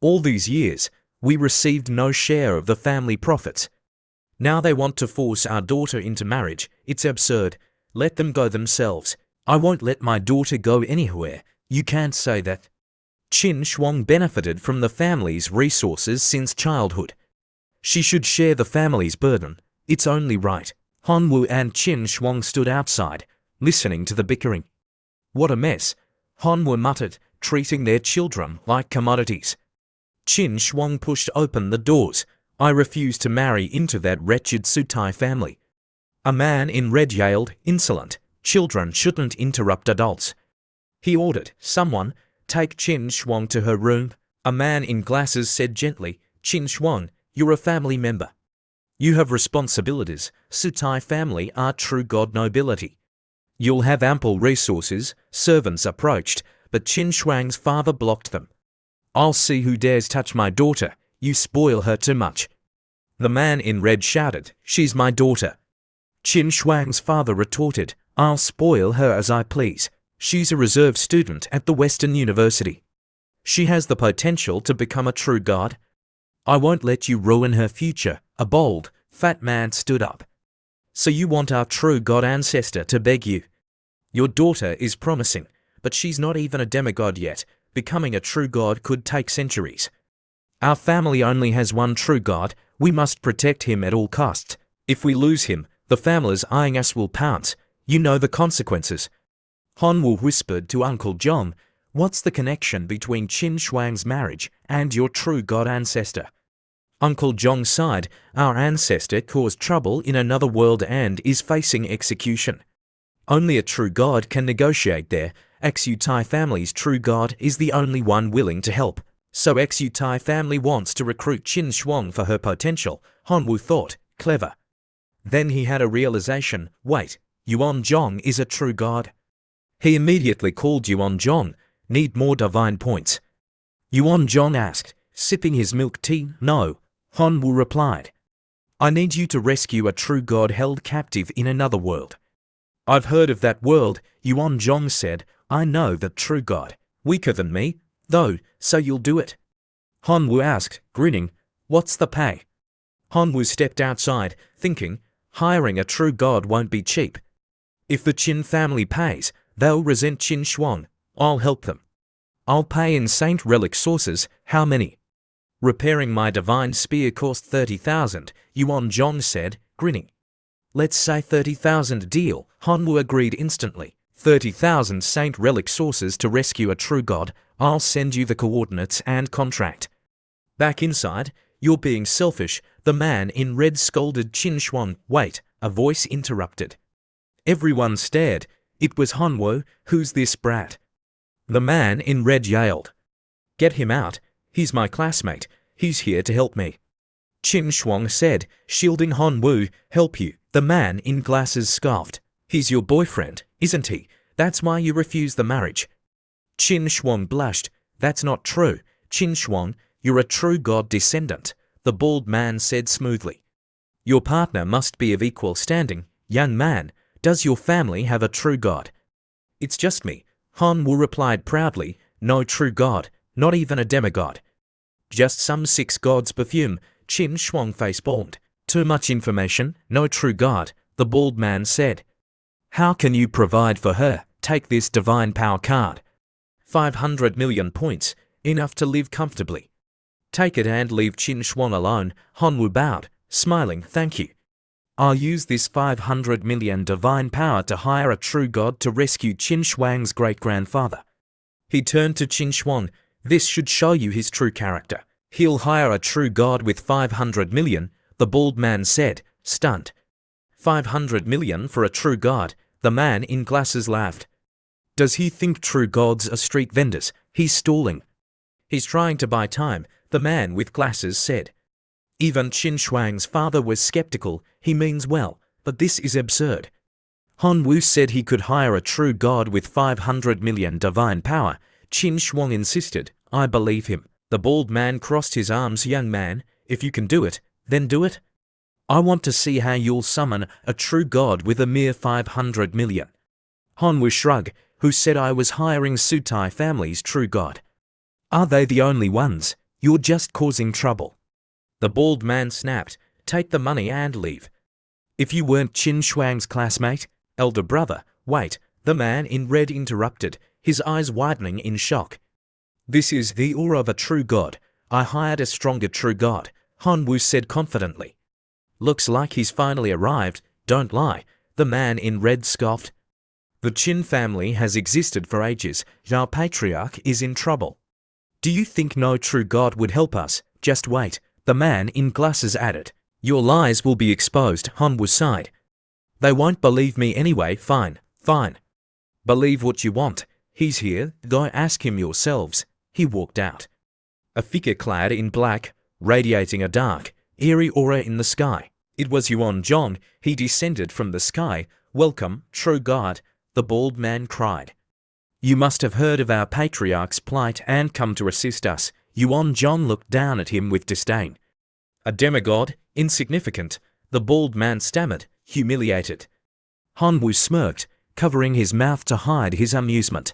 All these years, we received no share of the family profits. Now they want to force our daughter into marriage. It's absurd. Let them go themselves. I won't let my daughter go anywhere. You can't say that. Qin Shuang benefited from the family's resources since childhood. She should share the family's burden. It's only right. Hanwu and Qin Shuang stood outside, listening to the bickering. What a mess, Hanwu muttered, treating their children like commodities. Qin Shuang pushed open the doors. I refuse to marry into that wretched Sutai family. A man in red yelled, insolent. Children shouldn't interrupt adults. He ordered, "Someone, take Qin Shuang to her room." A man in glasses said gently, "Qin Shuang, you're a family member. You have responsibilities. Sutai family are true god nobility. You'll have ample resources." Servants approached, but Qin Shuang's father blocked them. "I'll see who dares touch my daughter. You spoil her too much." The man in red shouted, "She's my daughter." Qin Shuang's father retorted, "I'll spoil her as I please. She's a reserve student at the Western University. She has the potential to become a true god. I won't let you ruin her future." A bold, fat man stood up. "So you want our true god ancestor to beg you? Your daughter is promising, but she's not even a demigod yet. Becoming a true god could take centuries. Our family only has one true god. We must protect him at all costs. If we lose him, the families eyeing us will pounce. You know the consequences." Hanwu whispered to Uncle John, "What's the connection between Qin Shuang's marriage and your true god ancestor?" Uncle John sighed, "Our ancestor caused trouble in another world and is facing execution. Only a true god can negotiate there. Xutai family's true god is the only one willing to help. So Xutai family wants to recruit Qin Shuang for her potential." Hanwu thought, "Clever." Then he had a realization. Wait, Yuan Zhong is a true god. He immediately called Yuan Zhong. "Need more divine points?" Yuan Zhong asked, sipping his milk tea. "No," Hanwu replied. "I need you to rescue a true god held captive in another world." "I've heard of that world," Yuan Zhong said. "I know that true god. Weaker than me, though, so you'll do it?" Hanwu asked, grinning. "What's the pay?" Hanwu stepped outside, thinking, hiring a true god won't be cheap. If the Qin family pays, they'll resent Qin Shuang. I'll help them. I'll pay in saint relic sources. How many? Repairing my divine spear cost 30,000, Yuan Zhong said, grinning. Let's say 30,000 deal, Hanwu agreed instantly. 30,000 saint relic sources to rescue a true god. I'll send you the coordinates and contract. Back inside, "You're being selfish," the man in red scolded Qin Shuang. "Wait," a voice interrupted. Everyone stared. It was Hanwu. "Who's this brat?" The man in red yelled. "Get him out. He's my classmate. He's here to help me." Qin Shuang said, shielding Hanwu. "Help you?" The man in glasses scoffed. "He's your boyfriend, isn't he? That's why you refused the marriage." Qin Shuang blushed. "That's not true. Qin Shuang, you're a true god descendant," the bald man said smoothly. "Your partner must be of equal standing. Young man, does your family have a true god?" "It's just me," Hanwu replied proudly. "No true god, not even a demigod. Just some 6 gods' perfume." Qin Shuang face-palmed. "Too much information, no true god," the bald man said. "How can you provide for her? Take this divine power card. 500 million points, enough to live comfortably. Take it and leave Qin Shuang alone." Hanwu bowed, smiling. "Thank you. I'll use this 500 million divine power to hire a true god to rescue Qin Shuang's great-grandfather." He turned to Qin Shuang. "This should show you his true character. He'll hire a true god with 500 million, the bald man said, stunned. 500 million for a true god, the man in glasses laughed. "Does he think true gods are street vendors? He's stalling. He's trying to buy time," the man with glasses said. Even Qin Shuang's father was skeptical. "He means well, but this is absurd." Hanwu said he could hire a true god with 500 million divine power. Qin Shuang insisted. "I believe him." The bald man crossed his arms. "Young man, if you can do it, then do it. I want to see how you'll summon a true god with a mere 500 million. Hanwu shrugged. "Who said I was hiring Sutai family's true god? Are they the only ones? You're just causing trouble." The bald man snapped. "Take the money and leave." "If you weren't Qin Shuang's classmate, elder brother." "Wait," the man in red interrupted, his eyes widening in shock. "This is the aura of a true god. I hired a stronger true god," Hanwu said confidently. "Looks like he's finally arrived. Don't lie," the man in red scoffed. "The Qin family has existed for ages. Our patriarch is in trouble. Do you think no true god would help us? Just wait," the man in glasses added. "Your lies will be exposed," Hanwu sighed. "They won't believe me anyway." "Fine, Fine. Believe what you want. He's here, go ask him yourselves. He walked out. A figure clad in black, radiating a dark, eerie aura in the sky. It was Yuan Zhong. He descended from the sky. Welcome, true God, the bald man cried. You must have heard of our patriarch's plight and come to assist us. Yuan Zhong looked down at him with disdain. A demigod, insignificant, the bald man stammered, humiliated. Hanwu smirked, covering his mouth to hide his amusement.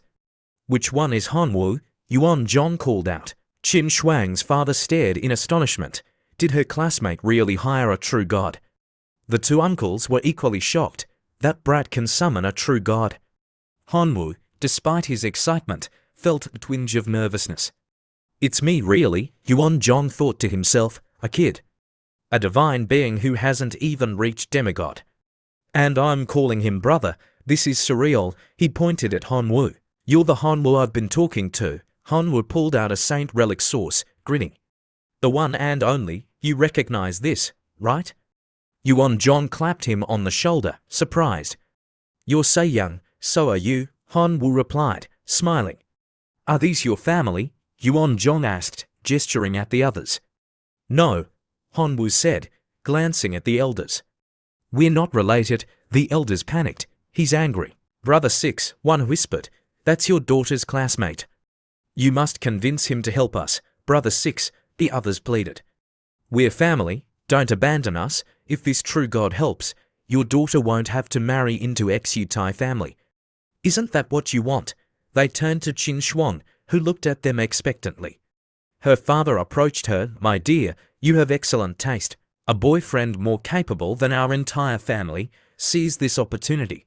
Which one is Hanwu? Yuan Zhong called out. Qin Shuang's father stared in astonishment. Did her classmate really hire a true god? The two uncles were equally shocked. That brat can summon a true god. Hanwu, despite his excitement, felt a twinge of nervousness. It's me really, Yuan Zhong thought to himself, a kid. A divine being who hasn't even reached demigod. And I'm calling him brother. This is surreal. He pointed at Hanwu. You're the Hanwu I've been talking to. Hanwu pulled out a saint relic source, grinning. The one and only, you recognize this, right? Yuan Zhong clapped him on the shoulder, surprised. You're so young, so are you, Hanwu replied, smiling. Are these your family? Yuan Zhong asked, gesturing at the others. No, Hanwu said, glancing at the elders. We're not related, the elders panicked. He's angry. Brother 6, one whispered. That's your daughter's classmate. You must convince him to help us, Brother 6, the others pleaded. We're family, don't abandon us. If this true God helps, your daughter won't have to marry into Xutai family. Isn't that what you want? They turned to Qin Shuang, who looked at them expectantly. Her father approached her. My dear, you have excellent taste. A boyfriend more capable than our entire family. Seize this opportunity.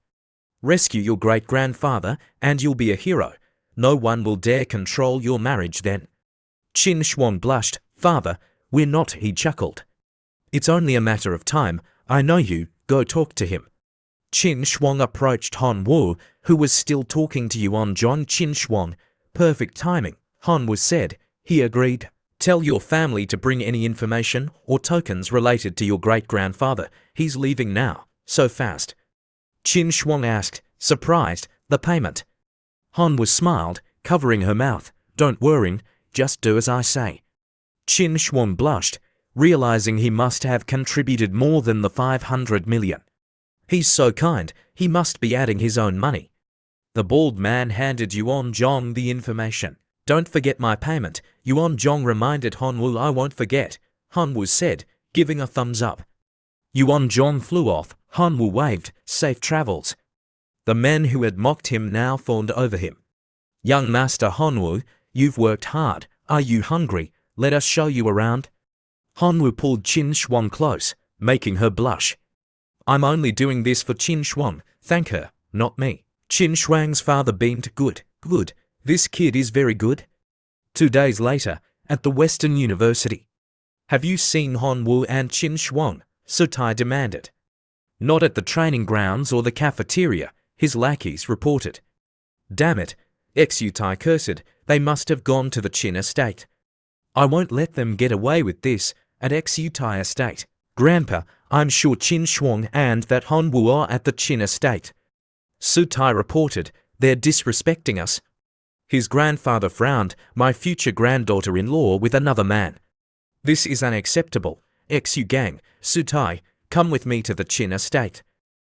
Rescue your great-grandfather and you'll be a hero. No one will dare control your marriage then. Qin Shuang blushed. Father, we're not, he chuckled. It's only a matter of time. I know you. Go talk to him. Qin Shuang approached Hanwu, who was still talking to Yuan Zhong. Qin Shuang. Perfect timing, Hanwu said. He agreed. Tell your family to bring any information or tokens related to your great-grandfather. He's leaving now. So fast. Qin Shuang asked, surprised, the payment. Hanwu smiled, covering her mouth. Don't worry, just do as I say. Qin Shuang blushed, realizing he must have contributed more than the 500 million. He's so kind, he must be adding his own money. The bald man handed Yuan Zhong the information. Don't forget my payment, Yuan Zhong reminded Hanwu. I won't forget, Hanwu said, giving a thumbs up. Yuan Zhong flew off. Hanwu waved, safe travels. The men who had mocked him now fawned over him. Young Master Hanwu, you've worked hard. Are you hungry? Let us show you around. Hanwu pulled Qin Shuang close, making her blush. I'm only doing this for Qin Shuang. Thank her, not me. Qin Shuang's father beamed. Good, good. This kid is very good. 2 days later, at the Western University. Have you seen Hanwu and Qin Shuang? Sutai demanded. Not at the training grounds or the cafeteria, his lackeys reported. Damn it, Xutai cursed, they must have gone to the Qin estate. I won't let them get away with this at Xutai estate. Grandpa, I'm sure Qin Shuang and that Hanwu are at the Qin estate. Sutai reported, they're disrespecting us. His grandfather frowned, my future granddaughter-in-law with another man. This is unacceptable. Xu gang, Sutai, come with me to the Qin estate.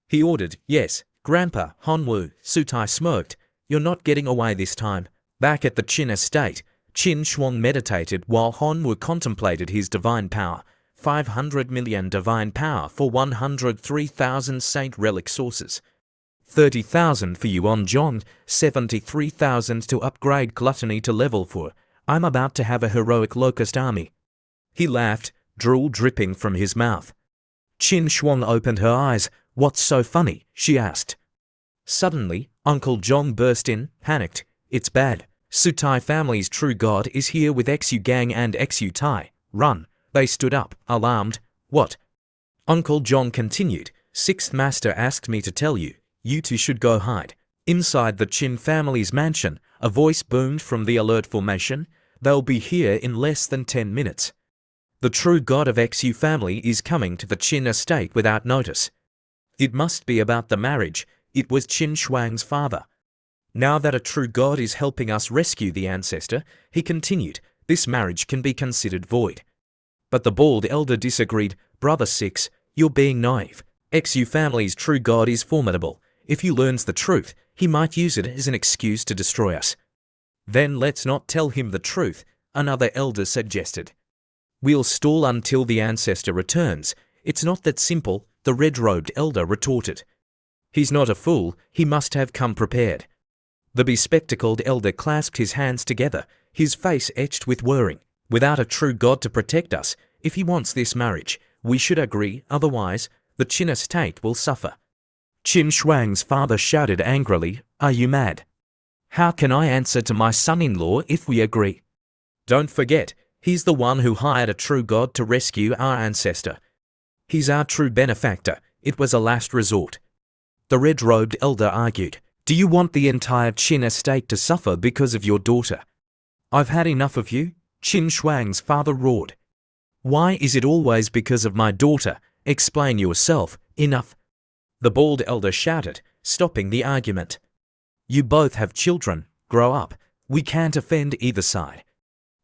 He ordered. Yes, Grandpa, Hanwu. Sutai smirked. You're not getting away this time. Back at the Qin estate, Qin Shuang meditated while Hanwu contemplated his divine power. 500 million divine power for 103,000 saint relic sources. 30,000 for Yuan Zhong, 73,000 to upgrade gluttony to level 4. I'm about to have a heroic locust army. He laughed, drool dripping from his mouth. Qin Shuang opened her eyes. What's so funny? She asked. Suddenly, Uncle Zhong burst in, panicked. It's bad. Sutai family's true god is here with Xu gang and Xutai. Run. They stood up, alarmed. What? Uncle Zhong continued. Sixth Master asked me to tell you. You two should go hide. Inside the Qin family's mansion, a voice boomed from the alert formation. They'll be here in less than 10 minutes. The true god of Xu family is coming to the Qin estate without notice. It must be about the marriage. It was Qin Shuang's father. Now that a true god is helping us rescue the ancestor, he continued, this marriage can be considered void. But the bald elder disagreed. Brother Six, you're being naive. Xu family's true god is formidable. If he learns the truth, he might use it as an excuse to destroy us. Then let's not tell him the truth, another elder suggested. We'll stall until the ancestor returns. It's not that simple, the red-robed elder retorted. He's not a fool, he must have come prepared. The bespectacled elder clasped his hands together, his face etched with worrying. Without a true god to protect us, if he wants this marriage, we should agree, otherwise, the Qin estate will suffer. Qin Shuang's father shouted angrily, are you mad? How can I answer to my son-in-law if we agree? Don't forget, he's the one who hired a true god to rescue our ancestor. He's our true benefactor, it was a last resort. The red-robed elder argued, do you want the entire Qin estate to suffer because of your daughter? I've had enough of you, Qin Shuang's father roared. Why is it always because of my daughter? Explain yourself, enough. The bald elder shouted, stopping the argument. You both have children, grow up, we can't offend either side.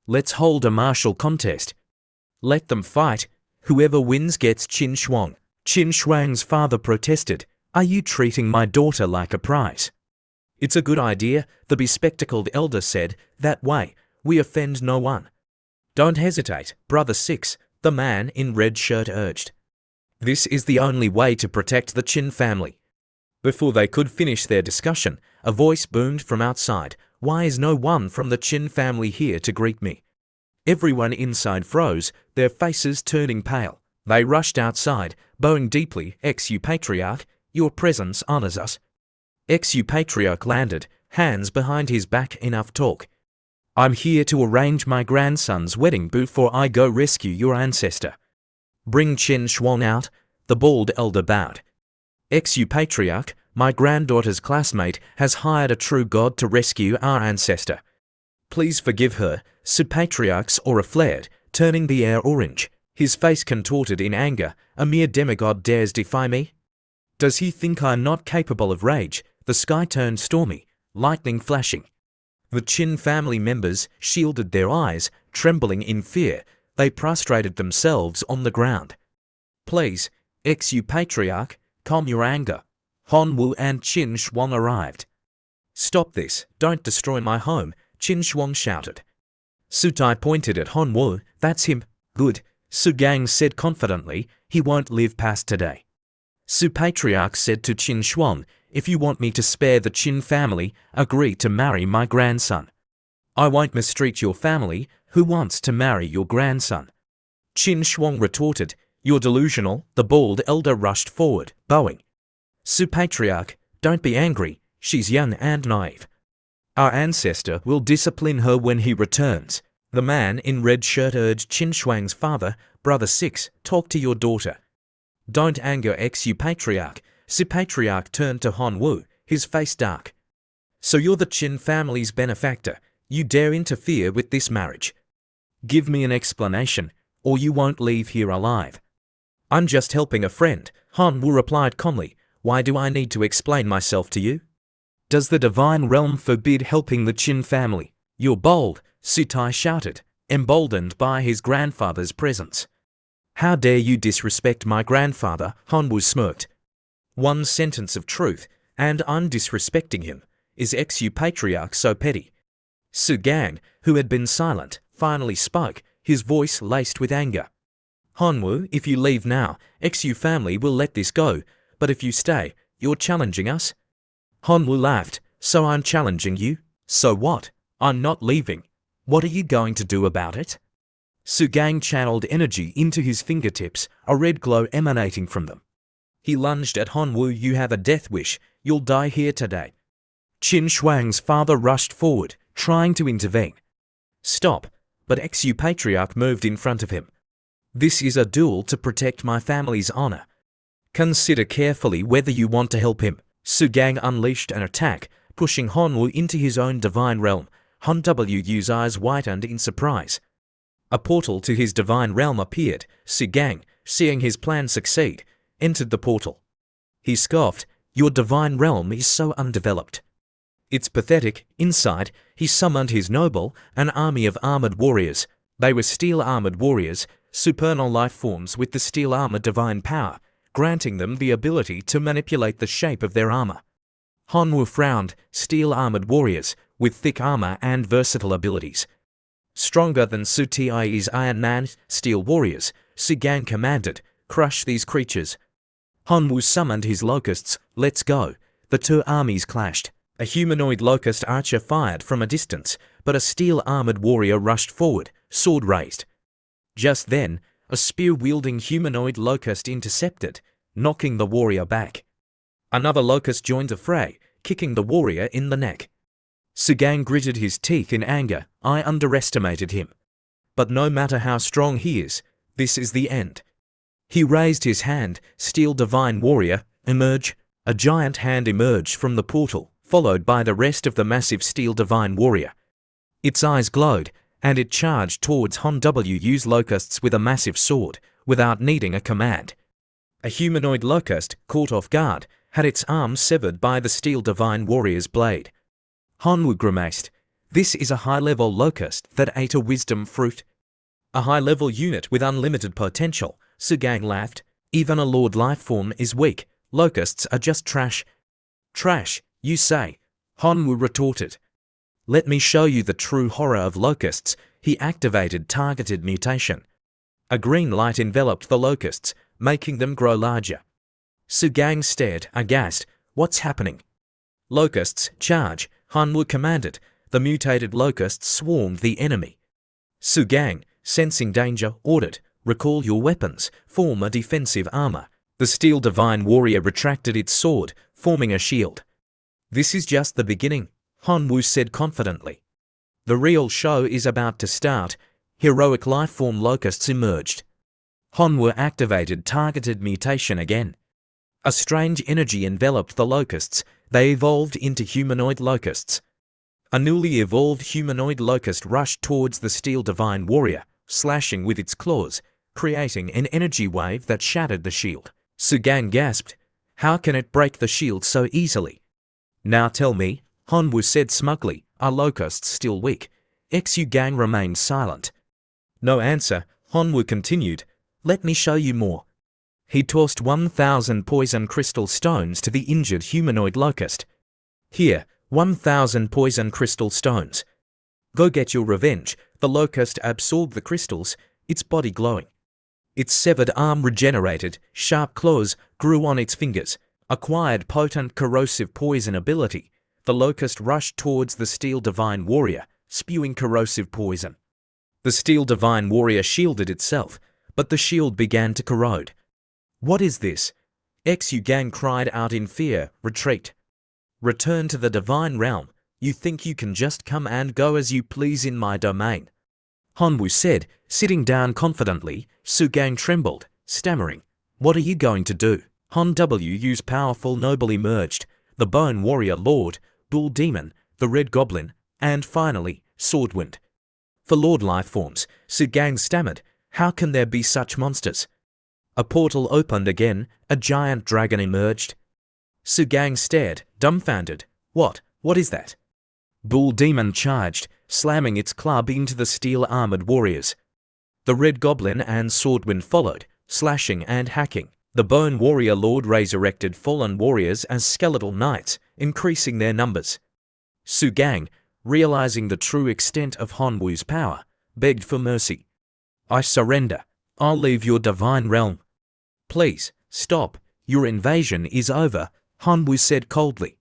Let's hold a martial contest. Let them fight, whoever wins gets Qin Shuang. Qin Shuang's father protested, are you treating my daughter like a prize? It's a good idea, the bespectacled elder said, that way, we offend no one. Don't hesitate, Brother Six, the man in red shirt urged. This is the only way to protect the Qin family. Before they could finish their discussion, a voice boomed from outside, why is no one from the Qin family here to greet me? Everyone inside froze, their faces turning pale. They rushed outside, bowing deeply, Xu Patriarch, your presence honors us. Xu Patriarch landed, hands behind his back, enough talk. I'm here to arrange my grandson's wedding before I go rescue your ancestor. Bring Qin Shuang out, the bald elder bowed. Xu Patriarch, my granddaughter's classmate, has hired a true god to rescue our ancestor. Please forgive her, Su Patriarch's aura flared, turning the air orange. His face contorted in anger, a mere demigod dares defy me? Does he think I'm not capable of rage? The sky turned stormy, lightning flashing. The Qin family members shielded their eyes, trembling in fear. They prostrated themselves on the ground. Please, Xu Patriarch, calm your anger. Hanwu and Qin Shuang arrived. Stop this, don't destroy my home, Qin Shuang shouted. Su Tai pointed at Hanwu, that's him. Good, Su Gang said confidently, he won't live past today. Su Patriarch said to Qin Shuang, if you want me to spare the Qin family, agree to marry my grandson. I won't mistreat your family, who wants to marry your grandson? Qin Shuang retorted, you're delusional. The bald elder rushed forward, bowing. Su Patriarch, don't be angry, she's young and naive. Our ancestor will discipline her when he returns. The man in red shirt urged Qin Shuang's father, Brother Six, talk to your daughter. Don't anger Xu Patriarch. Su Patriarch turned to Hanwu, his face dark. So you're the Qin family's benefactor. You dare interfere with this marriage. Give me an explanation, or you won't leave here alive. I'm just helping a friend, Hanwu replied calmly. Why do I need to explain myself to you? Does the divine realm forbid helping the Qin family? You're bold, Su Tai shouted, emboldened by his grandfather's presence. How dare you disrespect my grandfather, Hanwu smirked. One sentence of truth, and I'm disrespecting him. Is Xu Patriarch so petty? Su Gang, who had been silent, finally spoke, his voice laced with anger. Hanwu, if you leave now, Xu family will let this go, but if you stay, you're challenging us? Hanwu laughed, so I'm challenging you? So what? I'm not leaving. What are you going to do about it? Su Gang channeled energy into his fingertips, a red glow emanating from them. He lunged at Hanwu, you have a death wish, you'll die here today. Qin Shuang's father rushed forward, trying to intervene. Stop, but Xu Patriarch moved in front of him. This is a duel to protect my family's honor. Consider carefully whether you want to help him. Su Gang unleashed an attack, pushing Hanwu into his own divine realm. Hanwu's eyes whitened in surprise. A portal to his divine realm appeared. Su Gang, seeing his plan succeed, entered the portal. He scoffed, Your divine realm is so undeveloped. It's pathetic. Inside, he summoned his noble, an army of armored warriors. They were steel-armored warriors, supernal life forms with the steel armor divine power, granting them the ability to manipulate the shape of their armor. Hanwoo frowned. Steel-armored warriors, with thick armor and versatile abilities. Stronger than Sutiai's Iron Man, steel warriors, Sugang commanded, crush these creatures. Hanwoo summoned his locusts. Let's go. The two armies clashed. A humanoid locust archer fired from a distance, but a steel-armored warrior rushed forward, sword raised. Just then, a spear-wielding humanoid locust intercepted, knocking the warrior back. Another locust joined the fray, kicking the warrior in the neck. Sugang gritted his teeth in anger. I underestimated him. But no matter how strong he is, this is the end. He raised his hand. Steel divine warrior, emerge. A giant hand emerged from the portal, followed by the rest of the massive steel divine warrior. Its eyes glowed, and it charged towards Hanwoo's locusts with a massive sword, without needing a command. A humanoid locust, caught off guard, had its arm severed by the steel divine warrior's blade. Hanwoo grimaced. This is a high-level locust that ate a wisdom fruit. A high-level unit with unlimited potential, Sugang laughed. Even a lord lifeform is weak. Locusts are just trash. Trash, you say? Hanwoo retorted. Let me show you the true horror of locusts. He activated targeted mutation. A green light enveloped the locusts, making them grow larger. Sugang stared, aghast. What's happening? Locusts, charge, Hanwoo commanded. The mutated locusts swarmed the enemy. Sugang, sensing danger, ordered, recall your weapons, form a defensive armor. The steel divine warrior retracted its sword, forming a shield. This is just the beginning, Hanwoo said confidently. The real show is about to start. Heroic lifeform locusts emerged. Hanwoo activated targeted mutation again. A strange energy enveloped the locusts. They evolved into humanoid locusts. A newly evolved humanoid locust rushed towards the steel divine warrior, slashing with its claws, creating an energy wave that shattered the shield. Sugang gasped. How can it break the shield so easily? Now tell me, Hanwoo said smugly, are locusts still weak? Sugang remained silent. No answer, Hanwoo continued. Let me show you more. He tossed 1,000 poison crystal stones to the injured humanoid locust. Here, 1,000 poison crystal stones. Go get your revenge. The locust absorbed the crystals, its body glowing. Its severed arm regenerated, sharp claws grew on its fingers, acquired potent corrosive poison ability. The locust rushed towards the steel divine warrior, spewing corrosive poison. The steel divine warrior shielded itself, but the shield began to corrode. What is this? Sugang cried out in fear. Retreat. Return to the divine realm. You think you can just come and go as you please in my domain? Hanwoo said, sitting down confidently. Sugang trembled, stammering. What are you going to do? Hanwoo's powerful noble emerged. The Bone Warrior Lord, Bull Demon, the Red Goblin, and finally, Swordwind. For Lord Lifeforms, Sugang stammered. How can there be such monsters? A portal opened again. A giant dragon emerged. Sugang stared, dumbfounded. What is that? Bull Demon charged, slamming its club into the steel-armored warriors. The Red Goblin and Swordwind followed, slashing and hacking. The Bone Warrior Lord resurrected fallen warriors as skeletal knights, increasing their numbers. Sugang, realizing the true extent of Hanwoo's power, begged for mercy. I surrender. I'll leave your divine realm. Please, stop. Your invasion is over, Hanwoo said coldly.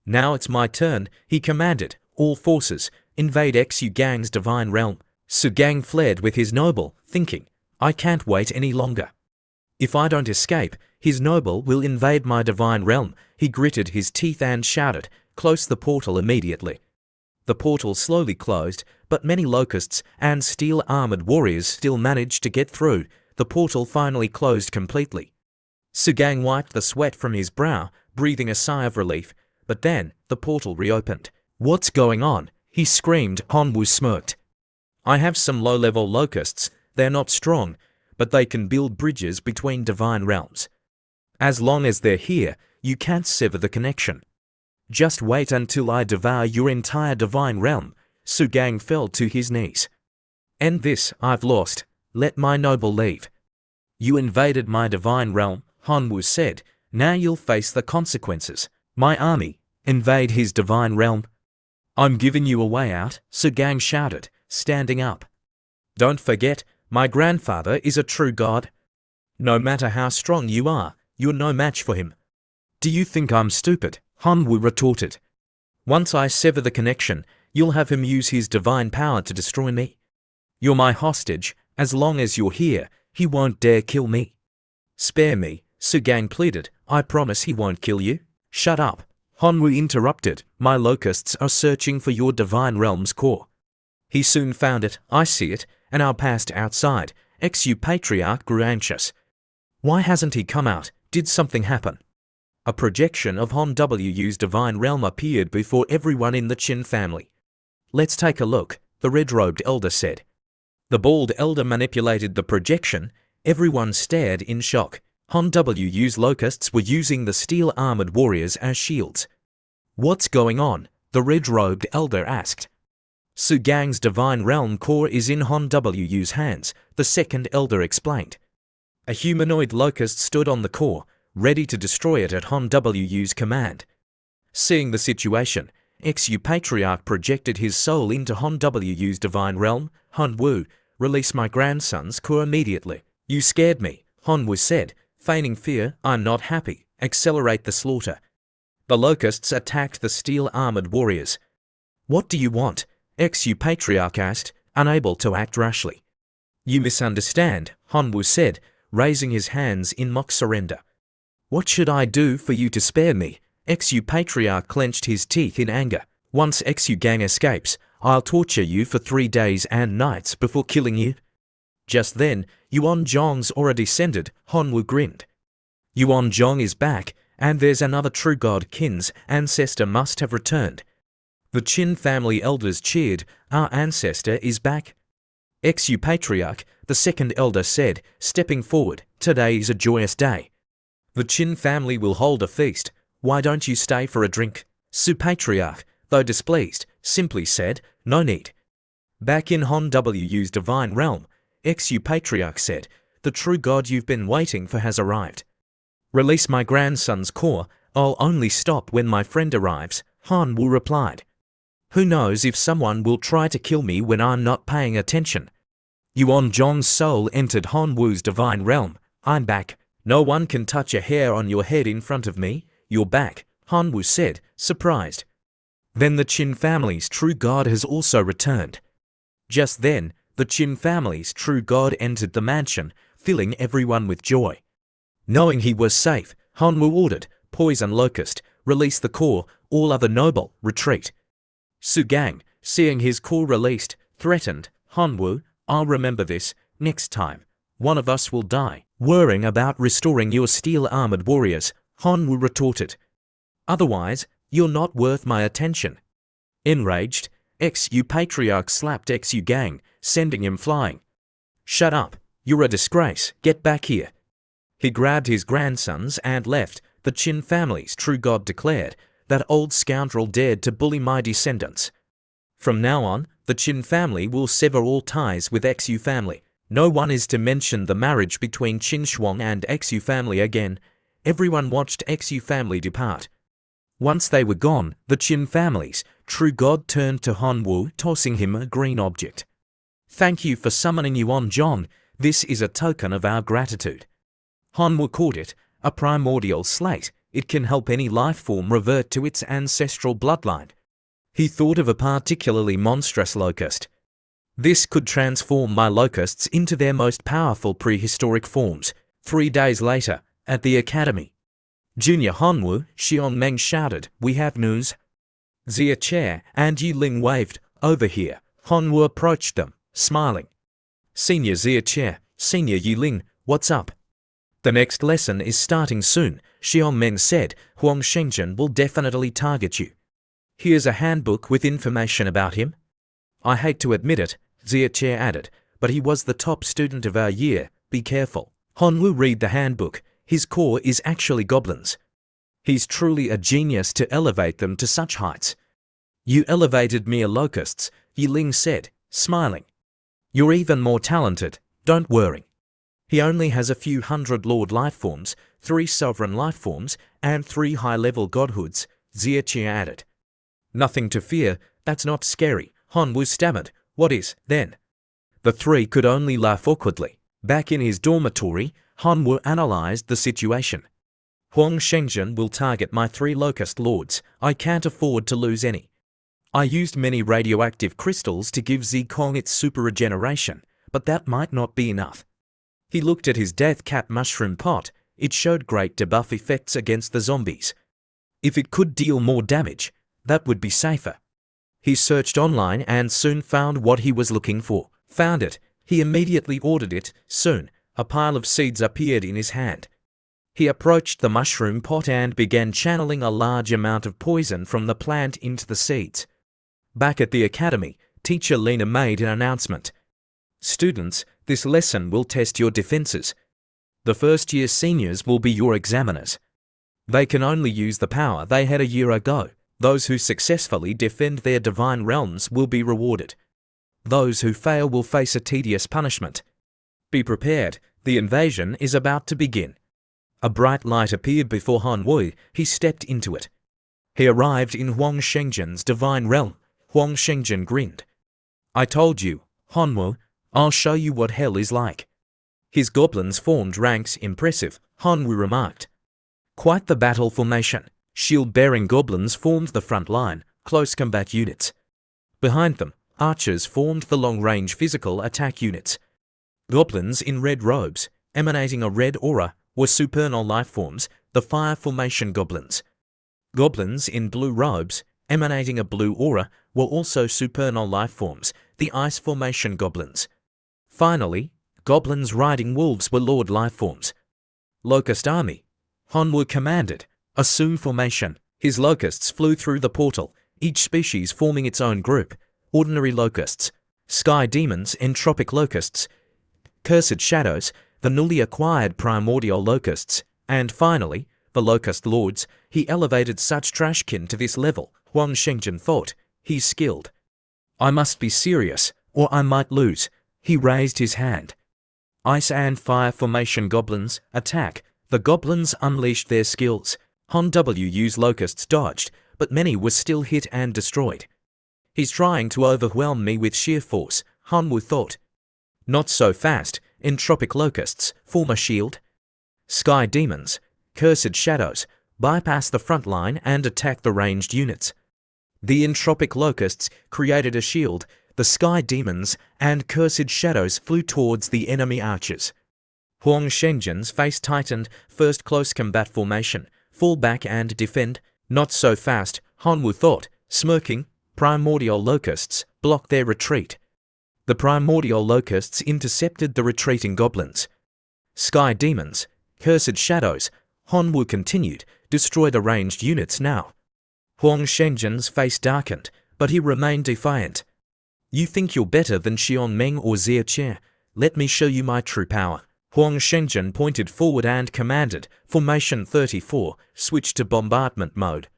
Now it's my turn, he commanded. All forces, invade Sugang's divine realm. Sugang fled with his noble, thinking, I can't wait any longer. If I don't escape, his noble will invade my divine realm. He gritted his teeth and shouted, close the portal immediately. The portal slowly closed, but many locusts and steel-armored warriors still managed to get through. The portal finally closed completely. Sugang wiped the sweat from his brow, breathing a sigh of relief, but then the portal reopened. What's going on? He screamed. Hanwoo smirked. I have some low-level locusts. They're not strong, but they can build bridges between divine realms. As long as they're here, you can't sever the connection. Just wait until I devour your entire divine realm. Su Gang fell to his knees. End this, I've lost. Let my noble leave. You invaded my divine realm, Hanwoo said. Now you'll face the consequences. My army, invade his divine realm. I'm giving you a way out, Su Gang shouted, standing up. Don't forget, my grandfather is a true god. No matter how strong you are, you're no match for him. Do you think I'm stupid? Hanwoo retorted. Once I sever the connection, you'll have him use his divine power to destroy me. You're my hostage. As long as you're here, he won't dare kill me. Spare me, Su Gang pleaded. I promise he won't kill you. Shut up. Hanwoo interrupted. My locusts are searching for your divine realm's core. He soon found it, I see it, and our past outside. Xu Patriarch grew anxious. Why hasn't he come out? Did something happen? A projection of Han Wu's divine realm appeared before everyone in the Qin family. Let's take a look, the red-robed elder said. The bald elder manipulated the projection. Everyone stared in shock. Han Wu's locusts were using the steel-armored warriors as shields. What's going on? The red-robed elder asked. Su Gang's divine realm core is in Han Wu's hands, the second elder explained. A humanoid locust stood on the core, ready to destroy it at Han Wu's command. Seeing the situation, Xu Patriarch projected his soul into Han Wu's divine realm. Hanwoo, release my grandson's core immediately. You scared me, Hanwoo said, feigning fear. I'm not happy. Accelerate the slaughter. The locusts attacked the steel-armored warriors. What do you want? Xu Patriarch asked, unable to act rashly. You misunderstand, Hanwoo said, raising his hands in mock surrender. What should I do for you to spare me? Xu Patriarch clenched his teeth in anger. Once Xu Gang escapes, I'll torture you for 3 days and nights before killing you. Just then, Yuan Zhong's aura descended. Hanwoo grinned. Yuan Zhong is back, and there's another true god. Qin's ancestor must have returned. The Qin family elders cheered. Our ancestor is back. Xu Patriarch, the second elder said, stepping forward. Today is a joyous day. The Qin family will hold a feast. Why don't you stay for a drink? Su Patriarch, though displeased, simply said, no need. Back in Han Wu's divine realm, Xu Patriarch said, the true god you've been waiting for has arrived. Release my grandson's core. I'll only stop when my friend arrives, Hanwoo replied. Who knows if someone will try to kill me when I'm not paying attention. Yuan Zhong's soul entered Hanwoo's divine realm. I'm back. No one can touch a hair on your head in front of me. You're back, Hanwoo said, surprised. Then the Qin family's true god has also returned. Just then, the Qin family's true god entered the mansion, filling everyone with joy. Knowing he was safe, Hanwoo ordered, Poison Locust, release the core. All other noble, retreat. Su Gang, seeing his core released, threatened, Hanwoo, I'll remember this. Next time, one of us will die. Worrying about restoring your steel-armored warriors, Hanwoo retorted. Otherwise, you're not worth my attention. Enraged, Xu Patriarch slapped Xu Gang, sending him flying. Shut up. You're a disgrace. Get back here. He grabbed his grandsons and left. The Qin family's true god declared, that old scoundrel dared to bully my descendants. From now on, the Qin family will sever all ties with Xu family. No one is to mention the marriage between Qin Shuang and Xu family again. Everyone watched Xu family depart. Once they were gone, the Qin family's true god turned to Hanwoo, tossing him a green object. Thank you for summoning Yuan Zhong. This is a token of our gratitude. Hanwoo caught it, a primordial slate. It can help any life form revert to its ancestral bloodline. He thought of a particularly monstrous locust. This could transform my locusts into their most powerful prehistoric forms. 3 days later, at the academy. Junior Hanwoo, Xiong Meng shouted, we have news. Xia Che and Yi Ling waved, over here. Hanwoo approached them, smiling. Senior Xia Che, Senior Yi Ling, what's up? The next lesson is starting soon, Xiong Meng said. Huang Shengzhen will definitely target you. Here's a handbook with information about him. I hate to admit it, Xia Che added, but he was the top student of our year. Be careful. Hanwoo read the handbook. His core is actually goblins. He's truly a genius to elevate them to such heights. You elevated mere locusts, Yi Ling said, smiling. You're even more talented, don't worry. He only has a few hundred Lord Lifeforms, 3 Sovereign Lifeforms, and 3 high-level godhoods, Xie Qi added. Nothing to fear, that's not scary, Han Wu stammered. What is, then? The 3 could only laugh awkwardly. Back in his dormitory, Han Wu analyzed the situation. Huang Shenzhen will target my 3 locust lords. I can't afford to lose any. I used many radioactive crystals to give Zikong its super regeneration, but that might not be enough. He looked at his death cap mushroom pot. It showed great debuff effects against the zombies. If it could deal more damage, that would be safer. He searched online and soon found what he was looking for. Found it. He immediately ordered it. Soon, a pile of seeds appeared in his hand. He approached the mushroom pot and began channeling a large amount of poison from the plant into the seeds. Back at the academy, teacher Lena made an announcement. Students, this lesson will test your defenses. The first-year seniors will be your examiners. They can only use the power they had a year ago. Those who successfully defend their divine realms will be rewarded. Those who fail will face a tedious punishment. Be prepared, the invasion is about to begin. A bright light appeared before Han Wu. He stepped into it. He arrived in Huang Shenzhen's divine realm. Huang Shenzhen grinned. I told you, Han Wu, I'll show you what hell is like. His goblins formed ranks. Impressive, Han Wu remarked. Quite the battle formation. Shield-bearing goblins formed the front line, close combat units. Behind them, archers formed the long-range physical attack units. Goblins in red robes, emanating a red aura, were supernal lifeforms, the fire formation goblins. Goblins in blue robes, emanating a blue aura, were also supernal lifeforms, the ice formation goblins. Finally, goblins riding wolves were lord lifeforms. Locust army. Han Wu commanded. Assume formation. His locusts flew through the portal, each species forming its own group. Ordinary locusts, sky demons, entropic locusts, cursed shadows, the newly acquired primordial locusts, and finally, the locust lords. He elevated such trashkin to this level, Huang Shenzhen thought. He's skilled. I must be serious, or I might lose. He raised his hand. Ice and fire formation goblins, attack. The goblins unleashed their skills. Han Wu's locusts dodged, but many were still hit and destroyed. He's trying to overwhelm me with sheer force, Han Wu thought. Not so fast. Entropic locusts, form a shield. Sky demons, cursed shadows, bypass the front line and attack the ranged units. The entropic locusts created a shield. The sky demons and cursed shadows flew towards the enemy archers. Huang Shenzhen's face tightened. First close combat formation. Fall back and defend. Not so fast, Han Wu thought, smirking. Primordial locusts blocked their retreat. The primordial locusts intercepted the retreating goblins. Sky demons, cursed shadows, Han Wu continued, destroy the ranged units now. Huang Shenzhen's face darkened, but he remained defiant. You think you're better than Xion Meng or Xie Qi? Let me show you my true power. Huang Shenzhen pointed forward and commanded, Formation 34, switch to bombardment mode.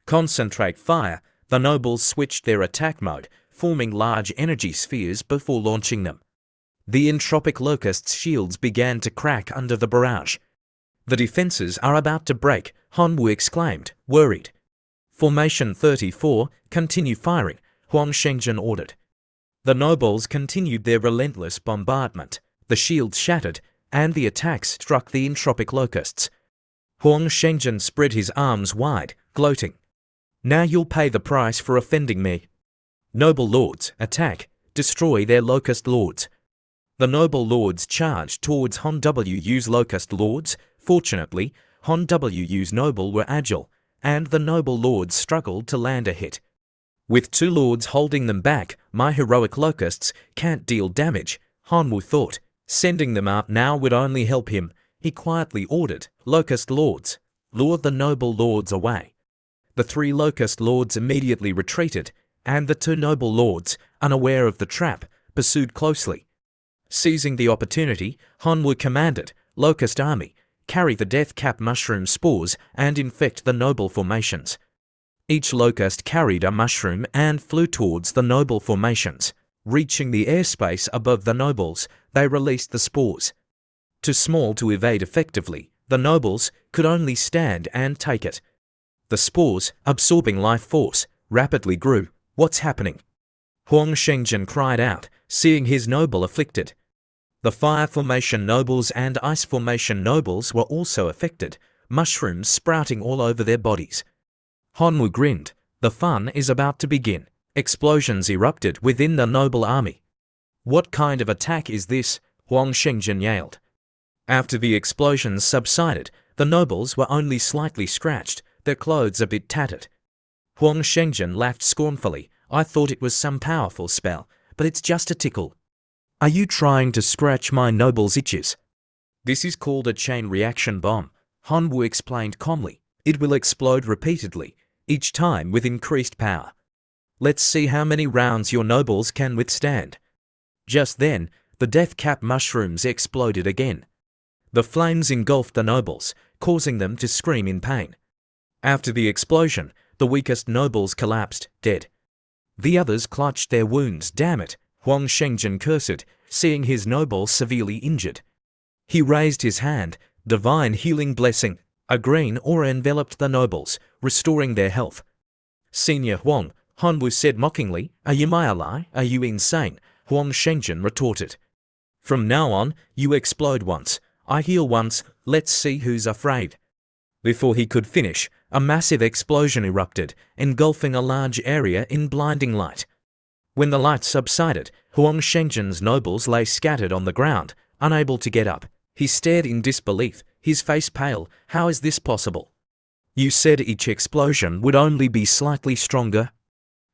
Concentrate fire. The nobles switched their attack mode, forming large energy spheres before launching them. The entropic locusts' shields began to crack under the barrage. The defenses are about to break, Han Wu exclaimed, worried. Formation 34, continue firing, Huang Shenzhen ordered. The nobles continued their relentless bombardment. The shields shattered, and the attacks struck the entropic locusts. Huang Shenzhen spread his arms wide, gloating. Now you'll pay the price for offending me. Noble lords, attack, destroy their locust lords. The noble lords charged towards Han Wu's locust lords. Fortunately, Han Wu's noble were agile, and the noble lords struggled to land a hit. With 2 lords holding them back, my heroic locusts can't deal damage, Han Wu thought. Sending them out now would only help him. He quietly ordered, locust lords, lure the noble lords away. The 3 locust lords immediately retreated, and the 2 noble lords, unaware of the trap, pursued closely. Seizing the opportunity, Han Wu commanded, Locust Army, carry the death cap mushroom spores and infect the noble formations. Each locust carried a mushroom and flew towards the noble formations. Reaching the airspace above the nobles, they released the spores. Too small to evade effectively, the nobles could only stand and take it. The spores, absorbing life force, rapidly grew. What's happening? Huang Shengzhen cried out, seeing his noble afflicted. The fire formation nobles and ice formation nobles were also affected, mushrooms sprouting all over their bodies. Hanwu grinned. The fun is about to begin. Explosions erupted within the noble army. What kind of attack is this? Huang Shengzhen yelled. After the explosions subsided, the nobles were only slightly scratched, their clothes a bit tattered. Huang Shengzhen laughed scornfully. I thought it was some powerful spell, but it's just a tickle. Are you trying to scratch my noble's itches? This is called a chain reaction bomb, Hanwu explained calmly. It will explode repeatedly, each time with increased power. Let's see how many rounds your nobles can withstand. Just then, the death cap mushrooms exploded again. The flames engulfed the nobles, causing them to scream in pain. After the explosion, the weakest nobles collapsed, dead. The others clutched their wounds. Damn it, Huang Shengzhen cursed, seeing his noble severely injured. He raised his hand, divine healing blessing. A green aura enveloped the nobles, restoring their health. Senior Huang, Hanwu said mockingly, are you my ally? Are you insane? Huang Shengzhen retorted. From now on, you explode once, I heal once, let's see who's afraid. Before he could finish, a massive explosion erupted, engulfing a large area in blinding light. When the light subsided, Huang Shengzhen's nobles lay scattered on the ground, unable to get up. He stared in disbelief, his face pale. How is this possible? You said each explosion would only be slightly stronger.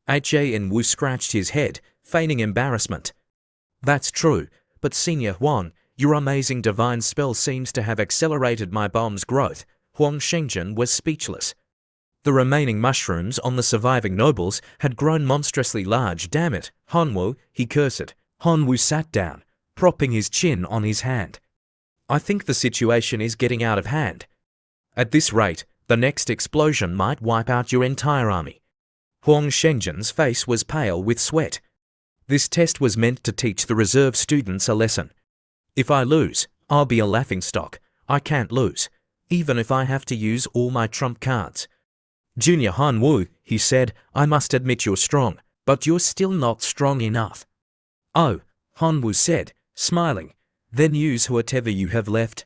Hanwu scratched his head, feigning embarrassment. That's true, but Senior Huang, your amazing divine spell seems to have accelerated my bomb's growth. Huang Shengzhen was speechless. The remaining mushrooms on the surviving nobles had grown monstrously large. Damn it, Hanwu, he cursed. Hanwu sat down, propping his chin on his hand. I think the situation is getting out of hand. At this rate, the next explosion might wipe out your entire army. Huang Shengzhen's face was pale with sweat. This test was meant to teach the reserve students a lesson. If I lose, I'll be a laughingstock. I can't lose, even if I have to use all my trump cards. Junior Hanwu, he said, I must admit you're strong, but you're still not strong enough. Oh, Hanwu said, smiling. Then use whatever you have left.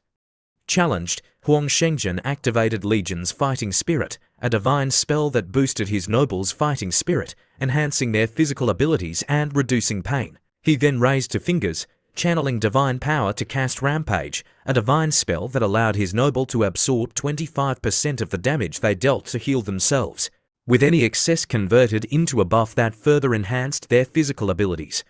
Challenged, Huang Shengzhen activated Legion's fighting spirit, a divine spell that boosted his nobles' fighting spirit, enhancing their physical abilities and reducing pain. He then raised two fingers, channeling divine power to cast Rampage, a divine spell that allowed his noble to absorb 25% of the damage they dealt to heal themselves, with any excess converted into a buff that further enhanced their physical abilities.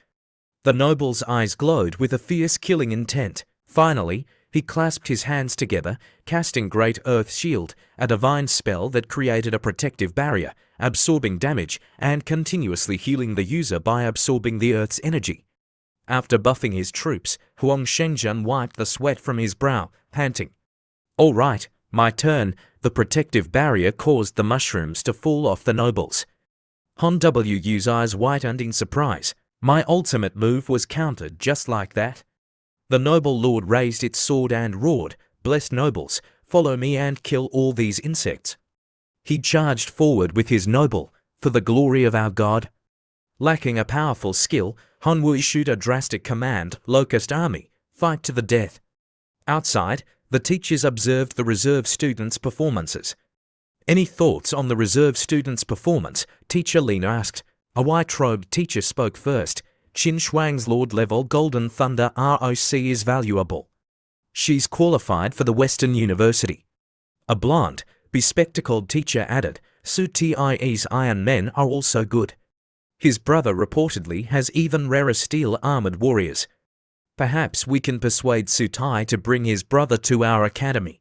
The noble's eyes glowed with a fierce killing intent. Finally, he clasped his hands together, casting Great Earth Shield, a divine spell that created a protective barrier, absorbing damage and continuously healing the user by absorbing the Earth's energy. After buffing his troops, Huang Shengzhen wiped the sweat from his brow, panting. All right, my turn. The protective barrier caused the mushrooms to fall off the nobles. Han Wu's eyes widened in surprise. My ultimate move was countered just like that. The noble lord raised its sword and roared, Blessed nobles, follow me and kill all these insects. He charged forward with his noble, for the glory of our God. Lacking a powerful skill, Hanwu issued a drastic command, Locust Army, fight to the death. Outside, the teachers observed the reserve students' performances. Any thoughts on the reserve students' performance? Teacher Lena asked. A white-robed teacher spoke first. Qin Shuang's Lord-level Golden Thunder ROC is valuable. She's qualified for the Western University. A blonde, bespectacled teacher added, Su Tie's Iron Men are also good. His brother reportedly has even rarer steel-armored warriors. Perhaps we can persuade Su Tai to bring his brother to our academy.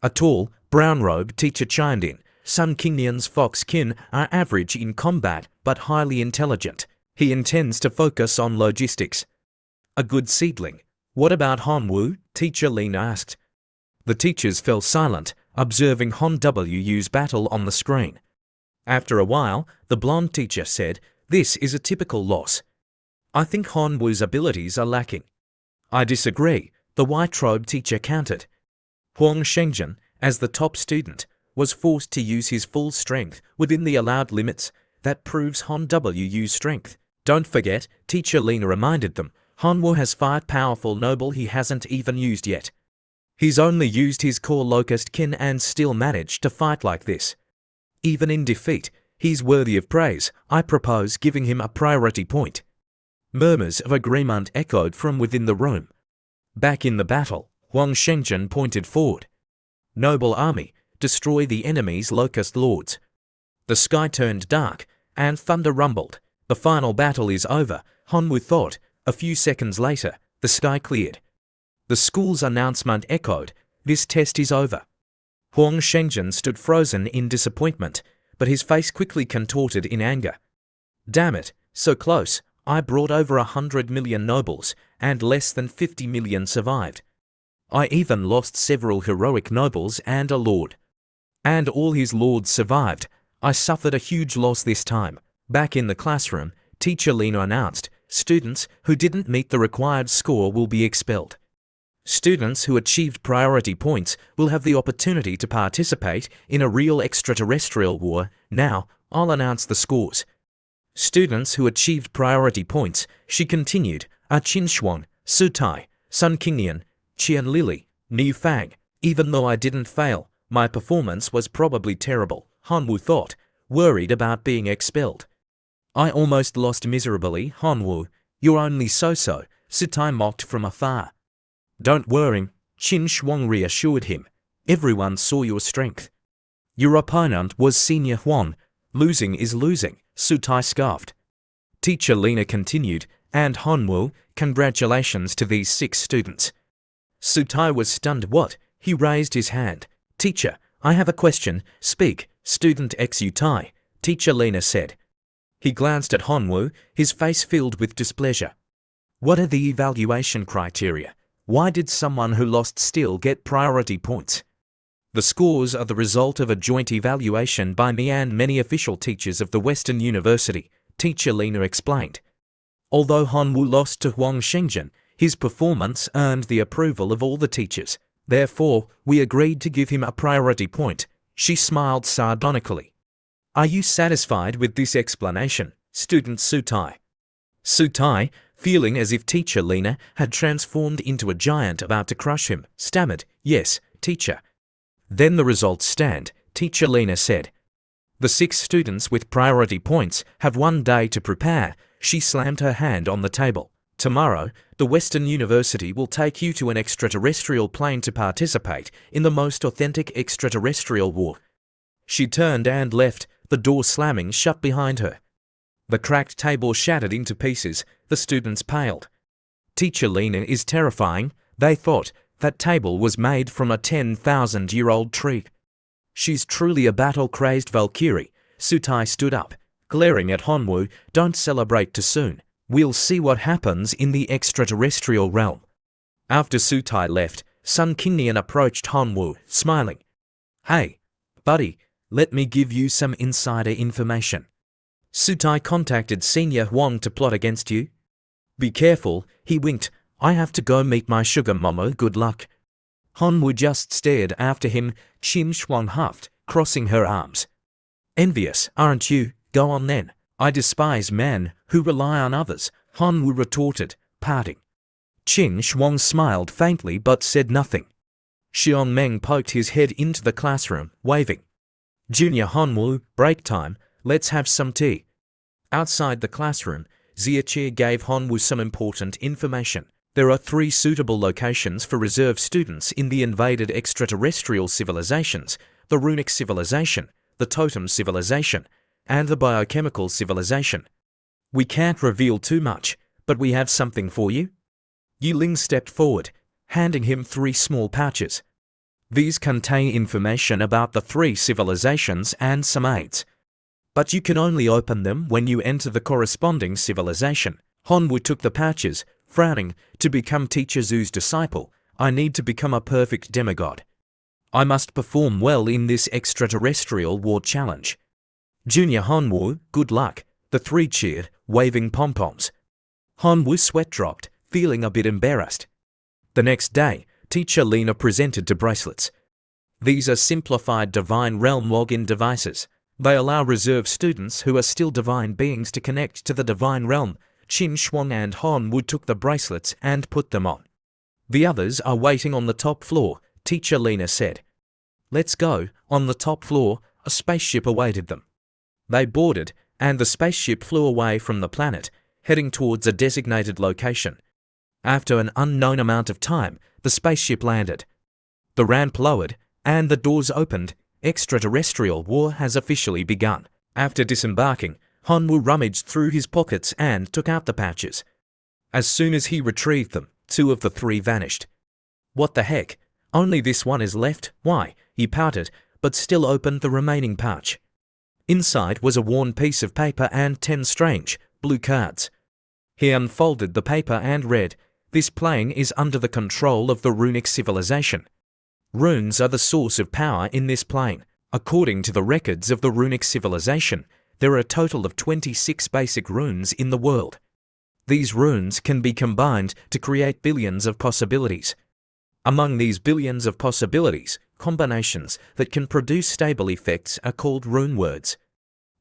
A tall, brown-robed teacher chimed in. Sun Kingnian's Fox Kin are average in combat but highly intelligent. He intends to focus on logistics. A good seedling. What about Hanwu? Teacher Lin asked. The teachers fell silent, observing Han Wu's battle on the screen. After a while, the blonde teacher said, "This is a typical loss. I think Han Wu's abilities are lacking." "I disagree," the white-robed teacher countered. Huang Shengzhen, as the top student, was forced to use his full strength within the allowed limits. That proves Han Wu's strength. "Don't forget," Teacher Lena reminded them, "Han Wu has 5 powerful noble he hasn't even used yet. He's only used his core locust kin and still managed to fight like this. Even in defeat, he's worthy of praise. I propose giving him a priority point." Murmurs of agreement echoed from within the room. Back in the battle, Huang Shengzhen pointed forward. "Noble army, destroy the enemy's locust lords." The sky turned dark, and thunder rumbled. The final battle is over, Han Wu thought. A few seconds later, the sky cleared. The school's announcement echoed, "This test is over." Huang Shengzhen stood frozen in disappointment, but his face quickly contorted in anger. "Damn it, so close. I brought over 100 million nobles, and less than 50 million survived. I even lost several heroic nobles and a lord. And all his lords survived. I suffered a huge loss this time." Back in the classroom, Teacher Lena announced, "Students who didn't meet the required score will be expelled. Students who achieved priority points will have the opportunity to participate in a real extraterrestrial war. Now, I'll announce the scores. Students who achieved priority points," she continued, "are Qin Shuang, Su Tai, Sun Qingnian, Qian Lily, Ni Fang. Even though I didn't fail, my performance was probably terrible," Han Wu thought, worried about being expelled. "I almost lost miserably, Han Wu. You're only so-so," Su Tai mocked from afar. "Don't worry," Qin Shuang reassured him. "Everyone saw your strength." "Your opponent was Senior Huang. Losing is losing," Su Tai scoffed. Teacher Lena continued, "And Han Wu, congratulations to these 6 students." Su Tai was stunned. "What?" He raised his hand. "Teacher, I have a question. Speak, Student Xu Tai," Teacher Lena said. He glanced at Han Wu, his face filled with displeasure. "What are the evaluation criteria? Why did someone who lost still get priority points?" "The scores are the result of a joint evaluation by me and many official teachers of the Western University," Teacher Lena explained. Although Han Wu lost to Huang Shengzhen, his performance earned the approval of all the teachers. Therefore, we agreed to give him a priority point. She smiled sardonically. "Are you satisfied with this explanation, Student Su Tai?" Su Tai, feeling as if Teacher Lena had transformed into a giant about to crush him, stammered, "Yes, teacher." "Then the results stand," Teacher Lena said. "The 6 students with priority points have 1 day to prepare." She slammed her hand on the table. "Tomorrow, the Western University will take you to an extraterrestrial plane to participate in the most authentic extraterrestrial war." She turned and left, the door slamming shut behind her. The cracked table shattered into pieces. The students paled. "Teacher Lena is terrifying," they thought. That table was made from a 10,000-year-old tree. "She's truly a battle-crazed Valkyrie." Su Tai stood up, glaring at Han Wu. "Don't celebrate too soon. We'll see what happens in the extraterrestrial realm." After Su Tai left, Sun Qingnian approached Han Wu, smiling. "Hey, buddy, let me give you some insider information. Su Tai contacted Senior Huang to plot against you. Be careful," he winked. "I have to go meet my sugar mama. Good luck." Han Wu just stared after him. Qin Shuang huffed, crossing her arms. "Envious, aren't you? Go on then." "I despise men who rely on others," Han Wu retorted, pouting. Qin Shuang smiled faintly but said nothing. Xiong Meng poked his head into the classroom, waving. "Junior Han Wu, break time. Let's have some tea." Outside the classroom, Ziachir gave Han Wu some important information. There are 3 suitable locations for reserve students in the invaded extraterrestrial civilizations: the Runic Civilization, the Totem Civilization, and the Biochemical Civilization. "We can't reveal too much, but we have something for you." Yiling stepped forward, handing him 3 small pouches. "These contain information about the 3 civilizations and some aids. But you can only open them when you enter the corresponding civilization." Han Wu took the pouches, frowning. "To become Teacher Zhu's disciple, I need to become a perfect demigod. I must perform well in this extraterrestrial war challenge. Junior Hanwoo, good luck, the three cheered, waving pom-poms. Hanwoo's sweat dropped, feeling a bit embarrassed. The next day, teacher Lena presented the bracelets. These are simplified Divine Realm login devices. They allow reserve students who are still divine beings to connect to the Divine Realm. Chin Shuang and Hanwoo took the bracelets and put them on. The others are waiting on the top floor, teacher Lena said. Let's go. On the top floor, a spaceship awaited them. They boarded, and the spaceship flew away from the planet, heading towards a designated location. After an unknown amount of time, the spaceship landed. The ramp lowered, and the doors opened. Extraterrestrial war has officially begun. After disembarking, Hanwoo rummaged through his pockets and took out the pouches. As soon as he retrieved them, two of the three vanished. What the heck? Only this one is left? Why? He pouted, but still opened the remaining pouch. Inside was a worn piece of paper and 10 strange, blue cards. He unfolded the paper and read, "This plane is under the control of the runic civilization. Runes are the source of power in this plane. According to the records of the runic civilization, there are a total of 26 basic runes in the world. These runes can be combined to create billions of possibilities. Among these billions of possibilities, combinations that can produce stable effects are called rune words.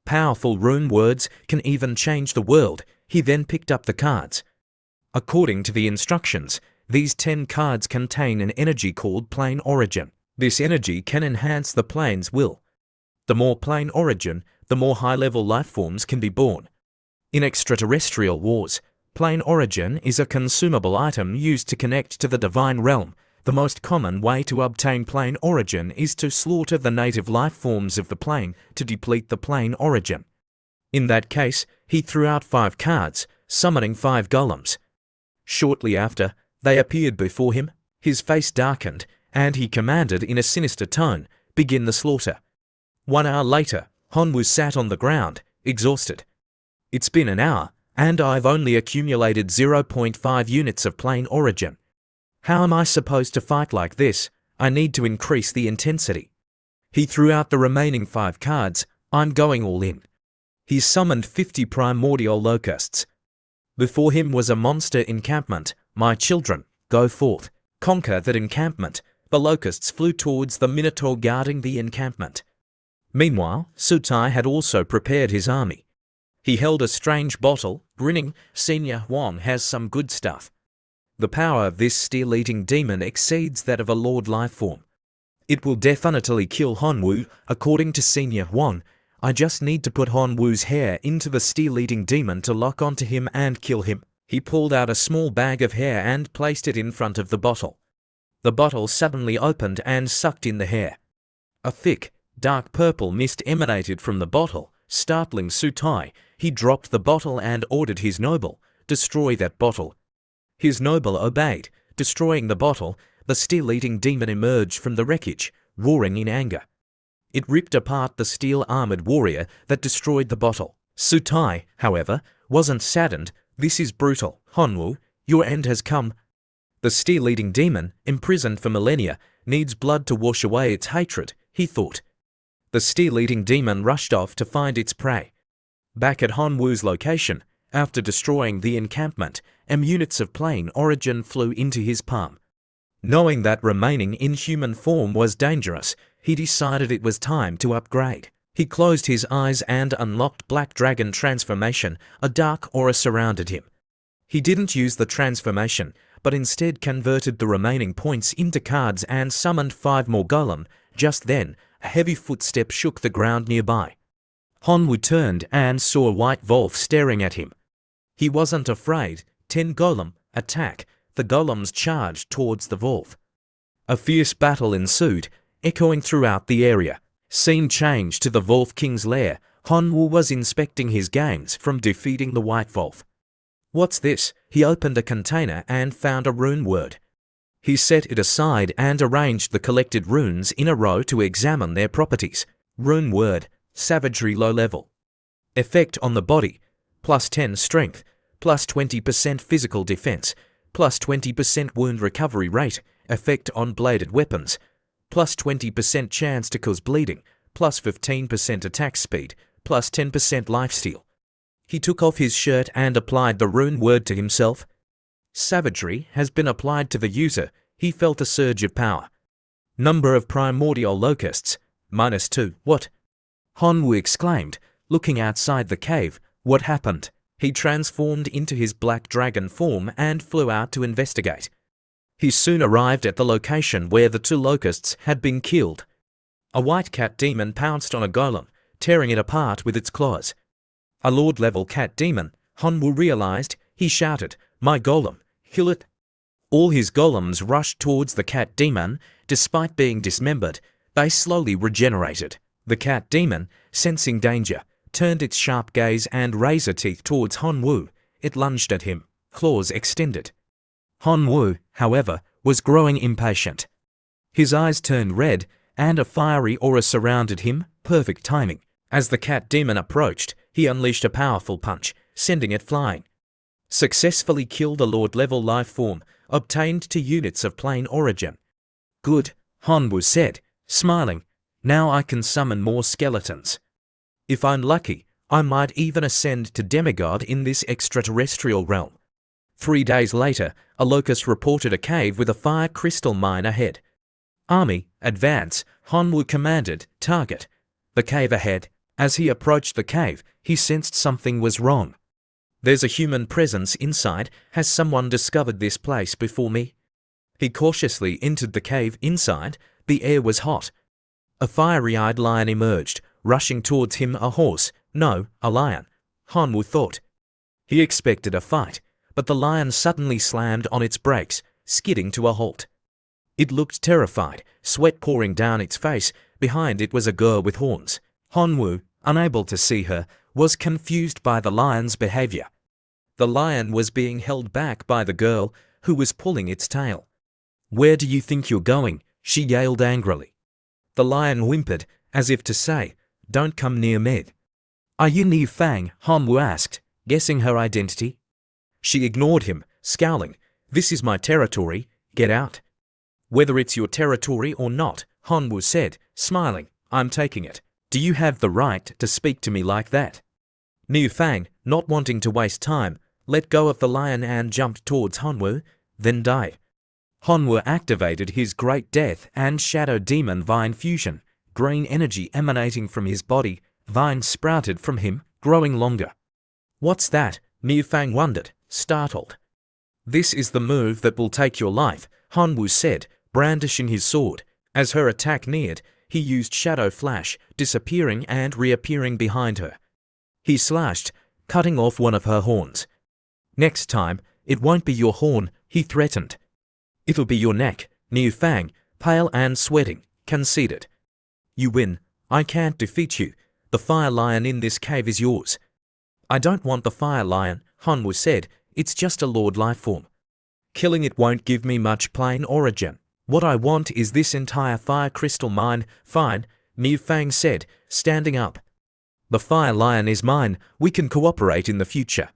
Powerful rune words can even change the world." He then picked up the cards. According to the instructions, these 10 cards contain an energy called plane origin. This energy can enhance the plane's will. The more plane origin, the more high-level life forms can be born. In extraterrestrial wars, plane origin is a consumable item used to connect to the Divine Realm. The most common way to obtain plane origin is to slaughter the native life forms of the plane to deplete the plane origin. In that case, he threw out 5 cards, summoning 5 golems. Shortly after, they appeared before him. His face darkened, and he commanded in a sinister tone, "Begin the slaughter." 1 hour later, Hanwoo sat on the ground, exhausted. "It's been an hour, and I've only accumulated 0.5 units of plane origin. How am I supposed to fight like this? I need to increase the intensity." He threw out the remaining 5 cards. "I'm going all in." He summoned 50 primordial locusts. Before him was a monster encampment. "My children, go forth. Conquer that encampment." The locusts flew towards the minotaur guarding the encampment. Meanwhile, Sutai had also prepared his army. He held a strange bottle, grinning. "Senior Huang has some good stuff. The power of this steel-eating demon exceeds that of a lord lifeform. It will definitely kill Hanwoo, according to Senior Huang. I just need to put Hanwoo's hair into the steel-eating demon to lock onto him and kill him." He pulled out a small bag of hair and placed it in front of the bottle. The bottle suddenly opened and sucked in the hair. A thick, dark purple mist emanated from the bottle, startling Sutai. He dropped the bottle and ordered his noble, "Destroy that bottle." His noble obeyed. Destroying the bottle, the steel-eating demon emerged from the wreckage, roaring in anger. It ripped apart the steel-armored warrior that destroyed the bottle. Sutai, however, wasn't saddened. "This is brutal. Hanwoo, your end has come." The steel-eating demon, imprisoned for millennia, needs blood to wash away its hatred, he thought. The steel-eating demon rushed off to find its prey. Back at Hanwoo's location, after destroying the encampment, units of plane origin flew into his palm. Knowing that remaining in human form was dangerous, he decided it was time to upgrade. He closed his eyes and unlocked Black Dragon Transformation. A dark aura surrounded him. He didn't use the transformation, but instead converted the remaining points into cards and summoned 5 more golem. Just then, a heavy footstep shook the ground nearby. Hanwoo turned and saw a white wolf staring at him. He wasn't afraid. 10 golem, attack. The golems charged towards the wolf. A fierce battle ensued, echoing throughout the area. Scene changed to the Wolf King's lair. Hanwoo was inspecting his gains from defeating the white wolf. "What's this?" He opened a container and found a rune word. He set it aside and arranged the collected runes in a row to examine their properties. Rune word, savagery low level. Effect on the body, +10 strength, +20% physical defense, +20% wound recovery rate. Effect on bladed weapons, plus 20% chance to cause bleeding, plus 15% attack speed, plus 10% lifesteal. He took off his shirt and applied the rune word to himself. Savagery has been applied to the user. He felt a surge of power. Number of primordial locusts, -2. What? Hanwoo exclaimed, looking outside the cave. What happened? He transformed into his black dragon form and flew out to investigate. He soon arrived at the location where the 2 locusts had been killed. A white cat demon pounced on a golem, tearing it apart with its claws. A Lord-level cat demon, Hanwoo realized. He shouted, "My golem, kill it!" All his golems rushed towards the cat demon. Despite being dismembered, they slowly regenerated. The cat demon, sensing danger, turned its sharp gaze and razor teeth towards Hanwoo. It lunged at him, claws extended. Hanwoo, however, was growing impatient. His eyes turned red, and a fiery aura surrounded him. Perfect timing. As the cat demon approached, he unleashed a powerful punch, sending it flying. Successfully killed a Lord-level life form, obtained 2 units of plane origin. Good, Hanwoo said, smiling. Now I can summon more skeletons. If I'm lucky, I might even ascend to demigod in this extraterrestrial realm. 3 days later, a locust reported a cave with a fire crystal mine ahead. Army, advance, Hanwoo commanded. Target the cave ahead. As he approached the cave, he sensed something was wrong. There's a human presence inside. Has someone discovered this place before me? He cautiously entered the cave. Inside, the air was hot. A fiery-eyed lion emerged, rushing towards him. A horse? No, a lion, Hanwoo thought. He expected a fight, but the lion suddenly slammed on its brakes, skidding to a halt. It looked terrified, sweat pouring down its face. Behind it was a girl with horns. Hanwoo, unable to see her, was confused by the lion's behavior. The lion was being held back by the girl, who was pulling its tail. "Where do you think you're going?" she yelled angrily. The lion whimpered, as if to say, "Don't come near me." "Are you Niu Fang?" Hanwoo asked, guessing her identity. She ignored him, scowling. "This is my territory. Get out." "Whether it's your territory or not," Hanwoo said, smiling, "I'm taking it. Do you have the right to speak to me like that?" Niu Fang, not wanting to waste time, let go of the lion and jumped towards Hanwoo, then died. Hanwoo activated his Great Death and Shadow Demon Vine fusion. Green energy emanating from his body, vines sprouted from him, growing longer. "What's that?" Niu Fang wondered, startled. "This is the move that will take your life," Hanwoo said, brandishing his sword. As her attack neared, he used Shadow Flash, disappearing and reappearing behind her. He slashed, cutting off one of her horns. "Next time, it won't be your horn," he threatened. "It'll be your neck," Niu Fang, pale and sweating, conceded. "You win. I can't defeat you. The fire lion in this cave is yours." "I don't want the fire lion," Hanwoo said. "It's just a Lord life form. Killing it won't give me much plane origin. What I want is this entire fire crystal mine." "Fine," Niu Fang said, standing up. "The fire lion is mine. We can cooperate in the future."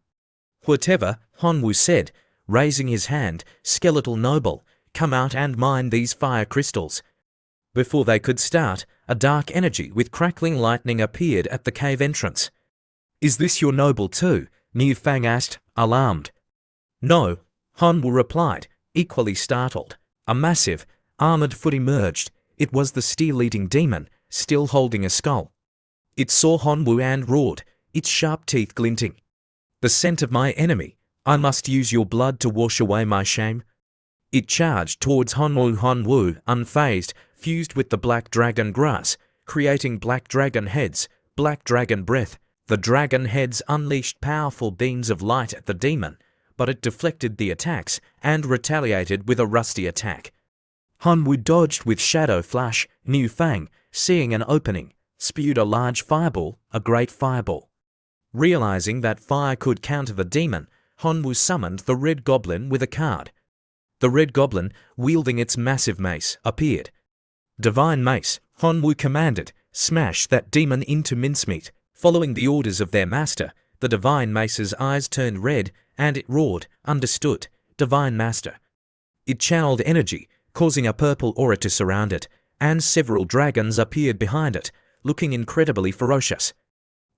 "Whatever," Hanwoo said, raising his hand. "Skeletal noble, come out and mine these fire crystals." Before they could start, a dark energy with crackling lightning appeared at the cave entrance. "Is this your noble too?" Niu Fang asked, alarmed. "No," Hanwoo replied, equally startled. A massive, armored foot emerged. It was the steel-eating demon, still holding a skull. It saw Hanwoo and roared, its sharp teeth glinting. "The scent of my enemy. I must use your blood to wash away my shame." It charged towards Hanwoo. Hanwoo, unfazed, fused with the black dragon grass, creating black dragon heads, black dragon breath. The dragon heads unleashed powerful beams of light at the demon, but it deflected the attacks and retaliated with a rusty attack. Hanwoo dodged with Shadow Flash. Niu Fang, seeing an opening, spewed a large fireball, a great fireball. Realizing that fire could counter the demon, Hanwoo summoned the Red Goblin with a card. The Red Goblin, wielding its massive mace, appeared. "Divine Mace," Hanwoo commanded, "smash that demon into mincemeat." Following the orders of their master, the Divine Mace's eyes turned red, and it roared, "Understood, Divine Master." It channeled energy, causing a purple aura to surround it, and several dragons appeared behind it, looking incredibly ferocious.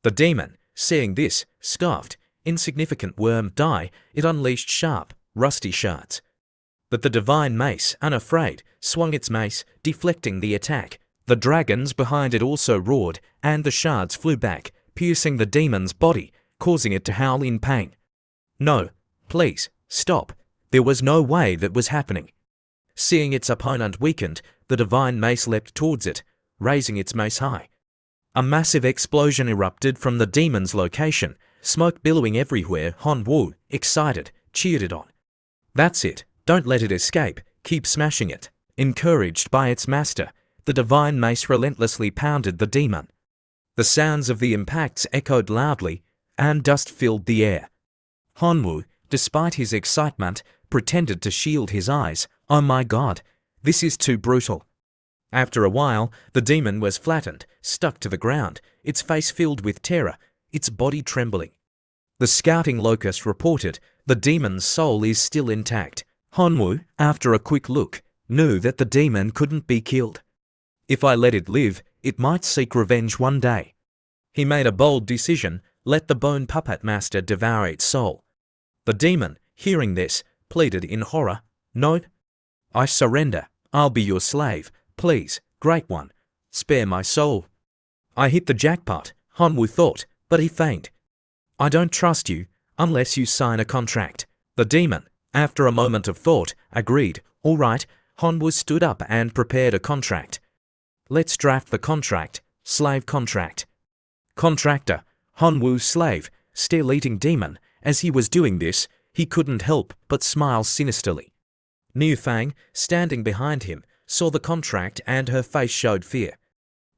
The demon, seeing this, scoffed. Insignificant worm die, it unleashed sharp, rusty shards. But the divine mace, unafraid, swung its mace, deflecting the attack. The dragons behind it also roared, and the shards flew back, piercing the demon's body, causing it to howl in pain. No, please, stop. There was no way that was happening. Seeing its opponent weakened, the divine mace leapt towards it, raising its mace high. A massive explosion erupted from the demon's location, smoke billowing everywhere. Hanwoo, excited, cheered it on. That's it, don't let it escape, keep smashing it. Encouraged by its master, the divine mace relentlessly pounded the demon. The sounds of the impacts echoed loudly, and dust filled the air. Hanwoo, despite his excitement, pretended to shield his eyes. Oh my God, this is too brutal. After a while, the demon was flattened, stuck to the ground, its face filled with terror, its body trembling. The scouting locust reported, the demon's soul is still intact. Hanwoo, after a quick look, knew that the demon couldn't be killed. If I let it live, it might seek revenge one day. He made a bold decision, let the bone puppet master devour its soul. The demon, hearing this, pleaded in horror, No, I surrender, I'll be your slave. Please, Great One, spare my soul. I hit the jackpot, Hanwoo thought, but he feigned. I don't trust you, unless you sign a contract. The demon, after a moment of thought, agreed. All right. Hanwoo stood up and prepared a contract. Let's draft the contract. Slave contract. Contractor, Hanwoo's slave, still-eating demon. As he was doing this, he couldn't help but smile sinisterly. Niu Fang, standing behind him, saw the contract and her face showed fear.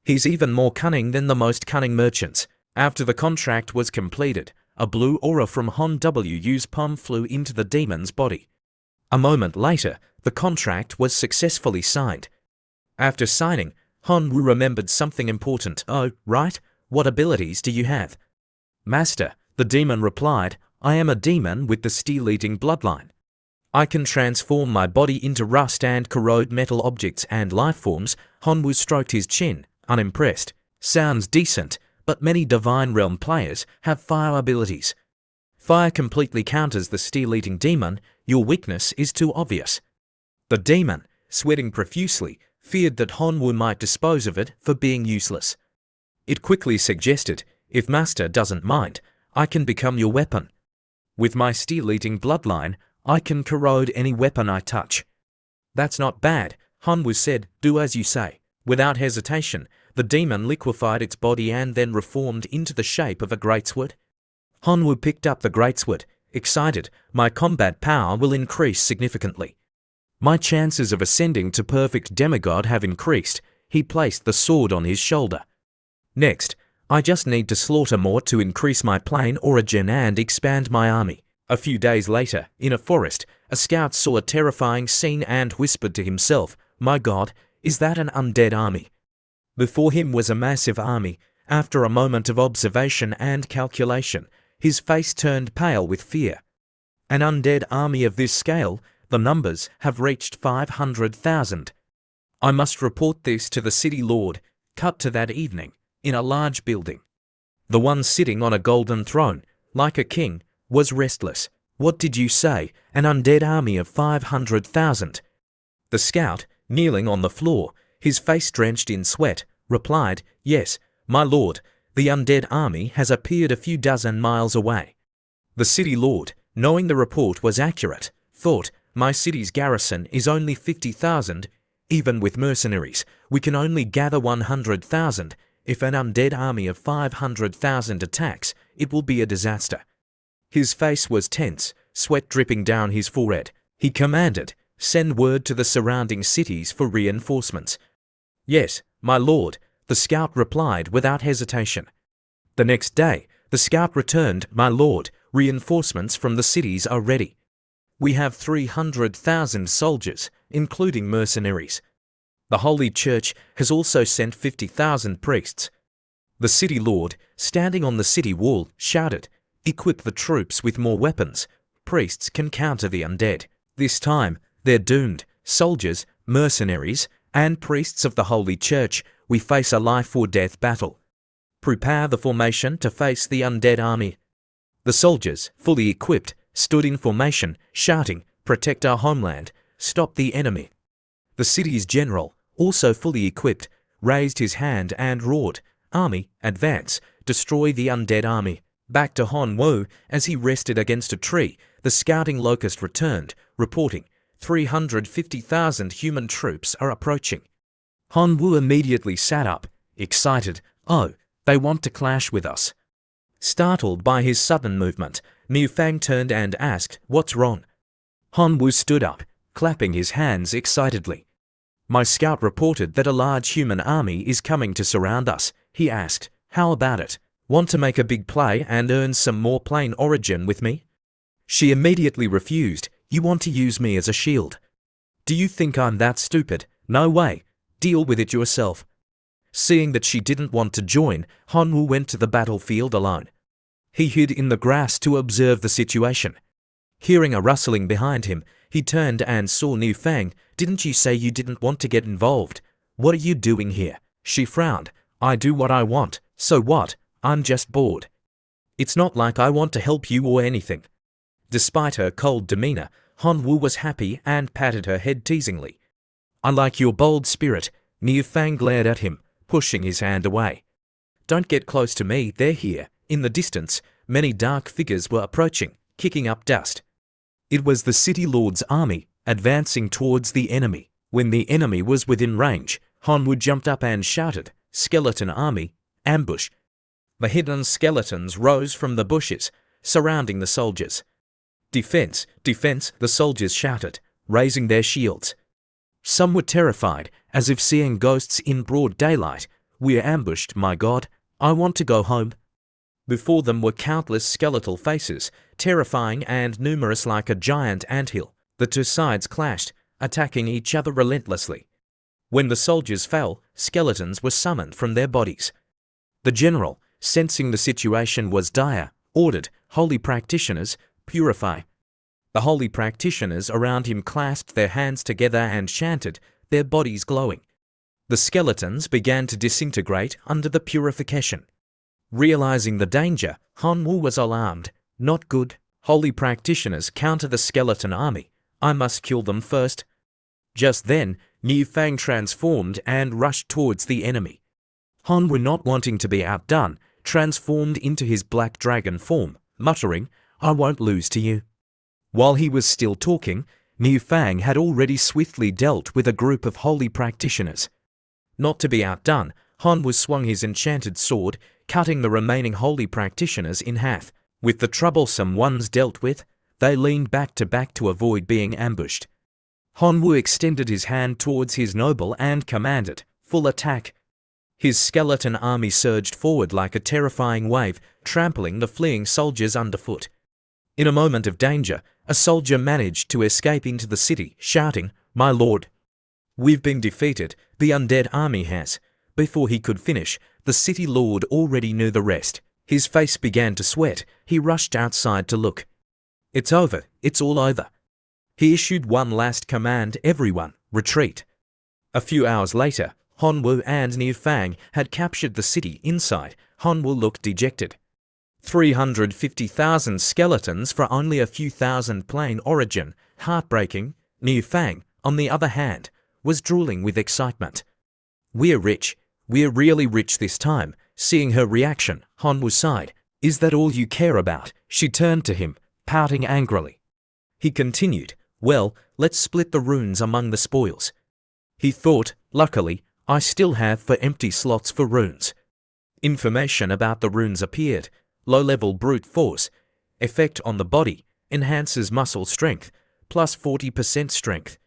He's even more cunning than the most cunning merchants. After the contract was completed, a blue aura from Hanwoo's palm flew into the demon's body. A moment later, the contract was successfully signed. After signing, Hanwoo remembered something important. Oh, right, what abilities do you have? Master, the demon replied, I am a demon with the steel-eating bloodline. I can transform my body into rust and corrode metal objects and lifeforms. Hanwoo stroked his chin, unimpressed. Sounds decent, but many Divine Realm players have fire abilities. Fire completely counters the steel-eating demon. Your weakness is too obvious. The demon, sweating profusely, feared that Hanwoo might dispose of it for being useless. It quickly suggested, if Master doesn't mind, I can become your weapon. With my steel-eating bloodline, I can corrode any weapon I touch. That's not bad, Hanwoo said, do as you say. Without hesitation, the demon liquefied its body and then reformed into the shape of a greatsword. Hanwoo picked up the greatsword, excited, my combat power will increase significantly. My chances of ascending to perfect demigod have increased. He placed the sword on his shoulder. Next, I just need to slaughter more to increase my plane origin and expand my army. A few days later, in a forest, a scout saw a terrifying scene and whispered to himself, My God, is that an undead army? Before him was a massive army. After a moment of observation and calculation, his face turned pale with fear. An undead army of this scale, the numbers have reached 500,000. I must report this to the city lord. Cut to that evening, in a large building. The one sitting on a golden throne, like a king, was restless. What did you say? An undead army of 500,000? The scout, kneeling on the floor, his face drenched in sweat, replied, Yes, my lord, the undead army has appeared a few dozen miles away. The city lord, knowing the report was accurate, thought, My city's garrison is only 50,000. Even with mercenaries, we can only gather 100,000. If an undead army of 500,000 attacks, it will be a disaster. His face was tense, sweat dripping down his forehead. He commanded, Send word to the surrounding cities for reinforcements. Yes, my lord, the scout replied without hesitation. The next day, the scout returned, My lord, reinforcements from the cities are ready. We have 300,000 soldiers, including mercenaries. The Holy Church has also sent 50,000 priests. The city lord, standing on the city wall, shouted, Equip the troops with more weapons. Priests can counter the undead. This time, they're doomed. Soldiers, mercenaries, and priests of the Holy Church, we face a life-or-death battle. Prepare the formation to face the undead army. The soldiers, fully equipped, stood in formation, shouting, "Protect our homeland, stop the enemy." The city's general, also fully equipped, raised his hand and roared, "Army, advance, destroy the undead army." Back to Han Wu, as he rested against a tree, the scouting locust returned, reporting, 350,000 human troops are approaching. Han Wu immediately sat up, excited. "Oh, they want to clash with us." Startled by his sudden movement, Niu Fang turned and asked, "What's wrong?" Han Wu stood up, clapping his hands excitedly. "My scout reported that a large human army is coming to surround us," he asked. "How about it? Want to make a big play and earn some more plain origin with me?" She immediately refused. "You want to use me as a shield? Do you think I'm that stupid? No way. Deal with it yourself." Seeing that she didn't want to join, Han Wu went to the battlefield alone. He hid in the grass to observe the situation. Hearing a rustling behind him, he turned and saw Niu Fang. "Didn't you say you didn't want to get involved? What are you doing here?" She frowned. "I do what I want. So what? I'm just bored. It's not like I want to help you or anything." Despite her cold demeanor, Han Wu was happy and patted her head teasingly. "I like your bold spirit." Niu Fang glared at him, pushing his hand away. "Don't get close to me, they're here." In the distance, many dark figures were approaching, kicking up dust. It was the City Lord's army, advancing towards the enemy. When the enemy was within range, Han Wu jumped up and shouted, "Skeleton army, ambush!" The hidden skeletons rose from the bushes, surrounding the soldiers. "Defense, defense," the soldiers shouted, raising their shields. Some were terrified, as if seeing ghosts in broad daylight. "We're ambushed, my God. I want to go home." Before them were countless skeletal faces, terrifying and numerous like a giant anthill. The two sides clashed, attacking each other relentlessly. When the soldiers fell, skeletons were summoned from their bodies. The general, sensing the situation was dire, ordered, "Holy practitioners, purify." The holy practitioners around him clasped their hands together and chanted, their bodies glowing. The skeletons began to disintegrate under the purification. Realizing the danger, Han Wu was alarmed. "Not good. Holy practitioners counter the skeleton army. I must kill them first." Just then, Niu Fang transformed and rushed towards the enemy. Han Wu, not wanting to be outdone, transformed into his black dragon form, muttering, "I won't lose to you." While he was still talking, Niu Fang had already swiftly dealt with a group of holy practitioners. Not to be outdone, Han Wu swung his enchanted sword, cutting the remaining holy practitioners in half. With the troublesome ones dealt with, they leaned back to avoid being ambushed. Han Wu extended his hand towards his noble and commanded, "Full attack." His skeleton army surged forward like a terrifying wave, trampling the fleeing soldiers underfoot. In a moment of danger, a soldier managed to escape into the city, shouting, "My lord, we've been defeated, the undead army has." Before he could finish, the city lord already knew the rest. His face began to sweat. He rushed outside to look. "It's over. It's all over." He issued one last command, "Everyone, retreat." A few hours later, Han Wu and Niu Fang had captured the city inside. Han Wu looked dejected. 350,000 skeletons for only a few thousand plain origin. Heartbreaking. Niu Fang, on the other hand, was drooling with excitement. "We're rich. We're really rich this time." Seeing her reaction, Han Wu sighed. "Is that all you care about?" She turned to him, pouting angrily. He continued, "Well, let's split the runes among the spoils." He thought, "Luckily, I still have 4 empty slots for runes." Information about the runes appeared. Low-level brute force. Effect on the body. Enhances muscle strength. Plus 40% strength.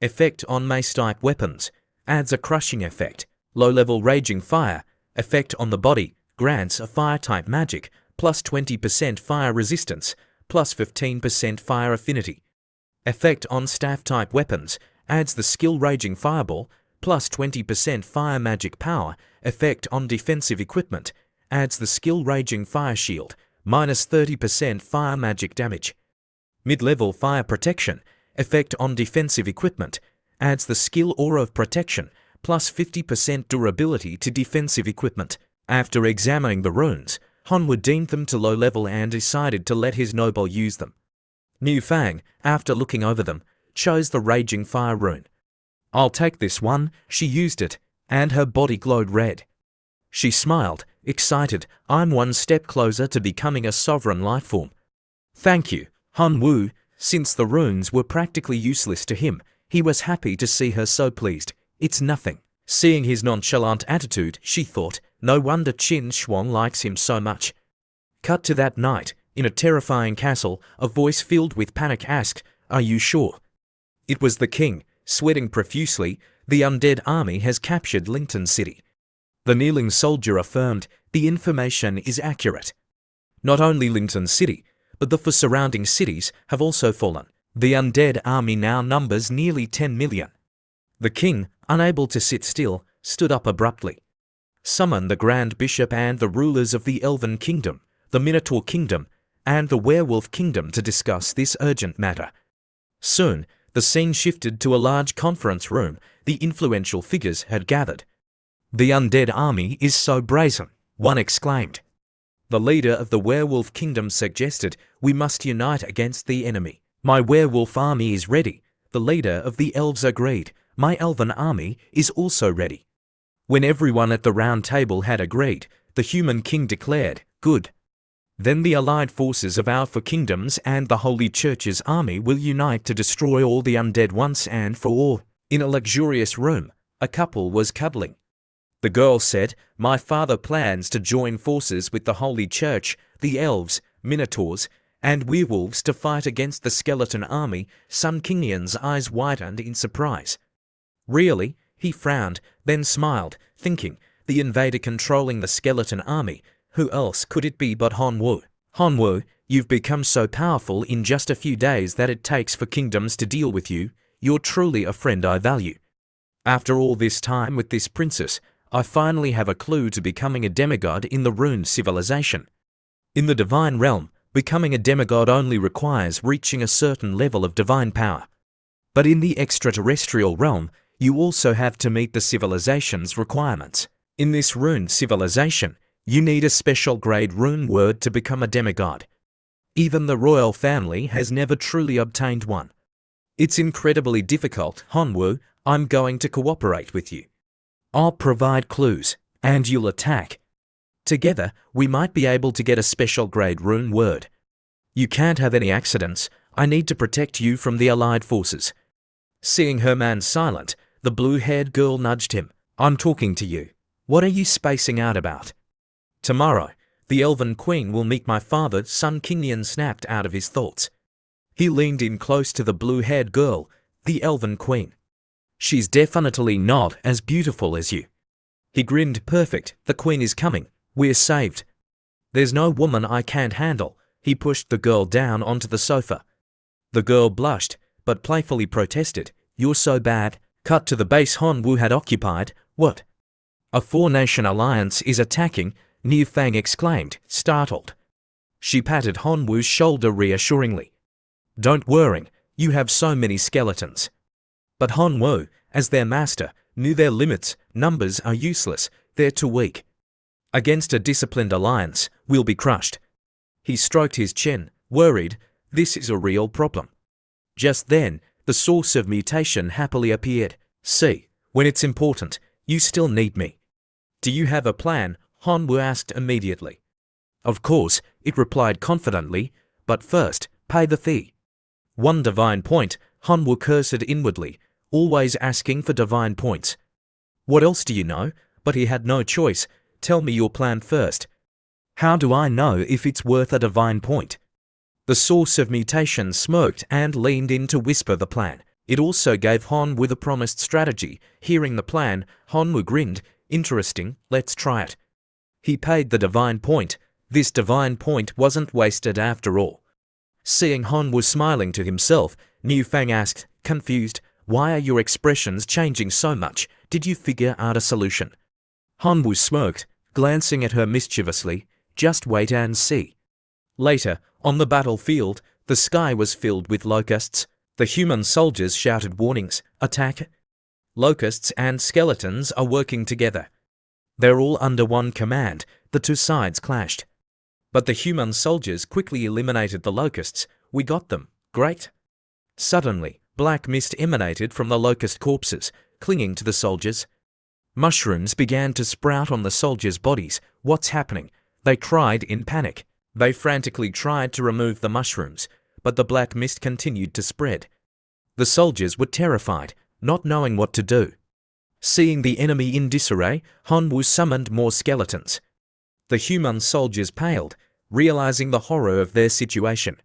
Effect on mace-type weapons. Adds a crushing effect. Low-level raging fire. Effect on the body. Grants a fire-type magic. Plus 20% fire resistance. Plus 15% fire affinity. Effect on staff-type weapons. Adds the skill raging fireball. Plus 20% fire magic power. Effect on defensive equipment. Adds the skill raging fire shield. Minus 30% fire magic damage. Mid-level fire protection. Effect on defensive equipment. adds the skill aura of protection, plus 50% durability to defensive equipment. After examining the runes, Hanwoo deemed them to low level and decided to let his noble use them. Niu Fang, after looking over them, chose the Raging Fire rune. "I'll take this one." She used it, and her body glowed red. She smiled, excited. "I'm one step closer to becoming a sovereign lifeform." "Thank you, Hanwoo." Since the runes were practically useless to him, he was happy to see her so pleased. "It's nothing." Seeing his nonchalant attitude, she thought, no wonder Qin Shuang likes him so much. Cut to that night. In a terrifying castle, a voice filled with panic asked, "Are you sure?" It was the king, sweating profusely. "The undead army has captured Linton City." The kneeling soldier affirmed, "The information is accurate. Not only Linton City, but the 4 surrounding cities have also fallen. The undead army now numbers nearly 10 million. The king, unable to sit still, stood up abruptly. "Summon the Grand Bishop and the rulers of the Elven Kingdom, the Minotaur Kingdom, and the Werewolf Kingdom to discuss this urgent matter." Soon, the scene shifted to a large conference room. The influential figures had gathered. "The undead army is so brazen," one exclaimed. The leader of the Werewolf Kingdom suggested, "We must unite against the enemy." "My werewolf army is ready," the leader of the elves agreed. "My elven army is also ready." When everyone at the round table had agreed, the human king declared, "Good. Then the allied forces of our 4 kingdoms and the Holy Church's army will unite to destroy all the undead once and for all." In a luxurious room, a couple was cuddling. The girl said, "My father plans to join forces with the Holy Church, the elves, minotaurs, and werewolves to fight against the skeleton army." Sun Kingian's eyes widened in surprise. "Really?" He frowned, then smiled, thinking, the invader controlling the skeleton army. Who else could it be but Hanwoo? "Hanwoo, you've become so powerful in just a few days that it takes 4 kingdoms to deal with you. You're truly a friend I value. After all this time with this princess, I finally have a clue to becoming a demigod in the Rune civilization. In the divine realm, becoming a demigod only requires reaching a certain level of divine power. But in the extraterrestrial realm, you also have to meet the civilization's requirements. In this Rune civilization, you need a special grade rune word to become a demigod. Even the royal family has never truly obtained one. It's incredibly difficult, Hanwoo. I'm going to cooperate with you. I'll provide clues, and you'll attack. Together, we might be able to get a special grade rune word. You can't have any accidents. I need to protect you from the allied forces." Seeing her man silent, the blue-haired girl nudged him. "I'm talking to you. What are you spacing out about?" "Tomorrow, the Elven Queen will meet my father." Sun Kingian snapped out of his thoughts. He leaned in close to the blue-haired girl. "The Elven Queen. She's definitely not as beautiful as you." He grinned. "Perfect. The Queen is coming. We're saved. There's no woman I can't handle." He pushed the girl down onto the sofa. The girl blushed, but playfully protested. "You're so bad." Cut to the base Hanwoo had occupied. "What? A 4-nation alliance is attacking?" Niu Fang exclaimed, startled. She patted Hanwoo's shoulder reassuringly. "Don't worry, you have so many skeletons." But Hanwoo, as their master, knew their limits. "Numbers are useless. They're too weak. Against a disciplined alliance, we'll be crushed." He stroked his chin, worried. This is a real problem. Just then, the source of mutation happily appeared. "See, when it's important, you still need me." "Do you have a plan?" Hanwoo asked immediately. "Of course," it replied confidently, "but first, pay the fee." 1 divine point, Hanwoo cursed inwardly, always asking for divine points. What else do you know? But he had no choice. "Tell me your plan first." "How do I know if it's worth a divine point?" The source of mutation smirked and leaned in to whisper the plan. It also gave Hanwoo the promised strategy. Hearing the plan, Hanwoo grinned. "Interesting, let's try it." He paid the divine point. This divine point wasn't wasted after all. Seeing Hanwoo smiling to himself, Niu Fang asked, confused, "Why are your expressions changing so much? Did you figure out a solution?" Hanwoo smirked, glancing at her mischievously. "Just wait and see." Later, on the battlefield, the sky was filled with locusts. The human soldiers shouted warnings, attack. Locusts and skeletons are working together. They're all under one command. The two sides clashed. But the human soldiers quickly eliminated the locusts. We got them. Great. Suddenly, black mist emanated from the locust corpses, clinging to the soldiers. Mushrooms began to sprout on the soldiers' bodies. What's happening? They cried in panic. They frantically tried to remove the mushrooms, but the black mist continued to spread. The soldiers were terrified, not knowing what to do. Seeing the enemy in disarray, Hanwoo summoned more skeletons. The human soldiers paled, realizing the horror of their situation.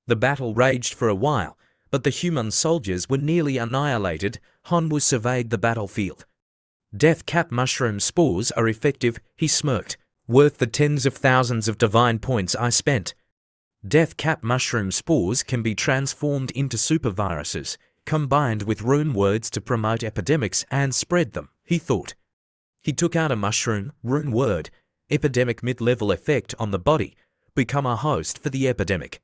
The battle raged for a while, but the human soldiers were nearly annihilated. Hanwoo surveyed the battlefield. Death cap mushroom spores are effective, he smirked. Worth the tens of thousands of divine points I spent. Death cap mushroom spores can be transformed into superviruses, combined with rune words to promote epidemics and spread them, he thought. He took out a mushroom, rune word, epidemic mid-level effect on the body, become a host for the epidemic.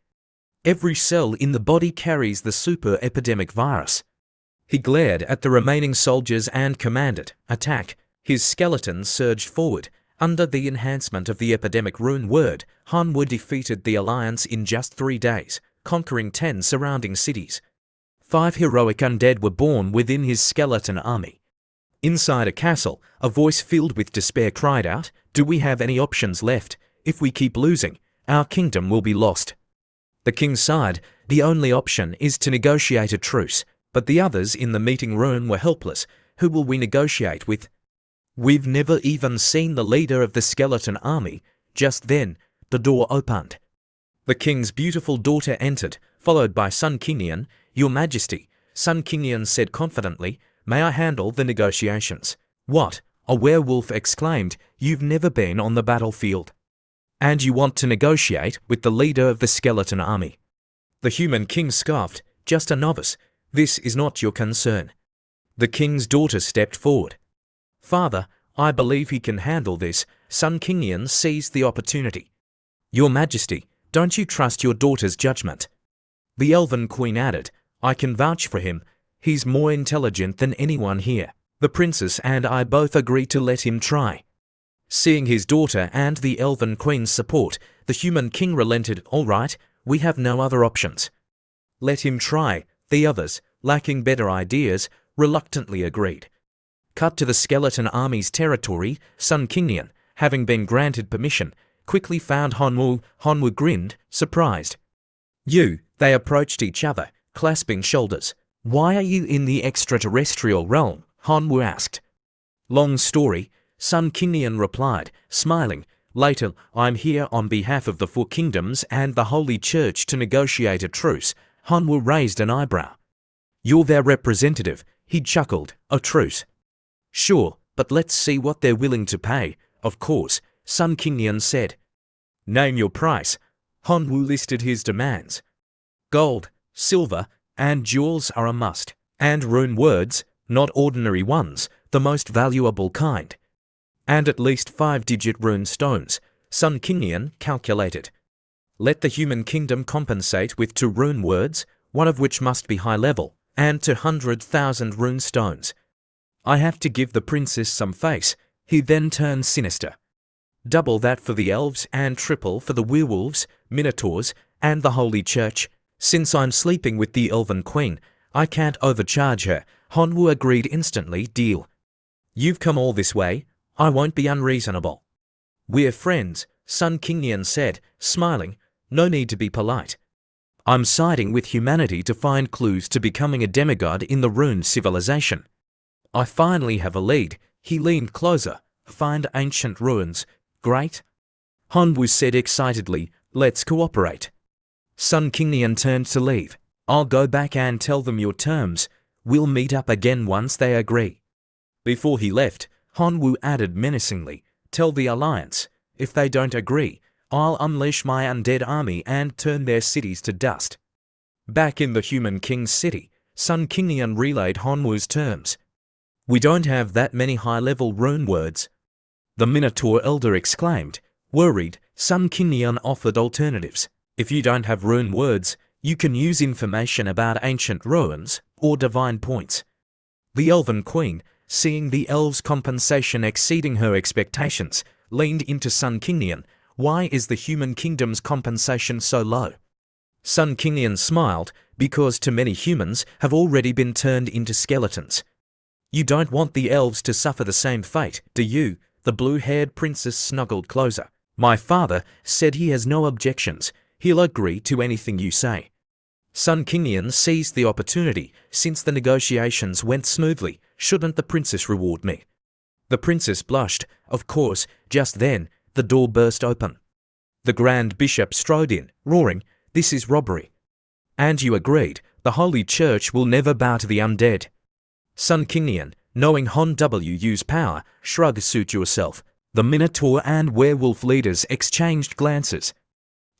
Every cell in the body carries the super epidemic virus. He glared at the remaining soldiers and commanded, attack. His skeletons surged forward. Under the enhancement of the epidemic rune word, Hanwoo defeated the alliance in just 3 days, conquering 10 surrounding cities. 5 heroic undead were born within his skeleton army. Inside a castle, a voice filled with despair cried out, "Do we have any options left? If we keep losing, our kingdom will be lost." The king sighed. The only option is to negotiate a truce, but the others in the meeting room were helpless. Who will we negotiate with? We've never even seen the leader of the skeleton army. Just then, the door opened. The king's beautiful daughter entered, followed by Sun Kingian. "Your Majesty," Sun Kingian said confidently, "may I handle the negotiations?" "What?" a werewolf exclaimed. "You've never been on the battlefield. And you want to negotiate with the leader of the skeleton army?" The human king scoffed. "Just a novice. This is not your concern." The king's daughter stepped forward. "Father, I believe he can handle this." Sun Kingian seized the opportunity. "Your Majesty, don't you trust your daughter's judgment?" The Elven Queen added, "I can vouch for him. He's more intelligent than anyone here. The princess and I both agree to let him try." Seeing his daughter and the Elven Queen's support, the human king relented. "All right, we have no other options." "Let him try." The others, lacking better ideas, reluctantly agreed. Cut to the skeleton army's territory. Sun Kingian, having been granted permission, quickly found Hanwoo. Hanwoo grinned, surprised. "You." They approached each other, clasping shoulders. "Why are you in the extraterrestrial realm?" Hanwoo asked. "Long story," Sun Kingian replied, smiling. "Later, I'm here on behalf of the 4 kingdoms and the Holy Church to negotiate a truce." Hanwoo raised an eyebrow. "You're their representative," he chuckled. "A truce?" "Sure, but let's see what they're willing to pay." "Of course," Sun Kingian said. "Name your price." Hanwoo listed his demands. "Gold, silver, and jewels are a must. And rune words, not ordinary ones, the most valuable kind. And at least 5-digit rune stones," Sun Kingian calculated. "Let the human kingdom compensate with 2 rune words, one of which must be high level, and 200,000 rune stones. I have to give the princess some face." He then turned sinister. "Double that for the elves and triple for the werewolves, minotaurs, and the Holy Church. Since I'm sleeping with the Elven Queen, I can't overcharge her." Hanwoo agreed instantly. "Deal." "You've come all this way. I won't be unreasonable." "We're friends," Sun Kingian said, smiling. "No need to be polite. I'm siding with humanity to find clues to becoming a demigod in the rune civilization. I finally have a lead." He leaned closer. "Find ancient ruins." "Great." Hanwoo said excitedly. "Let's cooperate." Sun Kingian turned to leave. "I'll go back and tell them your terms. We'll meet up again once they agree." Before he left, Hanwoo added menacingly, "Tell the Alliance, if they don't agree, I'll unleash my undead army and turn their cities to dust." Back in the human king's city, Sun Kingian relayed Hanwoo's terms. "We don't have that many high-level rune words." The Minotaur elder exclaimed. Worried, Sun Kingian offered alternatives. "If you don't have rune words, You can use information about ancient ruins or divine points. The Elven Queen, seeing the elves' compensation exceeding her expectations, leaned into Sun Kingian. Why is the human kingdom's compensation so low? Sun Kingian smiled, because too many humans have already been turned into skeletons. You don't want the elves to suffer the same fate, do you? The blue-haired princess snuggled closer. My father said he has no objections. He'll agree to anything you say. Sun Kingian seized the opportunity. Since the negotiations went smoothly, shouldn't the princess reward me? The princess blushed. Of course. Just then, the door burst open. The Grand Bishop strode in, roaring, "This is robbery." And you agreed, the Holy Church will never bow to the undead. Sun Kingian, knowing Hon W use power, shrugged. Suit yourself. The Minotaur and Werewolf leaders exchanged glances.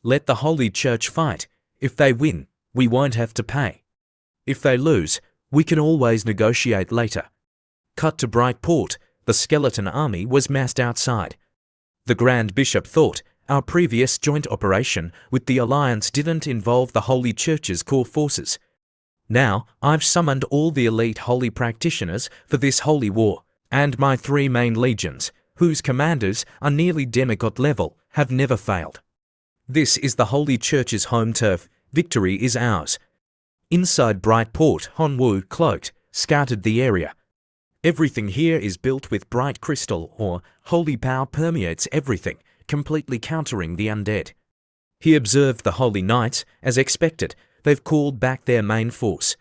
Let the Holy Church fight. If they win, we won't have to pay. If they lose, we can always negotiate later. Cut to Brightport. The skeleton army was massed outside. The Grand Bishop thought, our previous joint operation with the Alliance didn't involve the Holy Church's core forces. Now, I've summoned all the elite holy practitioners for this holy war, and my 3 main legions, whose commanders are nearly demigod level, have never failed. This is the Holy Church's home turf. Victory is ours. Inside Brightport, Hon Wu, cloaked, scouted the area. Everything here is built with bright crystal, or holy power permeates everything, completely countering the undead. He observed the holy knights. As expected, they've called back their main force.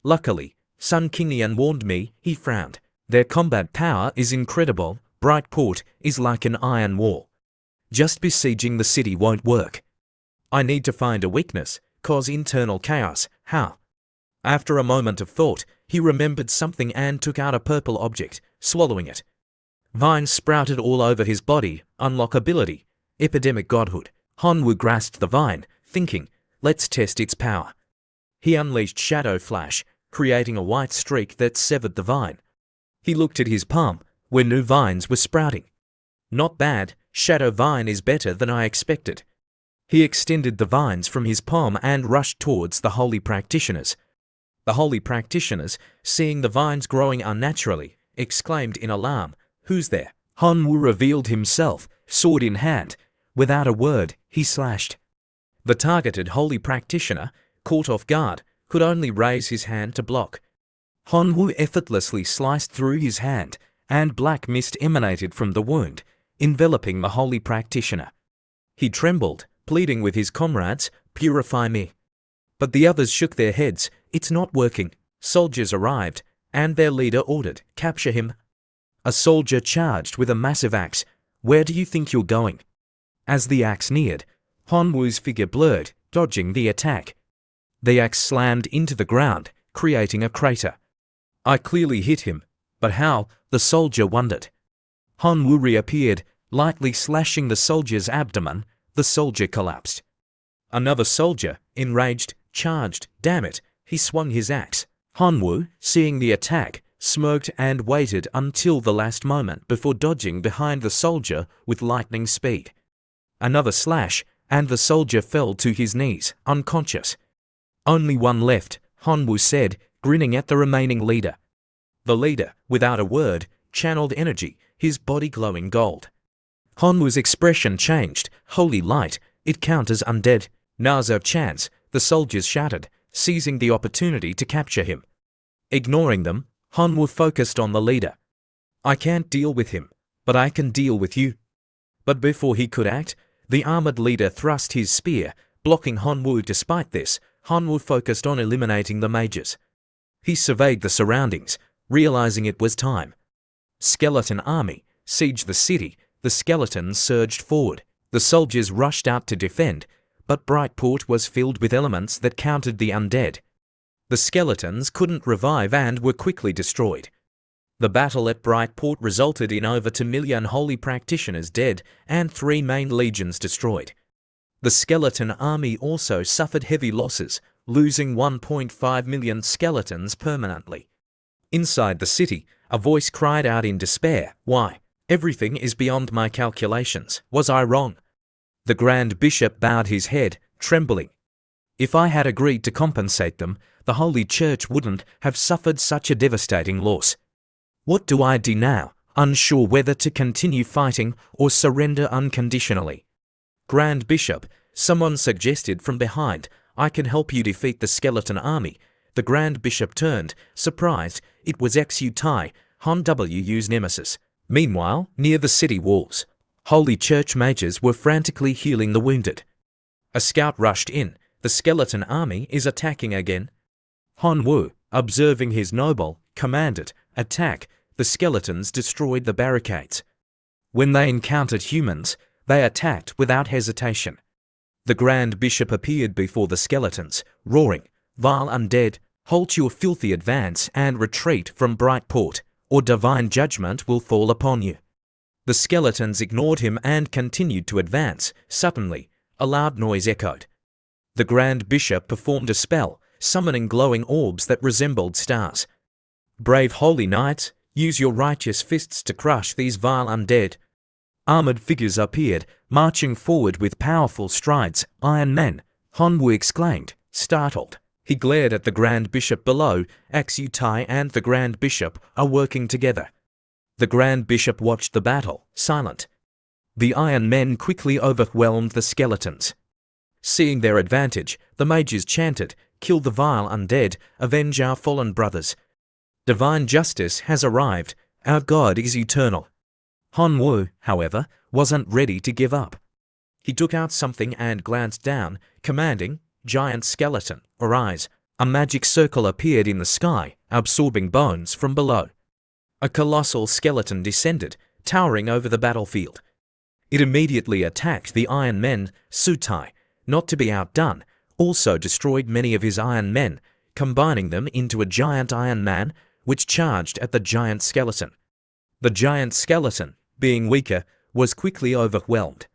Luckily, Sun Kingian warned me. He frowned. Their combat power is incredible. Brightport is like an iron wall. Just besieging the city won't work. I need to find a weakness, cause internal chaos. How? After a moment of thought, he remembered something and took out a purple object, swallowing it. Vines sprouted all over his body. Unlockability. Epidemic godhood. Hon Wu grasped the vine, thinking, let's test its power. He unleashed Shadow Flash, creating a white streak that severed the vine. He looked at his palm, where new vines were sprouting. Not bad. Shadow Vine is better than I expected. He extended the vines from his palm and rushed towards the holy practitioners. The holy practitioners, seeing the vines growing unnaturally, exclaimed in alarm, "Who's there?" Hon Wu revealed himself, sword in hand. Without a word, he slashed. The targeted holy practitioner, caught off guard, could only raise his hand to block. Hon Wu effortlessly sliced through his hand, and black mist emanated from the wound, enveloping the holy practitioner. He trembled, pleading with his comrades, "Purify me." But the others shook their heads. It's not working. Soldiers arrived, and their leader ordered, "Capture him." A soldier charged with a massive axe. Where do you think you're going? As the axe neared, Hon Wu's figure blurred, dodging the attack. The axe slammed into the ground, creating a crater. I clearly hit him, but how? The soldier wondered. Hon Wu reappeared, lightly slashing the soldier's abdomen. The soldier collapsed. Another soldier, enraged, charged. Damn it, he swung his axe. Hon Wu, seeing the attack, smirked and waited until the last moment before dodging behind the soldier with lightning speed. Another slash, and the soldier fell to his knees, unconscious. Only one left, Hon Wu said, grinning at the remaining leader. The leader, without a word, channeled energy, his body glowing gold. Hon Wu's expression changed. Holy light, it counters undead. Now's our chance, the soldiers shouted, seizing the opportunity to capture him. Ignoring them, Hon Wu focused on the leader. I can't deal with him, but I can deal with you. But before he could act, the armored leader thrust his spear, blocking Hon Wu. Despite this, Hon Wu focused on eliminating the mages. He surveyed the surroundings, realizing it was time. Skeleton army, siege the city. The skeletons surged forward. The soldiers rushed out to defend, but Brightport was filled with elements that countered the undead. The skeletons couldn't revive and were quickly destroyed. The battle at Brightport resulted in over 2 million holy practitioners dead and 3 main legions destroyed. The skeleton army also suffered heavy losses, losing 1.5 million skeletons permanently. Inside the city, a voice cried out in despair, "Why? Everything is beyond my calculations. Was I wrong?" The Grand Bishop bowed his head, trembling. If I had agreed to compensate them, the Holy Church wouldn't have suffered such a devastating loss. What do I do now, unsure whether to continue fighting or surrender unconditionally? Grand Bishop, someone suggested from behind, I can help you defeat the skeleton army. The Grand Bishop turned, surprised. It was Xu-Tai, Han Wu's nemesis. Meanwhile, near the city walls, Holy Church mages were frantically healing the wounded. A scout rushed in. The skeleton army is attacking again. Han Wu, observing his noble, commanded, attack. The skeletons destroyed the barricades. When they encountered humans, they attacked without hesitation. The Grand Bishop appeared before the skeletons, roaring, "Vile undead, halt your filthy advance and retreat from Brightport, or divine judgment will fall upon you." The skeletons ignored him and continued to advance. Suddenly, a loud noise echoed. The Grand Bishop performed a spell, summoning glowing orbs that resembled stars. "Brave holy knights, use your righteous fists to crush these vile undead." Armored figures appeared, marching forward with powerful strides. "Iron Men!" Han Wu exclaimed, startled. He glared at the Grand Bishop below. Xu-Tai and the Grand Bishop are working together. The Grand Bishop watched the battle, silent. The Iron Men quickly overwhelmed the skeletons. Seeing their advantage, the mages chanted, "Kill the vile undead, avenge our fallen brothers. Divine justice has arrived, our God is eternal." Han Wu, however, wasn't ready to give up. He took out something and glanced down, commanding, "Giant skeleton, arise." A magic circle appeared in the sky, absorbing bones from below. A colossal skeleton descended, towering over the battlefield. It immediately attacked the Iron Men. Xu-Tai, not to be outdone, also destroyed many of his Iron Men, combining them into a giant Iron Man, which charged at the giant skeleton. The giant skeleton, being weaker, was quickly overwhelmed.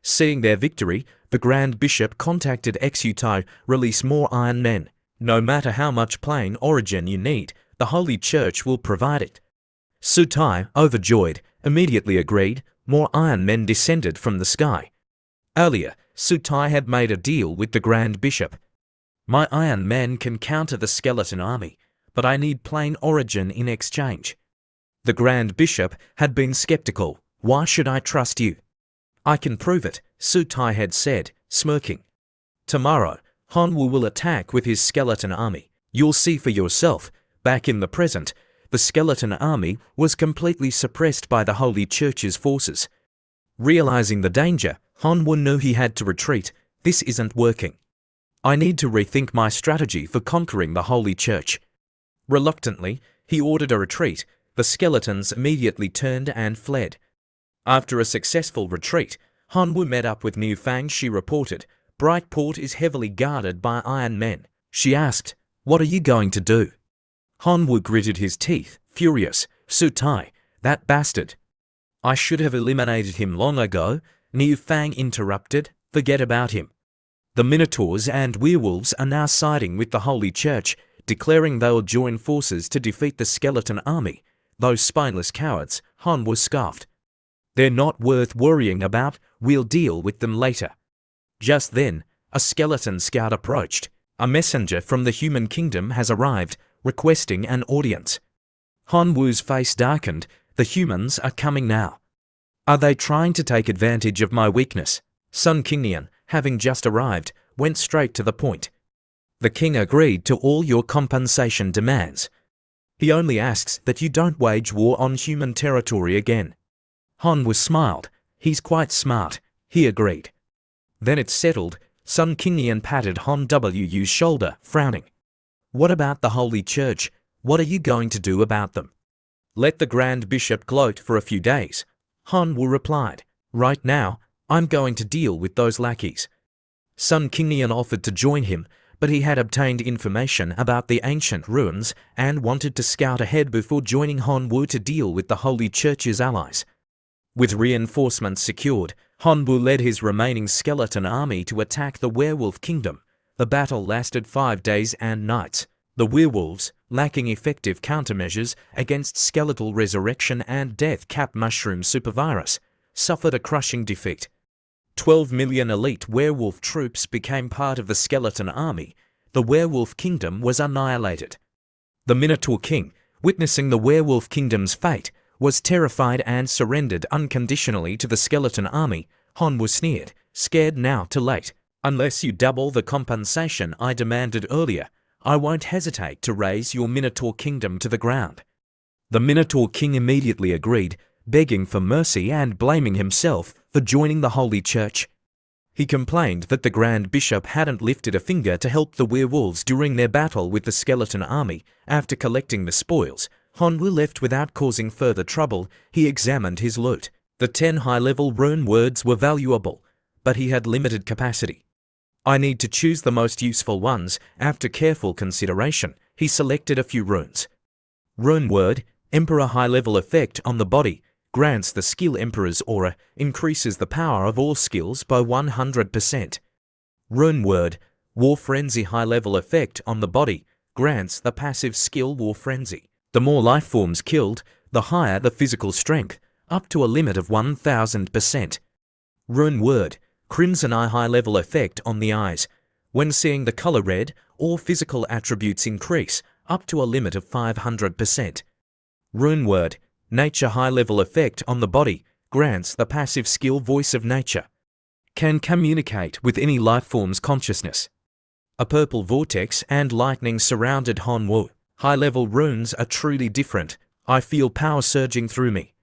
Seeing their victory, the Grand Bishop contacted Xu-Tai, "Release more Iron Men. No matter how much plain origin you need, the Holy Church will provide it." Xu-Tai, overjoyed, immediately agreed. More Iron Men descended from the sky. Earlier, Xu-Tai had made a deal with the Grand Bishop. "My Iron Men can counter the skeleton army, but I need plain origin in exchange." The Grand Bishop had been skeptical. "Why should I trust you?" "I can prove it," Xu-Tai had said, smirking. "Tomorrow, Han Wu will attack with his skeleton army. You'll see for yourself." Back in the present, the skeleton army was completely suppressed by the Holy Church's forces. Realizing the danger, Han Wu knew he had to retreat. "This isn't working. I need to rethink my strategy for conquering the Holy Church." Reluctantly, he ordered a retreat. The skeletons immediately turned and fled. After a successful retreat, Han Wu met up with Niu Fang. She reported, "Brightport is heavily guarded by Iron Men." She asked, "What are you going to do?" Han Wu gritted his teeth, furious. "Xu-Tai, that bastard. I should have eliminated him long ago." Niu Fang interrupted, "Forget about him. The Minotaurs and Werewolves are now siding with the Holy Church, declaring they'll join forces to defeat the skeleton army. Those spineless cowards," Han Wu scoffed. "They're not worth worrying about. We'll deal with them later." Just then, a skeleton scout approached. "A messenger from the human kingdom has arrived, requesting an audience." Han Wu's face darkened. "The humans are coming now. Are they trying to take advantage of my weakness?" Sun Qingnian, having just arrived, went straight to the point. "The king agreed to all your compensation demands. He only asks that you don't wage war on human territory again." Han Wu smiled. "He's quite smart," he agreed. "Then it's settled." Sun Qingnian patted Han Wu's shoulder, frowning. "What about the Holy Church? What are you going to do about them?" "Let the Grand Bishop gloat for a few days," Han Wu replied. "Right now, I'm going to deal with those lackeys." Sun Qingnian offered to join him, but he had obtained information about the ancient ruins and wanted to scout ahead before joining Han Wu to deal with the Holy Church's allies. With reinforcements secured, Han Wu led his remaining skeleton army to attack the werewolf kingdom. The battle lasted 5 days and nights. The werewolves, lacking effective countermeasures against skeletal resurrection and death cap mushroom supervirus, suffered a crushing defeat. 12 million elite werewolf troops became part of the skeleton army. The werewolf kingdom was annihilated. The Minotaur king, witnessing the werewolf kingdom's fate, was terrified and surrendered unconditionally to the skeleton army. Hanwoo sneered, scared now too late. Unless you double the compensation I demanded earlier, I won't hesitate to raze your Minotaur kingdom to the ground. The Minotaur king immediately agreed, begging for mercy and blaming himself for joining the Holy Church. He complained that the Grand Bishop hadn't lifted a finger to help the werewolves during their battle with the skeleton army. After collecting the spoils, Hanwoo left without causing further trouble. He examined his loot. The 10 high-level rune words were valuable, but he had limited capacity. I need to choose the most useful ones. After careful consideration, he selected a few runes. Rune word, Emperor high-level effect on the body, grants the skill Emperor's aura, increases the power of all skills by 100%. Rune word, War Frenzy high-level effect on the body, grants the passive skill War Frenzy. The more life forms killed, the higher the physical strength, up to a limit of 1000%. Rune word, Crimson Eye high-level effect on the eyes. When seeing the color red, all physical attributes increase, up to a limit of 500%. Rune word, Nature high-level effect on the body, grants the passive skill Voice of Nature. Can communicate with any life form's consciousness. A purple vortex and lightning surrounded Hanwoo. High-level runes are truly different. I feel power surging through me.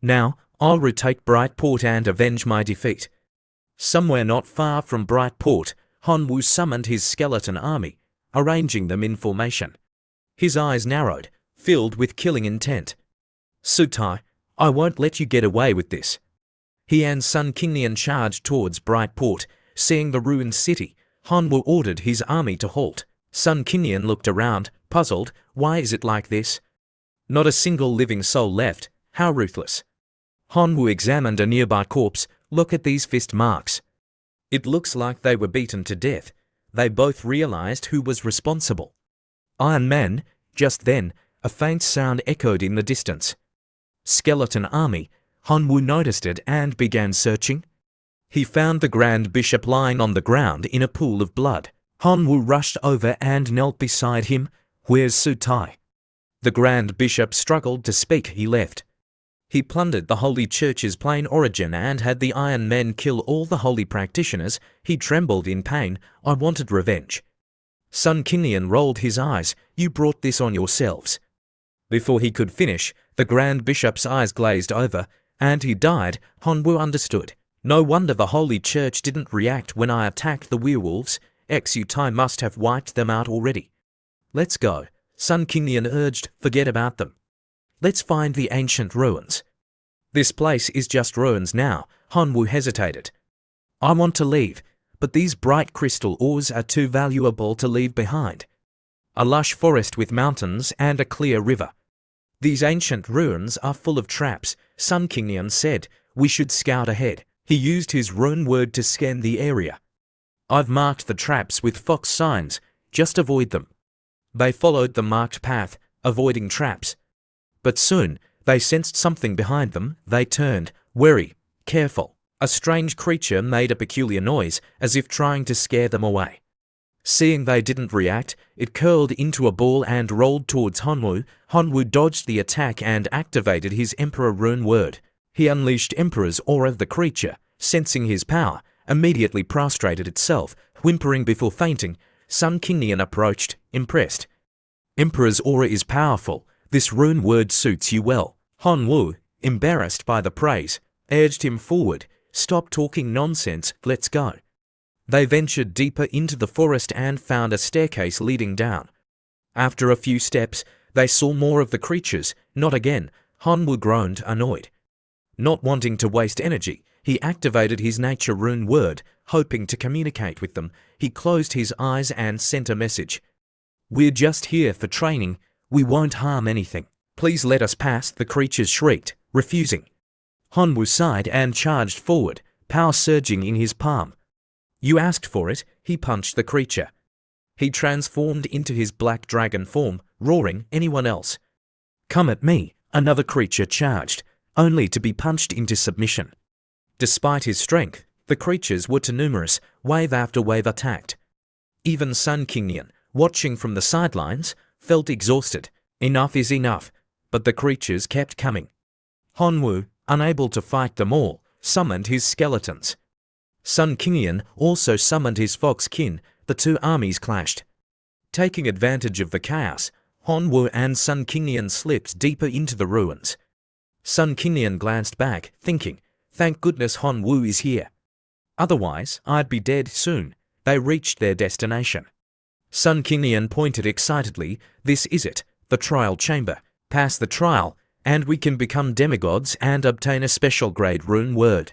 Now, I'll retake Brightport and avenge my defeat. Somewhere not far from Brightport, Hanwoo summoned his skeleton army, arranging them in formation. His eyes narrowed, filled with killing intent. Sutai, I won't let you get away with this. He and Sun Kingnian charged towards Brightport. Seeing the ruined city, Hanwoo ordered his army to halt. Sun Kingnian looked around, puzzled. Why is it like this? Not a single living soul left. How ruthless. Hanwoo examined a nearby corpse. Look at these fist marks. It looks like they were beaten to death. They both realized who was responsible. Iron Man. Just then, a faint sound echoed in the distance. Skeleton army. Hanwoo noticed it and began searching. He found the Grand Bishop lying on the ground in a pool of blood. Hanwoo rushed over and knelt beside him. Where's Sutai? The Grand Bishop struggled to speak. He left. He plundered the Holy Church's plain origin and had the Iron Men kill all the holy practitioners. He trembled in pain. I wanted revenge. Sun Kingnian rolled his eyes. You brought this on yourselves. Before he could finish, the Grand Bishop's eyes glazed over, and he died. Hanwoo understood. No wonder the Holy Church didn't react when I attacked the werewolves. Sutai must have wiped them out already. Let's go, Sun Kingnian urged. Forget about them. Let's find the ancient ruins. This place is just ruins now. Hanwoo hesitated. I want to leave, but these bright crystal ores are too valuable to leave behind. A lush forest with mountains and a clear river. These ancient ruins are full of traps, Sun Kingnian said. We should scout ahead. He used his rune word to scan the area. I've marked the traps with fox signs. Just avoid them. They followed the marked path, avoiding traps. But soon, they sensed something behind them. They turned, wary, careful. A strange creature made a peculiar noise, as if trying to scare them away. Seeing they didn't react, it curled into a ball and rolled towards Hanwoo. Hanwoo dodged the attack and activated his Emperor rune word. He unleashed Emperor's aura. The creature, sensing his power, immediately prostrated itself, whimpering before fainting. Sun Kingnian approached, impressed. Emperor's aura is powerful. This rune word suits you well. Hanwoo, embarrassed by the praise, urged him forward. Stop talking nonsense, let's go. They ventured deeper into the forest and found a staircase leading down. After a few steps, they saw more of the creatures. Not again. Hanwoo groaned, annoyed. Not wanting to waste energy, he activated his nature rune word, hoping to communicate with them. He closed his eyes and sent a message. We're just here for training. We won't harm anything. Please let us pass, the creatures shrieked, refusing. Hanwoo sighed and charged forward, power surging in his palm. You asked for it. He punched the creature. He transformed into his black dragon form, roaring, anyone else? Come at me, another creature charged, only to be punched into submission. Despite his strength, The creatures were too numerous, wave after wave attacked. Even Sun Kingian, watching from the sidelines, felt exhausted. Enough is enough, but the creatures kept coming. Hanwoo, unable to fight them all, summoned his skeletons. Sun Kingian also summoned his fox kin. The two armies clashed. Taking advantage of the chaos, Hanwoo and Sun Kingian slipped deeper into the ruins. Sun Kingian glanced back, thinking, "Thank goodness Hanwoo is here. Otherwise, I'd be dead soon." They reached their destination. Sun Kingian pointed excitedly, "This is it, the trial chamber. Pass the trial, and we can become demigods and obtain a special grade rune word."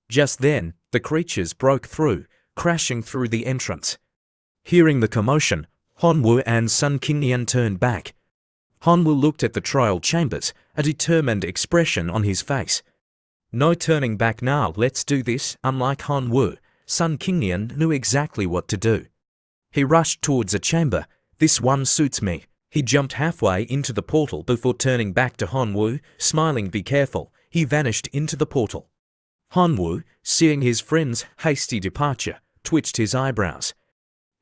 Just then, the creatures broke through, crashing through the entrance. Hearing the commotion, Hanwoo and Sun Kingian turned back. Hanwoo looked at the trial chambers, a determined expression on his face. "No turning back now, let's do this." Unlike Hanwoo, Sun Kingian knew exactly what to do. He rushed towards a chamber. "This one suits me." He jumped halfway into the portal before turning back to Hanwoo, smiling, "Be careful." He vanished into the portal. Hanwoo, seeing his friend's hasty departure, twitched his eyebrows.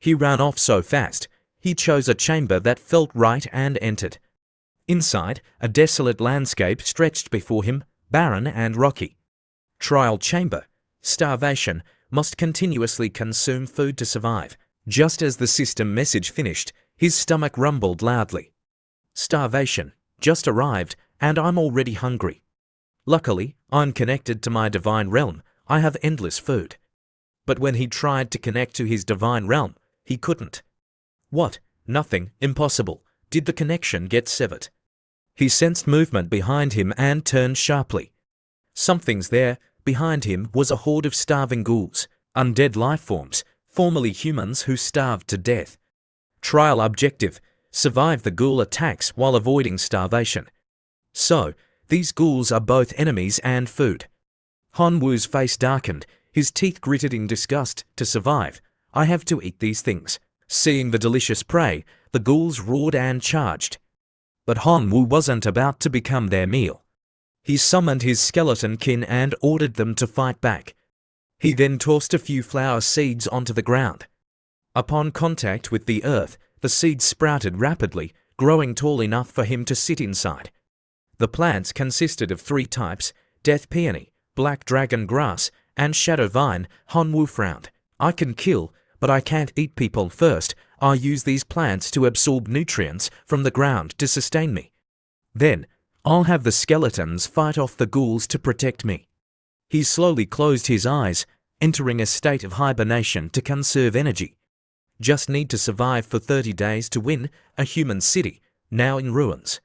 He ran off so fast, he chose a chamber that felt right and entered. Inside, a desolate landscape stretched before him, barren and rocky. Trial chamber. Starvation. Must continuously consume food to survive. Just as the system message finished, his stomach rumbled loudly. Starvation. Just arrived, and I'm already hungry. Luckily, I'm connected to my divine realm. I have endless food. But when he tried to connect to his divine realm, he couldn't. What? Nothing. Impossible. Did the connection get severed? He sensed movement behind him and turned sharply. Something's there. Behind him was a horde of starving ghouls, undead lifeforms, formerly humans who starved to death. Trial objective: survive the ghoul attacks while avoiding starvation. So, these ghouls are both enemies and food. Hanwoo's face darkened, his teeth gritted in disgust. To survive, I have to eat these things. Seeing the delicious prey, the ghouls roared and charged. But Hanwoo wasn't about to become their meal. He summoned his skeleton kin and ordered them to fight back. He then tossed a few flower seeds onto the ground. Upon contact with the earth, the seeds sprouted rapidly, growing tall enough for him to sit inside. The plants consisted of 3 types: death peony, black dragon grass, and shadow vine. Hanwoo frowned. "I can kill, but I can't eat people. First, I'll use these plants to absorb nutrients from the ground to sustain me. Then, I'll have the skeletons fight off the ghouls to protect me." He slowly closed his eyes, entering a state of hibernation to conserve energy. Just need to survive for 30 days to win a human city, now in ruins.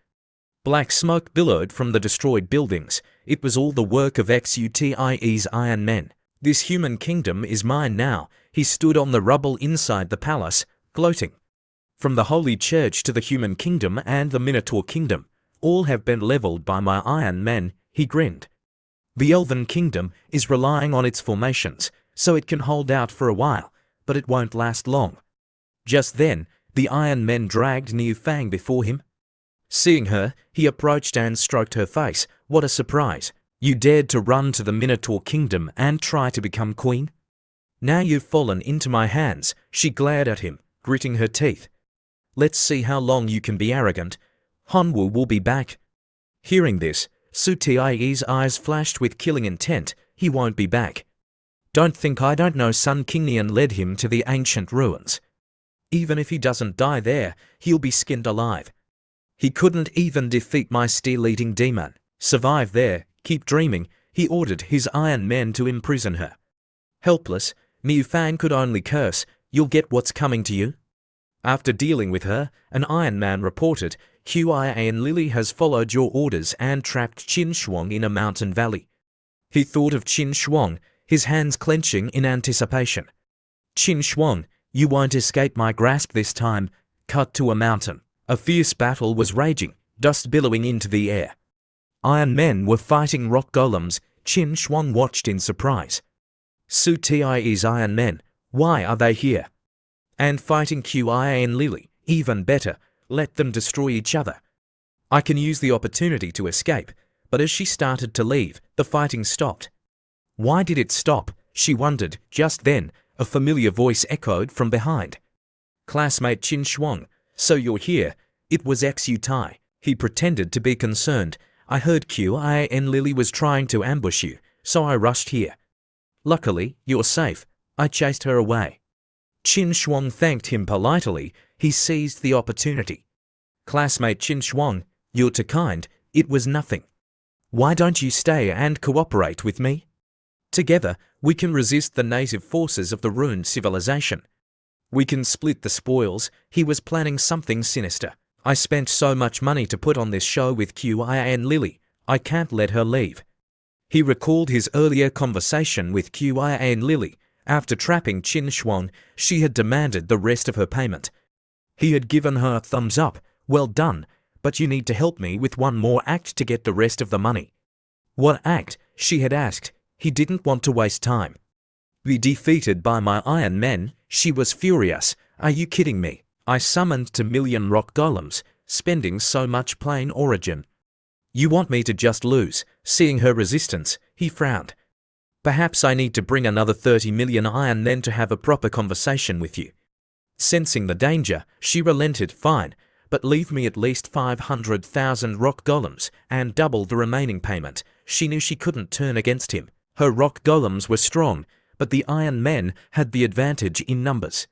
Black smoke billowed from the destroyed buildings. It was all the work of Xutie's Iron Men. "This human kingdom is mine now." He stood on the rubble inside the palace, gloating. "From the Holy Church to the human kingdom and the Minotaur kingdom, all have been leveled by my Iron Men." He grinned. "The Elven kingdom is relying on its formations, so it can hold out for a while, but it won't last long." Just then, the Iron Men dragged Niu Fang before him. Seeing her, he approached and stroked her face. "What a surprise! You dared to run to the Minotaur kingdom and try to become queen? Now you've fallen into my hands." She glared at him, gritting her teeth. "Let's see how long you can be arrogant. Hanwoo will be back." Hearing this, Sutie's eyes flashed with killing intent. "He won't be back. Don't think I don't know." Sun Kingian led him to the ancient ruins. "Even if he doesn't die there, he'll be skinned alive. He couldn't even defeat my steel-eating demon. Survive there, keep dreaming." He ordered his Iron Men to imprison her. Helpless, Niu Fang could only curse. "You'll get what's coming to you." After dealing with her, an Iron Man reported, "Qian Lily has followed your orders and trapped Qin Shuang in a mountain valley." He thought of Qin Shuang, his hands clenching in anticipation. "Qin Shuang, you won't escape my grasp this time." Cut to a mountain. A fierce battle was raging, dust billowing into the air. Iron Men were fighting rock golems. Qin Shuang watched in surprise. Sutie's Iron Men, why are they here? And fighting Qian Lily, even better, let them destroy each other. I can use the opportunity to escape. But as she started to leave, the fighting stopped. Why did it stop? she wondered. Just then, a familiar voice echoed from behind. Classmate Qin Shuang, so you're here. It was Xu Tai. He pretended to be concerned. I heard Qin Lily was trying to ambush you, so I rushed here. Luckily, you're safe. I chased her away. Qin Shuang thanked him politely. He seized the opportunity. Classmate Qin Shuang, you're too kind. It was nothing. Why don't you stay and cooperate with me? Together, we can resist the native forces of the ruined civilization. We can split the spoils. He was planning something sinister. I spent so much money to put on this show with Qin Lily. I can't let her leave. He recalled his earlier conversation with Qin Lily. After trapping Qin Shuang, she had demanded the rest of her payment. He had given her a thumbs up. Well done, but you need to help me with one more act to get the rest of the money. What act? She had asked. He didn't want to waste time. Be defeated by my iron men? She was furious. Are you kidding me? I summoned 2,000,000 rock golems, spending so much plain origin. You want me to just lose? Seeing her resistance, he frowned. Perhaps I need to bring another 30 million iron men to have a proper conversation with you. Sensing the danger, she relented. Fine, but leave me at least 500,000 rock golems and double the remaining payment. She knew she couldn't turn against him. Her rock golems were strong, but the iron men had the advantage in numbers.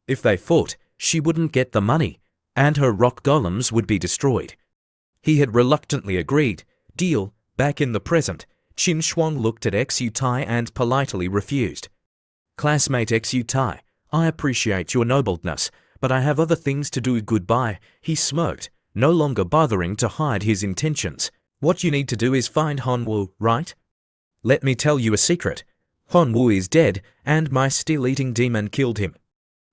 If they fought, she wouldn't get the money, and her rock golems would be destroyed. He had reluctantly agreed. Deal. Back in the present, Qin Shuang looked at Xu Tai and politely refused. Classmate Xu Tai, I appreciate your nobleness, but I have other things to do. Goodbye, he smirked, no longer bothering to hide his intentions. What you need to do is find Hanwu, right? Let me tell you a secret. Hanwu is dead, and my steel-eating demon killed him.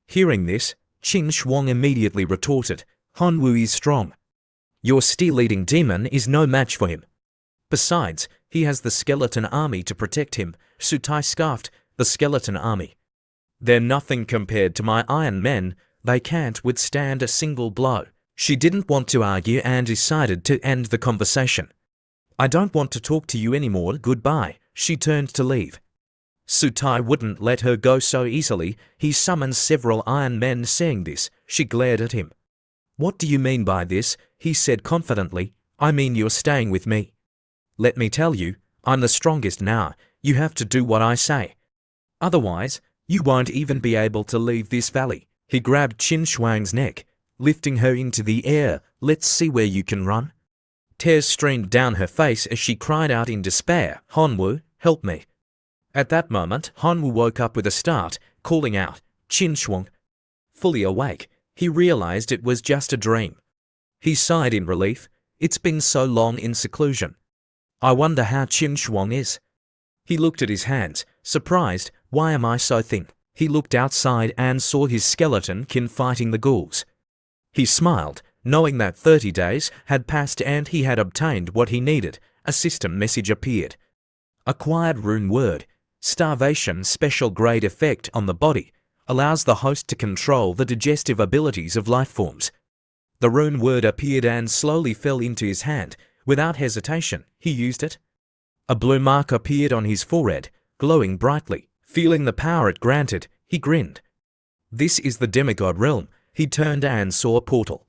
Hearing this, Qin Shuang immediately retorted, Hanwu is strong. Your steel-eating demon is no match for him. Besides, he has the skeleton army to protect him. Su Tai scoffed, the skeleton army. They're nothing compared to my iron men. They can't withstand a single blow. She didn't want to argue and decided to end the conversation. I don't want to talk to you anymore. Goodbye. She turned to leave. Su Tai wouldn't let her go so easily. He summoned several iron men. Saying this, she glared at him. What do you mean by this? He said confidently. I mean you're staying with me. Let me tell you, I'm the strongest now. You have to do what I say. Otherwise, you won't even be able to leave this valley. He grabbed Qin Shuang's neck, lifting her into the air. Let's see where you can run. Tears streamed down her face as she cried out in despair, Hanwu, help me. At that moment, Hanwu woke up with a start, calling out, Qin Shuang. Fully awake, he realized it was just a dream. He sighed in relief. It's been so long in seclusion. I wonder how Qin Shuang is. He looked at his hands, surprised. Why am I so thin? He looked outside and saw his skeleton kin fighting the ghouls. He smiled, knowing that 30 days had passed and he had obtained what he needed. A system message appeared. Acquired rune word. Starvation special grade effect on the body. Allows the host to control the digestive abilities of life forms. The rune word appeared and slowly fell into his hand. Without hesitation, he used it. A blue mark appeared on his forehead, glowing brightly. Feeling the power it granted, he grinned. This is the demigod realm. He turned and saw a portal.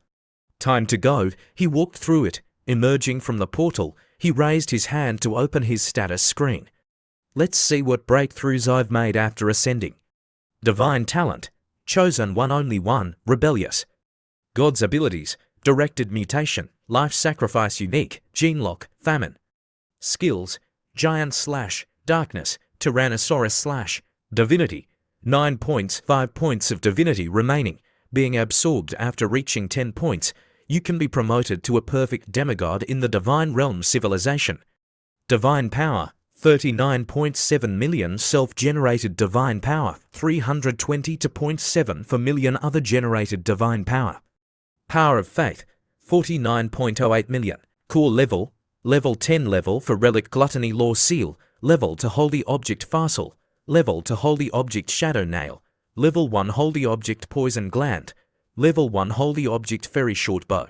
Time to go. He walked through it. Emerging from the portal, he raised his hand to open his status screen. Let's see what breakthroughs I've made after ascending. Divine talent. Chosen one, only one. Rebellious. God's abilities. Directed mutation. Life sacrifice unique. Gene lock. Famine. Skills. Giant / darkness. Tyrannosaurus / divinity. 9 points. 5 points of divinity remaining. Being absorbed after reaching 10 points. You can be promoted to a perfect demigod in the divine realm civilization. Divine power. 39.7 million self-generated divine power. 320.7 for million other generated divine power. Power of faith. 49.08 million. Core level. Level 10 level for relic gluttony law seal. Level to holy object fossil. Level to holy object shadow nail. Level 1 holy object poison gland. Level 1 holy object fairy short bow.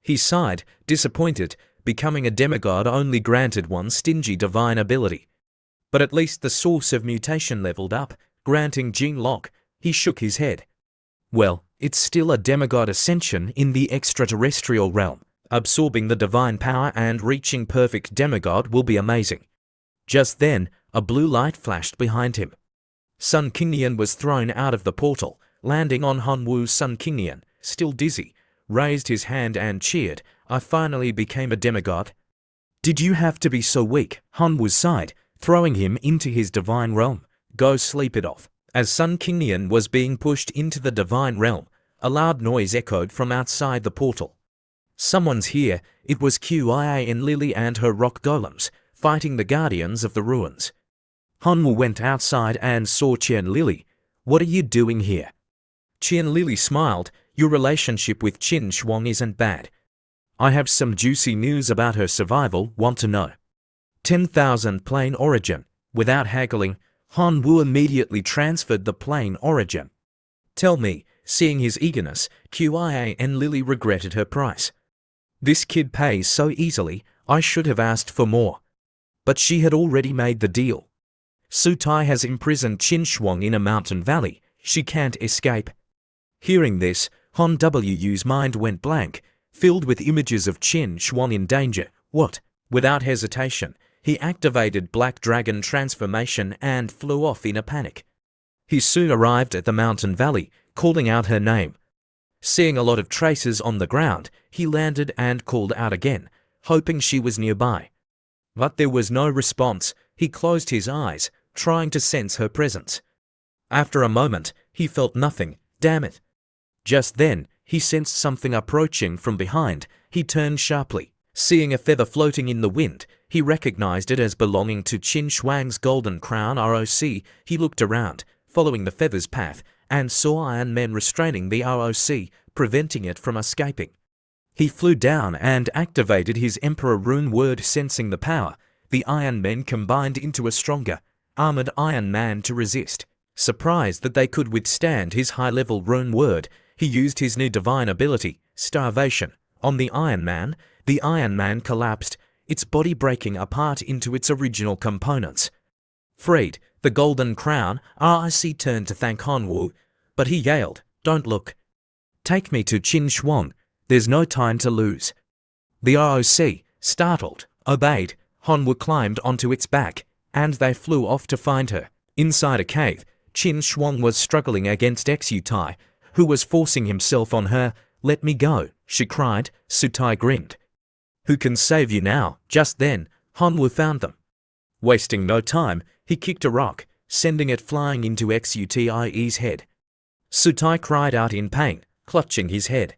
He sighed, disappointed. Becoming a demigod only granted one stingy divine ability. But at least the source of mutation leveled up, granting gene lock. He shook his head. Well, it's still a demigod ascension in the extraterrestrial realm. Absorbing the divine power and reaching perfect demigod will be amazing. Just then, a blue light flashed behind him. Sun Kingian was thrown out of the portal, landing on Hanwoo. Sun Kingian, still dizzy, raised his hand and cheered. I finally became a demigod. Did you have to be so weak? Hanwoo sighed, throwing him into his divine realm. Go sleep it off. As Sun Kingian was being pushed into the divine realm, a loud noise echoed from outside the portal. Someone's here. It was Qian Lily and her rock golems, fighting the guardians of the ruins. Hanwoo went outside and saw Qian Lily. What are you doing here? Qian Lily smiled. Your relationship with Qin Shuang isn't bad. I have some juicy news about her survival. Want to know? 10,000 plain origin. Without haggling, Hanwoo immediately transferred the plain origin. Tell me. Seeing his eagerness, Qian Lily regretted her price. This kid pays so easily. I should have asked for more. But she had already made the deal. Sutai has imprisoned Qin Shuang in a mountain valley. She can't escape. Hearing this, Han Wu's mind went blank, filled with images of Qin Shuang in danger. What? Without hesitation, he activated Black Dragon transformation and flew off in a panic. He soon arrived at the mountain valley, calling out her name. Seeing a lot of traces on the ground, he landed and called out again, hoping she was nearby. But there was no response. He closed his eyes, trying to sense her presence. After a moment, he felt nothing. Damn it. Just then, he sensed something approaching from behind. He turned sharply. Seeing a feather floating in the wind, he recognized it as belonging to Qin Shuang's golden crown ROC. He looked around, following the feather's path, and saw Iron Men restraining the ROC, preventing it from escaping. He flew down and activated his Emperor Rune word. Sensing the power, the Iron Men combined into a stronger, armored Iron Man to resist. Surprised that they could withstand his high-level rune word, he used his new divine ability, Starvation, on the Iron Man. The Iron Man collapsed, its body breaking apart into its original components. Freed, the golden crown, RIC turned to thank Hanwoo, but he yelled, "Don't look. Take me to Qin Shuang. There's no time to lose." The ROC, startled, obeyed. Hanwoo climbed onto its back, and they flew off to find her. Inside a cave, Qin Shuang was struggling against Sutai, who was forcing himself on her. "Let me go," she cried. Sutai grinned. "Who can save you now?" Just then, Hanwoo found them. Wasting no time, he kicked a rock, sending it flying into Xutai's head. Sutai cried out in pain, clutching his head.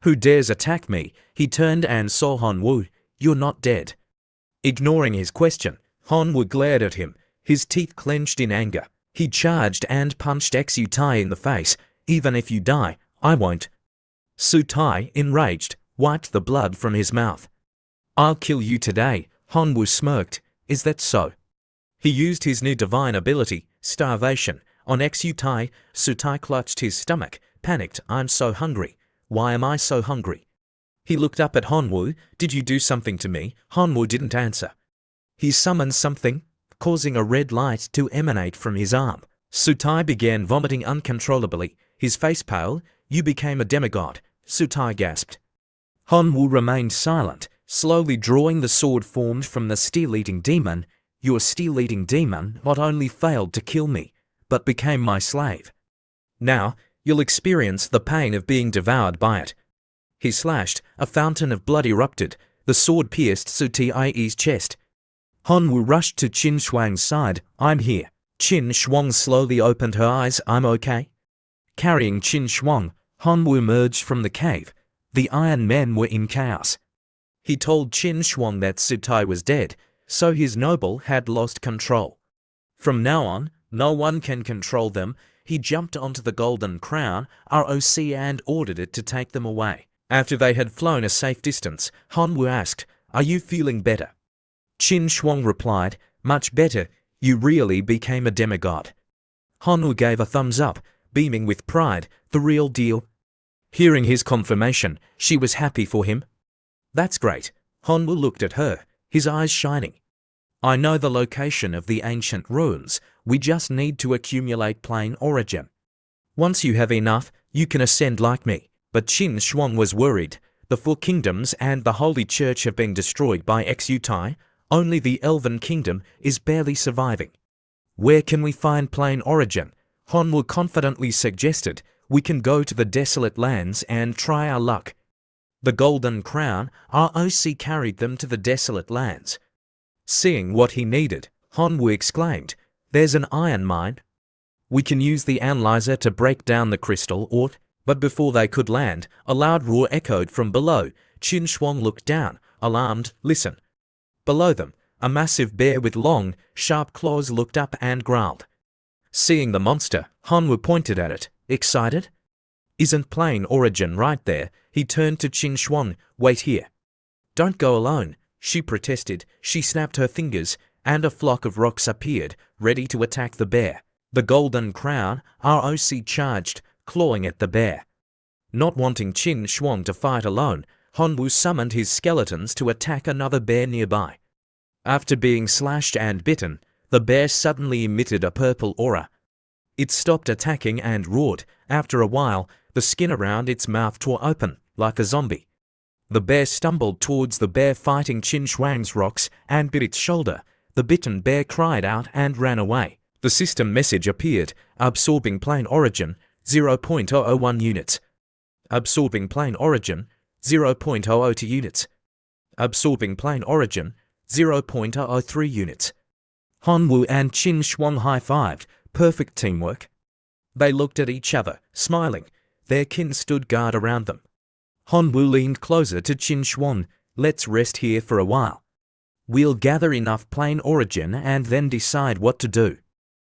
"Who dares attack me?" He turned and saw Hanwoo. "You're not dead." Ignoring his question, Hanwoo glared at him, his teeth clenched in anger. He charged and punched Sutai in the face. "Even if you die, I won't." Sutai, enraged, wiped the blood from his mouth. "I'll kill you today," Hanwoo smirked. "Is that so?" He used his new divine ability, Starvation, on Sutai. Sutai clutched his stomach, panicked. "I'm so hungry. Why am I so hungry?" He looked up at Hanwoo. "Did you do something to me?" Hanwoo didn't answer. He summoned something, causing a red light to emanate from his arm. Sutai began vomiting uncontrollably, his face pale. "You became a demigod," Sutai gasped. Hanwoo remained silent, slowly drawing the sword formed from the steel-eating demon. "Your steel-eating demon not only failed to kill me, but became my slave. Now, you'll experience the pain of being devoured by it." He slashed, a fountain of blood erupted, the sword pierced Sutai's chest. Hanwoo rushed to Qin Shuang's side. "I'm here." Qin Shuang slowly opened her eyes. "I'm okay." Carrying Qin Shuang, Hanwoo emerged from the cave. The Iron Men were in chaos. He told Qin Shuang that Sutai was dead, so his noble had lost control. From now on, no one can control them. He jumped onto the golden crown, ROC, and ordered it to take them away. After they had flown a safe distance, Hanwoo asked, "Are you feeling better?" Qin Shuang replied, "Much better. You really became a demigod." Hanwoo gave a thumbs up, beaming with pride. "The real deal." Hearing his confirmation, she was happy for him. "That's great." Hanwoo looked at her, his eyes shining. I know the location of the ancient ruins. We just need to accumulate plain origin. Once you have enough, you can ascend like me. But Qin Shuang was worried. The four kingdoms and the Holy Church have been destroyed by Xutai. Only the Elven Kingdom is barely surviving. Where can we find plain origin? Hanwoo confidently suggested, we can go to the desolate lands and try our luck. The Golden Crown, ROC carried them to the desolate lands. Seeing what he needed, Hanwoo exclaimed, there's an iron mine. We can use the analyzer to break down the crystal ore. But before they could land, a loud roar echoed from below. Qin Shuang looked down, alarmed. Listen. Below them, a massive bear with long, sharp claws looked up and growled. Seeing the monster, Hanwoo pointed at it, excited. Isn't plain origin right there? He turned to Qin Shuang. Wait here. Don't go alone, she protested. She snapped her fingers, and a flock of rocks appeared, ready to attack the bear. The Golden Crown, ROC charged, clawing at the bear. Not wanting Qin Shuang to fight alone, Hanwoo summoned his skeletons to attack another bear nearby. After being slashed and bitten, the bear suddenly emitted a purple aura. It stopped attacking and roared. After a while, the skin around its mouth tore open, like a zombie. The bear stumbled towards the bear fighting Qin Shuang's rocks and bit its shoulder. The bitten bear cried out and ran away. The system message appeared, absorbing plain origin, 0.001 units. Absorbing plain origin, 0.002 units. Absorbing plain origin, 0.003 units. Hanwoo and Qin Shuang high-fived. Perfect teamwork. They looked at each other, smiling. Their kin stood guard around them. Hanwoo leaned closer to Qin Shuang. Let's rest here for a while. We'll gather enough plain origin and then decide what to do.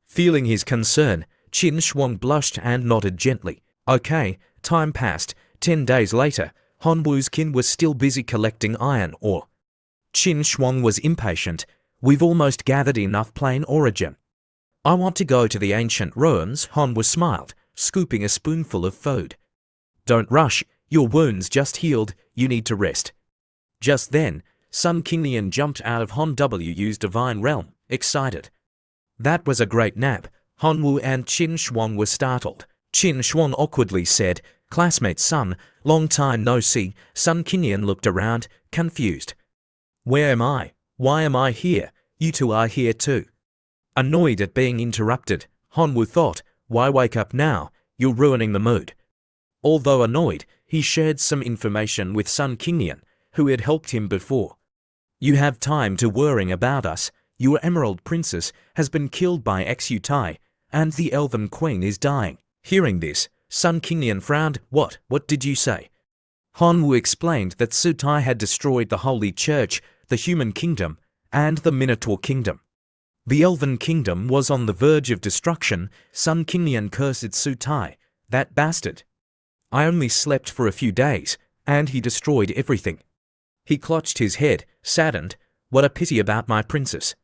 Feeling his concern, Qin Shuang blushed and nodded gently. Okay. Time passed. 10 days later, Hanwoo's kin was still busy collecting iron ore. Qin Shuang was impatient. We've almost gathered enough plain origin. I want to go to the ancient ruins. Hanwoo smiled, scooping a spoonful of food. Don't rush. Your wounds just healed. You need to rest. Just then, Sun Kinglian jumped out of Hanwoo's divine realm, excited. That was a great nap. Hanwoo and Qin Shuang were startled. Qin Shuang awkwardly said, Classmate Sun, long time no see. Sun Kinglian looked around, confused. Where am I? Why am I here? You two are here too. Annoyed at being interrupted, Hanwoo thought, why wake up now? You're ruining the mood. Although annoyed, he shared some information with Sun Kinglian, who had helped him before. You have time to worrying about us. Your Emerald Princess has been killed by Xutai, and the Elven Queen is dying. Hearing this, Sun Kinglian frowned. What did you say? Hanwoo explained that Xutai had destroyed the Holy Church, the Human Kingdom, and the Minotaur Kingdom. The Elven Kingdom was on the verge of destruction. Sun Kinglian cursed Xutai, that bastard. I only slept for a few days, and he destroyed everything. He clutched his head, saddened. What a pity about my princess.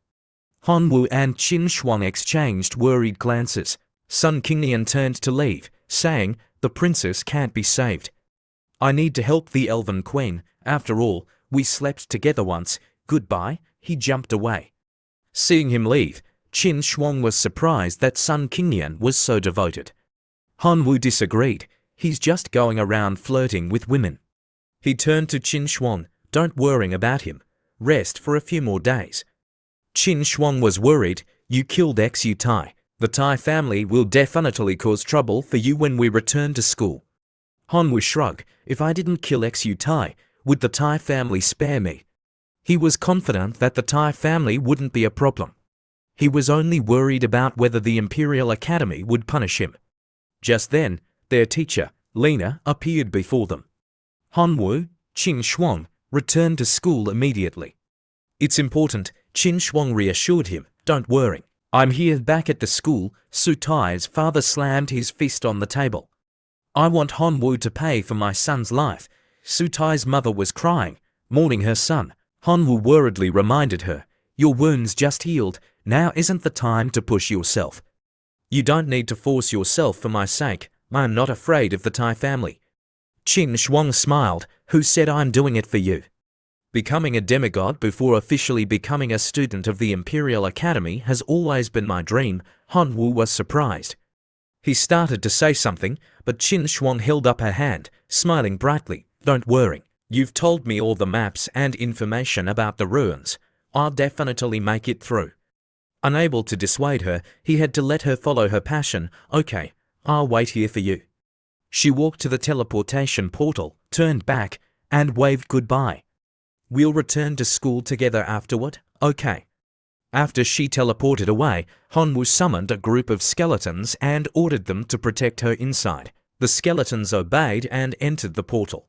Hanwoo and Qin Shuang exchanged worried glances. Sun Kinglian turned to leave, saying, the princess can't be saved. I need to help the Elven Queen. After all, we slept together once. Goodbye. He jumped away. Seeing him leave, Qin Shuang was surprised that Sun Kinglian was so devoted. Hanwoo disagreed. He's just going around flirting with women. He turned to Qin Shuang. Don't worry about him. Rest for a few more days. Qin Shuang was worried. You killed Xutai. The Tai family will definitely cause trouble for you when we return to school. Hanwoo shrugged. If I didn't kill Xutai, would the Tai family spare me? He was confident that the Tai family wouldn't be a problem. He was only worried about whether the Imperial Academy would punish him. Just then, their teacher, Lena, appeared before them. Hanwoo, Qin Shuang, returned to school immediately. It's important, Qin Shuang reassured him. Don't worry. I'm here back at the school. Xutai's father slammed his fist on the table. I want Hanwoo to pay for my son's life. Xutai's mother was crying, mourning her son. Hanwoo worriedly reminded her, your wounds just healed. Now isn't the time to push yourself. You don't need to force yourself for my sake. I'm not afraid of the Tai family. Qin Shuang smiled. Who said I'm doing it for you? Becoming a demigod before officially becoming a student of the Imperial Academy has always been my dream. Hanwoo was surprised. He started to say something, but Qin Shuang held up her hand, smiling brightly. Don't worry. You've told me all the maps and information about the ruins. I'll definitely make it through. Unable to dissuade her, he had to let her follow her passion. Okay, I'll wait here for you. She walked to the teleportation portal, turned back, and waved goodbye. We'll return to school together afterward, okay? After she teleported away, Hanwoo summoned a group of skeletons and ordered them to protect her inside. The skeletons obeyed and entered the portal.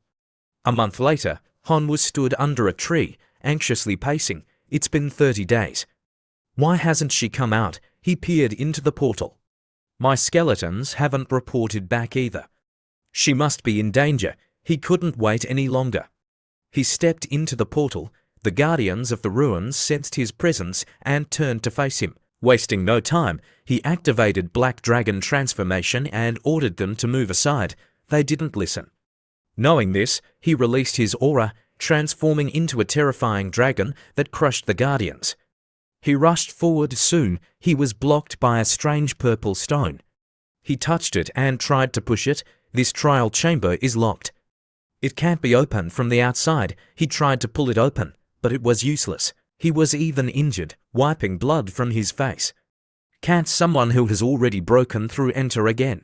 A month later, Hanwoo stood under a tree, anxiously pacing. It's been 30 days. Why hasn't she come out? He peered into the portal. My skeletons haven't reported back either. She must be in danger. He couldn't wait any longer. He stepped into the portal. The guardians of the ruins sensed his presence and turned to face him. Wasting no time, he activated Black Dragon transformation and ordered them to move aside. They didn't listen. Knowing this, he released his aura, transforming into a terrifying dragon that crushed the guardians. He rushed forward. Soon, he was blocked by a strange purple stone. He touched it and tried to push it. This trial chamber is locked. It can't be opened from the outside. He tried to pull it open, but it was useless. He was even injured, wiping blood from his face. Can't someone who has already broken through enter again?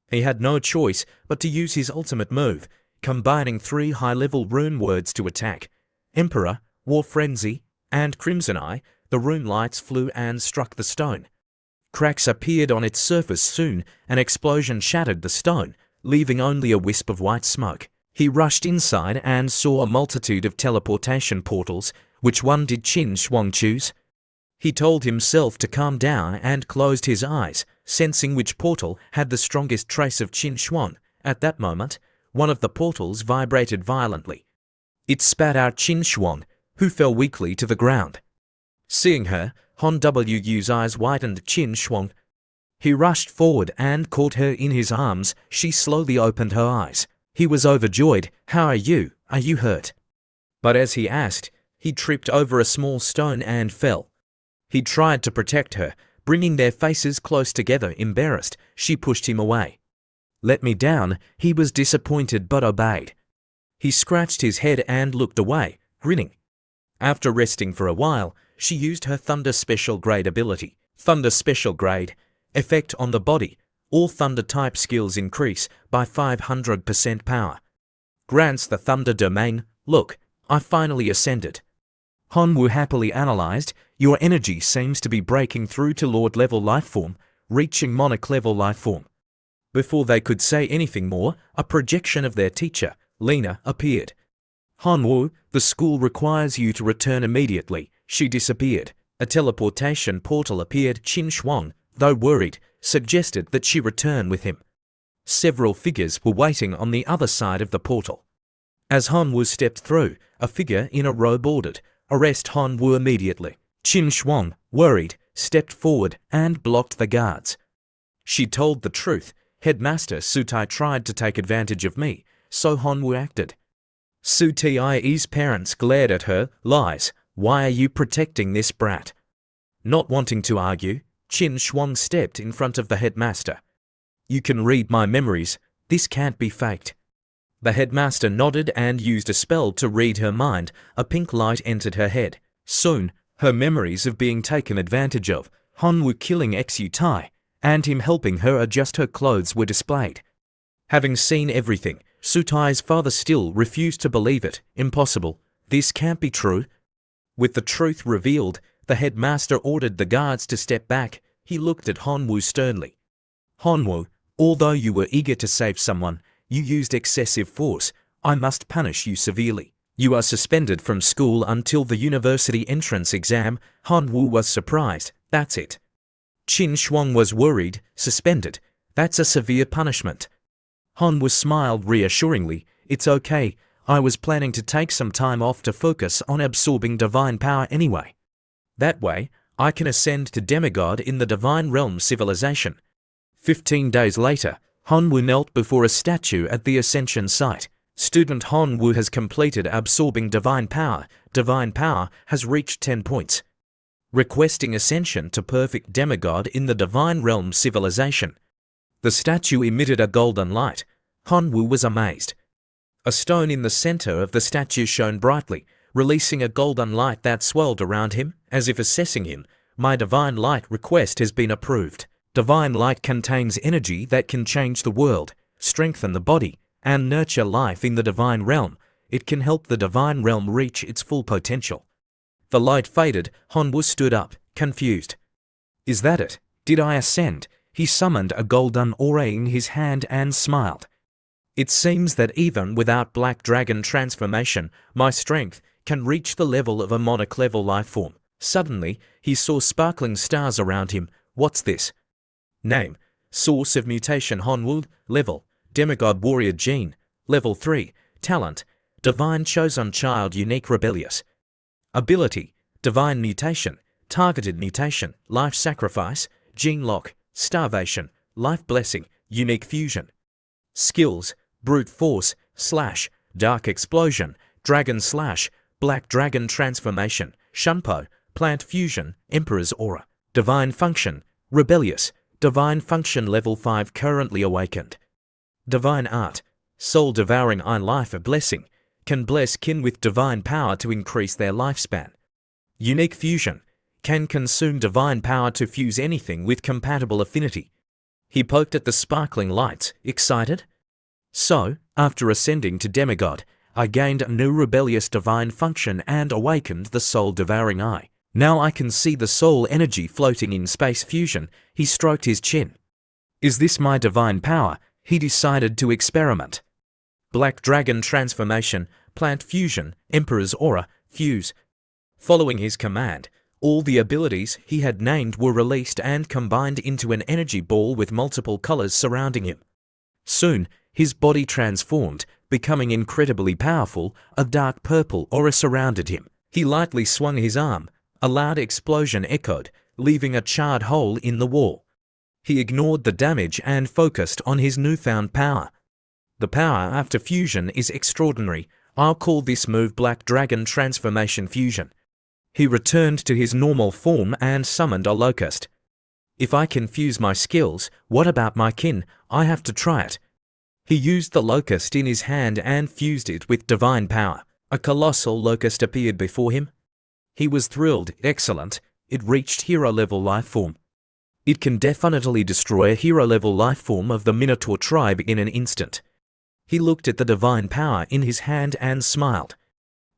He had no choice but to use his ultimate move, combining 3 high-level rune words to attack. Emperor, War Frenzy, and Crimson Eye. The rune lights flew and struck the stone. Cracks appeared on its surface. Soon, an explosion shattered the stone, leaving only a wisp of white smoke. He rushed inside and saw a multitude of teleportation portals. Which one did Qin Shuang choose? He told himself to calm down and closed his eyes, sensing which portal had the strongest trace of Qin Shuang. At that moment, one of the portals vibrated violently. It spat out Qin Shuang, who fell weakly to the ground. Seeing her, Han Wu's eyes widened. Qin Shuang. He rushed forward and caught her in his arms. She slowly opened her eyes. He was overjoyed. How are you? Are you hurt? But as he asked, he tripped over a small stone and fell. He tried to protect her, bringing their faces close together. Embarrassed, she pushed him away. Let me down. He was disappointed but obeyed. He scratched his head and looked away, grinning. After resting for a while, she used her Thunder Special Grade ability. Thunder Special Grade. Effect on the body. All Thunder-type skills increase by 500% power. Grants the Thunder Domain. Look, I finally ascended. Hanwoo happily analyzed. Your energy seems to be breaking through to Lord-level lifeform, reaching Monarch-level lifeform. Before they could say anything more, a projection of their teacher, Lena, appeared. Hanwoo, the school requires you to return immediately. She disappeared. A teleportation portal appeared. Qin Shuang, though worried, suggested that she return with him. Several figures were waiting on the other side of the portal. As Hanwoo stepped through, a figure in a robe ordered, "Arrest Hanwoo immediately." Qin Shuang, worried, stepped forward and blocked the guards. She told the truth. Headmaster Sutai tried to take advantage of me, so Hanwoo acted. Sutai's parents glared at her. Lies. Why are you protecting this brat? Not wanting to argue, Qin Shuang stepped in front of the headmaster. You can read my memories. This can't be faked. The headmaster nodded and used a spell to read her mind. A pink light entered her head. Soon, her memories of being taken advantage of, Hanwoo killing Sutai, and him helping her adjust her clothes were displayed. Having seen everything, Sutai's father still refused to believe it. Impossible. This can't be true. With the truth revealed, the headmaster ordered the guards to step back. He looked at Hanwoo sternly. Hanwoo, although you were eager to save someone, you used excessive force. I must punish you severely. You are suspended from school until the university entrance exam. Hanwoo was surprised. That's it. Qin Shuang was worried. Suspended. That's a severe punishment. Hanwoo smiled reassuringly. It's okay. I was planning to take some time off to focus on absorbing divine power anyway. That way, I can ascend to demigod in the divine realm civilization. 15 days later, Hanwoo knelt before a statue at the ascension site. Student Han Wu has completed absorbing divine power. Divine power has reached 10 points. Requesting ascension to perfect demigod in the divine realm civilization. The statue emitted a golden light. Han Wu was amazed. A stone in the center of the statue shone brightly, releasing a golden light that swirled around him, as if assessing him. My divine light request has been approved. Divine light contains energy that can change the world, strengthen the body, and nurture life in the divine realm. It can help the divine realm reach its full potential. The light faded. Han Wu stood up, confused. Is that it? Did I ascend? He summoned a golden aura in his hand and smiled. It seems that even without Black Dragon transformation, my strength can reach the level of a monarch-level life form. Suddenly, he saw sparkling stars around him. What's this? Name: Source of mutation Han Wu. Level: Demigod Warrior Gene. Level 3. Talent: Divine Chosen Child Unique Rebellious. Ability: Divine Mutation, Targeted Mutation, Life Sacrifice, Gene Lock, Starvation, Life Blessing, Unique Fusion. Skills: Brute Force, Slash, Dark Explosion, Dragon Slash, Black Dragon Transformation, Shunpo, Plant Fusion, Emperor's Aura. Divine Function: Rebellious, Divine Function Level 5 currently awakened. Divine Art: Soul Devouring Eye Life a Blessing, can bless kin with divine power to increase their lifespan. Unique Fusion, can consume divine power to fuse anything with compatible affinity. He poked at the sparkling lights, excited. So, after ascending to demigod, I gained a new rebellious divine function and awakened the soul-devouring eye. Now I can see the soul energy floating in space fusion. He stroked his chin. Is this my divine power? He decided to experiment. Black Dragon Transformation, Plant Fusion, Emperor's Aura, Fuse. Following his command, all the abilities he had named were released and combined into an energy ball with multiple colors surrounding him. Soon, his body transformed, becoming incredibly powerful. A dark purple aura surrounded him. He lightly swung his arm. A loud explosion echoed, leaving a charred hole in the wall. He ignored the damage and focused on his newfound power. The power after fusion is extraordinary. I'll call this move Black Dragon Transformation Fusion. He returned to his normal form and summoned a locust. If I can fuse my skills, what about my kin? I have to try it. He used the locust in his hand and fused it with divine power. A colossal locust appeared before him. He was thrilled. Excellent. It reached hero-level life form. It can definitely destroy a hero-level life form of the Minotaur tribe in an instant. He looked at the divine power in his hand and smiled.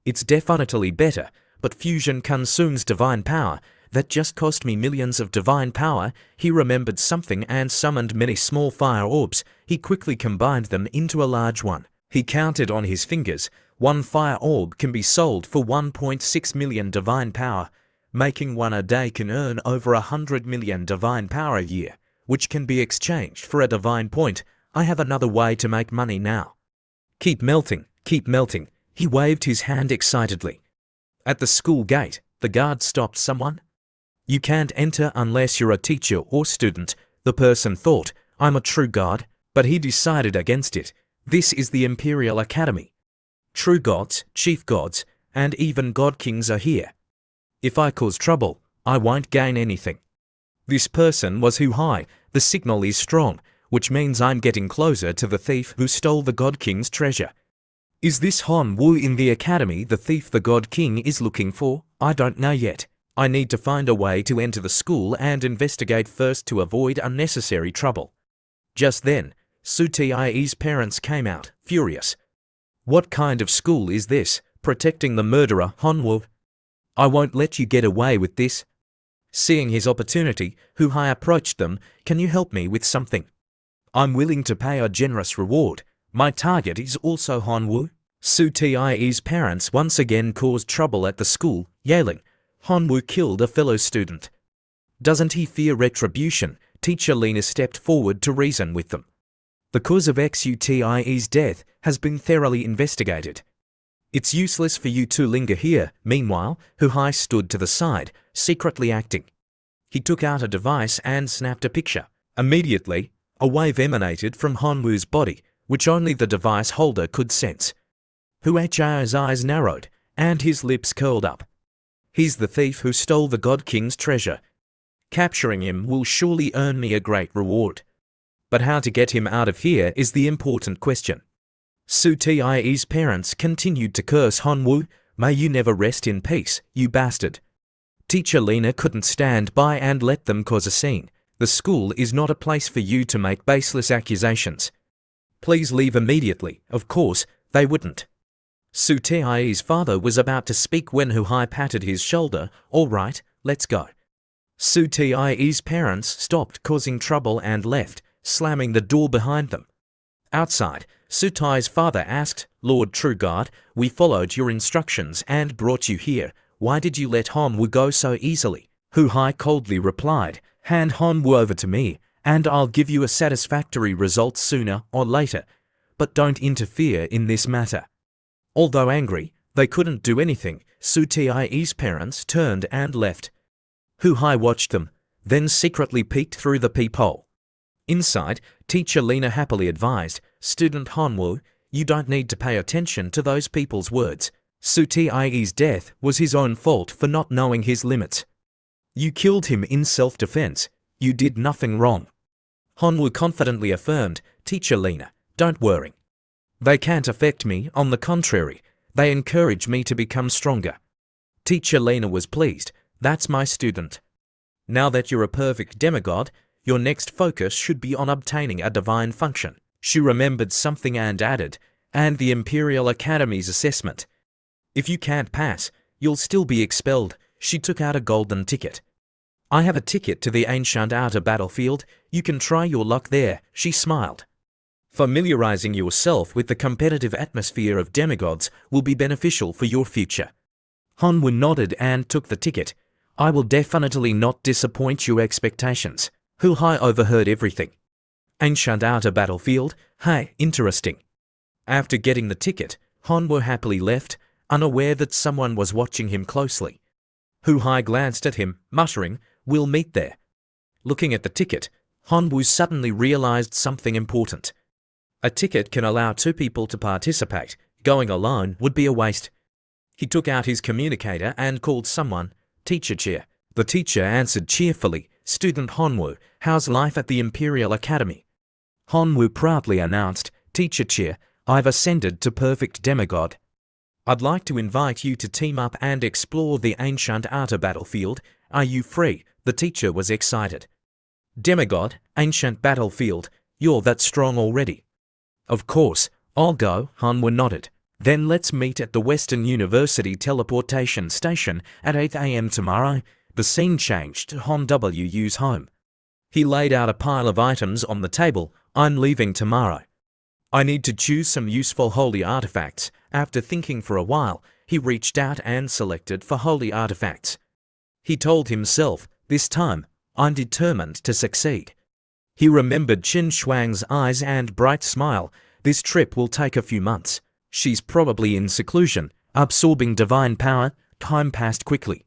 It's definitely better, but fusion consumes divine power. That just cost me millions of divine power. He remembered something and summoned many small fire orbs. He quickly combined them into a large one. He counted on his fingers. One fire orb can be sold for 1.6 million divine power. Making one a day can earn over 100 million divine power a year, which can be exchanged for a divine point. I have another way to make money now. Keep melting, keep melting. He waved his hand excitedly. At the school gate, the guard stopped someone. You can't enter unless you're a teacher or student, the person thought. I'm a true god, but he decided against it. This is the Imperial Academy. True gods, chief gods, and even god kings are here. If I cause trouble, I won't gain anything. This person was Hu Hai. The signal is strong, which means I'm getting closer to the thief who stole the God King's treasure. Is this Han Wu in the academy the thief the God King is looking for? I don't know yet. I need to find a way to enter the school and investigate first to avoid unnecessary trouble. Just then, Su Tie's parents came out, furious. What kind of school is this, protecting the murderer Han Wu? I won't let you get away with this. Seeing his opportunity, Hu Hai approached them. Can you help me with something? I'm willing to pay a generous reward. My target is also Han Wu. Su Tie's parents once again caused trouble at the school, yelling, Han Wu killed a fellow student. Doesn't he fear retribution? Teacher Lena stepped forward to reason with them. The cause of Su Tie's death has been thoroughly investigated. It's useless for you to linger here. Meanwhile, Hu Hai stood to the side, secretly acting. He took out a device and snapped a picture. Immediately, a wave emanated from Han Wu's body, which only the device holder could sense. Hu Hi's eyes narrowed, and his lips curled up. He's the thief who stole the God King's treasure. Capturing him will surely earn me a great reward. But how to get him out of here is the important question. Su Tie's parents continued to curse Hanwoo. May you never rest in peace, you bastard. Teacher Lena couldn't stand by and let them cause a scene. The school is not a place for you to make baseless accusations. Please leave immediately. Of course, they wouldn't. Su Tie's father was about to speak when Hu Hi patted his shoulder. All right, let's go. Su Tie's parents stopped causing trouble and left, slamming the door behind them. Outside, Su Tie's father asked, Lord True God, we followed your instructions and brought you here. Why did you let Hanwoo go so easily? Hu Hi coldly replied, hand Hanwoo over to me, and I'll give you a satisfactory result sooner or later. But don't interfere in this matter. Although angry, they couldn't do anything. Su Tie's parents turned and left. Hu Hi watched them, then secretly peeked through the peephole. Inside, Teacher Lena happily advised, Student Hanwoo, you don't need to pay attention to those people's words. Su Tie's death was his own fault for not knowing his limits. You killed him in self-defense. You did nothing wrong. Hanwoo confidently affirmed, Teacher Lena, don't worry. They can't affect me, on the contrary, they encourage me to become stronger. Teacher Lena was pleased, that's my student. Now that you're a perfect demigod, your next focus should be on obtaining a divine function. She remembered something and added, and the Imperial Academy's assessment. If you can't pass, you'll still be expelled. She took out a golden ticket. I have a ticket to the ancient outer battlefield. You can try your luck there, she smiled. Familiarizing yourself with the competitive atmosphere of demigods will be beneficial for your future. Hanwoo nodded and took the ticket. I will definitely not disappoint your expectations. Hu Hi overheard everything. Ancient outer battlefield? Hey, interesting. After getting the ticket, Hanwoo happily left, unaware that someone was watching him closely. Hu Hi glanced at him, muttering, we'll meet there. Looking at the ticket, Hanwoo suddenly realized something important. A ticket can allow two people to participate. Going alone would be a waste. He took out his communicator and called someone, Teacher Chair. The teacher answered cheerfully, Student Hanwoo, how's life at the Imperial Academy? Hanwoo proudly announced, Teacher Chair, I've ascended to perfect demigod. I'd like to invite you to team up and explore the ancient outer battlefield. Are you free? The teacher was excited. Demigod, ancient battlefield, you're that strong already. Of course, I'll go, Hanwoo nodded. Then let's meet at the Western University teleportation station at 8 a.m. tomorrow. The scene changed to Hanwoo's home. He laid out a pile of items on the table. I'm leaving tomorrow. I need to choose some useful holy artifacts. After thinking for a while, he reached out and selected for holy artifacts. He told himself, this time, I'm determined to succeed. He remembered Qin Shuang's eyes and bright smile. This trip will take a few months. She's probably in seclusion, absorbing divine power. Time passed quickly.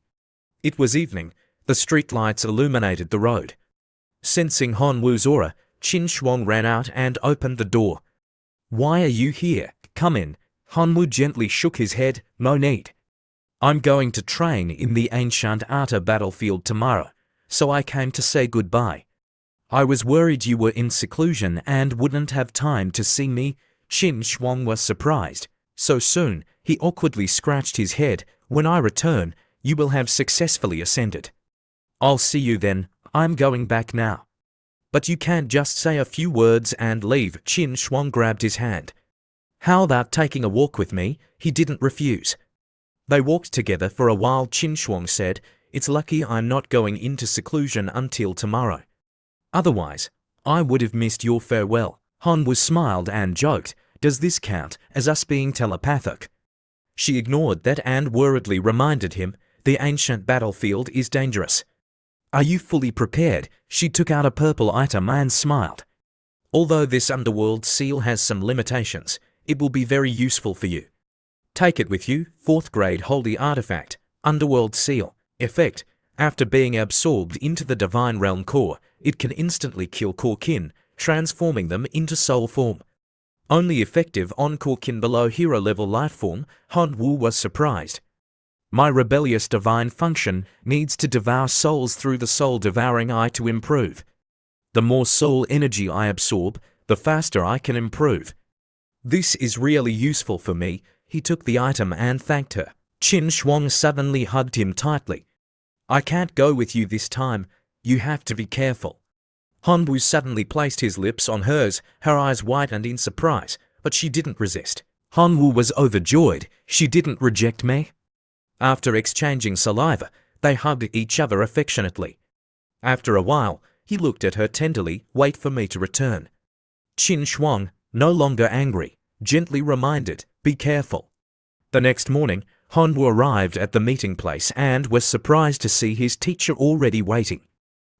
It was evening. The streetlights illuminated the road. Sensing Hanwoo's aura, Qin Shuang ran out and opened the door. Why are you here? Come in. Hanwoo gently shook his head. No need. I'm going to train in the ancient outer battlefield tomorrow, so I came to say goodbye. I was worried you were in seclusion and wouldn't have time to see me. Qin Shuang was surprised. So soon, he awkwardly scratched his head. When I return, you will have successfully ascended. I'll see you then. I'm going back now. But you can't just say a few words and leave. Qin Shuang grabbed his hand. How about taking a walk with me? He didn't refuse. They walked together for a while. Qin Shuang said, it's lucky I'm not going into seclusion until tomorrow. Otherwise, I would have missed your farewell. Hanwoo smiled and joked, does this count as us being telepathic? She ignored that and worriedly reminded him, the ancient battlefield is dangerous. Are you fully prepared? She took out a purple item and smiled. Although this underworld seal has some limitations, it will be very useful for you. Take it with you. 4th grade holy artifact, underworld seal. Effect, after being absorbed into the divine realm core, it can instantly kill core kin, transforming them into soul form. only effective on Korkin below hero level lifeform. Hanwoo was surprised. My rebellious divine function needs to devour souls through the soul-devouring eye to improve. The more soul energy I absorb, the faster I can improve. This is really useful for me. He took the item and thanked her. Qin Shuang suddenly hugged him tightly. I can't go with you this time. You have to be careful. Hanwoo suddenly placed his lips on hers, her eyes widened in surprise, but she didn't resist. Hanwoo was overjoyed. She didn't reject me. After exchanging saliva, they hugged each other affectionately. After a while, he looked at her tenderly. Wait for me to return. Qin Shuang, no longer angry, gently reminded, be careful. The next morning, Hanwoo arrived at the meeting place and was surprised to see his teacher already waiting.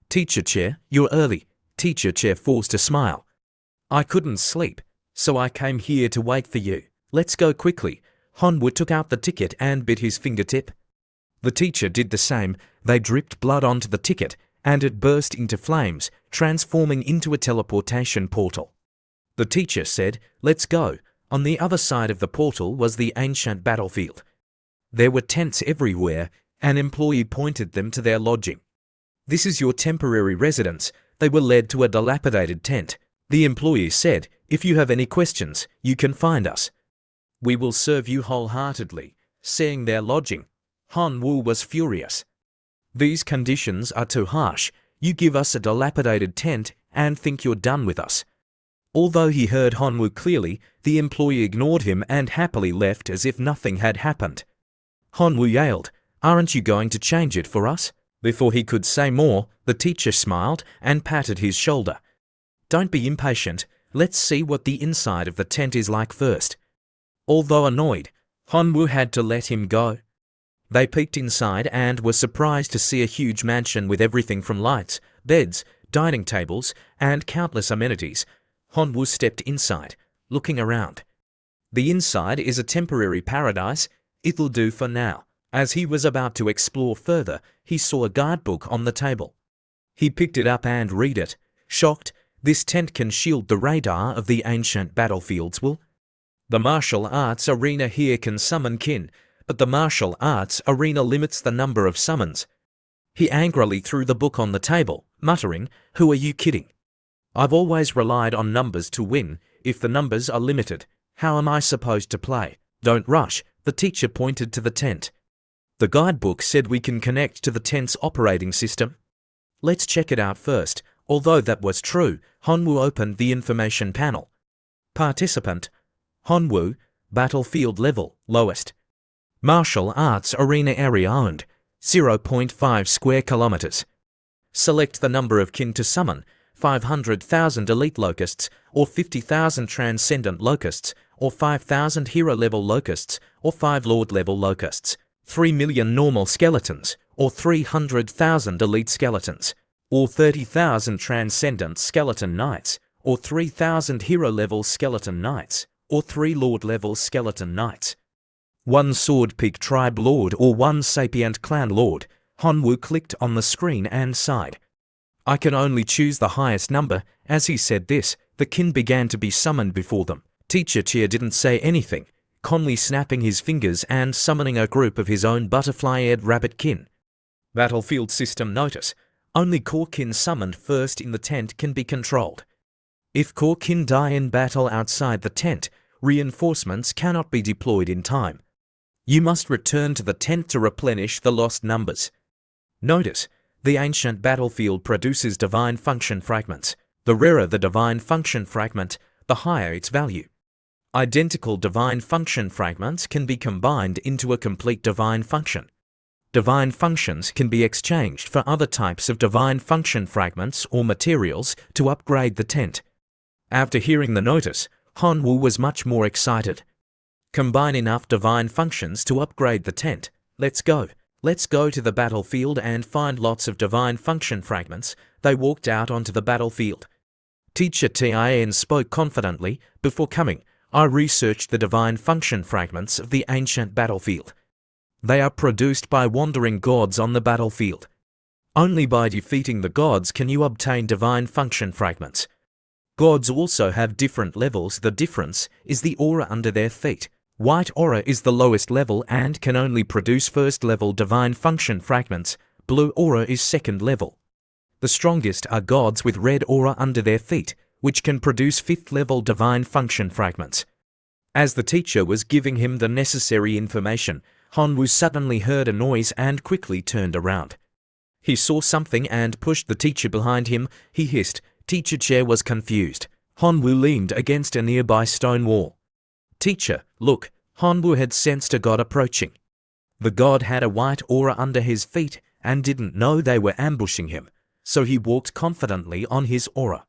Teacher Chair, you're early. Teacher Chair forced a smile. I couldn't sleep, so I came here to wait for you. Let's go quickly. Hanwoo took out the ticket and bit his fingertip. The teacher did the same. They dripped blood onto the ticket, and it burst into flames, transforming into a teleportation portal. The teacher said, let's go. On the other side of the portal was the ancient battlefield. There were tents everywhere. An employee pointed them to their lodging. This is your temporary residence. They were led to a dilapidated tent. The employee said, if you have any questions, you can find us. We will serve you wholeheartedly. Seeing their lodging, Hanwoo was furious. These conditions are too harsh. You give us a dilapidated tent and think you're done with us. Although he heard Hanwoo clearly, the employee ignored him and happily left as if nothing had happened. Hanwoo yelled, aren't you going to change it for us? Before he could say more, the teacher smiled and patted his shoulder. Don't be impatient. Let's see what the inside of the tent is like first. Although annoyed, Hanwoo had to let him go. They peeked inside and were surprised to see a huge mansion with everything from lights, beds, dining tables, and countless amenities. Hanwoo stepped inside, looking around. The inside is a temporary paradise. It'll do for now. As he was about to explore further, he saw a guidebook on the table. He picked it up and read it. Shocked, this tent can shield the radar of the ancient battlefields. The martial arts arena here can summon kin, but the martial arts arena limits the number of summons. He angrily threw the book on the table, muttering, who are you kidding? I've always relied on numbers to win. If the numbers are limited, how am I supposed to play? Don't rush. The teacher pointed to the tent. The guidebook said we can connect to the tent's operating system. Let's check it out first. Although that was true, Hanwoo opened the information panel. Participant: Hanwoo, battlefield level, lowest. Martial arts arena area owned, 0.5 square kilometers. Select the number of kin to summon, 500,000 elite locusts, or 50,000 transcendent locusts, or 5,000 hero level locusts, or 5 lord level locusts, 3 million normal skeletons, or 300,000 elite skeletons, or 30,000 transcendent skeleton knights, or 3,000 hero level skeleton knights, or 3 lord level skeleton knights. 1 sword peak tribe lord or 1 sapient clan lord. Hanwoo clicked on the screen and sighed. I can only choose the highest number. As he said this, the kin began to be summoned before them. Teacher Chia didn't say anything, calmly snapping his fingers and summoning a group of his own butterfly-eyed rabbit kin. Battlefield system notice. Only core kin summoned first in the tent can be controlled. If core kin die in battle outside the tent, reinforcements cannot be deployed in time. You must return to the tent to replenish the lost numbers. Notice, the ancient battlefield produces divine function fragments. The rarer the divine function fragment, the higher its value. Identical divine function fragments can be combined into a complete divine function. Divine functions can be exchanged for other types of divine function fragments or materials to upgrade the tent. After hearing the notice, Hanwoo was much more excited. Combine enough divine functions to upgrade the tent. Let's go. Let's go to the battlefield and find lots of divine function fragments. They walked out onto the battlefield. Teacher Tin spoke confidently. Before coming, I researched the divine function fragments of the ancient battlefield. They are produced by wandering gods on the battlefield. Only by defeating the gods can you obtain divine function fragments. Gods also have different levels. The difference is the aura under their feet. White aura is the lowest level and can only produce first-level divine function fragments. Blue aura is second level. The strongest are gods with red aura under their feet, which can produce fifth-level divine function fragments. As the teacher was giving him the necessary information, Honwu suddenly heard a noise and quickly turned around. He saw something and pushed the teacher behind him. He hissed. Teacher Chair was confused. Honwu leaned against a nearby stone wall. Teacher, look, Honwu had sensed a god approaching. The god had a white aura under his feet and didn't know they were ambushing him, so he walked confidently on his aura.